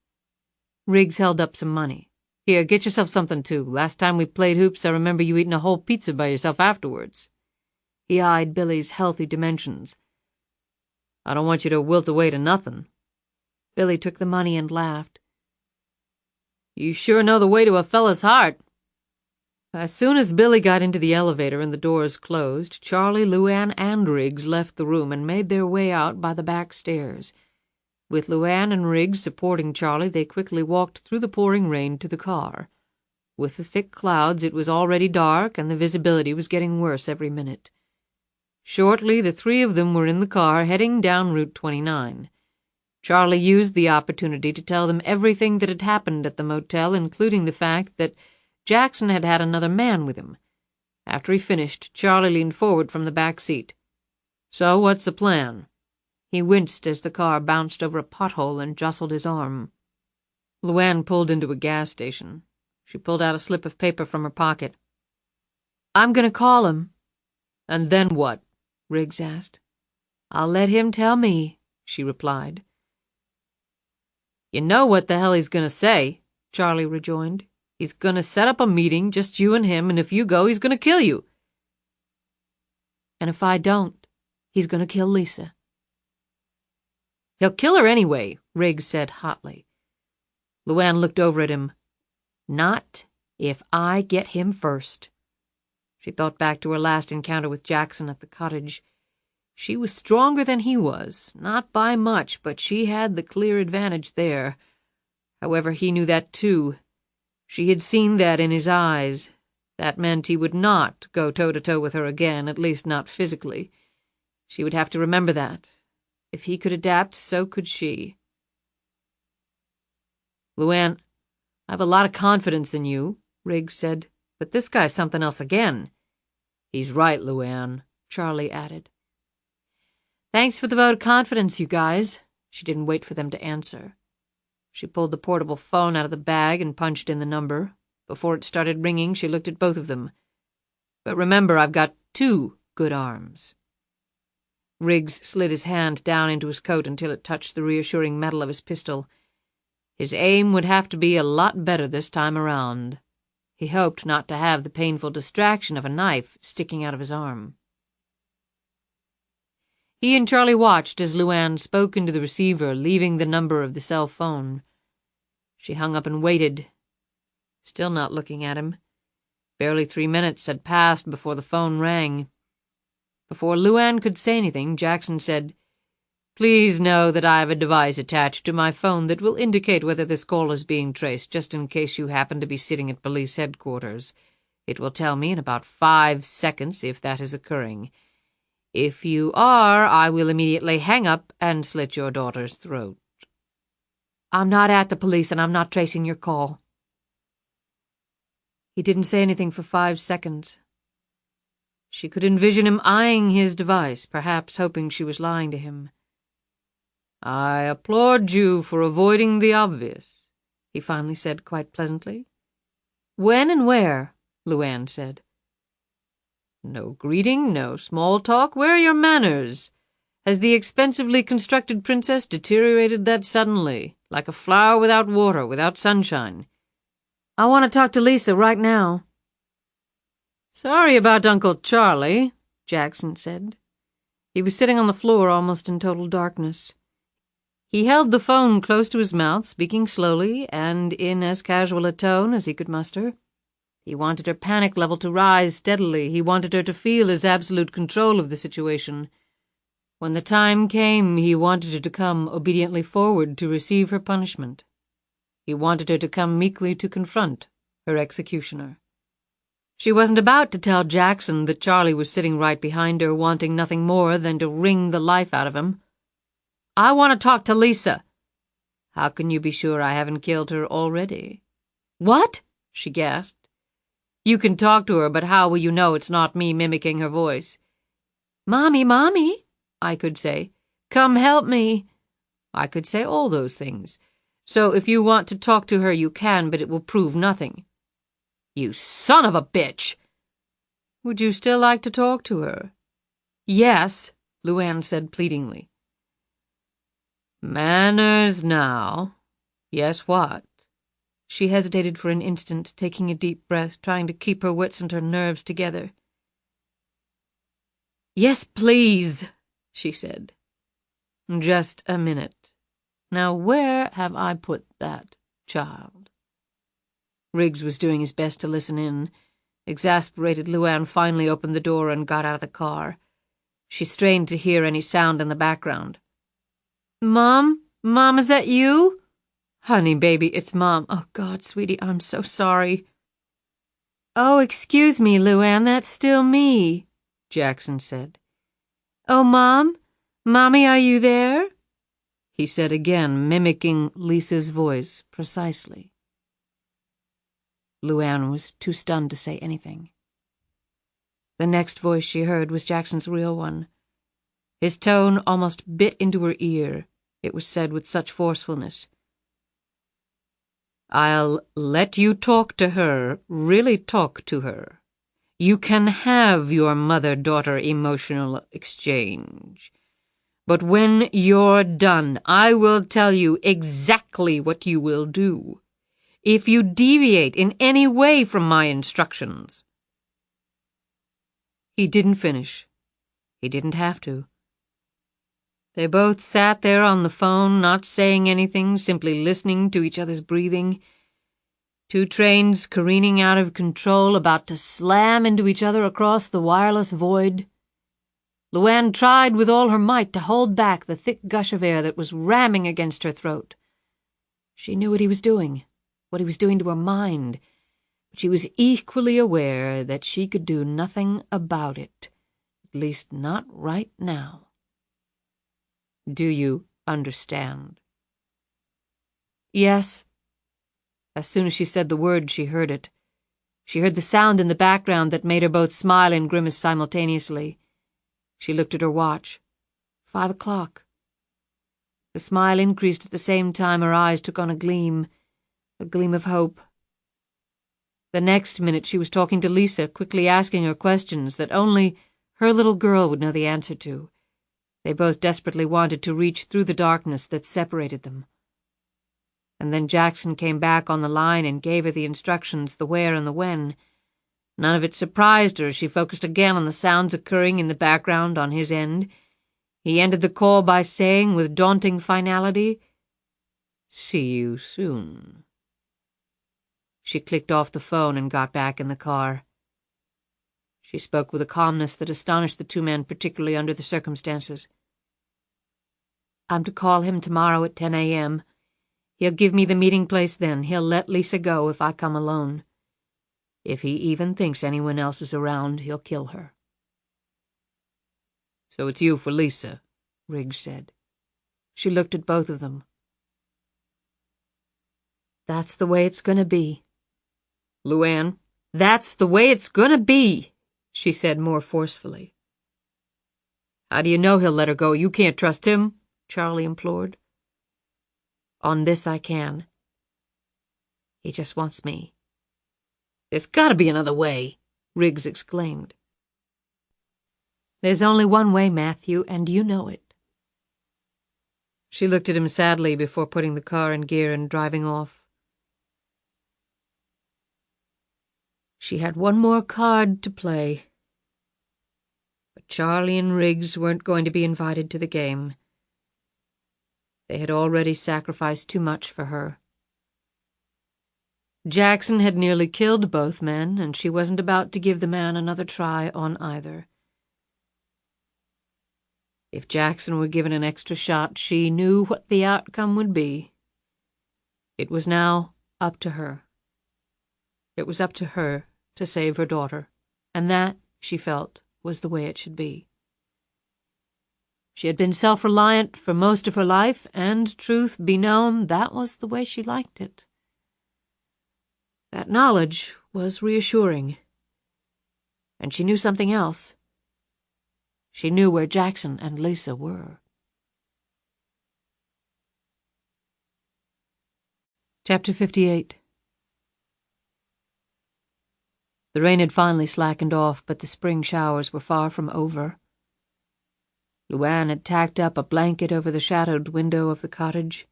Riggs held up some money. "Here, get yourself something, too. Last time we played hoops, I remember you eating a whole pizza by yourself afterwards." He eyed Billy's healthy dimensions. "I don't want you to wilt away to nothing." Billy took the money and laughed. "You sure know the way to a fella's heart." As soon as Billy got into the elevator and the doors closed, Charlie, LuAnn, and Riggs left the room and made their way out by the back stairs. With LuAnn and Riggs supporting Charlie, they quickly walked through the pouring rain to the car. With the thick clouds, it was already dark, and the visibility was getting worse every minute. Shortly, the three of them were in the car, heading down Route 29. Charlie used the opportunity to tell them everything that had happened at the motel, including the fact that Jackson had had another man with him. After he finished, Charlie leaned forward from the back seat. "So what's the plan?" He winced as the car bounced over a pothole and jostled his arm. LuAnn pulled into a gas station. She pulled out a slip of paper from her pocket. "I'm going to call him." "And then what?" Riggs asked. "I'll let him tell me," she replied. "You know what the hell he's going to say," Charlie rejoined. "He's going to set up a meeting, just you and him, and if you go, he's going to kill you." "And if I don't, he's going to kill Lisa." "He'll kill her anyway," Riggs said hotly. LuAnn looked over at him. "Not if I get him first." She thought back to her last encounter with Jackson at the cottage. She was stronger than he was, not by much, but she had the clear advantage there. However, he knew that too. She had seen that in his eyes. That meant he would not go toe-to-toe with her again, at least not physically. She would have to remember that. If he could adapt, so could she. "LuAnn, I have a lot of confidence in you," Riggs said, but this guy's something else again. He's right, LuAnn, Charlie added. Thanks for the vote of confidence, you guys. She didn't wait for them to answer. She pulled the portable phone out of the bag and punched in the number. Before it started ringing, she looked at both of them. But remember, I've got 2 good arms. Riggs slid his hand down into his coat until it touched the reassuring metal of his pistol. His aim would have to be a lot better this time around. He hoped not to have the painful distraction of a knife sticking out of his arm. He and Charlie watched as LuAnn spoke into the receiver, leaving the number of the cell phone. She hung up and waited, still not looking at him. Barely 3 minutes had passed before the phone rang. Before LuAnn could say anything, Jackson said, Please know that I have a device attached to my phone that will indicate whether this call is being traced, just in case you happen to be sitting at police headquarters. It will tell me in about 5 seconds if that is occurring. If you are, I will immediately hang up and slit your daughter's throat. I'm not at the police, and I'm not tracing your call. He didn't say anything for 5 seconds. She could envision him eyeing his device, perhaps hoping she was lying to him. I applaud you for avoiding the obvious, he finally said quite pleasantly. When and where? LuAnn said. No greeting, no small talk. Where are your manners? Has the expensively constructed princess deteriorated that suddenly, like a flower without water, without sunshine? I want to talk to Lisa right now. Sorry about Uncle Charlie, Jackson said. He was sitting on the floor almost in total darkness. He held the phone close to his mouth, speaking slowly and in as casual a tone as he could muster. He wanted her panic level to rise steadily. He wanted her to feel his absolute control of the situation. When the time came, he wanted her to come obediently forward to receive her punishment. He wanted her to come meekly to confront her executioner. She wasn't about to tell Jackson that Charlie was sitting right behind her, wanting nothing more than to wring the life out of him. I want to talk to Lisa. How can you be sure I haven't killed her already? What? She gasped. You can talk to her, but how will you know it's not me mimicking her voice? Mommy, Mommy, I could say. Come help me. I could say all those things. So if you want to talk to her, you can, but it will prove nothing. You son of a bitch! Would you still like to talk to her? Yes, LuAnn said pleadingly. Manners now. Yes, what? She hesitated for an instant, taking a deep breath, trying to keep her wits and her nerves together. Yes, please, she said. Just a minute. Now where have I put that child? Riggs was doing his best to listen in. Exasperated, LuAnn finally opened the door and got out of the car. She strained to hear any sound in the background. Mom? Mom, is that you? Honey, baby, it's Mom. Oh, God, sweetie, I'm so sorry. Oh, excuse me, LuAnn, that's still me, Jackson said. Oh, Mom? Mommy, are you there? He said again, mimicking Lisa's voice precisely. LuAnn was too stunned to say anything. The next voice she heard was Jackson's real one. His tone almost bit into her ear. It was said with such forcefulness. I'll let you talk to her, really talk to her. You can have your mother-daughter emotional exchange. But when you're done, I will tell you exactly what you will do. If you deviate in any way from my instructions. He didn't finish. He didn't have to. They both sat there on the phone, not saying anything, simply listening to each other's breathing. Two trains careening out of control, about to slam into each other across the wireless void. LuAnn tried with all her might to hold back the thick gush of air that was ramming against her throat. She knew what he was doing to her mind, but she was equally aware that she could do nothing about it, at least not right now. Do you understand? Yes. As soon as she said the word, she heard it. She heard the sound in the background that made her both smile and grimace simultaneously. She looked at her watch. 5 o'clock. The smile increased at the same time her eyes took on a gleam of hope. The next minute she was talking to Lisa, quickly asking her questions that only her little girl would know the answer to. They both desperately wanted to reach through the darkness that separated them. And then Jackson came back on the line and gave her the instructions, the where and the when. None of it surprised her as she focused again on the sounds occurring in the background on his end. He ended the call by saying, with daunting finality, "See you soon." She clicked off the phone and got back in the car. She spoke with a calmness that astonished the two men, particularly under the circumstances. "I'm to call him tomorrow at 10 a.m. He'll give me the meeting place then. He'll let Lisa go if I come alone. If he even thinks anyone else is around, he'll kill her." "So it's you for Lisa," Riggs said. She looked at both of them. "That's the way it's gonna be." "LuAnn?" "That's the way it's gonna be," she said more forcefully. "How do you know he'll let her go? You can't trust him," Charlie implored. "On this I can. He just wants me." "There's gotta be another way," Riggs exclaimed. "There's only one way, Matthew, and you know it." She looked at him sadly before putting the car in gear and driving off. She had one more card to play. But Charlie and Riggs weren't going to be invited to the game. They had already sacrificed too much for her. Jackson had nearly killed both men, and she wasn't about to give the man another try on either. If Jackson were given an extra shot, she knew what the outcome would be. It was now up to her. It was up to her to save her daughter, and that, she felt, was the way it should be. She had been self-reliant for most of her life, and, truth be known, that was the way she liked it. That knowledge was reassuring. And she knew something else. She knew where Jackson and Lisa were. Chapter 58. The rain had finally slackened off, but the spring showers were far from over. LuAnn had tacked up a blanket over the shadowed window of the cottage.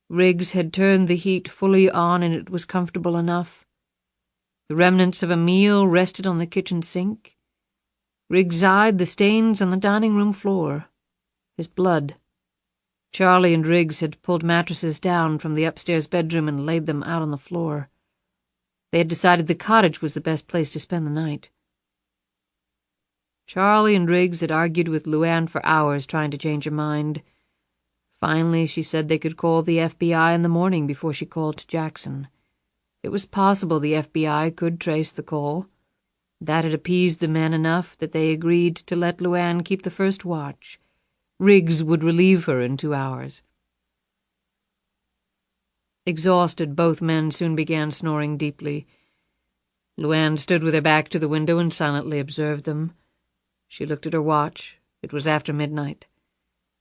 Riggs had turned the heat fully on, and it was comfortable enough. The remnants of a meal rested on the kitchen sink. Riggs eyed the stains on the dining room floor. His blood. Charlie and Riggs had pulled mattresses down from the upstairs bedroom and laid them out on the floor. They had decided the cottage was the best place to spend the night. Charlie and Riggs had argued with LuAnn for hours, trying to change her mind. Finally, she said they could call the FBI in the morning before she called to Jackson. It was possible the FBI could trace the call. That had appeased the men enough that they agreed to let LuAnn keep the first watch. Riggs would relieve her in 2 hours. Exhausted, both men soon began snoring deeply. LuAnn stood with her back to the window and silently observed them. She looked at her watch. It was after midnight.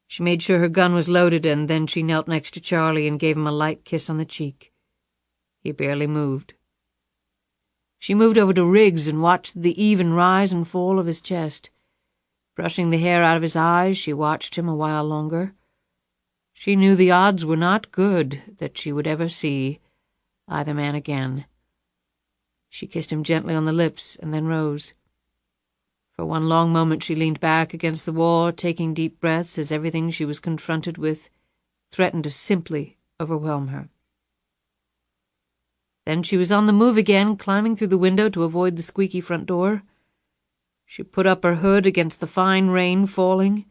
She made sure her gun was loaded, and then she knelt next to Charlie and gave him a light kiss on the cheek. He barely moved. She moved over to Riggs and watched the even rise and fall of his chest. Brushing the hair out of his eyes, she watched him a while longer. She knew the odds were not good that she would ever see either man again. She kissed him gently on the lips and then rose. For one long moment she leaned back against the wall, taking deep breaths as everything she was confronted with threatened to simply overwhelm her. Then she was on the move again, climbing through the window to avoid the squeaky front door. She put up her hood against the fine rain falling.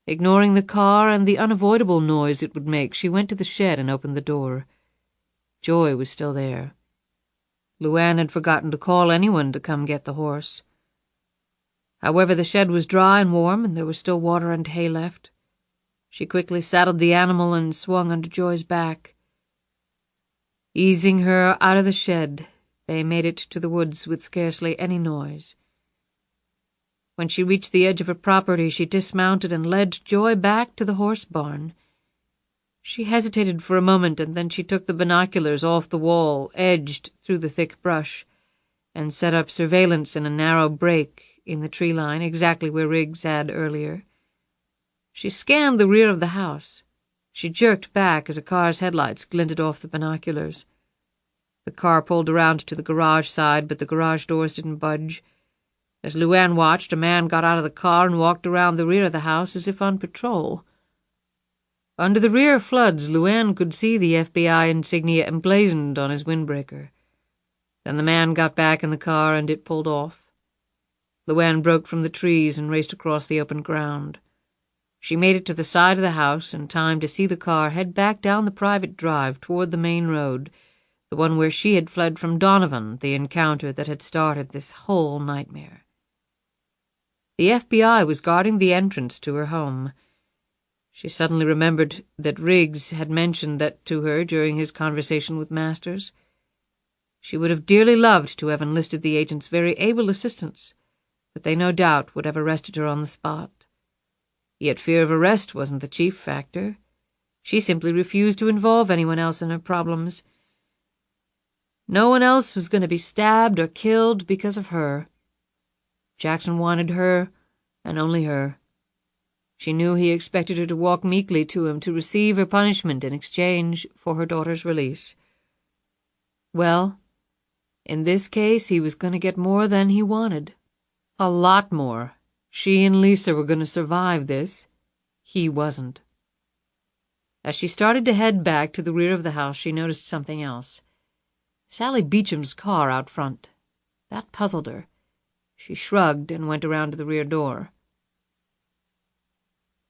Ignoring the car and the unavoidable noise it would make, she went to the shed and opened the door. Joy was still there. LuAnn had forgotten to call anyone to come get the horse. However, the shed was dry and warm, and there was still water and hay left. She quickly saddled the animal and swung under Joy's back. Easing her out of the shed, They made it to the woods with scarcely any noise. When she reached the edge of her property, she dismounted and led Joy back to the horse barn. She hesitated for a moment, and then she took the binoculars off the wall, edged through the thick brush, and set up surveillance in a narrow break in the tree line, exactly where Riggs had earlier. She scanned the rear of the house. She jerked back as a car's headlights glinted off the binoculars. The car pulled around to the garage side, but the garage doors didn't budge. As LuAnn watched, a man got out of the car and walked around the rear of the house as if on patrol. Under the rear floods, LuAnn could see the FBI insignia emblazoned on his windbreaker. Then the man got back in the car and it pulled off. LuAnn broke from the trees and raced across the open ground. She made it to the side of the house in time to see the car head back down the private drive toward the main road, the one where she had fled from Donovan, the encounter that had started this whole nightmare. The FBI was guarding the entrance to her home. She suddenly remembered that Riggs had mentioned that to her during his conversation with Masters. She would have dearly loved to have enlisted the agent's very able assistance, but they no doubt would have arrested her on the spot. Yet fear of arrest wasn't the chief factor. She simply refused to involve anyone else in her problems. No one else was going to be stabbed or killed because of her. Jackson wanted her, and only her. She knew he expected her to walk meekly to him to receive her punishment in exchange for her daughter's release. Well, in this case he was going to get more than he wanted. A lot more. She and Lisa were going to survive this. He wasn't. As she started to head back to the rear of the house, she noticed something else. Sally Beecham's car out front. That puzzled her. She shrugged and went around to the rear door.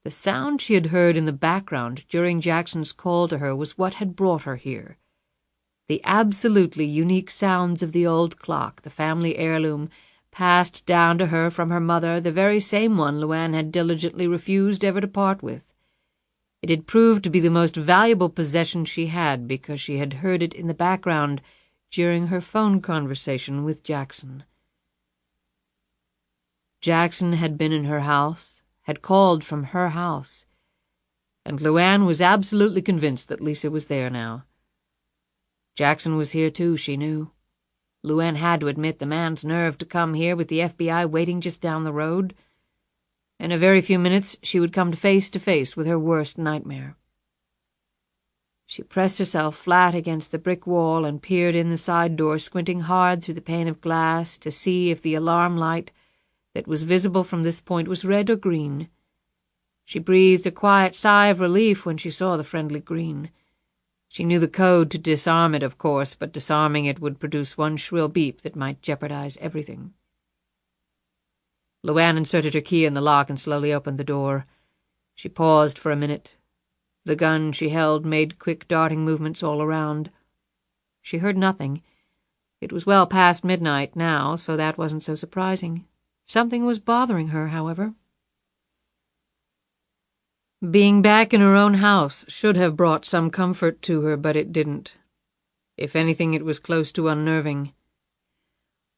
The sound she had heard in the background during Jackson's call to her was what had brought her here. The absolutely unique sounds of the old clock, the family heirloom, passed down to her from her mother, the very same one LuAnn had diligently refused ever to part with. It had proved to be the most valuable possession she had because she had heard it in the background during her phone conversation with Jackson. Jackson had been in her house, had called from her house, and LuAnn was absolutely convinced that Lisa was there now. Jackson was here too, she knew. LuAnn had to admit the man's nerve to come here with the FBI waiting just down the road. In a very few minutes she would come face to face with her worst nightmare. She pressed herself flat against the brick wall and peered in the side door, squinting hard through the pane of glass to see if the alarm light that was visible from this point was red or green. She breathed a quiet sigh of relief when she saw the friendly green. She knew the code to disarm it, of course, but disarming it would produce one shrill beep that might jeopardize everything. LuAnn inserted her key in the lock and slowly opened the door. She paused for a minute. The gun she held made quick darting movements all around. She heard nothing. It was well past midnight now, so that wasn't so surprising. Something was bothering her, however. Being back in her own house should have brought some comfort to her, but it didn't. If anything, it was close to unnerving.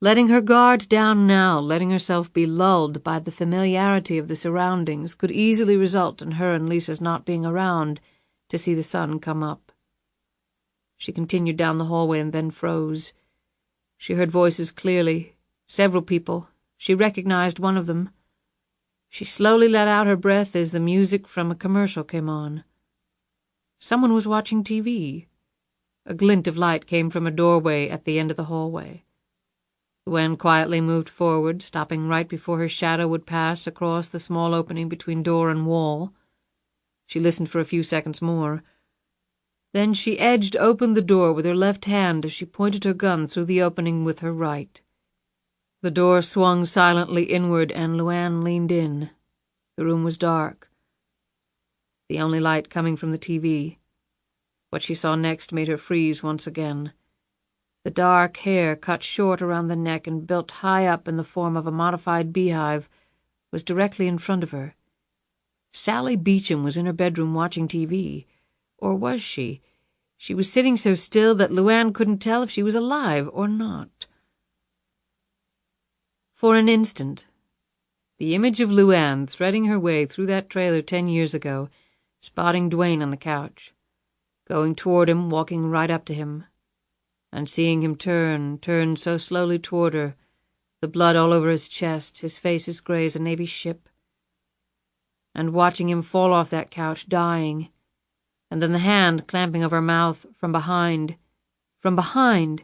Letting her guard down now, letting herself be lulled by the familiarity of the surroundings, could easily result in her and Lisa's not being around to see the sun come up. She continued down the hallway and then froze. She heard voices clearly, several people. She recognized one of them. She slowly let out her breath as the music from a commercial came on. Someone was watching TV. A glint of light came from a doorway at the end of the hallway. LuAnn quietly moved forward, stopping right before her shadow would pass across the small opening between door and wall. She listened for a few seconds more. Then she edged open the door with her left hand as she pointed her gun through the opening with her right. The door swung silently inward, and LuAnn leaned in. The room was dark, the only light coming from the TV. What she saw next made her freeze once again. The dark hair, cut short around the neck and built high up in the form of a modified beehive, was directly in front of her. Sally Beecham was in her bedroom watching TV. Or was she? She was sitting so still that LuAnn couldn't tell if she was alive or not. For an instant, the image of LuAnn threading her way through that trailer 10 years ago, spotting Dwayne on the couch, going toward him, walking right up to him, and seeing him turn so slowly toward her, the blood all over his chest, his face as gray as a Navy ship, and watching him fall off that couch, dying, and then the hand clamping over her mouth from behind. From behind!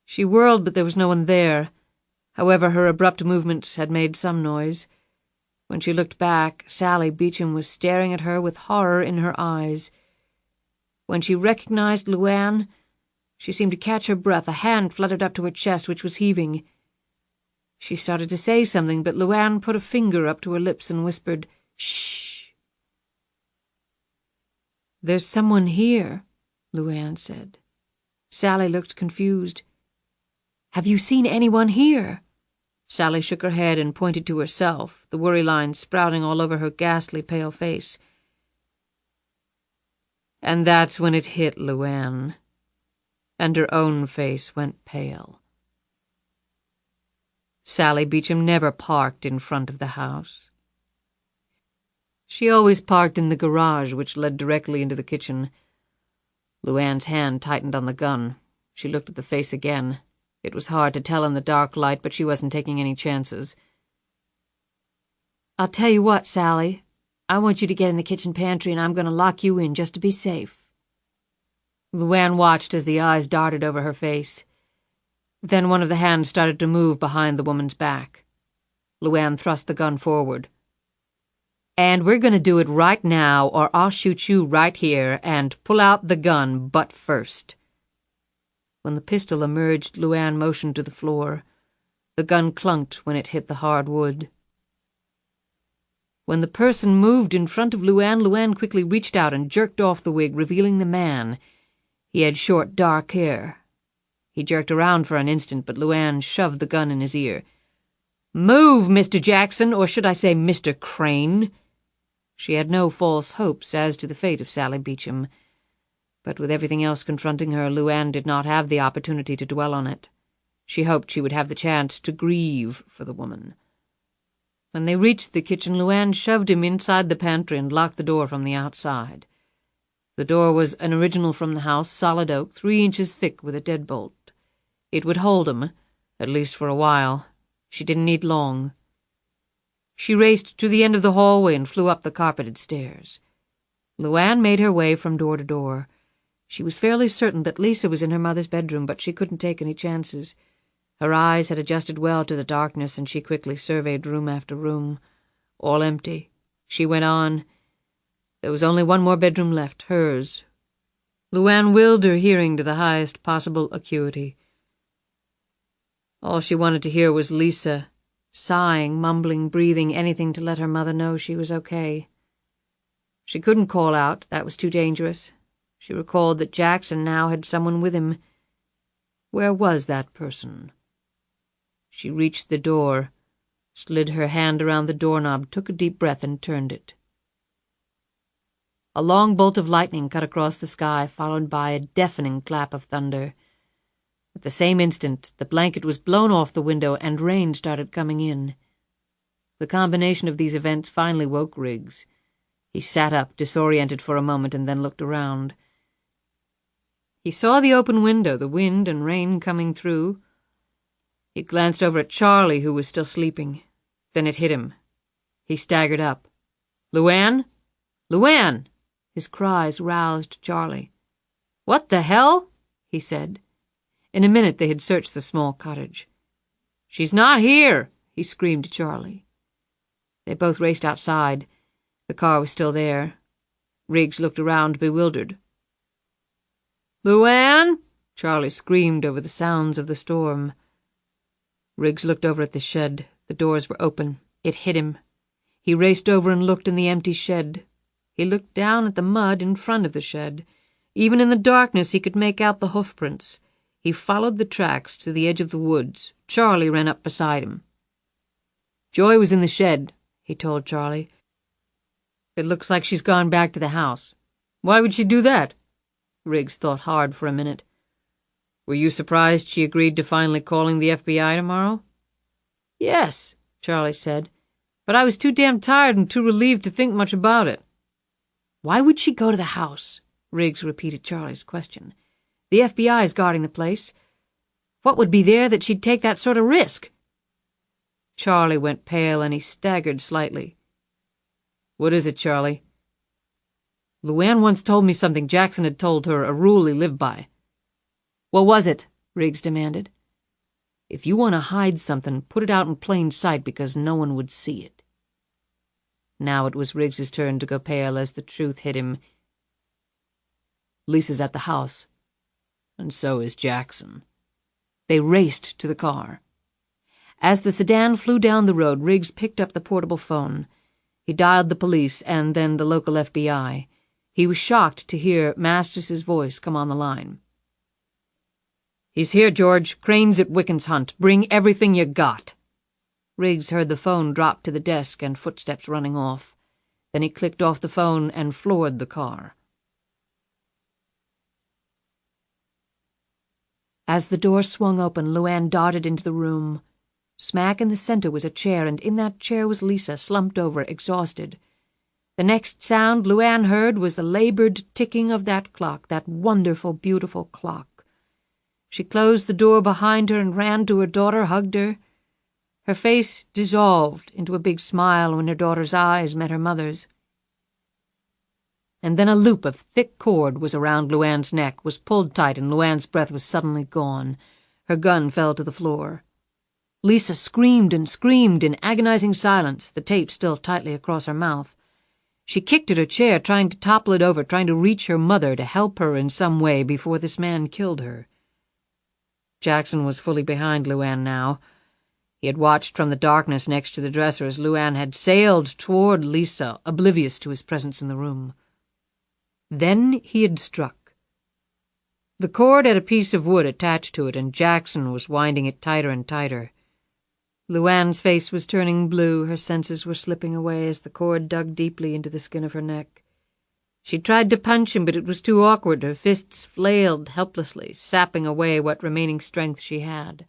She whirled, but there was no one there. However, her abrupt movements had made some noise. When she looked back, Sally Beecham was staring at her with horror in her eyes. When she recognized LuAnn, she seemed to catch her breath. A hand fluttered up to her chest, which was heaving. She started to say something, but LuAnn put a finger up to her lips and whispered, "Shh." "There's someone here," LuAnn said. Sally looked confused. "Have you seen anyone here?" Sally shook her head and pointed to herself, the worry lines sprouting all over her ghastly pale face. And that's when it hit LuAnn, and her own face went pale. Sally Beecham never parked in front of the house. She always parked in the garage, which led directly into the kitchen. LuAnn's hand tightened on the gun. She looked at the face again. It was hard to tell in the dark light, but she wasn't taking any chances. "I'll tell you what, Sally. I want you to get in the kitchen pantry, and I'm going to lock you in just to be safe." LuAnn watched as the eyes darted over her face. Then one of the hands started to move behind the woman's back. LuAnn thrust the gun forward. "And we're going to do it right now, or I'll shoot you right here, and pull out the gun, butt first." When the pistol emerged, LuAnn motioned to the floor. The gun clunked when it hit the hard wood. When the person moved in front of LuAnn, LuAnn quickly reached out and jerked off the wig, revealing the man. He had short, dark hair. He jerked around for an instant, but LuAnn shoved the gun in his ear. "Move, Mr. Jackson, or should I say Mr. Crane?" She had no false hopes as to the fate of Sally Beecham, but with everything else confronting her, LuAnn did not have the opportunity to dwell on it. She hoped she would have the chance to grieve for the woman. When they reached the kitchen, LuAnn shoved him inside the pantry and locked the door from the outside. The door was an original from the house, solid oak, 3 inches thick with a deadbolt. It would hold him, at least for a while. She didn't need long. She raced to the end of the hallway and flew up the carpeted stairs. LuAnn made her way from door to door. She was fairly certain that Lisa was in her mother's bedroom, but she couldn't take any chances. Her eyes had adjusted well to the darkness, and she quickly surveyed room after room. All empty. She went on. There was only one more bedroom left, hers. LuAnn willed her hearing to the highest possible acuity. All she wanted to hear was Lisa, sighing, mumbling, breathing, anything to let her mother know she was okay. She couldn't call out, that was too dangerous. She recalled that Jackson now had someone with him. Where was that person? She reached the door, slid her hand around the doorknob, took a deep breath, and turned it. A long bolt of lightning cut across the sky, followed by a deafening clap of thunder. At the same instant, the blanket was blown off the window, and rain started coming in. The combination of these events finally woke Riggs. He sat up, disoriented for a moment, and then looked around. He saw the open window, the wind and rain coming through. He glanced over at Charlie, who was still sleeping. Then it hit him. He staggered up. "LuAnn? LuAnn!" His cries roused Charlie. "What the hell?" he said. In a minute they had searched the small cottage. "She's not here!" he screamed to Charlie. They both raced outside. The car was still there. Riggs looked around, bewildered. "LuAnn!" Charlie screamed over the sounds of the storm. Riggs looked over at the shed. The doors were open. It hit him. He raced over and looked in the empty shed. He looked down at the mud in front of the shed. Even in the darkness he could make out the hoofprints. He followed the tracks to the edge of the woods. Charlie ran up beside him. "Joy was in the shed," he told Charlie. "It looks like she's gone back to the house." "Why would she do that?" Riggs thought hard for a minute. Were you surprised she agreed to finally calling the FBI tomorrow? Yes, Charlie said, but I was too damn tired and too relieved to think much about it. Why would she go to the house? Riggs repeated Charlie's question. The FBI is guarding the place. What would be there that she'd take that sort of risk? Charlie went pale and he staggered slightly. What is it, Charlie? LuAnn once told me something Jackson had told her, a rule he lived by. What was it? Riggs demanded. If you want to hide something, put it out in plain sight because no one would see it. Now it was Riggs's turn to go pale as the truth hit him. Lisa's at the house, and so is Jackson. They raced to the car. As the sedan flew down the road, Riggs picked up the portable phone. He dialed the police and then the local FBI. He was shocked to hear Masters' voice come on the line. He's here, George. Crane's at Wicken's Hunt. Bring everything you got. Riggs heard the phone drop to the desk and footsteps running off. Then he clicked off the phone and floored the car. As the door swung open, LuAnn darted into the room. Smack in the center was a chair, and in that chair was Lisa, slumped over, exhausted. The next sound LuAnn heard was the labored ticking of that clock, that wonderful, beautiful clock. She closed the door behind her and ran to her daughter, hugged her. Her face dissolved into a big smile when her daughter's eyes met her mother's. And then a loop of thick cord was around LuAnn's neck, was pulled tight, and LuAnn's breath was suddenly gone. Her gun fell to the floor. Lisa screamed and screamed in agonizing silence, the tape still tightly across her mouth. She kicked at her chair, trying to topple it over, trying to reach her mother, to help her in some way before this man killed her. Jackson was fully behind LuAnn now. He had watched from the darkness next to the dresser as LuAnn had sailed toward Lisa, oblivious to his presence in the room. Then he had struck. The cord had a piece of wood attached to it, and Jackson was winding it tighter and tighter. LuAnn's face was turning blue, her senses were slipping away as the cord dug deeply into the skin of her neck. She tried to punch him, but it was too awkward. Her fists flailed helplessly, sapping away what remaining strength she had.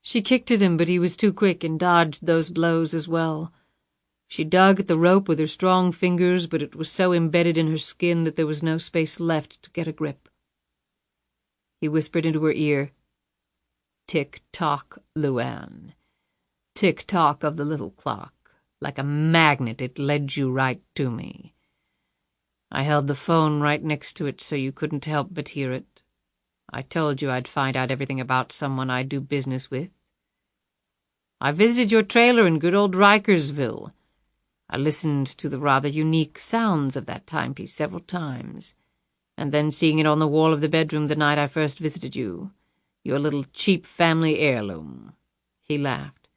She kicked at him, but he was too quick and dodged those blows as well. She dug at the rope with her strong fingers, but it was so embedded in her skin that there was no space left to get a grip. He whispered into her ear, "Tick-tock, LuAnn. Tick-tock of the little clock. Like a magnet, it led you right to me. I held the phone right next to it so you couldn't help but hear it. I told you I'd find out everything about someone I do business with. I visited your trailer in good old Rikersville. I listened to the rather unique sounds of that timepiece several times, and then seeing it on the wall of the bedroom the night I first visited you, your little cheap family heirloom." He laughed.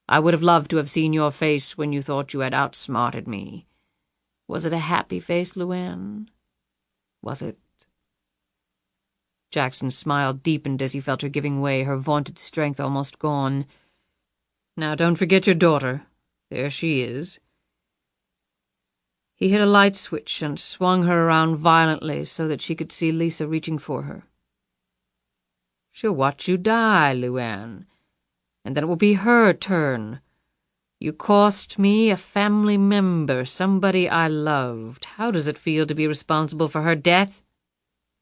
"I would have loved to have seen your face when you thought you had outsmarted me. Was it a happy face, LuAnn? Was it?" Jackson's smile deepened as he felt her giving way, her vaunted strength almost gone. "Now don't forget your daughter. There she is." He hit a light switch and swung her around violently so that she could see Lisa reaching for her. "She'll watch you die, LuAnn, and then it will be her turn. You cost me a family member, somebody I loved. How does it feel to be responsible for her death?"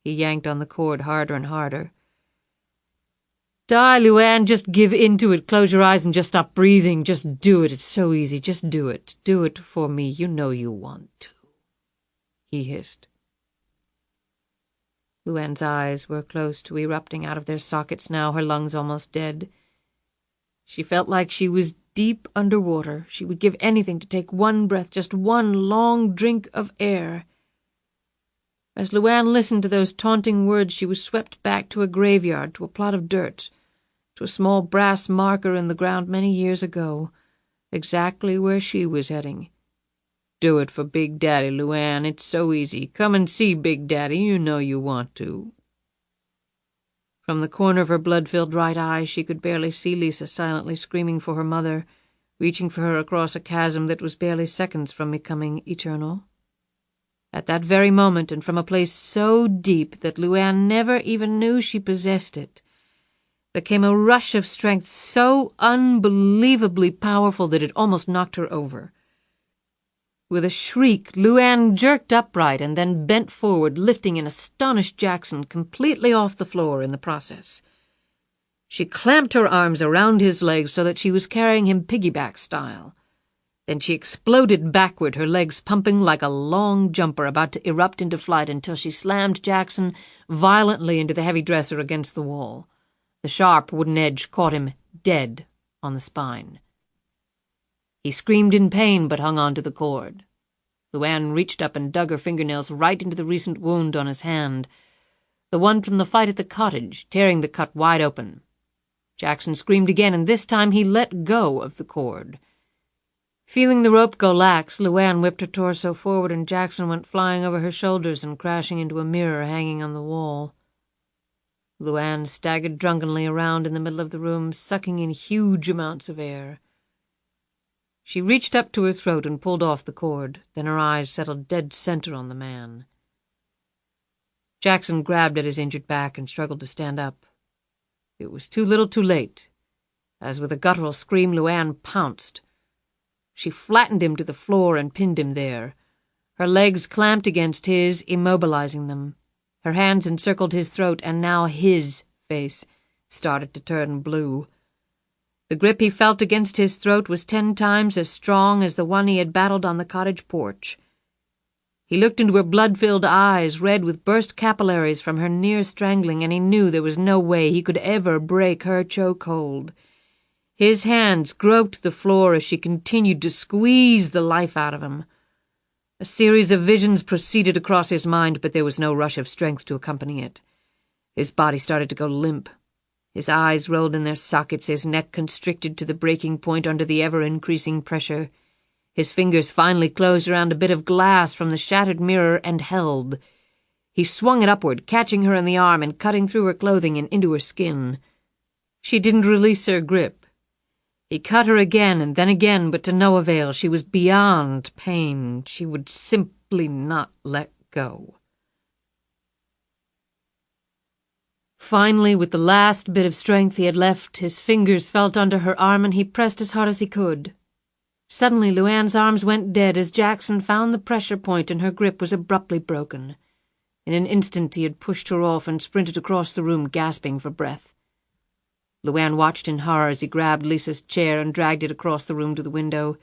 He yanked on the cord harder and harder. "Die, LuAnn, just give into it. Close your eyes and just stop breathing. Just do it. It's so easy. Just do it. Do it for me. You know you want to," he hissed. LuAnn's eyes were close to erupting out of their sockets now, her lungs almost dead. She felt like she was deep underwater. She would give anything to take one breath, just one long drink of air. As LuAnn listened to those taunting words, she was swept back to a graveyard, to a plot of dirt, to a small brass marker in the ground many years ago, exactly where she was heading. "Do it for Big Daddy, LuAnn. It's so easy. Come and see Big Daddy. You know you want to." From the corner of her blood-filled right eye, she could barely see Lisa silently screaming for her mother, reaching for her across a chasm that was barely seconds from becoming eternal. At that very moment, and from a place so deep that LuAnn never even knew she possessed it, there came a rush of strength so unbelievably powerful that it almost knocked her over. With a shriek, LuAnn jerked upright and then bent forward, lifting an astonished Jackson completely off the floor in the process. She clamped her arms around his legs so that she was carrying him piggyback style. Then she exploded backward, her legs pumping like a long jumper about to erupt into flight until she slammed Jackson violently into the heavy dresser against the wall. The sharp wooden edge caught him dead on the spine. He screamed in pain but hung on to the cord. LuAnn reached up and dug her fingernails right into the recent wound on his hand, the one from the fight at the cottage, tearing the cut wide open. Jackson screamed again, and this time he let go of the cord. Feeling the rope go lax, LuAnn whipped her torso forward and Jackson went flying over her shoulders and crashing into a mirror hanging on the wall. LuAnn staggered drunkenly around in the middle of the room, sucking in huge amounts of air. She reached up to her throat and pulled off the cord, then her eyes settled dead center on the man. Jackson grabbed at his injured back and struggled to stand up. It was too little too late. As with a guttural scream, LuAnn pounced. She flattened him to the floor and pinned him there. Her legs clamped against his, immobilizing them. Her hands encircled his throat, and now his face started to turn blue. The grip he felt against his throat was 10 times as strong as the one he had battled on the cottage porch. He looked into her blood-filled eyes, red with burst capillaries from her near strangling, and he knew there was no way he could ever break her chokehold. His hands groped the floor as she continued to squeeze the life out of him. A series of visions proceeded across his mind, but there was no rush of strength to accompany it. His body started to go limp. His eyes rolled in their sockets, his neck constricted to the breaking point under the ever-increasing pressure. His fingers finally closed around a bit of glass from the shattered mirror and held. He swung it upward, catching her in the arm and cutting through her clothing and into her skin. She didn't release her grip. He cut her again and then again, but to no avail. She was beyond pain. She would simply not let go. Finally, with the last bit of strength he had left, his fingers felt under her arm and he pressed as hard as he could. Suddenly, LuAnn's arms went dead as Jackson found the pressure point and her grip was abruptly broken. In an instant he had pushed her off and sprinted across the room, gasping for breath. LuAnn watched in horror as he grabbed Lisa's chair and dragged it across the room to the window.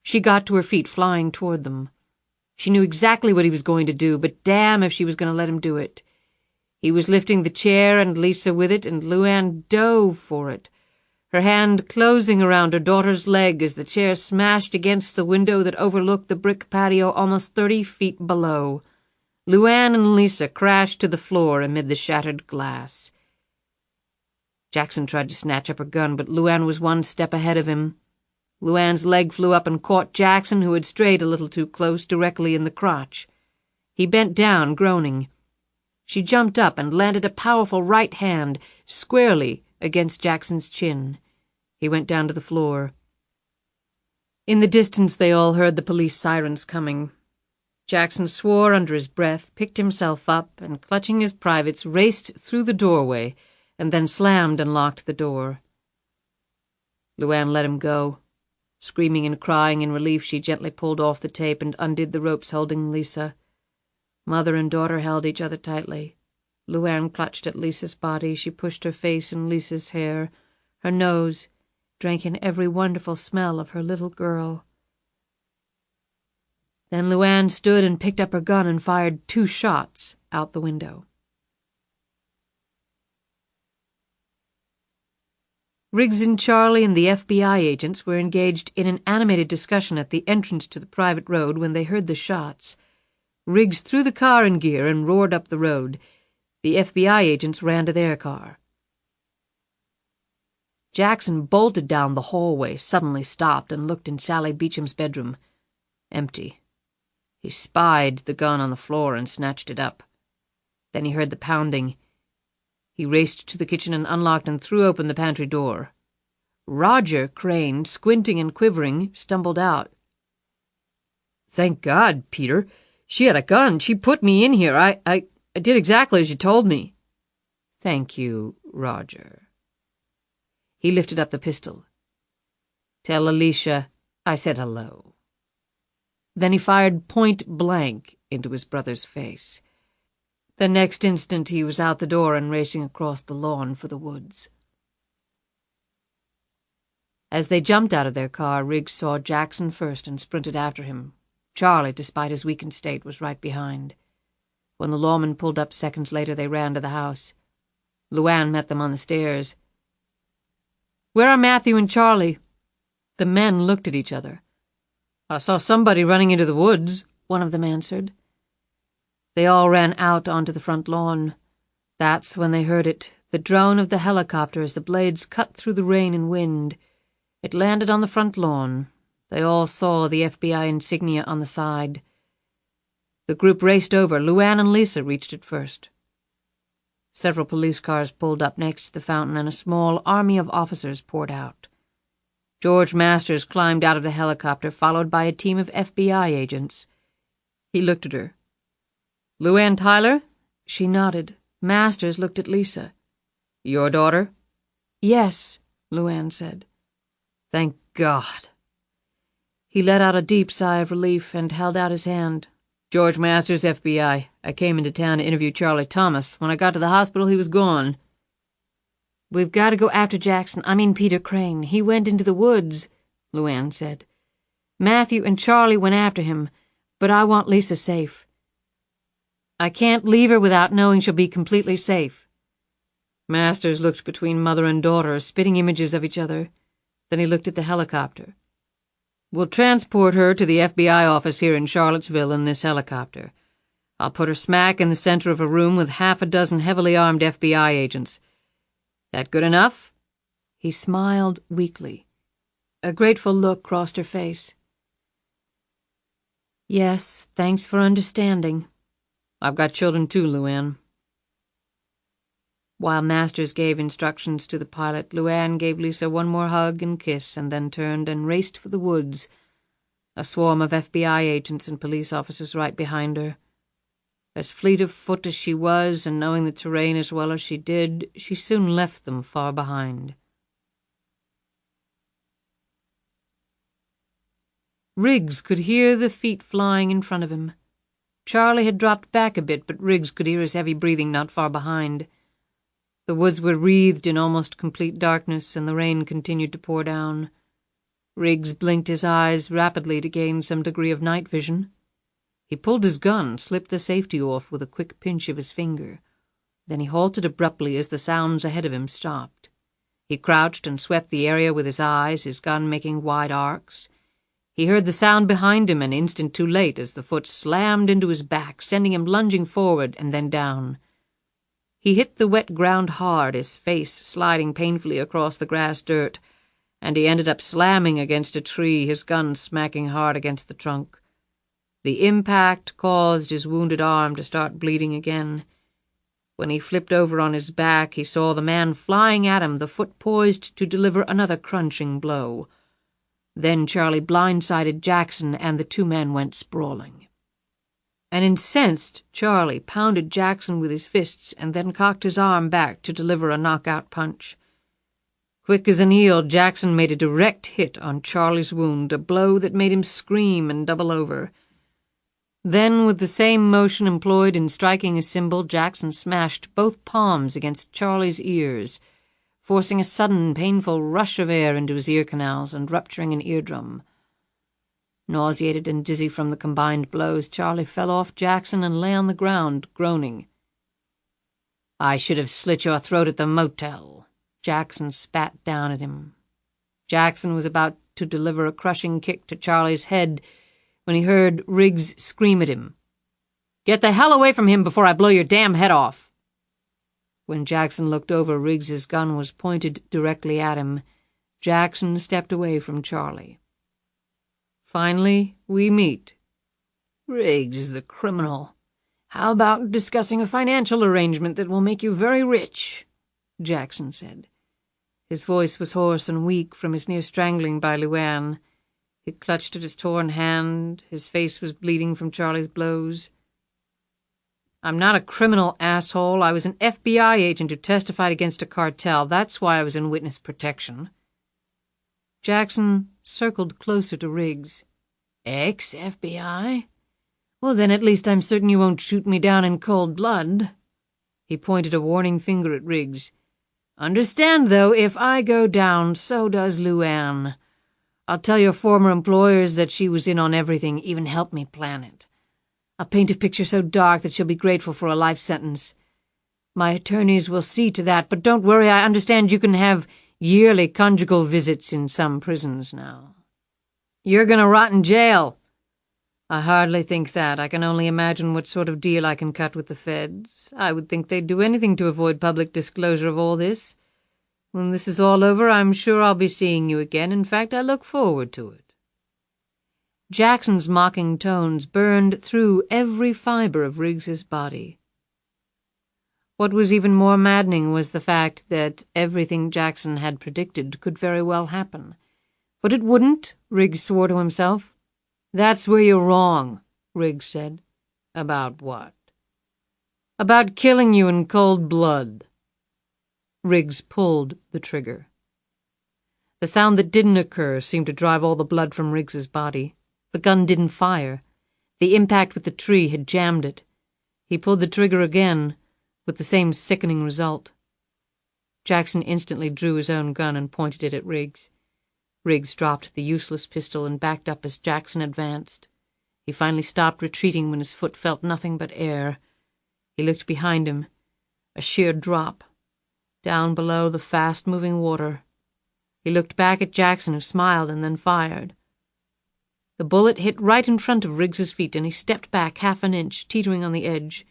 She got to her feet, flying toward them. She knew exactly what he was going to do, but damn if she was going to let him do it. He was lifting the chair and Lisa with it, and LuAnn dove for it, her hand closing around her daughter's leg as the chair smashed against the window that overlooked the brick patio almost 30 feet below. LuAnn and Lisa crashed to the floor amid the shattered glass. Jackson tried to snatch up her gun, but LuAnn was one step ahead of him. LuAnn's leg flew up and caught Jackson, who had strayed a little too close, directly in the crotch. He bent down, groaning. She jumped up and landed a powerful right hand squarely against Jackson's chin. He went down to the floor. In the distance they all heard the police sirens coming. Jackson swore under his breath, picked himself up, and clutching his privates, raced through the doorway, and then slammed and locked the door. LuAnn let him go. Screaming and crying in relief, she gently pulled off the tape and undid the ropes holding Lisa. Mother and daughter held each other tightly. LuAnn clutched at Lisa's body. She pushed her face in Lisa's hair. Her nose drank in every wonderful smell of her little girl. Then LuAnn stood and picked up her gun and fired 2 shots out the window. Riggs and Charlie and the FBI agents were engaged in an animated discussion at the entrance to the private road when they heard the shots. Riggs threw the car in gear and roared up the road. The FBI agents ran to their car. Jackson bolted down the hallway, suddenly stopped, and looked in Sally Beecham's bedroom. Empty. He spied the gun on the floor and snatched it up. Then he heard the pounding. He raced to the kitchen and unlocked and threw open the pantry door. Roger Crane, squinting and quivering, stumbled out. "Thank God, Peter. She had a gun. She put me in here. I did exactly as you told me." "Thank you, Roger." He lifted up the pistol. "Tell Alicia I said hello." Then he fired point blank into his brother's face. The next instant he was out the door and racing across the lawn for the woods. As they jumped out of their car, Riggs saw Jackson first and sprinted after him. Charlie, despite his weakened state, was right behind. When the lawman pulled up seconds later, they ran to the house. LuAnn met them on the stairs. "Where are Matthew and Charlie?" The men looked at each other. "I saw somebody running into the woods," one of them answered. They all ran out onto the front lawn. That's when they heard it, the drone of the helicopter as the blades cut through the rain and wind. It landed on the front lawn. They all saw the FBI insignia on the side. The group raced over. LuAnn and Lisa reached it first. Several police cars pulled up next to the fountain, and a small army of officers poured out. George Masters climbed out of the helicopter, followed by a team of FBI agents. He looked at her. "LuAnn Tyler?" She nodded. Masters looked at Lisa. "Your daughter?" "Yes," LuAnn said. "Thank God." He let out a deep sigh of relief and held out his hand. "George Masters, FBI. I came into town to interview Charlie Thomas. When I got to the hospital, he was gone." "We've got to go after Jackson. I mean Peter Crane. He went into the woods," LuAnn said. "Matthew and Charlie went after him, but I want Lisa safe. I can't leave her without knowing she'll be completely safe." Masters looked between mother and daughter, spitting images of each other. Then he looked at the helicopter. "We'll transport her to the FBI office here in Charlottesville in this helicopter. I'll put her smack in the center of a room with half a dozen heavily armed FBI agents. That good enough?" He smiled weakly. A grateful look crossed her face. "Yes, thanks for understanding." "I've got children too, LuAnn." While Masters gave instructions to the pilot, LuAnn gave Lisa one more hug and kiss and then turned and raced for the woods, a swarm of FBI agents and police officers right behind her. As fleet of foot as she was, and knowing the terrain as well as she did, she soon left them far behind. Riggs could hear the feet flying in front of him. Charlie had dropped back a bit, but Riggs could hear his heavy breathing not far behind. The woods were wreathed in almost complete darkness, and the rain continued to pour down. Riggs blinked his eyes rapidly to gain some degree of night vision. He pulled his gun, slipped the safety off with a quick pinch of his finger. Then he halted abruptly as the sounds ahead of him stopped. He crouched and swept the area with his eyes, his gun making wide arcs. He heard the sound behind him an instant too late as the foot slammed into his back, sending him lunging forward and then down. He hit the wet ground hard, his face sliding painfully across the grass dirt, and he ended up slamming against a tree, his gun smacking hard against the trunk. The impact caused his wounded arm to start bleeding again. When he flipped over on his back, he saw the man flying at him, the foot poised to deliver another crunching blow. Then Charlie blindsided Jackson, and the two men went sprawling. An incensed Charlie pounded Jackson with his fists and then cocked his arm back to deliver a knockout punch. Quick as an eel, Jackson made a direct hit on Charlie's wound, a blow that made him scream and double over. Then, with the same motion employed in striking a cymbal, Jackson smashed both palms against Charlie's ears, forcing a sudden, painful rush of air into his ear canals and rupturing an eardrum. Nauseated and dizzy from the combined blows, Charlie fell off Jackson and lay on the ground, groaning. "I should have slit your throat at the motel." Jackson spat down at him. Jackson was about to deliver a crushing kick to Charlie's head when he heard Riggs scream at him. "Get the hell away from him before I blow your damn head off!" When Jackson looked over, Riggs's gun was pointed directly at him. Jackson stepped away from Charlie. "Finally, we meet." "Riggs, the criminal. How about discussing a financial arrangement that will make you very rich?" Jackson said. His voice was hoarse and weak from his near strangling by LuAnn. He clutched at his torn hand. His face was bleeding from Charlie's blows. I'm not a criminal, asshole. I was an FBI agent who testified against a cartel. That's why I was in witness protection. Jackson circled closer to Riggs. Ex-FBI? Well, then at least I'm certain you won't shoot me down in cold blood. He pointed a warning finger at Riggs. Understand, though, if I go down, so does LuAnn. I'll tell your former employers that she was in on everything, even helped me plan it. I'll paint a picture so dark that she'll be grateful for a life sentence. My attorneys will see to that, but don't worry, I understand you can have yearly conjugal visits in some prisons now. You're gonna rot in jail. I hardly think that. I can only imagine what sort of deal I can cut with the feds. I would think they'd do anything to avoid public disclosure of all this. When this is all over, I'm sure I'll be seeing you again. In fact, I look forward to it. Jackson's mocking tones burned through every fiber of Riggs's body. What was even more maddening was the fact that everything Jackson had predicted could very well happen. But it wouldn't, Riggs swore to himself. That's where you're wrong, Riggs said. About what? About killing you in cold blood. Riggs pulled the trigger. The sound that didn't occur seemed to drive all the blood from Riggs's body. The gun didn't fire. The impact with the tree had jammed it. He pulled the trigger again, with the same sickening result. Jackson instantly drew his own gun and pointed it at Riggs. Riggs dropped the useless pistol and backed up as Jackson advanced. He finally stopped retreating when his foot felt nothing but air. He looked behind him. A sheer drop. Down below the fast-moving water. He looked back at Jackson, who smiled and then fired. The bullet hit right in front of Riggs's feet, and he stepped back half an inch, teetering on the edge.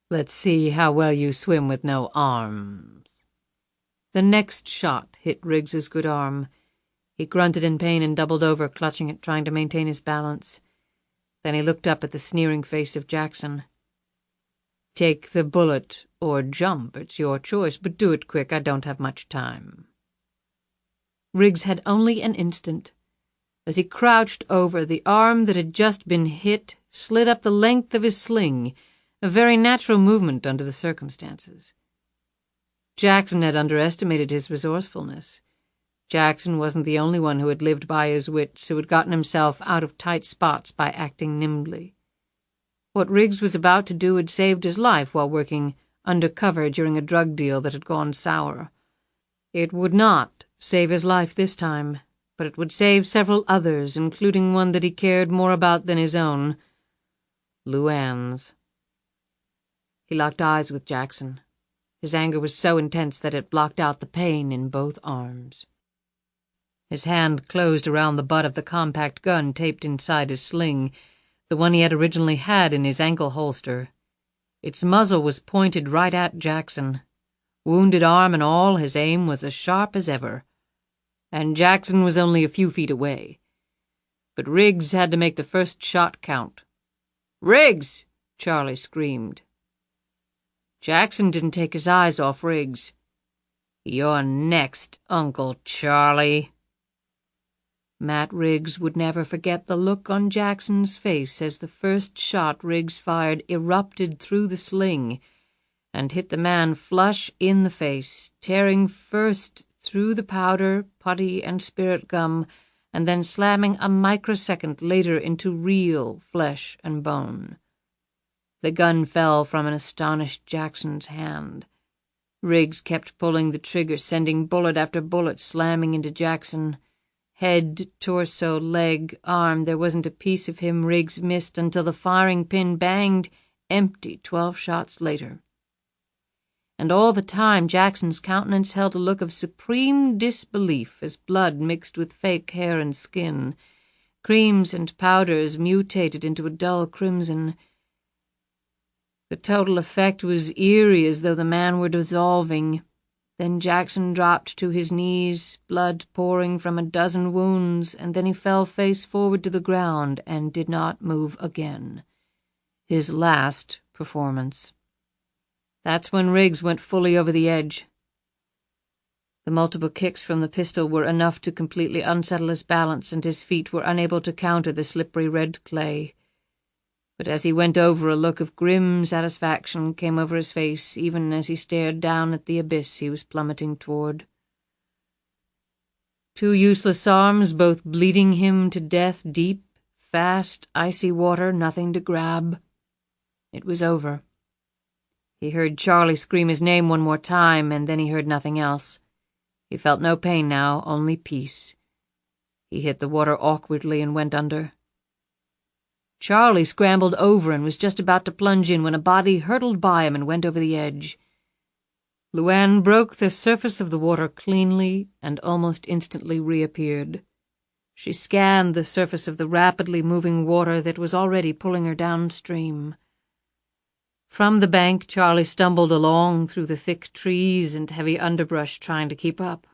Let's see how well you swim with no arms. The next shot hit Riggs's good arm. He grunted in pain and doubled over, clutching it, trying to maintain his balance. Then he looked up at the sneering face of Jackson. Take the bullet or jump, it's your choice, but do it quick, I don't have much time. Riggs had only an instant. As he crouched over, the arm that had just been hit slid up the length of his sling, a very natural movement under the circumstances. Jackson had underestimated his resourcefulness. Jackson wasn't the only one who had lived by his wits, who had gotten himself out of tight spots by acting nimbly. What Riggs was about to do had saved his life while working undercover during a drug deal that had gone sour. It would not save his life this time, but it would save several others, including one that he cared more about than his own, LuAnn's. He locked eyes with Jackson. His anger was so intense that it blocked out the pain in both arms. His hand closed around the butt of the compact gun taped inside his sling, the one he had originally had in his ankle holster. Its muzzle was pointed right at Jackson. Wounded arm and all, his aim was as sharp as ever. And Jackson was only a few feet away. But Riggs had to make the first shot count. "Riggs!" Charlie screamed. Jackson didn't take his eyes off Riggs. "You're next, Uncle Charlie." Matt Riggs would never forget the look on Jackson's face as the first shot Riggs fired erupted through the sling and hit the man flush in the face, tearing first through the powder, putty, and spirit gum, and then slamming a microsecond later into real flesh and bone. The gun fell from an astonished Jackson's hand. Riggs kept pulling the trigger, sending bullet after bullet slamming into Jackson. Head, torso, leg, arm, there wasn't a piece of him Riggs missed until the firing pin banged empty 12 shots later. And all the time Jackson's countenance held a look of supreme disbelief as blood mixed with fake hair and skin. Creams and powders mutated into a dull crimson. The total effect was eerie, as though the man were dissolving. Then Jackson dropped to his knees, blood pouring from a dozen wounds, and then he fell face forward to the ground and did not move again. His last performance. That's when Riggs went fully over the edge. The multiple kicks from the pistol were enough to completely unsettle his balance, and his feet were unable to counter the slippery red clay. But as he went over, a look of grim satisfaction came over his face, even as he stared down at the abyss he was plummeting toward. Two useless arms, both bleeding him to death, deep, fast, icy water, nothing to grab. It was over. He heard Charlie scream his name one more time, and then he heard nothing else. He felt no pain now, only peace. He hit the water awkwardly and went under. Charlie scrambled over and was just about to plunge in when a body hurtled by him and went over the edge. LuAnn broke the surface of the water cleanly and almost instantly reappeared. She scanned the surface of the rapidly moving water that was already pulling her downstream. From the bank, Charlie stumbled along through the thick trees and heavy underbrush, trying to keep up.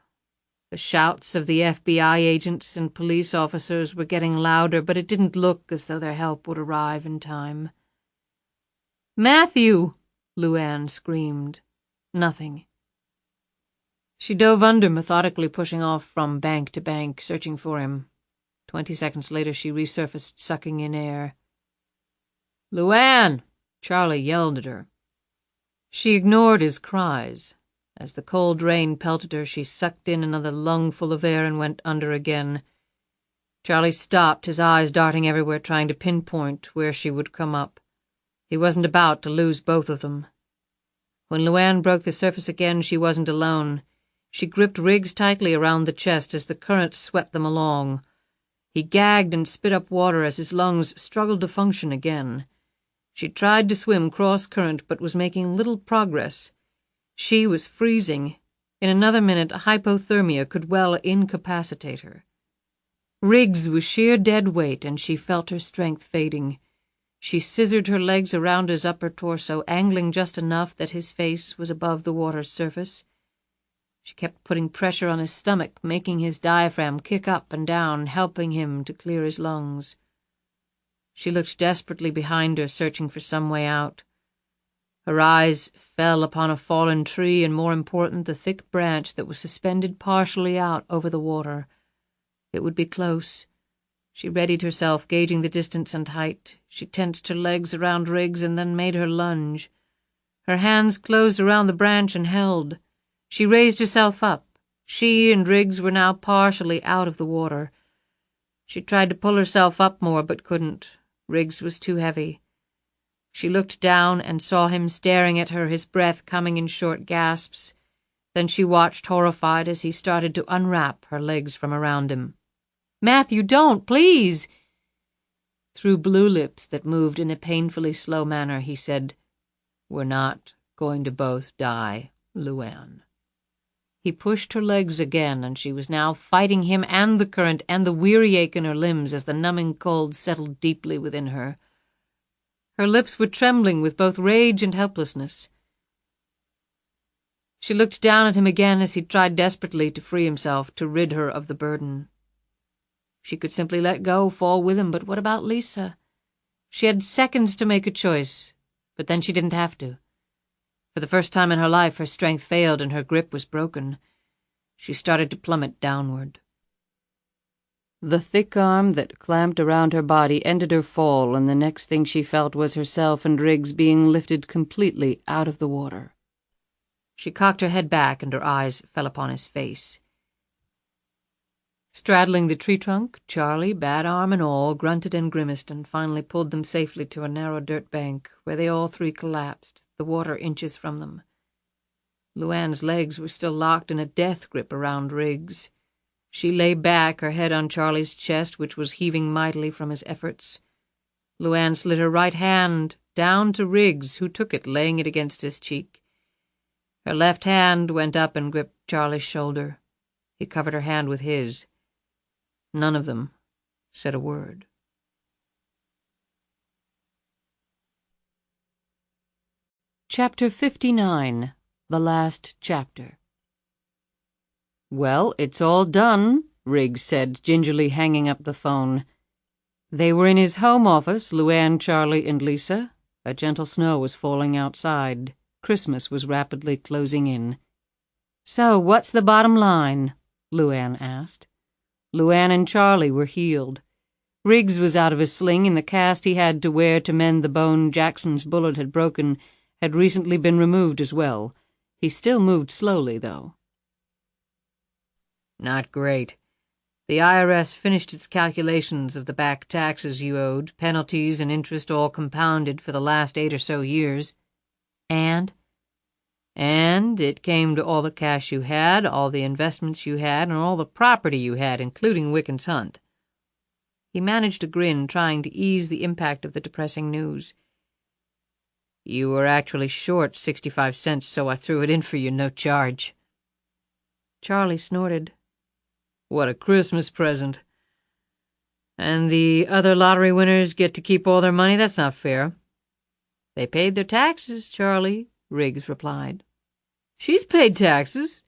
The shouts of the FBI agents and police officers were getting louder, but it didn't look as though their help would arrive in time. "Matthew!" LuAnn screamed. Nothing. She dove under, methodically pushing off from bank to bank, searching for him. 20 seconds later, she resurfaced, sucking in air. "LuAnn!" Charlie yelled at her. She ignored his cries. As the cold rain pelted her, she sucked in another lungful of air and went under again. Charlie stopped, his eyes darting everywhere, trying to pinpoint where she would come up. He wasn't about to lose both of them. When LuAnn broke the surface again, she wasn't alone. She gripped Riggs tightly around the chest as the current swept them along. He gagged and spit up water as his lungs struggled to function again. She tried to swim cross-current, but was making little progress. She was freezing. In another minute, hypothermia could well incapacitate her. Riggs was sheer dead weight, and she felt her strength fading. She scissored her legs around his upper torso, angling just enough that his face was above the water's surface. She kept putting pressure on his stomach, making his diaphragm kick up and down, helping him to clear his lungs. She looked desperately behind her, searching for some way out. Her eyes fell upon a fallen tree, and more important, the thick branch that was suspended partially out over the water. It would be close. She readied herself, gauging the distance and height. She tensed her legs around Riggs and then made her lunge. Her hands closed around the branch and held. She raised herself up. She and Riggs were now partially out of the water. She tried to pull herself up more, but couldn't. Riggs was too heavy. She looked down and saw him staring at her, his breath coming in short gasps. Then she watched, horrified, as he started to unwrap her legs from around him. "Matthew, don't, please!" Through blue lips that moved in a painfully slow manner, he said, "We're not going to both die, LuAnn." He pushed her legs again, and she was now fighting him and the current and the weary ache in her limbs as the numbing cold settled deeply within her. Her lips were trembling with both rage and helplessness. She looked down at him again as he tried desperately to free himself, to rid her of the burden. She could simply let go, fall with him, but what about Lisa? She had seconds to make a choice, but then she didn't have to. For the first time in her life, her strength failed and her grip was broken. She started to plummet downward. The thick arm that clamped around her body ended her fall, and the next thing she felt was herself and Riggs being lifted completely out of the water. She cocked her head back, and her eyes fell upon his face. Straddling the tree trunk, Charlie, bad arm and all, grunted and grimaced and finally pulled them safely to a narrow dirt bank, where they all three collapsed, the water inches from them. LuAnn's legs were still locked in a death grip around Riggs. She lay back, her head on Charlie's chest, which was heaving mightily from his efforts. LuAnn slid her right hand down to Riggs, who took it, laying it against his cheek. Her left hand went up and gripped Charlie's shoulder. He covered her hand with his. None of them said a word. Chapter 59, the last chapter. "Well, it's all done," Riggs said, gingerly hanging up the phone. They were in his home office, LuAnn, Charlie, and Lisa. A gentle snow was falling outside. Christmas was rapidly closing in. "So, what's the bottom line?" LuAnn asked. LuAnn and Charlie were healed. Riggs was out of his sling, and the cast he had to wear to mend the bone Jackson's bullet had broken had recently been removed as well. He still moved slowly, though. "Not great. The IRS finished its calculations of the back taxes you owed, penalties and interest all compounded for the last 8 or so years. And it came to all the cash you had, all the investments you had, and all the property you had, including Wiccan's Hunt." He managed a grin, trying to ease the impact of the depressing news. "You were actually short 65 cents, so I threw it in for you, no charge." Charlie snorted. "What a Christmas present. And the other lottery winners get to keep all their money? That's not fair." "They paid their taxes, Charlie," Riggs replied. "She's paid taxes.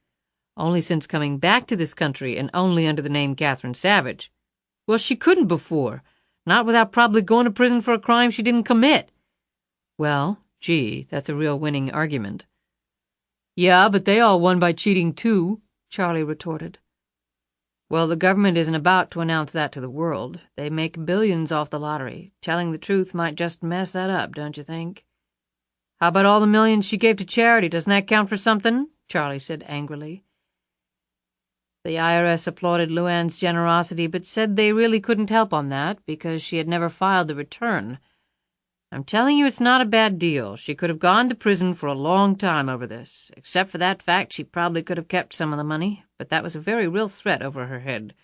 Only since coming back to this country, and only under the name Catherine Savage. Well, she couldn't before, not without probably going to prison for a crime she didn't commit." "Well, gee, that's a real winning argument." "Yeah, but they all won by cheating too," Charlie retorted. "Well, the government isn't about to announce that to the world. They make billions off the lottery. Telling the truth might just mess that up, don't you think?" "How about all the millions she gave to charity? Doesn't that count for something?" Charlie said angrily. The IRS applauded LuAnn's generosity, but said they really couldn't help on that because she had never filed the return. "I'm telling you it's not a bad deal. She could have gone to prison for a long time over this. Except for that fact, she probably could have kept some of the money, but that was a very real threat over her head.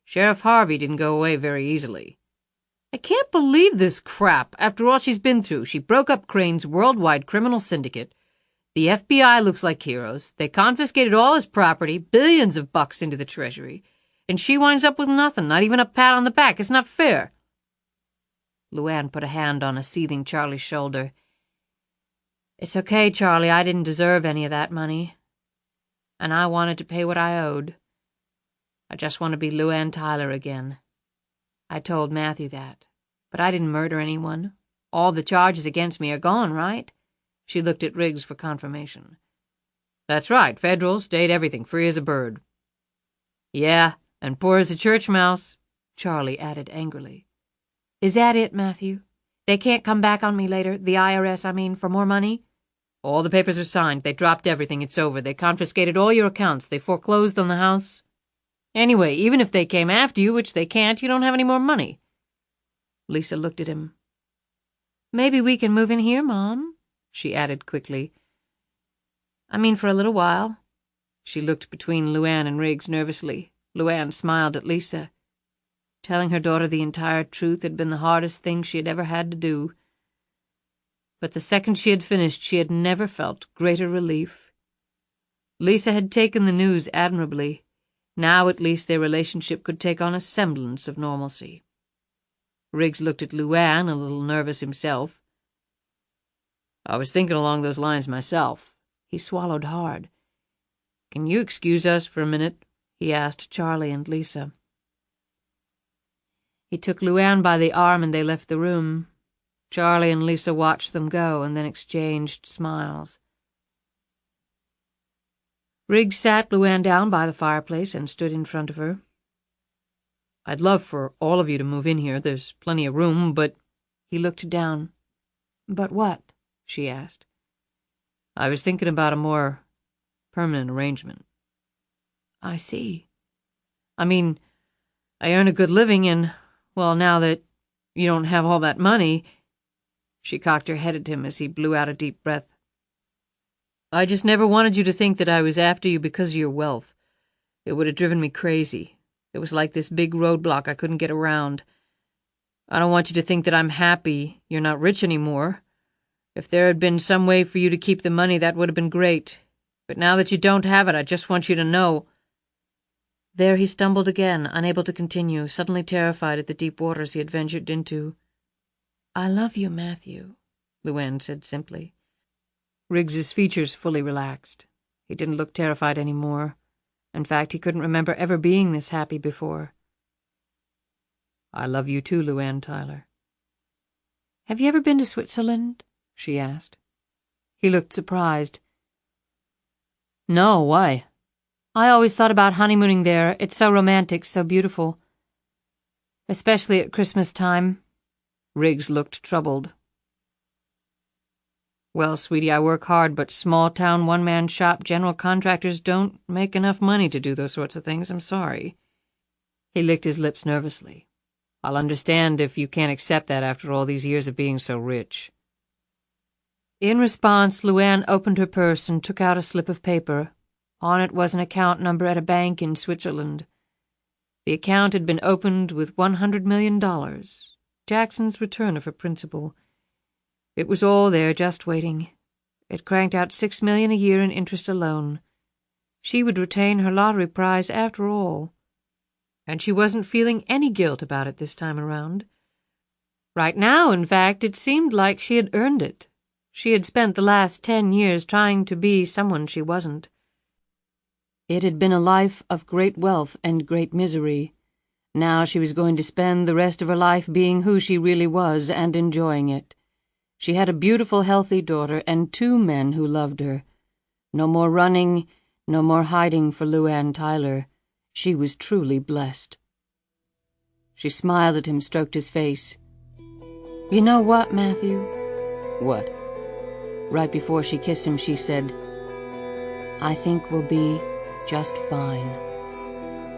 Sheriff Harvey didn't go away very easily." "I can't believe this crap, after all she's been through. She broke up Crane's worldwide criminal syndicate. The FBI looks like heroes. They confiscated all his property, billions of bucks into the treasury, and she winds up with nothing, not even a pat on the back. It's not fair." LuAnn put a hand on a seething Charlie's shoulder. "It's okay, Charlie. I didn't deserve any of that money. And I wanted to pay what I owed. I just want to be LuAnn Tyler again. I told Matthew that. But I didn't murder anyone. All the charges against me are gone, right?" She looked at Riggs for confirmation. "That's right. Federal, state, everything. Free as a bird." "Yeah, and poor as a church mouse," Charlie added angrily. "Is that it, Matthew? They can't come back on me later, the IRS, I mean, for more money?" "All the papers are signed. They dropped everything. It's over. They confiscated all your accounts. They foreclosed on the house. Anyway, even if they came after you, which they can't, you don't have any more money." Lisa looked at him. "Maybe we can move in here, Mom," she added quickly. "I mean, for a little while." She looked between LuAnn and Riggs nervously. LuAnn smiled at Lisa. Telling her daughter the entire truth had been the hardest thing she had ever had to do. But the second she had finished, she had never felt greater relief. Lisa had taken the news admirably. Now at least their relationship could take on a semblance of normalcy. Riggs looked at LuAnn, a little nervous himself. "I was thinking along those lines myself." He swallowed hard. "Can you excuse us for a minute?" he asked Charlie and Lisa. He took LuAnn by the arm and they left the room. Charlie and Lisa watched them go and then exchanged smiles. Riggs sat LuAnn down by the fireplace and stood in front of her. "I'd love for all of you to move in here. There's plenty of room, but—" He looked down. "But what?" she asked. "I was thinking about a more permanent arrangement." "I see. I mean, I earn a good living and, well, now that you don't have all that money—" She cocked her head at him as he blew out a deep breath. "I just never wanted you to think that I was after you because of your wealth. It would have driven me crazy. It was like this big roadblock I couldn't get around. I don't want you to think that I'm happy you're not rich anymore. If there had been some way for you to keep the money, that would have been great. But now that you don't have it, I just want you to know—" There he stumbled again, unable to continue, suddenly terrified at the deep waters he had ventured into. "I love you, Matthew," LuAnn said simply. Riggs's features fully relaxed. He didn't look terrified any more. In fact, he couldn't remember ever being this happy before. "I love you too, LuAnn Tyler." "Have you ever been to Switzerland?" she asked. He looked surprised. "No, why?" I always thought about honeymooning there. It's so romantic, so beautiful. Especially at Christmas time. Riggs looked troubled. Well, sweetie, I work hard, but small-town one-man shop general contractors don't make enough money to do those sorts of things. I'm sorry. He licked his lips nervously. I'll understand if you can't accept that after all these years of being so rich. In response, LuAnn opened her purse and took out a slip of paper. On it was an account number at a bank in Switzerland. The account had been opened with $100 million, Jackson's return of her principal. It was all there, just waiting. It cranked out $6 million a year in interest alone. She would retain her lottery prize after all. And she wasn't feeling any guilt about it this time around. Right now, in fact, it seemed like she had earned it. She had spent the last 10 years trying to be someone she wasn't. It had been a life of great wealth and great misery. Now she was going to spend the rest of her life being who she really was and enjoying it. She had a beautiful, healthy daughter and 2 men who loved her. No more running, no more hiding for LuAnn Tyler. She was truly blessed. She smiled at him, stroked his face. "You know what, Matthew?" What? Right before she kissed him, she said, "I think we'll be just fine."